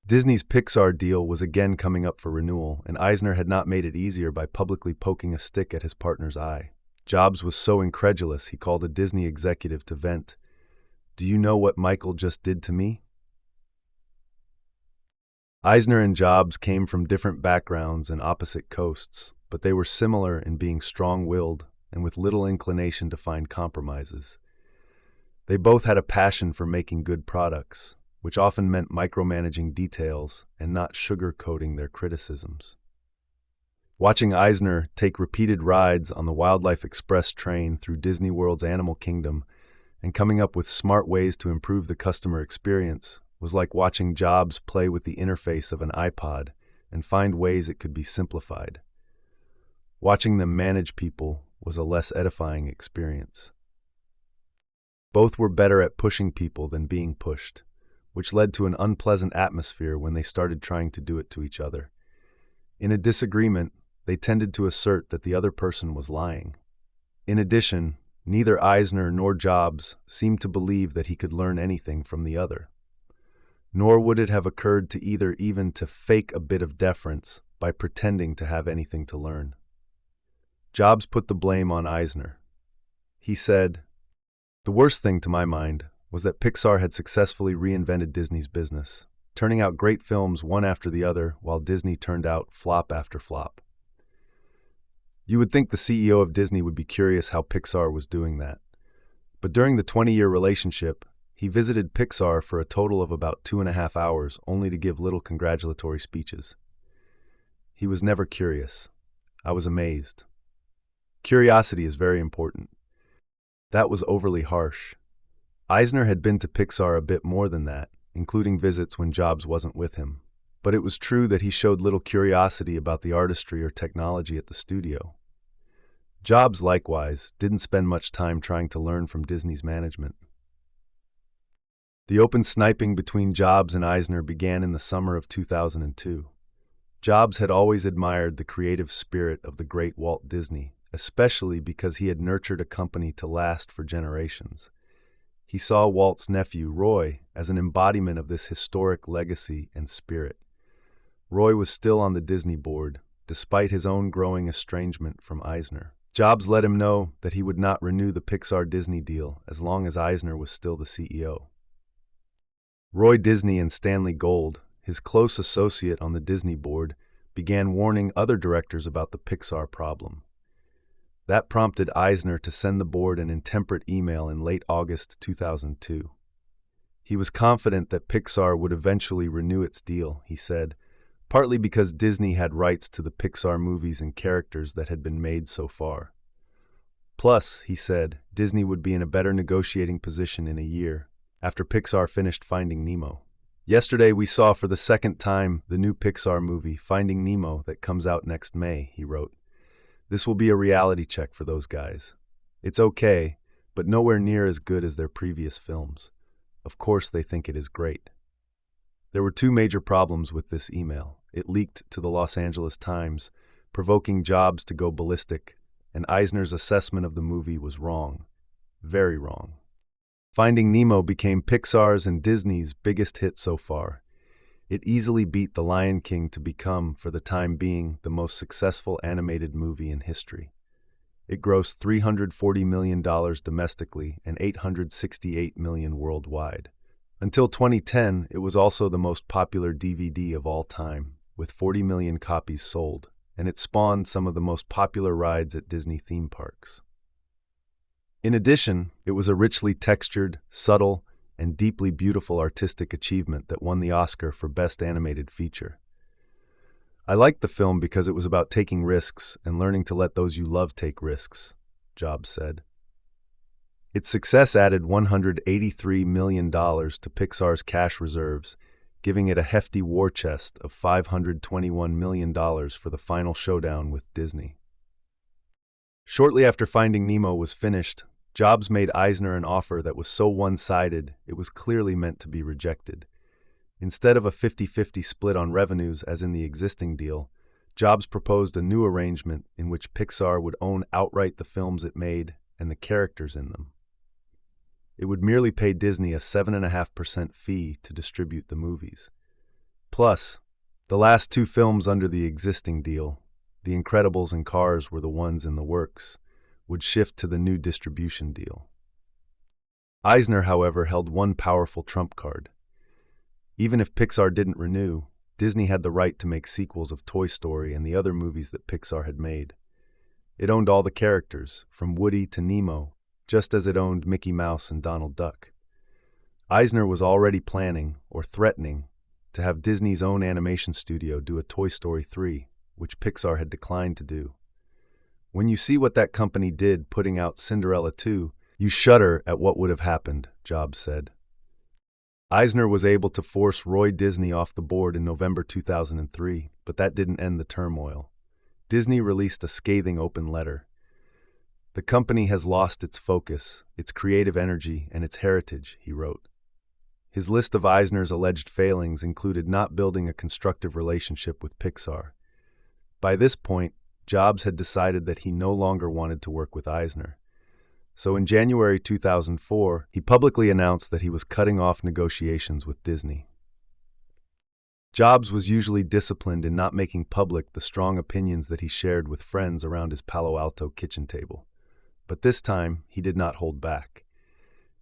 Disney's Pixar deal was again coming up for renewal, and Eisner had not made it easier by publicly poking a stick at his partner's eye. Jobs was so incredulous he called a Disney executive to vent. "Do you know what Michael just did to me?" Eisner and Jobs came from different backgrounds and opposite coasts, but they were similar in being strong-willed and with little inclination to find compromises. They both had a passion for making good products, which often meant micromanaging details and not sugar-coating their criticisms. Watching Eisner take repeated rides on the Wildlife Express train through Disney World's Animal Kingdom and coming up with smart ways to improve the customer experience was like watching Jobs play with the interface of an iPod and find ways it could be simplified. Watching them manage people was a less edifying experience. Both were better at pushing people than being pushed, which led to an unpleasant atmosphere when they started trying to do it to each other. In a disagreement, they tended to assert that the other person was lying. In addition, neither Eisner nor Jobs seemed to believe that he could learn anything from the other. Nor would it have occurred to either even to fake a bit of deference by pretending to have anything to learn. Jobs put the blame on Eisner. He said, "The worst thing to my mind was that Pixar had successfully reinvented Disney's business, turning out great films one after the other while Disney turned out flop after flop. You would think the CEO of Disney would be curious how Pixar was doing that. But during the 20-year relationship, he visited Pixar for a total of about 2.5 hours, only to give little congratulatory speeches. He was never curious. I was amazed. Curiosity is very important. That was overly harsh. Eisner had been to Pixar a bit more than that, including visits when Jobs wasn't with him. But it was true that he showed little curiosity about the artistry or technology at the studio. Jobs, likewise, didn't spend much time trying to learn from Disney's management. The open sniping between Jobs and Eisner began in the summer of 2002. Jobs had always admired the creative spirit of the great Walt Disney, especially because he had nurtured a company to last for generations. He saw Walt's nephew, Roy, as an embodiment of this historic legacy and spirit. Roy was still on the Disney board, despite his own growing estrangement from Eisner. Jobs let him know that he would not renew the Pixar-Disney deal as long as Eisner was still the CEO. Roy Disney and Stanley Gold, his close associate on the Disney board, began warning other directors about the Pixar problem. That prompted Eisner to send the board an intemperate email in late August 2002. He was confident that Pixar would eventually renew its deal, he said, partly because Disney had rights to the Pixar movies and characters that had been made so far. Plus, he said, Disney would be in a better negotiating position in a year, after Pixar finished Finding Nemo. Yesterday, we saw for the second time the new Pixar movie, Finding Nemo, that comes out next May, he wrote. This will be a reality check for those guys. It's okay, but nowhere near as good as their previous films. Of course, they think it is great. There were two major problems with this email. It leaked to the Los Angeles Times, provoking Jobs to go ballistic, and Eisner's assessment of the movie was wrong. Very wrong. Finding Nemo became Pixar's and Disney's biggest hit so far. It easily beat The Lion King to become, for the time being, the most successful animated movie in history. It grossed $340 million domestically and $868 million worldwide. Until 2010, it was also the most popular DVD of all time, with 40 million copies sold, and it spawned some of the most popular rides at Disney theme parks. In addition, it was a richly textured, subtle, and deeply beautiful artistic achievement that won the Oscar for Best Animated Feature. I liked the film because it was about taking risks and learning to let those you love take risks, Jobs said. Its success added $183 million to Pixar's cash reserves, giving it a hefty war chest of $521 million for the final showdown with Disney. Shortly after Finding Nemo was finished, Jobs made Eisner an offer that was so one-sided it was clearly meant to be rejected. Instead of a 50-50 split on revenues as in the existing deal, Jobs proposed a new arrangement in which Pixar would own outright the films it made and the characters in them. It would merely pay Disney a 7.5% fee to distribute the movies. Plus, the last two films under the existing deal, The Incredibles and Cars were the ones in the works, would shift to the new distribution deal. Eisner, however, held one powerful trump card. Even if Pixar didn't renew, Disney had the right to make sequels of Toy Story and the other movies that Pixar had made. It owned all the characters, from Woody to Nemo, just as it owned Mickey Mouse and Donald Duck. Eisner was already planning, or threatening, to have Disney's own animation studio do a Toy Story 3, which Pixar had declined to do. When you see what that company did putting out Cinderella 2, you shudder at what would have happened, Jobs said. Eisner was able to force Roy Disney off the board in November 2003, but that didn't end the turmoil. Disney released a scathing open letter. The company has lost its focus, its creative energy, and its heritage, he wrote. His list of Eisner's alleged failings included not building a constructive relationship with Pixar. By this point, Jobs had decided that he no longer wanted to work with Eisner. So in January 2004, he publicly announced that he was cutting off negotiations with Disney. Jobs was usually disciplined in not making public the strong opinions that he shared with friends around his Palo Alto kitchen table. But this time, he did not hold back.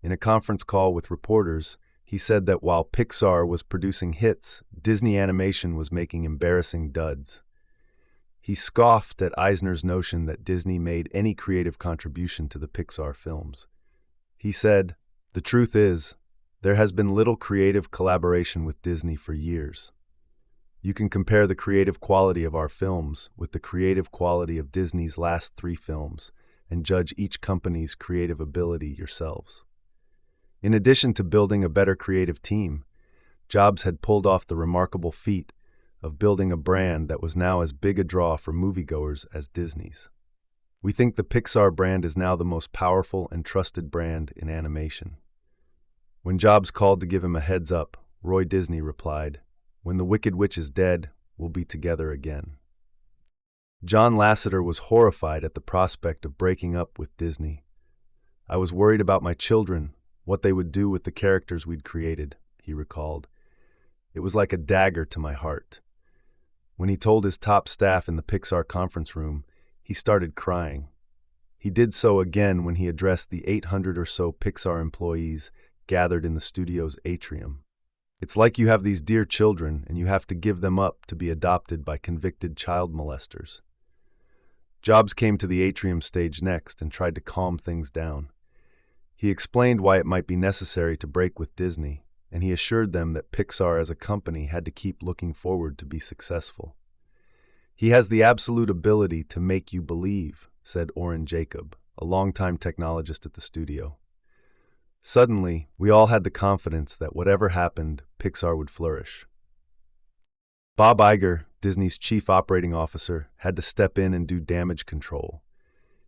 In a conference call with reporters, he said that while Pixar was producing hits, Disney Animation was making embarrassing duds. He scoffed at Eisner's notion that Disney made any creative contribution to the Pixar films. He said, "The truth is, there has been little creative collaboration with Disney for years. You can compare the creative quality of our films with the creative quality of Disney's last 3 films and judge each company's creative ability yourselves." In addition to building a better creative team, Jobs had pulled off the remarkable feat of building a brand that was now as big a draw for moviegoers as Disney's. "We think the Pixar brand is now the most powerful and trusted brand in animation." When Jobs called to give him a heads up, Roy Disney replied, "When the Wicked Witch is dead, we'll be together again." John Lasseter was horrified at the prospect of breaking up with Disney. "I was worried about my children, what they would do with the characters we'd created," he recalled. "It was like a dagger to my heart." When he told his top staff in the Pixar conference room, he started crying. He did so again when he addressed the 800 or so Pixar employees gathered in the studio's atrium. "It's like you have these dear children and you have to give them up to be adopted by convicted child molesters." Jobs came to the atrium stage next and tried to calm things down. He explained why it might be necessary to break with Disney, and he assured them that Pixar as a company had to keep looking forward to be successful. "He has the absolute ability to make you believe," said Orrin Jacob, a longtime technologist at the studio. Suddenly, we all had the confidence that whatever happened, Pixar would flourish. Bob Iger, Disney's chief operating officer, had to step in and do damage control.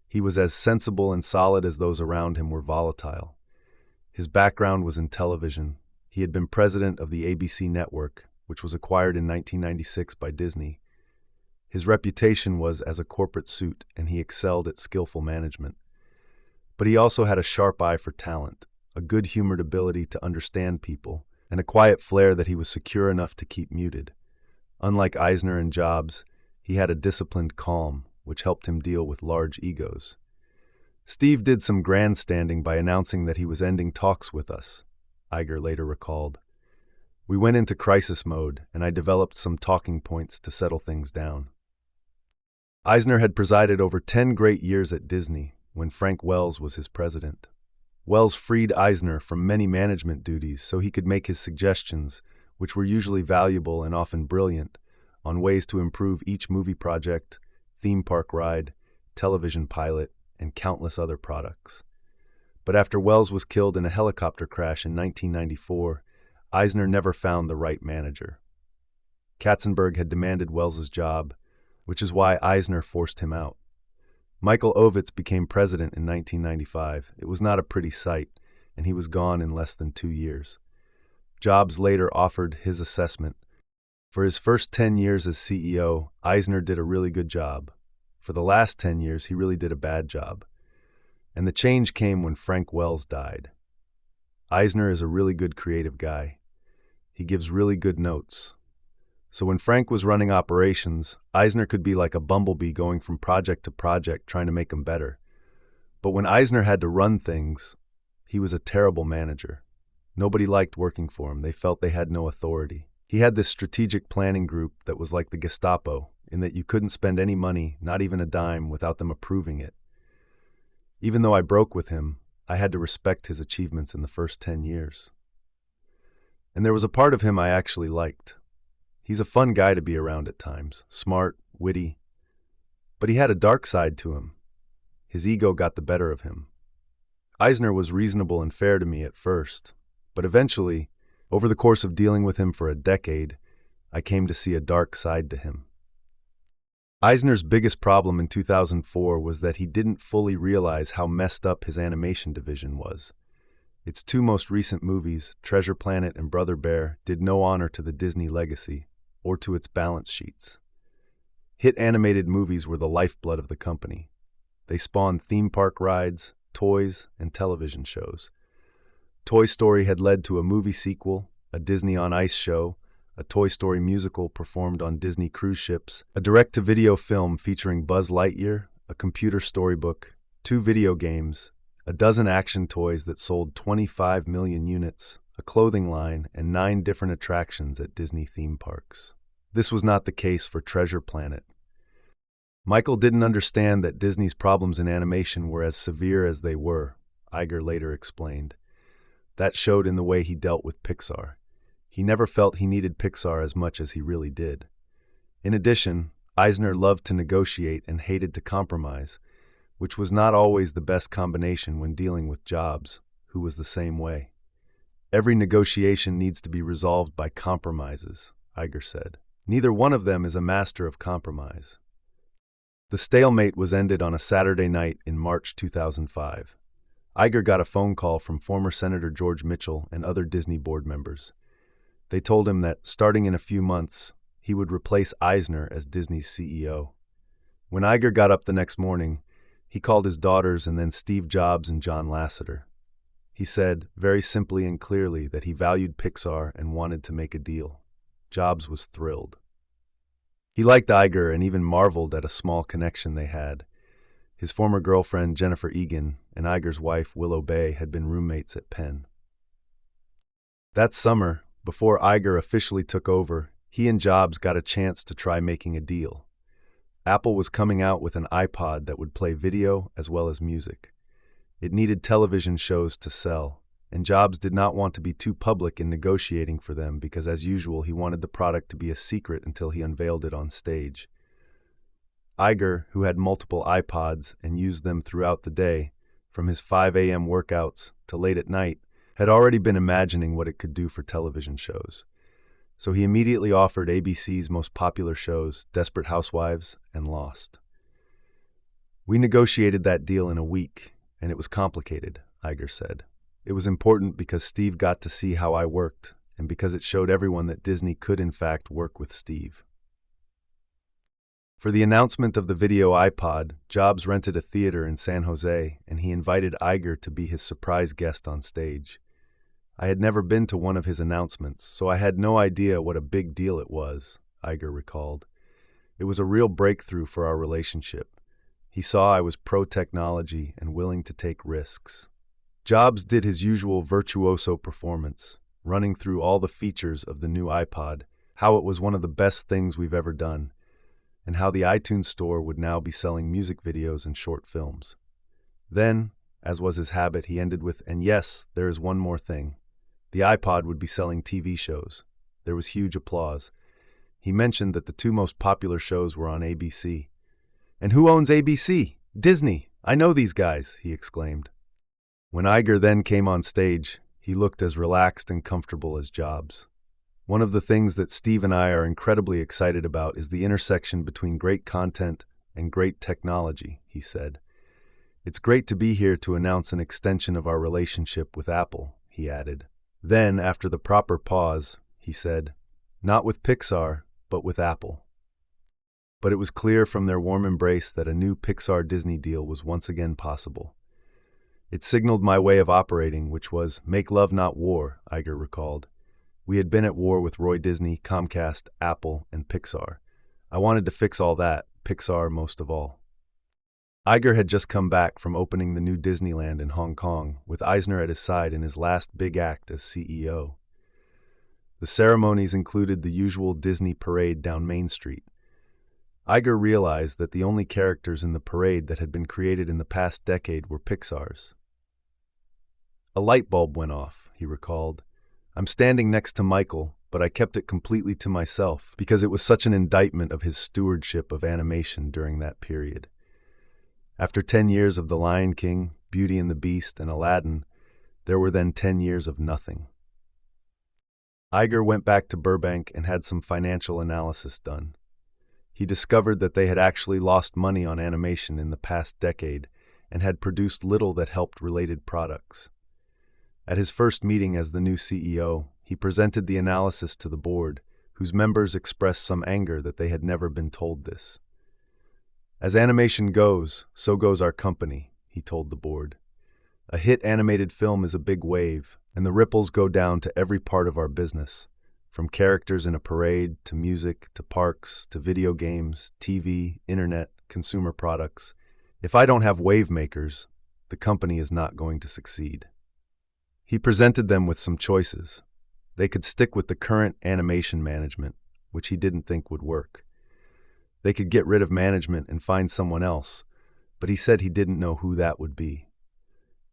He was as sensible and solid as those around him were volatile. His background was in television. He had been president of the ABC network, which was acquired in 1996 by Disney. His reputation was as a corporate suit, and he excelled at skillful management. But he also had a sharp eye for talent, a good-humored ability to understand people, and a quiet flair that he was secure enough to keep muted. Unlike Eisner and Jobs, he had a disciplined calm, which helped him deal with large egos. Steve did some grandstanding by announcing that he was ending talks with us, Iger later recalled. We went into crisis mode, and I developed some talking points to settle things down. Eisner had presided over 10 great years at Disney when Frank Wells was his president. Wells freed Eisner from many management duties so he could make his suggestions, which were usually valuable and often brilliant, on ways to improve each movie project, theme park ride, television pilot, and countless other products. But after Wells was killed in a helicopter crash in 1994, Eisner never found the right manager. Katzenberg had demanded Wells's job, which is why Eisner forced him out. Michael Ovitz became president in 1995. It was not a pretty sight, and he was gone in less than 2 years. Jobs later offered his assessment. For his first 10 years as CEO, Eisner did a really good job. For the last 10 years, he really did a bad job. And the change came when Frank Wells died. Eisner is a really good creative guy. He gives really good notes. So when Frank was running operations, Eisner could be like a bumblebee going from project to project trying to make them better. But when Eisner had to run things, he was a terrible manager. Nobody liked working for him. They felt they had no authority. He had this strategic planning group that was like the Gestapo, in that you couldn't spend any money, not even a dime, without them approving it. Even though I broke with him, I had to respect his achievements in the first 10 years. And there was a part of him I actually liked. He's a fun guy to be around at times, smart, witty. But he had a dark side to him. His ego got the better of him. Eisner was reasonable and fair to me at first, but eventually, over the course of dealing with him for a decade, I came to see a dark side to him. Eisner's biggest problem in 2004 was that he didn't fully realize how messed up his animation division was. Its 2 most recent movies, Treasure Planet and Brother Bear, did no honor to the Disney legacy or to its balance sheets. Hit animated movies were the lifeblood of the company. They spawned theme park rides, toys, and television shows. Toy Story had led to a movie sequel, a Disney on Ice show, a Toy Story musical performed on Disney cruise ships, a direct-to-video film featuring Buzz Lightyear, a computer storybook, 2 video games, a dozen action toys that sold 25 million units, a clothing line, and 9 different attractions at Disney theme parks. This was not the case for Treasure Planet. Michael didn't understand that Disney's problems in animation were as severe as they were, Iger later explained. That showed in the way he dealt with Pixar. He never felt he needed Pixar as much as he really did. In addition, Eisner loved to negotiate and hated to compromise, which was not always the best combination when dealing with Jobs, who was the same way. Every negotiation needs to be resolved by compromises, Iger said. Neither one of them is a master of compromise. The stalemate was ended on a Saturday night in March 2005. Iger got a phone call from former Senator George Mitchell and other Disney board members. They told him that, starting in a few months, he would replace Eisner as Disney's CEO. When Iger got up the next morning, he called his daughters and then Steve Jobs and John Lasseter. He said, very simply and clearly, that he valued Pixar and wanted to make a deal. Jobs was thrilled. He liked Iger and even marveled at a small connection they had. His former girlfriend, Jennifer Egan, and Iger's wife, Willow Bay, had been roommates at Penn. That summer, before Iger officially took over, he and Jobs got a chance to try making a deal. Apple was coming out with an iPod that would play video as well as music. It needed television shows to sell, and Jobs did not want to be too public in negotiating for them because, as usual, he wanted the product to be a secret until he unveiled it on stage. Iger, who had multiple iPods and used them throughout the day, from his 5 a.m. workouts to late at night, had already been imagining what it could do for television shows. So he immediately offered ABC's most popular shows, Desperate Housewives and Lost. "We negotiated that deal in a week, and it was complicated," Iger said. "It was important because Steve got to see how I worked, and because it showed everyone that Disney could in fact work with Steve." For the announcement of the video iPod, Jobs rented a theater in San Jose, and he invited Iger to be his surprise guest on stage. "I had never been to one of his announcements, so I had no idea what a big deal it was," Iger recalled. "It was a real breakthrough for our relationship. He saw I was pro-technology and willing to take risks." Jobs did his usual virtuoso performance, running through all the features of the new iPod, how it was one of the best things we've ever done, and how the iTunes Store would now be selling music videos and short films. Then, as was his habit, he ended with, "And yes, there is one more thing. The iPod would be selling TV shows." There was huge applause. He mentioned that the two most popular shows were on ABC. "And who owns ABC? Disney! I know these guys," he exclaimed. When Iger then came on stage, he looked as relaxed and comfortable as Jobs. "One of the things that Steve and I are incredibly excited about is the intersection between great content and great technology," he said. "It's great to be here to announce an extension of our relationship with Apple," he added. Then, after the proper pause, he said, "Not with Pixar, but with Apple." But it was clear from their warm embrace that a new Pixar-Disney deal was once again possible. "It signaled my way of operating, which was make love, not war," Iger recalled. "We had been at war with Roy Disney, Comcast, Apple, and Pixar. I wanted to fix all that, Pixar most of all." Iger had just come back from opening the new Disneyland in Hong Kong, with Eisner at his side in his last big act as CEO. The ceremonies included the usual Disney parade down Main Street. Iger realized that the only characters in the parade that had been created in the past decade were Pixar's. "A light bulb went off," he recalled. "I'm standing next to Michael, but I kept it completely to myself because it was such an indictment of his stewardship of animation during that period. After 10 years of The Lion King, Beauty and the Beast, and Aladdin, there were then 10 years of nothing." Iger went back to Burbank and had some financial analysis done. He discovered that they had actually lost money on animation in the past decade and had produced little that helped related products. At his first meeting as the new CEO, he presented the analysis to the board, whose members expressed some anger that they had never been told this. "As animation goes, so goes our company," he told the board. "A hit animated film is a big wave, and the ripples go down to every part of our business, from characters in a parade, to music, to parks, to video games, TV, internet, consumer products. If I don't have wave makers, the company is not going to succeed." He presented them with some choices. They could stick with the current animation management, which he didn't think would work. They could get rid of management and find someone else, but he said he didn't know who that would be.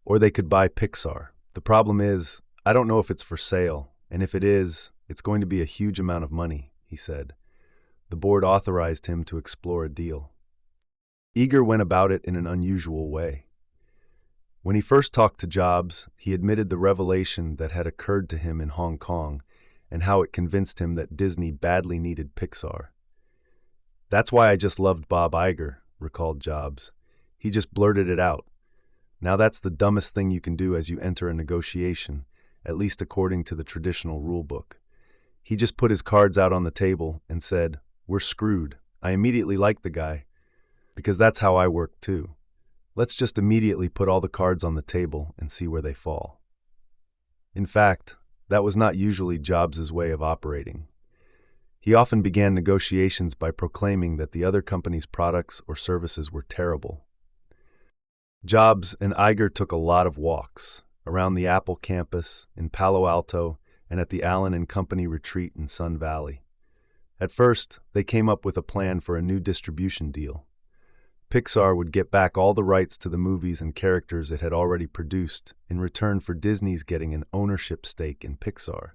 Or they could buy Pixar. "The problem is, I don't know if it's for sale, and if it is, it's going to be a huge amount of money," he said. The board authorized him to explore a deal. Iger went about it in an unusual way. When he first talked to Jobs, he admitted the revelation that had occurred to him in Hong Kong and how it convinced him that Disney badly needed Pixar. "That's why I just loved Bob Iger," recalled Jobs. "He just blurted it out. Now that's the dumbest thing you can do as you enter a negotiation, at least according to the traditional rule book. He just put his cards out on the table and said, 'We're screwed.' I immediately liked the guy, because that's how I work too. Let's just immediately put all the cards on the table and see where they fall." In fact, that was not usually Jobs' way of operating. He often began negotiations by proclaiming that the other company's products or services were terrible. Jobs and Iger took a lot of walks around the Apple campus, in Palo Alto, and at the Allen and Company retreat in Sun Valley. At first, they came up with a plan for a new distribution deal. Pixar would get back all the rights to the movies and characters it had already produced in return for Disney's getting an ownership stake in Pixar.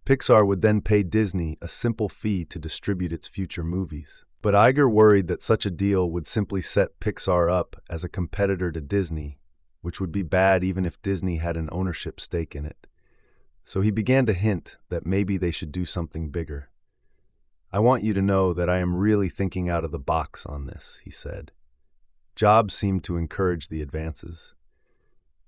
Pixar would then pay Disney a simple fee to distribute its future movies. But Iger worried that such a deal would simply set Pixar up as a competitor to Disney, which would be bad even if Disney had an ownership stake in it. So he began to hint that maybe they should do something bigger. "I want you to know that I am really thinking out of the box on this," he said. Jobs seemed to encourage the advances.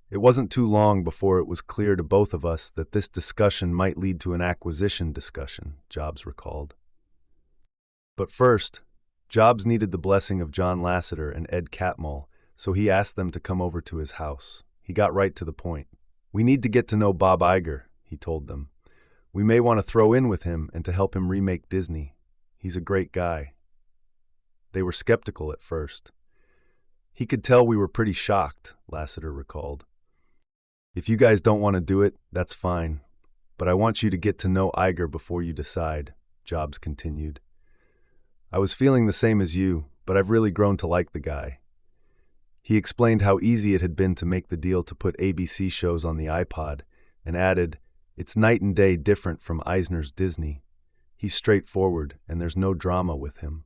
"It wasn't too long before it was clear to both of us that this discussion might lead to an acquisition discussion," Jobs recalled. But first, Jobs needed the blessing of John Lasseter and Ed Catmull, so he asked them to come over to his house. He got right to the point. "We need to get to know Bob Iger," he told them. "We may want to throw in with him and to help him remake Disney. He's a great guy." They were skeptical at first. "He could tell we were pretty shocked," Lasseter recalled. "If you guys don't want to do it, that's fine. But I want you to get to know Iger before you decide," Jobs continued. "I was feeling the same as you, but I've really grown to like the guy." He explained how easy it had been to make the deal to put ABC shows on the iPod, and added, "It's night and day different from Eisner's Disney. He's straightforward, and there's no drama with him."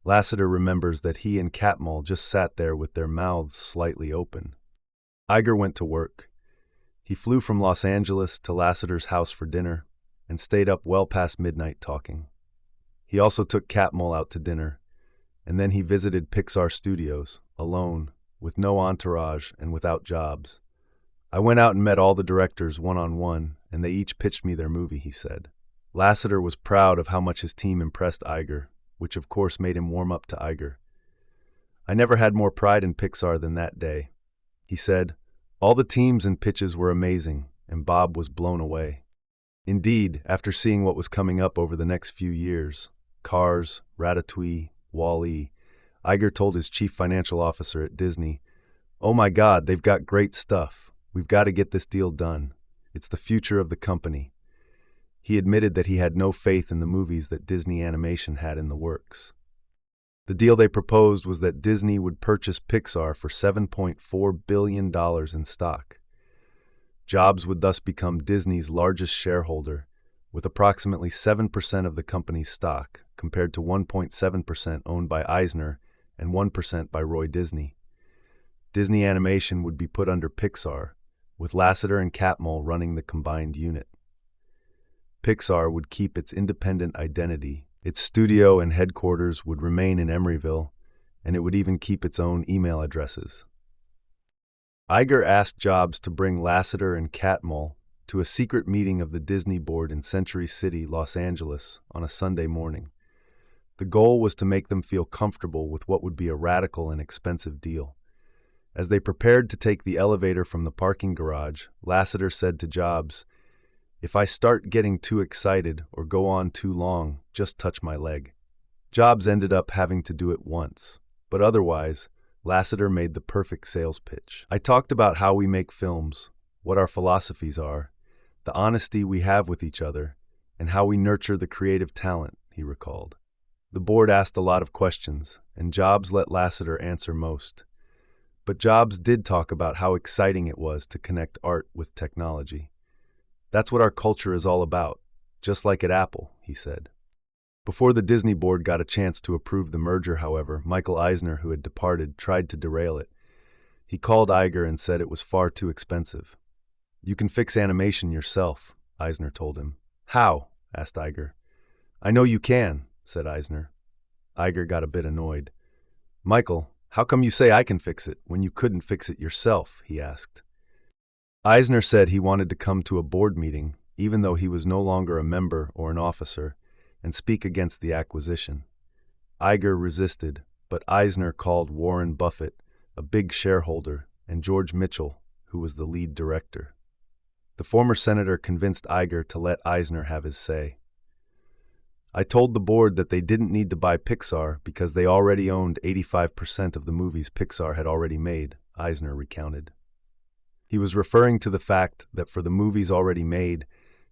Lasseter remembers that he and Catmull just sat there with their mouths slightly open. Iger went to work. He flew from Los Angeles to Lasseter's house for dinner and stayed up well past midnight talking. He also took Catmull out to dinner, and then he visited Pixar Studios, alone, with no entourage and without Jobs. "I went out and met all the directors one-on-one, and they each pitched me their movie," he said. Lasseter was proud of how much his team impressed Iger, which of course made him warm up to Iger. "I never had more pride in Pixar than that day," he said. "All the teams and pitches were amazing, and Bob was blown away." Indeed, after seeing what was coming up over the next few years, Cars, Ratatouille, Wall-E, Iger told his chief financial officer at Disney, "Oh my God, they've got great stuff. We've got to get this deal done. It's the future of the company." He admitted that he had no faith in the movies that Disney Animation had in the works. The deal they proposed was that Disney would purchase Pixar for $7.4 billion in stock. Jobs would thus become Disney's largest shareholder, with approximately 7% of the company's stock, compared to 1.7% owned by Eisner and 1% by Roy Disney. Disney Animation would be put under Pixar, with Lasseter and Catmull running the combined unit. Pixar would keep its independent identity, its studio and headquarters would remain in Emeryville, and it would even keep its own email addresses. Iger asked Jobs to bring Lasseter and Catmull to a secret meeting of the Disney board in Century City, Los Angeles, on a Sunday morning. The goal was to make them feel comfortable with what would be a radical and expensive deal. As they prepared to take the elevator from the parking garage, Lasseter said to Jobs, "If I start getting too excited or go on too long, just touch my leg." Jobs ended up having to do it once, but otherwise, Lasseter made the perfect sales pitch. "I talked about how we make films, what our philosophies are, the honesty we have with each other, and how we nurture the creative talent," he recalled. The board asked a lot of questions, and Jobs let Lasseter answer most. But Jobs did talk about how exciting it was to connect art with technology. "That's what our culture is all about, just like at Apple," he said. Before the Disney board got a chance to approve the merger, however, Michael Eisner, who had departed, tried to derail it. He called Iger and said it was far too expensive. "You can fix animation yourself," Eisner told him. "How?" asked Iger. "I know you can," said Eisner. Iger got a bit annoyed. "Michael, how come you say I can fix it when you couldn't fix it yourself?" he asked. Eisner said he wanted to come to a board meeting, even though he was no longer a member or an officer, and speak against the acquisition. Iger resisted, but Eisner called Warren Buffett, a big shareholder, and George Mitchell, who was the lead director. The former senator convinced Iger to let Eisner have his say. "I told the board that they didn't need to buy Pixar because they already owned 85% of the movies Pixar had already made," Eisner recounted. He was referring to the fact that for the movies already made,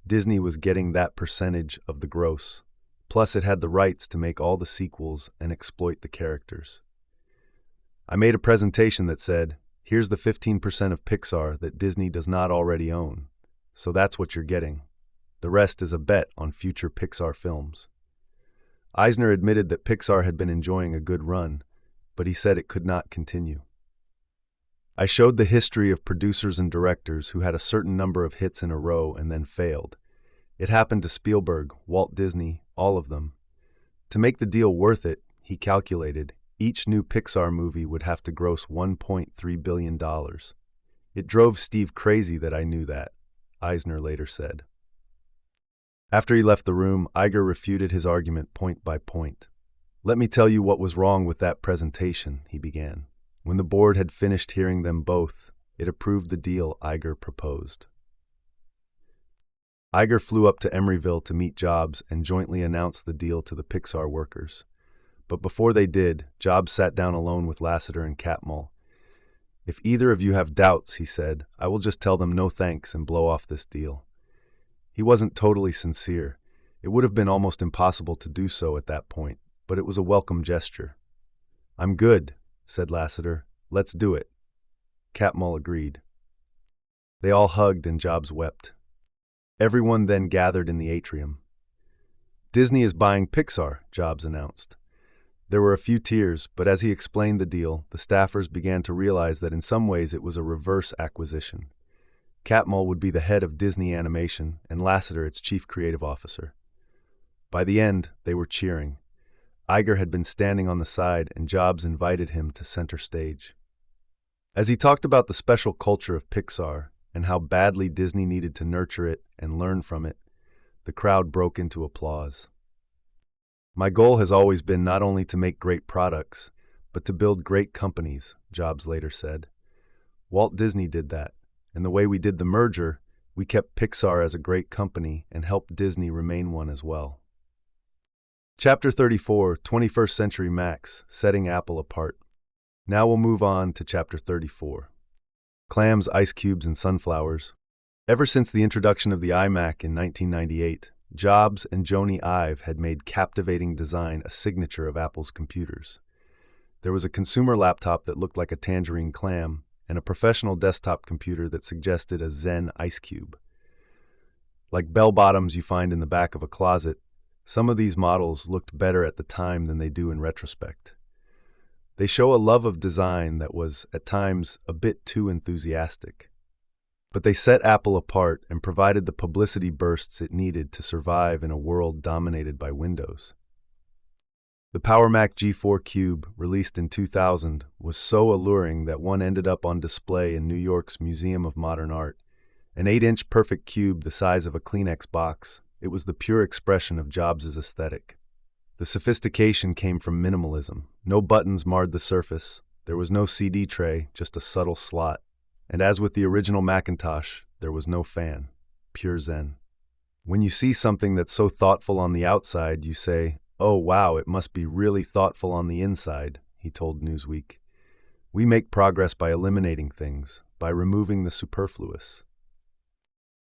Disney was getting that percentage of the gross. Plus, it had the rights to make all the sequels and exploit the characters. "I made a presentation that said, here's the 15% of Pixar that Disney does not already own. So that's what you're getting. The rest is a bet on future Pixar films." Eisner admitted that Pixar had been enjoying a good run, but he said it could not continue. I showed the history of producers and directors who had a certain number of hits in a row and then failed. It happened to Spielberg, Walt Disney, all of them. To make the deal worth it, he calculated, each new Pixar movie would have to gross $1.3 billion. It drove Steve crazy that I knew that, Eisner later said. After he left the room, Iger refuted his argument point by point. "Let me tell you what was wrong with that presentation," he began. When the board had finished hearing them both, it approved the deal Iger proposed. Iger flew up to Emeryville to meet Jobs and jointly announced the deal to the Pixar workers. But before they did, Jobs sat down alone with Lasseter and Catmull. "If either of you have doubts," he said, "I will just tell them no thanks and blow off this deal." He wasn't totally sincere. It would have been almost impossible to do so at that point, but it was a welcome gesture. "I'm good," said Lasseter. "Let's do it." Catmull agreed. They all hugged and Jobs wept. Everyone then gathered in the atrium. "Disney is buying Pixar," Jobs announced. There were a few tears, but as he explained the deal, the staffers began to realize that in some ways it was a reverse acquisition. Catmull would be the head of Disney Animation and Lasseter its chief creative officer. By the end, they were cheering. Iger had been standing on the side and Jobs invited him to center stage. As he talked about the special culture of Pixar and how badly Disney needed to nurture it and learn from it, the crowd broke into applause. "My goal has always been not only to make great products, but to build great companies," Jobs later said. "Walt Disney did that, and the way we did the merger, we kept Pixar as a great company and helped Disney remain one as well." Chapter 34, 21st Century Max, Setting Apple Apart. Now we'll move on to Chapter 34. Clams, Ice Cubes, and Sunflowers. Ever since the introduction of the iMac in 1998, Jobs and Jony Ive had made captivating design a signature of Apple's computers. There was a consumer laptop that looked like a tangerine clam, and a professional desktop computer that suggested a Zen ice cube. Like bell-bottoms you find in the back of a closet, some of these models looked better at the time than they do in retrospect. They show a love of design that was, at times, a bit too enthusiastic. But they set Apple apart and provided the publicity bursts it needed to survive in a world dominated by Windows. The PowerMac G4 Cube, released in 2000, was so alluring that one ended up on display in New York's Museum of Modern Art. An 8-inch perfect cube the size of a Kleenex box, it was the pure expression of Jobs' aesthetic. The sophistication came from minimalism. No buttons marred the surface. There was no CD tray, just a subtle slot. And as with the original Macintosh, there was no fan. Pure Zen. When you see something that's so thoughtful on the outside, you say, "Oh wow, it must be really thoughtful on the inside," he told Newsweek. "We make progress by eliminating things, by removing the superfluous."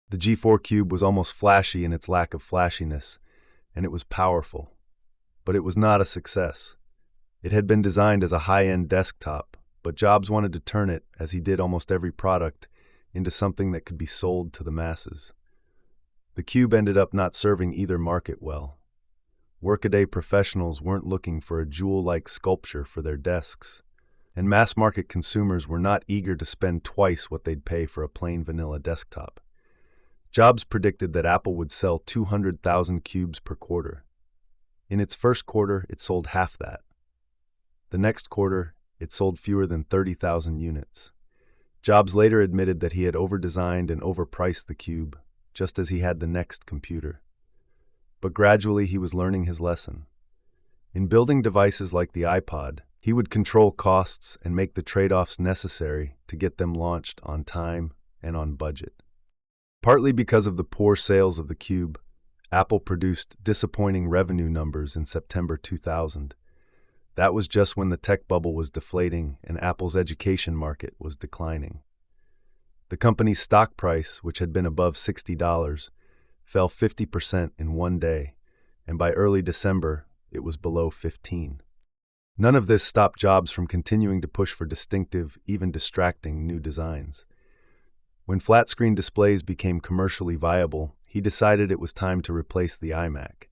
The G4 Cube was almost flashy in its lack of flashiness, and it was powerful. But it was not a success. It had been designed as a high-end desktop, but Jobs wanted to turn it, as he did almost every product, into something that could be sold to the masses. The Cube ended up not serving either market well. Workaday professionals weren't looking for a jewel-like sculpture for their desks, and mass-market consumers were not eager to spend twice what they'd pay for a plain vanilla desktop. Jobs predicted that Apple would sell 200,000 cubes per quarter. In its first quarter, it sold half that. The next quarter, it sold fewer than 30,000 units. Jobs later admitted that he had overdesigned and overpriced the Cube, just as he had the next computer. But gradually he was learning his lesson. In building devices like the iPod, he would control costs and make the trade-offs necessary to get them launched on time and on budget. Partly because of the poor sales of the Cube, Apple produced disappointing revenue numbers in September 2000. That was just when the tech bubble was deflating and Apple's education market was declining. The company's stock price, which had been above $60, fell 50% in one day, and by early December, it was below 15. None of this stopped Jobs from continuing to push for distinctive, even distracting new designs. When flat-screen displays became commercially viable, he decided it was time to replace the iMac.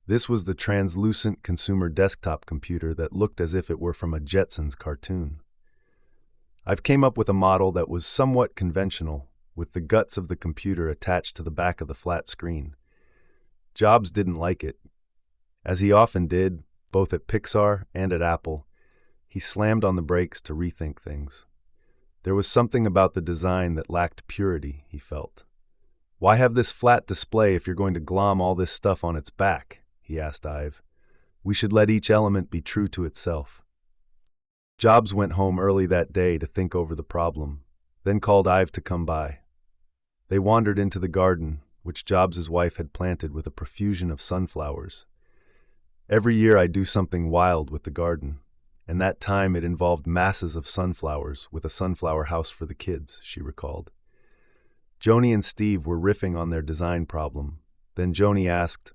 This was the translucent consumer desktop computer that looked as if it were from a Jetsons cartoon. I've came up with a model that was somewhat conventional, with the guts of the computer attached to the back of the flat screen. Jobs didn't like it. As he often did, both at Pixar and at Apple, he slammed on the brakes to rethink things. There was something about the design that lacked purity, he felt. "Why have this flat display if you're going to glom all this stuff on its back?" he asked Ive. "We should let each element be true to itself." Jobs went home early that day to think over the problem, then called Ive to come by. They wandered into the garden, which Jobs' wife had planted with a profusion of sunflowers. "Every year I do something wild with the garden, and that time it involved masses of sunflowers with a sunflower house for the kids," she recalled. Joni and Steve were riffing on their design problem. Then Joni asked,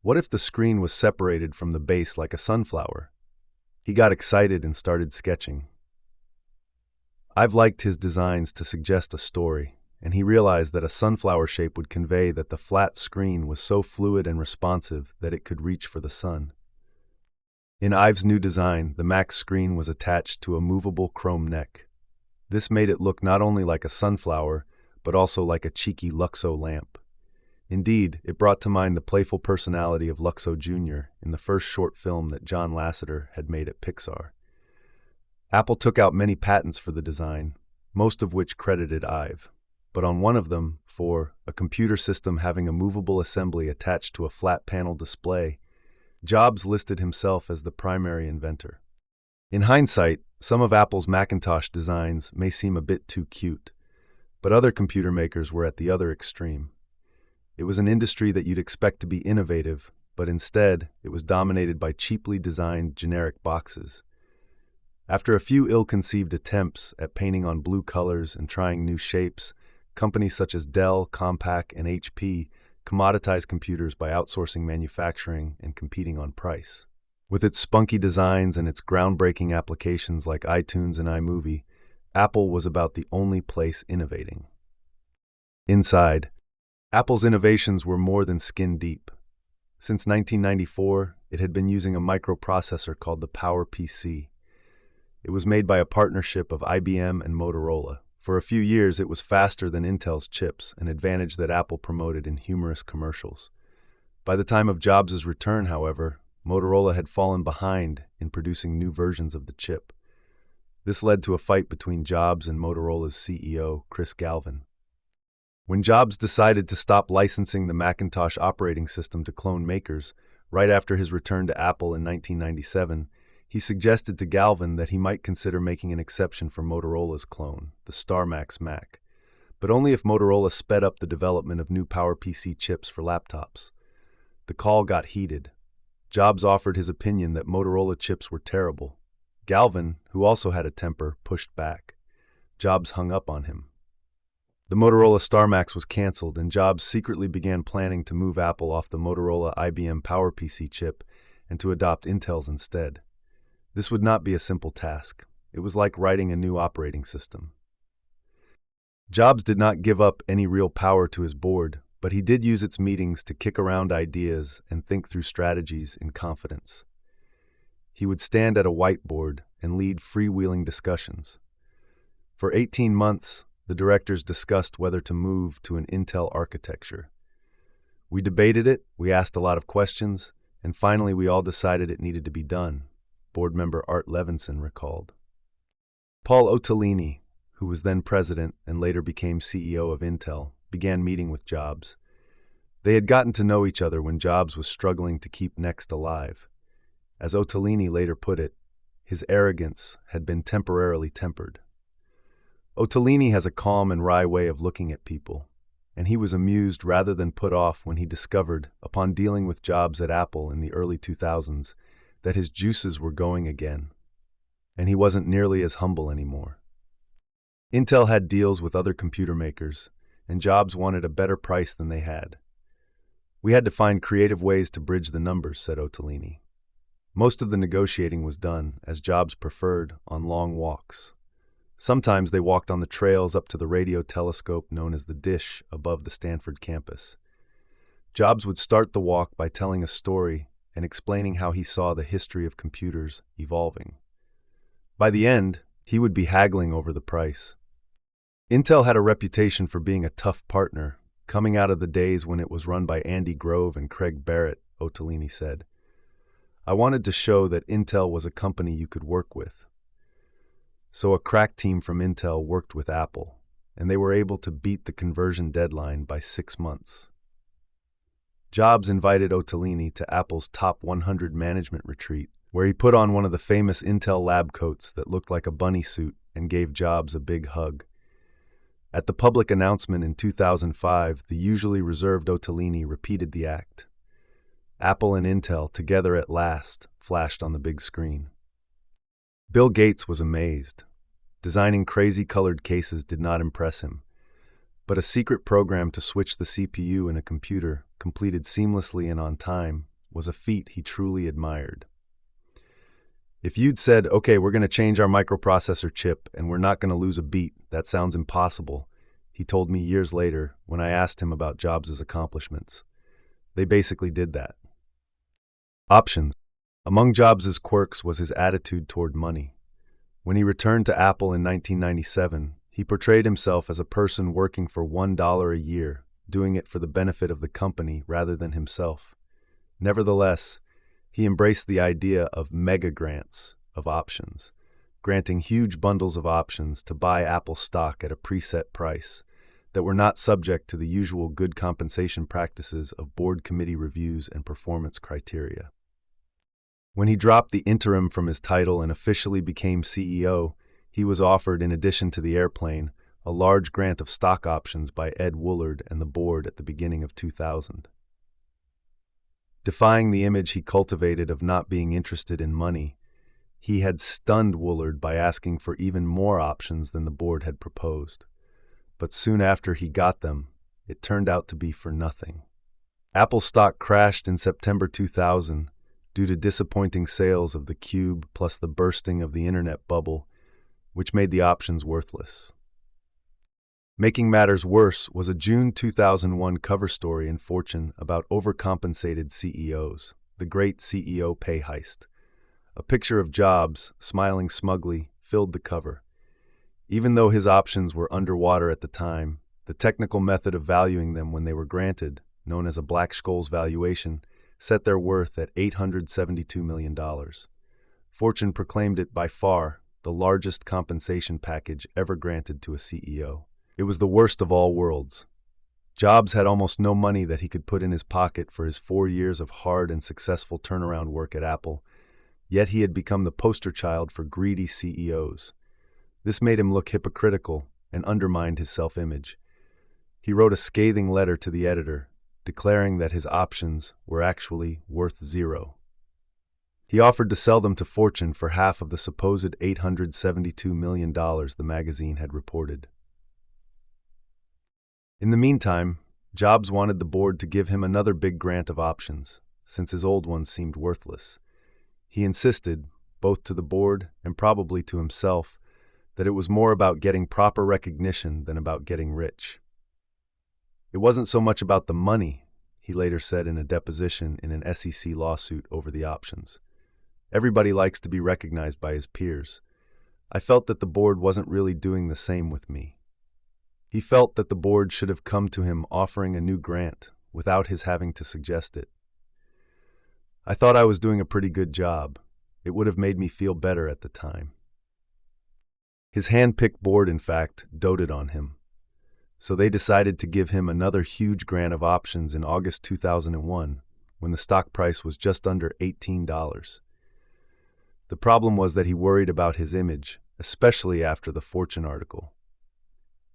"What if the screen was separated from the base like a sunflower?" He got excited and started sketching. I've liked his designs to suggest a story, and he realized that a sunflower shape would convey that the flat screen was so fluid and responsive that it could reach for the sun. In Ive's new design, the Mac screen was attached to a movable chrome neck. This made it look not only like a sunflower, but also like a cheeky Luxo lamp. Indeed, it brought to mind the playful personality of Luxo Jr. in the first short film that John Lasseter had made at Pixar. Apple took out many patents for the design, most of which credited Ive, but on one of them, for a computer system having a movable assembly attached to a flat panel display, Jobs listed himself as the primary inventor. In hindsight, some of Apple's Macintosh designs may seem a bit too cute, but other computer makers were at the other extreme. It was an industry that you'd expect to be innovative, but instead, it was dominated by cheaply designed generic boxes. After a few ill-conceived attempts at painting on blue colors and trying new shapes, companies such as Dell, Compaq, and HP commoditized computers by outsourcing manufacturing and competing on price. With its spunky designs and its groundbreaking applications like iTunes and iMovie, Apple was about the only place innovating. Inside, Apple's innovations were more than skin deep. Since 1994, it had been using a microprocessor called the PowerPC. It was made by a partnership of IBM and Motorola. For a few years, it was faster than Intel's chips, an advantage that Apple promoted in humorous commercials. By the time of Jobs' return, however, Motorola had fallen behind in producing new versions of the chip. This led to a fight between Jobs and Motorola's CEO, Chris Galvin. When Jobs decided to stop licensing the Macintosh operating system to clone makers, right after his return to Apple in 1997, he suggested to Galvin that he might consider making an exception for Motorola's clone, the StarMax Mac, but only if Motorola sped up the development of new PowerPC chips for laptops. The call got heated. Jobs offered his opinion that Motorola chips were terrible. Galvin, who also had a temper, pushed back. Jobs hung up on him. The Motorola StarMax was canceled, and Jobs secretly began planning to move Apple off the Motorola IBM PowerPC chip and to adopt Intel's instead. This would not be a simple task. It was like writing a new operating system. Jobs did not give up any real power to his board, but he did use its meetings to kick around ideas and think through strategies in confidence. He would stand at a whiteboard and lead freewheeling discussions. For 18 months, the directors discussed whether to move to an Intel architecture. We debated it, we asked a lot of questions, and finally we all decided it needed to be done, board member Art Levinson recalled. Paul Otellini, who was then president and later became CEO of Intel, began meeting with Jobs. They had gotten to know each other when Jobs was struggling to keep Next alive. As Otellini later put it, his arrogance had been temporarily tempered. Otellini has a calm and wry way of looking at people, and he was amused rather than put off when he discovered, upon dealing with Jobs at Apple in the early 2000s, that his juices were going again, and he wasn't nearly as humble anymore. Intel had deals with other computer makers, and Jobs wanted a better price than they had. "We had to find creative ways to bridge the numbers," said Otellini. Most of the negotiating was done, as Jobs preferred, on long walks. Sometimes they walked on the trails up to the radio telescope known as the Dish above the Stanford campus. Jobs would start the walk by telling a story and explaining how he saw the history of computers evolving. By the end, he would be haggling over the price. Intel had a reputation for being a tough partner, coming out of the days when it was run by Andy Grove and Craig Barrett, Ottolini said. I wanted to show that Intel was a company you could work with. So a crack team from Intel worked with Apple, and they were able to beat the conversion deadline by 6 months. Jobs invited Ottolini to Apple's Top 100 management retreat, where he put on one of the famous Intel lab coats that looked like a bunny suit and gave Jobs a big hug. At the public announcement in 2005, the usually reserved Ottolini repeated the act. Apple and Intel together at last flashed on the big screen. Bill Gates was amazed. Designing crazy-colored cases did not impress him, but a secret program to switch the CPU in a computer, completed seamlessly and on time, was a feat he truly admired. If you'd said, okay, we're going to change our microprocessor chip and we're not going to lose a beat, that sounds impossible, he told me years later when I asked him about Jobs' accomplishments. They basically did that. Options. Among Jobs' quirks was his attitude toward money. When he returned to Apple in 1997, he portrayed himself as a person working for $1 a year, doing it for the benefit of the company rather than himself. Nevertheless, he embraced the idea of mega grants of options, granting huge bundles of options to buy Apple stock at a preset price that were not subject to the usual good compensation practices of board committee reviews and performance criteria. When he dropped the interim from his title and officially became CEO, he was offered, in addition to the airplane, a large grant of stock options by Ed Woolard and the board at the beginning of 2000. Defying the image he cultivated of not being interested in money, he had stunned Woolard by asking for even more options than the board had proposed. But soon after he got them, it turned out to be for nothing. Apple stock crashed in September 2000 due to disappointing sales of the Cube plus the bursting of the internet bubble, which made the options worthless. Making matters worse was a June 2001 cover story in Fortune about overcompensated CEOs, the great CEO pay heist. A picture of Jobs, smiling smugly, filled the cover. Even though his options were underwater at the time, the technical method of valuing them when they were granted, known as a Black-Scholes valuation, set their worth at $872 million. Fortune proclaimed it by far the largest compensation package ever granted to a CEO. It was the worst of all worlds. Jobs had almost no money that he could put in his pocket for his 4 years of hard and successful turnaround work at Apple, yet he had become the poster child for greedy CEOs. This made him look hypocritical and undermined his self-image. He wrote a scathing letter to the editor, declaring that his options were actually worth zero. He offered to sell them to Fortune for half of the supposed $872 million the magazine had reported. In the meantime, Jobs wanted the board to give him another big grant of options, since his old ones seemed worthless. He insisted, both to the board and probably to himself, that it was more about getting proper recognition than about getting rich. It wasn't so much about the money, he later said in a deposition in an SEC lawsuit over the options. Everybody likes to be recognized by his peers. I felt that the board wasn't really doing the same with me. He felt that the board should have come to him offering a new grant without his having to suggest it. I thought I was doing a pretty good job. It would have made me feel better at the time. His hand-picked board, in fact, doted on him. So they decided to give him another huge grant of options in August 2001, when the stock price was just under $18. The problem was that he worried about his image, especially after the Fortune article.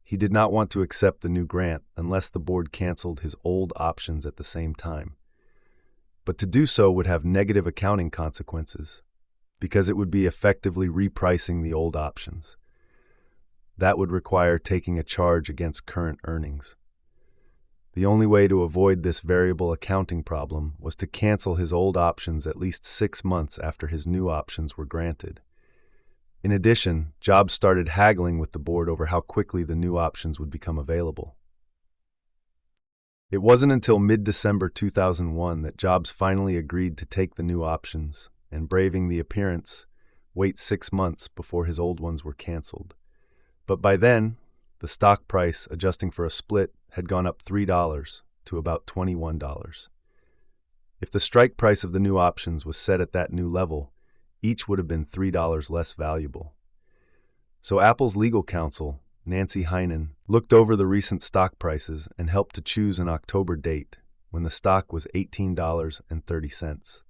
He did not want to accept the new grant unless the board canceled his old options at the same time. But to do so would have negative accounting consequences, because it would be effectively repricing the old options. That would require taking a charge against current earnings. The only way to avoid this variable accounting problem was to cancel his old options at least 6 months after his new options were granted. In addition, Jobs started haggling with the board over how quickly the new options would become available. It wasn't until mid-December 2001 that Jobs finally agreed to take the new options and, braving the appearance, wait 6 months before his old ones were canceled. But by then, the stock price, adjusting for a split, had gone up $3 to about $21. If the strike price of the new options was set at that new level, each would have been $3 less valuable. So Apple's legal counsel, Nancy Heinen, looked over the recent stock prices and helped to choose an October date when the stock was $18.30.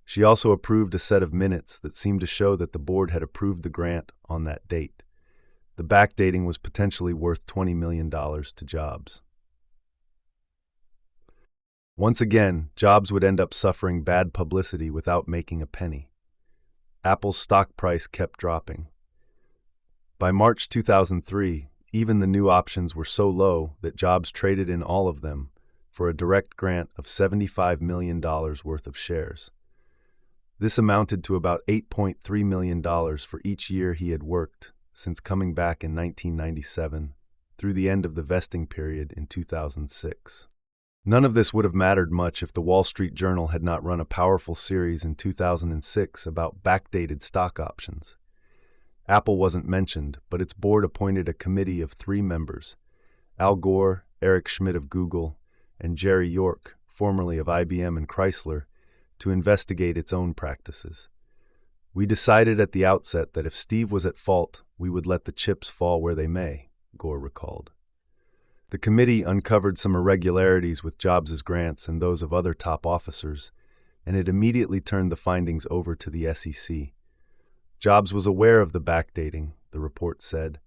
She also approved a set of minutes that seemed to show that the board had approved the grant on that date. The backdating was potentially worth $20 million to Jobs. Once again, Jobs would end up suffering bad publicity without making a penny. Apple's stock price kept dropping. By March 2003, even the new options were so low that Jobs traded in all of them for a direct grant of $75 million worth of shares. This amounted to about $8.3 million for each year he had worked since coming back in 1997 through the end of the vesting period in 2006. None of this would have mattered much if the Wall Street Journal had not run a powerful series in 2006 about backdated stock options. Apple wasn't mentioned, but its board appointed a committee of 3 members, Al Gore, Eric Schmidt of Google, and Jerry York, formerly of IBM and Chrysler, to investigate its own practices. We decided at the outset that if Steve was at fault, we would let the chips fall where they may, Gore recalled. The committee uncovered some irregularities with Jobs' grants and those of other top officers, and it immediately turned the findings over to the SEC. Jobs was aware of the backdating, the report said,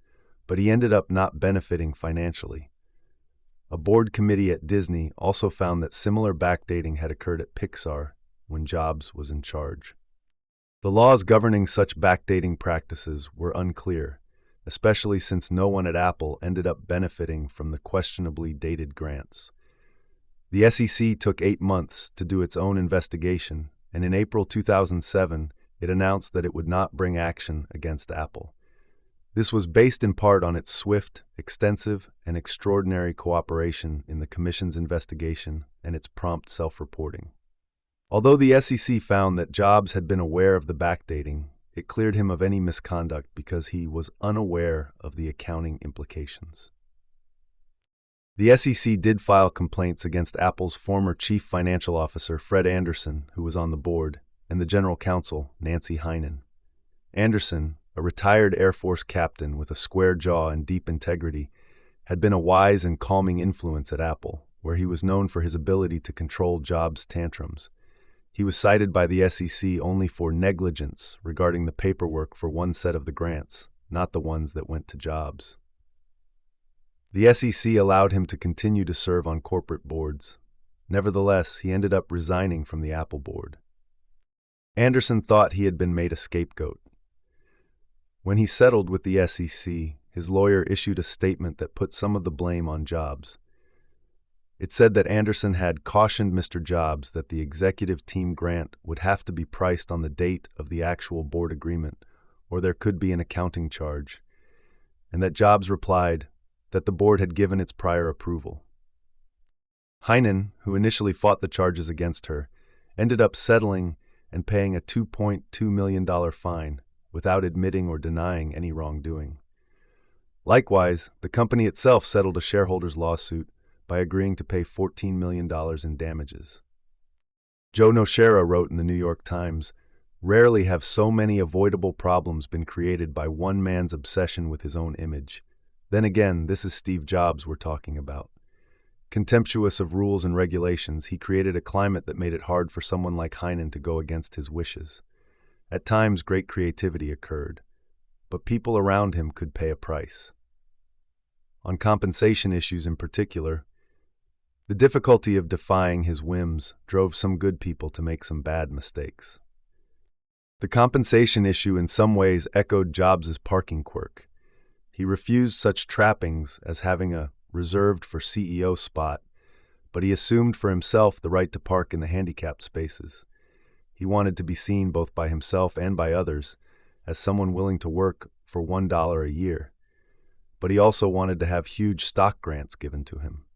but he ended up not benefiting financially. A board committee at Disney also found that similar backdating had occurred at Pixar when Jobs was in charge. The laws governing such backdating practices were unclear, especially since no one at Apple ended up benefiting from the questionably dated grants. The SEC took 8 months to do its own investigation, and in April 2007, it announced that it would not bring action against Apple. This was based in part on its swift, extensive, and extraordinary cooperation in the Commission's investigation and its prompt self-reporting. Although the SEC found that Jobs had been aware of the backdating, it cleared him of any misconduct because he was unaware of the accounting implications. The SEC did file complaints against Apple's former chief financial officer, Fred Anderson, who was on the board, and the general counsel, Nancy Heinen. Anderson, a retired Air Force captain with a square jaw and deep integrity, had been a wise and calming influence at Apple, where he was known for his ability to control Jobs' tantrums. He was cited by the SEC only for negligence regarding the paperwork for one set of the grants, not the ones that went to Jobs. The SEC allowed him to continue to serve on corporate boards. Nevertheless, he ended up resigning from the Apple board. Anderson thought he had been made a scapegoat. When he settled with the SEC, his lawyer issued a statement that put some of the blame on Jobs. It said that Anderson had cautioned Mr. Jobs that the executive team grant would have to be priced on the date of the actual board agreement, or there could be an accounting charge, and that Jobs replied that the board had given its prior approval. Heinen, who initially fought the charges against her, ended up settling and paying a $2.2 million fine without admitting or denying any wrongdoing. Likewise, the company itself settled a shareholders' lawsuit by agreeing to pay $14 million in damages. Joe Nocera wrote in the New York Times, "Rarely have so many avoidable problems been created by one man's obsession with his own image. Then again, this is Steve Jobs we're talking about. Contemptuous of rules and regulations, he created a climate that made it hard for someone like Heinen to go against his wishes. At times, great creativity occurred, but people around him could pay a price." On compensation issues in particular, the difficulty of defying his whims drove some good people to make some bad mistakes. The compensation issue in some ways echoed Jobs' parking quirk. He refused such trappings as having a reserved for CEO spot, but he assumed for himself the right to park in the handicapped spaces. He wanted to be seen both by himself and by others as someone willing to work for $1 a year, but he also wanted to have huge stock grants given to him.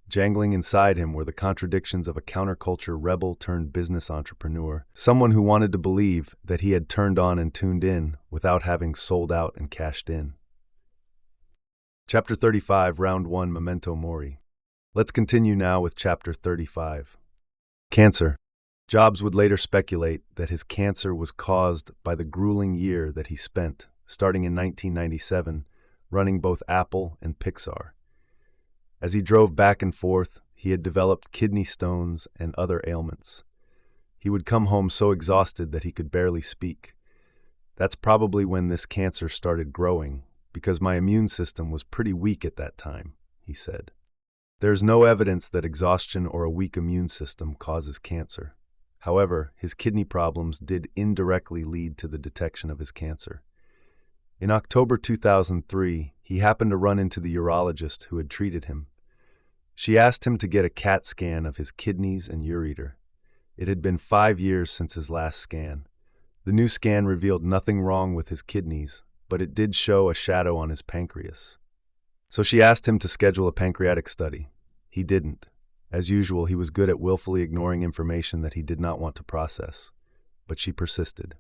Jangling inside him were the contradictions of a counterculture rebel turned business entrepreneur, someone who wanted to believe that he had turned on and tuned in without having sold out and cashed in. Chapter 35, Round 1, Memento Mori. Let's continue now with Chapter 35. Cancer. Jobs would later speculate that his cancer was caused by the grueling year that he spent, starting in 1997, running both Apple and Pixar. As he drove back and forth, he had developed kidney stones and other ailments. He would come home so exhausted that he could barely speak. That's probably when this cancer started growing, because my immune system was pretty weak at that time, he said. There's no evidence that exhaustion or a weak immune system causes cancer. However, his kidney problems did indirectly lead to the detection of his cancer. In October 2003, he happened to run into the urologist who had treated him. She asked him to get a CAT scan of his kidneys and ureter. It had been 5 years since his last scan. The new scan revealed nothing wrong with his kidneys, but it did show a shadow on his pancreas. So she asked him to schedule a pancreatic study. He didn't. As usual, he was good at willfully ignoring information that he did not want to process. But she persisted.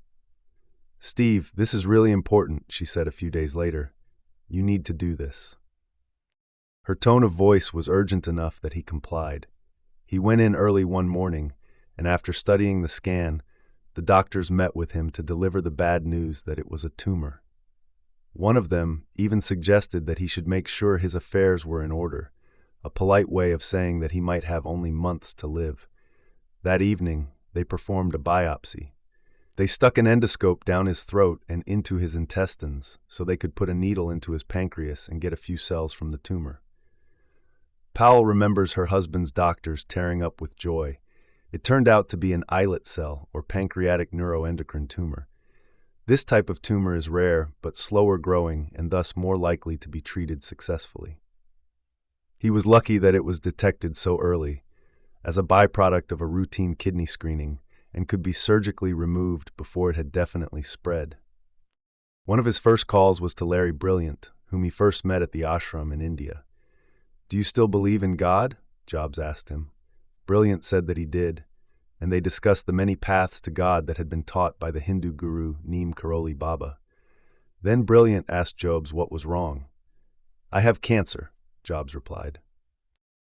"Steve, this is really important," she said a few days later. "You need to do this." Her tone of voice was urgent enough that he complied. He went in early one morning, and after studying the scan, the doctors met with him to deliver the bad news that it was a tumor. One of them even suggested that he should make sure his affairs were in order, a polite way of saying that he might have only months to live. That evening, they performed a biopsy. They stuck an endoscope down his throat and into his intestines so they could put a needle into his pancreas and get a few cells from the tumor. Powell remembers her husband's doctors tearing up with joy. It turned out to be an islet cell, or pancreatic neuroendocrine tumor. This type of tumor is rare, but slower growing and thus more likely to be treated successfully. He was lucky that it was detected so early, as a byproduct of a routine kidney screening, and could be surgically removed before it had definitely spread. One of his first calls was to Larry Brilliant, whom he first met at the ashram in India. "Do you still believe in God?" Jobs asked him. Brilliant said that he did, and they discussed the many paths to God that had been taught by the Hindu guru Neem Karoli Baba. Then Brilliant asked Jobs what was wrong. "I have cancer," Jobs replied.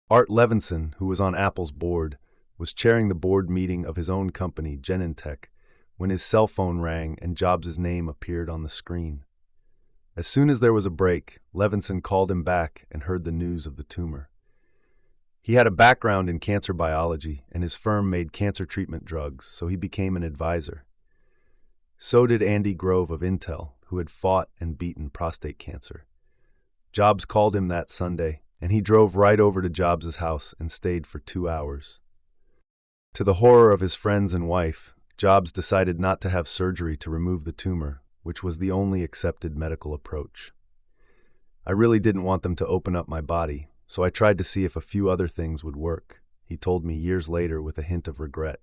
Art Levinson, who was on Apple's board, was chairing the board meeting of his own company, Genentech, when his cell phone rang and Jobs' name appeared on the screen. As soon as there was a break, Levinson called him back and heard the news of the tumor. He had a background in cancer biology, and his firm made cancer treatment drugs, so he became an advisor. So did Andy Grove of Intel, who had fought and beaten prostate cancer. Jobs called him that Sunday, and he drove right over to Jobs' house and stayed for 2 hours. To the horror of his friends and wife, Jobs decided not to have surgery to remove the tumor, which was the only accepted medical approach. "I really didn't want them to open up my body, so I tried to see if a few other things would work," he told me years later with a hint of regret.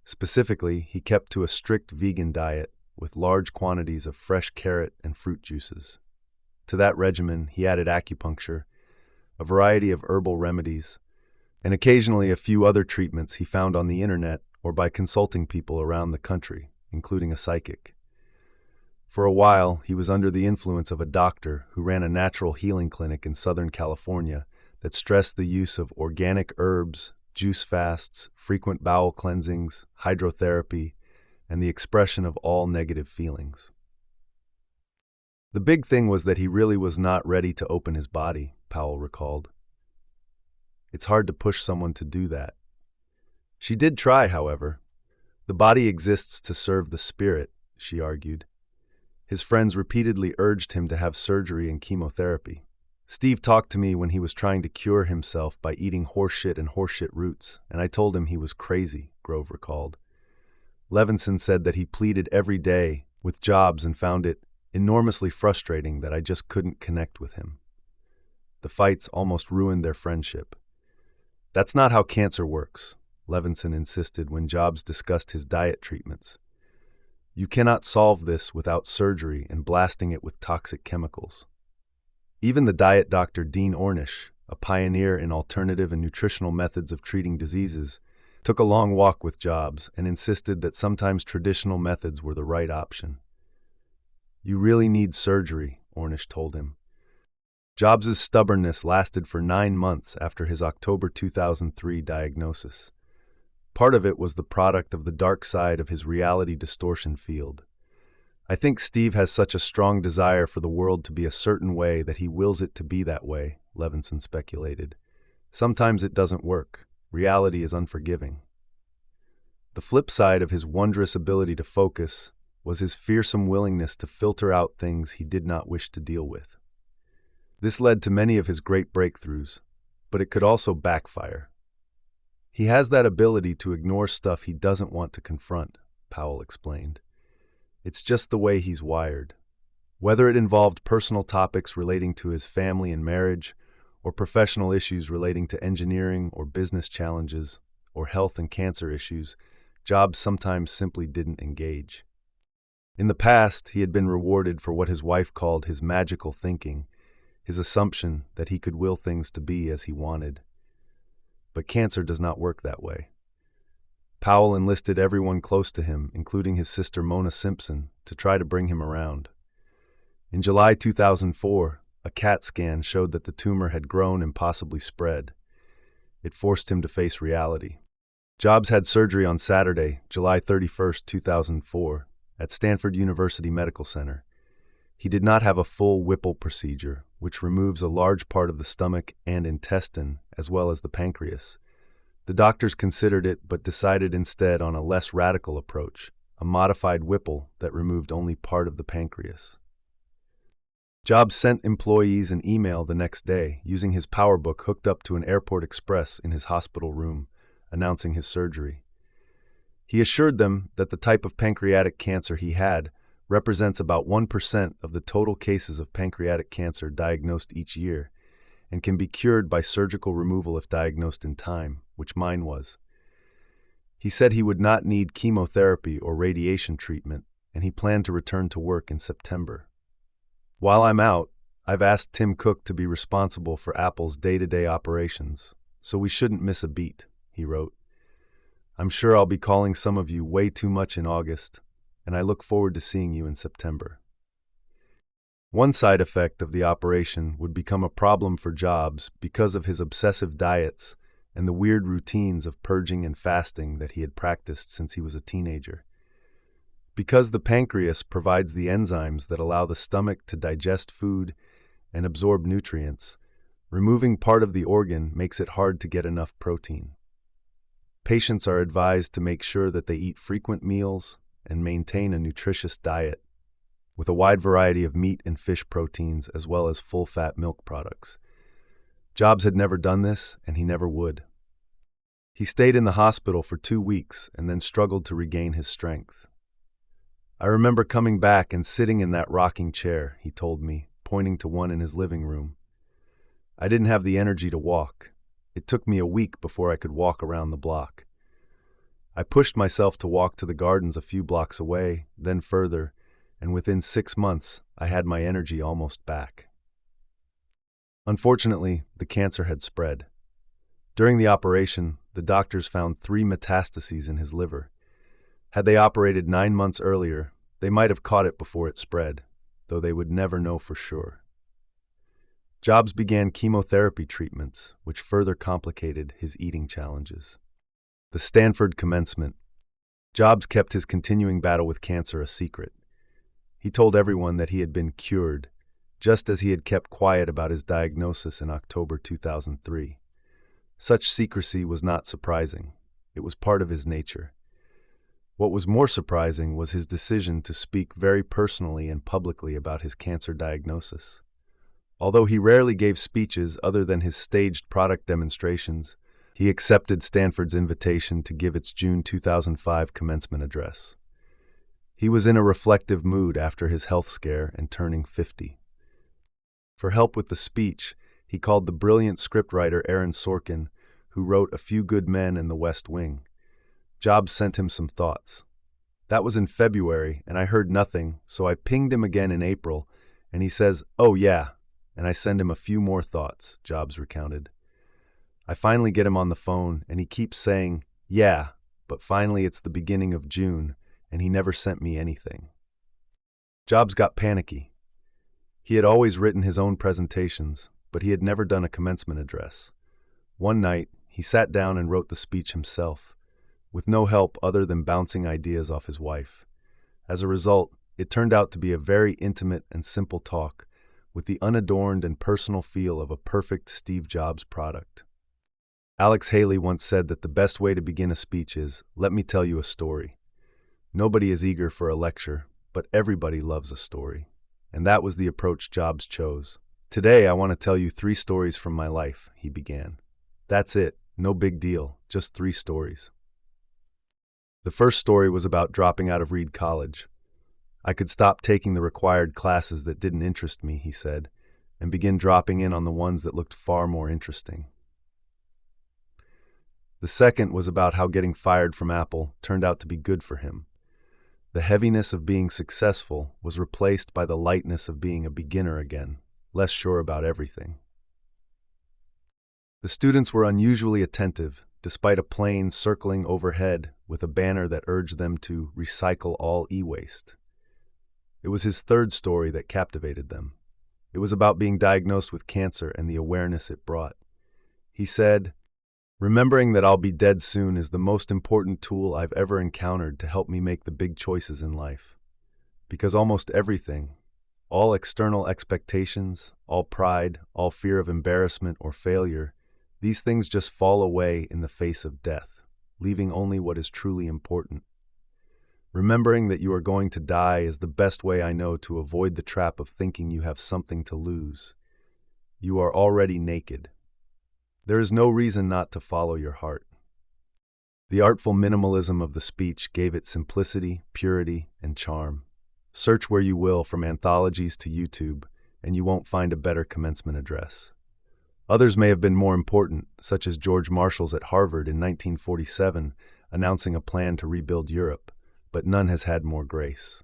Specifically, he kept to a strict vegan diet with large quantities of fresh carrot and fruit juices. To that regimen, he added acupuncture, a variety of herbal remedies, and occasionally a few other treatments he found on the internet or by consulting people around the country, including a psychic. For a while, he was under the influence of a doctor who ran a natural healing clinic in Southern California that stressed the use of organic herbs, juice fasts, frequent bowel cleansings, hydrotherapy, and the expression of all negative feelings. The big thing was that he really was not ready to open his body, Powell recalled. "It's hard to push someone to do that." She did try, however. "The body exists to serve the spirit," she argued. His friends repeatedly urged him to have surgery and chemotherapy. "Steve talked to me when he was trying to cure himself by eating horseshit and horseshit roots, and I told him he was crazy," Grove recalled. Levinson said that he pleaded every day with Jobs and found it enormously frustrating that I just couldn't connect with him. The fights almost ruined their friendship. "That's not how cancer works," Levinson insisted when Jobs discussed his diet treatments. "You cannot solve this without surgery and blasting it with toxic chemicals." Even the diet doctor Dean Ornish, a pioneer in alternative and nutritional methods of treating diseases, took a long walk with Jobs and insisted that sometimes traditional methods were the right option. "You really need surgery," Ornish told him. Jobs' stubbornness lasted for 9 months after his October 2003 diagnosis. Part of it was the product of the dark side of his reality distortion field. "I think Steve has such a strong desire for the world to be a certain way that he wills it to be that way," Levinson speculated. "Sometimes it doesn't work. Reality is unforgiving." The flip side of his wondrous ability to focus was his fearsome willingness to filter out things he did not wish to deal with. This led to many of his great breakthroughs, but it could also backfire. "He has that ability to ignore stuff he doesn't want to confront," Powell explained. "It's just the way he's wired." Whether it involved personal topics relating to his family and marriage, or professional issues relating to engineering or business challenges, or health and cancer issues, Jobs sometimes simply didn't engage. In the past, he had been rewarded for what his wife called his magical thinking, his assumption that he could will things to be as he wanted. But cancer does not work that way. Powell enlisted everyone close to him, including his sister Mona Simpson, to try to bring him around. In July 2004, a CAT scan showed that the tumor had grown and possibly spread. It forced him to face reality. Jobs had surgery on Saturday, July 31, 2004, at Stanford University Medical Center. He did not have a full Whipple procedure, which removes a large part of the stomach and intestine, as well as the pancreas. The doctors considered it but decided instead on a less radical approach, a modified Whipple that removed only part of the pancreas. Jobs sent employees an email the next day using his PowerBook hooked up to an airport express in his hospital room, announcing his surgery. He assured them that the type of pancreatic cancer he had represents about 1% of the total cases of pancreatic cancer diagnosed each year, and can be cured by surgical removal if diagnosed in time, which mine was. He said he would not need chemotherapy or radiation treatment, and he planned to return to work in September. "While I'm out, I've asked Tim Cook to be responsible for Apple's day-to-day operations, so we shouldn't miss a beat," he wrote. "I'm sure I'll be calling some of you way too much in August, and I look forward to seeing you in September." One side effect of the operation would become a problem for Jobs because of his obsessive diets and the weird routines of purging and fasting that he had practiced since he was a teenager. Because the pancreas provides the enzymes that allow the stomach to digest food and absorb nutrients, removing part of the organ makes it hard to get enough protein. Patients are advised to make sure that they eat frequent meals and maintain a nutritious diet, with a wide variety of meat and fish proteins as well as full-fat milk products. Jobs had never done this, and he never would. He stayed in the hospital for 2 weeks and then struggled to regain his strength. "I remember coming back and sitting in that rocking chair," he told me, pointing to one in his living room. "I didn't have the energy to walk. It took me a week before I could walk around the block. I pushed myself to walk to the gardens a few blocks away, then further, and within 6 months, I had my energy almost back." Unfortunately, the cancer had spread. During the operation, the doctors found 3 metastases in his liver. Had they operated 9 months earlier, they might have caught it before it spread, though they would never know for sure. Jobs began chemotherapy treatments, which further complicated his eating challenges. The Stanford commencement. Jobs kept his continuing battle with cancer a secret. He told everyone that he had been cured, just as he had kept quiet about his diagnosis in October 2003. Such secrecy was not surprising. It was part of his nature. What was more surprising was his decision to speak very personally and publicly about his cancer diagnosis. Although he rarely gave speeches other than his staged product demonstrations, he accepted Stanford's invitation to give its June 2005 commencement address. He was in a reflective mood after his health scare and turning 50. For help with the speech, he called the brilliant scriptwriter Aaron Sorkin, who wrote A Few Good Men and The West Wing. Jobs sent him some thoughts. That was in February, and I heard nothing, so I pinged him again in April, and he says, "Oh yeah, and I send him a few more thoughts, Jobs recounted. I finally get him on the phone, and he keeps saying, yeah, but finally it's the beginning of June, and he never sent me anything. Jobs got panicky. He had always written his own presentations, but he had never done a commencement address. One night, he sat down and wrote the speech himself, with no help other than bouncing ideas off his wife. As a result, it turned out to be a very intimate and simple talk, with the unadorned and personal feel of a perfect Steve Jobs product. Alex Haley once said that the best way to begin a speech is, let me tell you a story. Nobody is eager for a lecture, but everybody loves a story. And that was the approach Jobs chose. Today, I want to tell you 3 stories from my life, he began. That's it, no big deal, just 3 stories. The first story was about dropping out of Reed College. I could stop taking the required classes that didn't interest me, he said, and begin dropping in on the ones that looked far more interesting. The second was about how getting fired from Apple turned out to be good for him. The heaviness of being successful was replaced by the lightness of being a beginner again, less sure about everything. The students were unusually attentive, despite a plane circling overhead with a banner that urged them to recycle all e-waste. It was his third story that captivated them. It was about being diagnosed with cancer and the awareness it brought. He said, remembering that I'll be dead soon is the most important tool I've ever encountered to help me make the big choices in life. Because almost everything, all external expectations, all pride, all fear of embarrassment or failure, these things just fall away in the face of death, leaving only what is truly important. Remembering that you are going to die is the best way I know to avoid the trap of thinking you have something to lose. You are already naked. There is no reason not to follow your heart. The artful minimalism of the speech gave it simplicity, purity, and charm. Search where you will, from anthologies to YouTube, and you won't find a better commencement address. Others may have been more important, such as George Marshall's at Harvard in 1947, announcing a plan to rebuild Europe, but none has had more grace.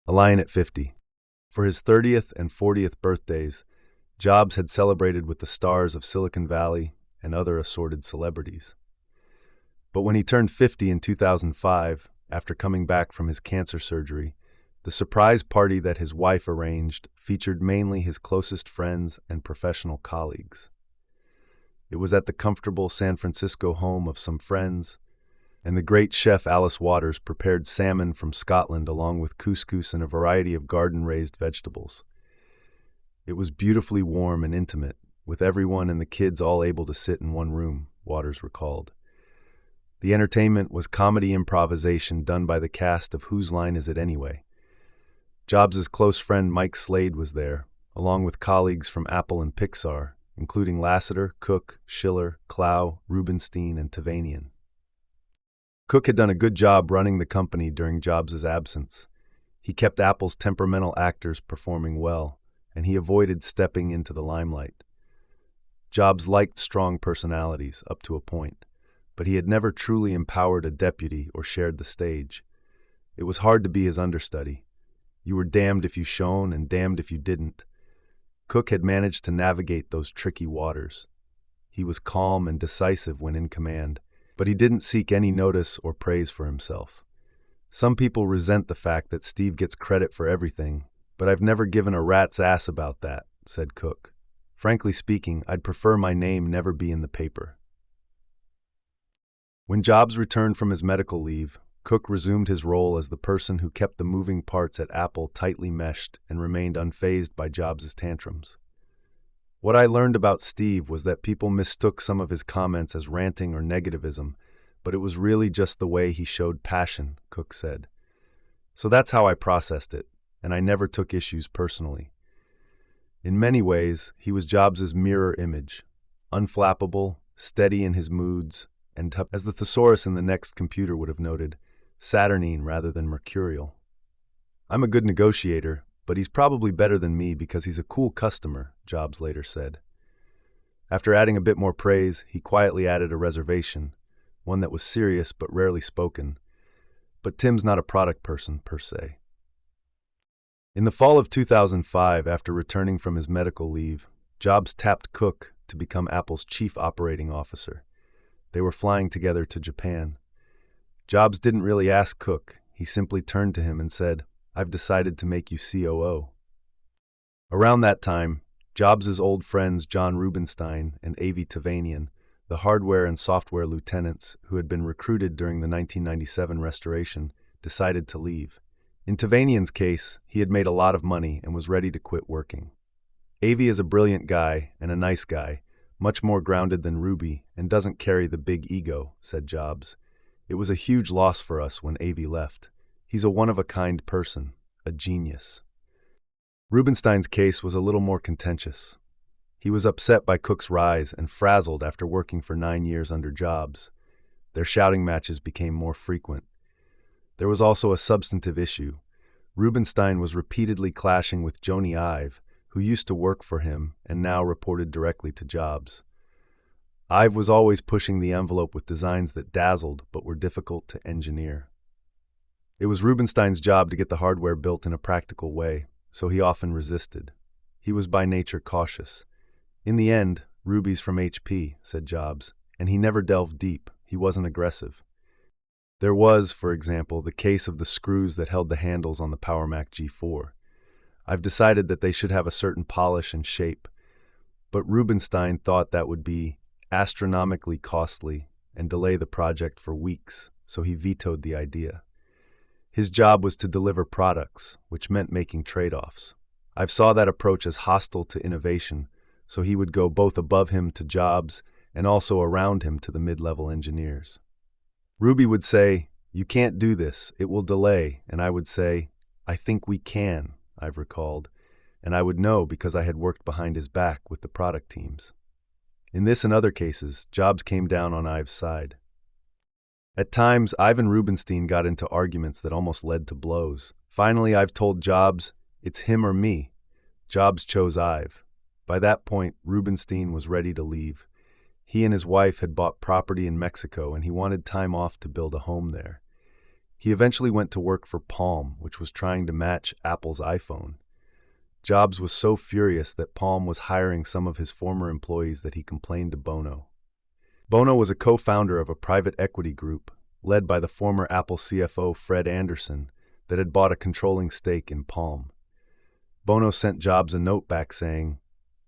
A Lion at 50. For his 30th and 40th birthdays, Jobs had celebrated with the stars of Silicon Valley and other assorted celebrities. But when he turned 50 in 2005, after coming back from his cancer surgery, the surprise party that his wife arranged featured mainly his closest friends and professional colleagues. It was at the comfortable San Francisco home of some friends, and the great chef Alice Waters prepared salmon from Scotland along with couscous and a variety of garden-raised vegetables. It was beautifully warm and intimate, with everyone and the kids all able to sit in one room, Waters recalled. The entertainment was comedy improvisation done by the cast of Whose Line Is It Anyway? Jobs' close friend Mike Slade was there, along with colleagues from Apple and Pixar, including Lasseter, Cook, Schiller, Clough, Rubenstein, and Tavanian. Cook had done a good job running the company during Jobs' absence. He kept Apple's temperamental actors performing well, and he avoided stepping into the limelight. Jobs liked strong personalities, up to a point, but he had never truly empowered a deputy or shared the stage. It was hard to be his understudy. You were damned if you shone and damned if you didn't. Cook had managed to navigate those tricky waters. He was calm and decisive when in command, but he didn't seek any notice or praise for himself. Some people resent the fact that Steve gets credit for everything, but I've never given a rat's ass about that, said Cook. Frankly speaking, I'd prefer my name never be in the paper. When Jobs returned from his medical leave, Cook resumed his role as the person who kept the moving parts at Apple tightly meshed and remained unfazed by Jobs' tantrums. What I learned about Steve was that people mistook some of his comments as ranting or negativism, but it was really just the way he showed passion, Cook said. So that's how I processed it, and I never took issues personally. In many ways, he was Jobs' mirror image, unflappable, steady in his moods, and, as the thesaurus in the next computer would have noted, Saturnine rather than mercurial. I'm a good negotiator, but he's probably better than me because he's a cool customer, Jobs later said. After adding a bit more praise, he quietly added a reservation, one that was serious but rarely spoken. But Tim's not a product person, per se. In the fall of 2005, after returning from his medical leave, Jobs tapped Cook to become Apple's chief operating officer. They were flying together to Japan. Jobs didn't really ask Cook. He simply turned to him and said, "I've decided to make you COO." Around that time, Jobs' old friends John Rubinstein and Avi Tavanian, the hardware and software lieutenants who had been recruited during the 1997 restoration, decided to leave. In Tavanian's case, he had made a lot of money and was ready to quit working. Avi is a brilliant guy and a nice guy, much more grounded than Ruby, and doesn't carry the big ego, said Jobs. It was a huge loss for us when Avi left. He's a one-of-a-kind person, a genius. Rubinstein's case was a little more contentious. He was upset by Cook's rise and frazzled after working for 9 years under Jobs. Their shouting matches became more frequent. There was also a substantive issue. Rubinstein was repeatedly clashing with Joni Ive, who used to work for him and now reported directly to Jobs. Ive was always pushing the envelope with designs that dazzled but were difficult to engineer. It was Rubinstein's job to get the hardware built in a practical way, so he often resisted. He was by nature cautious. In the end, Ruby's from HP, said Jobs, and he never delved deep. He wasn't aggressive. There was, for example, the case of the screws that held the handles on the Power Mac G4. I've decided that they should have a certain polish and shape, but Rubinstein thought that would be astronomically costly and delay the project for weeks, so he vetoed the idea. His job was to deliver products, which meant making trade-offs. I've saw that approach as hostile to innovation, so he would go both above him to Jobs and also around him to the mid-level engineers. Ruby would say, "You can't do this, it will delay," and I would say, "I think we can," I've recalled, and I would know because I had worked behind his back with the product teams. In this and other cases, Jobs came down on Ive's side. At times, Ive and Rubinstein got into arguments that almost led to blows. Finally, I've told Jobs, "It's him or me." Jobs chose Ive. By that point, Rubinstein was ready to leave. He and his wife had bought property in Mexico, and he wanted time off to build a home there. He eventually went to work for Palm, which was trying to match Apple's iPhone. Jobs was so furious that Palm was hiring some of his former employees that he complained to Bono. Bono was a co-founder of a private equity group, led by the former Apple CFO Fred Anderson, that had bought a controlling stake in Palm. Bono sent Jobs a note back saying,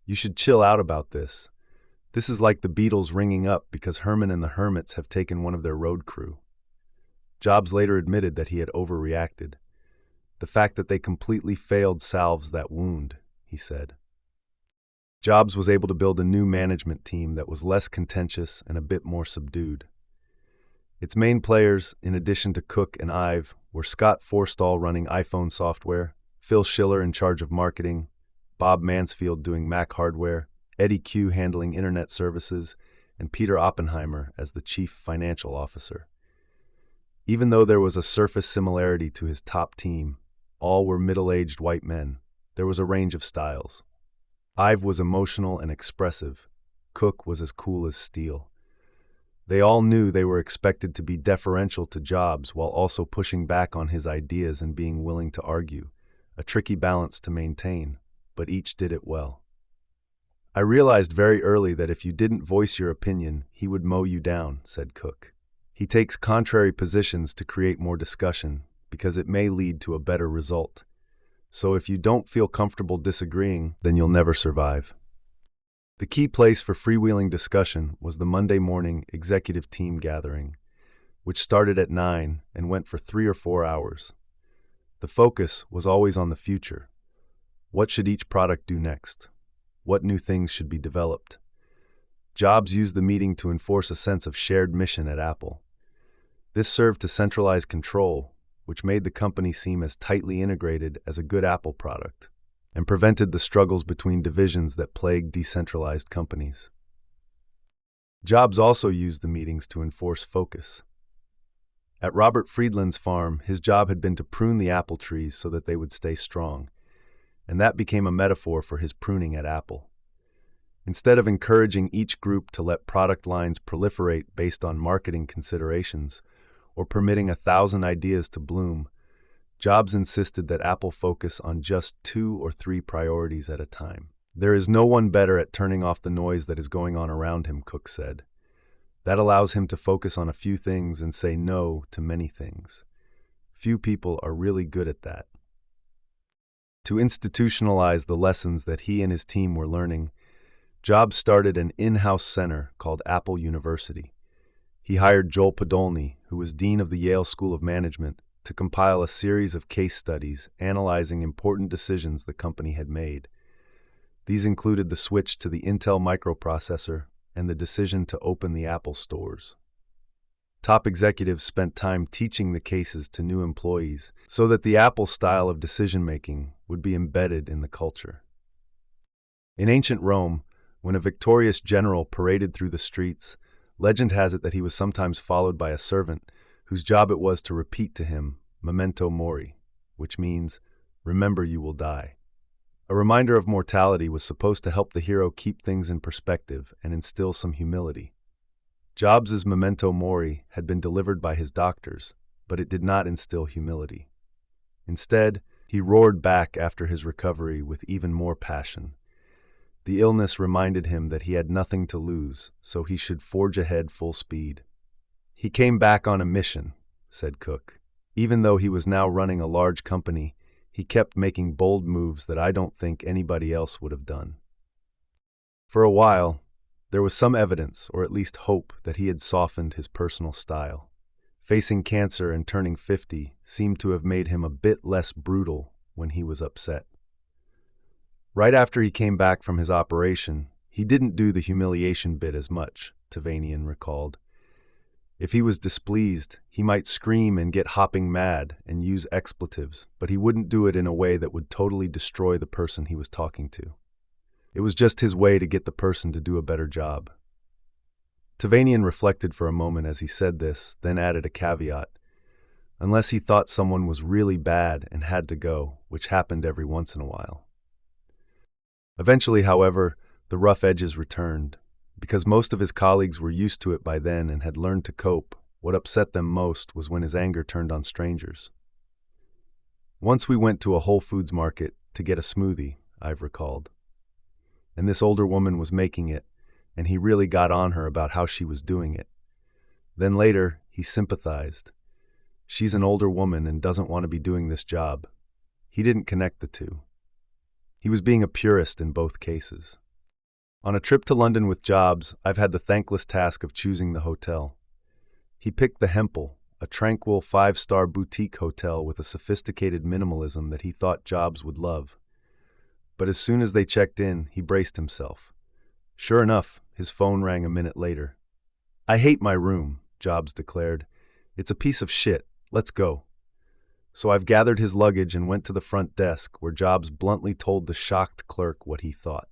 "You should chill out about this. This is like the Beatles ringing up because Herman and the Hermits have taken one of their road crew." Jobs later admitted that he had overreacted. "The fact that they completely failed salves that wound," he said. Jobs was able to build a new management team that was less contentious and a bit more subdued. Its main players, in addition to Cook and Ive, were Scott Forstall running iPhone software, Phil Schiller in charge of marketing, Bob Mansfield doing Mac hardware, Eddie Q handling internet services, and Peter Oppenheimer as the chief financial officer. Even though there was a surface similarity to his top team, all were middle-aged white men. There was a range of styles. Ive was emotional and expressive. Cook was as cool as steel. They all knew they were expected to be deferential to Jobs while also pushing back on his ideas and being willing to argue, a tricky balance to maintain, but each did it well. "I realized very early that if you didn't voice your opinion, he would mow you down," said Cook. "He takes contrary positions to create more discussion because it may lead to a better result. So if you don't feel comfortable disagreeing, then you'll never survive." The key place for freewheeling discussion was the Monday morning executive team gathering, which started at 9 and went for 3 or 4 hours. The focus was always on the future. What should each product do next? What new things should be developed? Jobs used the meeting to enforce a sense of shared mission at Apple. This served to centralize control, which made the company seem as tightly integrated as a good Apple product, and prevented the struggles between divisions that plagued decentralized companies. Jobs also used the meetings to enforce focus. At Robert Friedland's farm, his job had been to prune the apple trees so that they would stay strong, and that became a metaphor for his pruning at Apple. Instead of encouraging each group to let product lines proliferate based on marketing considerations, or permitting 1,000 ideas to bloom, Jobs insisted that Apple focus on just 2 or 3 priorities at a time. There is no one better at turning off the noise that is going on around him, Cook said. That allows him to focus on a few things and say no to many things. Few people are really good at that. To institutionalize the lessons that he and his team were learning, Jobs started an in-house center called Apple University. He hired Joel Podolny, who was dean of the Yale School of Management, to compile a series of case studies analyzing important decisions the company had made. These included the switch to the Intel microprocessor and the decision to open the Apple stores. Top executives spent time teaching the cases to new employees so that the Apple style of decision-making would be embedded in the culture. In ancient Rome, when a victorious general paraded through the streets, legend has it that he was sometimes followed by a servant whose job it was to repeat to him, memento mori, which means, remember you will die. A reminder of mortality was supposed to help the hero keep things in perspective and instill some humility. Jobs' memento mori had been delivered by his doctors, but it did not instill humility. Instead, he roared back after his recovery with even more passion. The illness reminded him that he had nothing to lose, so he should forge ahead full speed. He came back on a mission, said Cook. Even though he was now running a large company, he kept making bold moves that I don't think anybody else would have done. For a while, there was some evidence, or at least hope, that he had softened his personal style. Facing cancer and turning 50 seemed to have made him a bit less brutal when he was upset. Right after he came back from his operation, he didn't do the humiliation bit as much, Tavanian recalled. If he was displeased, he might scream and get hopping mad and use expletives, but he wouldn't do it in a way that would totally destroy the person he was talking to. It was just his way to get the person to do a better job. Tavanian reflected for a moment as he said this, then added a caveat. Unless he thought someone was really bad and had to go, which happened every once in a while. Eventually, however, the rough edges returned. Because most of his colleagues were used to it by then and had learned to cope, what upset them most was when his anger turned on strangers. Once we went to a Whole Foods market to get a smoothie, I've recalled. And this older woman was making it, and he really got on her about how she was doing it. Then later, he sympathized. She's an older woman and doesn't want to be doing this job. He didn't connect the two. He was being a purist in both cases. On a trip to London with Jobs, I've had the thankless task of choosing the hotel. He picked the Hempel, a tranquil 5-star boutique hotel with a sophisticated minimalism that he thought Jobs would love. But as soon as they checked in, he braced himself. Sure enough, his phone rang a minute later. I hate my room, Jobs declared. It's a piece of shit. Let's go. So I've gathered his luggage and went to the front desk, where Jobs bluntly told the shocked clerk what he thought.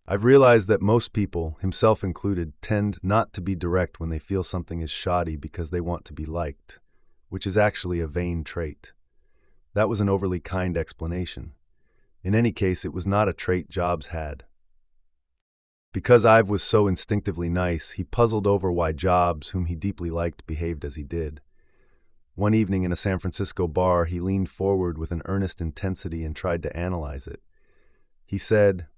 I've realized that most people, himself included, tend not to be direct when they feel something is shoddy because they want to be liked, which is actually a vain trait. That was an overly kind explanation. In any case, it was not a trait Jobs had. Because Ive was so instinctively nice, he puzzled over why Jobs, whom he deeply liked, behaved as he did. One evening in a San Francisco bar, he leaned forward with an earnest intensity and tried to analyze it. He said,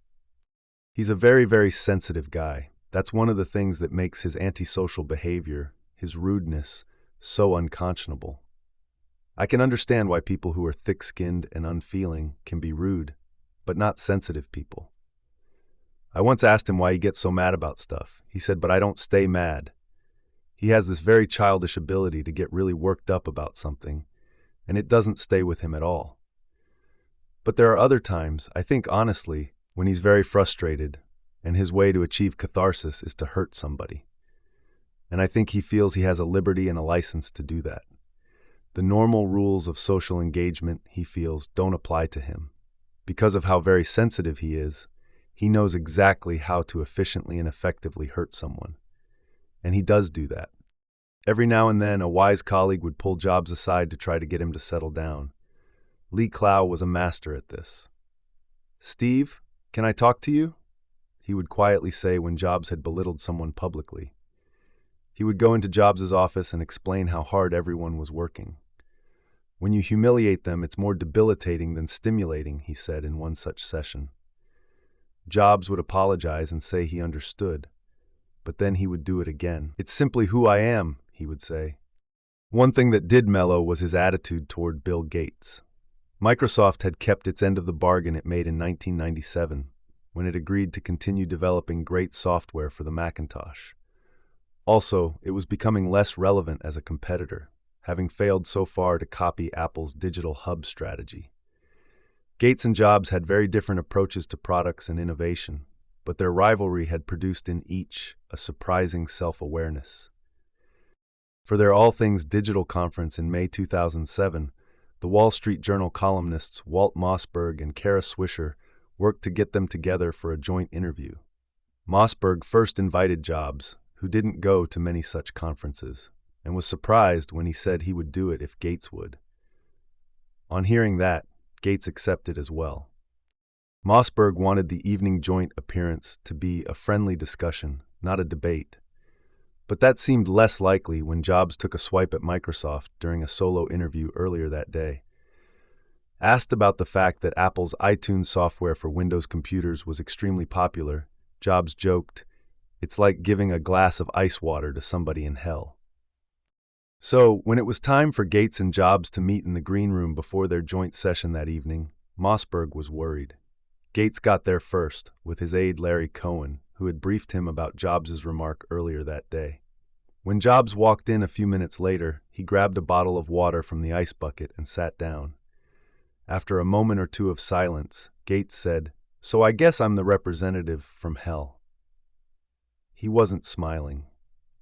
"He's a very, very sensitive guy. That's one of the things that makes his antisocial behavior, his rudeness, so unconscionable. I can understand why people who are thick-skinned and unfeeling can be rude, but not sensitive people. I once asked him why he gets so mad about stuff. He said, but I don't stay mad. He has this very childish ability to get really worked up about something, and it doesn't stay with him at all. But there are other times, I think honestly, when he's very frustrated, and his way to achieve catharsis is to hurt somebody. And I think he feels he has a liberty and a license to do that. The normal rules of social engagement, he feels, don't apply to him. Because of how very sensitive he is, he knows exactly how to efficiently and effectively hurt someone. And he does do that. Every now and then, a wise colleague would pull Jobs aside to try to get him to settle down. Lee Clow was a master at this. "Steve, can I talk to you?" he would quietly say when Jobs had belittled someone publicly. He would go into Jobs' office and explain how hard everyone was working. When you humiliate them, it's more debilitating than stimulating, he said in one such session. Jobs would apologize and say he understood, but then he would do it again. It's simply who I am, he would say. One thing that did mellow was his attitude toward Bill Gates. Microsoft had kept its end of the bargain it made in 1997, when it agreed to continue developing great software for the Macintosh. Also, it was becoming less relevant as a competitor, having failed so far to copy Apple's digital hub strategy. Gates and Jobs had very different approaches to products and innovation, but their rivalry had produced in each a surprising self-awareness. For their All Things Digital conference in May 2007, the Wall Street Journal columnists Walt Mossberg and Kara Swisher worked to get them together for a joint interview. Mossberg first invited Jobs, who didn't go to many such conferences, and was surprised when he said he would do it if Gates would. On hearing that, Gates accepted as well. Mossberg wanted the evening joint appearance to be a friendly discussion, not a debate. But that seemed less likely when Jobs took a swipe at Microsoft during a solo interview earlier that day. Asked about the fact that Apple's iTunes software for Windows computers was extremely popular, Jobs joked, "It's like giving a glass of ice water to somebody in hell." So, when it was time for Gates and Jobs to meet in the green room before their joint session that evening, Mossberg was worried. Gates got there first, with his aide Larry Cohen, who had briefed him about Jobs' remark earlier that day. When Jobs walked in a few minutes later, he grabbed a bottle of water from the ice bucket and sat down. After a moment or two of silence, Gates said, "So I guess I'm the representative from hell." He wasn't smiling.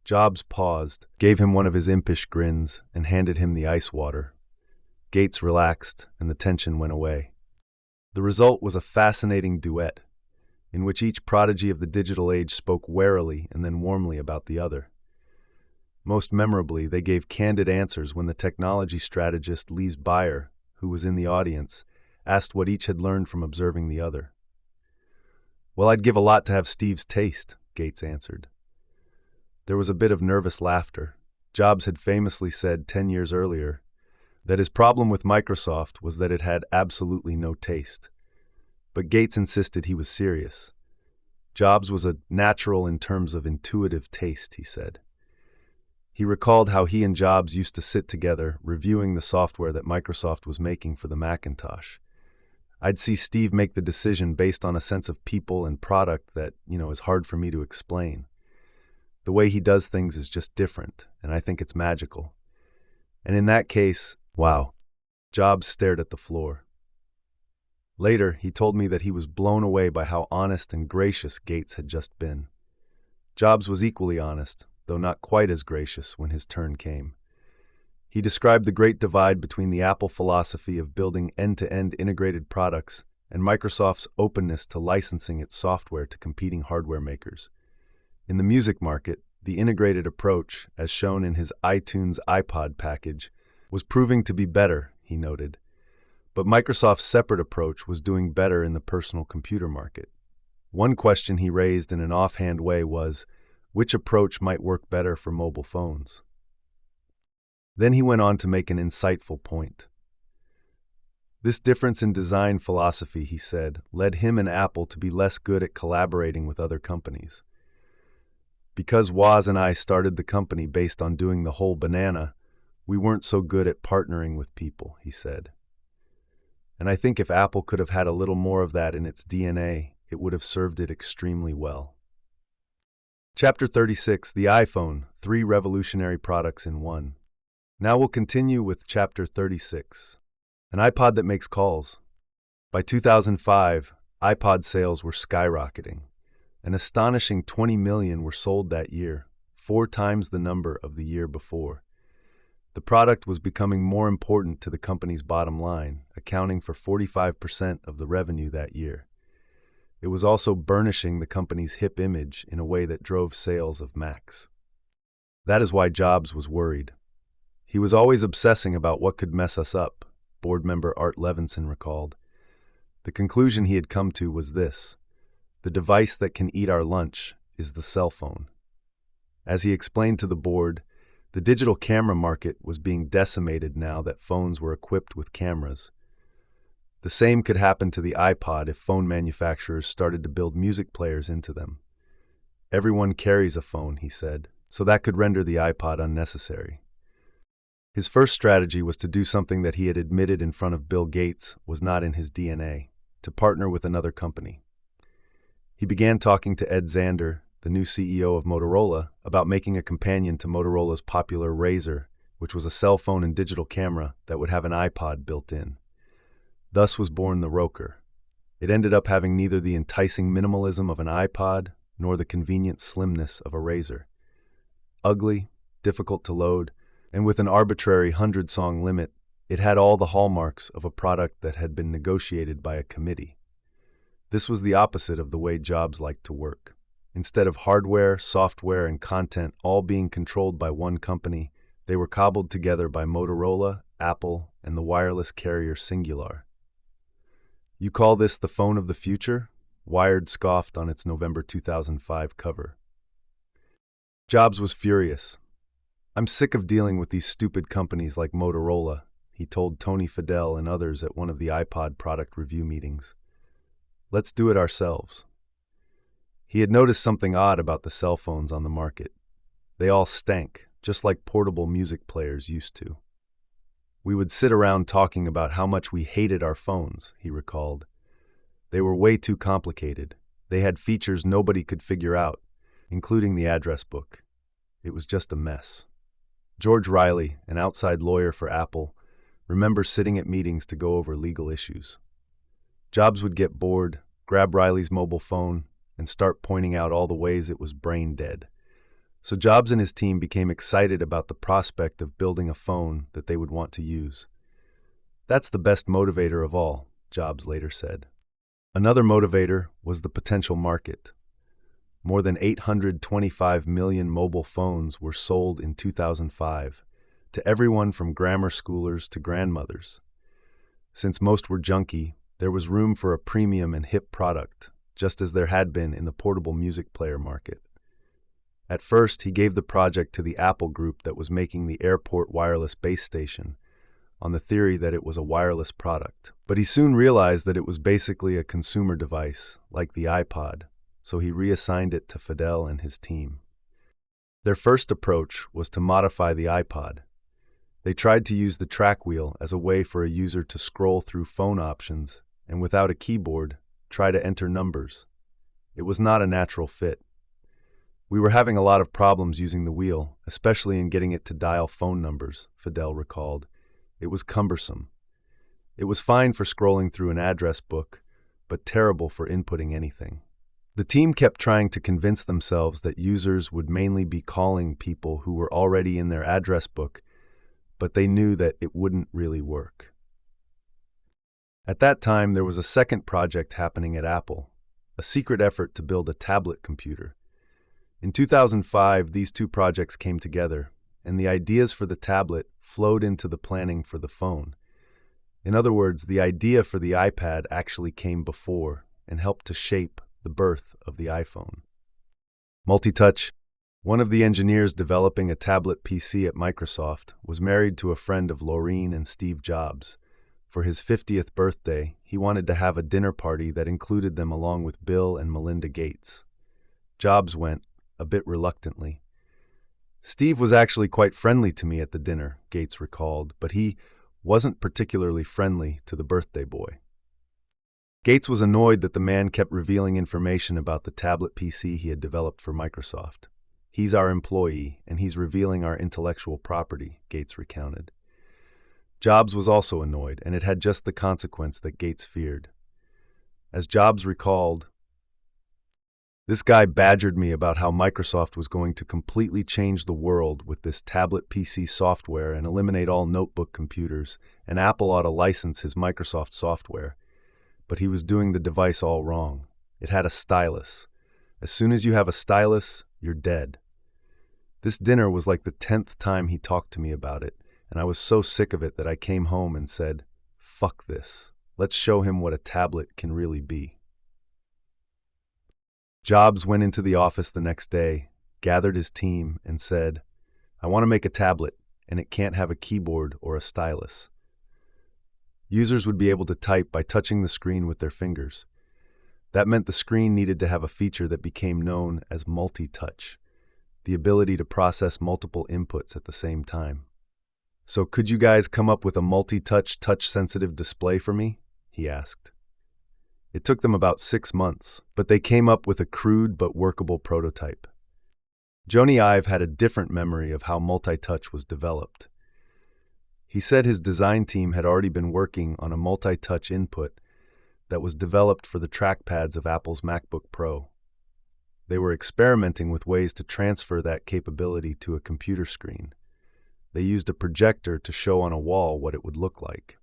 Jobs paused, gave him one of his impish grins, and handed him the ice water. Gates relaxed, and the tension went away. The result was a fascinating duet, in which each prodigy of the digital age spoke warily and then warmly about the other. Most memorably, they gave candid answers when the technology strategist Lise Beyer, who was in the audience, asked what each had learned from observing the other. "Well, I'd give a lot to have Steve's taste," Gates answered. There was a bit of nervous laughter. Jobs had famously said 10 years earlier that his problem with Microsoft was that it had absolutely no taste. But Gates insisted he was serious. Jobs was a natural in terms of intuitive taste, he said. He recalled how he and Jobs used to sit together, reviewing the software that Microsoft was making for the Macintosh. "I'd see Steve make the decision based on a sense of people and product that, is hard for me to explain. The way he does things is just different, and I think it's magical. And in that case, wow." Jobs stared at the floor. Later, he told me that he was blown away by how honest and gracious Gates had just been. Jobs was equally honest, though not quite as gracious when his turn came. He described the great divide between the Apple philosophy of building end-to-end integrated products and Microsoft's openness to licensing its software to competing hardware makers. In the music market, the integrated approach, as shown in his iTunes iPod package, was proving to be better, he noted. But Microsoft's separate approach was doing better in the personal computer market. One question he raised in an offhand way was, which approach might work better for mobile phones? Then he went on to make an insightful point. This difference in design philosophy, he said, led him and Apple to be less good at collaborating with other companies. Because Woz and I started the company based on doing the whole banana, we weren't so good at partnering with people, he said. And I think if Apple could have had a little more of that in its DNA, it would have served it extremely well. Chapter 36, The iPhone, 3 Revolutionary Products in 1. Now we'll continue with Chapter 36, an iPod that makes calls. By 2005, iPod sales were skyrocketing. An astonishing 20 million were sold that year, 4 times the number of the year before. The product was becoming more important to the company's bottom line, accounting for 45% of the revenue that year. It was also burnishing the company's hip image in a way that drove sales of Macs. That is why Jobs was worried. He was always obsessing about what could mess us up, board member Art Levinson recalled. The conclusion he had come to was this: the device that can eat our lunch is the cell phone. As he explained to the board, The digital camera market was being decimated now that phones were equipped with cameras. The same could happen to the iPod if phone manufacturers started to build music players into them. Everyone carries a phone, he said, so that could render the iPod unnecessary. His first strategy was to do something that he had admitted in front of Bill Gates was not in his DNA, to partner with another company. He began talking to Ed Zander, the new CEO of Motorola, about making a companion to Motorola's popular Razr, which was a cell phone and digital camera that would have an iPod built in. Thus was born the Roker. It ended up having neither the enticing minimalism of an iPod nor the convenient slimness of a Razr. Ugly, difficult to load, and with an arbitrary 100-song limit, it had all the hallmarks of a product that had been negotiated by a committee. This was the opposite of the way Jobs liked to work. Instead of hardware, software, and content all being controlled by one company, they were cobbled together by Motorola, Apple, and the wireless carrier Singular. "You call this the phone of the future?" Wired scoffed on its November 2005 cover. Jobs was furious. "I'm sick of dealing with these stupid companies like Motorola," he told Tony Fadell and others at one of the iPod product review meetings. "Let's do it ourselves." He had noticed something odd about the cell phones on the market. They all stank, just like portable music players used to. "We would sit around talking about how much we hated our phones," he recalled. "They were way too complicated. They had features nobody could figure out, including the address book. It was just a mess." George Riley, an outside lawyer for Apple, remembers sitting at meetings to go over legal issues. Jobs would get bored, grab Riley's mobile phone, and start pointing out all the ways it was brain dead. So Jobs and his team became excited about the prospect of building a phone that they would want to use. "That's the best motivator of all," Jobs later said. Another motivator was the potential market. More than 825 million mobile phones were sold in 2005, to everyone from grammar schoolers to grandmothers. Since most were junky, there was room for a premium and hip product, just as there had been in the portable music player market. At first, he gave the project to the Apple group that was making the airport wireless base station, on the theory that it was a wireless product. But he soon realized that it was basically a consumer device, like the iPod, so he reassigned it to Fadell and his team. Their first approach was to modify the iPod. They tried to use the track wheel as a way for a user to scroll through phone options and, without a keyboard, try to enter numbers. It was not a natural fit. "We were having a lot of problems using the wheel, especially in getting it to dial phone numbers," Fadell recalled. "It was cumbersome. It was fine for scrolling through an address book, but terrible for inputting anything." The team kept trying to convince themselves that users would mainly be calling people who were already in their address book, but they knew that it wouldn't really work. At that time, there was a second project happening at Apple, a secret effort to build a tablet computer. In 2005, these two projects came together, and the ideas for the tablet flowed into the planning for the phone. In other words, the idea for the iPad actually came before and helped to shape the birth of the iPhone. Multitouch, one of the engineers developing a tablet PC at Microsoft, was married to a friend of Laureen and Steve Jobs. For his 50th birthday, he wanted to have a dinner party that included them along with Bill and Melinda Gates. Jobs went, a bit reluctantly. "Steve was actually quite friendly to me at the dinner," Gates recalled, "but he wasn't particularly friendly to the birthday boy." Gates was annoyed that the man kept revealing information about the tablet PC he had developed for Microsoft. "He's our employee, and he's revealing our intellectual property," Gates recounted. Jobs was also annoyed, and it had just the consequence that Gates feared. As Jobs recalled, "This guy badgered me about how Microsoft was going to completely change the world with this tablet PC software and eliminate all notebook computers, and Apple ought to license his Microsoft software. But he was doing the device all wrong. It had a stylus. As soon as you have a stylus, you're dead." This dinner was like the 10th time he talked to me about it, and I was so sick of it that I came home and said, "Fuck this. Let's show him what a tablet can really be." Jobs went into the office the next day, gathered his team, and said, I want to make a tablet, and it can't have a keyboard or a stylus. Users would be able to type by touching the screen with their fingers. That meant the screen needed to have a feature that became known as multi-touch, the ability to process multiple inputs at the same time. So could you guys come up with a multi-touch, touch-sensitive display for me? He asked. It took them about 6 months, but they came up with a crude but workable prototype. Joni Ive had a different memory of how multi-touch was developed. He said his design team had already been working on a multi-touch input that was developed for the trackpads of Apple's MacBook Pro. They were experimenting with ways to transfer that capability to a computer screen. They used a projector to show on a wall what it would look like.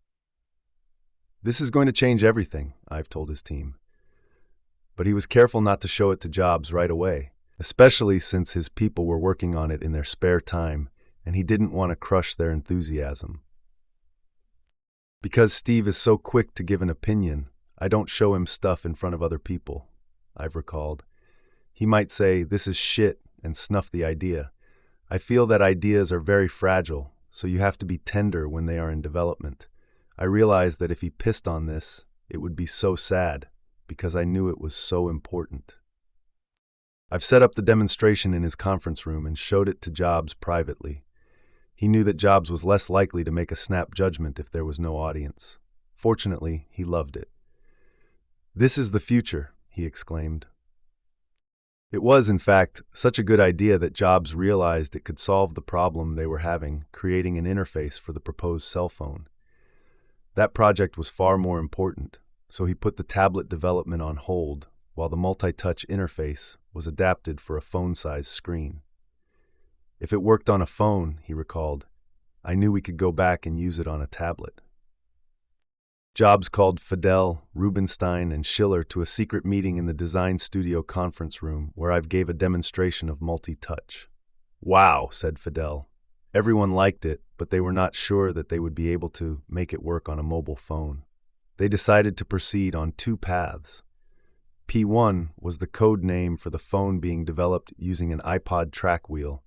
This is going to change everything, Ive told his team. But he was careful not to show it to Jobs right away, especially since his people were working on it in their spare time, and he didn't want to crush their enthusiasm. Because Steve is so quick to give an opinion, I don't show him stuff in front of other people, Ive recalled. He might say, "This is shit," and snuff the idea. I feel that ideas are very fragile, so you have to be tender when they are in development. I realized that if he pissed on this, it would be so sad, because I knew it was so important. I've set up the demonstration in his conference room and showed it to Jobs privately. He knew that Jobs was less likely to make a snap judgment if there was no audience. Fortunately, he loved it. "This is the future," he exclaimed. It was, in fact, such a good idea that Jobs realized it could solve the problem they were having, creating an interface for the proposed cell phone. That project was far more important, so he put the tablet development on hold while the multi-touch interface was adapted for a phone-sized screen. If it worked on a phone, he recalled, I knew we could go back and use it on a tablet. Jobs called Fidel, Rubinstein, and Schiller to a secret meeting in the design studio conference room where Ive gave a demonstration of multi-touch. "Wow," said Fidel. Everyone liked it, but they were not sure that they would be able to make it work on a mobile phone. They decided to proceed on 2 paths. P1 was the code name for the phone being developed using an iPod track wheel,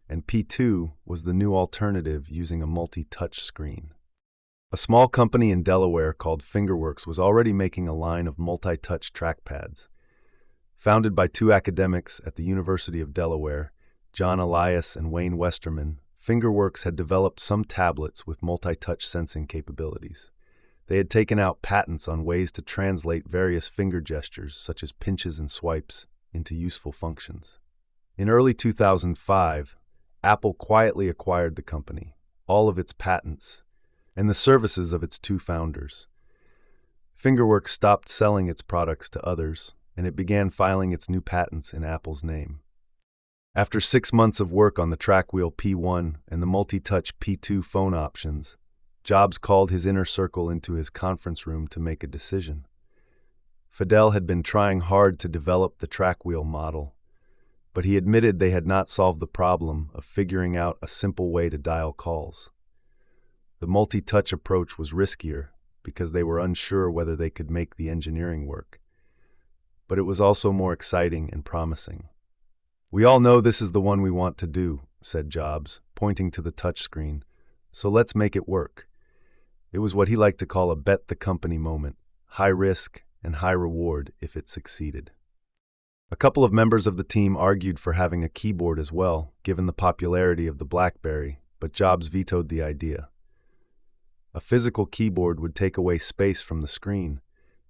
and P2 was the new alternative using a multi-touch screen. A small company in Delaware called Fingerworks was already making a line of multi-touch trackpads. Founded by 2 academics at the University of Delaware, John Elias and Wayne Westerman, Fingerworks had developed some tablets with multi-touch sensing capabilities. They had taken out patents on ways to translate various finger gestures, such as pinches and swipes, into useful functions. In early 2005, Apple quietly acquired the company, all of its patents, and the services of its 2 founders. Fingerworks stopped selling its products to others, and it began filing its new patents in Apple's name. After 6 months of work on the trackwheel P1 and the multi-touch P2 phone options, Jobs called his inner circle into his conference room to make a decision. Fidel had been trying hard to develop the trackwheel model, but he admitted they had not solved the problem of figuring out a simple way to dial calls. The multi-touch approach was riskier because they were unsure whether they could make the engineering work. But it was also more exciting and promising. "We all know this is the one we want to do," said Jobs, pointing to the touchscreen. "So let's make it work." It was what he liked to call a bet the company moment, high risk and high reward if it succeeded. A couple of members of the team argued for having a keyboard as well, given the popularity of the BlackBerry, but Jobs vetoed the idea. A physical keyboard would take away space from the screen,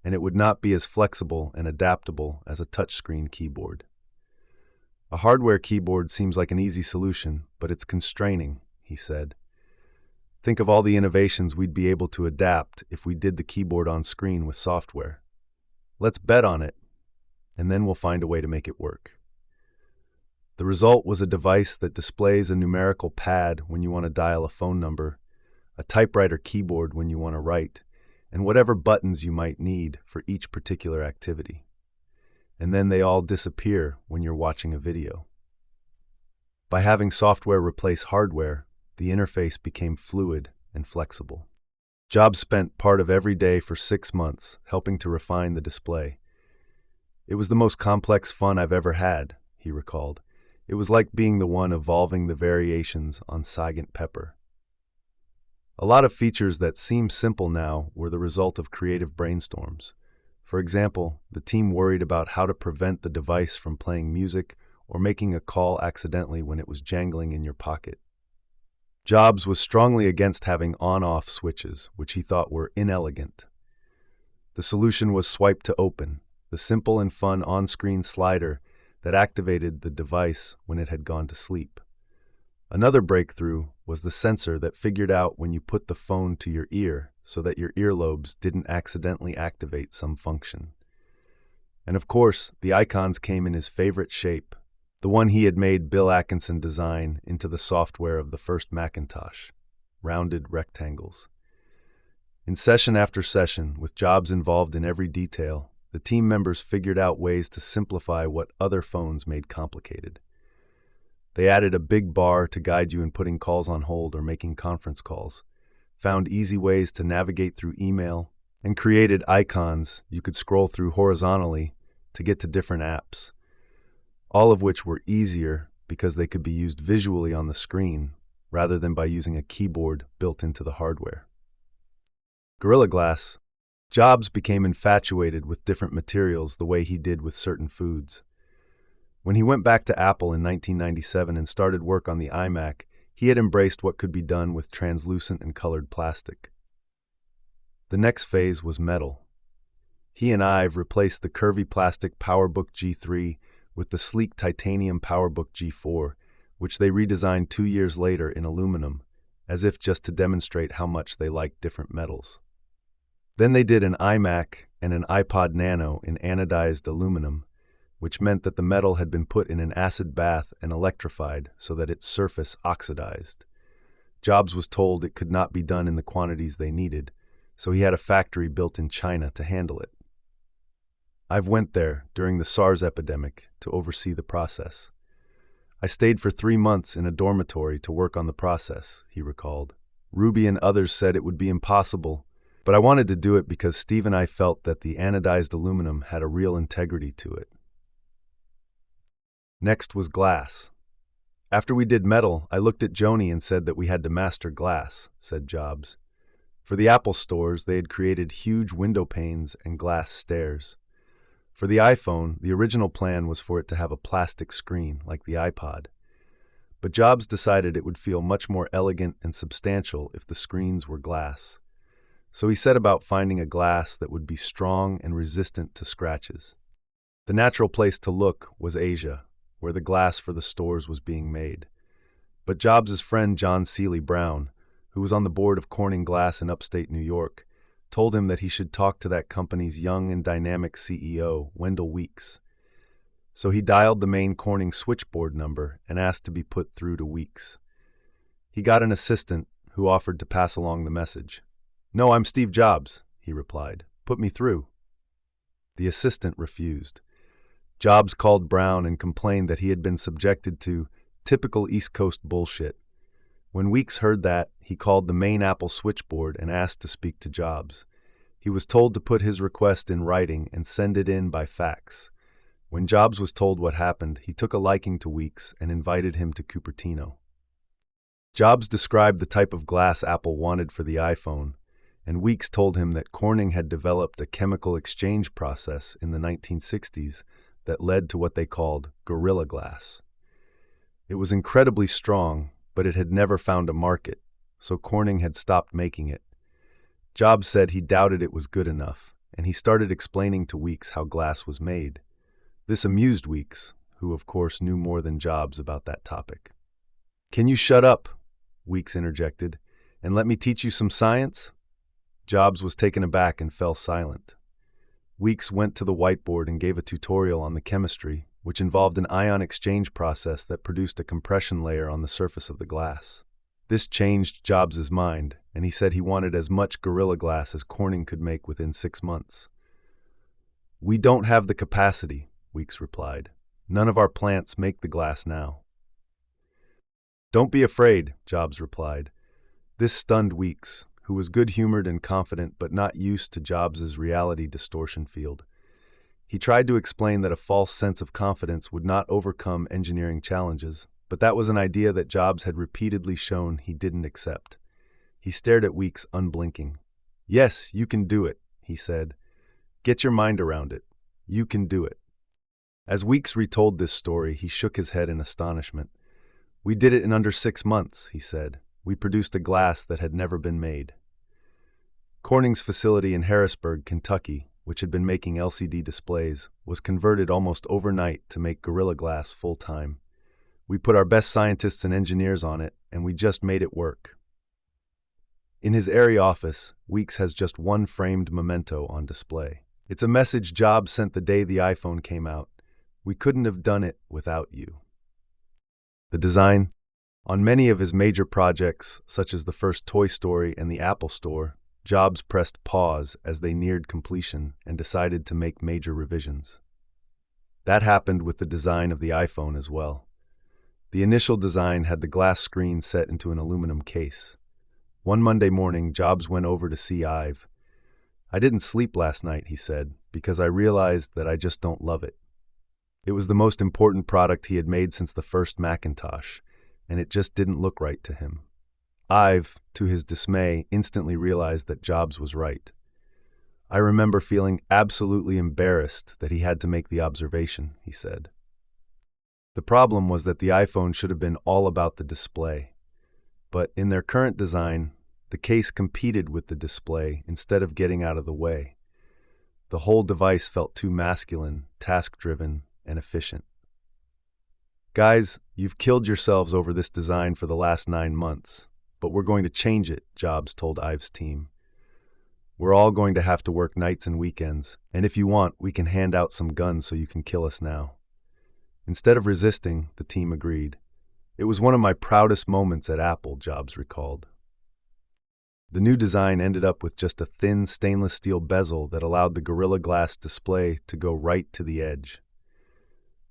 and it would not be as flexible and adaptable as a touchscreen keyboard. "A hardware keyboard seems like an easy solution, but it's constraining," he said. "Think of all the innovations we'd be able to adapt if we did the keyboard on screen with software. Let's bet on it, and then we'll find a way to make it work." The result was a device that displays a numerical pad when you want to dial a phone number, a typewriter keyboard when you want to write, and whatever buttons you might need for each particular activity. And then they all disappear when you're watching a video. By having software replace hardware, the interface became fluid and flexible. Jobs spent part of every day for 6 months helping to refine the display. "It was the most complex fun I've ever had," he recalled. It was like being the one evolving the variations on Sgt. Pepper. A lot of features that seem simple now were the result of creative brainstorms. For example, the team worried about how to prevent the device from playing music or making a call accidentally when it was jangling in your pocket. Jobs was strongly against having on-off switches, which he thought were inelegant. The solution was Swipe to Open, the simple and fun on-screen slider that activated the device when it had gone to sleep. Another breakthrough was the sensor that figured out when you put the phone to your ear so that your earlobes didn't accidentally activate some function. And of course, the icons came in his favorite shape, the one he had made Bill Atkinson design into the software of the first Macintosh, rounded rectangles. In session after session, with Jobs involved in every detail, the team members figured out ways to simplify what other phones made complicated. They added a big bar to guide you in putting calls on hold or making conference calls, found easy ways to navigate through email, and created icons you could scroll through horizontally to get to different apps, all of which were easier because they could be used visually on the screen rather than by using a keyboard built into the hardware. Gorilla Glass. Jobs became infatuated with different materials the way he did with certain foods. When he went back to Apple in 1997 and started work on the iMac, he had embraced what could be done with translucent and colored plastic. The next phase was metal. He and Ive replaced the curvy plastic PowerBook G3 with the sleek titanium PowerBook G4, which they redesigned 2 years later in aluminum, as if just to demonstrate how much they liked different metals. Then they did an iMac and an iPod Nano in anodized aluminum, which meant that the metal had been put in an acid bath and electrified so that its surface oxidized. Jobs was told it could not be done in the quantities they needed, so he had a factory built in China to handle it. I've went there during the SARS epidemic to oversee the process. I stayed for 3 months in a dormitory to work on the process, he recalled. Ruby and others said it would be impossible, but I wanted to do it because Steve and I felt that the anodized aluminum had a real integrity to it. Next was glass. After we did metal, I looked at Joni and said that we had to master glass, said Jobs. For the Apple stores, they had created huge window panes and glass stairs. For the iPhone, the original plan was for it to have a plastic screen, like the iPod. But Jobs decided it would feel much more elegant and substantial if the screens were glass. So he set about finding a glass that would be strong and resistant to scratches. The natural place to look was Asia, where the glass for the stores was being made. But Jobs' friend John Seely Brown, who was on the board of Corning Glass in upstate New York, told him that he should talk to that company's young and dynamic CEO, Wendell Weeks. So he dialed the main Corning switchboard number and asked to be put through to Weeks. He got an assistant who offered to pass along the message. "No, I'm Steve Jobs," he replied. "Put me through." The assistant refused. Jobs called Brown and complained that he had been subjected to typical East Coast bullshit. When Weeks heard that, he called the main Apple switchboard and asked to speak to Jobs. He was told to put his request in writing and send it in by fax. When Jobs was told what happened, he took a liking to Weeks and invited him to Cupertino. Jobs described the type of glass Apple wanted for the iPhone, and Weeks told him that Corning had developed a chemical exchange process in the 1960s that led to what they called Gorilla Glass. It was incredibly strong, but it had never found a market, so Corning had stopped making it. Jobs said he doubted it was good enough, and he started explaining to Weeks how glass was made. This amused Weeks, who of course knew more than Jobs about that topic. "Can you shut up?" Weeks interjected, "and let me teach you some science?" Jobs was taken aback and fell silent. Weeks went to the whiteboard and gave a tutorial on the chemistry, which involved an ion exchange process that produced a compression layer on the surface of the glass. This changed Jobs' mind, and he said he wanted as much Gorilla Glass as Corning could make within 6 months. "We don't have the capacity," Weeks replied. "None of our plants make the glass now." "Don't be afraid," Jobs replied. This stunned Weeks, who was good-humored and confident but not used to Jobs' reality distortion field. He tried to explain that a false sense of confidence would not overcome engineering challenges, but that was an idea that Jobs had repeatedly shown he didn't accept. He stared at Weeks unblinking. "Yes, you can do it," he said. "Get your mind around it. You can do it." As Weeks retold this story, he shook his head in astonishment. "We did it in under 6 months," he said. "We produced a glass that had never been made." Corning's facility in Harrisburg, Kentucky, which had been making LCD displays, was converted almost overnight to make Gorilla Glass full-time. "We put our best scientists and engineers on it, and we just made it work." In his airy office, Weeks has just one framed memento on display. It's a message Jobs sent the day the iPhone came out. "We couldn't have done it without you." The design? On many of his major projects, such as the first Toy Story and the Apple Store, Jobs pressed pause as they neared completion and decided to make major revisions. That happened with the design of the iPhone as well. The initial design had the glass screen set into an aluminum case. One Monday morning, Jobs went over to see Ive. "I didn't sleep last night," he said, "because I realized that I just don't love it." It was the most important product he had made since the first Macintosh, and it just didn't look right to him. Ive, to his dismay, instantly realized that Jobs was right. "I remember feeling absolutely embarrassed that he had to make the observation," he said. The problem was that the iPhone should have been all about the display. But in their current design, the case competed with the display instead of getting out of the way. The whole device felt too masculine, task-driven, and efficient. "Guys, you've killed yourselves over this design for the last 9 months, but we're going to change it," Jobs told Ive's team. "We're all going to have to work nights and weekends, and if you want, we can hand out some guns so you can kill us now." Instead of resisting, the team agreed. "It was one of my proudest moments at Apple," Jobs recalled. The new design ended up with just a thin stainless steel bezel that allowed the Gorilla Glass display to go right to the edge.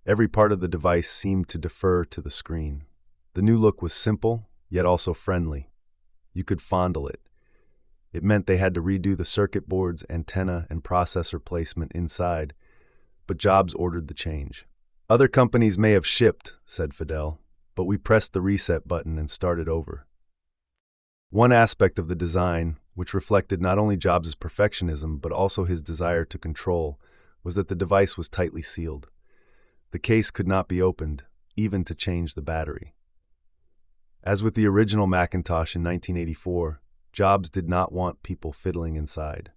Every part of the device seemed to defer to the screen. The new look was simple, yet also friendly. You could fondle it. It meant they had to redo the circuit boards, antenna, and processor placement inside, but Jobs ordered the change. "Other companies may have shipped," said Fidel, "but we pressed the reset button and started over." One aspect of the design, which reflected not only Jobs' perfectionism but also his desire to control, was that the device was tightly sealed. The case could not be opened, even to change the battery. As with the original Macintosh in 1984, Jobs did not want people fiddling inside.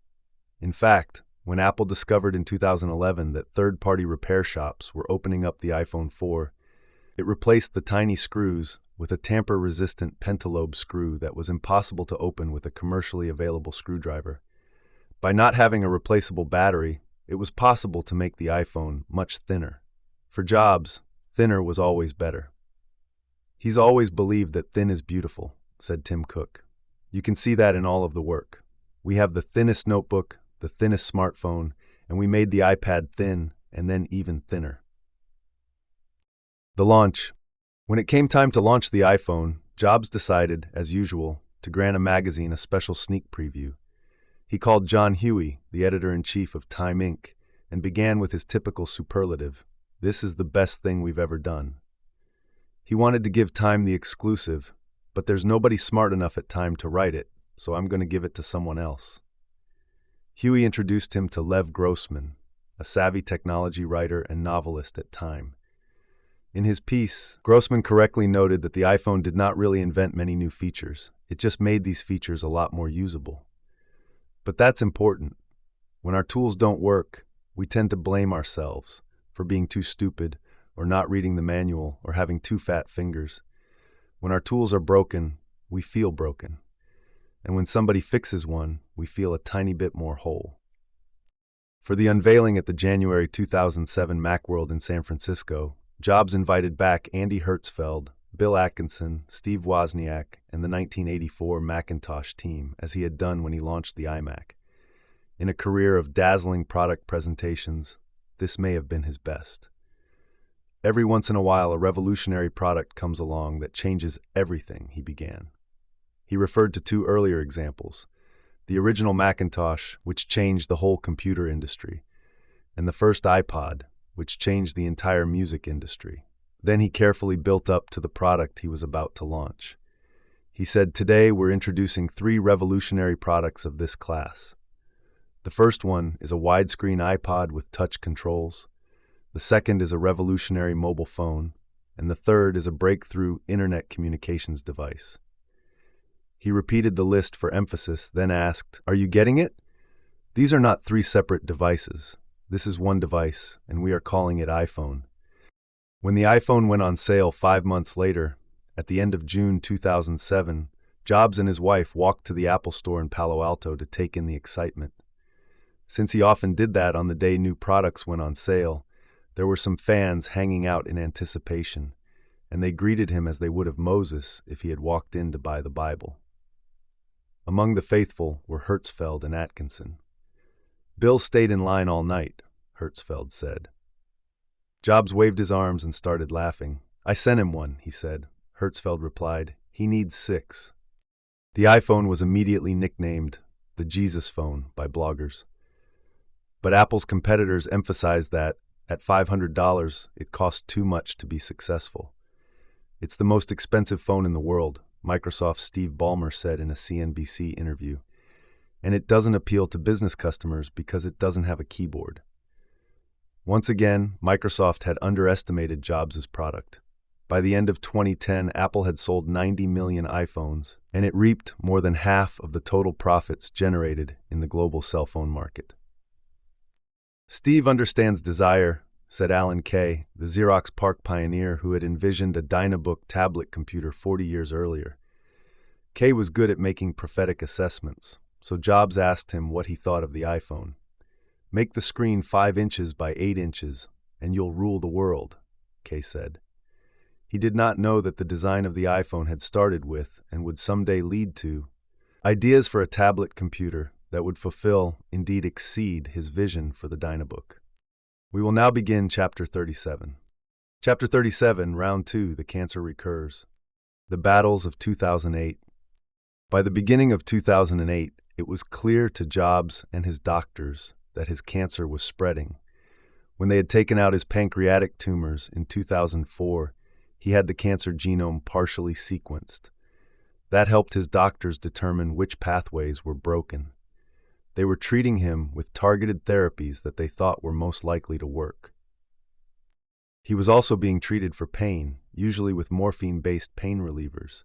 In fact, when Apple discovered in 2011 that third-party repair shops were opening up the iPhone 4, it replaced the tiny screws with a tamper-resistant pentalobe screw that was impossible to open with a commercially available screwdriver. By not having a replaceable battery, it was possible to make the iPhone much thinner. For Jobs, thinner was always better. "He's always believed that thin is beautiful," said Tim Cook. "You can see that in all of the work. We have the thinnest notebook, the thinnest smartphone, and we made the iPad thin and then even thinner." The launch. When it came time to launch the iPhone, Jobs decided, as usual, to grant a magazine a special sneak preview. He called John Huey, the editor-in-chief of Time Inc., and began with his typical superlative, "This is the best thing we've ever done." He wanted to give Time the exclusive, but there's nobody smart enough at Time to write it, so I'm going to give it to someone else. Huey introduced him to Lev Grossman, a savvy technology writer and novelist at Time. In his piece, Grossman correctly noted that the iPhone did not really invent many new features. It just made these features a lot more usable. But that's important. When our tools don't work, we tend to blame ourselves for being too stupid or not reading the manual or having too fat fingers. When our tools are broken, we feel broken. And when somebody fixes one, we feel a tiny bit more whole. For the unveiling at the January 2007 Macworld in San Francisco, Jobs invited back Andy Hertzfeld, Bill Atkinson, Steve Wozniak, and the 1984 Macintosh team, as he had done when he launched the iMac. In a career of dazzling product presentations, this may have been his best. "Every once in a while, a revolutionary product comes along that changes everything," he began. He referred to 2 earlier examples: the original Macintosh, which changed the whole computer industry, and the first iPod, which changed the entire music industry. Then he carefully built up to the product he was about to launch. He said, "Today we're introducing 3 revolutionary products of this class. The first one is a widescreen iPod with touch controls. The second is a revolutionary mobile phone. And the third is a breakthrough internet communications device." He repeated the list for emphasis, then asked, "Are you getting it? These are not 3 separate devices. This is one device, and we are calling it iPhone." When the iPhone went on sale 5 months later, at the end of June 2007, Jobs and his wife walked to the Apple Store in Palo Alto to take in the excitement. Since he often did that on the day new products went on sale, there were some fans hanging out in anticipation, and they greeted him as they would have Moses if he had walked in to buy the Bible. Among the faithful were Hertzfeld and Atkinson. "Bill stayed in line all night," Hertzfeld said. Jobs waved his arms and started laughing. "I sent him one," he said. Hertzfeld replied, "He needs 6. The iPhone was immediately nicknamed the Jesus phone by bloggers. But Apple's competitors emphasized that, at $500, it cost too much to be successful. "It's the most expensive phone in the world," Microsoft's Steve Ballmer said in a CNBC interview. "And it doesn't appeal to business customers because it doesn't have a keyboard." Once again, Microsoft had underestimated Jobs' product. By the end of 2010, Apple had sold 90 million iPhones, and it reaped more than half of the total profits generated in the global cell phone market. "Steve understands desire," said Alan Kay, the Xerox PARC pioneer who had envisioned a Dynabook tablet computer 40 years earlier. Kay was good at making prophetic assessments, so Jobs asked him what he thought of the iPhone. "Make the screen 5 inches by 8 inches, and you'll rule the world," Kay said. He did not know that the design of the iPhone had started with, and would someday lead to, ideas for a tablet computer that would fulfill, indeed exceed, his vision for the Dynabook. We will now begin Chapter 37. Chapter 37, Round 2, The Cancer Recurs. The Battles of 2008. By the beginning of 2008, it was clear to Jobs and his doctors that his cancer was spreading. When they had taken out his pancreatic tumors in 2004, he had the cancer genome partially sequenced. That helped his doctors determine which pathways were broken. They were treating him with targeted therapies that they thought were most likely to work. He was also being treated for pain, usually with morphine-based pain relievers.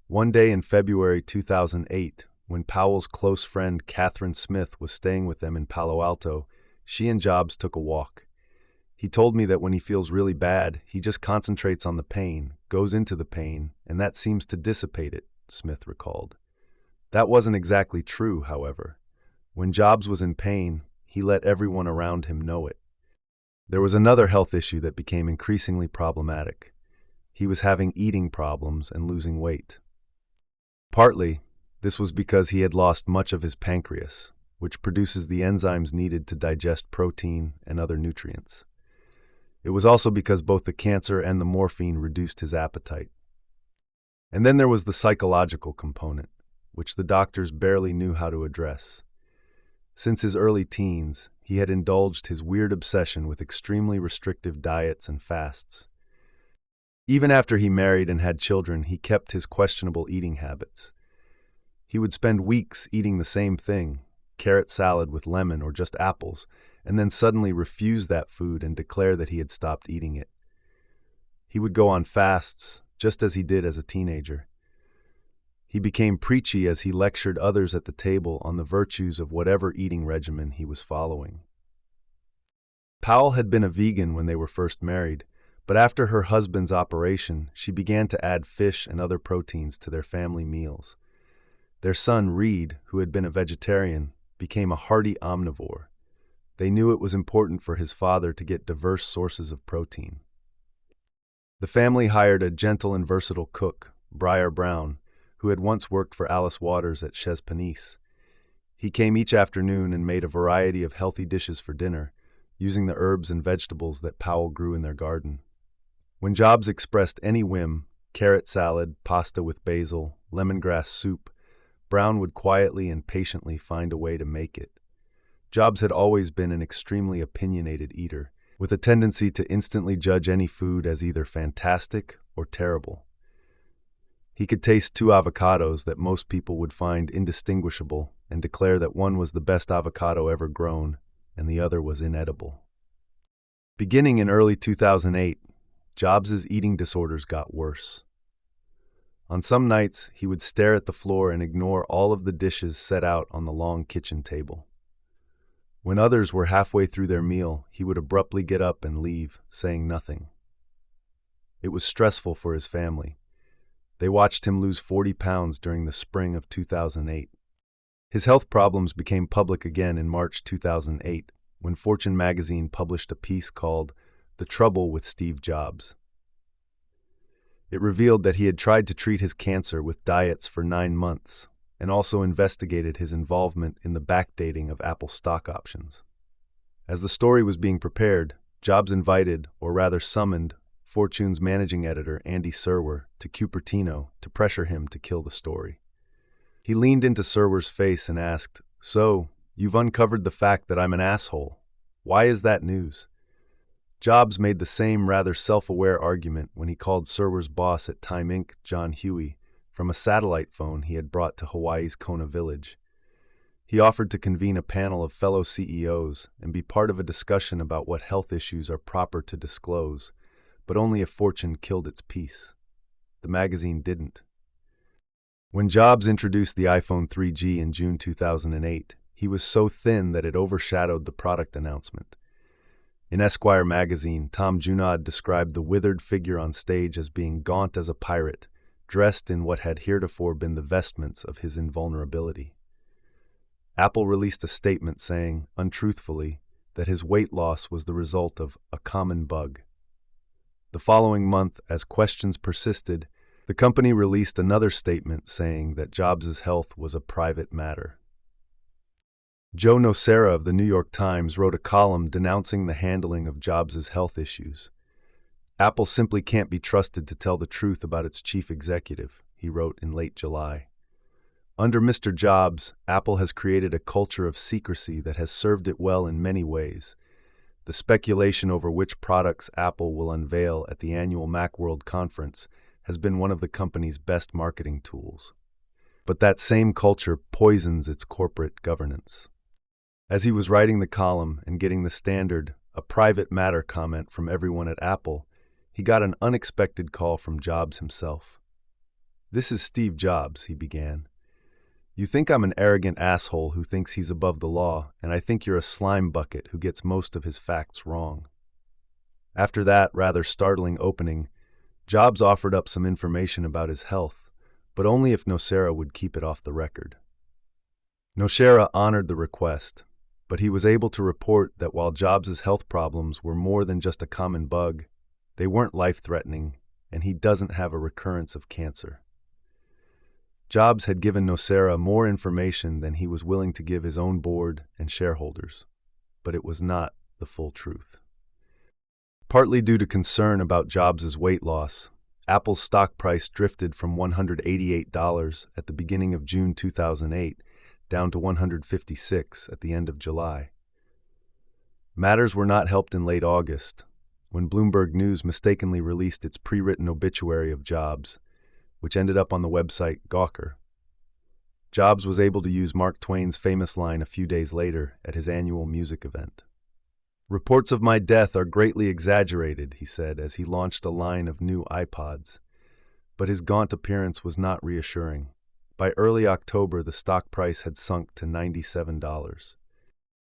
One day in February 2008, when Powell's close friend Catherine Smith was staying with them in Palo Alto, she and Jobs took a walk. "He told me that when he feels really bad, he just concentrates on the pain, goes into the pain, and that seems to dissipate it," Smith recalled. That wasn't exactly true, however. When Jobs was in pain, he let everyone around him know it. There was another health issue that became increasingly problematic. He was having eating problems and losing weight. Partly, this was because he had lost much of his pancreas, which produces the enzymes needed to digest protein and other nutrients. It was also because both the cancer and the morphine reduced his appetite. And then there was the psychological component, which the doctors barely knew how to address. Since his early teens, he had indulged his weird obsession with extremely restrictive diets and fasts. Even after he married and had children, he kept his questionable eating habits. He would spend weeks eating the same thing, carrot salad with lemon or just apples, and then suddenly refuse that food and declare that he had stopped eating it. He would go on fasts, just as he did as a teenager. He became preachy as he lectured others at the table on the virtues of whatever eating regimen he was following. Powell had been a vegan when they were first married, but after her husband's operation, she began to add fish and other proteins to their family meals. Their son, Reed, who had been a vegetarian, became a hearty omnivore. They knew it was important for his father to get diverse sources of protein. The family hired a gentle and versatile cook, Briar Brown, who had once worked for Alice Waters at Chez Panisse. He came each afternoon and made a variety of healthy dishes for dinner, using the herbs and vegetables that Powell grew in their garden. When Jobs expressed any whim, carrot salad, pasta with basil, lemongrass soup, Brown would quietly and patiently find a way to make it. Jobs had always been an extremely opinionated eater, with a tendency to instantly judge any food as either fantastic or terrible. He could taste two avocados that most people would find indistinguishable and declare that one was the best avocado ever grown and the other was inedible. Beginning in early 2008, Jobs' eating disorders got worse. On some nights, he would stare at the floor and ignore all of the dishes set out on the long kitchen table. When others were halfway through their meal, he would abruptly get up and leave, saying nothing. It was stressful for his family. They watched him lose 40 pounds during the spring of 2008. His health problems became public again in March 2008, when Fortune magazine published a piece called "The Trouble with Steve Jobs." It revealed that he had tried to treat his cancer with diets for 9 months, and also investigated his involvement in the backdating of Apple stock options. As the story was being prepared, Jobs invited, or rather summoned, Fortune's managing editor, Andy Serwer, to Cupertino to pressure him to kill the story. He leaned into Serwer's face and asked, "So, you've uncovered the fact that I'm an asshole. Why is that news?" Jobs made the same rather self-aware argument when he called Serwer's boss at Time Inc., John Huey, from a satellite phone he had brought to Hawaii's Kona Village. He offered to convene a panel of fellow CEOs and be part of a discussion about what health issues are proper to disclose, but only if Fortune killed its peace. The magazine didn't. When Jobs introduced the iPhone 3G in June 2008, he was so thin that it overshadowed the product announcement. In Esquire magazine, Tom Junod described the withered figure on stage as being gaunt as a pirate, dressed in what had heretofore been the vestments of his invulnerability. Apple released a statement saying, untruthfully, that his weight loss was the result of a common bug. The following month, as questions persisted, the company released another statement saying that Jobs' health was a private matter. Joe Nocera of the New York Times wrote a column denouncing the handling of Jobs' health issues. "Apple simply can't be trusted to tell the truth about its chief executive," he wrote in late July. "Under Mr. Jobs, Apple has created a culture of secrecy that has served it well in many ways. The speculation over which products Apple will unveil at the annual Macworld conference has been one of the company's best marketing tools. But that same culture poisons its corporate governance." As he was writing the column and getting the standard, a private matter comment from everyone at Apple, he got an unexpected call from Jobs himself. "This is Steve Jobs," he began. "You think I'm an arrogant asshole who thinks he's above the law, and I think you're a slime bucket who gets most of his facts wrong." After that rather startling opening, Jobs offered up some information about his health, but only if Nocera would keep it off the record. Nocera honored the request, but he was able to report that while Jobs' health problems were more than just a common bug, they weren't life-threatening, and he doesn't have a recurrence of cancer. Jobs had given Nocera more information than he was willing to give his own board and shareholders, but it was not the full truth. Partly due to concern about Jobs' weight loss, Apple's stock price drifted from $188 at the beginning of June 2008 down to $156 at the end of July. Matters were not helped in late August, when Bloomberg News mistakenly released its pre-written obituary of Jobs, which ended up on the website Gawker. Jobs was able to use Mark Twain's famous line a few days later at his annual music event. "Reports of my death are greatly exaggerated," he said as he launched a line of new iPods. But his gaunt appearance was not reassuring. By early October, the stock price had sunk to $97.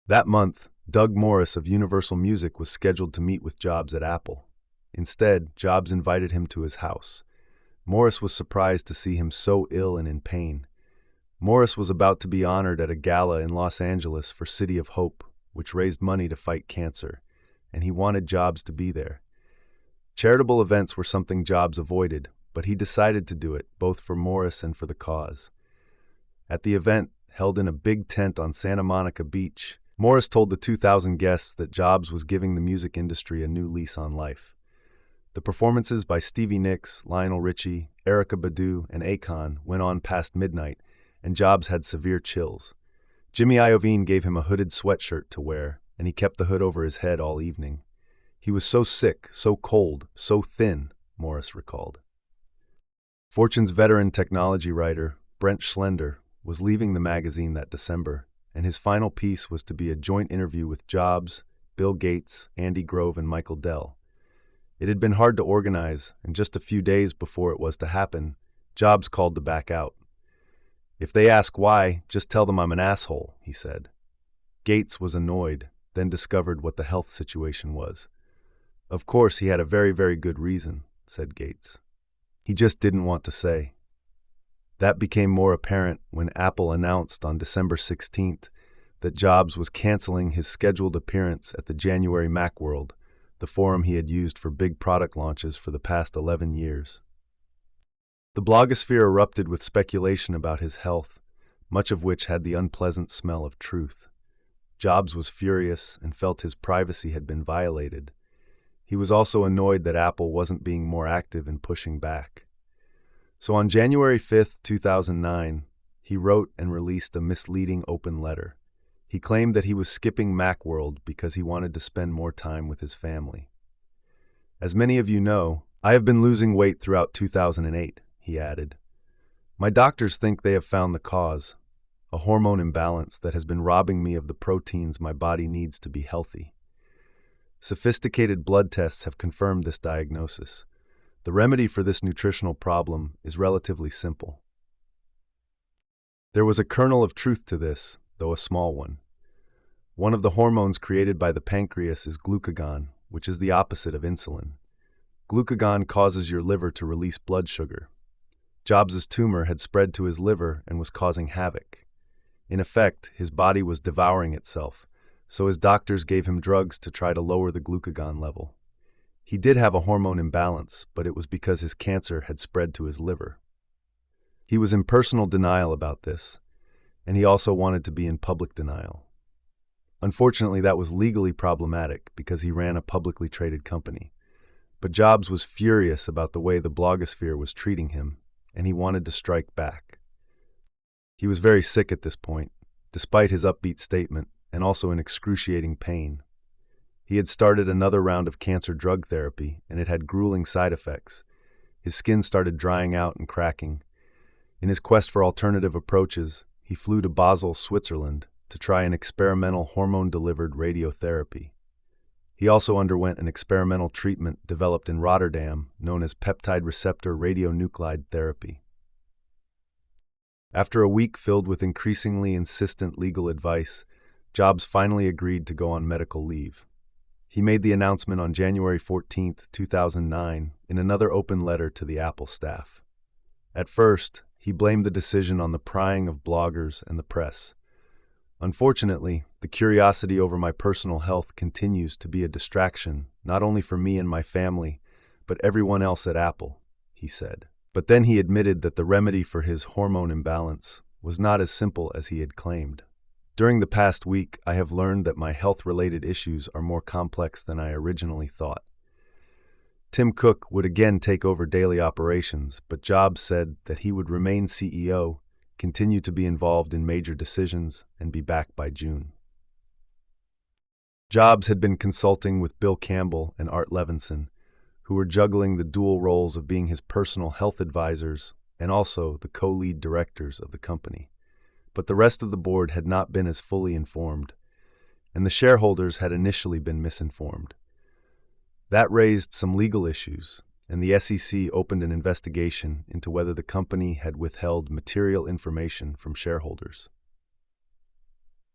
That month, Doug Morris of Universal Music was scheduled to meet with Jobs at Apple. Instead, Jobs invited him to his house. Morris was surprised to see him so ill and in pain. Morris was about to be honored at a gala in Los Angeles for City of Hope, which raised money to fight cancer, and he wanted Jobs to be there. Charitable events were something Jobs avoided, but he decided to do it, both for Morris and for the cause. At the event, held in a big tent on Santa Monica Beach, Morris told the 2,000 guests that Jobs was giving the music industry a new lease on life. The performances by Stevie Nicks, Lionel Richie, Erykah Badu, and Akon went on past midnight, and Jobs had severe chills. Jimmy Iovine gave him a hooded sweatshirt to wear, and he kept the hood over his head all evening. He was so sick, so cold, so thin, Morris recalled. Fortune's veteran technology writer, Brent Schlender, was leaving the magazine that December, and his final piece was to be a joint interview with Jobs, Bill Gates, Andy Grove, and Michael Dell. It had been hard to organize, and just a few days before it was to happen, Jobs called to back out. "If they ask why, just tell them I'm an asshole," he said. Gates was annoyed, then discovered what the health situation was. "Of course, he had a very, very good reason," said Gates. He just didn't want to say. That became more apparent when Apple announced on December 16th that Jobs was canceling his scheduled appearance at the January Macworld, the forum he had used for big product launches for the past 11 years. The blogosphere erupted with speculation about his health, much of which had the unpleasant smell of truth. Jobs was furious and felt his privacy had been violated. He was also annoyed that Apple wasn't being more active in pushing back. So on January 5, 2009, he wrote and released a misleading open letter. He claimed that he was skipping Macworld because he wanted to spend more time with his family. "As many of you know, I have been losing weight throughout 2008, he added. "My doctors think they have found the cause, a hormone imbalance that has been robbing me of the proteins my body needs to be healthy. Sophisticated blood tests have confirmed this diagnosis. The remedy for this nutritional problem is relatively simple." There was a kernel of truth to this, though a small one. One of the hormones created by the pancreas is glucagon, which is the opposite of insulin. Glucagon causes your liver to release blood sugar. Jobs' tumor had spread to his liver and was causing havoc. In effect, his body was devouring itself, so his doctors gave him drugs to try to lower the glucagon level. He did have a hormone imbalance, but it was because his cancer had spread to his liver. He was in personal denial about this, and he also wanted to be in public denial. Unfortunately, that was legally problematic because he ran a publicly traded company. But Jobs was furious about the way the blogosphere was treating him, and he wanted to strike back. He was very sick at this point, despite his upbeat statement, and also in excruciating pain. He had started another round of cancer drug therapy, and it had grueling side effects. His skin started drying out and cracking. In his quest for alternative approaches, he flew to Basel, Switzerland, to try an experimental hormone-delivered radiotherapy. He also underwent an experimental treatment developed in Rotterdam known as peptide receptor radionuclide therapy. After a week filled with increasingly insistent legal advice, Jobs finally agreed to go on medical leave. He made the announcement on January 14, 2009, in another open letter to the Apple staff. At first, he blamed the decision on the prying of bloggers and the press. "Unfortunately, the curiosity over my personal health continues to be a distraction, not only for me and my family, but everyone else at Apple," he said. But then he admitted that the remedy for his hormone imbalance was not as simple as he had claimed. "During the past week, I have learned that my health-related issues are more complex than I originally thought." Tim Cook would again take over daily operations, but Jobs said that he would remain CEO, continue to be involved in major decisions, and be back by June. Jobs had been consulting with Bill Campbell and Art Levinson, who were juggling the dual roles of being his personal health advisors and also the co-lead directors of the company. But the rest of the board had not been as fully informed, and the shareholders had initially been misinformed. That raised some legal issues, and the SEC opened an investigation into whether the company had withheld material information from shareholders.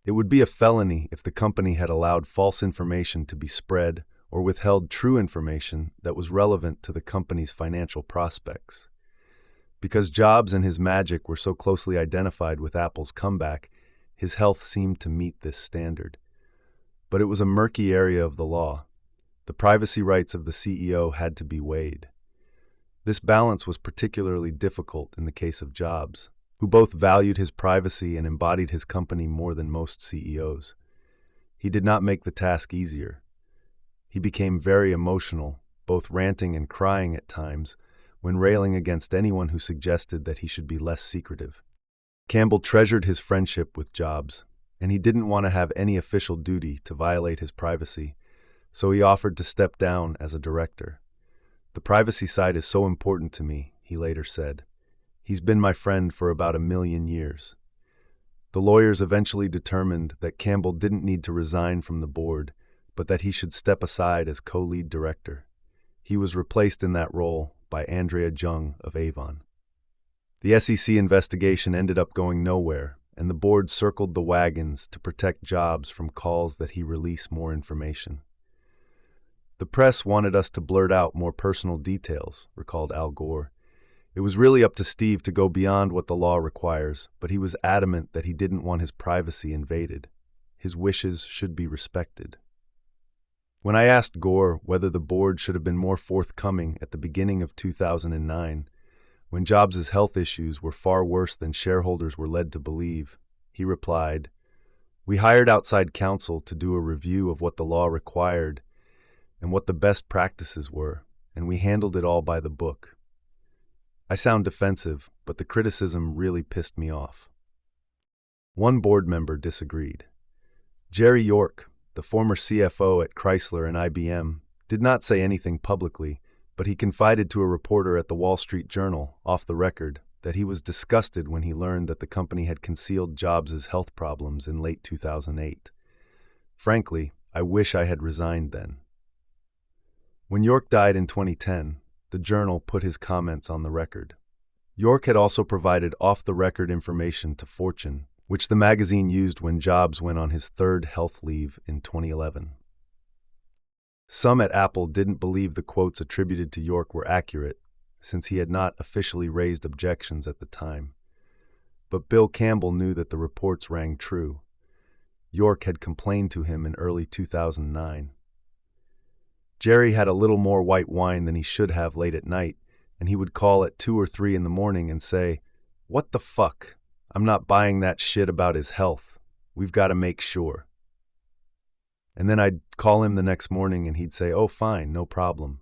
It would be a felony if the company had allowed false information to be spread or withheld true information that was relevant to the company's financial prospects. Because Jobs and his magic were so closely identified with Apple's comeback, his health seemed to meet this standard. But it was a murky area of the law. The privacy rights of the CEO had to be weighed. This balance was particularly difficult in the case of Jobs, who both valued his privacy and embodied his company more than most CEOs. He did not make the task easier. He became very emotional, both ranting and crying at times, when railing against anyone who suggested that he should be less secretive. Campbell treasured his friendship with Jobs, and he didn't want to have any official duty to violate his privacy, so he offered to step down as a director. "The privacy side is so important to me," he later said. "He's been my friend for about 1,000,000 years." The lawyers eventually determined that Campbell didn't need to resign from the board, but that he should step aside as co-lead director. He was replaced in that role by Andrea Jung of Avon. The SEC investigation ended up going nowhere, and the board circled the wagons to protect Jobs from calls that he release more information. "The press wanted us to blurt out more personal details," recalled Al Gore. "It was really up to Steve to go beyond what the law requires, but he was adamant that he didn't want his privacy invaded. His wishes should be respected." When I asked Gore whether the board should have been more forthcoming at the beginning of 2009, when Jobs' health issues were far worse than shareholders were led to believe, he replied, "We hired outside counsel to do a review of what the law required and what the best practices were, and we handled it all by the book." I sound defensive, but the criticism really pissed me off. One board member disagreed. Jerry York, the former CFO at Chrysler and IBM, did not say anything publicly, but he confided to a reporter at the Wall Street Journal, off the record, that he was disgusted when he learned that the company had concealed Jobs' health problems in late 2008. "Frankly, I wish I had resigned then." When York died in 2010, the Journal put his comments on the record. York had also provided off-the-record information to Fortune, which the magazine used when Jobs went on his third health leave in 2011. Some at Apple didn't believe the quotes attributed to York were accurate, since he had not officially raised objections at the time. But Bill Campbell knew that the reports rang true. York had complained to him in early 2009. Jerry had a little more white wine than he should have late at night, and he would call at 2 or 3 in the morning and say, "What the fuck? I'm not buying that shit about his health. We've got to make sure." And then I'd call him the next morning and he'd say, "Oh, fine, no problem."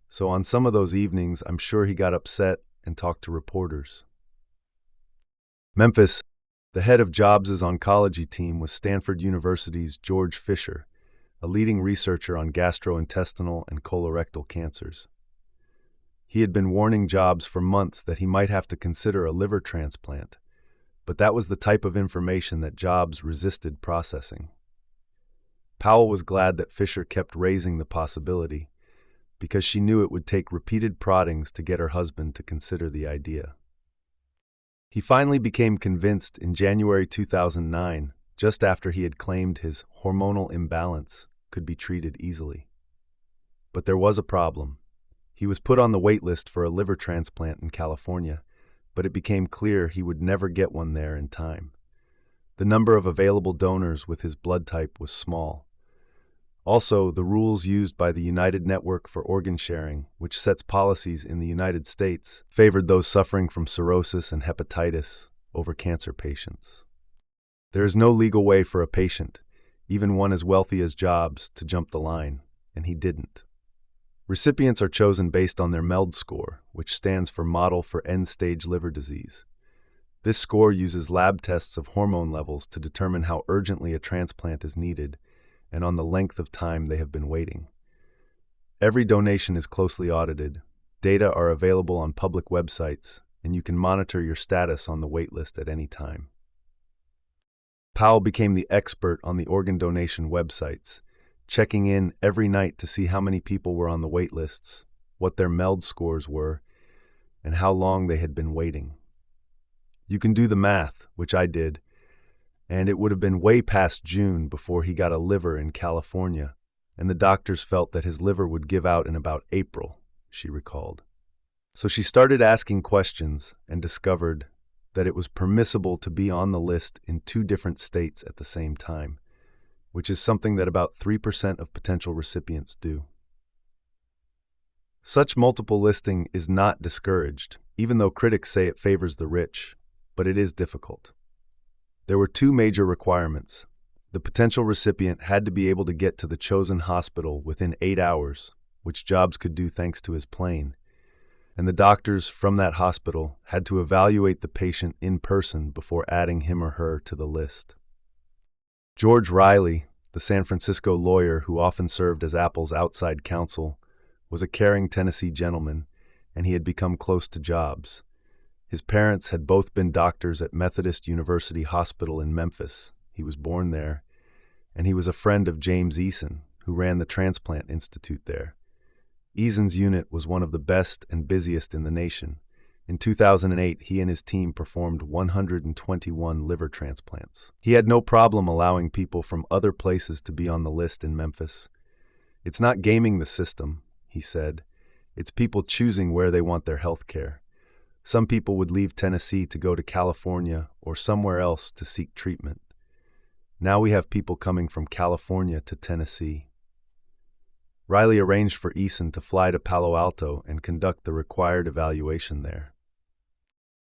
So on some of those evenings, I'm sure he got upset and talked to reporters. Memphis, the head of Jobs' oncology team was Stanford University's George Fisher, a leading researcher on gastrointestinal and colorectal cancers. He had been warning Jobs for months that he might have to consider a liver transplant, but that was the type of information that Jobs resisted processing. Powell was glad that Fisher kept raising the possibility, because she knew it would take repeated proddings to get her husband to consider the idea. He finally became convinced in January 2009, just after he had claimed his hormonal imbalance could be treated easily. But there was a problem. He was put on the wait list for a liver transplant in California, but it became clear he would never get one there in time. The number of available donors with his blood type was small. Also, the rules used by the United Network for Organ Sharing, which sets policies in the United States, favored those suffering from cirrhosis and hepatitis over cancer patients. There is no legal way for a patient, even one as wealthy as Jobs, to jump the line, and he didn't. Recipients are chosen based on their MELD score, which stands for Model for End-Stage Liver Disease. This score uses lab tests of hormone levels to determine how urgently a transplant is needed and on the length of time they have been waiting. Every donation is closely audited, data are available on public websites, and you can monitor your status on the waitlist at any time. Powell became the expert on the organ donation websites, checking in every night to see how many people were on the waitlists, what their MELD scores were, and how long they had been waiting. You can do the math, which I did, and it would have been way past June before he got a liver in California, and the doctors felt that his liver would give out in about April, she recalled. So she started asking questions and discovered that it was permissible to be on the list in 2 different states at the same time, which is something that about 3% of potential recipients do. Such multiple listing is not discouraged, even though critics say it favors the rich, but it is difficult. There were 2 major requirements. The potential recipient had to be able to get to the chosen hospital within 8 hours, which Jobs could do thanks to his plane, and the doctors from that hospital had to evaluate the patient in person before adding him or her to the list. George Riley, the San Francisco lawyer who often served as Apple's outside counsel, was a caring Tennessee gentleman, and he had become close to Jobs. His parents had both been doctors at Methodist University Hospital in Memphis. He was born there, and he was a friend of James Eason, who ran the Transplant Institute there. Eason's unit was one of the best and busiest in the nation. In 2008, he and his team performed 121 liver transplants. He had no problem allowing people from other places to be on the list in Memphis. "It's not gaming the system," he said. "It's people choosing where they want their health care. Some people would leave Tennessee to go to California or somewhere else to seek treatment. Now we have people coming from California to Tennessee." Riley arranged for Eason to fly to Palo Alto and conduct the required evaluation there.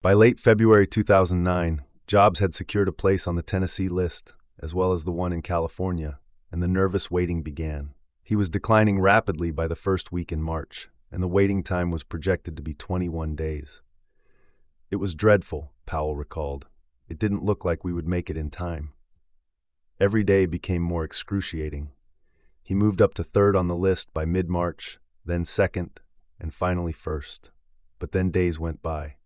By late February 2009, Jobs had secured a place on the Tennessee list, as well as the one in California, and the nervous waiting began. He was declining rapidly by the first week in March, and the waiting time was projected to be 21 days. "It was dreadful," Powell recalled. "It didn't look like we would make it in time." Every day became more excruciating. He moved up to third on the list by mid-March, then second, and finally first. But then days went by.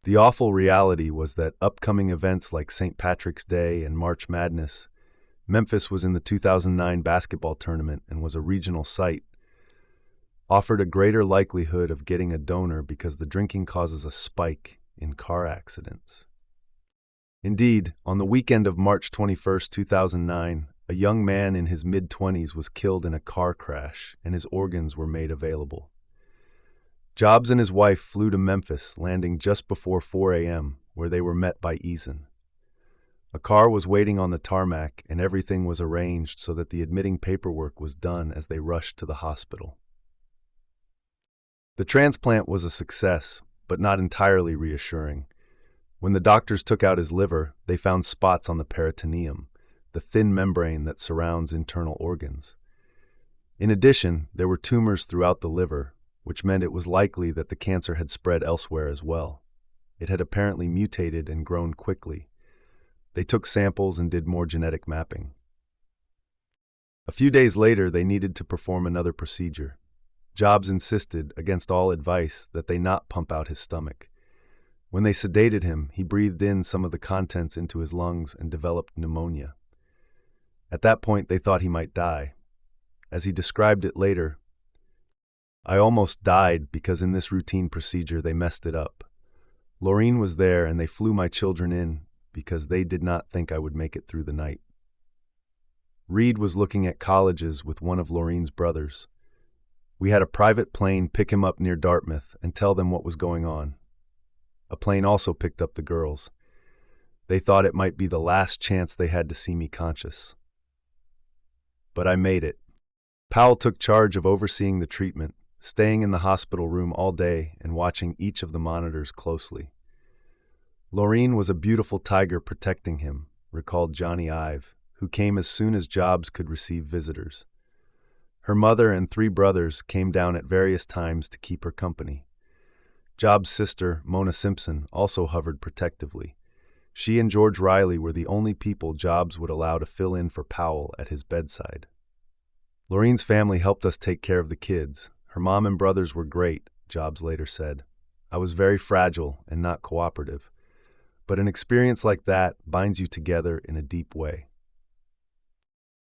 The awful reality was that upcoming events like St. Patrick's Day and March Madness, Memphis was in the 2009 basketball tournament and was a regional site, offered a greater likelihood of getting a donor because the drinking causes a spike in car accidents. Indeed, on the weekend of March 21, 2009, a young man in his mid-20s was killed in a car crash, and his organs were made available. Jobs and his wife flew to Memphis, landing just before 4 a.m., where they were met by Eason. A car was waiting on the tarmac, and everything was arranged so that the admitting paperwork was done as they rushed to the hospital. The transplant was a success, but not entirely reassuring. When the doctors took out his liver, they found spots on the peritoneum, the thin membrane that surrounds internal organs. In addition, there were tumors throughout the liver, which meant it was likely that the cancer had spread elsewhere as well. It had apparently mutated and grown quickly. They took samples and did more genetic mapping. A few days later, they needed to perform another procedure. Jobs insisted, against all advice, that they not pump out his stomach. When they sedated him, he breathed in some of the contents into his lungs and developed pneumonia. At that point, they thought he might die. As he described it later, "I almost died because in this routine procedure they messed it up. Laureen was there and they flew my children in because they did not think I would make it through the night." Reed was looking at colleges with one of Laureen's brothers. "We had a private plane pick him up near Dartmouth and tell them what was going on. A plane also picked up the girls. They thought it might be the last chance they had to see me conscious. But I made it." Powell took charge of overseeing the treatment, staying in the hospital room all day and watching each of the monitors closely. "Laureen was a beautiful tiger protecting him," recalled Johnny Ive, who came as soon as Jobs could receive visitors. Her mother and 3 brothers came down at various times to keep her company. Jobs' sister, Mona Simpson, also hovered protectively. She and George Riley were the only people Jobs would allow to fill in for Powell at his bedside. "Laureen's family helped us take care of the kids. Her mom and brothers were great," Jobs later said. "I was very fragile and not cooperative. But an experience like that binds you together in a deep way."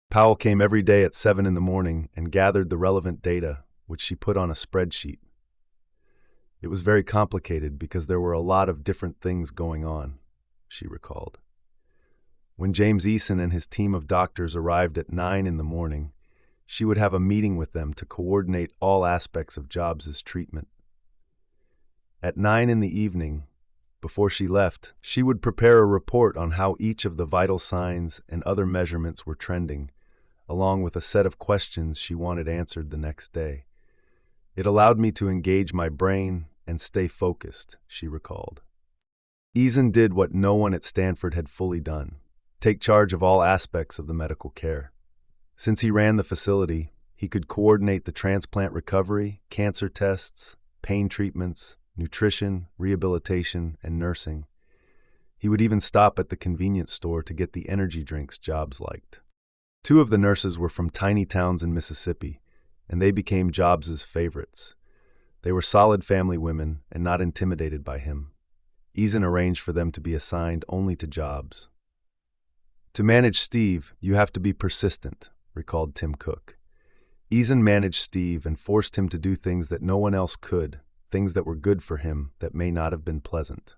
Powell came every day at 7 in the morning and gathered the relevant data, which she put on a spreadsheet. "It was very complicated because there were a lot of different things going on," she recalled. When James Eason and his team of doctors arrived at 9 in the morning, she would have a meeting with them to coordinate all aspects of Jobs' treatment. At 9 in the evening, before she left, she would prepare a report on how each of the vital signs and other measurements were trending, along with a set of questions she wanted answered the next day. "It allowed me to engage my brain and stay focused," she recalled. Eason did what no one at Stanford had fully done: take charge of all aspects of the medical care. Since he ran the facility, he could coordinate the transplant recovery, cancer tests, pain treatments, nutrition, rehabilitation, and nursing. He would even stop at the convenience store to get the energy drinks Jobs liked. Two of the nurses were from tiny towns in Mississippi, and they became Jobs's favorites. They were solid family women and not intimidated by him. Eason arranged for them to be assigned only to Jobs. To manage Steve, you have to be persistent, recalled Tim Cook. Eason managed Steve and forced him to do things that no one else could, things that were good for him that may not have been pleasant.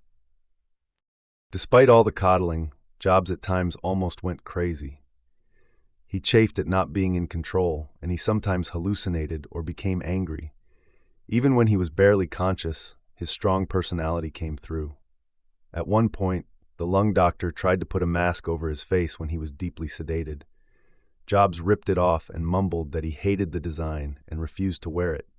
Despite all the coddling, Jobs at times almost went crazy. He chafed at not being in control, and he sometimes hallucinated or became angry. Even when he was barely conscious, his strong personality came through. At one point, the lung doctor tried to put a mask over his face when he was deeply sedated. Jobs ripped it off and mumbled that he hated the design and refused to wear it.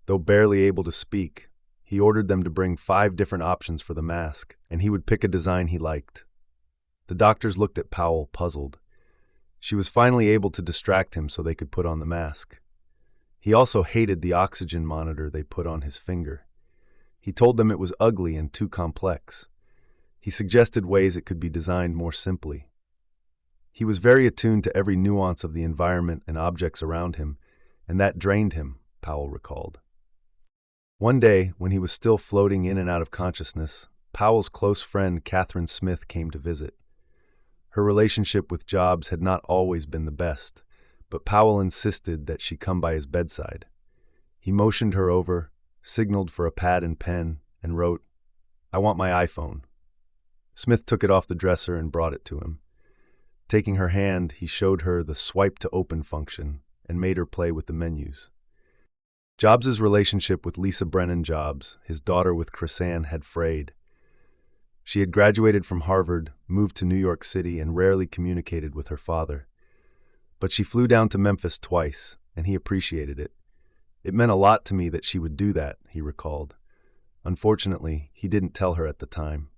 Though barely able to speak, he ordered them to bring 5 different options for the mask, and he would pick a design he liked. The doctors looked at Powell, puzzled. She was finally able to distract him so they could put on the mask. He also hated the oxygen monitor they put on his finger. He told them it was ugly and too complex. He suggested ways it could be designed more simply. He was very attuned to every nuance of the environment and objects around him, and that drained him, Powell recalled. One day, when he was still floating in and out of consciousness, Powell's close friend Catherine Smith came to visit. Her relationship with Jobs had not always been the best, but Powell insisted that she come by his bedside. He motioned her over, signaled for a pad and pen, and wrote, "I want my iPhone." Smith took it off the dresser and brought it to him. Taking her hand, he showed her the swipe to open function and made her play with the menus. Jobs's relationship with Lisa Brennan Jobs, his daughter with Chrisanne, had frayed. She had graduated from Harvard, moved to New York City, and rarely communicated with her father. But she flew down to Memphis twice, and he appreciated it. "It meant a lot to me that she would do that," he recalled. Unfortunately, he didn't tell her at the time.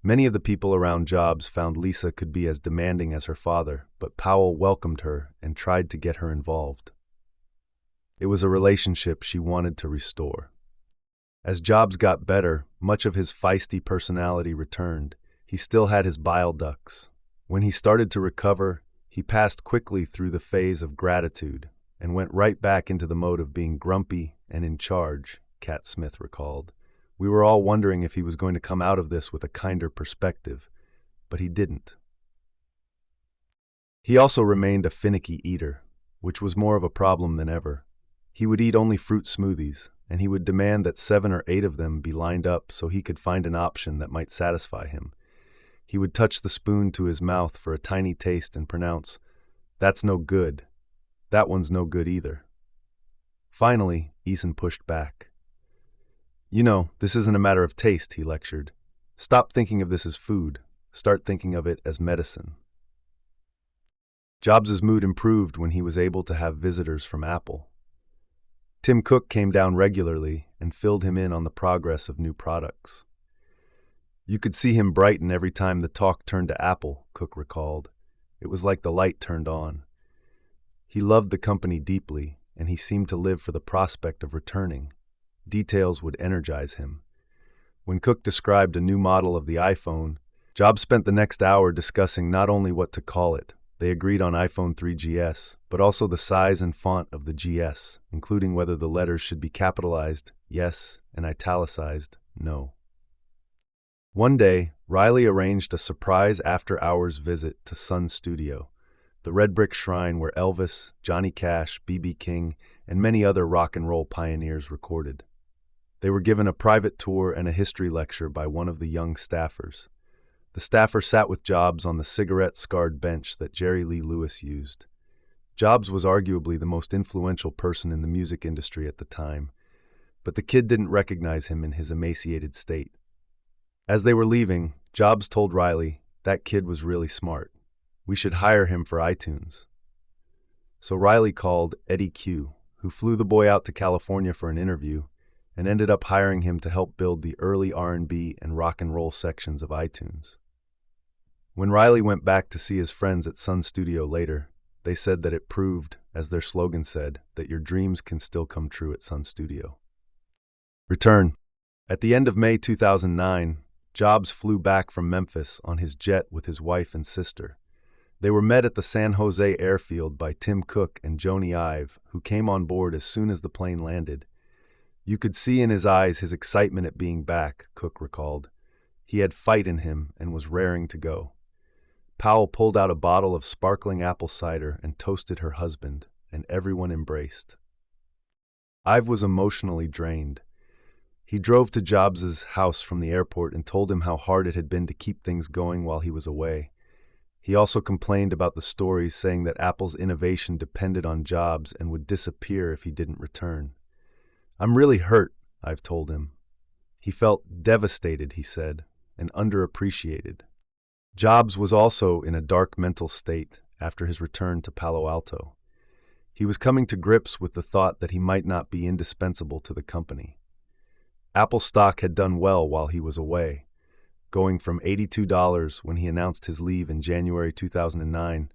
Many of the people around Jobs found Lisa could be as demanding as her father, but Powell welcomed her and tried to get her involved. It was a relationship she wanted to restore. As Jobs got better, much of his feisty personality returned. He still had his bile ducts. When he started to recover, he passed quickly through the phase of gratitude and went right back into the mode of being grumpy and in charge, Cat Smith recalled. "We were all wondering if he was going to come out of this with a kinder perspective, but he didn't." He also remained a finicky eater, which was more of a problem than ever. He would eat only fruit smoothies, and he would demand that 7 or 8 of them be lined up so he could find an option that might satisfy him. He would touch the spoon to his mouth for a tiny taste and pronounce, "That's no good. That one's no good either." Finally, Eason pushed back. "You know, this isn't a matter of taste," he lectured. "Stop thinking of this as food. Start thinking of it as medicine." Jobs's mood improved when he was able to have visitors from Apple. Tim Cook came down regularly and filled him in on the progress of new products. "You could see him brighten every time the talk turned to Apple," Cook recalled. "It was like the light turned on." He loved the company deeply, and he seemed to live for the prospect of returning. Details would energize him. When Cook described a new model of the iPhone, Jobs spent the next hour discussing not only what to call it. They agreed on iPhone 3GS, but also the size and font of the GS, including whether the letters should be capitalized, yes, and italicized, no. One day, Riley arranged a surprise after-hours visit to Sun Studio, the red brick shrine where Elvis, Johnny Cash, B.B. King, and many other rock and roll pioneers recorded. They were given a private tour and a history lecture by one of the young staffers. The staffer sat with Jobs on the cigarette-scarred bench that Jerry Lee Lewis used. Jobs was arguably the most influential person in the music industry at the time, but the kid didn't recognize him in his emaciated state. As they were leaving, Jobs told Riley, "That kid was really smart. We should hire him for iTunes." So Riley called Eddie Q, who flew the boy out to California for an interview, and ended up hiring him to help build the early R&B and rock and roll sections of iTunes. When Riley went back to see his friends at Sun Studio later, they said that it proved, as their slogan said, that your dreams can still come true at Sun Studio. Return. At the end of May 2009, Jobs flew back from Memphis on his jet with his wife and sister. They were met at the San Jose airfield by Tim Cook and Joni Ive, who came on board as soon as the plane landed. You could see in his eyes his excitement at being back, Cook recalled. He had fight in him and was raring to go. Powell pulled out a bottle of sparkling apple cider and toasted her husband, and everyone embraced. Ive was emotionally drained. He drove to Jobs' house from the airport and told him how hard it had been to keep things going while he was away. He also complained about the stories saying that Apple's innovation depended on Jobs and would disappear if he didn't return. "I'm really hurt," I've told him. He felt devastated, he said, and underappreciated. Jobs was also in a dark mental state after his return to Palo Alto. He was coming to grips with the thought that he might not be indispensable to the company. Apple stock had done well while he was away, going from $82 when he announced his leave in January 2009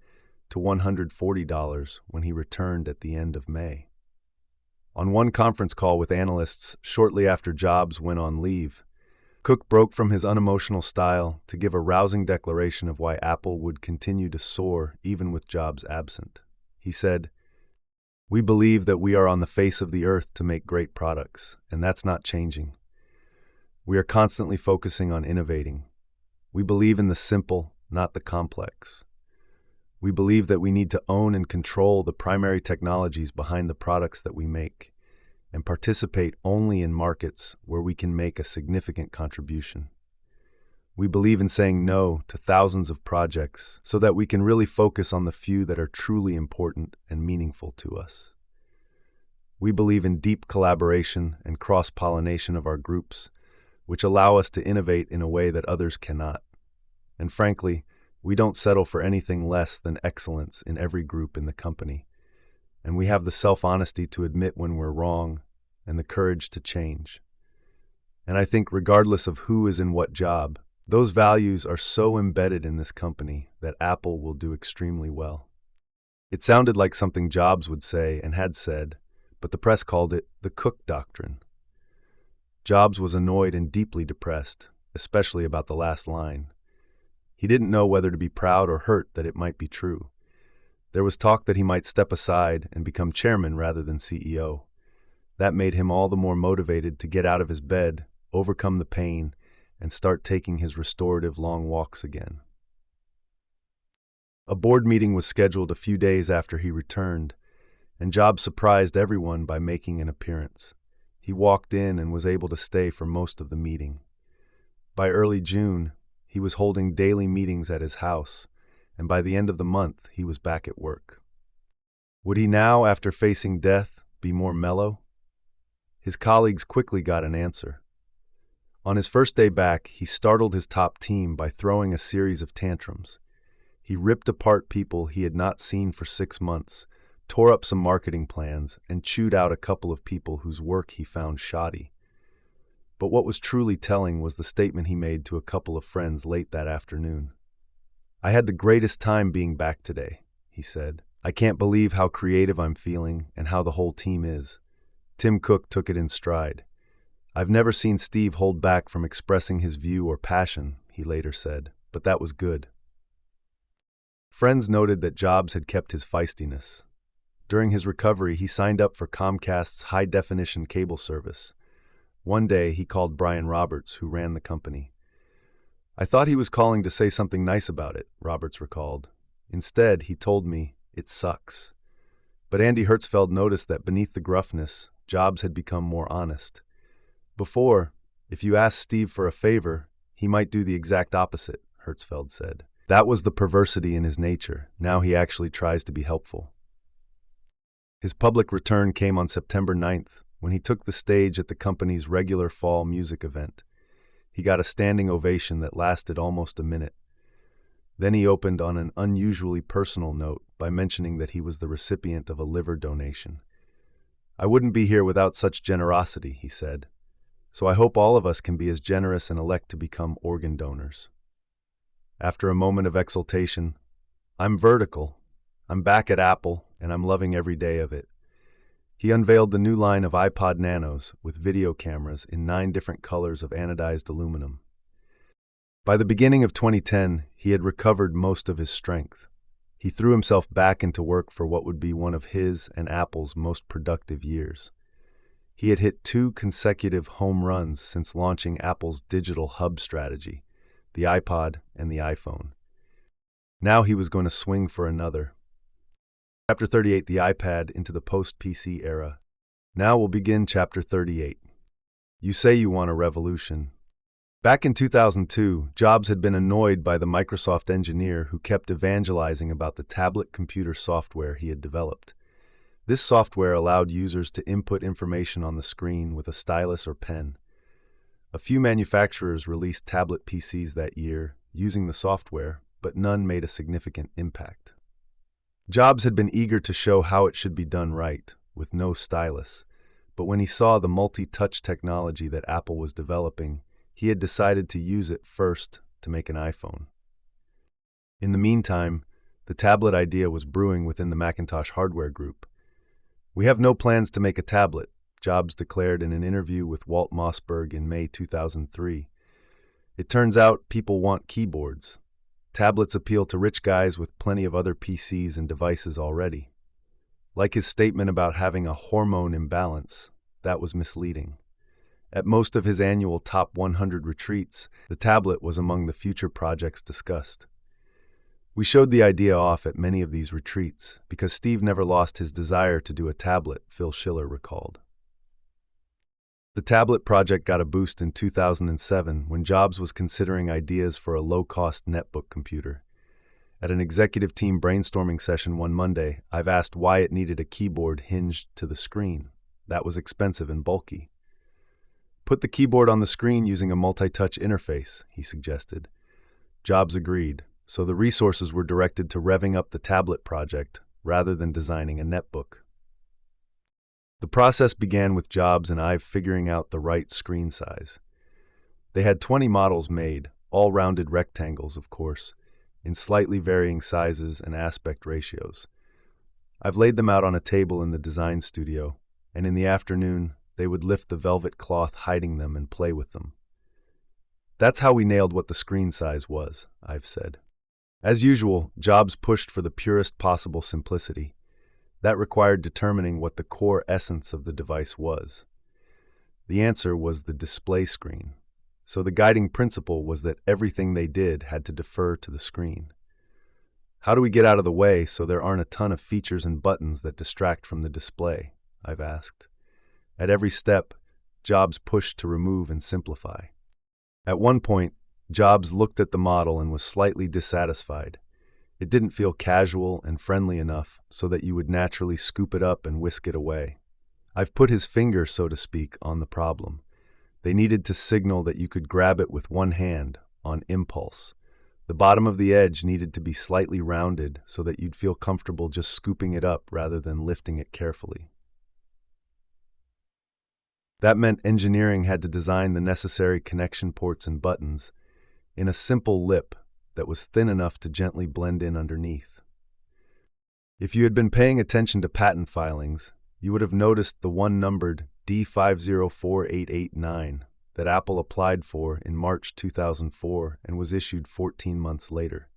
to $140 when he returned at the end of May. On one conference call with analysts shortly after Jobs went on leave, Cook broke from his unemotional style to give a rousing declaration of why Apple would continue to soar even with Jobs absent. He said, "We believe that we are on the face of the earth to make great products, and that's not changing. We are constantly focusing on innovating. We believe in the simple, not the complex. We believe that we need to own and control the primary technologies behind the products that we make, and participate only in markets where we can make a significant contribution. We believe in saying no to thousands of projects so that we can really focus on the few that are truly important and meaningful to us. We believe in deep collaboration and cross-pollination of our groups, which allow us to innovate in a way that others cannot. And frankly, we don't settle for anything less than excellence in every group in the company. And we have the self-honesty to admit when we're wrong and the courage to change. And I think regardless of who is in what job, those values are so embedded in this company that Apple will do extremely well." It sounded like something Jobs would say and had said, but the press called it the Cook Doctrine. Jobs was annoyed and deeply depressed, especially about the last line. He didn't know whether to be proud or hurt that it might be true. There was talk that he might step aside and become chairman rather than CEO. That made him all the more motivated to get out of his bed, overcome the pain, and start taking his restorative long walks again. A board meeting was scheduled a few days after he returned, and Jobs surprised everyone by making an appearance. He walked in and was able to stay for most of the meeting. By early June, he was holding daily meetings at his house, and by the end of the month, he was back at work. Would he now, after facing death, be more mellow? His colleagues quickly got an answer. On his first day back, he startled his top team by throwing a series of tantrums. He ripped apart people he had not seen for 6 months, tore up some marketing plans, and chewed out a couple of people whose work he found shoddy. But what was truly telling was the statement he made to a couple of friends late that afternoon. "I had the greatest time being back today," he said. "I can't believe how creative I'm feeling and how the whole team is." Tim Cook took it in stride. "I've never seen Steve hold back from expressing his view or passion," he later said, "but that was good." Friends noted that Jobs had kept his feistiness. During his recovery, he signed up for Comcast's high-definition cable service. One day, he called Brian Roberts, who ran the company. "I thought he was calling to say something nice about it," Roberts recalled. "Instead, he told me, 'It sucks.'" But Andy Hertzfeld noticed that beneath the gruffness, Jobs had become more honest. Before, if you asked Steve for a favor, he might do the exact opposite, Hertzfeld said. That was the perversity in his nature. Now he actually tries to be helpful. His public return came on September 9th, when he took the stage at the company's regular fall music event. He got a standing ovation that lasted almost a minute. Then he opened on an unusually personal note by mentioning that he was the recipient of a liver donation. "I wouldn't be here without such generosity," he said. "So I hope all of us can be as generous and elect to become organ donors." After a moment of exultation, "I'm vertical. I'm back at Apple, and I'm loving every day of it." He unveiled the new line of iPod Nanos with video cameras in 9 different colors of anodized aluminum. By the beginning of 2010, he had recovered most of his strength. He threw himself back into work for what would be one of his and Apple's most productive years. He had hit 2 consecutive home runs since launching Apple's digital hub strategy, the iPod and the iPhone. Now he was going to swing for another. Chapter 38, the iPad into the post-PC era. Now we'll begin Chapter 38. You say you want a revolution. Back in 2002, Jobs had been annoyed by the Microsoft engineer who kept evangelizing about the tablet computer software he had developed. This software allowed users to input information on the screen with a stylus or pen. A few manufacturers released tablet PCs that year using the software, but none made a significant impact. Jobs had been eager to show how it should be done right, with no stylus, but when he saw the multi-touch technology that Apple was developing, he had decided to use it first to make an iPhone. In the meantime, the tablet idea was brewing within the Macintosh hardware group. "We have no plans to make a tablet," Jobs declared in an interview with Walt Mossberg in May 2003. "It turns out people want keyboards. Tablets appeal to rich guys with plenty of other PCs and devices already." Like his statement about having a hormone imbalance, that was misleading. At most of his annual top 100 retreats, the tablet was among the future projects discussed. "We showed the idea off at many of these retreats because Steve never lost his desire to do a tablet," Phil Schiller recalled. The tablet project got a boost in 2007 when Jobs was considering ideas for a low-cost netbook computer. At an executive team brainstorming session one Monday, I've asked why it needed a keyboard hinged to the screen. That was expensive and bulky. "Put the keyboard on the screen using a multi-touch interface," he suggested. Jobs agreed, so the resources were directed to revving up the tablet project rather than designing a netbook. The process began with Jobs and I figuring out the right screen size. They had 20 models made, all rounded rectangles, of course, in slightly varying sizes and aspect ratios. I've laid them out on a table in the design studio, and in the afternoon, they would lift the velvet cloth hiding them and play with them. "That's how we nailed what the screen size was," I've said. As usual, Jobs pushed for the purest possible simplicity. That required determining what the core essence of the device was. The answer was the display screen. So the guiding principle was that everything they did had to defer to the screen. "How do we get out of the way so there aren't a ton of features and buttons that distract from the display?" I've asked. At every step, Jobs pushed to remove and simplify. At one point, Jobs looked at the model and was slightly dissatisfied. It didn't feel casual and friendly enough so that you would naturally scoop it up and whisk it away. I've put his finger, so to speak, on the problem. They needed to signal that you could grab it with one hand, on impulse. The bottom of the edge needed to be slightly rounded so that you'd feel comfortable just scooping it up rather than lifting it carefully. That meant engineering had to design the necessary connection ports and buttons in a simple lip that was thin enough to gently blend in underneath. If you had been paying attention to patent filings, you would have noticed the one numbered D504889 that Apple applied for in March 2004 and was issued 14 months later.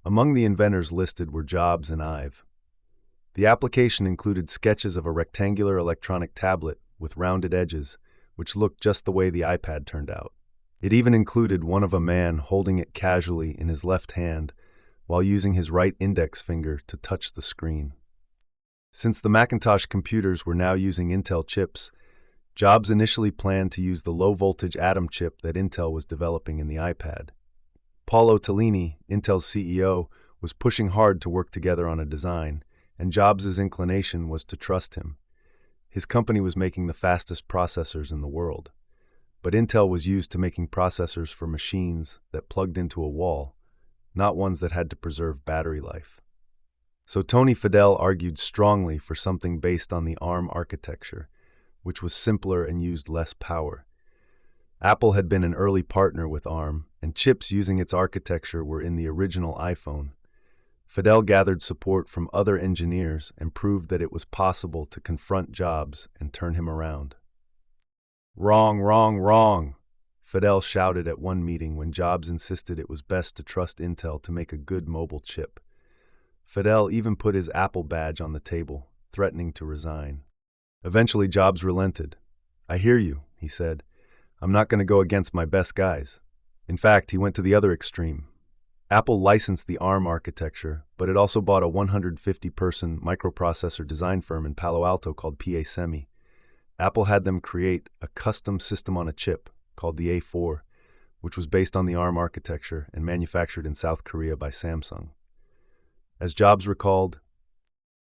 Among the inventors listed were Jobs and Ive. The application included sketches of a rectangular electronic tablet with rounded edges, which looked just the way the iPad turned out. It even included one of a man holding it casually in his left hand while using his right index finger to touch the screen. Since the Macintosh computers were now using Intel chips, Jobs initially planned to use the low-voltage Atom chip that Intel was developing in the iPad. Paul Otellini, Intel's CEO, was pushing hard to work together on a design, and Jobs' inclination was to trust him. His company was making the fastest processors in the world. But Intel was used to making processors for machines that plugged into a wall, not ones that had to preserve battery life. So Tony Fadell argued strongly for something based on the ARM architecture, which was simpler and used less power. Apple had been an early partner with ARM, and chips using its architecture were in the original iPhone. Fadell gathered support from other engineers and proved that it was possible to confront Jobs and turn him around. "Wrong, wrong, wrong," Fidel shouted at one meeting when Jobs insisted it was best to trust Intel to make a good mobile chip. Fidel even put his Apple badge on the table, threatening to resign. Eventually, Jobs relented. "I hear you," he said. "I'm not going to go against my best guys." In fact, he went to the other extreme. Apple licensed the ARM architecture, but it also bought a 150-person microprocessor design firm in Palo Alto called PA Semi. Apple had them create a custom system on a chip called the A4, which was based on the ARM architecture and manufactured in South Korea by Samsung. As Jobs recalled,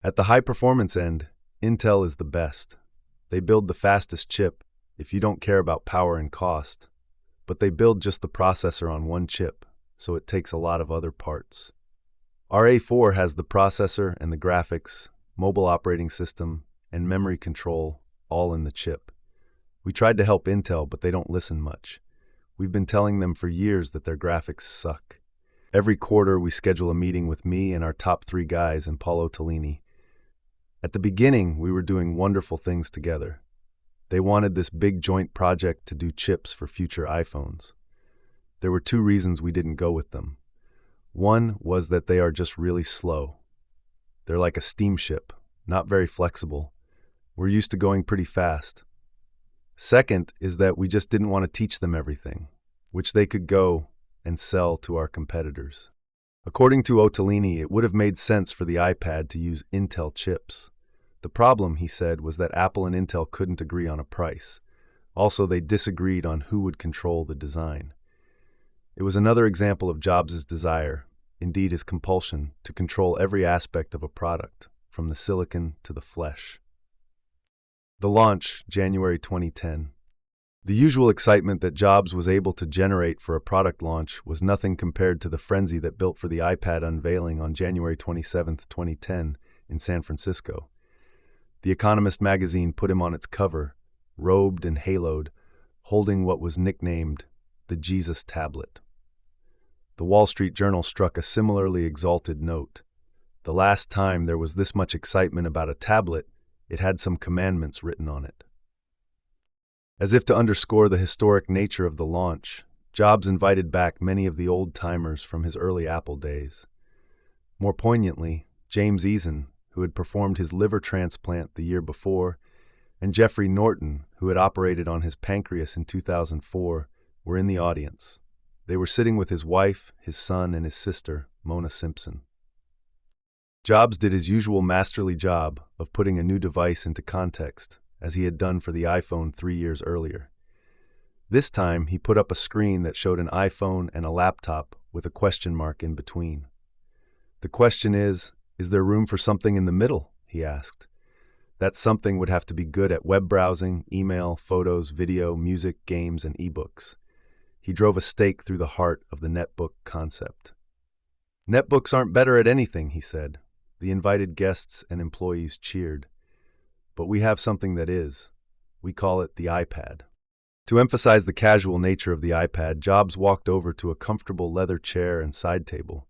"At the high-performance end, Intel is the best. They build the fastest chip if you don't care about power and cost, but they build just the processor on one chip, so it takes a lot of other parts. Our A4 has the processor and the graphics, mobile operating system, and memory control all in the chip. We tried to help Intel, but they don't listen much. We've been telling them for years that their graphics suck. Every quarter, we schedule a meeting with me and our top 3 guys and Paulo Tellini. At the beginning, we were doing wonderful things together. They wanted this big joint project to do chips for future iPhones. There were 2 reasons we didn't go with them. One was that they are just really slow. They're like a steamship, not very flexible. We're used to going pretty fast. Second is that we just didn't want to teach them everything, which they could go and sell to our competitors. According to Ottolini, it would have made sense for the iPad to use Intel chips. The problem, he said, was that Apple and Intel couldn't agree on a price. Also, they disagreed on who would control the design. It was another example of Jobs' desire, indeed his compulsion, to control every aspect of a product, from the silicon to the flesh. The launch, January 2010. The usual excitement that Jobs was able to generate for a product launch was nothing compared to the frenzy that built for the iPad unveiling on January 27, 2010, in San Francisco. The Economist magazine put him on its cover, robed and haloed, holding what was nicknamed the Jesus Tablet. The Wall Street Journal struck a similarly exalted note. The last time there was this much excitement about a tablet, it had some commandments written on it. As if to underscore the historic nature of the launch, Jobs invited back many of the old-timers from his early Apple days. More poignantly, James Eason, who had performed his liver transplant the year before, and Jeffrey Norton, who had operated on his pancreas in 2004, were in the audience. They were sitting with his wife, his son, and his sister, Mona Simpson. Jobs did his usual masterly job of putting a new device into context, as he had done for the iPhone 3 years earlier. This time, he put up a screen that showed an iPhone and a laptop with a question mark in between. "The question is there room for something in the middle?" he asked. That something would have to be good at web browsing, email, photos, video, music, games, and ebooks. He drove a stake through the heart of the netbook concept. "Netbooks aren't better at anything," he said. The invited guests and employees cheered. "But we have something that is. We call it the iPad." To emphasize the casual nature of the iPad, Jobs walked over to a comfortable leather chair and side table.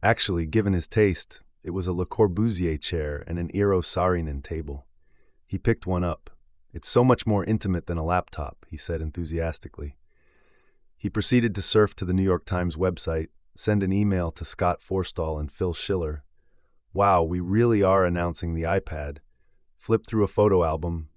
Actually, given his taste, it was a Le Corbusier chair and an Eero Saarinen table. He picked one up. "It's so much more intimate than a laptop," he said enthusiastically. He proceeded to surf to the New York Times website, send an email to Scott Forstall and Phil Schiller. "Wow, we really are announcing the iPad." Flip through a photo album,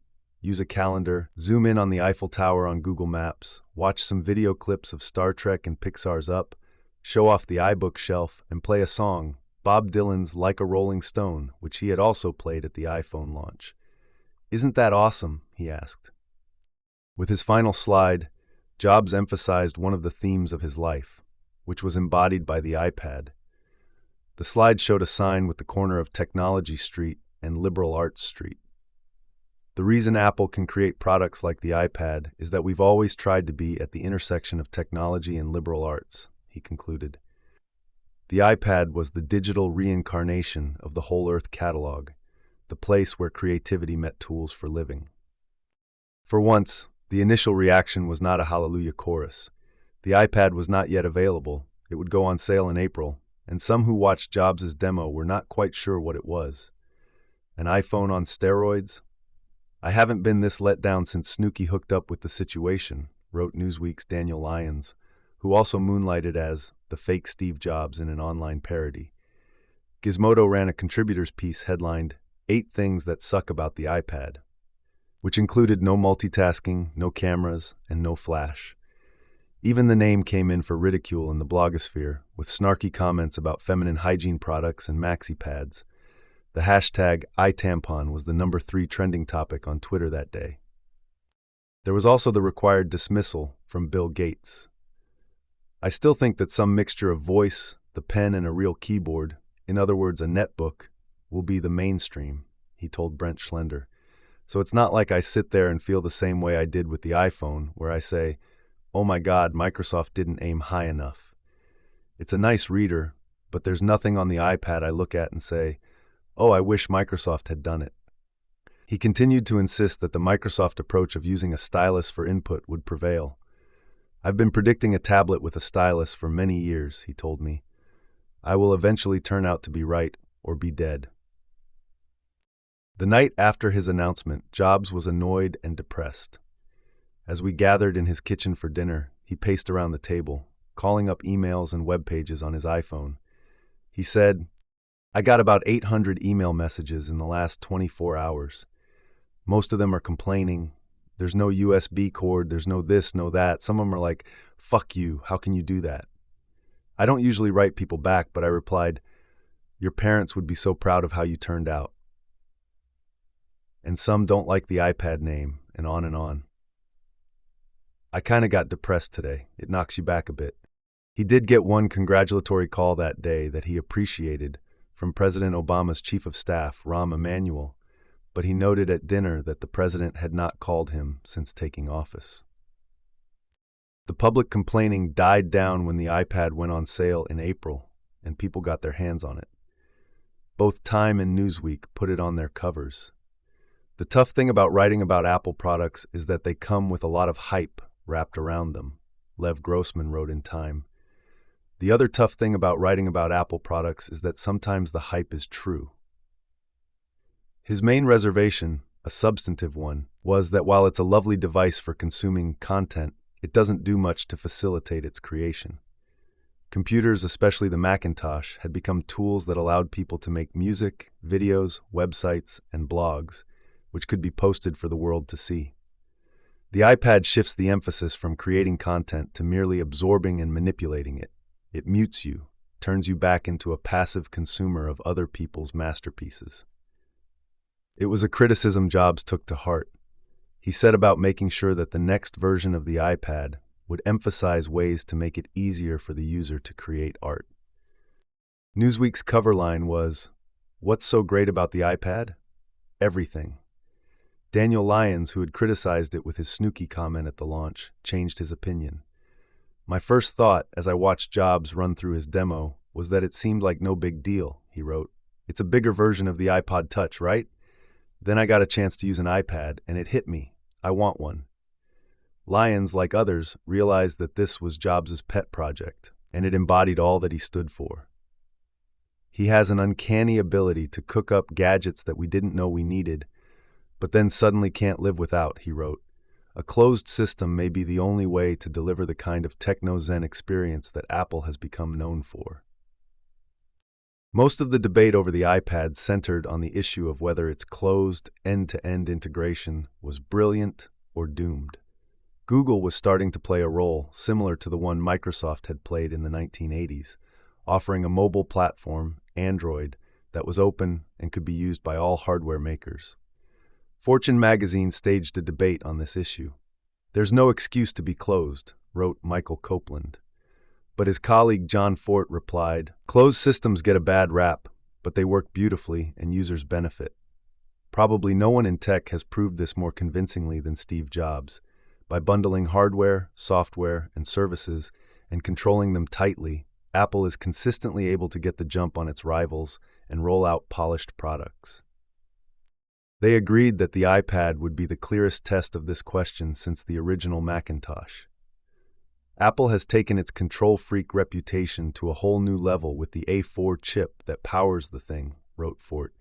use a calendar, zoom in on the Eiffel Tower on Google Maps, watch some video clips of Star Trek and Pixar's Up, show off the iBook shelf, and play a song, Bob Dylan's Like a Rolling Stone, which he had also played at the iPhone launch. "Isn't that awesome?" he asked. With his final slide, Jobs emphasized one of the themes of his life, which was embodied by the iPad. The slide showed a sign with the corner of Technology Street and Liberal Arts Street. "The reason Apple can create products like the iPad is that we've always tried to be at the intersection of technology and liberal arts," he concluded. The iPad was the digital reincarnation of the Whole Earth catalog, the place where creativity met tools for living. For once, the initial reaction was not a hallelujah chorus. The iPad was not yet available. It would go on sale in April, and some who watched Jobs' demo were not quite sure what it was. An iPhone on steroids? "I haven't been this let down since Snooki hooked up with the situation," wrote Newsweek's Daniel Lyons, who also moonlighted as the fake Steve Jobs in an online parody. Gizmodo ran a contributors piece headlined, 8 Things That Suck About the iPad, which included no multitasking, no cameras, and no flash. Even the name came in for ridicule in the blogosphere, with snarky comments about feminine hygiene products and maxi pads. The hashtag iTampon was the number 3 trending topic on Twitter that day. There was also the required dismissal from Bill Gates. I still think that some mixture of voice, the pen, and a real keyboard, in other words, a netbook, will be the mainstream, he told Brent Schlender. So it's not like I sit there and feel the same way I did with the iPhone, where I say, oh my God, Microsoft didn't aim high enough. It's a nice reader, but there's nothing on the iPad I look at and say, oh, I wish Microsoft had done it. He continued to insist that the Microsoft approach of using a stylus for input would prevail. I've been predicting a tablet with a stylus for many years, he told me. I will eventually turn out to be right or be dead. The night after his announcement, Jobs was annoyed and depressed. As we gathered in his kitchen for dinner, he paced around the table, calling up emails and web pages on his iPhone. He said, I got about 800 email messages in the last 24 hours. Most of them are complaining. There's no USB cord, there's no this, no that. Some of them are like, fuck you, how can you do that? I don't usually write people back, but I replied, your parents would be so proud of how you turned out. And some don't like the iPad name, and on and on. I kind of got depressed today. It knocks you back a bit. He did get one congratulatory call that day that he appreciated from President Obama's chief of staff, Rahm Emanuel, but he noted at dinner that the president had not called him since taking office. The public complaining died down when the iPad went on sale in April, and people got their hands on it. Both Time and Newsweek put it on their covers. The tough thing about writing about Apple products is that they come with a lot of hype wrapped around them, Lev Grossman wrote in Time. The other tough thing about writing about Apple products is that sometimes the hype is true. His main reservation, a substantive one, was that while it's a lovely device for consuming content, it doesn't do much to facilitate its creation. Computers, especially the Macintosh, had become tools that allowed people to make music, videos, websites, and blogs, which could be posted for the world to see. The iPad shifts the emphasis from creating content to merely absorbing and manipulating it. It mutes you, turns you back into a passive consumer of other people's masterpieces. It was a criticism Jobs took to heart. He set about making sure that the next version of the iPad would emphasize ways to make it easier for the user to create art. Newsweek's cover line was, "What's so great about the iPad? Everything." Daniel Lyons, who had criticized it with his snooky comment at the launch, changed his opinion. My first thought, as I watched Jobs run through his demo, was that it seemed like no big deal, he wrote. It's a bigger version of the iPod Touch, right? Then I got a chance to use an iPad, and it hit me. I want one. Lyons, like others, realized that this was Jobs' pet project, and it embodied all that he stood for. He has an uncanny ability to cook up gadgets that we didn't know we needed, but then suddenly can't live without, he wrote. A closed system may be the only way to deliver the kind of techno-zen experience that Apple has become known for. Most of the debate over the iPad centered on the issue of whether its closed, end-to-end integration was brilliant or doomed. Google was starting to play a role similar to the one Microsoft had played in the 1980s, offering a mobile platform, Android, that was open and could be used by all hardware makers. Fortune magazine staged a debate on this issue. There's no excuse to be closed, wrote Michael Copeland. But his colleague John Fort replied, closed systems get a bad rap, but they work beautifully and users benefit. Probably no one in tech has proved this more convincingly than Steve Jobs. By bundling hardware, software, and services and controlling them tightly, Apple is consistently able to get the jump on its rivals and roll out polished products. They agreed that the iPad would be the clearest test of this question since the original Macintosh. Apple has taken its control freak reputation to a whole new level with the A4 chip that powers the thing, wrote Fort.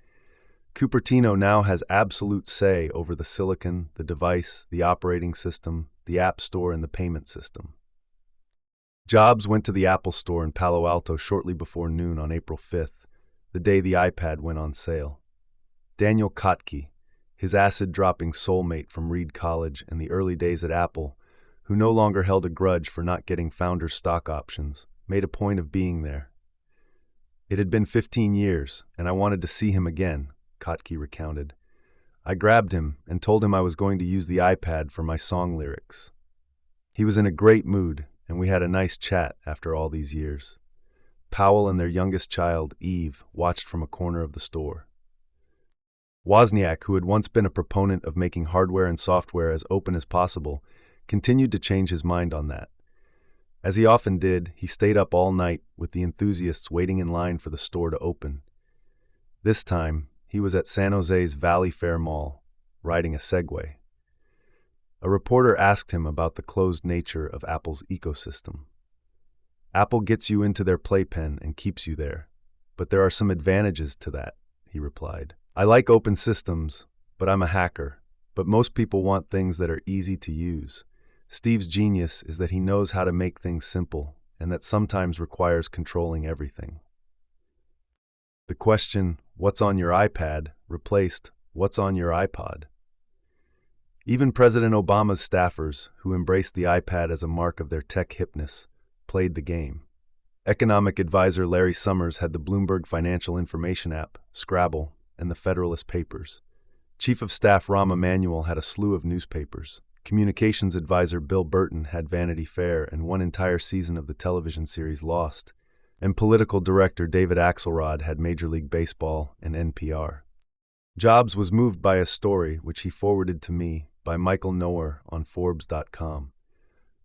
Cupertino now has absolute say over the silicon, the device, the operating system, the app store, and the payment system. Jobs went to the Apple Store in Palo Alto shortly before noon on April 5th, the day the iPad went on sale. Daniel Kotke, his acid-dropping soulmate from Reed College and the early days at Apple, who no longer held a grudge for not getting founder stock options, made a point of being there. It had been 15 years, and I wanted to see him again, Kotke recounted. I grabbed him and told him I was going to use the iPad for my song lyrics. He was in a great mood, and we had a nice chat after all these years. Powell and their youngest child, Eve, watched from a corner of the store. Wozniak, who had once been a proponent of making hardware and software as open as possible, continued to change his mind on that. As he often did, he stayed up all night with the enthusiasts waiting in line for the store to open. This time, he was at San Jose's Valley Fair Mall, riding a Segway. A reporter asked him about the closed nature of Apple's ecosystem. Apple gets you into their playpen and keeps you there, but there are some advantages to that, he replied. I like open systems, but I'm a hacker, but most people want things that are easy to use. Steve's genius is that he knows how to make things simple, and that sometimes requires controlling everything. The question, "What's on your iPad?" replaced, "What's on your iPod?" Even President Obama's staffers, who embraced the iPad as a mark of their tech hipness, played the game. Economic advisor Larry Summers had the Bloomberg Financial Information app, Scrabble, and the Federalist Papers. Chief of Staff Rahm Emanuel had a slew of newspapers. Communications advisor Bill Burton had Vanity Fair and one entire season of the television series Lost. And political director David Axelrod had Major League Baseball and NPR. Jobs was moved by a story, which he forwarded to me, by Michael Noer on Forbes.com.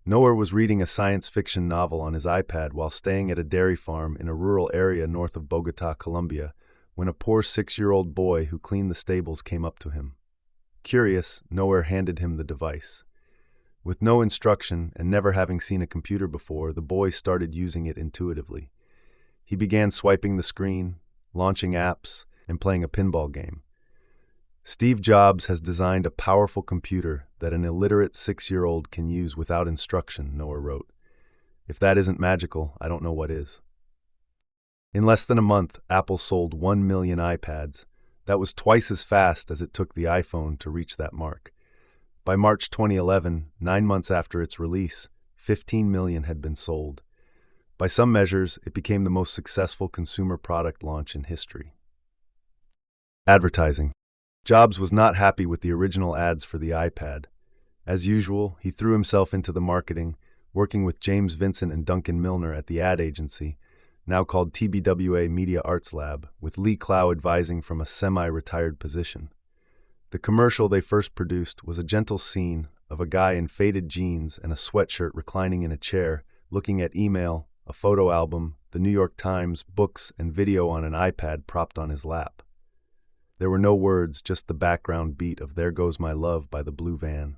Noer was reading a science fiction novel on his iPad while staying at a dairy farm in a rural area north of Bogota, Colombia, when a poor 6-year-old boy who cleaned the stables came up to him. Curious, Noer handed him the device. With no instruction and never having seen a computer before, the boy started using it intuitively. He began swiping the screen, launching apps, and playing a pinball game. Steve Jobs has designed a powerful computer that an illiterate 6-year-old can use without instruction, Noer wrote. If that isn't magical, I don't know what is. In less than a month, Apple sold 1 million iPads. That was twice as fast as it took the iPhone to reach that mark. By March 2011, 9 months after its release, 15 million had been sold. By some measures, it became the most successful consumer product launch in history. Advertising. Jobs was not happy with the original ads for the iPad. As usual, he threw himself into the marketing, working with James Vincent and Duncan Milner at the ad agency, now called TBWA Media Arts Lab, with Lee Clow advising from a semi-retired position. The commercial they first produced was a gentle scene of a guy in faded jeans and a sweatshirt reclining in a chair, looking at email, a photo album, the New York Times, books, and video on an iPad propped on his lap. There were no words, just the background beat of There Goes My Love by the Blue Van.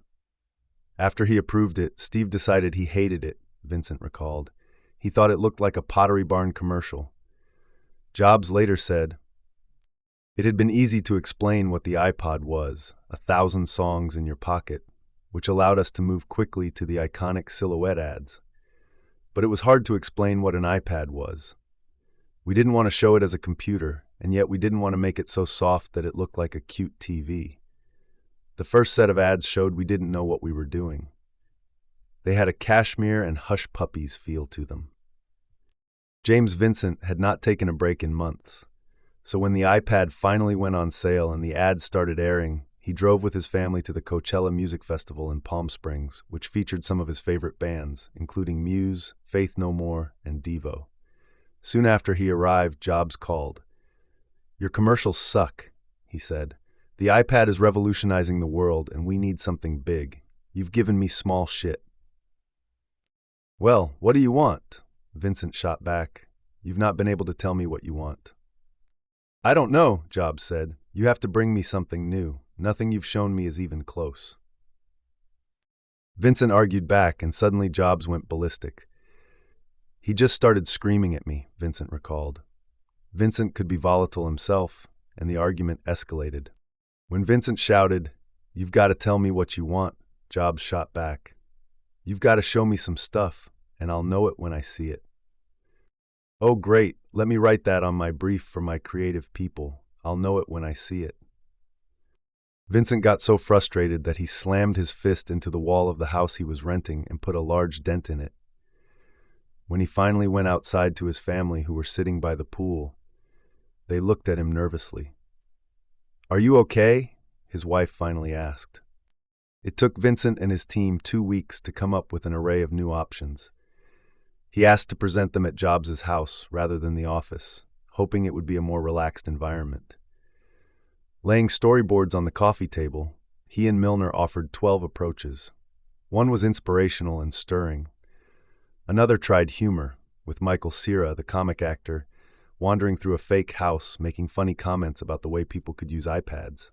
After he approved it, Steve decided he hated it, Vincent recalled. He thought it looked like a Pottery Barn commercial. Jobs later said, "It had been easy to explain what the iPod was, 1,000 songs in your pocket, which allowed us to move quickly to the iconic silhouette ads. But it was hard to explain what an iPad was. We didn't want to show it as a computer, and yet we didn't want to make it so soft that it looked like a cute TV. The first set of ads showed we didn't know what we were doing. They had a cashmere and hush puppies feel to them." James Vincent had not taken a break in months, so when the iPad finally went on sale and the ads started airing, he drove with his family to the Coachella Music Festival in Palm Springs, which featured some of his favorite bands, including Muse, Faith No More, and Devo. Soon after he arrived, Jobs called. "Your commercials suck," he said. "The iPad is revolutionizing the world, and we need something big. You've given me small shit." "Well, what do you want?" Vincent shot back. "You've not been able to tell me what you want." "I don't know," Jobs said. "You have to bring me something new. Nothing you've shown me is even close." Vincent argued back, and suddenly Jobs went ballistic. "He just started screaming at me," Vincent recalled. Vincent could be volatile himself, and the argument escalated. When Vincent shouted, "You've got to tell me what you want," Jobs shot back, "You've got to show me some stuff, and I'll know it when I see it." "Oh, great, let me write that on my brief for my creative people. I'll know it when I see it." Vincent got so frustrated that he slammed his fist into the wall of the house he was renting and put a large dent in it. When he finally went outside to his family, who were sitting by the pool, they looked at him nervously. "Are you okay?" his wife finally asked. It took Vincent and his team 2 weeks to come up with an array of new options. He asked to present them at Jobs' house rather than the office, hoping it would be a more relaxed environment. Laying storyboards on the coffee table, he and Milner offered 12 approaches. One was inspirational and stirring. Another tried humor, with Michael Cera, the comic actor, wandering through a fake house making funny comments about the way people could use iPads.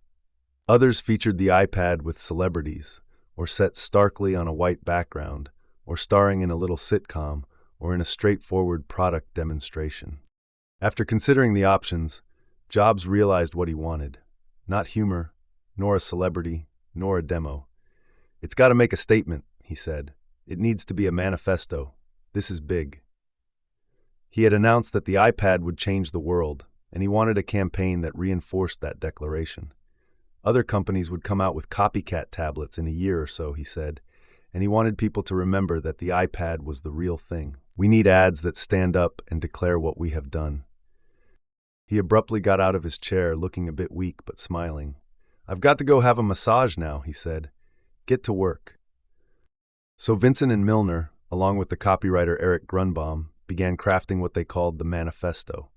Others featured the iPad with celebrities, or set starkly on a white background, or starring in a little sitcom, or in a straightforward product demonstration. After considering the options, Jobs realized what he wanted. Not humor, nor a celebrity, nor a demo. "It's got to make a statement," he said. "It needs to be a manifesto. This is big." He had announced that the iPad would change the world, and he wanted a campaign that reinforced that declaration. Other companies would come out with copycat tablets in a year or so, he said, and he wanted people to remember that the iPad was the real thing. "We need ads that stand up and declare what we have done." He abruptly got out of his chair, looking a bit weak but smiling. "I've got to go have a massage now," he said. "Get to work." So Vincent and Milner, along with the copywriter Eric Grunbaum, began crafting what they called the manifesto.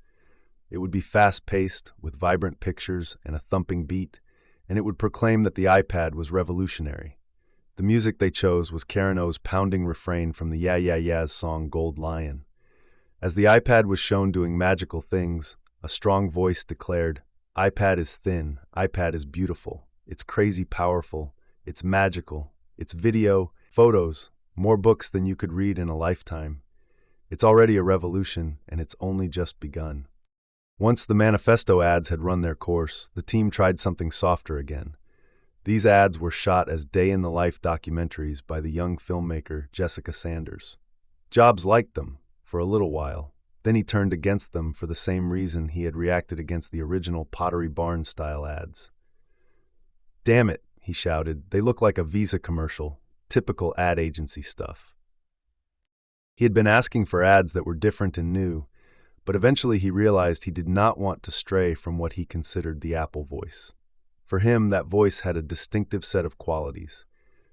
It would be fast-paced, with vibrant pictures and a thumping beat, and it would proclaim that the iPad was revolutionary. The music they chose was Karen O's pounding refrain from the Yeah Yeah Yeahs song Gold Lion. As the iPad was shown doing magical things, a strong voice declared, "iPad is thin, iPad is beautiful, it's crazy powerful, it's magical, it's video, photos, more books than you could read in a lifetime. It's already a revolution, and it's only just begun." Once the manifesto ads had run their course, the team tried something softer again. These ads were shot as day-in-the-life documentaries by the young filmmaker Jessica Sanders. Jobs liked them, for a little while. Then he turned against them for the same reason he had reacted against the original Pottery Barn-style ads. "Damn it," he shouted, "they look like a Visa commercial, typical ad agency stuff." He had been asking for ads that were different and new, but eventually he realized he did not want to stray from what he considered the Apple voice. For him, that voice had a distinctive set of qualities: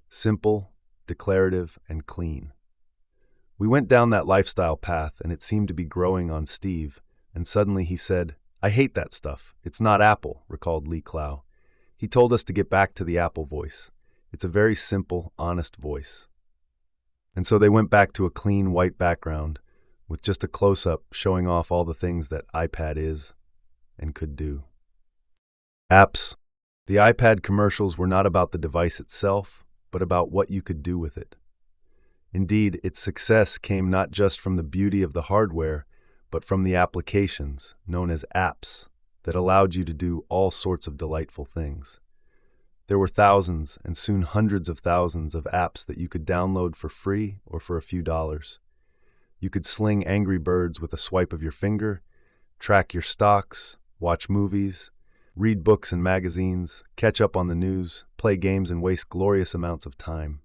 simple, declarative, and clean. "We went down that lifestyle path, and it seemed to be growing on Steve, and suddenly he said, 'I hate that stuff. It's not Apple,'" recalled Lee Clow. "He told us to get back to the Apple voice. It's a very simple, honest voice." And so they went back to a clean white background, with just a close-up showing off all the things that iPad is and could do. Apps. The iPad commercials were not about the device itself, but about what you could do with it. Indeed, its success came not just from the beauty of the hardware, but from the applications, known as apps, that allowed you to do all sorts of delightful things. There were thousands, and soon hundreds of thousands, of apps that you could download for free or for a few dollars. You could sling Angry Birds with a swipe of your finger, track your stocks, watch movies, read books and magazines, catch up on the news, play games, and waste glorious amounts of time.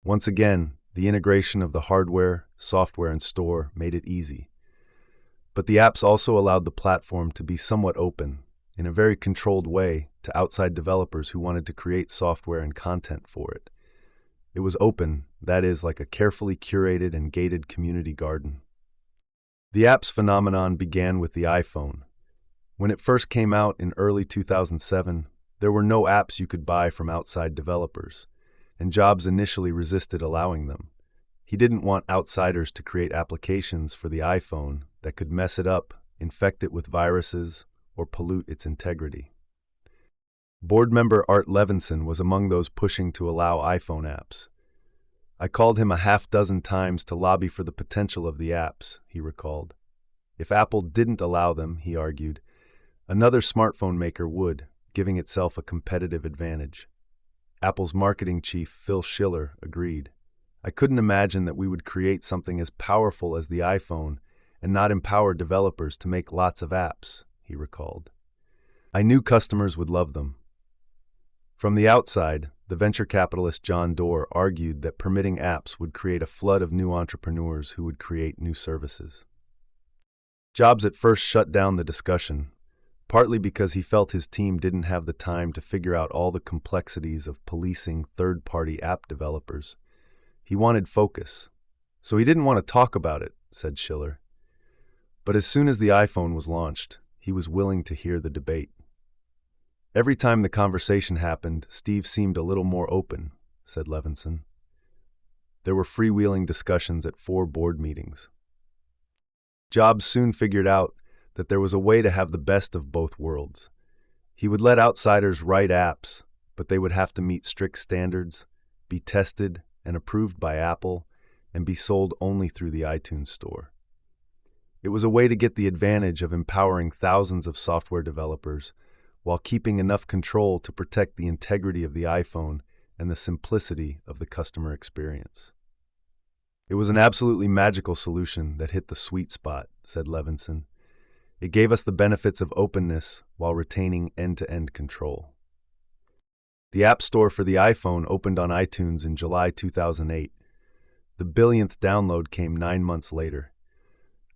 Once again, the integration of the hardware, software, and store made it easy. But the apps also allowed the platform to be somewhat open, in a very controlled way, to outside developers who wanted to create software and content for it. It was open, that is, like a carefully curated and gated community garden. The apps phenomenon began with the iPhone. When it first came out in early 2007, there were no apps you could buy from outside developers, and Jobs initially resisted allowing them. He didn't want outsiders to create applications for the iPhone that could mess it up, infect it with viruses, or pollute its integrity. Board member Art Levinson was among those pushing to allow iPhone apps. "I called him a half-dozen times to lobby for the potential of the apps," he recalled. "If Apple didn't allow them," he argued, Another smartphone maker would, giving itself a competitive advantage. Apple's marketing chief, Phil Schiller, agreed. I couldn't imagine that we would create something as powerful as the iPhone and not empower developers to make lots of apps, he recalled. I knew customers would love them. From the outside, the venture capitalist John Doerr argued that permitting apps would create a flood of new entrepreneurs who would create new services. Jobs at first shut down the discussion, partly because he felt his team didn't have the time to figure out all the complexities of policing third-party app developers. He wanted focus, so he didn't want to talk about it, said Schiller. But as soon as the iPhone was launched, he was willing to hear the debate. Every time the conversation happened, Steve seemed a little more open, said Levinson. There were freewheeling discussions at 4 board meetings. Jobs soon figured out that there was a way to have the best of both worlds. He would let outsiders write apps, but they would have to meet strict standards, be tested and approved by Apple, and be sold only through the iTunes Store. It was a way to get the advantage of empowering thousands of software developers while keeping enough control to protect the integrity of the iPhone and the simplicity of the customer experience. It was an absolutely magical solution that hit the sweet spot, said Levinson. It gave us the benefits of openness while retaining end-to-end control. The App Store for the iPhone opened on iTunes in July 2008. The billionth download came 9 months later.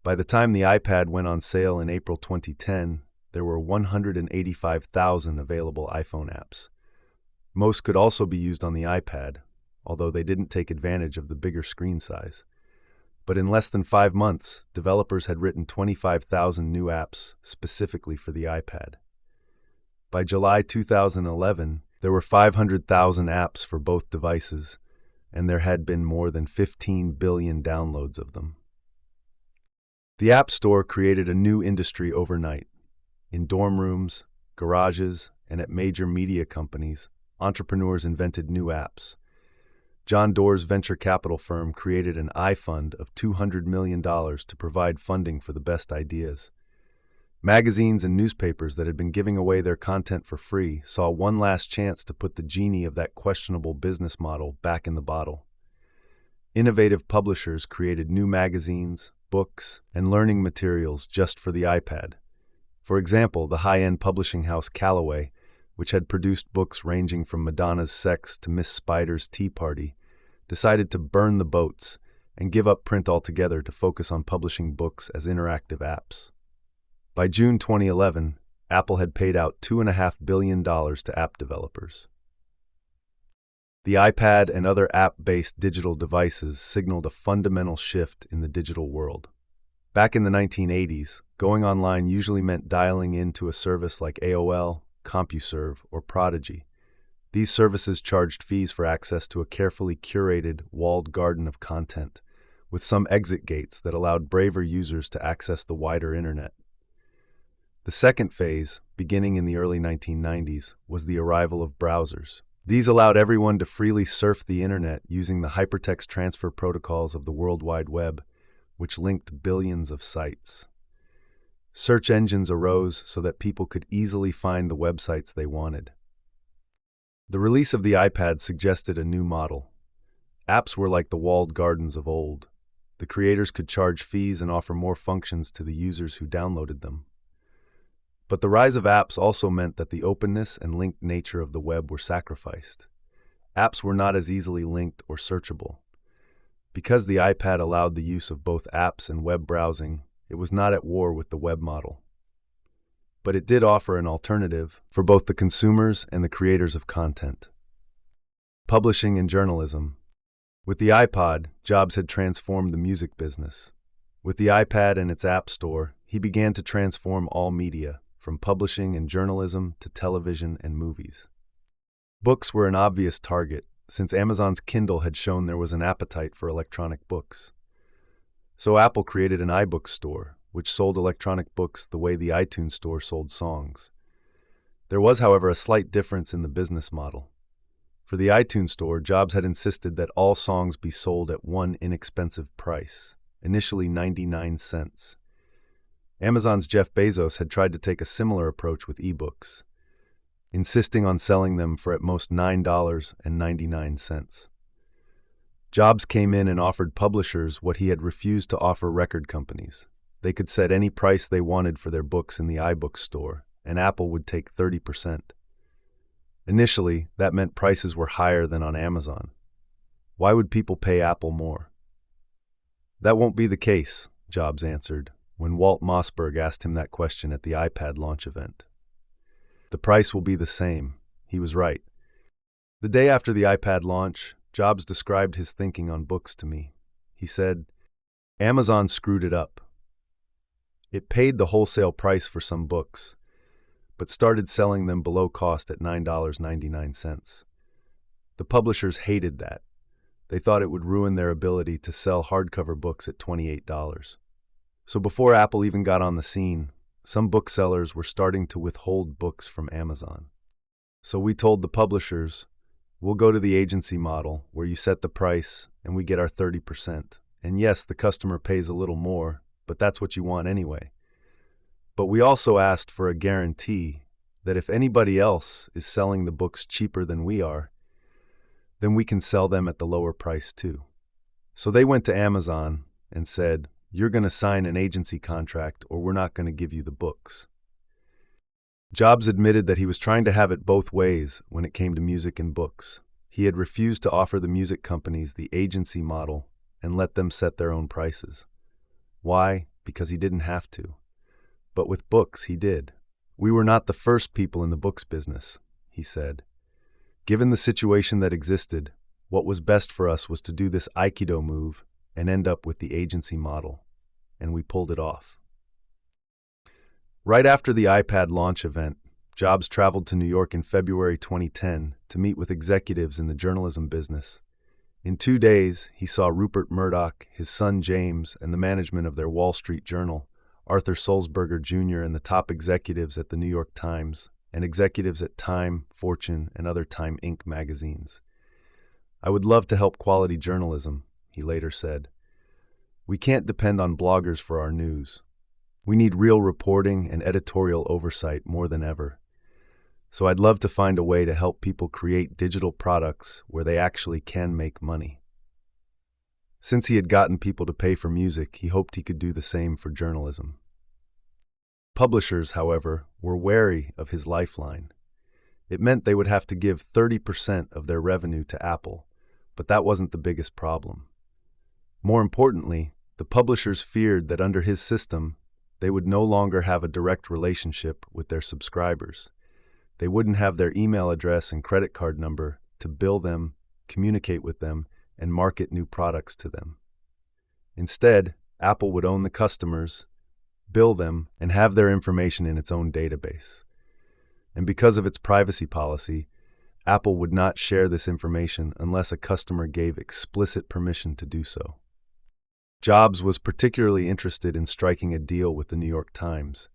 By the time the iPad went on sale in April 2010, there were 185,000 available iPhone apps. Most could also be used on the iPad, although they didn't take advantage of the bigger screen size. But in less than 5 months, developers had written 25,000 new apps specifically for the iPad. By July 2011, there were 500,000 apps for both devices, and there had been more than 15 billion downloads of them. The App Store created a new industry overnight. In dorm rooms, garages, and at major media companies, entrepreneurs invented new apps. John Doerr's venture capital firm created an iFund of $200 million to provide funding for the best ideas. Magazines and newspapers that had been giving away their content for free saw one last chance to put the genie of that questionable business model back in the bottle. Innovative publishers created new magazines, books, and learning materials just for the iPad. For example, the high-end publishing house Callaway, which had produced books ranging from Madonna's Sex to Miss Spider's Tea Party, decided to burn the boats and give up print altogether to focus on publishing books as interactive apps. By June 2011, Apple had paid out $2.5 billion to app developers. The iPad and other app-based digital devices signaled a fundamental shift in the digital world. Back in the 1980s, going online usually meant dialing into a service like AOL, CompuServe, or Prodigy. These services charged fees for access to a carefully curated, walled garden of content, with some exit gates that allowed braver users to access the wider internet. The second phase, beginning in the early 1990s, was the arrival of browsers. These allowed everyone to freely surf the internet using the hypertext transfer protocols of the World Wide Web, which linked billions of sites. Search engines arose so that people could easily find the websites they wanted. The release of the iPad suggested a new model. Apps were like the walled gardens of old. The creators could charge fees and offer more functions to the users who downloaded them. But the rise of apps also meant that the openness and linked nature of the web were sacrificed. Apps were not as easily linked or searchable. Because the iPad allowed the use of both apps and web browsing, it was not at war with the web model. But it did offer an alternative for both the consumers and the creators of content. Publishing and journalism. With the iPod, Jobs had transformed the music business. With the iPad and its App Store, he began to transform all media, from publishing and journalism to television and movies. Books were an obvious target, since Amazon's Kindle had shown there was an appetite for electronic books. So Apple created an iBook store, which sold electronic books the way the iTunes Store sold songs. There was, however, a slight difference in the business model. For the iTunes Store, Jobs had insisted that all songs be sold at one inexpensive price, initially 99 cents. Amazon's Jeff Bezos had tried to take a similar approach with ebooks, insisting on selling them for at most $9.99. Jobs came in and offered publishers what he had refused to offer record companies. They could set any price they wanted for their books in the iBook store, and Apple would take 30%. Initially, that meant prices were higher than on Amazon. Why would people pay Apple more? That won't be the case, Jobs answered, when Walt Mossberg asked him that question at the iPad launch event. The price will be the same. He was right. The day after the iPad launch, Jobs described his thinking on books to me. He said, Amazon screwed it up. It paid the wholesale price for some books, but started selling them below cost at $9.99. The publishers hated that. They thought it would ruin their ability to sell hardcover books at $28. So before Apple even got on the scene, some booksellers were starting to withhold books from Amazon. So we told the publishers, we'll go to the agency model where you set the price and we get our 30%. And yes, the customer pays a little more, but that's what you want anyway. But we also asked for a guarantee that if anybody else is selling the books cheaper than we are, then we can sell them at the lower price too. So they went to Amazon and said, you're going to sign an agency contract or we're not going to give you the books. Jobs admitted that he was trying to have it both ways when it came to music and books. He had refused to offer the music companies the agency model and let them set their own prices. Why? Because he didn't have to. But with books, he did. We were not the first people in the books business, he said. Given the situation that existed, what was best for us was to do this Aikido move and end up with the agency model, and we pulled it off. Right after the iPad launch event, Jobs traveled to New York in February 2010 to meet with executives in the journalism business. In 2 days, he saw Rupert Murdoch, his son James, and the management of their Wall Street Journal, Arthur Sulzberger Jr., and the top executives at the New York Times, and executives at Time, Fortune, and other Time Inc. magazines. I would love to help quality journalism, he later said. We can't depend on bloggers for our news. We need real reporting and editorial oversight more than ever. So I'd love to find a way to help people create digital products where they actually can make money. Since he had gotten people to pay for music, he hoped he could do the same for journalism. Publishers, however, were wary of his lifeline. It meant they would have to give 30% of their revenue to Apple, but that wasn't the biggest problem. More importantly, the publishers feared that under his system, they would no longer have a direct relationship with their subscribers. They wouldn't have their email address and credit card number to bill them, communicate with them, and market new products to them. Instead, Apple would own the customers, bill them, and have their information in its own database. And because of its privacy policy, Apple would not share this information unless a customer gave explicit permission to do so. Jobs was particularly interested in striking a deal with the New York Times.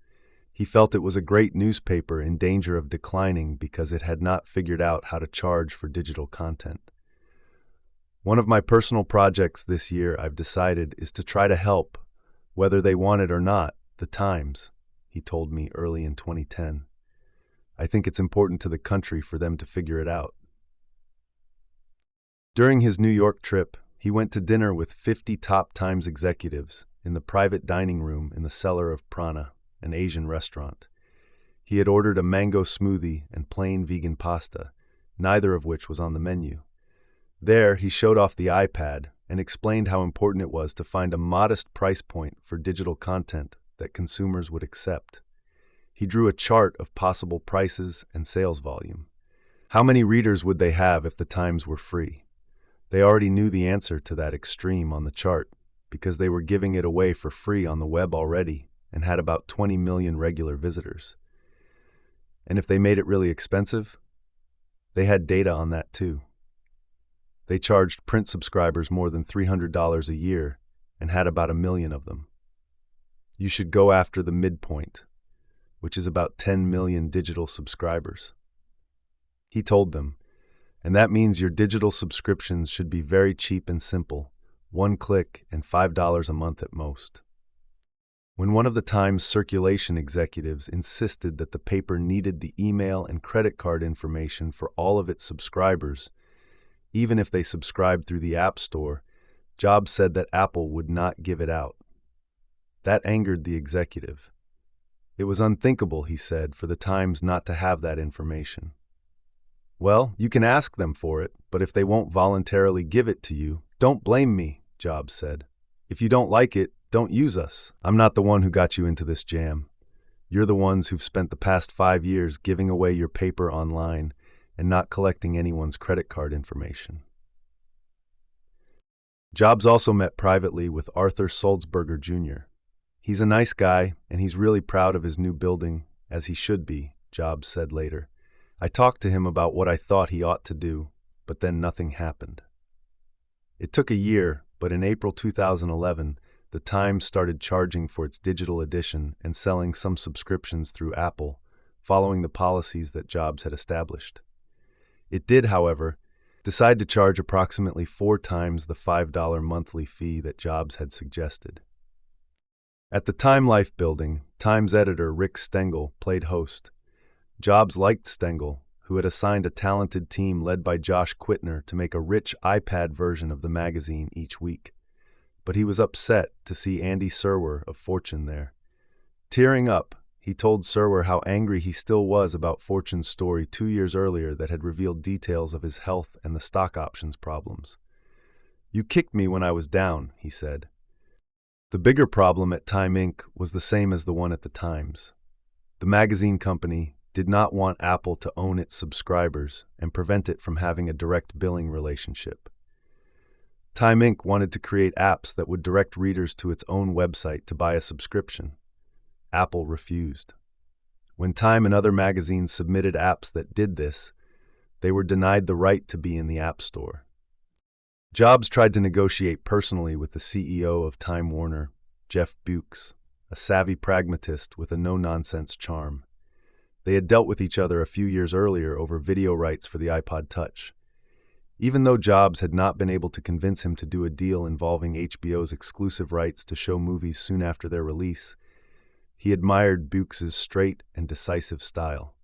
He felt it was a great newspaper in danger of declining because it had not figured out how to charge for digital content. One of my personal projects this year, I've decided, is to try to help, whether they want it or not, the Times, he told me early in 2010. I think it's important to the country for them to figure it out. During his New York trip, he went to dinner with 50 top Times executives in the private dining room in the cellar of Prana, an Asian restaurant. He had ordered a mango smoothie and plain vegan pasta, neither of which was on the menu. There, he showed off the iPad and explained how important it was to find a modest price point for digital content that consumers would accept. He drew a chart of possible prices and sales volume. How many readers would they have if the Times were free? They already knew the answer to that extreme on the chart because they were giving it away for free on the web already and had about 20 million regular visitors. And if they made it really expensive, they had data on that too. They charged print subscribers more than $300 a year and had about 1 million of them. You should go after the midpoint, which is about 10 million digital subscribers. He told them, and that means your digital subscriptions should be very cheap and simple, 1 click and $5 a month at most. When one of the Times circulation executives insisted that the paper needed the email and credit card information for all of its subscribers, even if they subscribed through the App Store, Jobs said that Apple would not give it out. That angered the executive. It was unthinkable, he said, for the Times not to have that information. Well, you can ask them for it, but if they won't voluntarily give it to you, don't blame me, Jobs said. If you don't like it, don't use us. I'm not the one who got you into this jam. You're the ones who've spent the past 5 years giving away your paper online and not collecting anyone's credit card information. Jobs also met privately with Arthur Sulzberger Jr. He's a nice guy, and he's really proud of his new building, as he should be, Jobs said later. I talked to him about what I thought he ought to do, but then nothing happened. It took a year, but in April 2011, the Times started charging for its digital edition and selling some subscriptions through Apple, following the policies that Jobs had established. It did, however, decide to charge approximately 4 times the $5 monthly fee that Jobs had suggested. At the Time Life building, Times editor Rick Stengel played host. Jobs liked Stengel, who had assigned a talented team led by Josh Quittner to make a rich iPad version of the magazine each week. But he was upset to see Andy Serwer of Fortune there. Tearing up, he told Serwer how angry he still was about Fortune's story 2 years earlier that had revealed details of his health and the stock options problems. "You kicked me when I was down," he said. The bigger problem at Time Inc. was the same as the one at the Times. The magazine company did not want Apple to own its subscribers and prevent it from having a direct billing relationship. Time Inc. wanted to create apps that would direct readers to its own website to buy a subscription. Apple refused. When Time and other magazines submitted apps that did this, they were denied the right to be in the App Store. Jobs tried to negotiate personally with the CEO of Time Warner, Jeff Bewkes, a savvy pragmatist with a no-nonsense charm. They had dealt with each other a few years earlier over video rights for the iPod Touch. Even though Jobs had not been able to convince him to do a deal involving HBO's exclusive rights to show movies soon after their release, he admired Bewkes' straight and decisive style.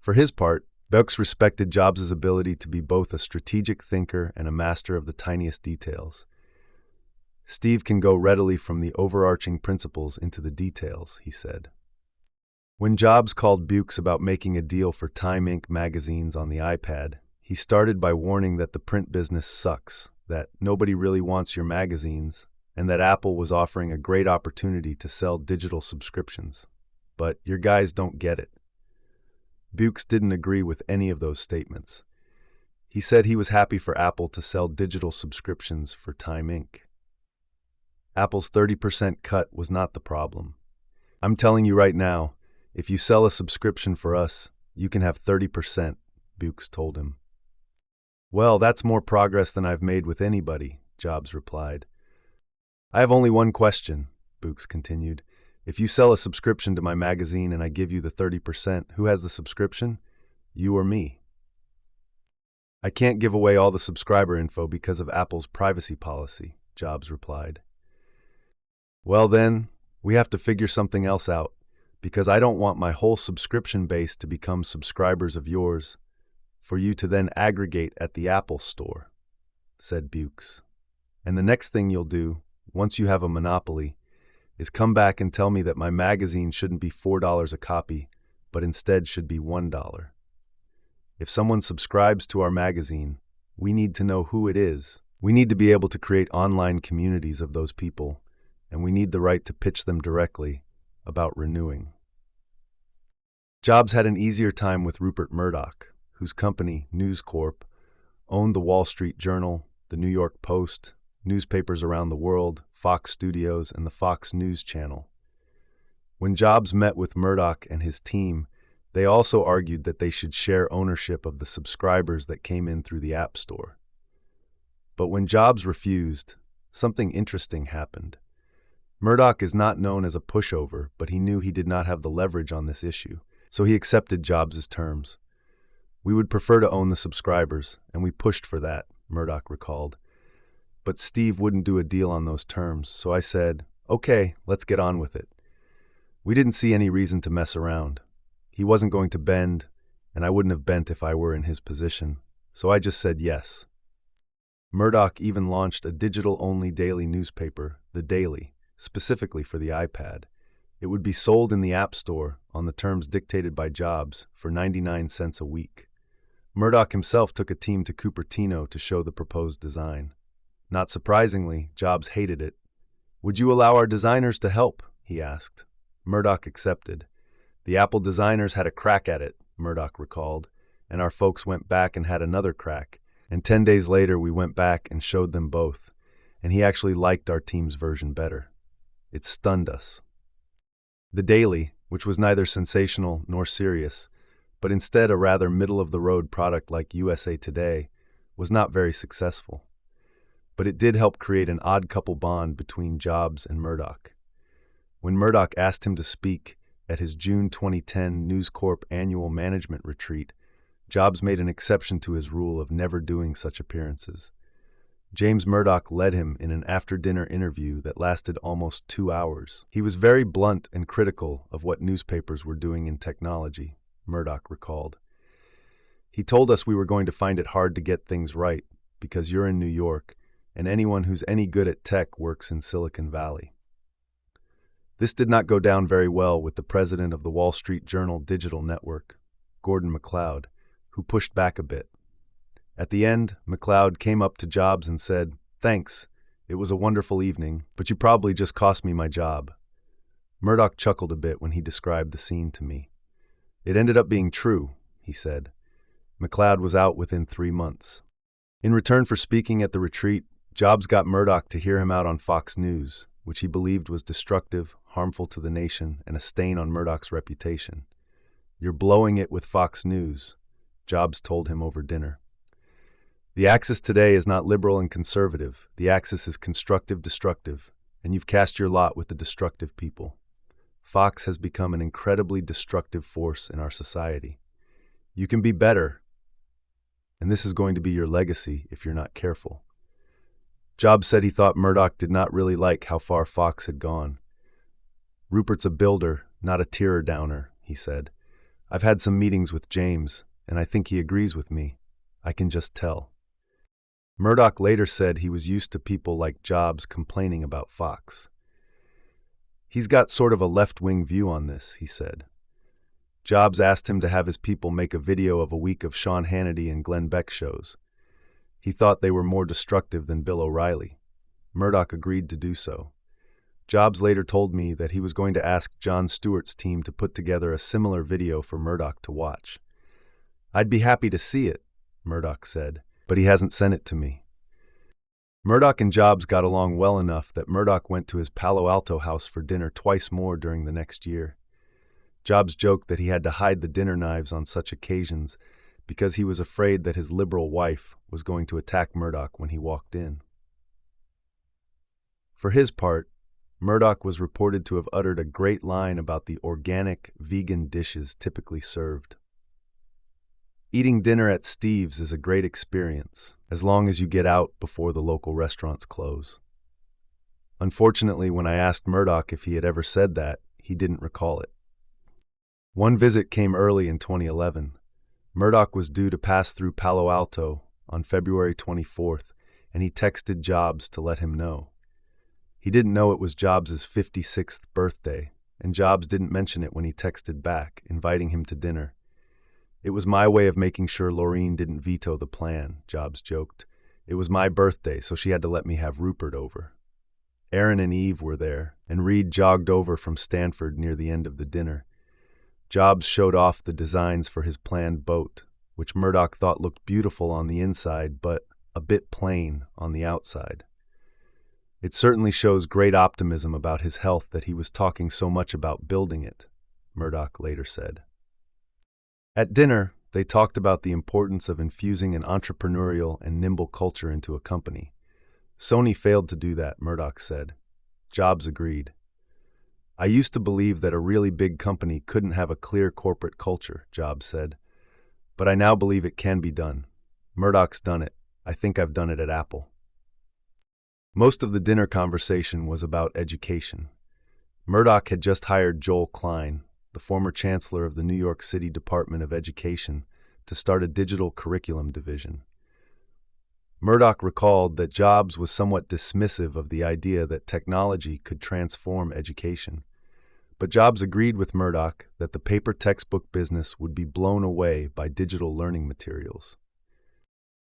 For his part, Bewkes respected Jobs' ability to be both a strategic thinker and a master of the tiniest details. "Steve can go readily from the overarching principles into the details," he said. When Jobs called Bewkes about making a deal for Time Inc. magazines on the iPad, he started by warning that the print business sucks, that nobody really wants your magazines, and that Apple was offering a great opportunity to sell digital subscriptions. But your guys don't get it. Bewkes didn't agree with any of those statements. He said he was happy for Apple to sell digital subscriptions for Time Inc. Apple's 30% cut was not the problem. "I'm telling you right now, if you sell a subscription for us, you can have 30%, Bewkes told him. "Well, that's more progress than I've made with anybody," Jobs replied. "I have only one question," Bewkes continued. "If you sell a subscription to my magazine and I give you the 30%, who has the subscription? You or me?" "I can't give away all the subscriber info because of Apple's privacy policy," Jobs replied. "Well then, we have to figure something else out, because I don't want my whole subscription base to become subscribers of yours, for you to then aggregate at the Apple Store," said Bewkes. "And the next thing you'll do, once you have a monopoly, is come back and tell me that my magazine shouldn't be $4 a copy, but instead should be $1. If someone subscribes to our magazine, we need to know who it is. We need to be able to create online communities of those people, and we need the right to pitch them directly about renewing." Jobs had an easier time with Rupert Murdoch, whose company, News Corp, owned the Wall Street Journal, the New York Post, newspapers around the world, Fox Studios, and the Fox News Channel. When Jobs met with Murdoch and his team, they also argued that they should share ownership of the subscribers that came in through the App Store. But when Jobs refused, something interesting happened. Murdoch is not known as a pushover, but he knew he did not have the leverage on this issue, so he accepted Jobs' terms. "We would prefer to own the subscribers, and we pushed for that," Murdoch recalled. "But Steve wouldn't do a deal on those terms, so I said, Okay, let's get on with it. We didn't see any reason to mess around. He wasn't going to bend, and I wouldn't have bent if I were in his position, so I just said yes. Murdoch even launched a digital-only daily newspaper, The Daily, specifically for the iPad. It would be sold in the App Store on the terms dictated by Jobs for 99 cents a week. Murdoch himself took a team to Cupertino to show the proposed design. Not surprisingly, Jobs hated it. "Would you allow our designers to help?" he asked. Murdoch accepted. "The Apple designers had a crack at it," Murdoch recalled, "and our folks went back and had another crack. And 10 days later, we went back and showed them both, and he actually liked our team's version better. It stunned us." The Daily, which was neither sensational nor serious, but instead a rather middle-of-the-road product like USA Today, was not very successful. But it did help create an odd couple bond between Jobs and Murdoch. When Murdoch asked him to speak at his June 2010 News Corp annual management retreat, Jobs made an exception to his rule of never doing such appearances. James Murdoch led him in an after-dinner interview that lasted almost 2 hours. He was very blunt and critical of what newspapers were doing in technology, Murdoch recalled. "He told us we were going to find it hard to get things right because you're in New York, and anyone who's any good at tech works in Silicon Valley." This did not go down very well with the president of the Wall Street Journal Digital Network, Gordon MacLeod, who pushed back a bit. At the end, MacLeod came up to Jobs and said, "Thanks, it was a wonderful evening, but you probably just cost me my job." Murdoch chuckled a bit when he described the scene to me. "It ended up being true," he said. MacLeod was out within 3 months. In return for speaking at the retreat, Jobs got Murdoch to hear him out on Fox News, which he believed was destructive, harmful to the nation, and a stain on Murdoch's reputation. "You're blowing it with Fox News," Jobs told him over dinner. "The axis today is not liberal and conservative. The axis is constructive-destructive, and you've cast your lot with the destructive people. Fox has become an incredibly destructive force in our society. You can be better, and this is going to be your legacy if you're not careful." Jobs said he thought Murdoch did not really like how far Fox had gone. "Rupert's a builder, not a tearer-downer," he said. "I've had some meetings with James, and I think he agrees with me. I can just tell." Murdoch later said he was used to people like Jobs complaining about Fox. "He's got sort of a left-wing view on this," he said. Jobs asked him to have his people make a video of a week of Sean Hannity and Glenn Beck shows. He thought they were more destructive than Bill O'Reilly. Murdoch agreed to do so. Jobs later told me that he was going to ask Jon Stewart's team to put together a similar video for Murdoch to watch. "I'd be happy to see it," Murdoch said, "but he hasn't sent it to me." Murdoch and Jobs got along well enough that Murdoch went to his Palo Alto house for dinner twice more during the next year. Jobs joked that he had to hide the dinner knives on such occasions because he was afraid that his liberal wife was going to attack Murdoch when he walked in. For his part, Murdoch was reported to have uttered a great line about the organic, vegan dishes typically served. "Eating dinner at Steve's is a great experience, as long as you get out before the local restaurants close." Unfortunately, when I asked Murdoch if he had ever said that, he didn't recall it. One visit came early in 2011. Murdoch was due to pass through Palo Alto on February 24th, and he texted Jobs to let him know. He didn't know it was Jobs' 56th birthday, and Jobs didn't mention it when he texted back, inviting him to dinner. "It was my way of making sure Laureen didn't veto the plan," Jobs joked. "It was my birthday, so she had to let me have Rupert over." Aaron and Eve were there, and Reed jogged over from Stanford near the end of the dinner. Jobs showed off the designs for his planned boat, which Murdoch thought looked beautiful on the inside, but a bit plain on the outside. "It certainly shows great optimism about his health that he was talking so much about building it," Murdoch later said. At dinner, they talked about the importance of infusing an entrepreneurial and nimble culture into a company. "Sony failed to do that," Murdoch said. Jobs agreed. "I used to believe that a really big company couldn't have a clear corporate culture," Jobs said. "But I now believe it can be done. Murdoch's done it. I think I've done it at Apple." Most of the dinner conversation was about education. Murdoch had just hired Joel Klein, the former chancellor of the New York City Department of Education, to start a digital curriculum division. Murdoch recalled that Jobs was somewhat dismissive of the idea that technology could transform education. But Jobs agreed with Murdoch that the paper textbook business would be blown away by digital learning materials.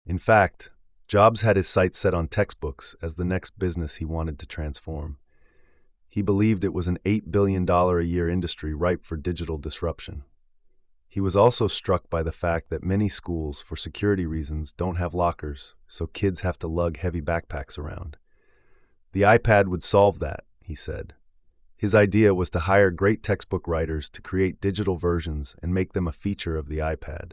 In fact, Jobs had his sights set on textbooks as the next business he wanted to transform. He believed it was an $8 billion a year industry ripe for digital disruption. He was also struck by the fact that many schools, for security reasons, don't have lockers, so kids have to lug heavy backpacks around. The iPad would solve that, he said. His idea was to hire great textbook writers to create digital versions and make them a feature of the iPad.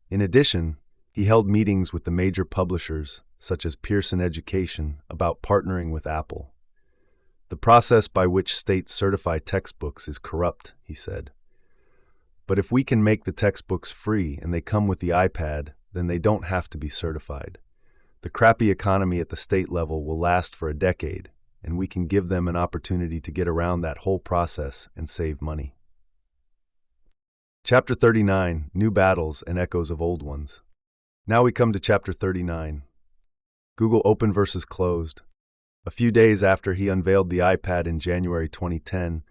In addition, he held meetings with the major publishers, such as Pearson Education, about partnering with Apple. The process by which states certify textbooks is corrupt, he said. But if we can make the textbooks free and they come with the iPad, then they don't have to be certified. The crappy economy at the state level will last for a decade, and we can give them an opportunity to get around that whole process and save money. Chapter 39, New Battles and Echoes of Old Ones. Now we come to Chapter 39, Google Open versus Closed. A few days after he unveiled the iPad in January 2010,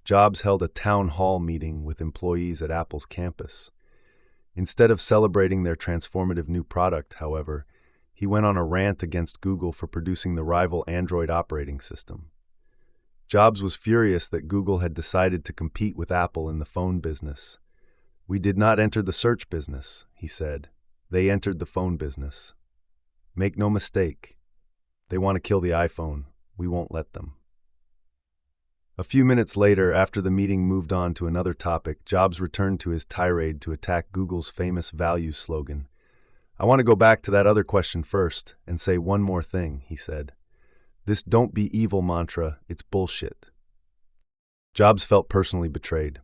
Jobs held a town hall meeting with employees at Apple's campus. Instead of celebrating their transformative new product, however, he went on a rant against Google for producing the rival Android operating system. Jobs was furious that Google had decided to compete with Apple in the phone business. "We did not enter the search business," he said. "They entered the phone business. Make no mistake. They want to kill the iPhone. We won't let them." A few minutes later, after the meeting moved on to another topic, Jobs returned to his tirade to attack Google's famous values slogan. "I want to go back to that other question first and say one more thing," he said. "This 'don't be evil' mantra, it's bullshit." Jobs felt personally betrayed.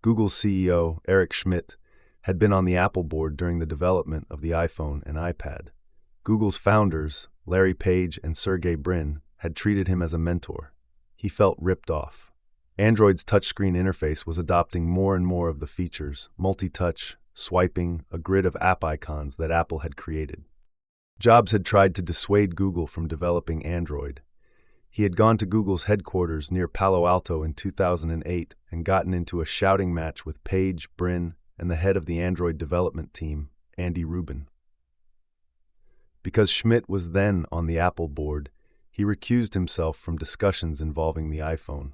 Google's CEO, Eric Schmidt, had been on the Apple board during the development of the iPhone and iPad. Google's founders, Larry Page and Sergey Brin, had treated him as a mentor. He felt ripped off. Android's touchscreen interface was adopting more and more of the features, multi-touch, swiping, a grid of app icons that Apple had created. Jobs had tried to dissuade Google from developing Android. He had gone to Google's headquarters near Palo Alto in 2008 and gotten into a shouting match with Page, Brin, and the head of the Android development team, Andy Rubin. Because Schmidt was then on the Apple board, he recused himself from discussions involving the iPhone.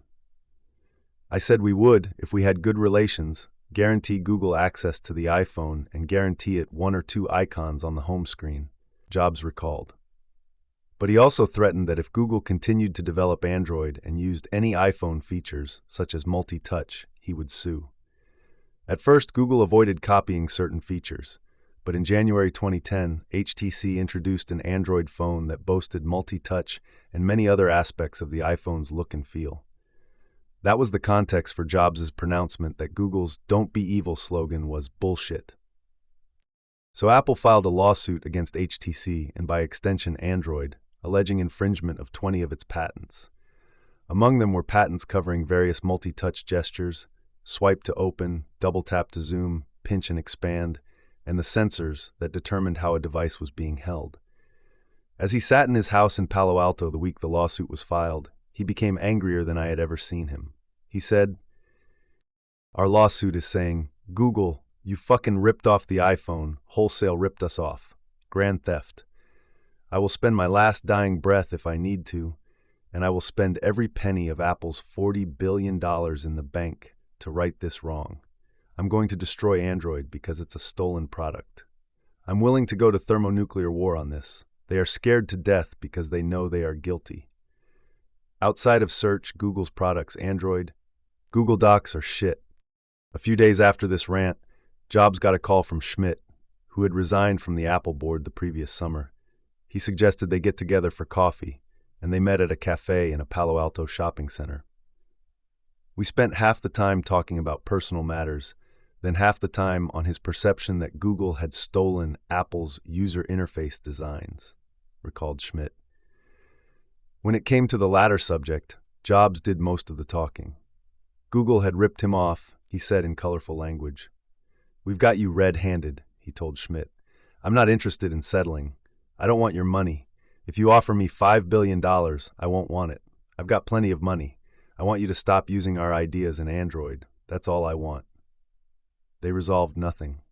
"I said we would, if we had good relations, guarantee Google access to the iPhone and guarantee it one or two icons on the home screen," Jobs recalled. But he also threatened that if Google continued to develop Android and used any iPhone features, such as multi-touch, he would sue. At first, Google avoided copying certain features, but in January 2010, HTC introduced an Android phone that boasted multi-touch and many other aspects of the iPhone's look and feel. That was the context for Jobs' pronouncement that Google's "don't be evil" slogan was bullshit. So Apple filed a lawsuit against HTC and by extension Android, alleging infringement of 20 of its patents. Among them were patents covering various multi-touch gestures, swipe to open, double tap to zoom, pinch and expand, and the sensors that determined how a device was being held. As he sat in his house in Palo Alto the week the lawsuit was filed, he became angrier than I had ever seen him. He said, "Our lawsuit is saying, Google, you fucking ripped off the iPhone, wholesale ripped us off. Grand theft. I will spend my last dying breath if I need to, and I will spend every penny of Apple's $40 billion in the bank to right this wrong. I'm going to destroy Android because it's a stolen product. I'm willing to go to thermonuclear war on this. They are scared to death because they know they are guilty. Outside of search, Google's products, Android, Google Docs are shit." A few days after this rant, Jobs got a call from Schmidt, who had resigned from the Apple board the previous summer. He suggested they get together for coffee, and they met at a cafe in a Palo Alto shopping center. We spent half the time talking about personal matters, then half the time on his perception that Google had stolen Apple's user interface designs, recalled Schmidt. When it came to the latter subject, Jobs did most of the talking. Google had ripped him off, he said in colorful language. "We've got you red-handed," he told Schmidt. "I'm not interested in settling. I don't want your money. If you offer me $5 billion, I won't want it. I've got plenty of money. I want you to stop using our ideas in Android. That's all I want." They resolved nothing.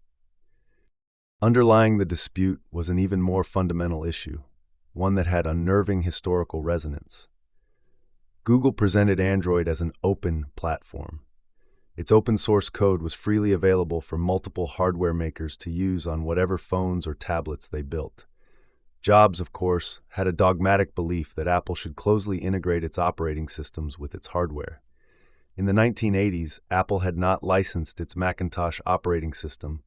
Underlying the dispute was an even more fundamental issue, one that had unnerving historical resonance. Google presented Android as an open platform. Its open-source code was freely available for multiple hardware makers to use on whatever phones or tablets they built. Jobs, of course, had a dogmatic belief that Apple should closely integrate its operating systems with its hardware. In the 1980s, Apple had not licensed its Macintosh operating system,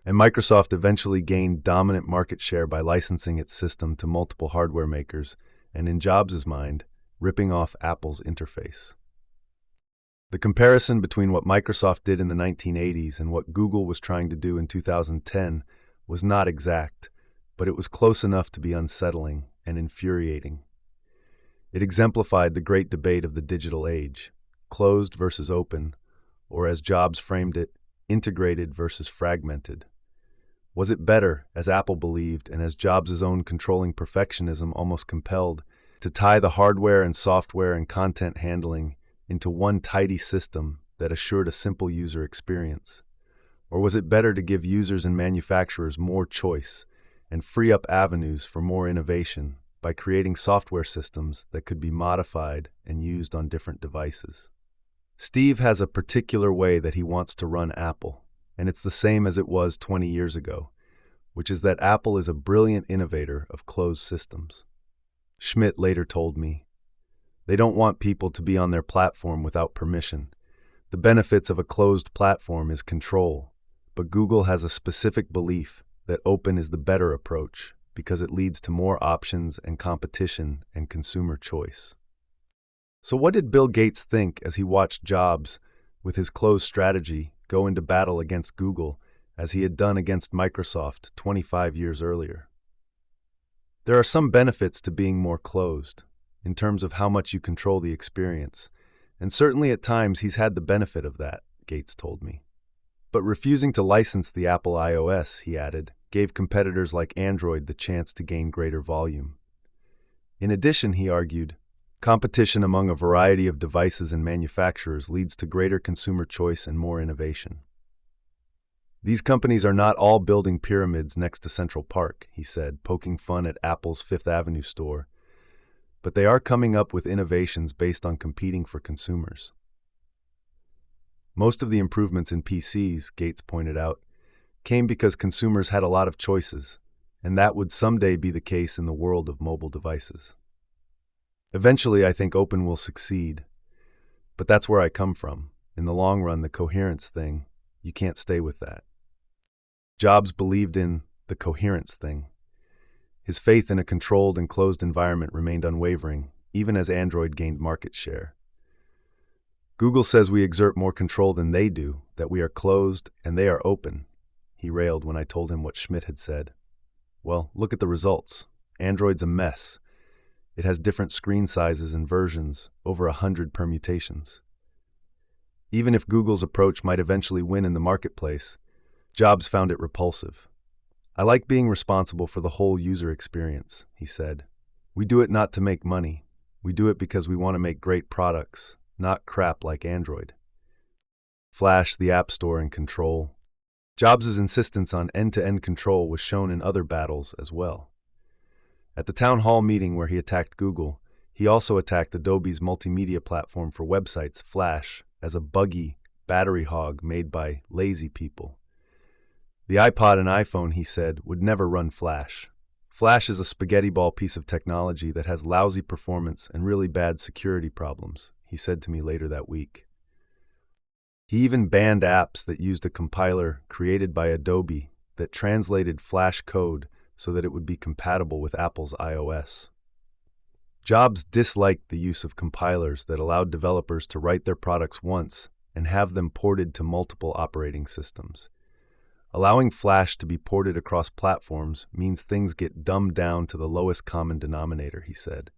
and Microsoft eventually gained dominant market share by licensing its system to multiple hardware makers, and in Jobs' mind, ripping off Apple's interface. The comparison between what Microsoft did in the 1980s and what Google was trying to do in 2010 was not exact, but it was close enough to be unsettling and infuriating. It exemplified the great debate of the digital age, closed versus open, or as Jobs framed it, integrated versus fragmented. Was it better, as Apple believed and as Jobs' own controlling perfectionism almost compelled, to tie the hardware and software and content handling into one tidy system that assured a simple user experience? Or was it better to give users and manufacturers more choice and free up avenues for more innovation by creating software systems that could be modified and used on different devices? Steve has a particular way that he wants to run Apple, and it's the same as it was 20 years ago, which is that Apple is a brilliant innovator of closed systems. Schmidt later told me, "They don't want people to be on their platform without permission. The benefits of a closed platform is control, but Google has a specific belief that open is the better approach because it leads to more options and competition and consumer choice." So what did Bill Gates think as he watched Jobs, with his closed strategy, go into battle against Google as he had done against Microsoft 25 years earlier? There are some benefits to being more closed, in terms of how much you control the experience, and certainly at times he's had the benefit of that, Gates told me. But refusing to license the Apple iOS, he added, gave competitors like Android the chance to gain greater volume. In addition, he argued, competition among a variety of devices and manufacturers leads to greater consumer choice and more innovation. These companies are not all building pyramids next to Central Park, he said, poking fun at Apple's Fifth Avenue store. But they are coming up with innovations based on competing for consumers. Most of the improvements in PCs, Gates pointed out, came because consumers had a lot of choices, and that would someday be the case in the world of mobile devices. Eventually, I think open will succeed, but that's where I come from. In the long run, the coherence thing, you can't stay with that. Jobs believed in the coherence thing. His faith in a controlled and closed environment remained unwavering, even as Android gained market share. Google says we exert more control than they do, that we are closed and they are open, he railed when I told him what Schmidt had said. Well, look at the results. Android's a mess. It has different screen sizes and versions, over 100 permutations. Even if Google's approach might eventually win in the marketplace, Jobs found it repulsive. "I like being responsible for the whole user experience," he said. "We do it not to make money. We do it because we want to make great products, not crap like Android." Flash, the App Store, and control. Jobs' insistence on end-to-end control was shown in other battles as well. At the town hall meeting where he attacked Google, he also attacked Adobe's multimedia platform for websites, Flash, as a buggy battery hog made by lazy people. The iPod and iPhone, he said, would never run Flash. Flash is a spaghetti ball piece of technology that has lousy performance and really bad security problems, he said to me later that week. He even banned apps that used a compiler created by Adobe that translated Flash code so that it would be compatible with Apple's iOS. Jobs disliked the use of compilers that allowed developers to write their products once and have them ported to multiple operating systems. Allowing Flash to be ported across platforms means things get dumbed down to the lowest common denominator, he said.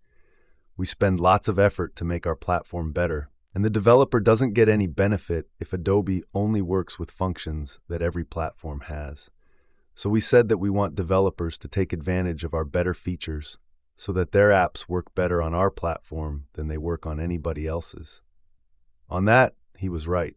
We spend lots of effort to make our platform better, and the developer doesn't get any benefit if Adobe only works with functions that every platform has. So we said that we want developers to take advantage of our better features so that their apps work better on our platform than they work on anybody else's. On that, he was right.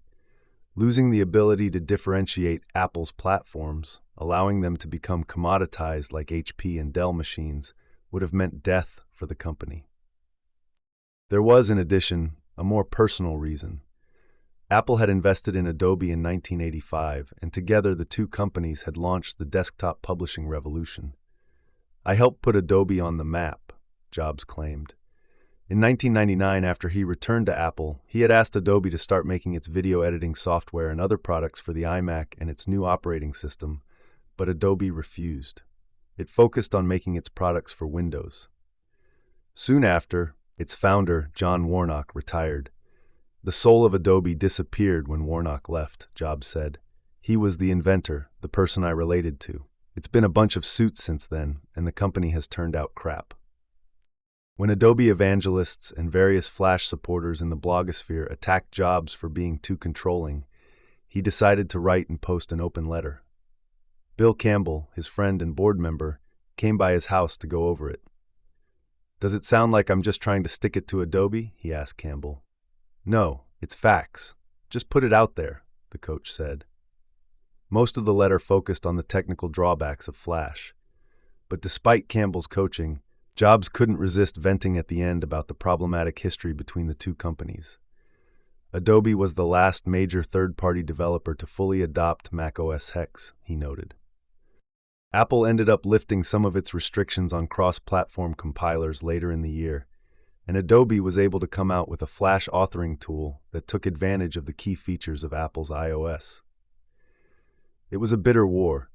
Losing the ability to differentiate Apple's platforms, allowing them to become commoditized like HP and Dell machines, would have meant death for the company. There was, in addition, a more personal reason. Apple had invested in Adobe in 1985, and together the two companies had launched the desktop publishing revolution. I helped put Adobe on the map, Jobs claimed. In 1999, after he returned to Apple, he had asked Adobe to start making its video editing software and other products for the iMac and its new operating system, but Adobe refused. It focused on making its products for Windows. Soon after, its founder, John Warnock, retired. The soul of Adobe disappeared when Warnock left, Jobs said. He was the inventor, the person I related to. It's been a bunch of suits since then, and the company has turned out crap. When Adobe evangelists and various Flash supporters in the blogosphere attacked Jobs for being too controlling, he decided to write and post an open letter. Bill Campbell, his friend and board member, came by his house to go over it. "Does it sound like I'm just trying to stick it to Adobe?" he asked Campbell. "No, it's facts. Just put it out there," the coach said. Most of the letter focused on the technical drawbacks of Flash. But despite Campbell's coaching, Jobs couldn't resist venting at the end about the problematic history between the two companies. Adobe was the last major third-party developer to fully adopt Mac OS X, he noted. Apple ended up lifting some of its restrictions on cross-platform compilers later in the year, and Adobe was able to come out with a Flash authoring tool that took advantage of the key features of Apple's iOS. It was a bitter war,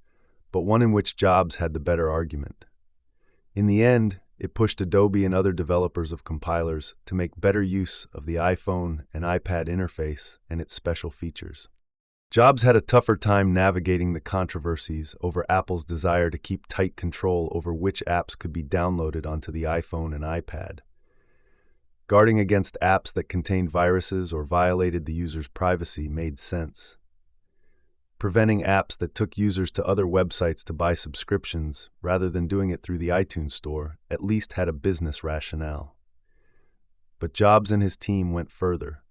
but one in which Jobs had the better argument. In the end, it pushed Adobe and other developers of compilers to make better use of the iPhone and iPad interface and its special features. Jobs had a tougher time navigating the controversies over Apple's desire to keep tight control over which apps could be downloaded onto the iPhone and iPad. Guarding against apps that contained viruses or violated the user's privacy made sense. Preventing apps that took users to other websites to buy subscriptions, rather than doing it through the iTunes Store, at least had a business rationale. But Jobs and his team went further.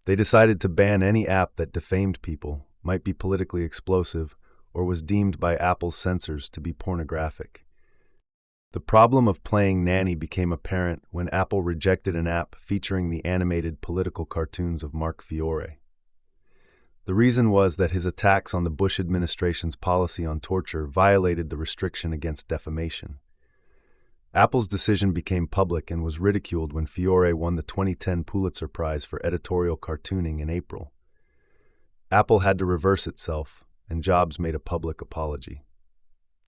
They decided to ban any app that defamed people, might be politically explosive, or was deemed by Apple's censors to be pornographic. The problem of playing nanny became apparent when Apple rejected an app featuring the animated political cartoons of Mark Fiore. The reason was that his attacks on the Bush administration's policy on torture violated the restriction against defamation. Apple's decision became public and was ridiculed when Fiore won the 2010 Pulitzer Prize for editorial cartooning in April. Apple had to reverse itself, and Jobs made a public apology.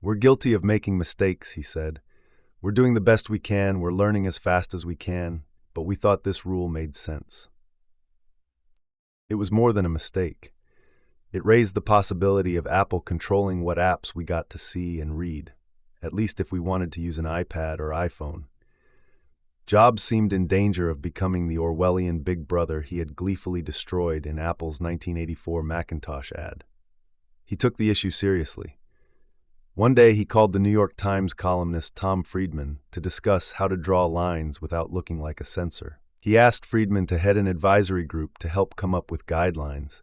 "We're guilty of making mistakes," he said. "We're doing the best we can, we're learning as fast as we can, but we thought this rule made sense." It was more than a mistake. It raised the possibility of Apple controlling what apps we got to see and read, at least if we wanted to use an iPad or iPhone. Jobs seemed in danger of becoming the Orwellian big brother he had gleefully destroyed in Apple's 1984 Macintosh ad. He took the issue seriously. One day he called the New York Times columnist Tom Friedman to discuss how to draw lines without looking like a censor. He asked Friedman to head an advisory group to help come up with guidelines,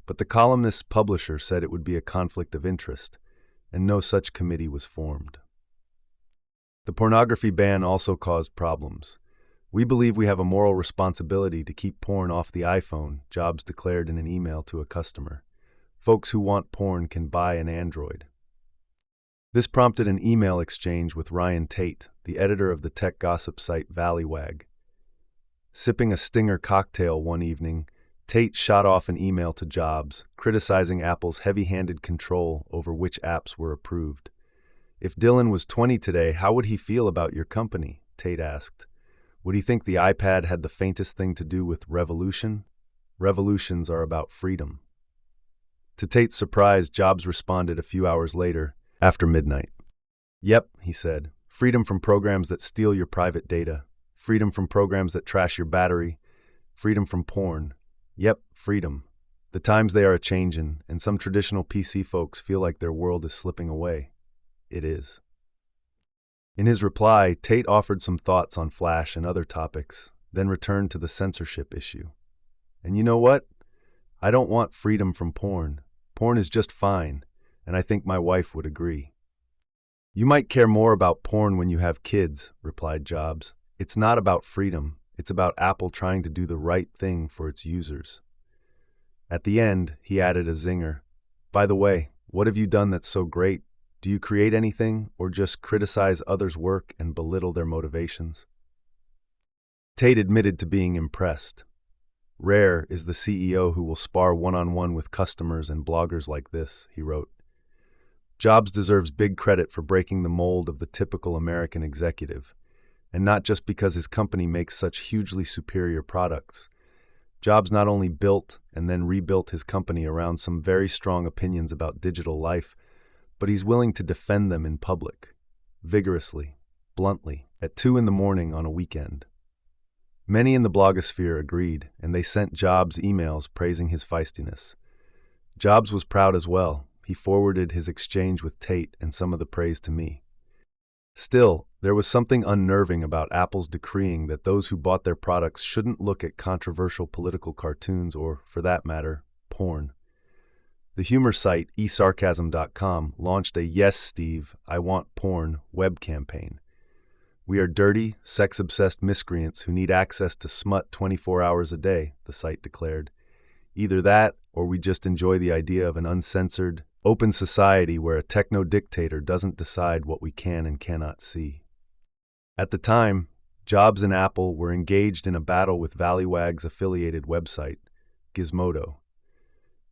but the columnist's publisher said it would be a conflict of interest, and no such committee was formed. The pornography ban also caused problems. "We believe we have a moral responsibility to keep porn off the iPhone," Jobs declared in an email to a customer. "Folks who want porn can buy an Android." This prompted an email exchange with Ryan Tate, the editor of the tech gossip site Valleywag. Sipping a Stinger cocktail one evening, Tate shot off an email to Jobs, criticizing Apple's heavy-handed control over which apps were approved. "If Dylan was 20 today, how would he feel about your company?" Tate asked. "Would he think the iPad had the faintest thing to do with revolution? Revolutions are about freedom." To Tate's surprise, Jobs responded a few hours later, after midnight. "Yep," he said, "freedom from programs that steal your private data. freedom from programs that trash your battery, freedom from porn. Yep, freedom. The times they are a-changin', and some traditional PC folks feel like their world is slipping away. It is. In his reply, Tate offered some thoughts on Flash and other topics, then returned to the censorship issue. And you know what? I don't want freedom from porn. Porn is just fine, and I think my wife would agree. You might care more about porn when you have kids, replied Jobs. It's not about freedom. It's about Apple trying to do the right thing for its users. At the end, he added a zinger. By the way, what have you done that's so great? Do you create anything, or just criticize others' work and belittle their motivations? Tate admitted to being impressed. Rare is the CEO who will spar one-on-one with customers and bloggers like this, he wrote. Jobs deserves big credit for breaking the mold of the typical American executive, and not just because his company makes such hugely superior products. Jobs not only built and then rebuilt his company around some very strong opinions about digital life, but he's willing to defend them in public, vigorously, bluntly, at 2 a.m. on a weekend. Many in the blogosphere agreed, and they sent Jobs emails praising his feistiness. Jobs was proud as well. He forwarded his exchange with Tate and some of the praise to me. Still, there was something unnerving about Apple's decreeing that those who bought their products shouldn't look at controversial political cartoons or, for that matter, porn. The humor site esarcasm.com launched a "Yes, Steve, I want porn" web campaign. We are dirty, sex-obsessed miscreants who need access to smut 24 hours a day, the site declared. Either that, or we just enjoy the idea of an uncensored, open society where a techno-dictator doesn't decide what we can and cannot see. At the time, Jobs and Apple were engaged in a battle with Valleywag's affiliated website, Gizmodo.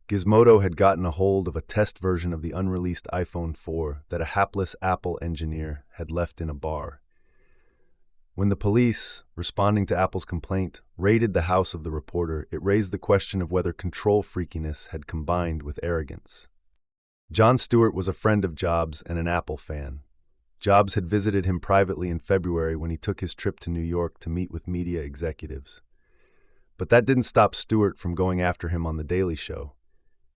Gizmodo had gotten a hold of a test version of the unreleased iPhone 4 that a hapless Apple engineer had left in a bar. When the police, responding to Apple's complaint, raided the house of the reporter, it raised the question of whether control freakiness had combined with arrogance. Jon Stewart was a friend of Jobs and an Apple fan. Jobs had visited him privately in February when he took his trip to New York to meet with media executives. But that didn't stop Stewart from going after him on The Daily Show.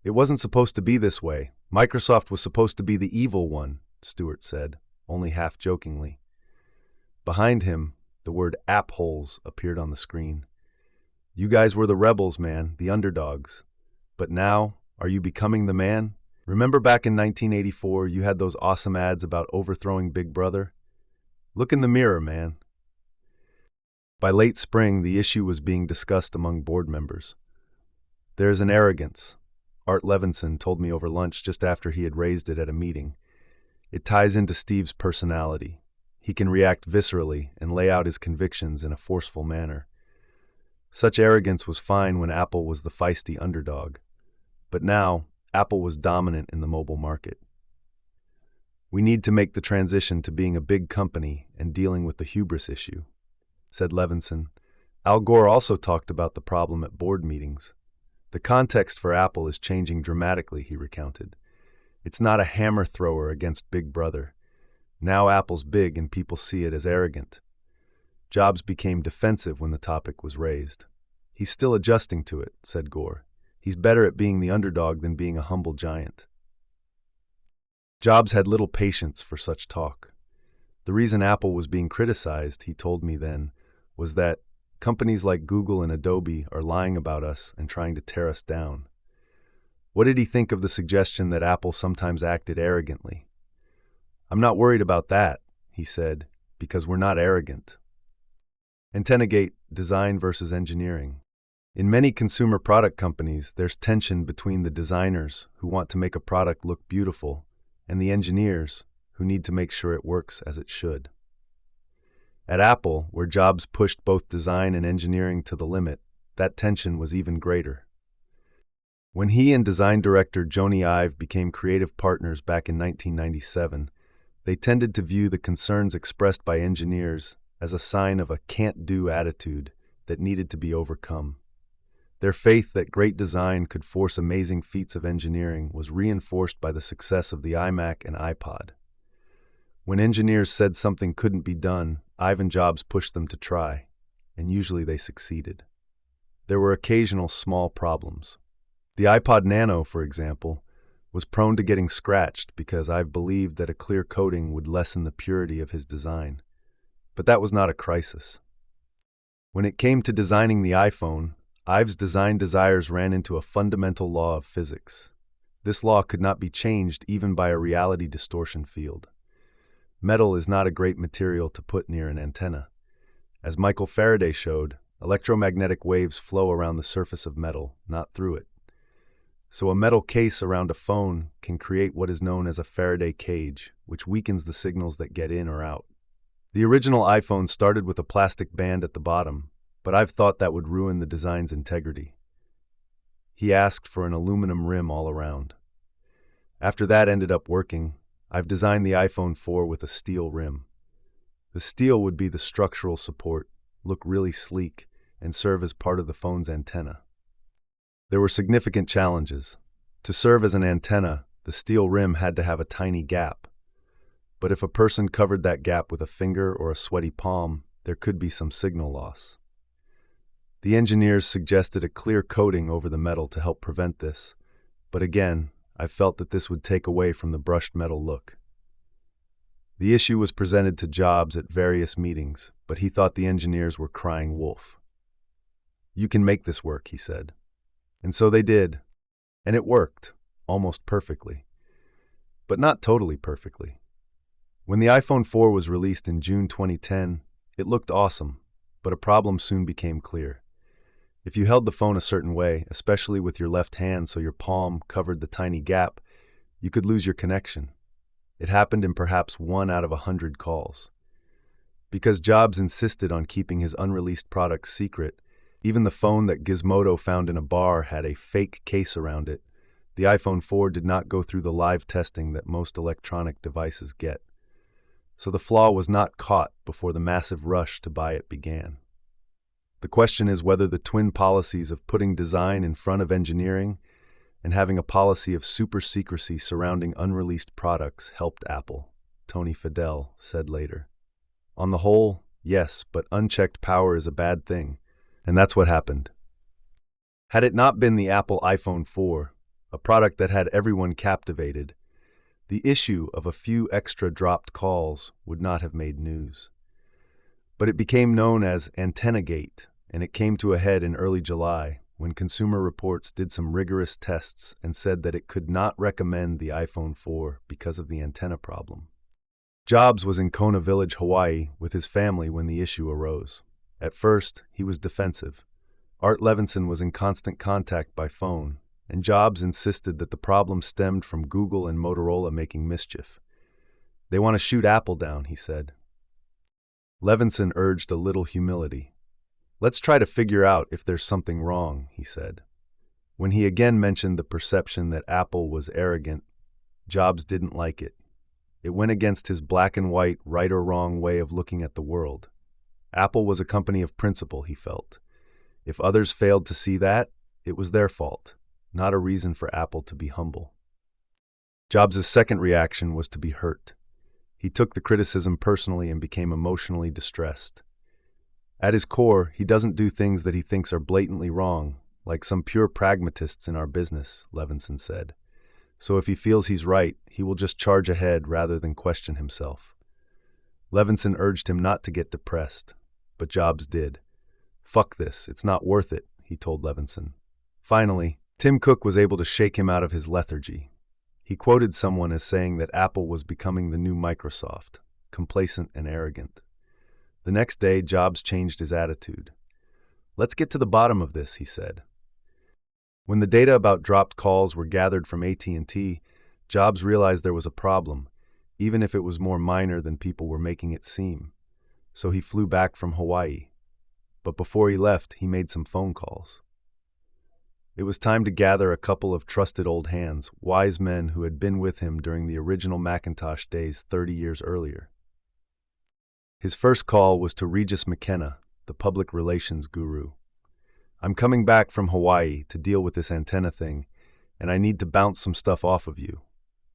It wasn't supposed to be this way. Microsoft was supposed to be the evil one, Stewart said, only half jokingly. Behind him, the word "appholes" appeared on the screen. You guys were the rebels, man, the underdogs. But now, are you becoming the man? Remember back in 1984, you had those awesome ads about overthrowing Big Brother? Look in the mirror, man. By late spring, the issue was being discussed among board members. There is an arrogance, Art Levinson told me over lunch just after he had raised it at a meeting. It ties into Steve's personality. He can react viscerally and lay out his convictions in a forceful manner. Such arrogance was fine when Apple was the feisty underdog. But now, Apple was dominant in the mobile market. We need to make the transition to being a big company and dealing with the hubris issue, said Levinson. Al Gore also talked about the problem at board meetings. The context for Apple is changing dramatically, he recounted. It's not a hammer thrower against Big Brother. Now Apple's big and people see it as arrogant. Jobs became defensive when the topic was raised. He's still adjusting to it, said Gore. He's better at being the underdog than being a humble giant. Jobs had little patience for such talk. The reason Apple was being criticized, he told me then, was that companies like Google and Adobe are lying about us and trying to tear us down. What did he think of the suggestion that Apple sometimes acted arrogantly? I'm not worried about that, he said, because we're not arrogant. Antennagate, design versus engineering. In many consumer product companies, there's tension between the designers who want to make a product look beautiful and the engineers who need to make sure it works as it should. At Apple, where Jobs pushed both design and engineering to the limit, that tension was even greater. When he and design director Jony Ive became creative partners back in 1997, they tended to view the concerns expressed by engineers as a sign of a can't-do attitude that needed to be overcome. Their faith that great design could force amazing feats of engineering was reinforced by the success of the iMac and iPod. When engineers said something couldn't be done, Ive and Jobs pushed them to try. and usually they succeeded. There were occasional small problems. The iPod Nano, for example, was prone to getting scratched because I've believed that a clear coating would lessen the purity of his design. But that was not a crisis. When it came to designing the iPhone, Ives' design desires ran into a fundamental law of physics. This law could not be changed even by a reality distortion field. Metal is not a great material to put near an antenna. As Michael Faraday showed, electromagnetic waves flow around the surface of metal, not through it. So a metal case around a phone can create what is known as a Faraday cage, which weakens the signals that get in or out. The original iPhone started with a plastic band at the bottom, but I've thought that would ruin the design's integrity. He asked for an aluminum rim all around. After that ended up working, I've designed the iPhone 4 with a steel rim. The steel would be the structural support, look really sleek, and serve as part of the phone's antenna. There were significant challenges. To serve as an antenna, the steel rim had to have a tiny gap. But if a person covered that gap with a finger or a sweaty palm, there could be some signal loss. The engineers suggested a clear coating over the metal to help prevent this, but again, I felt that this would take away from the brushed metal look. The issue was presented to Jobs at various meetings, but he thought the engineers were crying wolf. "You can make this work," he said. And so they did, and it worked, almost perfectly. But not totally perfectly. When the iPhone 4 was released in June 2010, it looked awesome, but a problem soon became clear. If you held the phone a certain way, especially with your left hand so your palm covered the tiny gap, you could lose your connection. It happened in perhaps 1 out of 100 calls. Because Jobs insisted on keeping his unreleased products secret, even the phone that Gizmodo found in a bar had a fake case around it. The iPhone 4 did not go through the live testing that most electronic devices get. So the flaw was not caught before the massive rush to buy it began. The question is whether the twin policies of putting design in front of engineering and having a policy of super secrecy surrounding unreleased products helped Apple, Tony Fadell said later. On the whole, yes, but unchecked power is a bad thing, and that's what happened. Had it not been the Apple iPhone 4, a product that had everyone captivated, the issue of a few extra dropped calls would not have made news. But it became known as Antennagate, and it came to a head in early July when Consumer Reports did some rigorous tests and said that it could not recommend the iPhone 4 because of the antenna problem. Jobs was in Kona Village, Hawaii, with his family when the issue arose. At first, he was defensive. Art Levinson was in constant contact by phone, and Jobs insisted that the problem stemmed from Google and Motorola making mischief. "They want to shoot Apple down," he said. Levinson urged a little humility. "Let's try to figure out if there's something wrong," he said. When he again mentioned the perception that Apple was arrogant, Jobs didn't like it. It went against his black and white, right or wrong way of looking at the world. Apple was a company of principle, he felt. If others failed to see that, it was their fault, not a reason for Apple to be humble. Jobs' second reaction was to be hurt. He took the criticism personally and became emotionally distressed. At his core, he doesn't do things that he thinks are blatantly wrong, like some pure pragmatists in our business, Levinson said. So if he feels he's right, he will just charge ahead rather than question himself. Levinson urged him not to get depressed, but Jobs did. "Fuck this, it's not worth it," he told Levinson. Finally, Tim Cook was able to shake him out of his lethargy. He quoted someone as saying that Apple was becoming the new Microsoft, complacent and arrogant. The next day, Jobs changed his attitude. "Let's get to the bottom of this," he said. When the data about dropped calls were gathered from AT&T, Jobs realized there was a problem, even if it was more minor than people were making it seem. So he flew back from Hawaii. But before he left, he made some phone calls. It was time to gather a couple of trusted old hands, wise men who had been with him during the original Macintosh days 30 years earlier. His first call was to Regis McKenna, the public relations guru. "I'm coming back from Hawaii to deal with this antenna thing, and I need to bounce some stuff off of you,"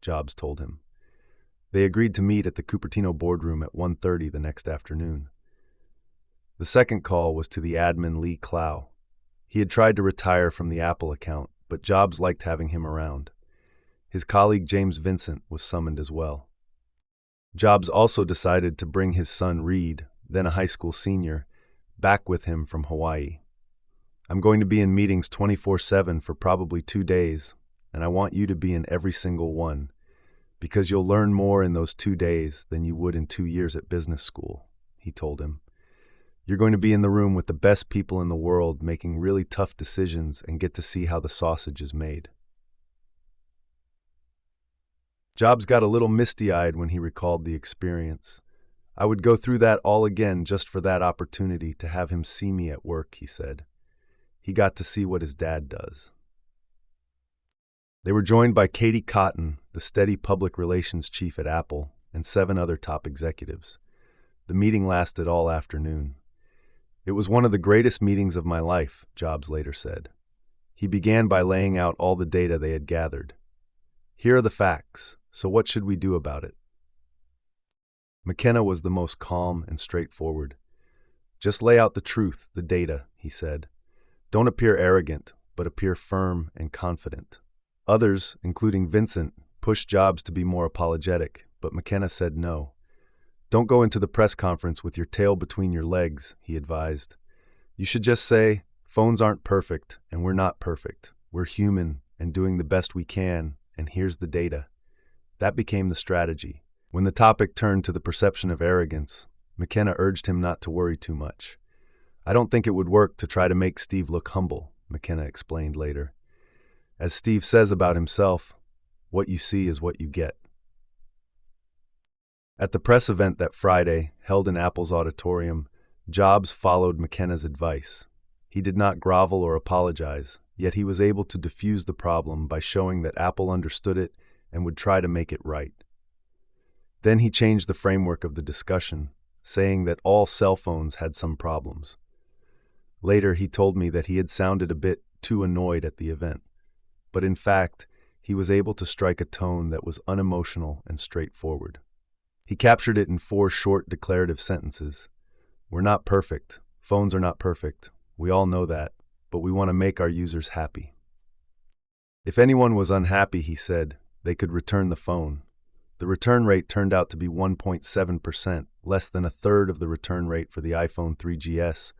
Jobs told him. They agreed to meet at the Cupertino boardroom at 1:30 the next afternoon. The second call was to the admin Lee Clow. He had tried to retire from the Apple account, but Jobs liked having him around. His colleague James Vincent was summoned as well. Jobs also decided to bring his son Reed, then a high school senior, back with him from Hawaii. I'm going to be in meetings 24/7 for probably 2 days, and I want you to be in every single one, because you'll learn more in those 2 days than you would in 2 years at business school, he told him. You're going to be in the room with the best people in the world making really tough decisions and get to see how the sausage is made. Jobs got a little misty-eyed when he recalled the experience. I would go through that all again just for that opportunity to have him see me at work, he said. He got to see what his dad does. They were joined by Katie Cotton, the steady public relations chief at Apple, and 7 other top executives. The meeting lasted all afternoon. It was one of the greatest meetings of my life, Jobs later said. He began by laying out all the data they had gathered. Here are the facts, so what should we do about it? McKenna was the most calm and straightforward. Just lay out the truth, the data, he said. Don't appear arrogant, but appear firm and confident. Others, including Vincent, pushed Jobs to be more apologetic, but McKenna said no. Don't go into the press conference with your tail between your legs, he advised. You should just say, phones aren't perfect, and we're not perfect. We're human and doing the best we can, and here's the data. That became the strategy. When the topic turned to the perception of arrogance, McKenna urged him not to worry too much. I don't think it would work to try to make Steve look humble, McKenna explained later. As Steve says about himself, what you see is what you get. At the press event that Friday, held in Apple's auditorium, Jobs followed McKenna's advice. He did not grovel or apologize, yet he was able to diffuse the problem by showing that Apple understood it and would try to make it right. Then he changed the framework of the discussion, saying that all cell phones had some problems. Later, he told me that he had sounded a bit too annoyed at the event, but in fact, he was able to strike a tone that was unemotional and straightforward. He captured it in 4 short declarative sentences. We're not perfect. Phones are not perfect. We all know that, but we want to make our users happy. If anyone was unhappy, he said, they could return the phone. The return rate turned out to be 1.7%, less than a third of the return rate for the iPhone 3GS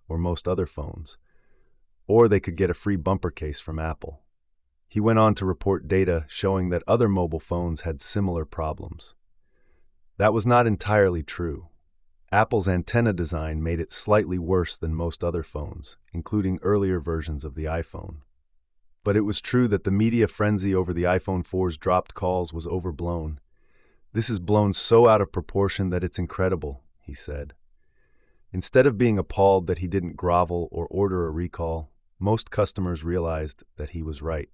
or most other phones. Or they could get a free bumper case from Apple. He went on to report data showing that other mobile phones had similar problems. That was not entirely true. Apple's antenna design made it slightly worse than most other phones, including earlier versions of the iPhone. But it was true that the media frenzy over the iPhone 4's dropped calls was overblown. This is blown so out of proportion that it's incredible, he said. Instead of being appalled that he didn't grovel or order a recall, most customers realized that he was right.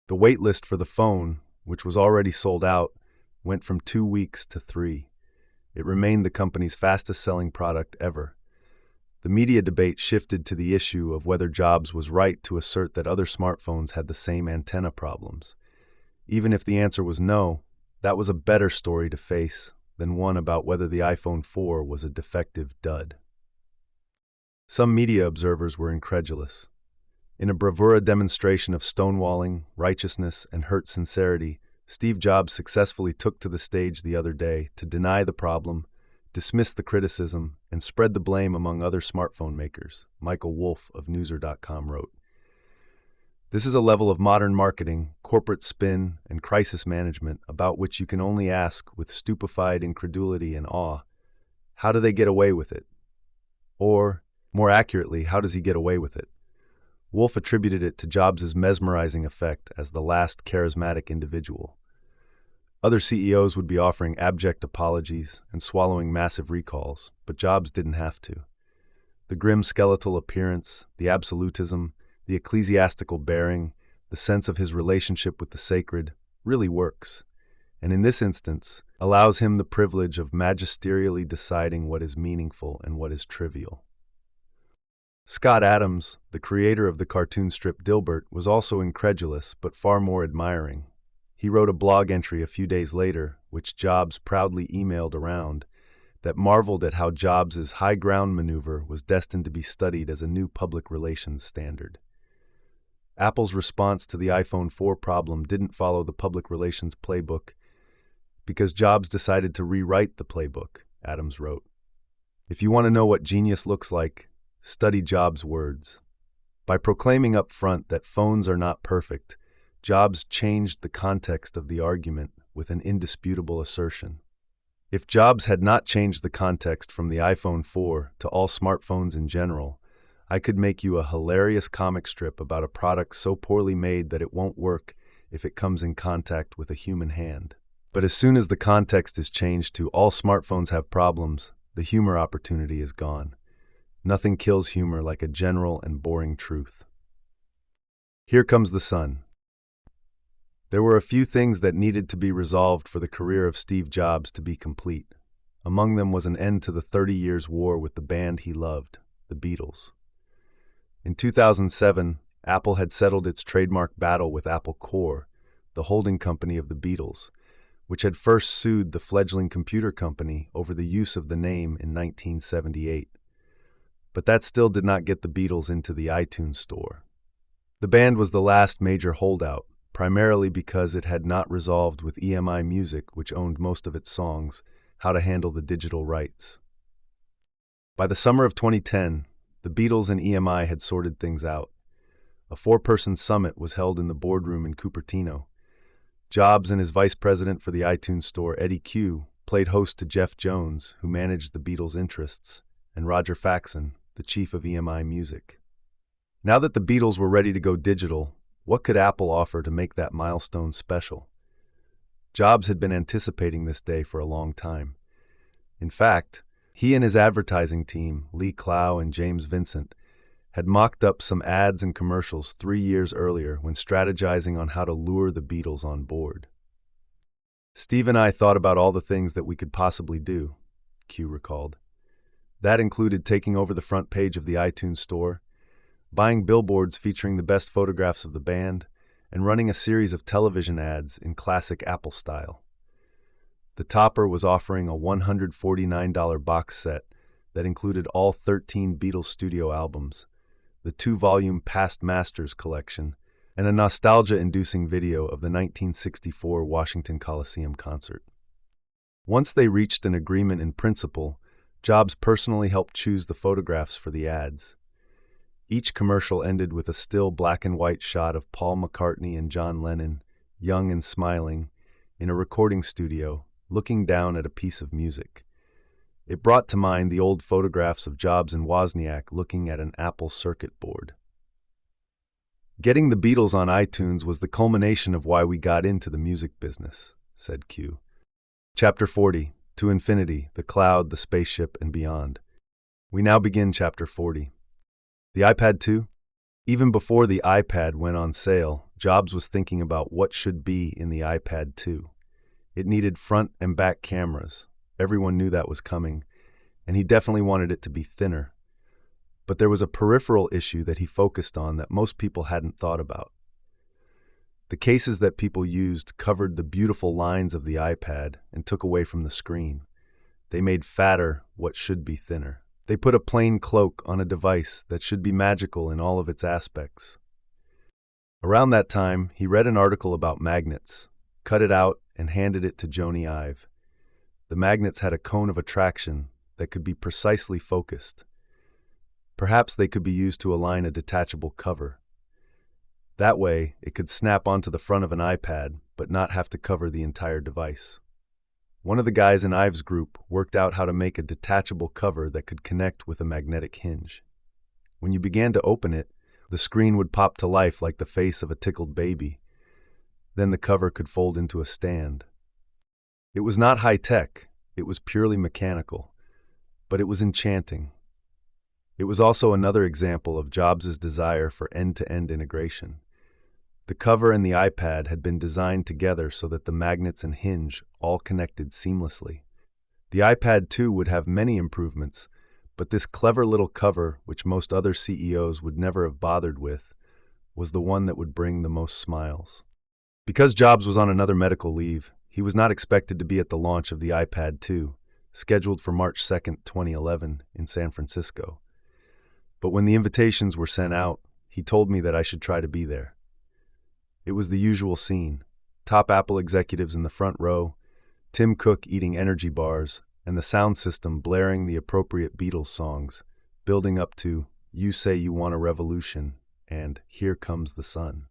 The wait list for the phone, which was already sold out, went from 2 weeks to 3. It remained the company's fastest-selling product ever. The media debate shifted to the issue of whether Jobs was right to assert that other smartphones had the same antenna problems. Even if the answer was no, that was a better story to face than one about whether the iPhone 4 was a defective dud. Some media observers were incredulous. In a bravura demonstration of stonewalling, righteousness, and hurt sincerity, Steve Jobs successfully took to the stage the other day to deny the problem, dismiss the criticism, and spread the blame among other smartphone makers, Michael Wolff of Newser.com wrote. This is a level of modern marketing, corporate spin, and crisis management about which you can only ask with stupefied incredulity and awe, how do they get away with it? Or, more accurately, how does he get away with it? Wolff attributed it to Jobs' mesmerizing effect as the last charismatic individual. Other CEOs would be offering abject apologies and swallowing massive recalls, but Jobs didn't have to. The grim skeletal appearance, the absolutism, the ecclesiastical bearing, the sense of his relationship with the sacred, really works, and in this instance, allows him the privilege of magisterially deciding what is meaningful and what is trivial. Scott Adams, the creator of the cartoon strip Dilbert, was also incredulous but far more admiring. He wrote a blog entry a few days later, which Jobs proudly emailed around, that marveled at how Jobs' high ground maneuver was destined to be studied as a new public relations standard. Apple's response to the iPhone 4 problem didn't follow the public relations playbook because Jobs decided to rewrite the playbook, Adams wrote. If you want to know what genius looks like, study Jobs' words. By proclaiming up front that phones are not perfect, Jobs changed the context of the argument with an indisputable assertion. If Jobs had not changed the context from the iPhone 4 to all smartphones in general, I could make you a hilarious comic strip about a product so poorly made that it won't work if it comes in contact with a human hand. But as soon as the context is changed to all smartphones have problems, the humor opportunity is gone. Nothing kills humor like a general and boring truth. Here comes the sun. There were a few things that needed to be resolved for the career of Steve Jobs to be complete. Among them was an end to the 30 years war with the band he loved, the Beatles. In 2007, Apple had settled its trademark battle with Apple Corp., the holding company of the Beatles, which had first sued the fledgling computer company over the use of the name in 1978. But that still did not get the Beatles into the iTunes store. The band was the last major holdout, primarily because it had not resolved with EMI Music, which owned most of its songs, how to handle the digital rights. By the summer of 2010, the Beatles and EMI had sorted things out. A 4-person summit was held in the boardroom in Cupertino. Jobs and his vice president for the iTunes store, Eddie Q., played host to Jeff Jones, who managed the Beatles' interests, and Roger Faxon, the chief of EMI Music. Now that the Beatles were ready to go digital, what could Apple offer to make that milestone special? Jobs had been anticipating this day for a long time. In fact, he and his advertising team, Lee Clow and James Vincent, had mocked up some ads and commercials 3 years earlier when strategizing on how to lure the Beatles on board. Steve and I thought about all the things that we could possibly do, Q recalled. That included taking over the front page of the iTunes store, buying billboards featuring the best photographs of the band, and running a series of television ads in classic Apple style. The topper was offering a $149 box set that included all 13 Beatles studio albums, the 2-volume Past Masters collection, and a nostalgia-inducing video of the 1964 Washington Coliseum concert. Once they reached an agreement in principle, Jobs personally helped choose the photographs for the ads. Each commercial ended with a still black-and-white shot of Paul McCartney and John Lennon, young and smiling, in a recording studio, looking down at a piece of music. It brought to mind the old photographs of Jobs and Wozniak looking at an Apple circuit board. Getting the Beatles on iTunes was the culmination of why we got into the music business, said Q. Chapter 40, To Infinity, the Cloud, the Spaceship, and Beyond. We now begin Chapter 40. The iPad 2? Even before the iPad went on sale, Jobs was thinking about what should be in the iPad 2. It needed front and back cameras. Everyone knew that was coming, and he definitely wanted it to be thinner. But there was a peripheral issue that he focused on that most people hadn't thought about. The cases that people used covered the beautiful lines of the iPad and took away from the screen. They made fatter what should be thinner. They put a plain cloak on a device that should be magical in all of its aspects. Around that time, he read an article about magnets, cut it out, and handed it to Joni Ive. The magnets had a cone of attraction that could be precisely focused. Perhaps they could be used to align a detachable cover. That way, it could snap onto the front of an iPad, but not have to cover the entire device. One of the guys in Ive's group worked out how to make a detachable cover that could connect with a magnetic hinge. When you began to open it, the screen would pop to life like the face of a tickled baby. Then the cover could fold into a stand. It was not high-tech, it was purely mechanical, but it was enchanting. It was also another example of Jobs' desire for end-to-end integration. The cover and the iPad had been designed together so that the magnets and hinge all connected seamlessly. The iPad 2 would have many improvements, but this clever little cover, which most other CEOs would never have bothered with, was the one that would bring the most smiles. Because Jobs was on another medical leave, he was not expected to be at the launch of the iPad 2, scheduled for March 2nd, 2011, in San Francisco. But when the invitations were sent out, he told me that I should try to be there. It was the usual scene: top Apple executives in the front row, Tim Cook eating energy bars, and the sound system blaring the appropriate Beatles songs, building up to "You Say You Want a Revolution" and "Here Comes the Sun."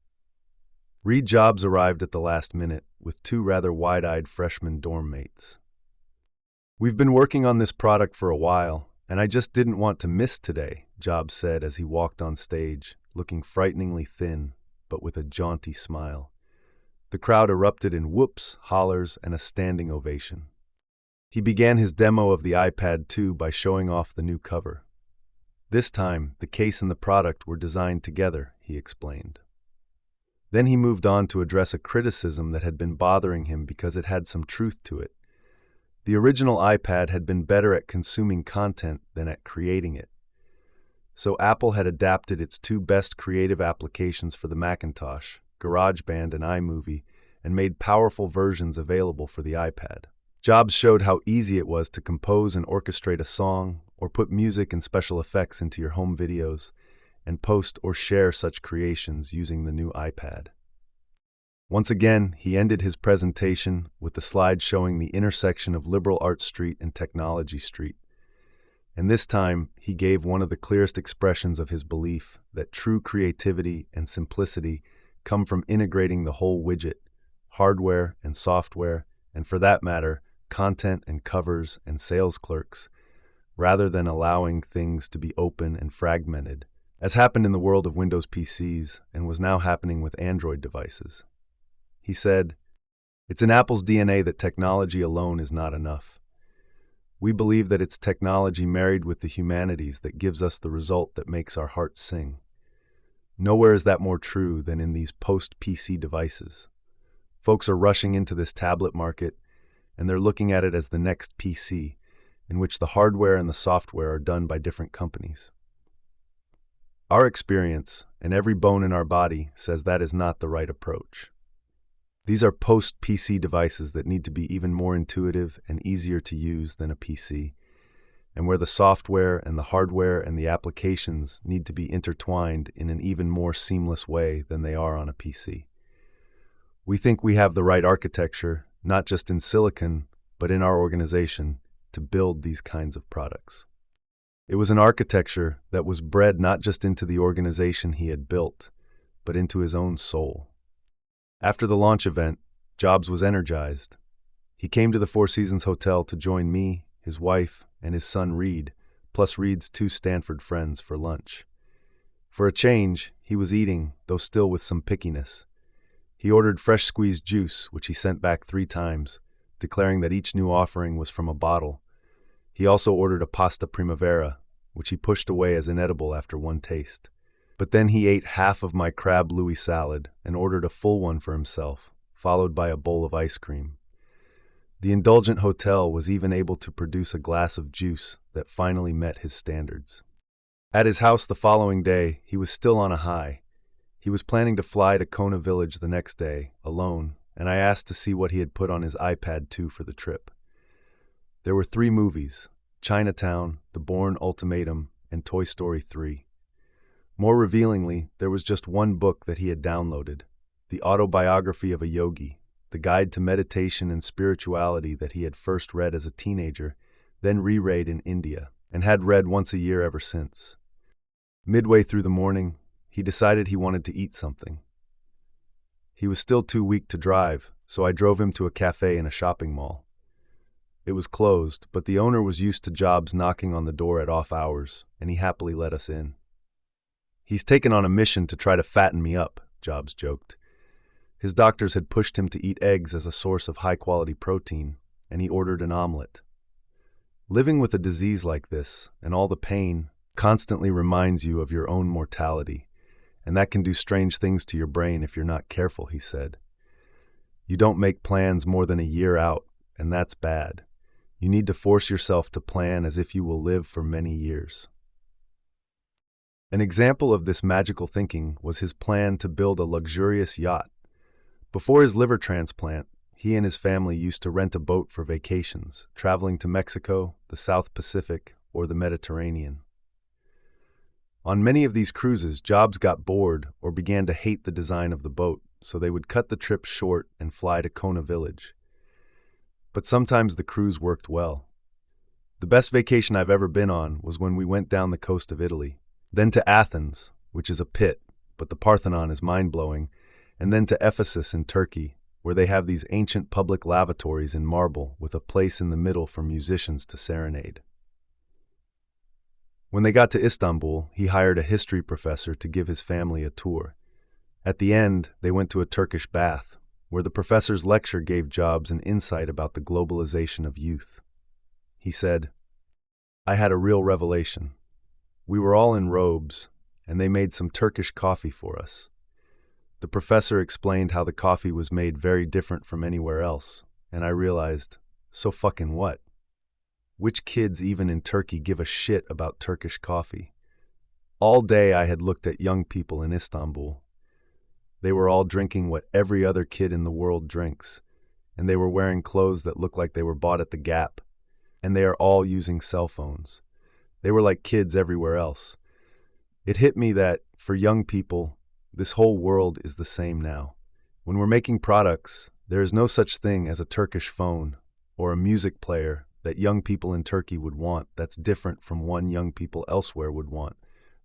Reed Jobs arrived at the last minute with two rather wide-eyed freshman dorm mates. "We've been working on this product for a while, and I just didn't want to miss today," Jobs said as he walked on stage, looking frighteningly thin, but with a jaunty smile. The crowd erupted in whoops, hollers, and a standing ovation. He began his demo of the iPad 2 by showing off the new cover. This time, the case and the product were designed together, he explained. Then he moved on to address a criticism that had been bothering him because it had some truth to it. The original iPad had been better at consuming content than at creating it. So Apple had adapted its two best creative applications for the Macintosh, GarageBand and iMovie, and made powerful versions available for the iPad. Jobs showed how easy it was to compose and orchestrate a song, or put music and special effects into your home videos, and post or share such creations using the new iPad. Once again, he ended his presentation with the slide showing the intersection of Liberal Arts Street and Technology Street. And this time, he gave one of the clearest expressions of his belief that true creativity and simplicity come from integrating the whole widget, hardware and software, and for that matter, content and covers and sales clerks, rather than allowing things to be open and fragmented, as happened in the world of Windows PCs and was now happening with Android devices. He said, "It's in Apple's DNA that technology alone is not enough. We believe that it's technology married with the humanities that gives us the result that makes our hearts sing. Nowhere is that more true than in these post-PC devices. Folks are rushing into this tablet market, and they're looking at it as the next PC, in which the hardware and the software are done by different companies. Our experience, and every bone in our body, says that is not the right approach. These are post-PC devices that need to be even more intuitive and easier to use than a PC, and where the software and the hardware and the applications need to be intertwined in an even more seamless way than they are on a PC. We think we have the right architecture, not just in silicon, but in our organization, to build these kinds of products." It was an architecture that was bred not just into the organization he had built, but into his own soul. After the launch event, Jobs was energized. He came to the Four Seasons Hotel to join me, his wife, and his son Reed, plus Reed's two Stanford friends, for lunch. For a change, he was eating, though still with some pickiness. He ordered fresh squeezed juice, which he sent back 3 times, declaring that each new offering was from a bottle. He also ordered a pasta primavera, which he pushed away as inedible after one taste. But then he ate half of my crab Louis salad and ordered a full one for himself, followed by a bowl of ice cream. The indulgent hotel was even able to produce a glass of juice that finally met his standards. At his house the following day, he was still on a high. He was planning to fly to Kona Village the next day, alone, and I asked to see what he had put on his iPad 2 for the trip. There were 3 movies: Chinatown, The Bourne Ultimatum, and Toy Story 3. More revealingly, there was just one book that he had downloaded, The Autobiography of a Yogi, the guide to meditation and spirituality that he had first read as a teenager, then reread in India, and had read once a year ever since. Midway through the morning, he decided he wanted to eat something. He was still too weak to drive, so I drove him to a cafe in a shopping mall. It was closed, but the owner was used to Jobs knocking on the door at off hours, and he happily let us in. "He's taken on a mission to try to fatten me up," Jobs joked. His doctors had pushed him to eat eggs as a source of high-quality protein, and he ordered an omelet. Living with a disease like this, and all the pain, constantly reminds you of your own mortality, and that can do strange things to your brain if you're not careful, he said. You don't make plans more than a year out, and that's bad. You need to force yourself to plan as if you will live for many years. An example of this magical thinking was his plan to build a luxurious yacht. Before his liver transplant, he and his family used to rent a boat for vacations, traveling to Mexico, the South Pacific, or the Mediterranean. On many of these cruises, Jobs got bored or began to hate the design of the boat, so they would cut the trip short and fly to Kona Village. But sometimes the cruise worked well. The best vacation I've ever been on was when we went down the coast of Italy, then to Athens, which is a pit, but the Parthenon is mind-blowing, and then to Ephesus in Turkey, where they have these ancient public lavatories in marble with a place in the middle for musicians to serenade. When they got to Istanbul, he hired a history professor to give his family a tour. At the end, they went to a Turkish bath, where the professor's lecture gave Jobs an insight about the globalization of youth. He said, "I had a real revelation. We were all in robes, and they made some Turkish coffee for us. The professor explained how the coffee was made very different from anywhere else, and I realized, so fucking what? Which kids even in Turkey give a shit about Turkish coffee? All day I had looked at young people in Istanbul. They were all drinking what every other kid in the world drinks, and they were wearing clothes that looked like they were bought at the Gap, and they are all using cell phones. They were like kids everywhere else. It hit me that, for young people, this whole world is the same now. When we're making products, there is no such thing as a Turkish phone or a music player that young people in Turkey would want that's different from one young people elsewhere would want.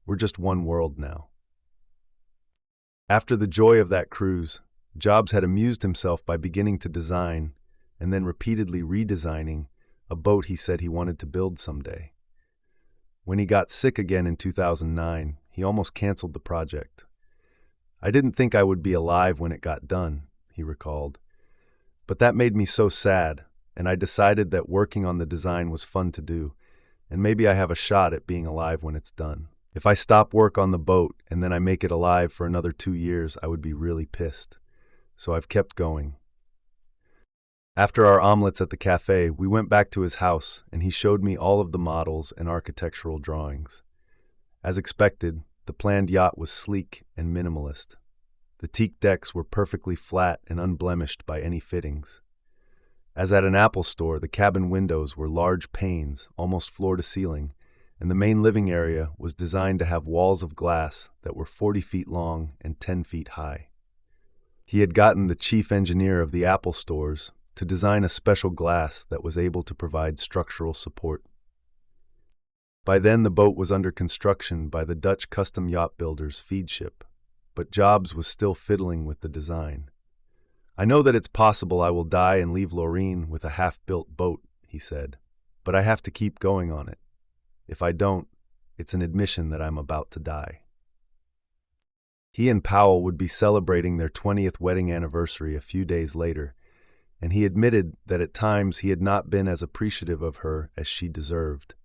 We're just one world now." After the joy of that cruise, Jobs had amused himself by beginning to design, and then repeatedly redesigning, a boat he said he wanted to build someday. When he got sick again in 2009, he almost canceled the project. "I didn't think I would be alive when it got done," he recalled. "But that made me so sad, and I decided that working on the design was fun to do, and maybe I have a shot at being alive when it's done. If I stop work on the boat and then I make it alive for another 2 years, I would be really pissed. So I've kept going." After our omelets at the cafe, we went back to his house, and he showed me all of the models and architectural drawings. As expected, the planned yacht was sleek and minimalist. The teak decks were perfectly flat and unblemished by any fittings. As at an Apple store, the cabin windows were large panes, almost floor to ceiling, and the main living area was designed to have walls of glass that were 40 feet long and 10 feet high. He had gotten the chief engineer of the Apple stores to design a special glass that was able to provide structural support. By then, the boat was under construction by the Dutch custom yacht builders Feedship, but Jobs was still fiddling with the design. "I know that it's possible I will die and leave Laureen with a half-built boat," he said, "but I have to keep going on it. If I don't, it's an admission that I'm about to die." He and Powell would be celebrating their 20th wedding anniversary a few days later, and he admitted that at times he had not been as appreciative of her as she deserved.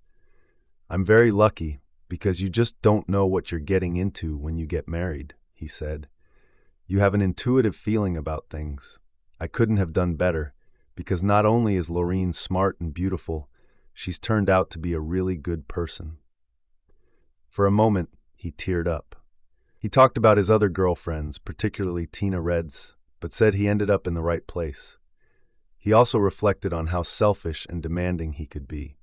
"I'm very lucky because you just don't know what you're getting into when you get married," he said. "You have an intuitive feeling about things. I couldn't have done better, because not only is Laureen smart and beautiful, she's turned out to be a really good person." For a moment, he teared up. He talked about his other girlfriends, particularly Tina Reds, but said he ended up in the right place. He also reflected on how selfish and demanding he could be.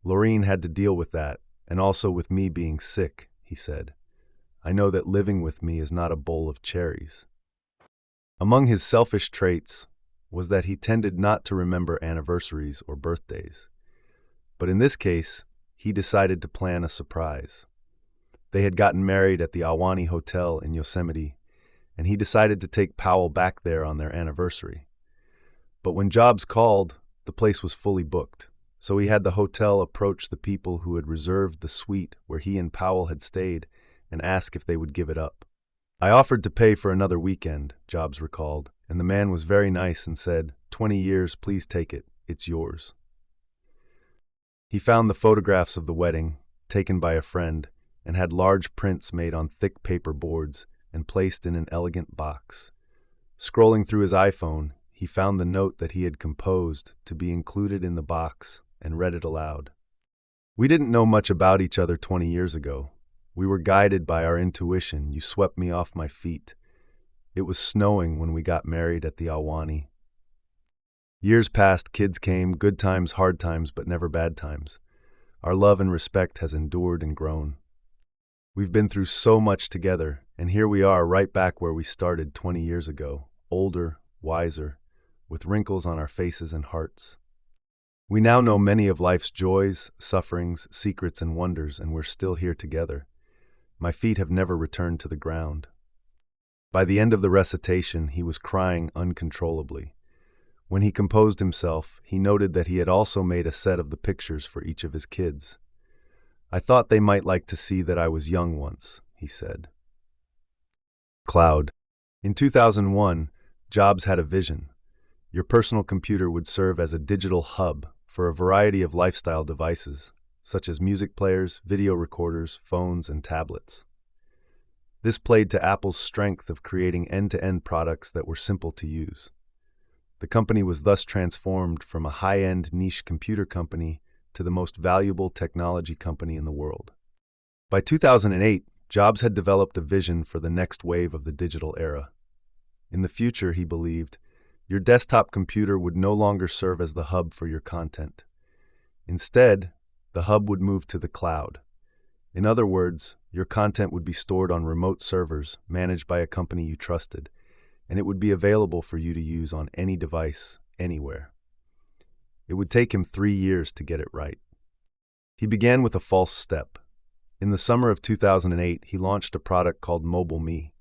"Laureen had to deal with that, and also with me being sick," he said. "I know that living with me is not a bowl of cherries." Among his selfish traits was that he tended not to remember anniversaries or birthdays. But in this case, he decided to plan a surprise. They had gotten married at the Ahwahnee Hotel in Yosemite, and he decided to take Powell back there on their anniversary. But when Jobs called, the place was fully booked, so he had the hotel approach the people who had reserved the suite where he and Powell had stayed and ask if they would give it up. "I offered to pay for another weekend," Jobs recalled, and the man was very nice and said, 20 years, please take it. It's yours." He found the photographs of the wedding, taken by a friend, and had large prints made on thick paper boards and placed in an elegant box. Scrolling through his iPhone, he found the note that he had composed to be included in the box and read it aloud. "We didn't know much about each other 20 years ago. We were guided by our intuition. You swept me off my feet. It was snowing when we got married at the Ahwahnee. Years passed, kids came, good times, hard times, but never bad times. Our love and respect has endured and grown. We've been through so much together, and here we are right back where we started 20 years ago, older, wiser, with wrinkles on our faces and hearts. We now know many of life's joys, sufferings, secrets, and wonders, and we're still here together. My feet have never returned to the ground. By the end of the recitation, he was crying uncontrollably. When he composed himself, he noted that he had also made a set of the pictures for each of his kids. I thought they might like to see that I was young once, he said. Cloud. In 2001, Jobs had a vision. Your personal computer would serve as a digital hub for a variety of lifestyle devices, such as music players, video recorders, phones, and tablets. This played to Apple's strength of creating end-to-end products that were simple to use. The company was thus transformed from a high-end niche computer company to the most valuable technology company in the world. By 2008, Jobs had developed a vision for the next wave of the digital era. In the future, he believed, your desktop computer would no longer serve as the hub for your content. Instead, the hub would move to the cloud. In other words, your content would be stored on remote servers managed by a company you trusted, and it would be available for you to use on any device, anywhere. It would take him 3 years to get it right. He began with a false step. In the summer of 2008, he launched a product called MobileMe,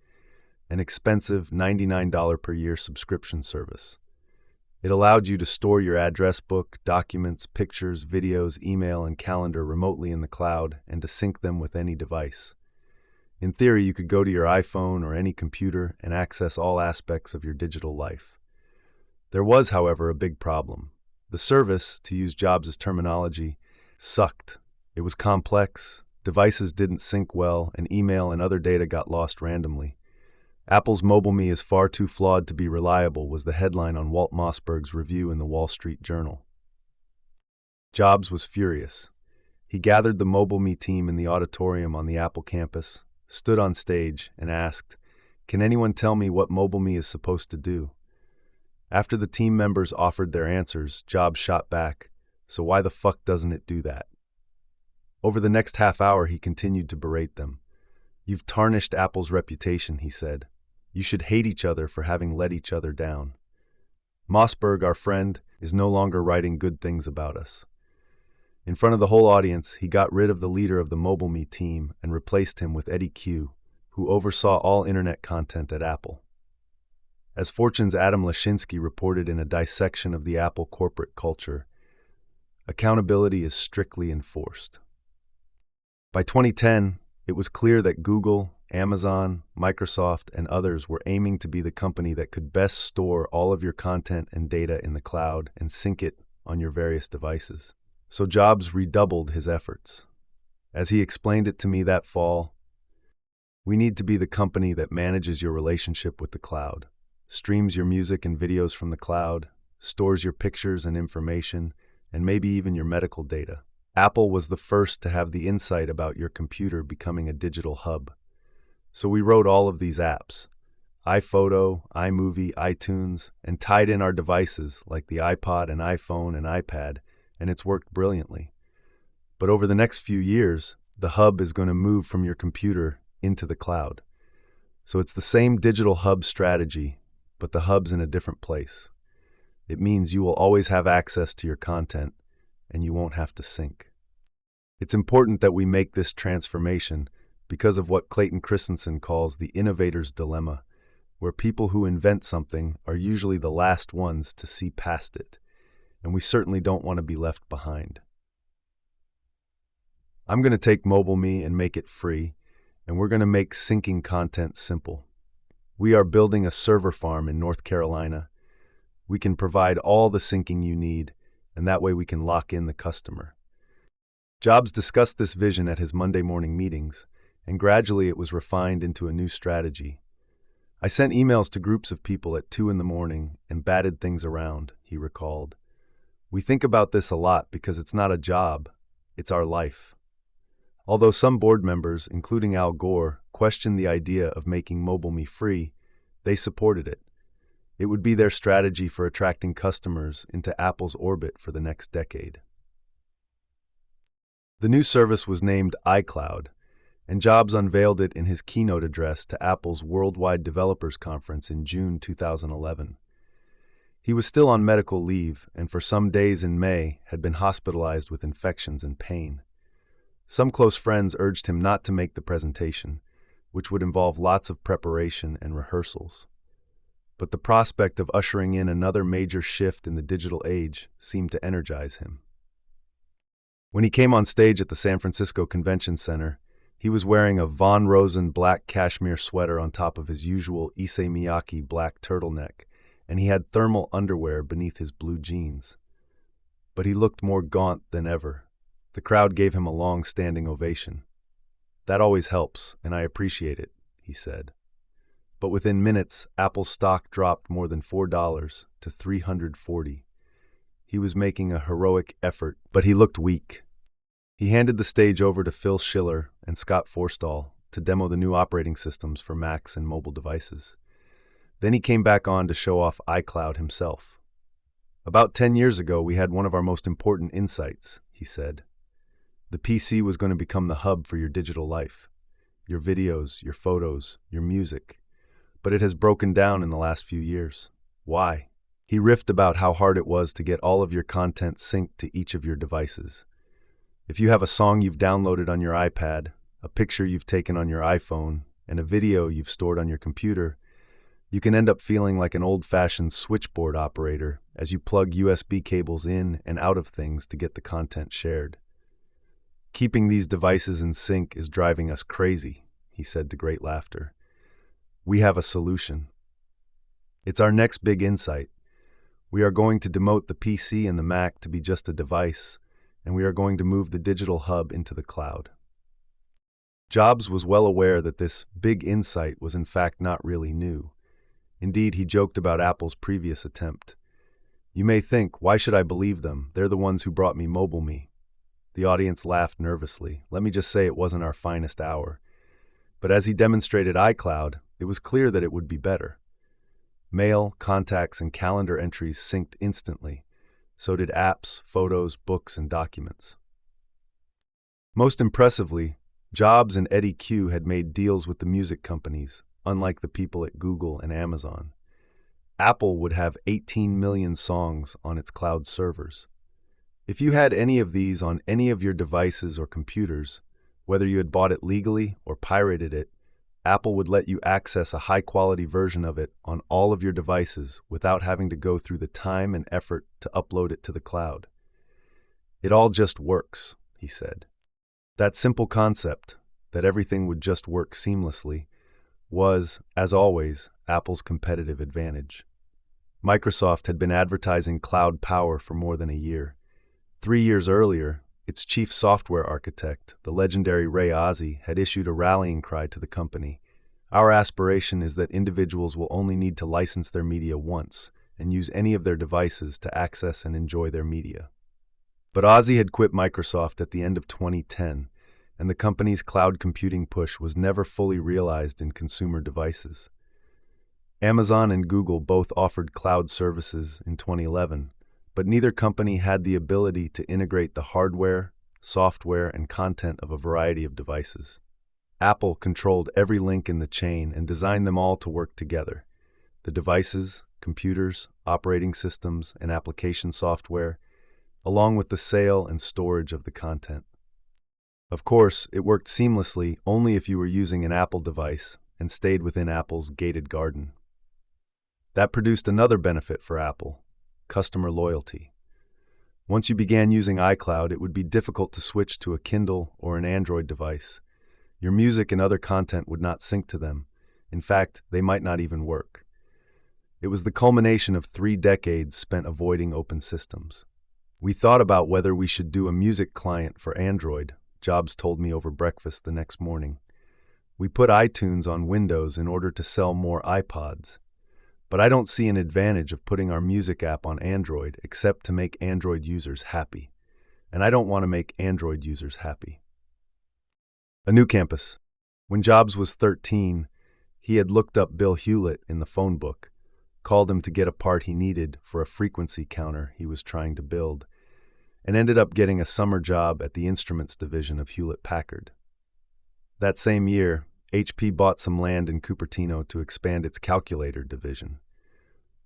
an expensive $99 per year subscription service. It allowed you to store your address book, documents, pictures, videos, email, and calendar remotely in the cloud and to sync them with any device. In theory, you could go to your iPhone or any computer and access all aspects of your digital life. There was, however, a big problem. The service, to use Jobs' terminology, sucked. It was complex, devices didn't sync well, and email and other data got lost randomly. Apple's MobileMe is far too flawed to be reliable was the headline on Walt Mossberg's review in the Wall Street Journal. Jobs was furious. He gathered the MobileMe team in the auditorium on the Apple campus, stood on stage, and asked, "Can anyone tell me what MobileMe is supposed to do?" After the team members offered their answers, Jobs shot back, "So why the fuck doesn't it do that?" Over the next half hour, he continued to berate them. "You've tarnished Apple's reputation," he said. "You should hate each other for having let each other down. Mossberg, our friend, is no longer writing good things about us." In front of the whole audience, he got rid of the leader of the MobileMe team and replaced him with Eddie Q, who oversaw all internet content at Apple. As Fortune's Adam Lashinsky reported in a dissection of the Apple corporate culture, accountability is strictly enforced. By 2010, it was clear that Google, Amazon, Microsoft, and others were aiming to be the company that could best store all of your content and data in the cloud and sync it on your various devices. So Jobs redoubled his efforts. As he explained it to me that fall, "We need to be the company that manages your relationship with the cloud, streams your music and videos from the cloud, stores your pictures and information, and maybe even your medical data." Apple was the first to have the insight about your computer becoming a digital hub. So we wrote all of these apps, iPhoto, iMovie, iTunes, and tied in our devices like the iPod and iPhone and iPad, and it's worked brilliantly. But over the next few years, the hub is going to move from your computer into the cloud. So it's the same digital hub strategy, but the hub's in a different place. It means you will always have access to your content, and you won't have to sync. It's important that we make this transformation because of what Clayton Christensen calls the innovator's dilemma, where people who invent something are usually the last ones to see past it, and we certainly don't want to be left behind. I'm going to take MobileMe and make it free, and we're going to make syncing content simple. We are building a server farm in North Carolina. We can provide all the syncing you need, and that way we can lock in the customer. Jobs discussed this vision at his Monday morning meetings, and gradually it was refined into a new strategy. "I sent emails to groups of people at 2 in the morning and batted things around," he recalled. "We think about this a lot because it's not a job, it's our life." Although some board members, including Al Gore, questioned the idea of making MobileMe free, they supported it. It would be their strategy for attracting customers into Apple's orbit for the next decade. The new service was named iCloud, and Jobs unveiled it in his keynote address to Apple's Worldwide Developers Conference in June 2011. He was still on medical leave and for some days in May had been hospitalized with infections and pain. Some close friends urged him not to make the presentation, which would involve lots of preparation and rehearsals. But the prospect of ushering in another major shift in the digital age seemed to energize him. When he came on stage at the San Francisco Convention Center, he was wearing a Von Rosen black cashmere sweater on top of his usual Issey Miyake black turtleneck, and he had thermal underwear beneath his blue jeans. But he looked more gaunt than ever. The crowd gave him a long standing ovation. "That always helps, and I appreciate it," he said. But within minutes, Apple's stock dropped more than $4 to $340. He was making a heroic effort, but he looked weak. He handed the stage over to Phil Schiller and Scott Forstall to demo the new operating systems for Macs and mobile devices. Then he came back on to show off iCloud himself. "About 10 years ago, we had one of our most important insights," he said. "The PC was going to become the hub for your digital life, your videos, your photos, your music. But it has broken down in the last few years. Why?" He riffed about how hard it was to get all of your content synced to each of your devices. If you have a song you've downloaded on your iPad, a picture you've taken on your iPhone, and a video you've stored on your computer, you can end up feeling like an old-fashioned switchboard operator as you plug USB cables in and out of things to get the content shared. "Keeping these devices in sync is driving us crazy," he said to great laughter. "We have a solution. It's our next big insight. We are going to demote the PC and the Mac to be just a device, and we are going to move the digital hub into the cloud." Jobs was well aware that this big insight was in fact not really new. Indeed, he joked about Apple's previous attempt. "You may think, why should I believe them? They're the ones who brought me MobileMe." The audience laughed nervously. Let me just say it wasn't our finest hour. But as he demonstrated iCloud, it was clear that it would be better. Mail, contacts, and calendar entries synced instantly. So did apps, photos, books, and documents. Most impressively, Jobs and Eddie Q had made deals with the music companies, unlike the people at Google and Amazon. Apple would have 18 million songs on its cloud servers. If you had any of these on any of your devices or computers, whether you had bought it legally or pirated it, Apple would let you access a high-quality version of it on all of your devices without having to go through the time and effort to upload it to the cloud. "It all just works," he said. That simple concept, that everything would just work seamlessly, was, as always, Apple's competitive advantage. Microsoft had been advertising cloud power for more than a year. 3 years earlier, its chief software architect, the legendary Ray Ozzie, had issued a rallying cry to the company. "Our aspiration is that individuals will only need to license their media once and use any of their devices to access and enjoy their media." But Ozzie had quit Microsoft at the end of 2010, and the company's cloud computing push was never fully realized in consumer devices. Amazon and Google both offered cloud services in 2011, but neither company had the ability to integrate the hardware, software, and content of a variety of devices. Apple controlled every link in the chain and designed them all to work together. The devices, computers, operating systems, and application software, along with the sale and storage of the content. Of course, it worked seamlessly only if you were using an Apple device and stayed within Apple's gated garden. That produced another benefit for Apple: customer loyalty. Once you began using iCloud, it would be difficult to switch to a Kindle or an Android device. Your music and other content would not sync to them. In fact, they might not even work. It was the culmination of 3 decades spent avoiding open systems. "We thought about whether we should do a music client for Android," Jobs told me over breakfast the next morning. "We put iTunes on Windows in order to sell more iPods. But I don't see an advantage of putting our music app on Android except to make Android users happy. And I don't want to make Android users happy." A new campus. When Jobs was 13, he had looked up Bill Hewlett in the phone book, called him to get a part he needed for a frequency counter he was trying to build, and ended up getting a summer job at the instruments division of Hewlett-Packard. That same year, HP bought some land in Cupertino to expand its calculator division.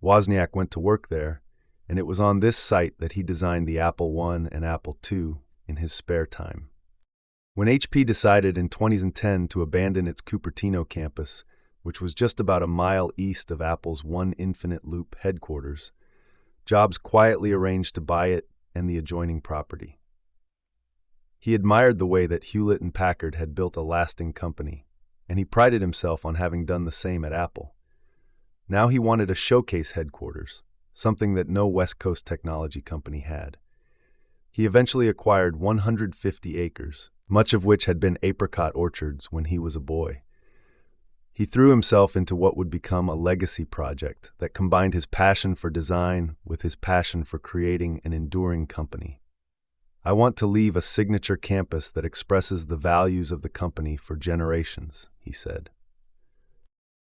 Wozniak went to work there, and it was on this site that he designed the Apple I and Apple II in his spare time. When HP decided in 2010 to abandon its Cupertino campus, which was just about a mile east of Apple's One Infinite Loop headquarters, Jobs quietly arranged to buy it and the adjoining property. He admired the way that Hewlett and Packard had built a lasting company, and he prided himself on having done the same at Apple. Now he wanted a showcase headquarters, something that no West Coast technology company had. He eventually acquired 150 acres, much of which had been apricot orchards when he was a boy. He threw himself into what would become a legacy project that combined his passion for design with his passion for creating an enduring company. "I want to leave a signature campus that expresses the values of the company for generations," he said.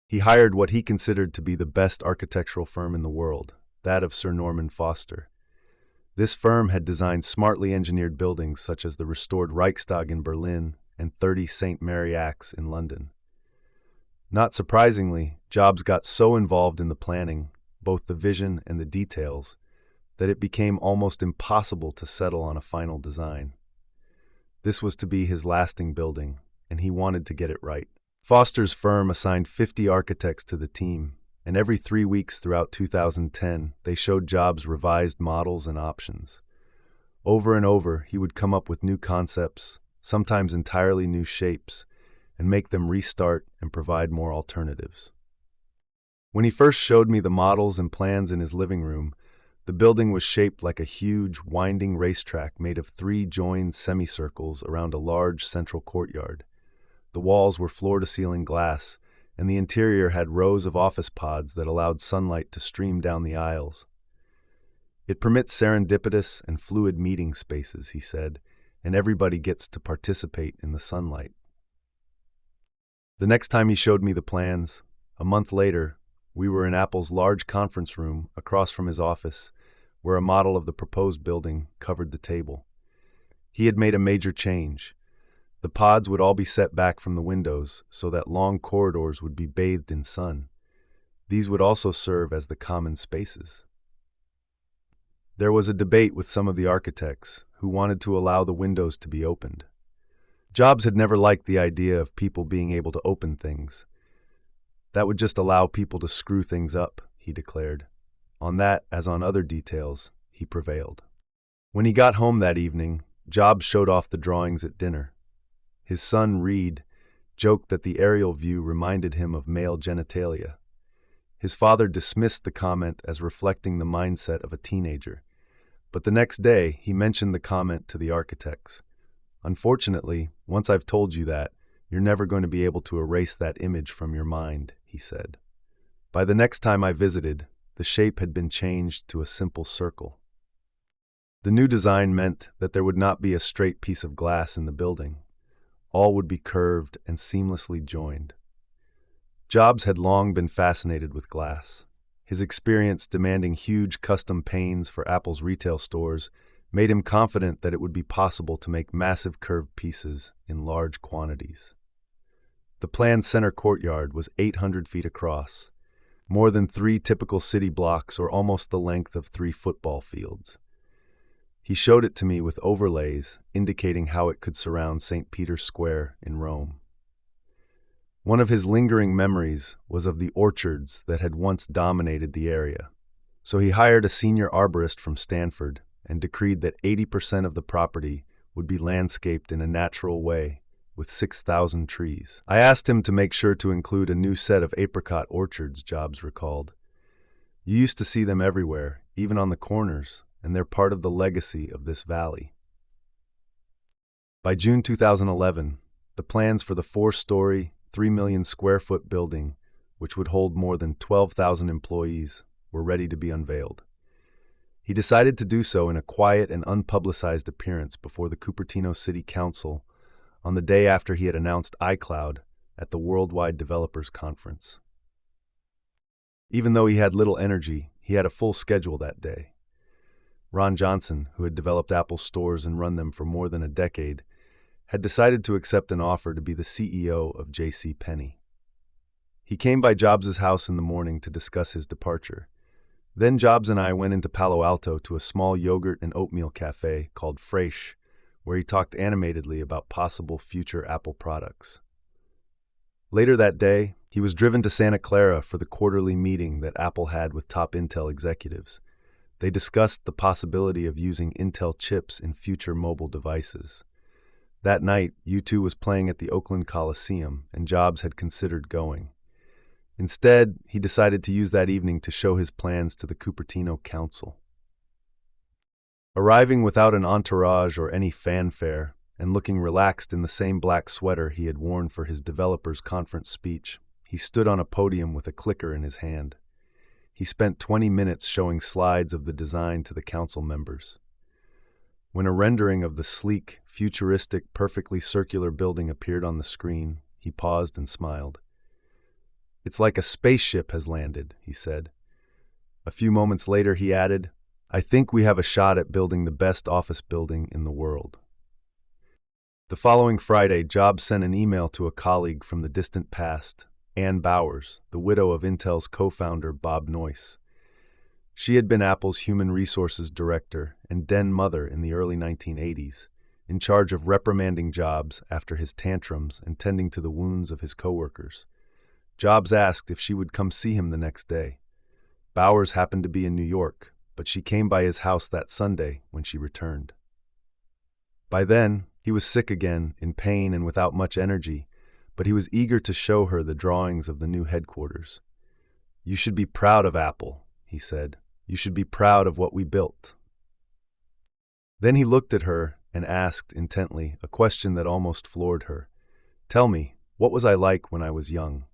He hired what he considered to be the best architectural firm in the world, that of Sir Norman Foster. This firm had designed smartly engineered buildings such as the restored Reichstag in Berlin and 30 St. Mary Axe in London. Not surprisingly, Jobs got so involved in the planning, both the vision and the details, that it became almost impossible to settle on a final design. This was to be his lasting building, and he wanted to get it right. Foster's firm assigned 50 architects to the team, and every 3 weeks throughout 2010, they showed Jobs revised models and options. Over and over, he would come up with new concepts, sometimes entirely new shapes, and make them restart and provide more alternatives. When he first showed me the models and plans in his living room, the building was shaped like a huge, winding racetrack made of 3 joined semicircles around a large central courtyard. The walls were floor-to-ceiling glass, and the interior had rows of office pods that allowed sunlight to stream down the aisles. "It permits serendipitous and fluid meeting spaces," he said, "and everybody gets to participate in the sunlight." The next time he showed me the plans, a month later, we were in Apple's large conference room across from his office, where a model of the proposed building covered the table. He had made a major change. The pods would all be set back from the windows so that long corridors would be bathed in sun. These would also serve as the common spaces. There was a debate with some of the architects who wanted to allow the windows to be opened. Jobs had never liked the idea of people being able to open things. That would just allow people to screw things up, he declared. On that, as on other details, he prevailed. When he got home that evening, Jobs showed off the drawings at dinner. His son, Reed, joked that the aerial view reminded him of male genitalia. His father dismissed the comment as reflecting the mindset of a teenager. But the next day, he mentioned the comment to the architects. "Unfortunately, once I've told you that, you're never going to be able to erase that image from your mind," he said. By the next time I visited, the shape had been changed to a simple circle. The new design meant that there would not be a straight piece of glass in the building. All would be curved and seamlessly joined. Jobs had long been fascinated with glass. His experience demanding huge custom panes for Apple's retail stores made him confident that it would be possible to make massive curved pieces in large quantities. The planned center courtyard was 800 feet across, more than 3 typical city blocks or almost the length of 3 football fields. He showed it to me with overlays indicating how it could surround St. Peter's Square in Rome. One of his lingering memories was of the orchards that had once dominated the area. So he hired a senior arborist from Stanford and decreed that 80% of the property would be landscaped in a natural way with 6,000 trees. I asked him to make sure to include a new set of apricot orchards, Jobs recalled. "You used to see them everywhere, even on the corners, and they're part of the legacy of this valley." By June 2011, the plans for the 4-story, 3 million square foot building, which would hold more than 12,000 employees, were ready to be unveiled. He decided to do so in a quiet and unpublicized appearance before the Cupertino City Council on the day after he had announced iCloud at the Worldwide Developers Conference. Even though he had little energy, he had a full schedule that day. Ron Johnson, who had developed Apple stores and run them for more than a decade, had decided to accept an offer to be the CEO of J.C. Penney. He came by Jobs' house in the morning to discuss his departure. Then Jobs and I went into Palo Alto to a small yogurt and oatmeal cafe called Fraiche, where he talked animatedly about possible future Apple products. Later that day, he was driven to Santa Clara for the quarterly meeting that Apple had with top Intel executives. They discussed the possibility of using Intel chips in future mobile devices. That night, U2 was playing at the Oakland Coliseum, and Jobs had considered going. Instead, he decided to use that evening to show his plans to the Cupertino Council. Arriving without an entourage or any fanfare, and looking relaxed in the same black sweater he had worn for his developers' conference speech, he stood on a podium with a clicker in his hand. He spent 20 minutes showing slides of the design to the council members. When a rendering of the sleek, futuristic, perfectly circular building appeared on the screen, he paused and smiled. "It's like a spaceship has landed," he said. A few moments later, he added, "I think we have a shot at building the best office building in the world." The following Friday, Jobs sent an email to a colleague from the distant past, Ann Bowers, the widow of Intel's co-founder Bob Noyce. She had been Apple's human resources director and den mother in the early 1980s, in charge of reprimanding Jobs after his tantrums and tending to the wounds of his coworkers. Jobs asked if she would come see him the next day. Bowers happened to be in New York, but she came by his house that Sunday when she returned. By then, he was sick again, in pain and without much energy, but he was eager to show her the drawings of the new headquarters. "You should be proud of Apple," he said. "You should be proud of what we built." Then he looked at her and asked intently a question that almost floored her. "Tell me, what was I like when I was young?"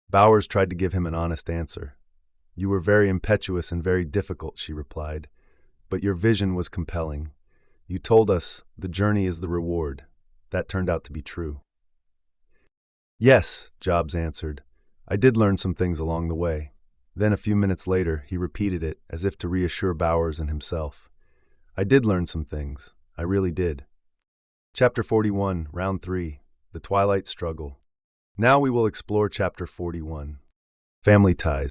Bowers tried to give him an honest answer. "You were very impetuous and very difficult," she replied, "but your vision was compelling. You told us, the journey is the reward." That turned out to be true. "Yes," Jobs answered. "I did learn some things along the way." Then a few minutes later, he repeated it, as if to reassure Bowers and himself. "I did learn some things. I really did." Chapter 41, Round 3, The Twilight Struggle. Now we will explore Chapter 41, Family Ties.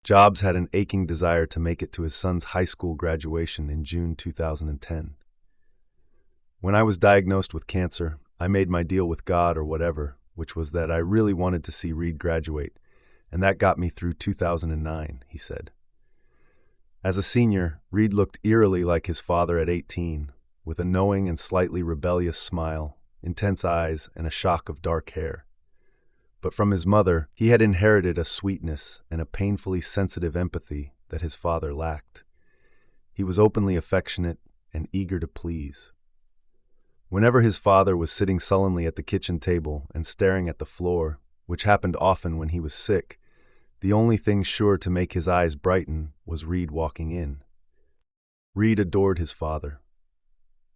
Jobs had an aching desire to make it to his son's high school graduation in June 2010. "When I was diagnosed with cancer, I made my deal with God or whatever, which was that I really wanted to see Reed graduate, and that got me through 2009, he said. As a senior, Reed looked eerily like his father at 18, with a knowing and slightly rebellious smile, intense eyes, and a shock of dark hair. But from his mother, he had inherited a sweetness and a painfully sensitive empathy that his father lacked. He was openly affectionate and eager to please. Whenever his father was sitting sullenly at the kitchen table and staring at the floor, which happened often when he was sick, the only thing sure to make his eyes brighten was Reed walking in. Reed adored his father.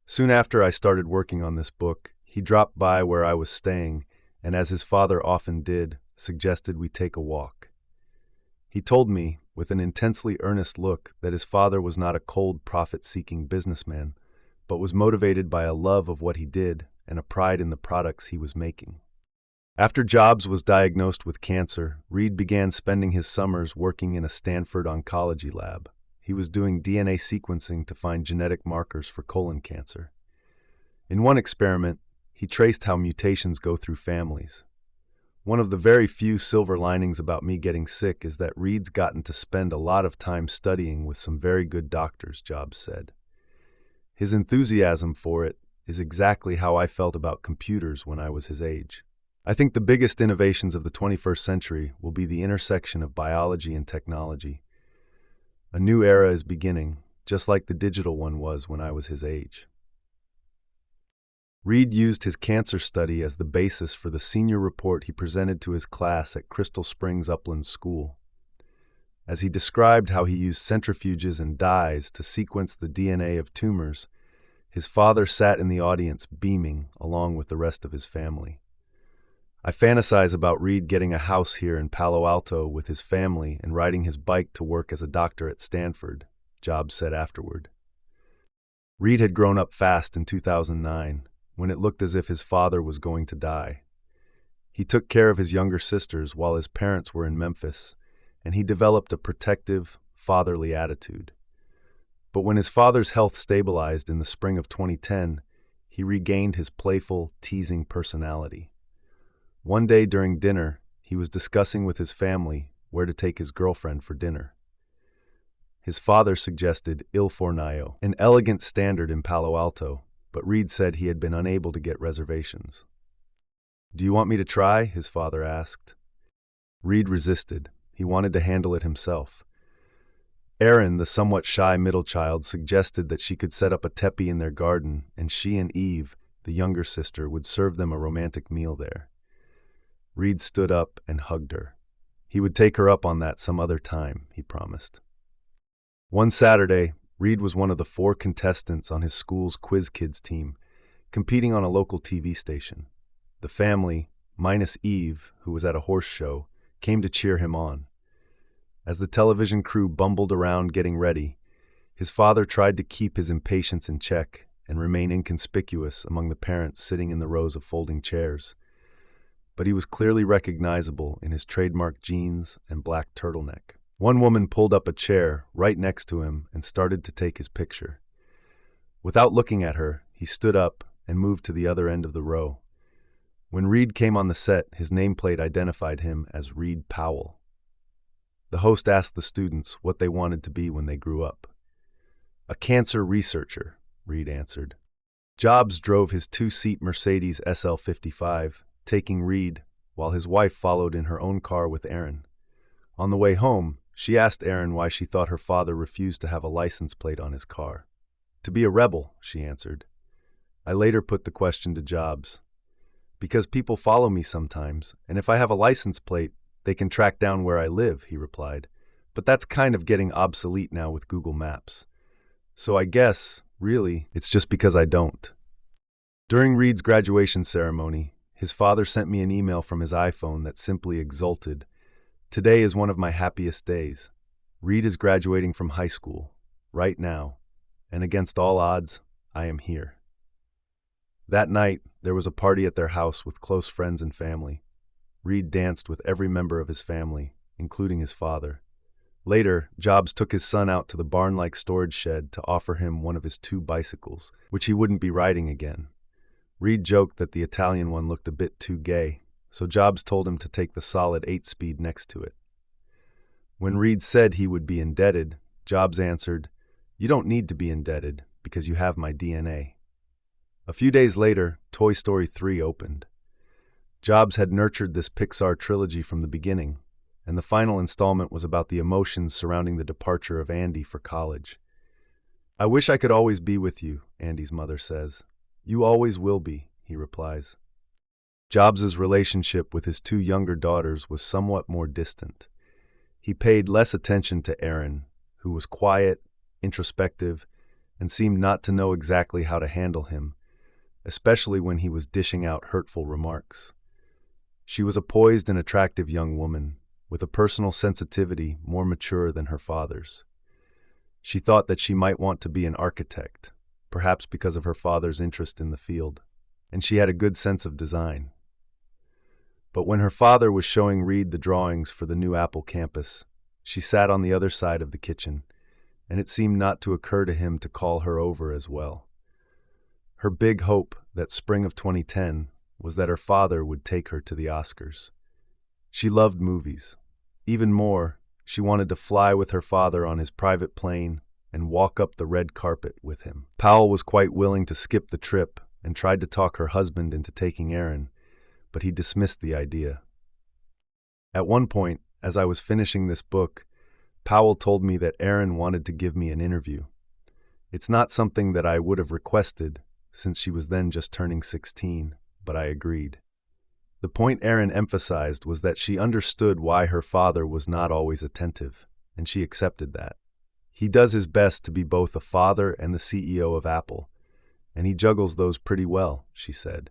Soon after I started working on this book, he dropped by where I was staying, and as his father often did, suggested we take a walk. He told me, with an intensely earnest look, that his father was not a cold, profit-seeking businessman, but was motivated by a love of what he did and a pride in the products he was making. After Jobs was diagnosed with cancer, Reed began spending his summers working in a Stanford oncology lab. He was doing DNA sequencing to find genetic markers for colon cancer. In one experiment, he traced how mutations go through families. One of the very few silver linings about me getting sick is that Reed's gotten to spend a lot of time studying with some very good doctors, Jobs said. His enthusiasm for it is exactly how I felt about computers when I was his age. I think the biggest innovations of the 21st century will be the intersection of biology and technology. A new era is beginning, just like the digital one was when I was his age. Reed used his cancer study as the basis for the senior report he presented to his class at Crystal Springs Upland School. As he described how he used centrifuges and dyes to sequence the DNA of tumors, his father sat in the audience beaming along with the rest of his family. I fantasize about Reed getting a house here in Palo Alto with his family and riding his bike to work as a doctor at Stanford, Jobs said afterward. Reed had grown up fast in 2009, when it looked as if his father was going to die. He took care of his younger sisters while his parents were in Memphis, and he developed a protective, fatherly attitude. But when his father's health stabilized in the spring of 2010, he regained his playful, teasing personality. One day during dinner, he was discussing with his family where to take his girlfriend for dinner. His father suggested Il Fornaio, an elegant standard in Palo Alto, but Reed said he had been unable to get reservations. "Do you want me to try?" his father asked. Reed resisted. He wanted to handle it himself. Erin, the somewhat shy middle child, suggested that she could set up a teepee in their garden, and she and Eve, the younger sister, would serve them a romantic meal there. Reed stood up and hugged her. He would take her up on that some other time, he promised. One Saturday, Reed was one of the 4 contestants on his school's Quiz Kids team, competing on a local TV station. The family, minus Eve, who was at a horse show, came to cheer him on. As the television crew bumbled around getting ready, his father tried to keep his impatience in check and remain inconspicuous among the parents sitting in the rows of folding chairs. But he was clearly recognizable in his trademark jeans and black turtleneck. One woman pulled up a chair right next to him and started to take his picture. Without looking at her, he stood up and moved to the other end of the row. When Reed came on the set, his nameplate identified him as Reed Powell. The host asked the students what they wanted to be when they grew up. "A cancer researcher," Reed answered. Jobs drove his 2-seat Mercedes SL55, taking Reed, while his wife followed in her own car with Erin. On the way home, she asked Erin why she thought her father refused to have a license plate on his car. "To be a rebel," she answered. I later put the question to Jobs. "Because people follow me sometimes, and if I have a license plate, they can track down where I live," he replied. "But that's kind of getting obsolete now with Google Maps. So I guess, really, it's just because I don't." During Reed's graduation ceremony, his father sent me an email from his iPhone that simply exulted. "Today is one of my happiest days. Reed is graduating from high school, right now, and against all odds, I am here." That night, there was a party at their house with close friends and family. Reed danced with every member of his family, including his father. Later, Jobs took his son out to the barn-like storage shed to offer him one of his 2 bicycles, which he wouldn't be riding again. Reed joked that the Italian one looked a bit too gay, so Jobs told him to take the solid 8-speed next to it. When Reed said he would be indebted, Jobs answered, "You don't need to be indebted because you have my DNA." A few days later, Toy Story 3 opened. Jobs had nurtured this Pixar trilogy from the beginning, and the final installment was about the emotions surrounding the departure of Andy for college. "I wish I could always be with you," Andy's mother says. "You always will be," he replies. Jobs' relationship with his 2 younger daughters was somewhat more distant. He paid less attention to Erin, who was quiet, introspective, and seemed not to know exactly how to handle him, especially when he was dishing out hurtful remarks. She was a poised and attractive young woman, with a personal sensitivity more mature than her father's. She thought that she might want to be an architect, perhaps because of her father's interest in the field, and she had a good sense of design. But when her father was showing Reed the drawings for the new Apple campus, she sat on the other side of the kitchen, and it seemed not to occur to him to call her over as well. Her big hope that spring of 2010 was that her father would take her to the Oscars. She loved movies. Even more, she wanted to fly with her father on his private plane and walk up the red carpet with him. Powell was quite willing to skip the trip and tried to talk her husband into taking Erin, but he dismissed the idea. At one point, as I was finishing this book, Powell told me that Erin wanted to give me an interview. It's not something that I would have requested, since she was then just turning 16, but I agreed. The point Erin emphasized was that she understood why her father was not always attentive, and she accepted that. "He does his best to be both a father and the CEO of Apple, and he juggles those pretty well," she said.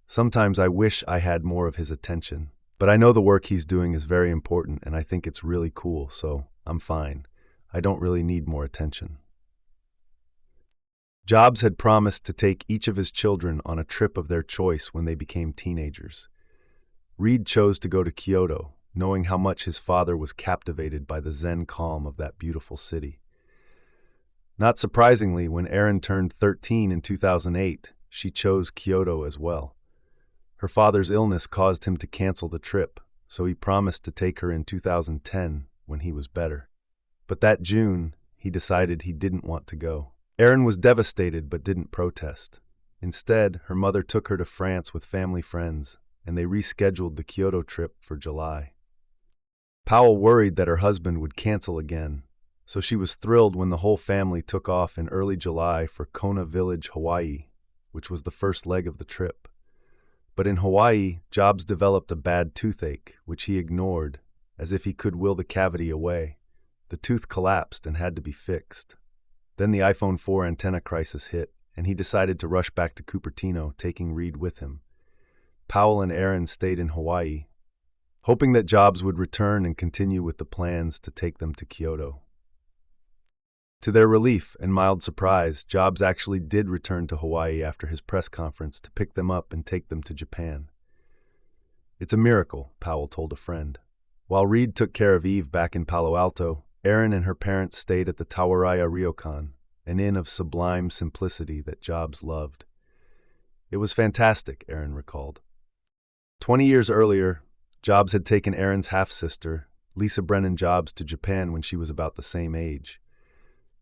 Sometimes I wish I had more of his attention, but I know the work he's doing is very important and I think it's really cool, so I'm fine. I don't really need more attention. Jobs had promised to take each of his children on a trip of their choice when they became teenagers. Reed chose to go to Kyoto, knowing how much his father was captivated by the Zen calm of that beautiful city. Not surprisingly, when Erin turned 13 in 2008, she chose Kyoto as well. Her father's illness caused him to cancel the trip, so he promised to take her in 2010 when he was better. But that June, he decided he didn't want to go. Erin was devastated but didn't protest. Instead, her mother took her to France with family friends, and they rescheduled the Kyoto trip for July. Powell worried that her husband would cancel again, so she was thrilled when the whole family took off in early July for Kona Village, Hawaii, which was the first leg of the trip. But in Hawaii, Jobs developed a bad toothache, which he ignored, as if he could will the cavity away. The tooth collapsed and had to be fixed. Then the iPhone 4 antenna crisis hit, and he decided to rush back to Cupertino, taking Reed with him. Powell and Erin stayed in Hawaii, hoping that Jobs would return and continue with the plans to take them to Kyoto. To their relief and mild surprise, Jobs actually did return to Hawaii after his press conference to pick them up and take them to Japan. "It's a miracle," Powell told a friend. While Reed took care of Eve back in Palo Alto, Erin and her parents stayed at the Tawaraya Ryokan, an inn of sublime simplicity that Jobs loved. "It was fantastic," Erin recalled. 20 years earlier, Jobs had taken Erin's half-sister, Lisa Brennan Jobs, to Japan when she was about the same age.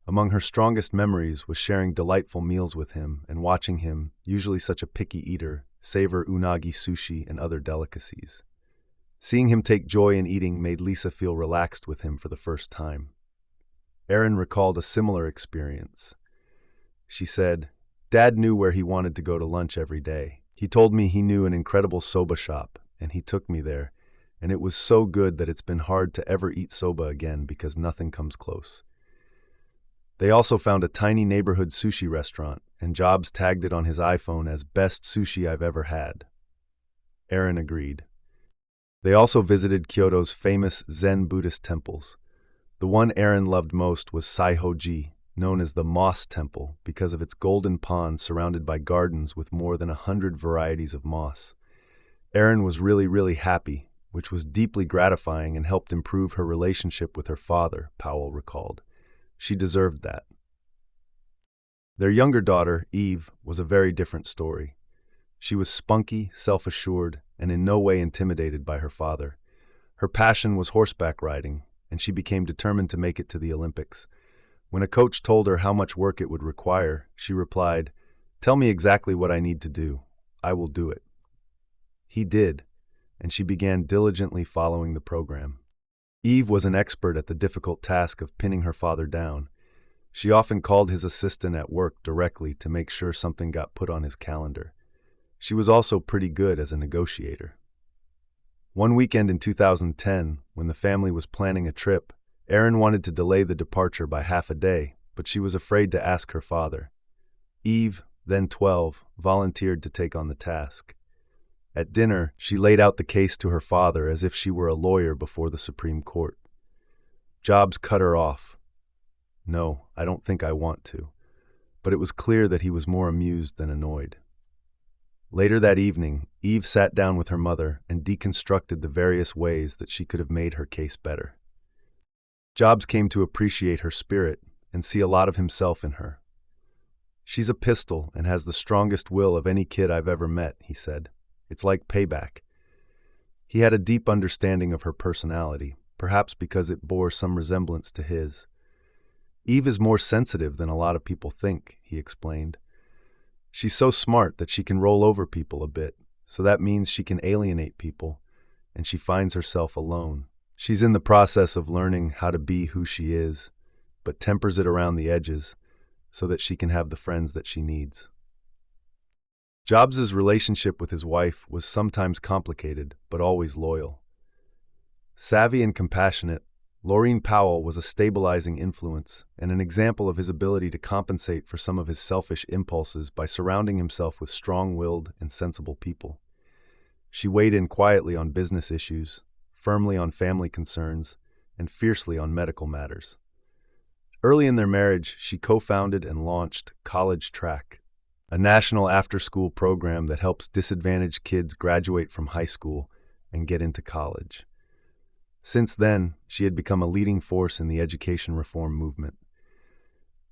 Among her strongest memories was sharing delightful meals with him and watching him, usually such a picky eater, savor unagi sushi and other delicacies. Seeing him take joy in eating made Lisa feel relaxed with him for the first time. Erin recalled a similar experience. She said, "Dad knew where he wanted to go to lunch every day. He told me he knew an incredible soba shop, and he took me there, and it was so good that it's been hard to ever eat soba again because nothing comes close." They also found a tiny neighborhood sushi restaurant, and Jobs tagged it on his iPhone as "best sushi I've ever had." Erin agreed. They also visited Kyoto's famous Zen Buddhist temples. The one Erin loved most was Saihoji, known as the Moss Temple because of its golden pond surrounded by gardens with more than 100 varieties of moss. Erin was really happy, which was deeply gratifying and helped improve her relationship with her father, Powell recalled. She deserved that. Their younger daughter, Eve, was a very different story. She was spunky, self-assured, and in no way intimidated by her father. Her passion was horseback riding, and she became determined to make it to the Olympics. When a coach told her how much work it would require, she replied, "Tell me exactly what I need to do. I will do it." He did, and she began diligently following the program. Eve was an expert at the difficult task of pinning her father down. She often called his assistant at work directly to make sure something got put on his calendar. She was also pretty good as a negotiator. One weekend in 2010, when the family was planning a trip, Erin wanted to delay the departure by half a day, but she was afraid to ask her father. Eve, then 12, volunteered to take on the task. At dinner, she laid out the case to her father as if she were a lawyer before the Supreme Court. Jobs cut her off. "No, I don't think I want to." But it was clear that he was more amused than annoyed. Later that evening, Eve sat down with her mother and deconstructed the various ways that she could have made her case better. Jobs came to appreciate her spirit and see a lot of himself in her. "She's a pistol and has the strongest will of any kid I've ever met," he said. "It's like payback." He had a deep understanding of her personality, perhaps because it bore some resemblance to his. "Eve is more sensitive than a lot of people think," he explained. "She's so smart that she can roll over people a bit, so that means she can alienate people, and she finds herself alone. She's in the process of learning how to be who she is, but tempers it around the edges so that she can have the friends that she needs." Jobs' relationship with his wife was sometimes complicated, but always loyal. Savvy and compassionate, Laurene Powell was a stabilizing influence and an example of his ability to compensate for some of his selfish impulses by surrounding himself with strong-willed and sensible people. She weighed in quietly on business issues, firmly on family concerns, and fiercely on medical matters. Early in their marriage, she co-founded and launched College Track, a national after-school program that helps disadvantaged kids graduate from high school and get into college. Since then, she had become a leading force in the education reform movement.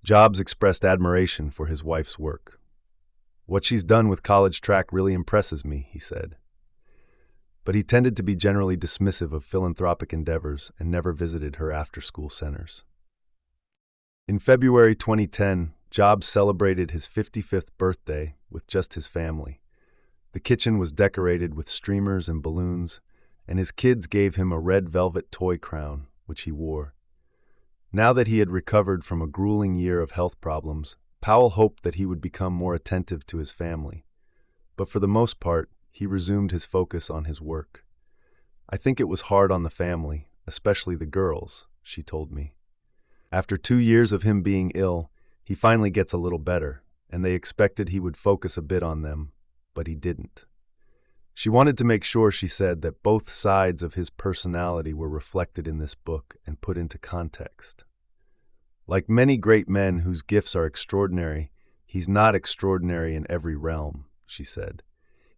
Jobs expressed admiration for his wife's work. "What she's done with College Track really impresses me," he said. But he tended to be generally dismissive of philanthropic endeavors and never visited her after-school centers. In February 2010, Jobs celebrated his 55th birthday with just his family. The kitchen was decorated with streamers and balloons, and his kids gave him a red velvet toy crown, which he wore. Now that he had recovered from a grueling year of health problems, Powell hoped that he would become more attentive to his family. But for the most part, he resumed his focus on his work. "I think it was hard on the family, especially the girls," she told me. "After 2 years of him being ill, he finally gets a little better, and they expected he would focus a bit on them, but he didn't." She wanted to make sure, she said, that both sides of his personality were reflected in this book and put into context. Like many great men whose gifts are extraordinary, he's not extraordinary in every realm, she said.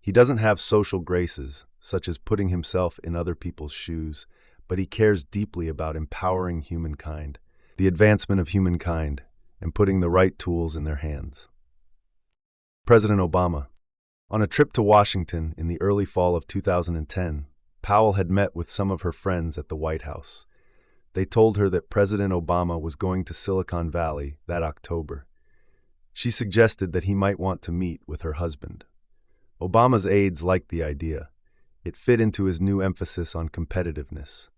He doesn't have social graces, such as putting himself in other people's shoes, but he cares deeply about empowering humankind, the advancement of humankind, and putting the right tools in their hands. President Obama. On a trip to Washington in the early fall of 2010, Powell had met with some of her friends at the White House. They told her that President Obama was going to Silicon Valley that October. She suggested that he might want to meet with her husband. Obama's aides liked the idea. It fit into his new emphasis on competitiveness.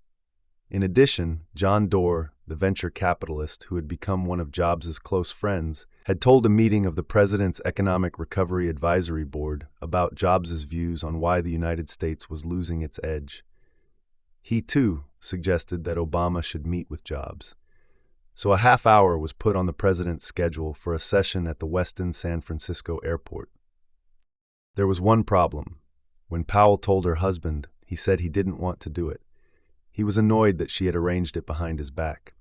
In addition, John Doerr, the venture capitalist who had become one of Jobs' close friends, had told a meeting of the President's Economic Recovery Advisory Board about Jobs' views on why the United States was losing its edge. He, too, suggested that Obama should meet with Jobs. So a half hour was put on the President's schedule for a session at the Westin San Francisco airport. There was one problem. When Powell told her husband, he said he didn't want to do it. He was annoyed that she had arranged it behind his back.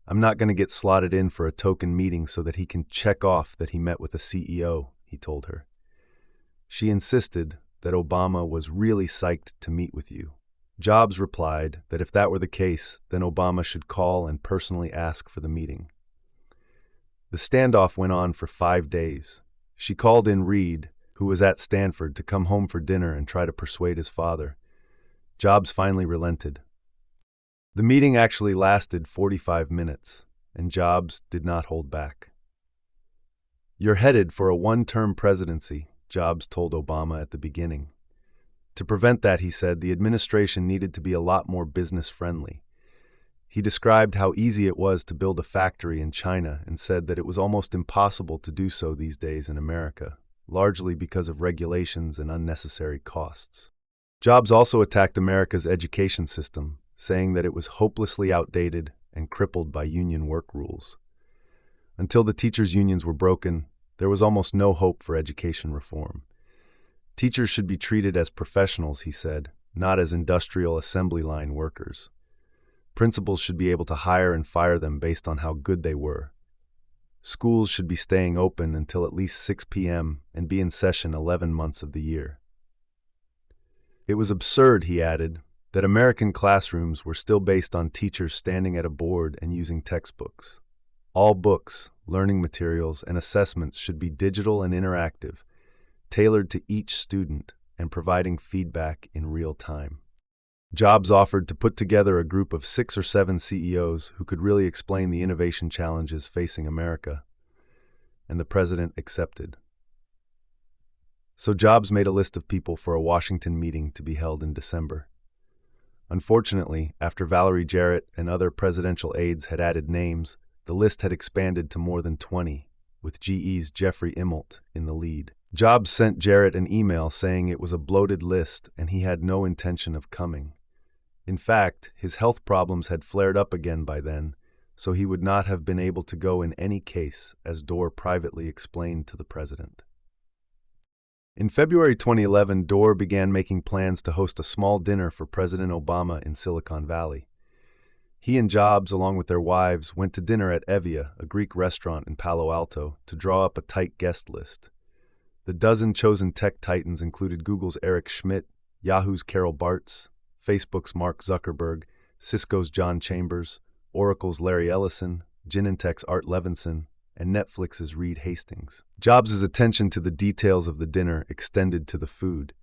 "I'm not going to get slotted in for a token meeting so that he can check off that he met with a CEO," he told her. She insisted that Obama was really psyched to meet with you. Jobs replied that if that were the case, then Obama should call and personally ask for the meeting. The standoff went on for 5 days. She called in Reed, who was at Stanford, to come home for dinner and try to persuade his father. Jobs finally relented. The meeting actually lasted 45 minutes, and Jobs did not hold back. "You're headed for a one-term presidency," Jobs told Obama at the beginning. To prevent that, he said, the administration needed to be a lot more business-friendly. He described how easy it was to build a factory in China and said that it was almost impossible to do so these days in America, largely because of regulations and unnecessary costs. Jobs also attacked America's education system, saying that it was hopelessly outdated and crippled by union work rules. Until the teachers' unions were broken, there was almost no hope for education reform. Teachers should be treated as professionals, he said, not as industrial assembly line workers. Principals should be able to hire and fire them based on how good they were. Schools should be staying open until at least 6 p.m. and be in session 11 months of the year. It was absurd, he added, that American classrooms were still based on teachers standing at a board and using textbooks. All books, learning materials, and assessments should be digital and interactive, tailored to each student and providing feedback in real time. Jobs offered to put together a group of 6 or 7 CEOs who could really explain the innovation challenges facing America, and the president accepted. So Jobs made a list of people for a Washington meeting to be held in December. Unfortunately, after Valerie Jarrett and other presidential aides had added names, the list had expanded to more than 20, with GE's Jeffrey Immelt in the lead. Jobs sent Jarrett an email saying it was a bloated list and he had no intention of coming. In fact, his health problems had flared up again by then, so he would not have been able to go in any case, as Dorr privately explained to the president. In February 2011, Dorr began making plans to host a small dinner for President Obama in Silicon Valley. He and Jobs, along with their wives, went to dinner at Evia, a Greek restaurant in Palo Alto, to draw up a tight guest list. The dozen chosen tech titans included Google's Eric Schmidt, Yahoo's Carol Bartz, Facebook's Mark Zuckerberg, Cisco's John Chambers, Oracle's Larry Ellison, Genentech's Art Levinson, and Netflix's Reed Hastings. Jobs' attention to the details of the dinner extended to the food.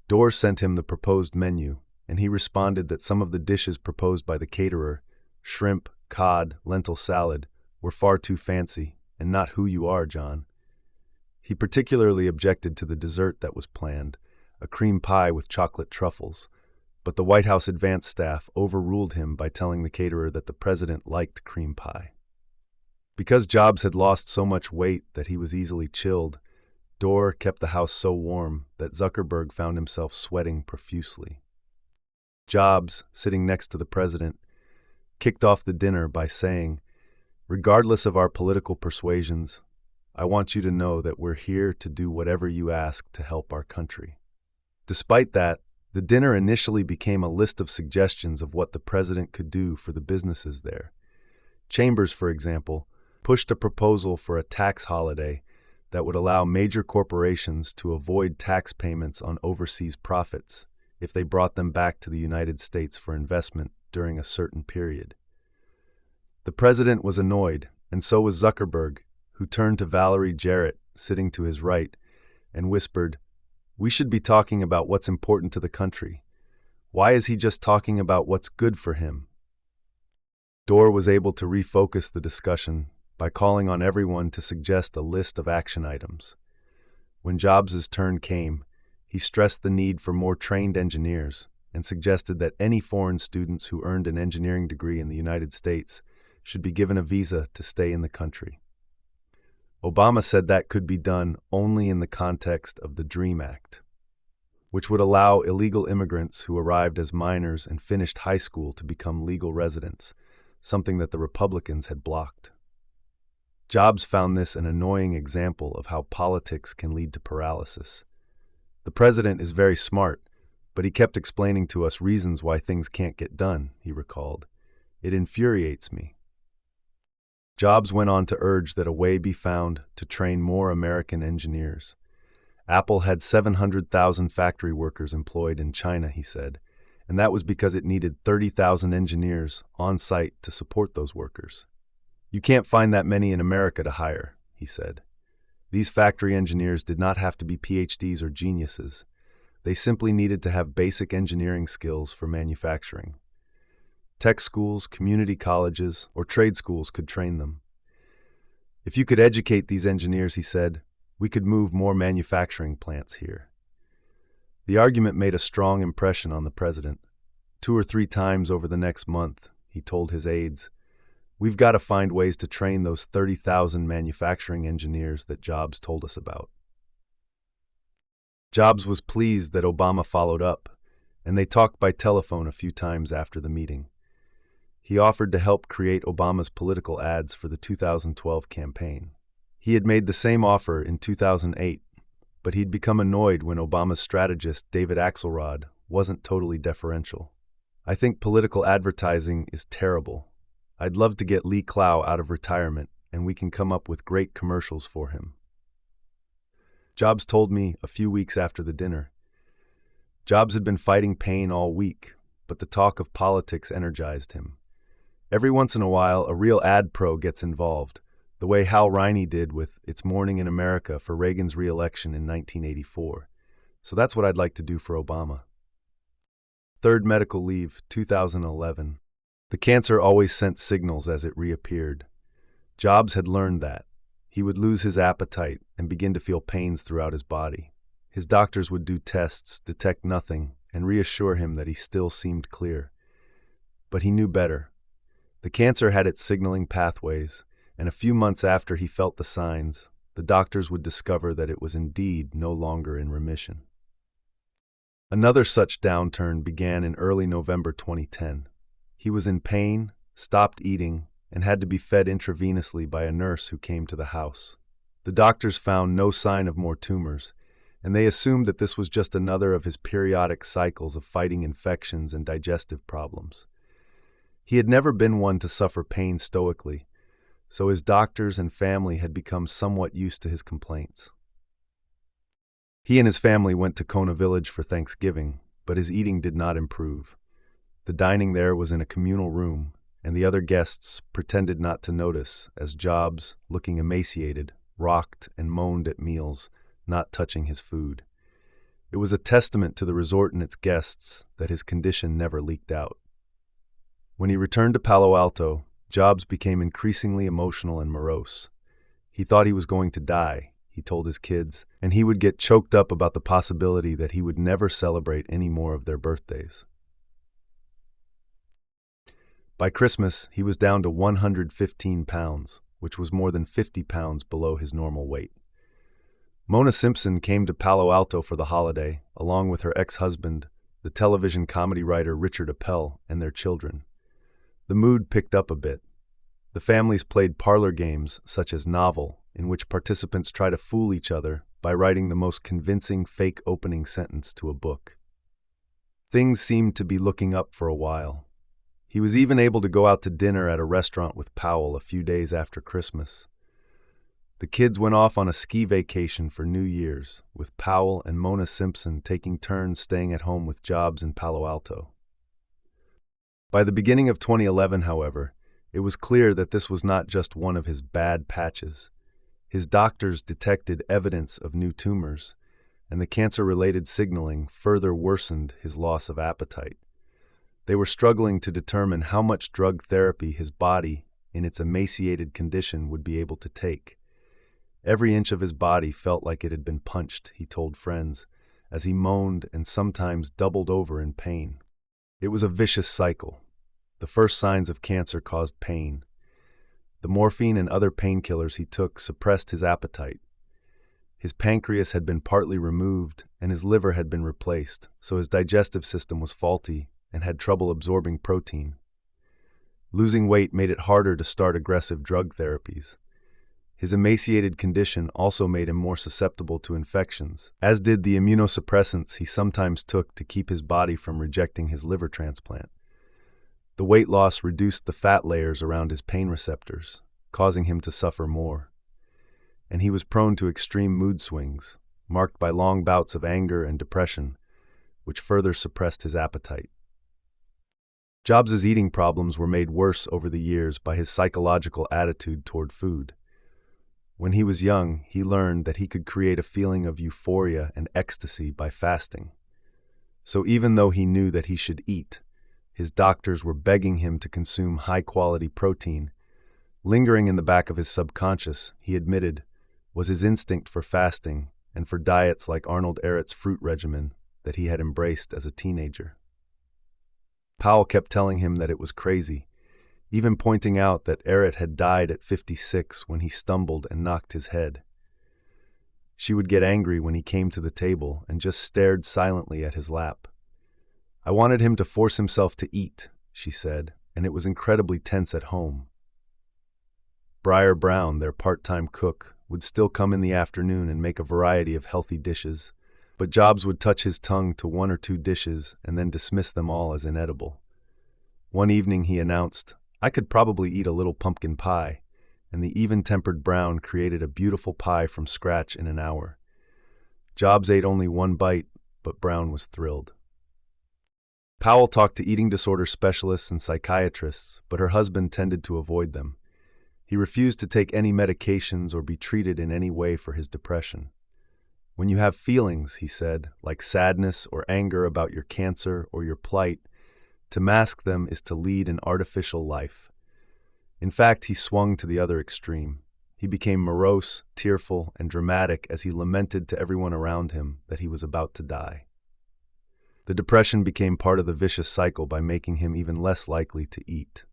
Dorr sent him the proposed menu, and he responded that some of the dishes proposed by the caterer, shrimp, cod, lentil salad, were far too fancy and not who you are, John. He particularly objected to the dessert that was planned, a cream pie with chocolate truffles, but the White House advance staff overruled him by telling the caterer that the president liked cream pie. Because Jobs had lost so much weight that he was easily chilled, Dorr kept the house so warm that Zuckerberg found himself sweating profusely. Jobs, sitting next to the president, kicked off the dinner by saying, "Regardless of our political persuasions, I want you to know that we're here to do whatever you ask to help our country." Despite that, the dinner initially became a list of suggestions of what the president could do for the businesses there. Chambers, for example, pushed a proposal for a tax holiday that would allow major corporations to avoid tax payments on overseas profits if they brought them back to the United States for investment during a certain period. The president was annoyed, and so was Zuckerberg, who turned to Valerie Jarrett, sitting to his right, and whispered, "We should be talking about what's important to the country. Why is he just talking about what's good for him?" Dorr was able to refocus the discussion by calling on everyone to suggest a list of action items. When Jobs' turn came, he stressed the need for more trained engineers and suggested that any foreign students who earned an engineering degree in the United States should be given a visa to stay in the country. Obama said that could be done only in the context of the DREAM Act, which would allow illegal immigrants who arrived as minors and finished high school to become legal residents, something that the Republicans had blocked. Jobs found this an annoying example of how politics can lead to paralysis. "The president is very smart, but he kept explaining to us reasons why things can't get done," he recalled. "It infuriates me." Jobs went on to urge that a way be found to train more American engineers. Apple had 700,000 factory workers employed in China, he said, and that was because it needed 30,000 engineers on site to support those workers. "You can't find that many in America to hire," he said. These factory engineers did not have to be PhDs or geniuses. They simply needed to have basic engineering skills for manufacturing. Tech schools, community colleges, or trade schools could train them. "If you could educate these engineers," he said, "we could move more manufacturing plants here." The argument made a strong impression on the president. 2 or 3 times over the next month, he told his aides, "We've got to find ways to train those 30,000 manufacturing engineers that Jobs told us about." Jobs was pleased that Obama followed up, and they talked by telephone a few times after the meeting. He offered to help create Obama's political ads for the 2012 campaign. He had made the same offer in 2008, but he'd become annoyed when Obama's strategist, David Axelrod, wasn't totally deferential. "I think political advertising is terrible. I'd love to get Lee Clow out of retirement, and we can come up with great commercials for him." Jobs told me a few weeks after the dinner. Jobs had been fighting pain all week, but the talk of politics energized him. Every once in a while, a real ad pro gets involved, the way Hal Riney did with It's Morning in America for Reagan's re-election in 1984. So that's what I'd like to do for Obama. Third medical leave, 2011. The cancer always sent signals as it reappeared. Jobs had learned that. He would lose his appetite and begin to feel pains throughout his body. His doctors would do tests, detect nothing, and reassure him that he still seemed clear. But he knew better. The cancer had its signaling pathways, and a few months after he felt the signs, the doctors would discover that it was indeed no longer in remission. Another such downturn began in early November 2010. He was in pain, stopped eating, and had to be fed intravenously by a nurse who came to the house. The doctors found no sign of more tumors, and they assumed that this was just another of his periodic cycles of fighting infections and digestive problems. He had never been one to suffer pain stoically, so his doctors and family had become somewhat used to his complaints. He and his family went to Kona Village for Thanksgiving, but his eating did not improve. The dining there was in a communal room, and the other guests pretended not to notice as Jobs, looking emaciated, rocked and moaned at meals, not touching his food. It was a testament to the resort and its guests that his condition never leaked out. When he returned to Palo Alto, Jobs became increasingly emotional and morose. He thought he was going to die, he told his kids, and he would get choked up about the possibility that he would never celebrate any more of their birthdays. By Christmas, he was down to 115 pounds, which was more than 50 pounds below his normal weight. Mona Simpson came to Palo Alto for the holiday, along with her ex-husband, the television comedy writer Richard Appel, and their children. The mood picked up a bit. The families played parlor games such as Novel, in which participants try to fool each other by writing the most convincing fake opening sentence to a book. Things seemed to be looking up for a while. He was even able to go out to dinner at a restaurant with Powell a few days after Christmas. The kids went off on a ski vacation for New Year's, with Powell and Mona Simpson taking turns staying at home with Jobs in Palo Alto. By the beginning of 2011, however, it was clear that this was not just one of his bad patches. His doctors detected evidence of new tumors, and the cancer-related signaling further worsened his loss of appetite. They were struggling to determine how much drug therapy his body, in its emaciated condition, would be able to take. Every inch of his body felt like it had been punched, he told friends, as he moaned and sometimes doubled over in pain. It was a vicious cycle. The first signs of cancer caused pain. The morphine and other painkillers he took suppressed his appetite. His pancreas had been partly removed and his liver had been replaced, so his digestive system was faulty and had trouble absorbing protein. Losing weight made it harder to start aggressive drug therapies. His emaciated condition also made him more susceptible to infections, as did the immunosuppressants he sometimes took to keep his body from rejecting his liver transplant. The weight loss reduced the fat layers around his pain receptors, causing him to suffer more. And he was prone to extreme mood swings, marked by long bouts of anger and depression, which further suppressed his appetite. Jobs' eating problems were made worse over the years by his psychological attitude toward food. When he was young, he learned that he could create a feeling of euphoria and ecstasy by fasting. So even though he knew that he should eat, his doctors were begging him to consume high-quality protein. Lingering in the back of his subconscious, he admitted, was his instinct for fasting and for diets like Arnold Ehret's fruit regimen that he had embraced as a teenager. Powell kept telling him that it was crazy, even pointing out that Ehret had died at 56 when he stumbled and knocked his head. She would get angry when he came to the table and just stared silently at his lap. I wanted him to force himself to eat, she said, and it was incredibly tense at home. Briar Brown, their part-time cook, would still come in the afternoon and make a variety of healthy dishes, but Jobs would touch his tongue to one or two dishes and then dismiss them all as inedible. One evening he announced, "I could probably eat a little pumpkin pie," and the even-tempered Brown created a beautiful pie from scratch in an hour. Jobs ate only one bite, but Brown was thrilled. Powell talked to eating disorder specialists and psychiatrists, but her husband tended to avoid them. He refused to take any medications or be treated in any way for his depression. When you have feelings, he said, like sadness or anger about your cancer or your plight, to mask them is to lead an artificial life. In fact, he swung to the other extreme. He became morose, tearful, and dramatic as he lamented to everyone around him that he was about to die. The depression became part of the vicious cycle by making him even less likely to eat.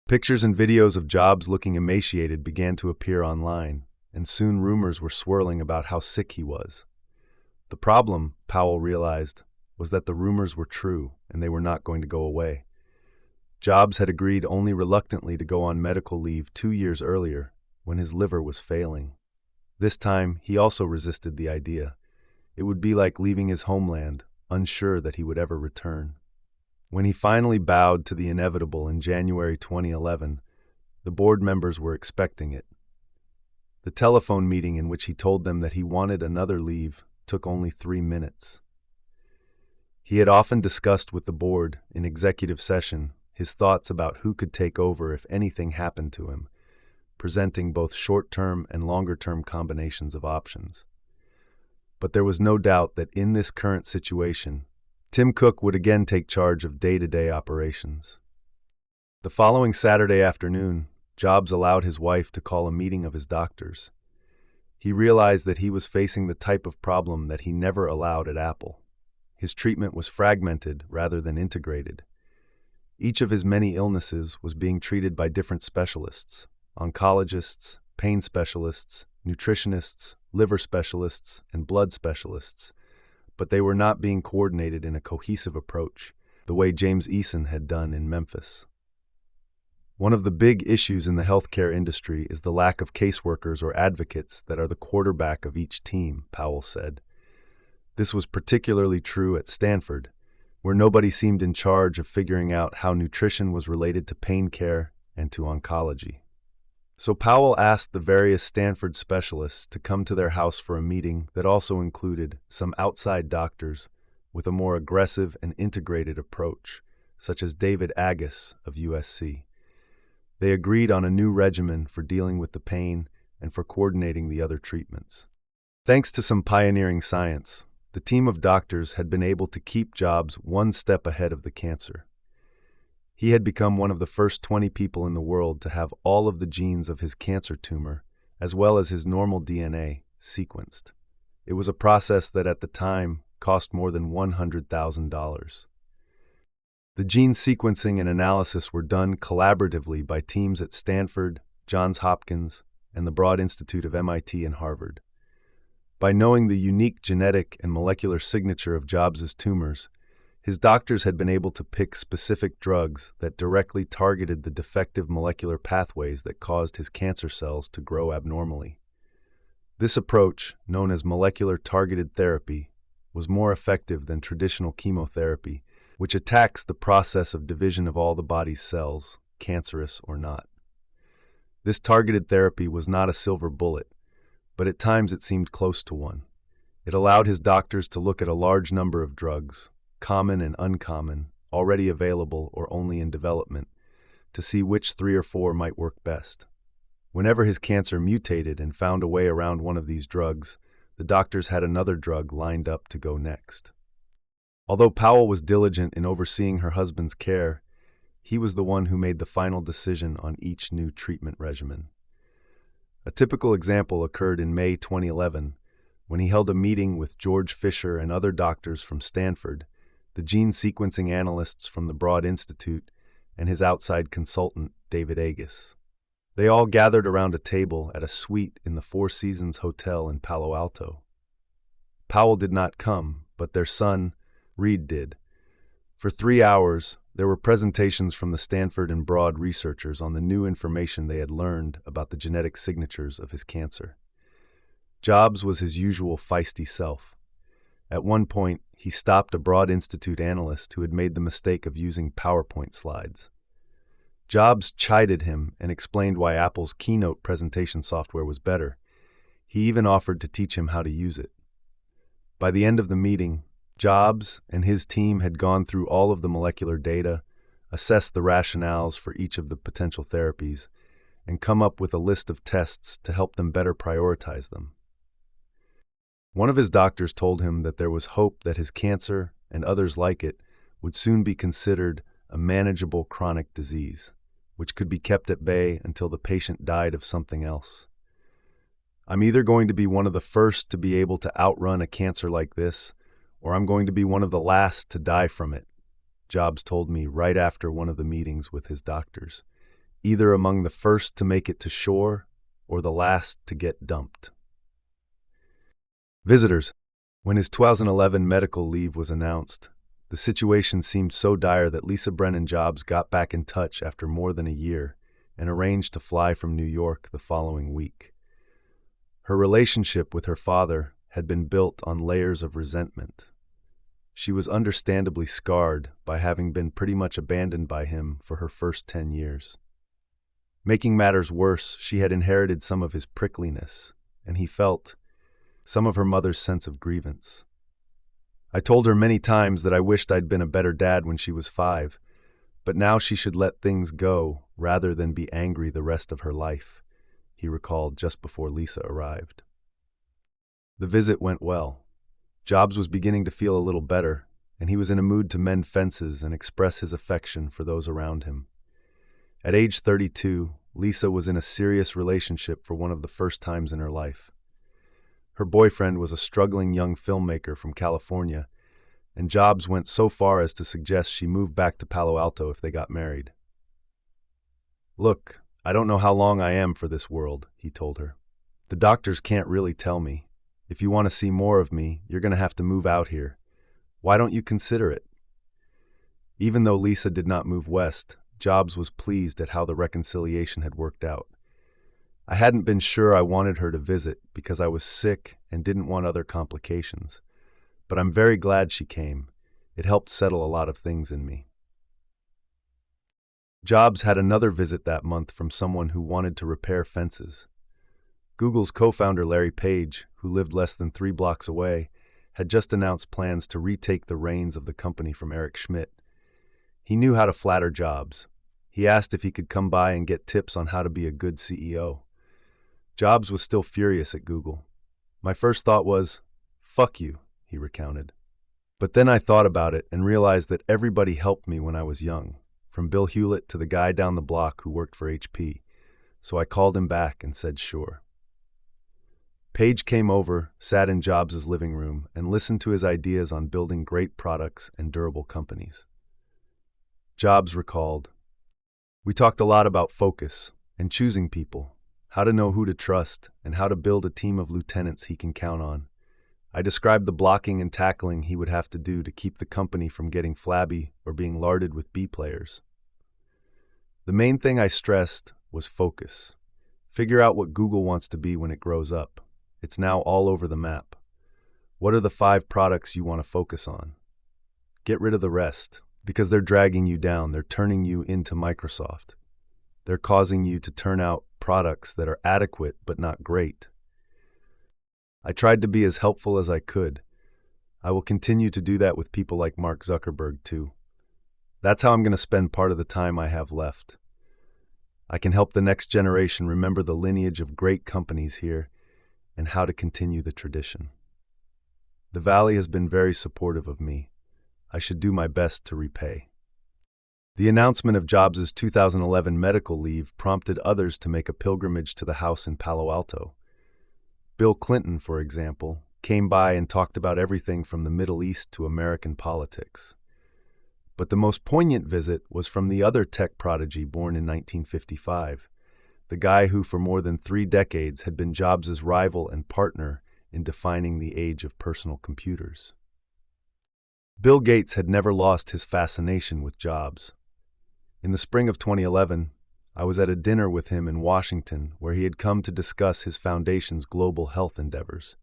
Pictures and videos of Jobs looking emaciated began to appear online, and soon rumors were swirling about how sick he was. The problem, Powell realized, was that the rumors were true and they were not going to go away. Jobs had agreed only reluctantly to go on medical leave 2 years earlier when his liver was failing. This time, he also resisted the idea. It would be like leaving his homeland, unsure that he would ever return. When he finally bowed to the inevitable in January 2011, the board members were expecting it. The telephone meeting in which he told them that he wanted another leave took only 3 minutes. He had often discussed with the board, in executive session, his thoughts about who could take over if anything happened to him, presenting both short-term and longer-term combinations of options. But there was no doubt that in this current situation, Tim Cook would again take charge of day-to-day operations. The following Saturday afternoon, Jobs allowed his wife to call a meeting of his doctors. He realized that he was facing the type of problem that he never allowed at Apple. His treatment was fragmented rather than integrated. Each of his many illnesses was being treated by different specialists: oncologists, pain specialists, nutritionists, liver specialists, and blood specialists, but they were not being coordinated in a cohesive approach, the way James Eason had done in Memphis. One of the big issues in the healthcare industry is the lack of caseworkers or advocates that are the quarterback of each team, Powell said. This was particularly true at Stanford, where nobody seemed in charge of figuring out how nutrition was related to pain care and to oncology. So Powell asked the various Stanford specialists to come to their house for a meeting that also included some outside doctors with a more aggressive and integrated approach, such as David Agus of USC. They agreed on a new regimen for dealing with the pain and for coordinating the other treatments. Thanks to some pioneering science, the team of doctors had been able to keep Jobs one step ahead of the cancer. He had become one of the first 20 people in the world to have all of the genes of his cancer tumor, as well as his normal DNA, sequenced. It was a process that at the time cost more than $100,000. The gene sequencing and analysis were done collaboratively by teams at Stanford, Johns Hopkins, and the Broad Institute of MIT and Harvard. By knowing the unique genetic and molecular signature of Jobs' tumors, his doctors had been able to pick specific drugs that directly targeted the defective molecular pathways that caused his cancer cells to grow abnormally. This approach, known as molecular targeted therapy, was more effective than traditional chemotherapy, which attacks the process of division of all the body's cells, cancerous or not. This targeted therapy was not a silver bullet, but at times it seemed close to one. It allowed his doctors to look at a large number of drugs, common and uncommon, already available or only in development, to see which 3 or 4 might work best. Whenever his cancer mutated and found a way around one of these drugs, the doctors had another drug lined up to go next. Although Powell was diligent in overseeing her husband's care, he was the one who made the final decision on each new treatment regimen. A typical example occurred in May 2011, when he held a meeting with George Fisher and other doctors from Stanford, the gene sequencing analysts from the Broad Institute, and his outside consultant, David Agus. They all gathered around a table at a suite in the Four Seasons Hotel in Palo Alto. Powell did not come, but their son, Reed, did. For 3 hours, there were presentations from the Stanford and Broad researchers on the new information they had learned about the genetic signatures of his cancer. Jobs was his usual feisty self. At one point, he stopped a Broad Institute analyst who had made the mistake of using PowerPoint slides. Jobs chided him and explained why Apple's Keynote presentation software was better. He even offered to teach him how to use it. By the end of the meeting, Jobs and his team had gone through all of the molecular data, assessed the rationales for each of the potential therapies, and come up with a list of tests to help them better prioritize them. One of his doctors told him that there was hope that his cancer, and others like it, would soon be considered a manageable chronic disease, which could be kept at bay until the patient died of something else. "I'm either going to be one of the first to be able to outrun a cancer like this, or I'm going to be one of the last to die from it," Jobs told me right after one of the meetings with his doctors. "Either among the first to make it to shore, or the last to get dumped." Visitors, When his 2011 medical leave was announced, the situation seemed so dire that Lisa Brennan Jobs got back in touch after more than a year and arranged to fly from New York the following week. Her relationship with her father had been built on layers of resentment. She was understandably scarred by having been pretty much abandoned by him for her first 10 years. Making matters worse, she had inherited some of his prickliness, and he felt some of her mother's sense of grievance. I told her many times that I wished I'd been a better dad when she was 5, but now she should let things go rather than be angry the rest of her life, he recalled just before Lisa arrived. The visit went well. Jobs was beginning to feel a little better, and he was in a mood to mend fences and express his affection for those around him. At age 32, Lisa was in a serious relationship for one of the first times in her life. Her boyfriend was a struggling young filmmaker from California, and Jobs went so far as to suggest she move back to Palo Alto if they got married. "Look, I don't know how long I am for this world," he told her. "The doctors can't really tell me. If you want to see more of me, you're going to have to move out here. Why don't you consider it?" Even though Lisa did not move west, Jobs was pleased at how the reconciliation had worked out. "I hadn't been sure I wanted her to visit because I was sick and didn't want other complications. But I'm very glad she came. It helped settle a lot of things in me." Jobs had another visit that month from someone who wanted to repair fences. Google's co-founder Larry Page, who lived less than 3 blocks away, had just announced plans to retake the reins of the company from Eric Schmidt. He knew how to flatter Jobs. He asked if he could come by and get tips on how to be a good CEO. Jobs was still furious at Google. "My first thought was, fuck you," he recounted. "But then I thought about it and realized that everybody helped me when I was young, from Bill Hewlett to the guy down the block who worked for HP. So I called him back and said sure." Page came over, sat in Jobs' living room, and listened to his ideas on building great products and durable companies. Jobs recalled, "We talked a lot about focus and choosing people, how to know who to trust, and how to build a team of lieutenants he can count on. I described the blocking and tackling he would have to do to keep the company from getting flabby or being larded with B players. The main thing I stressed was focus. Figure out what Google wants to be when it grows up. It's now all over the map. What are the 5 products you want to focus on? Get rid of the rest, because they're dragging you down. They're turning you into Microsoft. They're causing you to turn out products that are adequate but not great. I tried to be as helpful as I could. I will continue to do that with people like Mark Zuckerberg too. That's how I'm going to spend part of the time I have left. I can help the next generation remember the lineage of great companies here and how to continue the tradition. The Valley has been very supportive of me. I should do my best to repay." The announcement of Jobs' 2011 medical leave prompted others to make a pilgrimage to the house in Palo Alto. Bill Clinton, for example, came by and talked about everything from the Middle East to American politics. But the most poignant visit was from the other tech prodigy born in 1955, the guy who for more than 3 decades had been Jobs' rival and partner in defining the age of personal computers. Bill Gates had never lost his fascination with Jobs. In the spring of 2011, I was at a dinner with him in Washington where he had come to discuss his foundation's global health endeavors.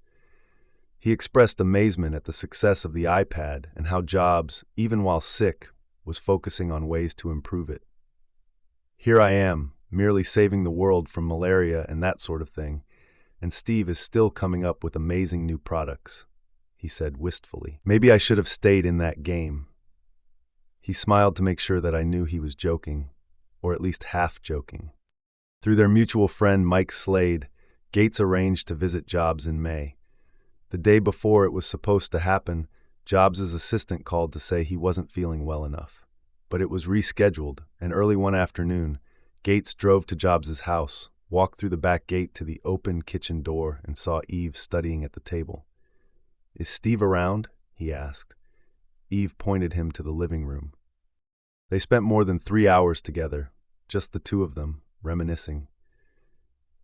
He expressed amazement at the success of the iPad and how Jobs, even while sick, was focusing on ways to improve it. "Here I am, merely saving the world from malaria and that sort of thing, and Steve is still coming up with amazing new products," he said wistfully. "Maybe I should have stayed in that game." He smiled to make sure that I knew he was joking, or at least half joking. Through their mutual friend Mike Slade, Gates arranged to visit Jobs in May. The day before it was supposed to happen, Jobs' assistant called to say he wasn't feeling well enough. But it was rescheduled, and early one afternoon, Gates drove to Jobs' house, walked through the back gate to the open kitchen door, and saw Eve studying at the table. "Is Steve around?" he asked. Eve pointed him to the living room. They spent more than 3 hours together, just the two of them, reminiscing.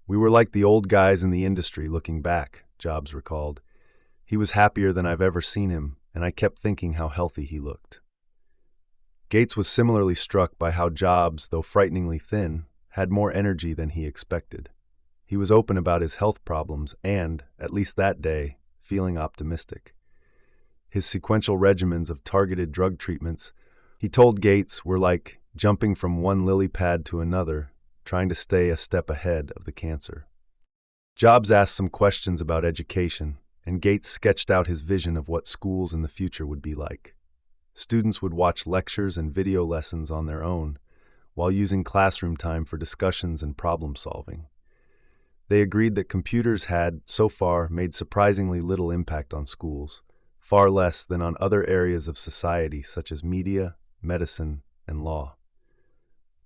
"We were like the old guys in the industry looking back," Jobs recalled. He was happier than I've ever seen him, and I kept thinking how healthy he looked. Gates was similarly struck by how Jobs, though frighteningly thin, had more energy than he expected. He was open about his health problems and, at least that day, feeling optimistic. His sequential regimens of targeted drug treatments, he told Gates, were like jumping from one lily pad to another, trying to stay a step ahead of the cancer. Jobs asked some questions about education, and Gates sketched out his vision of what schools in the future would be like. Students would watch lectures and video lessons on their own, while using classroom time for discussions and problem solving. They agreed that computers had, so far, made surprisingly little impact on schools, far less than on other areas of society such as media, medicine, and law.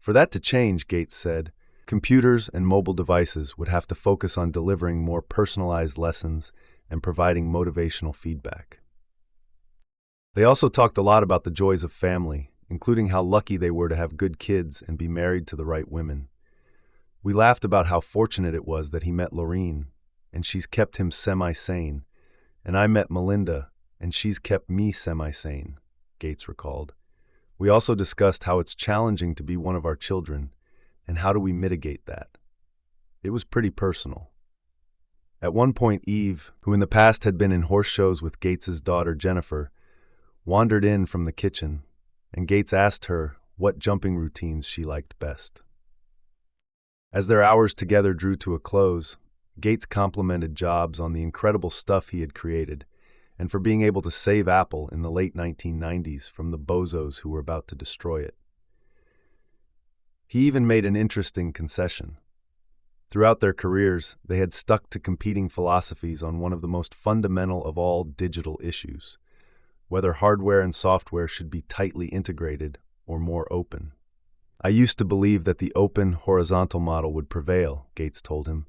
For that to change, Gates said, computers and mobile devices would have to focus on delivering more personalized lessons and providing motivational feedback. They also talked a lot about the joys of family, including how lucky they were to have good kids and be married to the right women. We laughed about how fortunate it was that he met Laureen, and she's kept him semi-sane, and I met Melinda, and she's kept me semi-sane, Gates recalled. We also discussed how it's challenging to be one of our children, and how do we mitigate that. It was pretty personal. At one point, Eve, who in the past had been in horse shows with Gates's daughter Jennifer, wandered in from the kitchen, and Gates asked her what jumping routines she liked best. As their hours together drew to a close, Gates complimented Jobs on the incredible stuff he had created, and for being able to save Apple in the late 1990s from the bozos who were about to destroy it. He even made an interesting concession. Throughout their careers, they had stuck to competing philosophies on one of the most fundamental of all digital issues, whether hardware and software should be tightly integrated or more open. I used to believe that the open, horizontal model would prevail, Gates told him,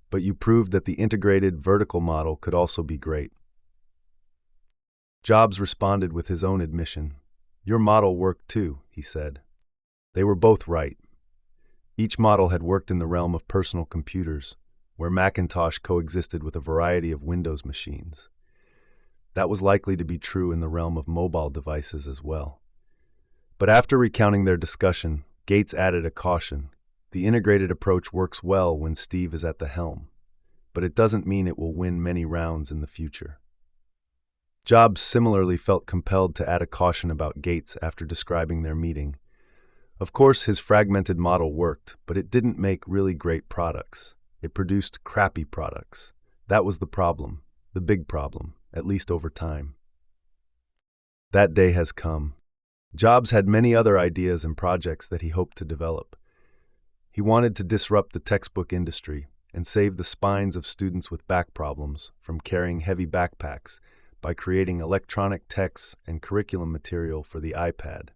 but you proved that the integrated, vertical model could also be great. Jobs responded with his own admission. Your model worked too, he said. They were both right. Each model had worked in the realm of personal computers, where Macintosh coexisted with a variety of Windows machines. That was likely to be true in the realm of mobile devices as well. But after recounting their discussion, Gates added a caution. The integrated approach works well when Steve is at the helm, but it doesn't mean it will win many rounds in the future. Jobs similarly felt compelled to add a caution about Gates after describing their meeting. Of course, his fragmented model worked, but it didn't make really great products. It produced crappy products. That was the problem, the big problem, at least over time. That day has come. Jobs had many other ideas and projects that he hoped to develop. He wanted to disrupt the textbook industry and save the spines of students with back problems from carrying heavy backpacks by creating electronic texts and curriculum material for the iPad.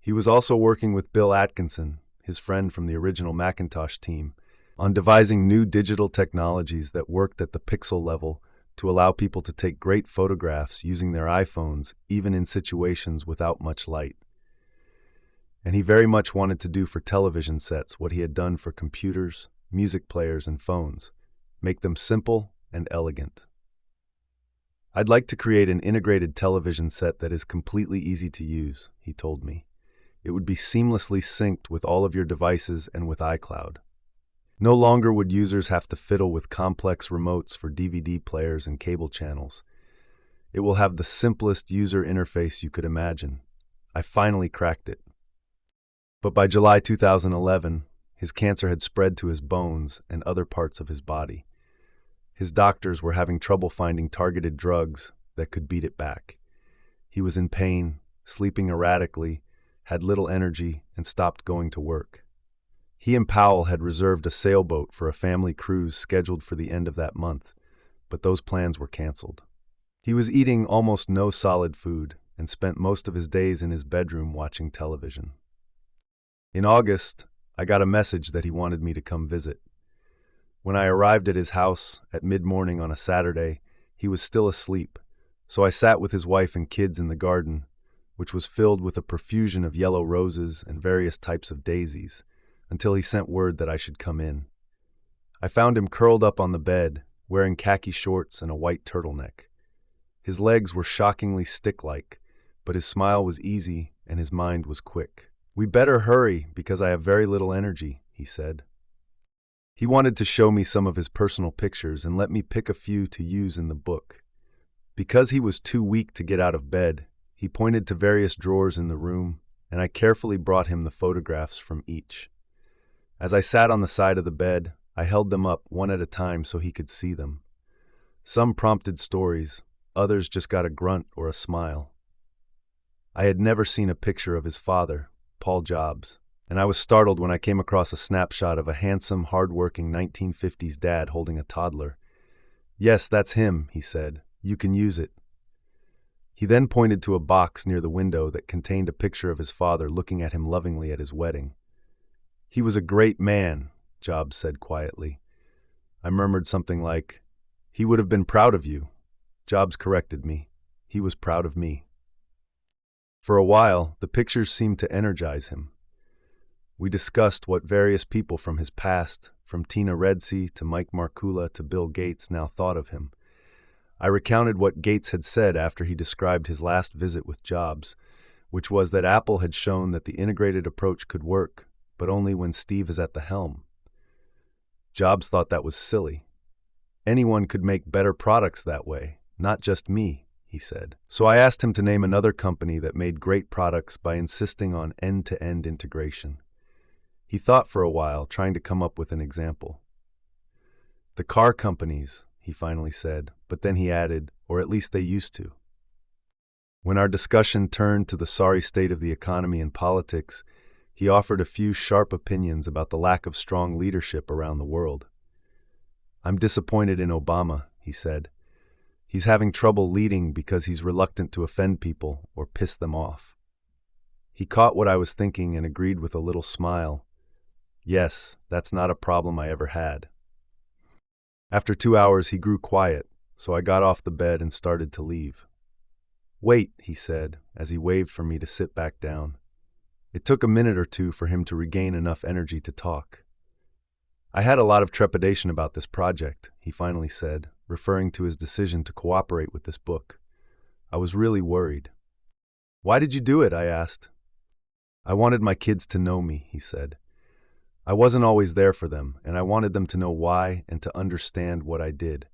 He was also working with Bill Atkinson, his friend from the original Macintosh team, on devising new digital technologies that worked at the pixel level to allow people to take great photographs using their iPhones even in situations without much light. And he very much wanted to do for television sets what he had done for computers, music players, and phones, make them simple and elegant. I'd like to create an integrated television set that is completely easy to use, he told me. It would be seamlessly synced with all of your devices and with iCloud. No longer would users have to fiddle with complex remotes for DVD players and cable channels. It will have the simplest user interface you could imagine. I finally cracked it. But by July 2011, his cancer had spread to his bones and other parts of his body. His doctors were having trouble finding targeted drugs that could beat it back. He was in pain, sleeping erratically, had little energy, and stopped going to work. He and Powell had reserved a sailboat for a family cruise scheduled for the end of that month, but those plans were canceled. He was eating almost no solid food and spent most of his days in his bedroom watching television. In August, I got a message that he wanted me to come visit. When I arrived at his house at mid-morning on a Saturday, he was still asleep, so I sat with his wife and kids in the garden, which was filled with a profusion of yellow roses and various types of daisies, until he sent word that I should come in. I found him curled up on the bed, wearing khaki shorts and a white turtleneck. His legs were shockingly stick-like, but his smile was easy and his mind was quick. "We better hurry because I have very little energy," he said. He wanted to show me some of his personal pictures and let me pick a few to use in the book. Because he was too weak to get out of bed, he pointed to various drawers in the room, and I carefully brought him the photographs from each. As I sat on the side of the bed, I held them up one at a time so he could see them. Some prompted stories, others just got a grunt or a smile. I had never seen a picture of his father, Paul Jobs, and I was startled when I came across a snapshot of a handsome, hard-working 1950s dad holding a toddler. "Yes, that's him," he said. "You can use it." He then pointed to a box near the window that contained a picture of his father looking at him lovingly at his wedding. "He was a great man," Jobs said quietly. I murmured something like, "He would have been proud of you." Jobs corrected me. He was proud of me. For a while, the pictures seemed to energize him. We discussed what various people from his past, from Tina Redsey to Mike Markula to Bill Gates, now thought of him. I recounted what Gates had said after he described his last visit with Jobs, which was that Apple had shown that the integrated approach could work, but only when Steve is at the helm. Jobs thought that was silly. Anyone could make better products that way, not just me, he said. So I asked him to name another company that made great products by insisting on end-to-end integration. He thought for a while, trying to come up with an example. "The car companies," he finally said, but then he added, "or at least they used to." When our discussion turned to the sorry state of the economy and politics, he offered a few sharp opinions about the lack of strong leadership around the world. "I'm disappointed in Obama," he said. "He's having trouble leading because he's reluctant to offend people or piss them off." He caught what I was thinking and agreed with a little smile. "Yes, that's not a problem I ever had." After 2 hours, he grew quiet, so I got off the bed and started to leave. "Wait," he said, as he waved for me to sit back down. It took a minute or two for him to regain enough energy to talk. "I had a lot of trepidation about this project," he finally said, referring to his decision to cooperate with this book. "I was really worried." "Why did you do it?" I asked. "I wanted my kids to know me," he said. "I wasn't always there for them, and I wanted them to know why and to understand what I did.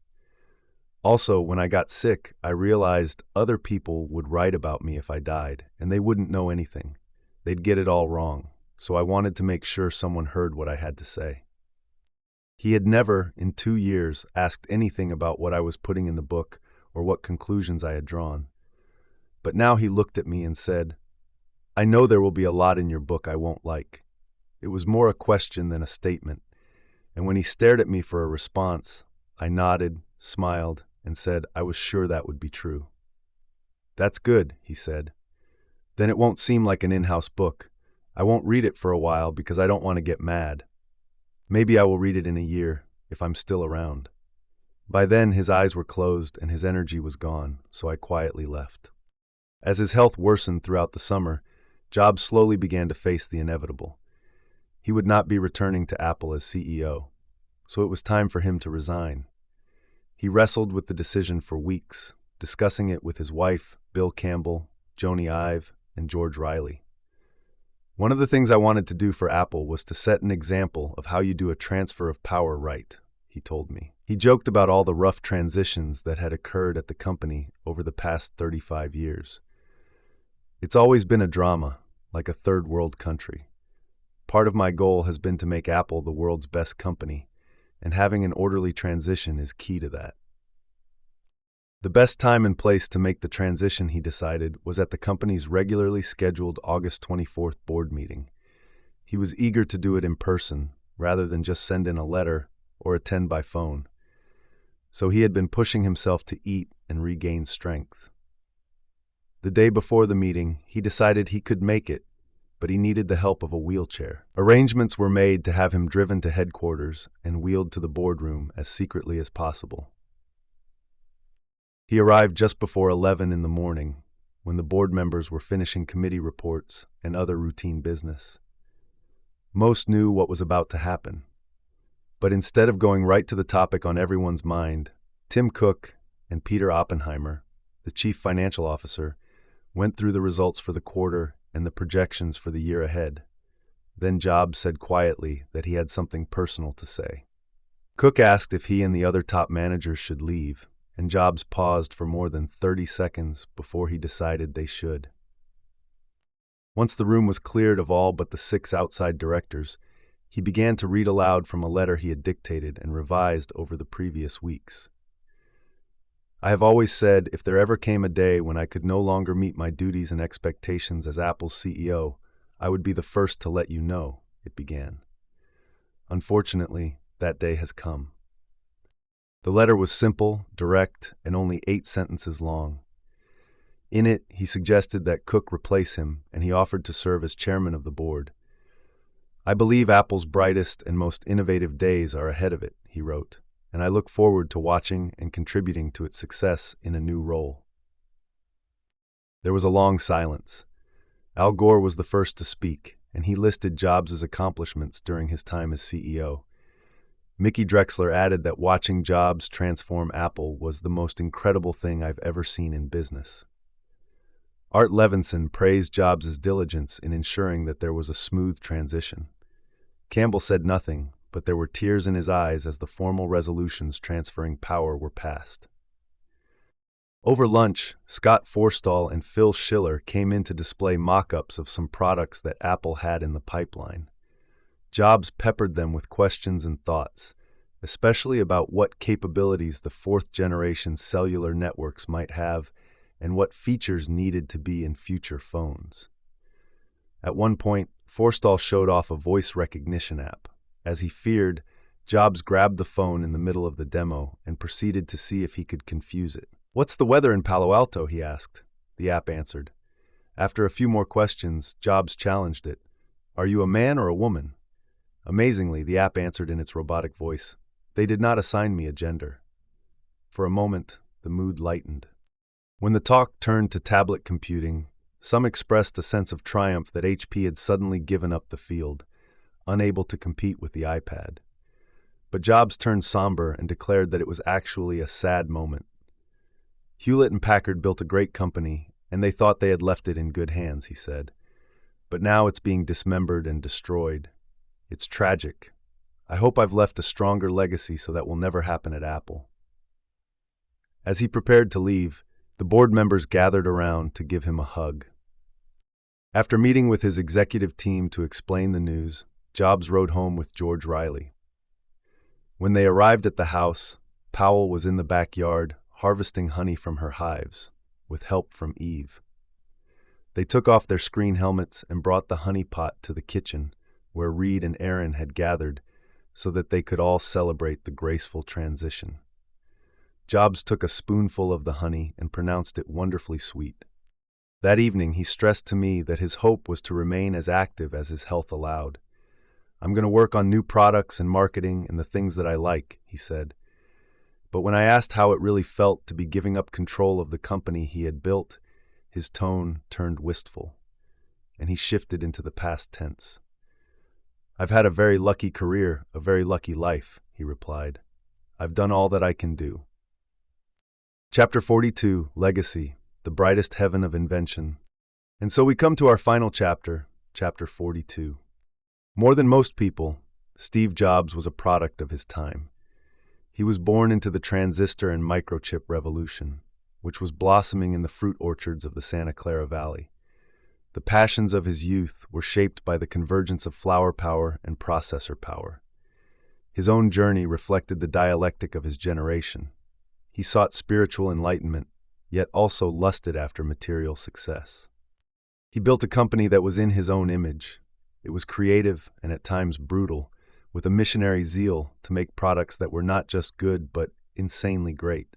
Also, when I got sick, I realized other people would write about me if I died, and they wouldn't know anything. They'd get it all wrong, so I wanted to make sure someone heard what I had to say." He had never, in 2 years, asked anything about what I was putting in the book or what conclusions I had drawn. But now he looked at me and said, "I know there will be a lot in your book I won't like." It was more a question than a statement, and when he stared at me for a response, I nodded, smiled, and said I was sure that would be true. "That's good," he said. "Then it won't seem like an in-house book. I won't read it for a while because I don't want to get mad. Maybe I will read it in a year, if I'm still around." By then, his eyes were closed and his energy was gone, so I quietly left. As his health worsened throughout the summer, Jobs slowly began to face the inevitable. He would not be returning to Apple as CEO, so it was time for him to resign. He wrestled with the decision for weeks, discussing it with his wife, Bill Campbell, Joni Ive, and George Riley. "One of the things I wanted to do for Apple was to set an example of how you do a transfer of power right," he told me. He joked about all the rough transitions that had occurred at the company over the past 35 years. "It's always been a drama, like a third world country. Part of my goal has been to make Apple the world's best company, and having an orderly transition is key to that." The best time and place to make the transition, he decided, was at the company's regularly scheduled August 24th board meeting. He was eager to do it in person, rather than just send in a letter or attend by phone. So he had been pushing himself to eat and regain strength. The day before the meeting, he decided he could make it, but he needed the help of a wheelchair. Arrangements were made to have him driven to headquarters and wheeled to the boardroom as secretly as possible. He arrived just before 11 in the morning, when the board members were finishing committee reports and other routine business. Most knew what was about to happen. But instead of going right to the topic on everyone's mind, Tim Cook and Peter Oppenheimer, the chief financial officer, went through the results for the quarter and the projections for the year ahead. Then Jobs said quietly that he had something personal to say. Cook asked if he and the other top managers should leave, and Jobs paused for more than 30 seconds before he decided they should. Once the room was cleared of all but the 6 outside directors, he began to read aloud from a letter he had dictated and revised over the previous weeks. I have always said if there ever came a day when I could no longer meet my duties and expectations as Apple's CEO, I would be the first to let you know, it began. Unfortunately, that day has come. The letter was simple, direct, and only 8 sentences long. In it, he suggested that Cook replace him, and he offered to serve as chairman of the board. I believe Apple's brightest and most innovative days are ahead of it, he wrote, and I look forward to watching and contributing to its success in a new role. There was a long silence. Al Gore was the first to speak, and he listed Jobs' accomplishments during his time as CEO. Mickey Drexler added that watching Jobs transform Apple was the most incredible thing I've ever seen in business. Art Levinson praised Jobs' diligence in ensuring that there was a smooth transition. Campbell said nothing, but there were tears in his eyes as the formal resolutions transferring power were passed. Over lunch, Scott Forstall and Phil Schiller came in to display mock-ups of some products that Apple had in the pipeline. Jobs peppered them with questions and thoughts, especially about what capabilities the 4th-generation cellular networks might have and what features needed to be in future phones. At one point, Forstall showed off a voice recognition app. As he feared, Jobs grabbed the phone in the middle of the demo and proceeded to see if he could confuse it. "What's the weather in Palo Alto?" he asked. The app answered. After a few more questions, Jobs challenged it. "Are you a man or a woman?" Amazingly, the app answered in its robotic voice. "They did not assign me a gender." For a moment, the mood lightened. When the talk turned to tablet computing, some expressed a sense of triumph that HP had suddenly given up the field, unable to compete with the iPad. But Jobs turned somber and declared that it was actually a sad moment. Hewlett and Packard built a great company, and they thought they had left it in good hands, he said. But now it's being dismembered and destroyed. It's tragic. I hope I've left a stronger legacy so that will never happen at Apple. As he prepared to leave, the board members gathered around to give him a hug. After meeting with his executive team to explain the news, Jobs rode home with George Riley. When they arrived at the house, Powell was in the backyard, harvesting honey from her hives, with help from Eve. They took off their screen helmets and brought the honey pot to the kitchen, where Reed and Aaron had gathered, so that they could all celebrate the graceful transition. Jobs took a spoonful of the honey and pronounced it wonderfully sweet. That evening, he stressed to me that his hope was to remain as active as his health allowed. "I'm going to work on new products and marketing and the things that I like," he said. But when I asked how it really felt to be giving up control of the company he had built, his tone turned wistful, and he shifted into the past tense. "I've had a very lucky career, a very lucky life," he replied. "I've done all that I can do." Chapter 42, Legacy, the brightest heaven of invention. And so we come to our final chapter, Chapter 42. More than most people, Steve Jobs was a product of his time. He was born into the transistor and microchip revolution, which was blossoming in the fruit orchards of the Santa Clara Valley. The passions of his youth were shaped by the convergence of flower power and processor power. His own journey reflected the dialectic of his generation. He sought spiritual enlightenment, yet also lusted after material success. He built a company that was in his own image. It was creative and at times brutal, with a missionary zeal to make products that were not just good but insanely great.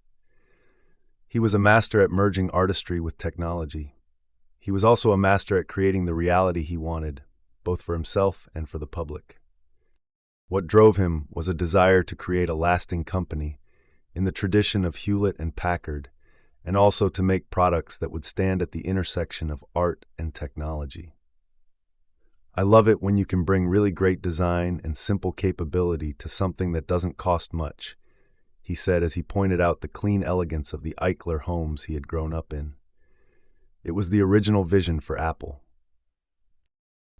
He was a master at merging artistry with technology. He was also a master at creating the reality he wanted, both for himself and for the public. What drove him was a desire to create a lasting company in the tradition of Hewlett and Packard, and also to make products that would stand at the intersection of art and technology. I love it when you can bring really great design and simple capability to something that doesn't cost much, he said as he pointed out the clean elegance of the Eichler homes he had grown up in. It was the original vision for Apple.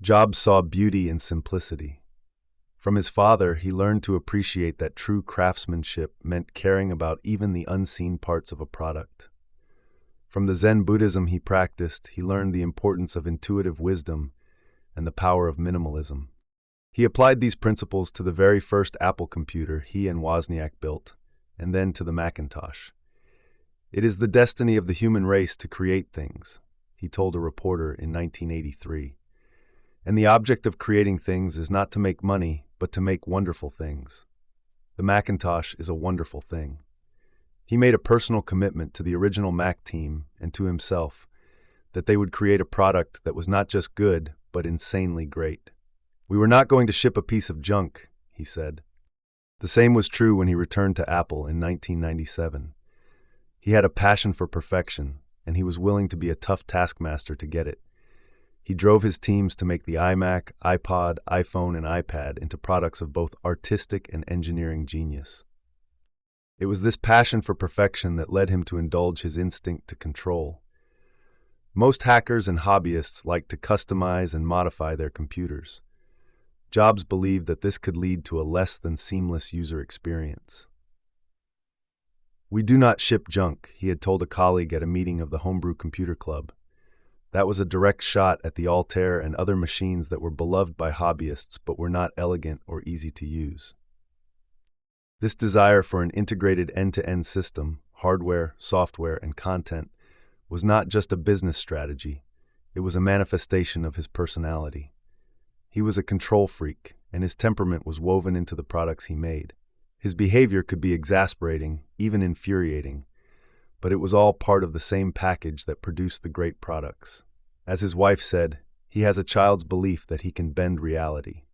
Jobs saw beauty in simplicity. From his father, he learned to appreciate that true craftsmanship meant caring about even the unseen parts of a product. From the Zen Buddhism he practiced, he learned the importance of intuitive wisdom and the power of minimalism. He applied these principles to the very first Apple computer he and Wozniak built, and then to the Macintosh. "It is the destiny of the human race to create things," he told a reporter in 1983. "And the object of creating things is not to make money, but to make wonderful things. The Macintosh is a wonderful thing." He made a personal commitment to the original Mac team and to himself that they would create a product that was not just good, but insanely great. "We were not going to ship a piece of junk," he said. The same was true when he returned to Apple in 1997. He had a passion for perfection, and he was willing to be a tough taskmaster to get it. He drove his teams to make the iMac, iPod, iPhone, and iPad into products of both artistic and engineering genius. It was this passion for perfection that led him to indulge his instinct to control. Most hackers and hobbyists like to customize and modify their computers. Jobs believed that this could lead to a less than seamless user experience. "We do not ship junk," he had told a colleague at a meeting of the Homebrew Computer Club. That was a direct shot at the Altair and other machines that were beloved by hobbyists but were not elegant or easy to use. This desire for an integrated end-to-end system, hardware, software, and content, was not just a business strategy, it was a manifestation of his personality. He was a control freak, and his temperament was woven into the products he made. His behavior could be exasperating, even infuriating, but it was all part of the same package that produced the great products. As his wife said, he has a child's belief that he can bend reality.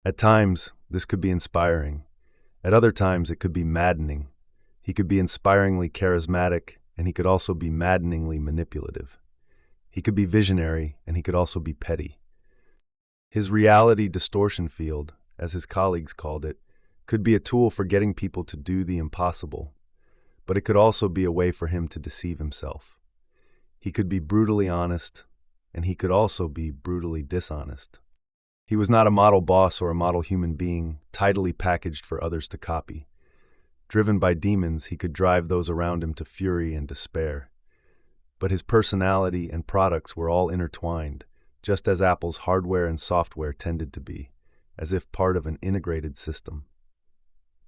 At times, this could be inspiring. At other times, it could be maddening. He could be inspiringly charismatic, and he could also be maddeningly manipulative. He could be visionary, and he could also be petty. His reality distortion field, as his colleagues called it, could be a tool for getting people to do the impossible, but it could also be a way for him to deceive himself. He could be brutally honest, and he could also be brutally dishonest. He was not a model boss or a model human being, tidily packaged for others to copy. Driven by demons, he could drive those around him to fury and despair. But his personality and products were all intertwined, just as Apple's hardware and software tended to be, as if part of an integrated system.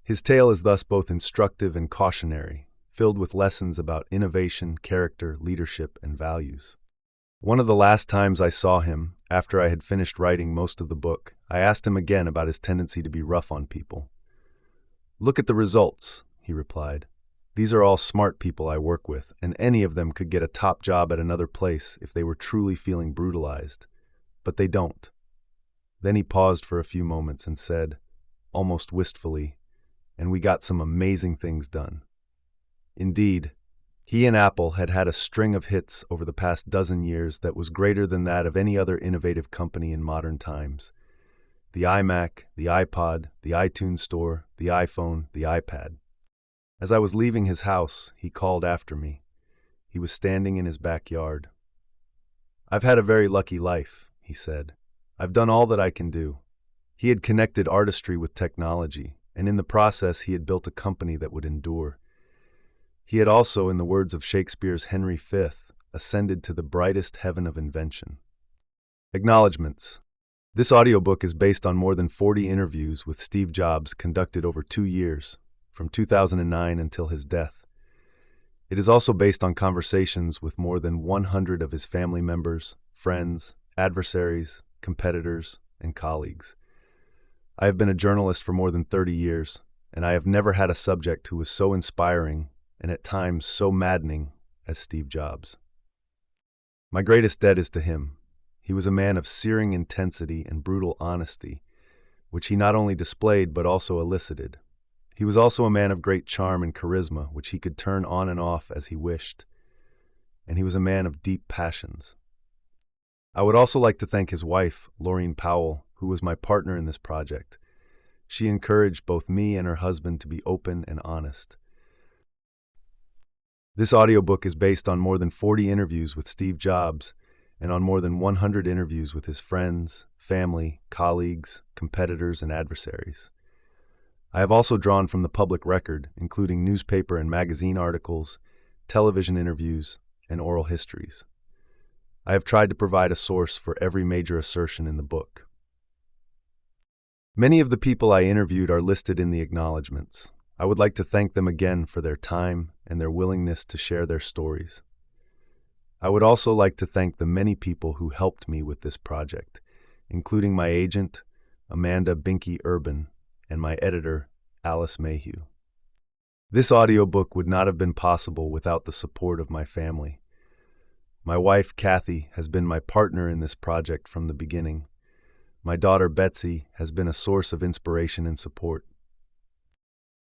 His tale is thus both instructive and cautionary, filled with lessons about innovation, character, leadership, and values. One of the last times I saw him, after I had finished writing most of the book, I asked him again about his tendency to be rough on people. "Look at the results," he replied. "These are all smart people I work with, and any of them could get a top job at another place if they were truly feeling brutalized. But they don't." Then he paused for a few moments and said, almost wistfully, "And we got some amazing things done." Indeed, he and Apple had had a string of hits over the past dozen years that was greater than that of any other innovative company in modern times. The iMac, the iPod, the iTunes Store, the iPhone, the iPad. As I was leaving his house, he called after me. He was standing in his backyard. "I've had a very lucky life," he said. "I've done all that I can do." He had connected artistry with technology, and in the process he had built a company that would endure. He had also, in the words of Shakespeare's Henry V, ascended to the brightest heaven of invention. Acknowledgements. This audiobook is based on more than 40 interviews with Steve Jobs conducted over 2 years, from 2009 until his death. It is also based on conversations with more than 100 of his family members, friends, adversaries, competitors, and colleagues. I have been a journalist for more than 30 years, and I have never had a subject who was so inspiring and at times so maddening as Steve Jobs. My greatest debt is to him. He was a man of searing intensity and brutal honesty, which he not only displayed but also elicited. He was also a man of great charm and charisma, which he could turn on and off as he wished. And he was a man of deep passions. I would also like to thank his wife, Laureen Powell, who was my partner in this project. She encouraged both me and her husband to be open and honest. This audiobook is based on more than 40 interviews with Steve Jobs and on more than 100 interviews with his friends, family, colleagues, competitors, and adversaries. I have also drawn from the public record, including newspaper and magazine articles, television interviews, and oral histories. I have tried to provide a source for every major assertion in the book. Many of the people I interviewed are listed in the acknowledgments. I would like to thank them again for their time and their willingness to share their stories. I would also like to thank the many people who helped me with this project, including my agent, Amanda Binky Urban, and my editor, Alice Mayhew. This audiobook would not have been possible without the support of my family. My wife, Kathy, has been my partner in this project from the beginning. My daughter, Betsy, has been a source of inspiration and support.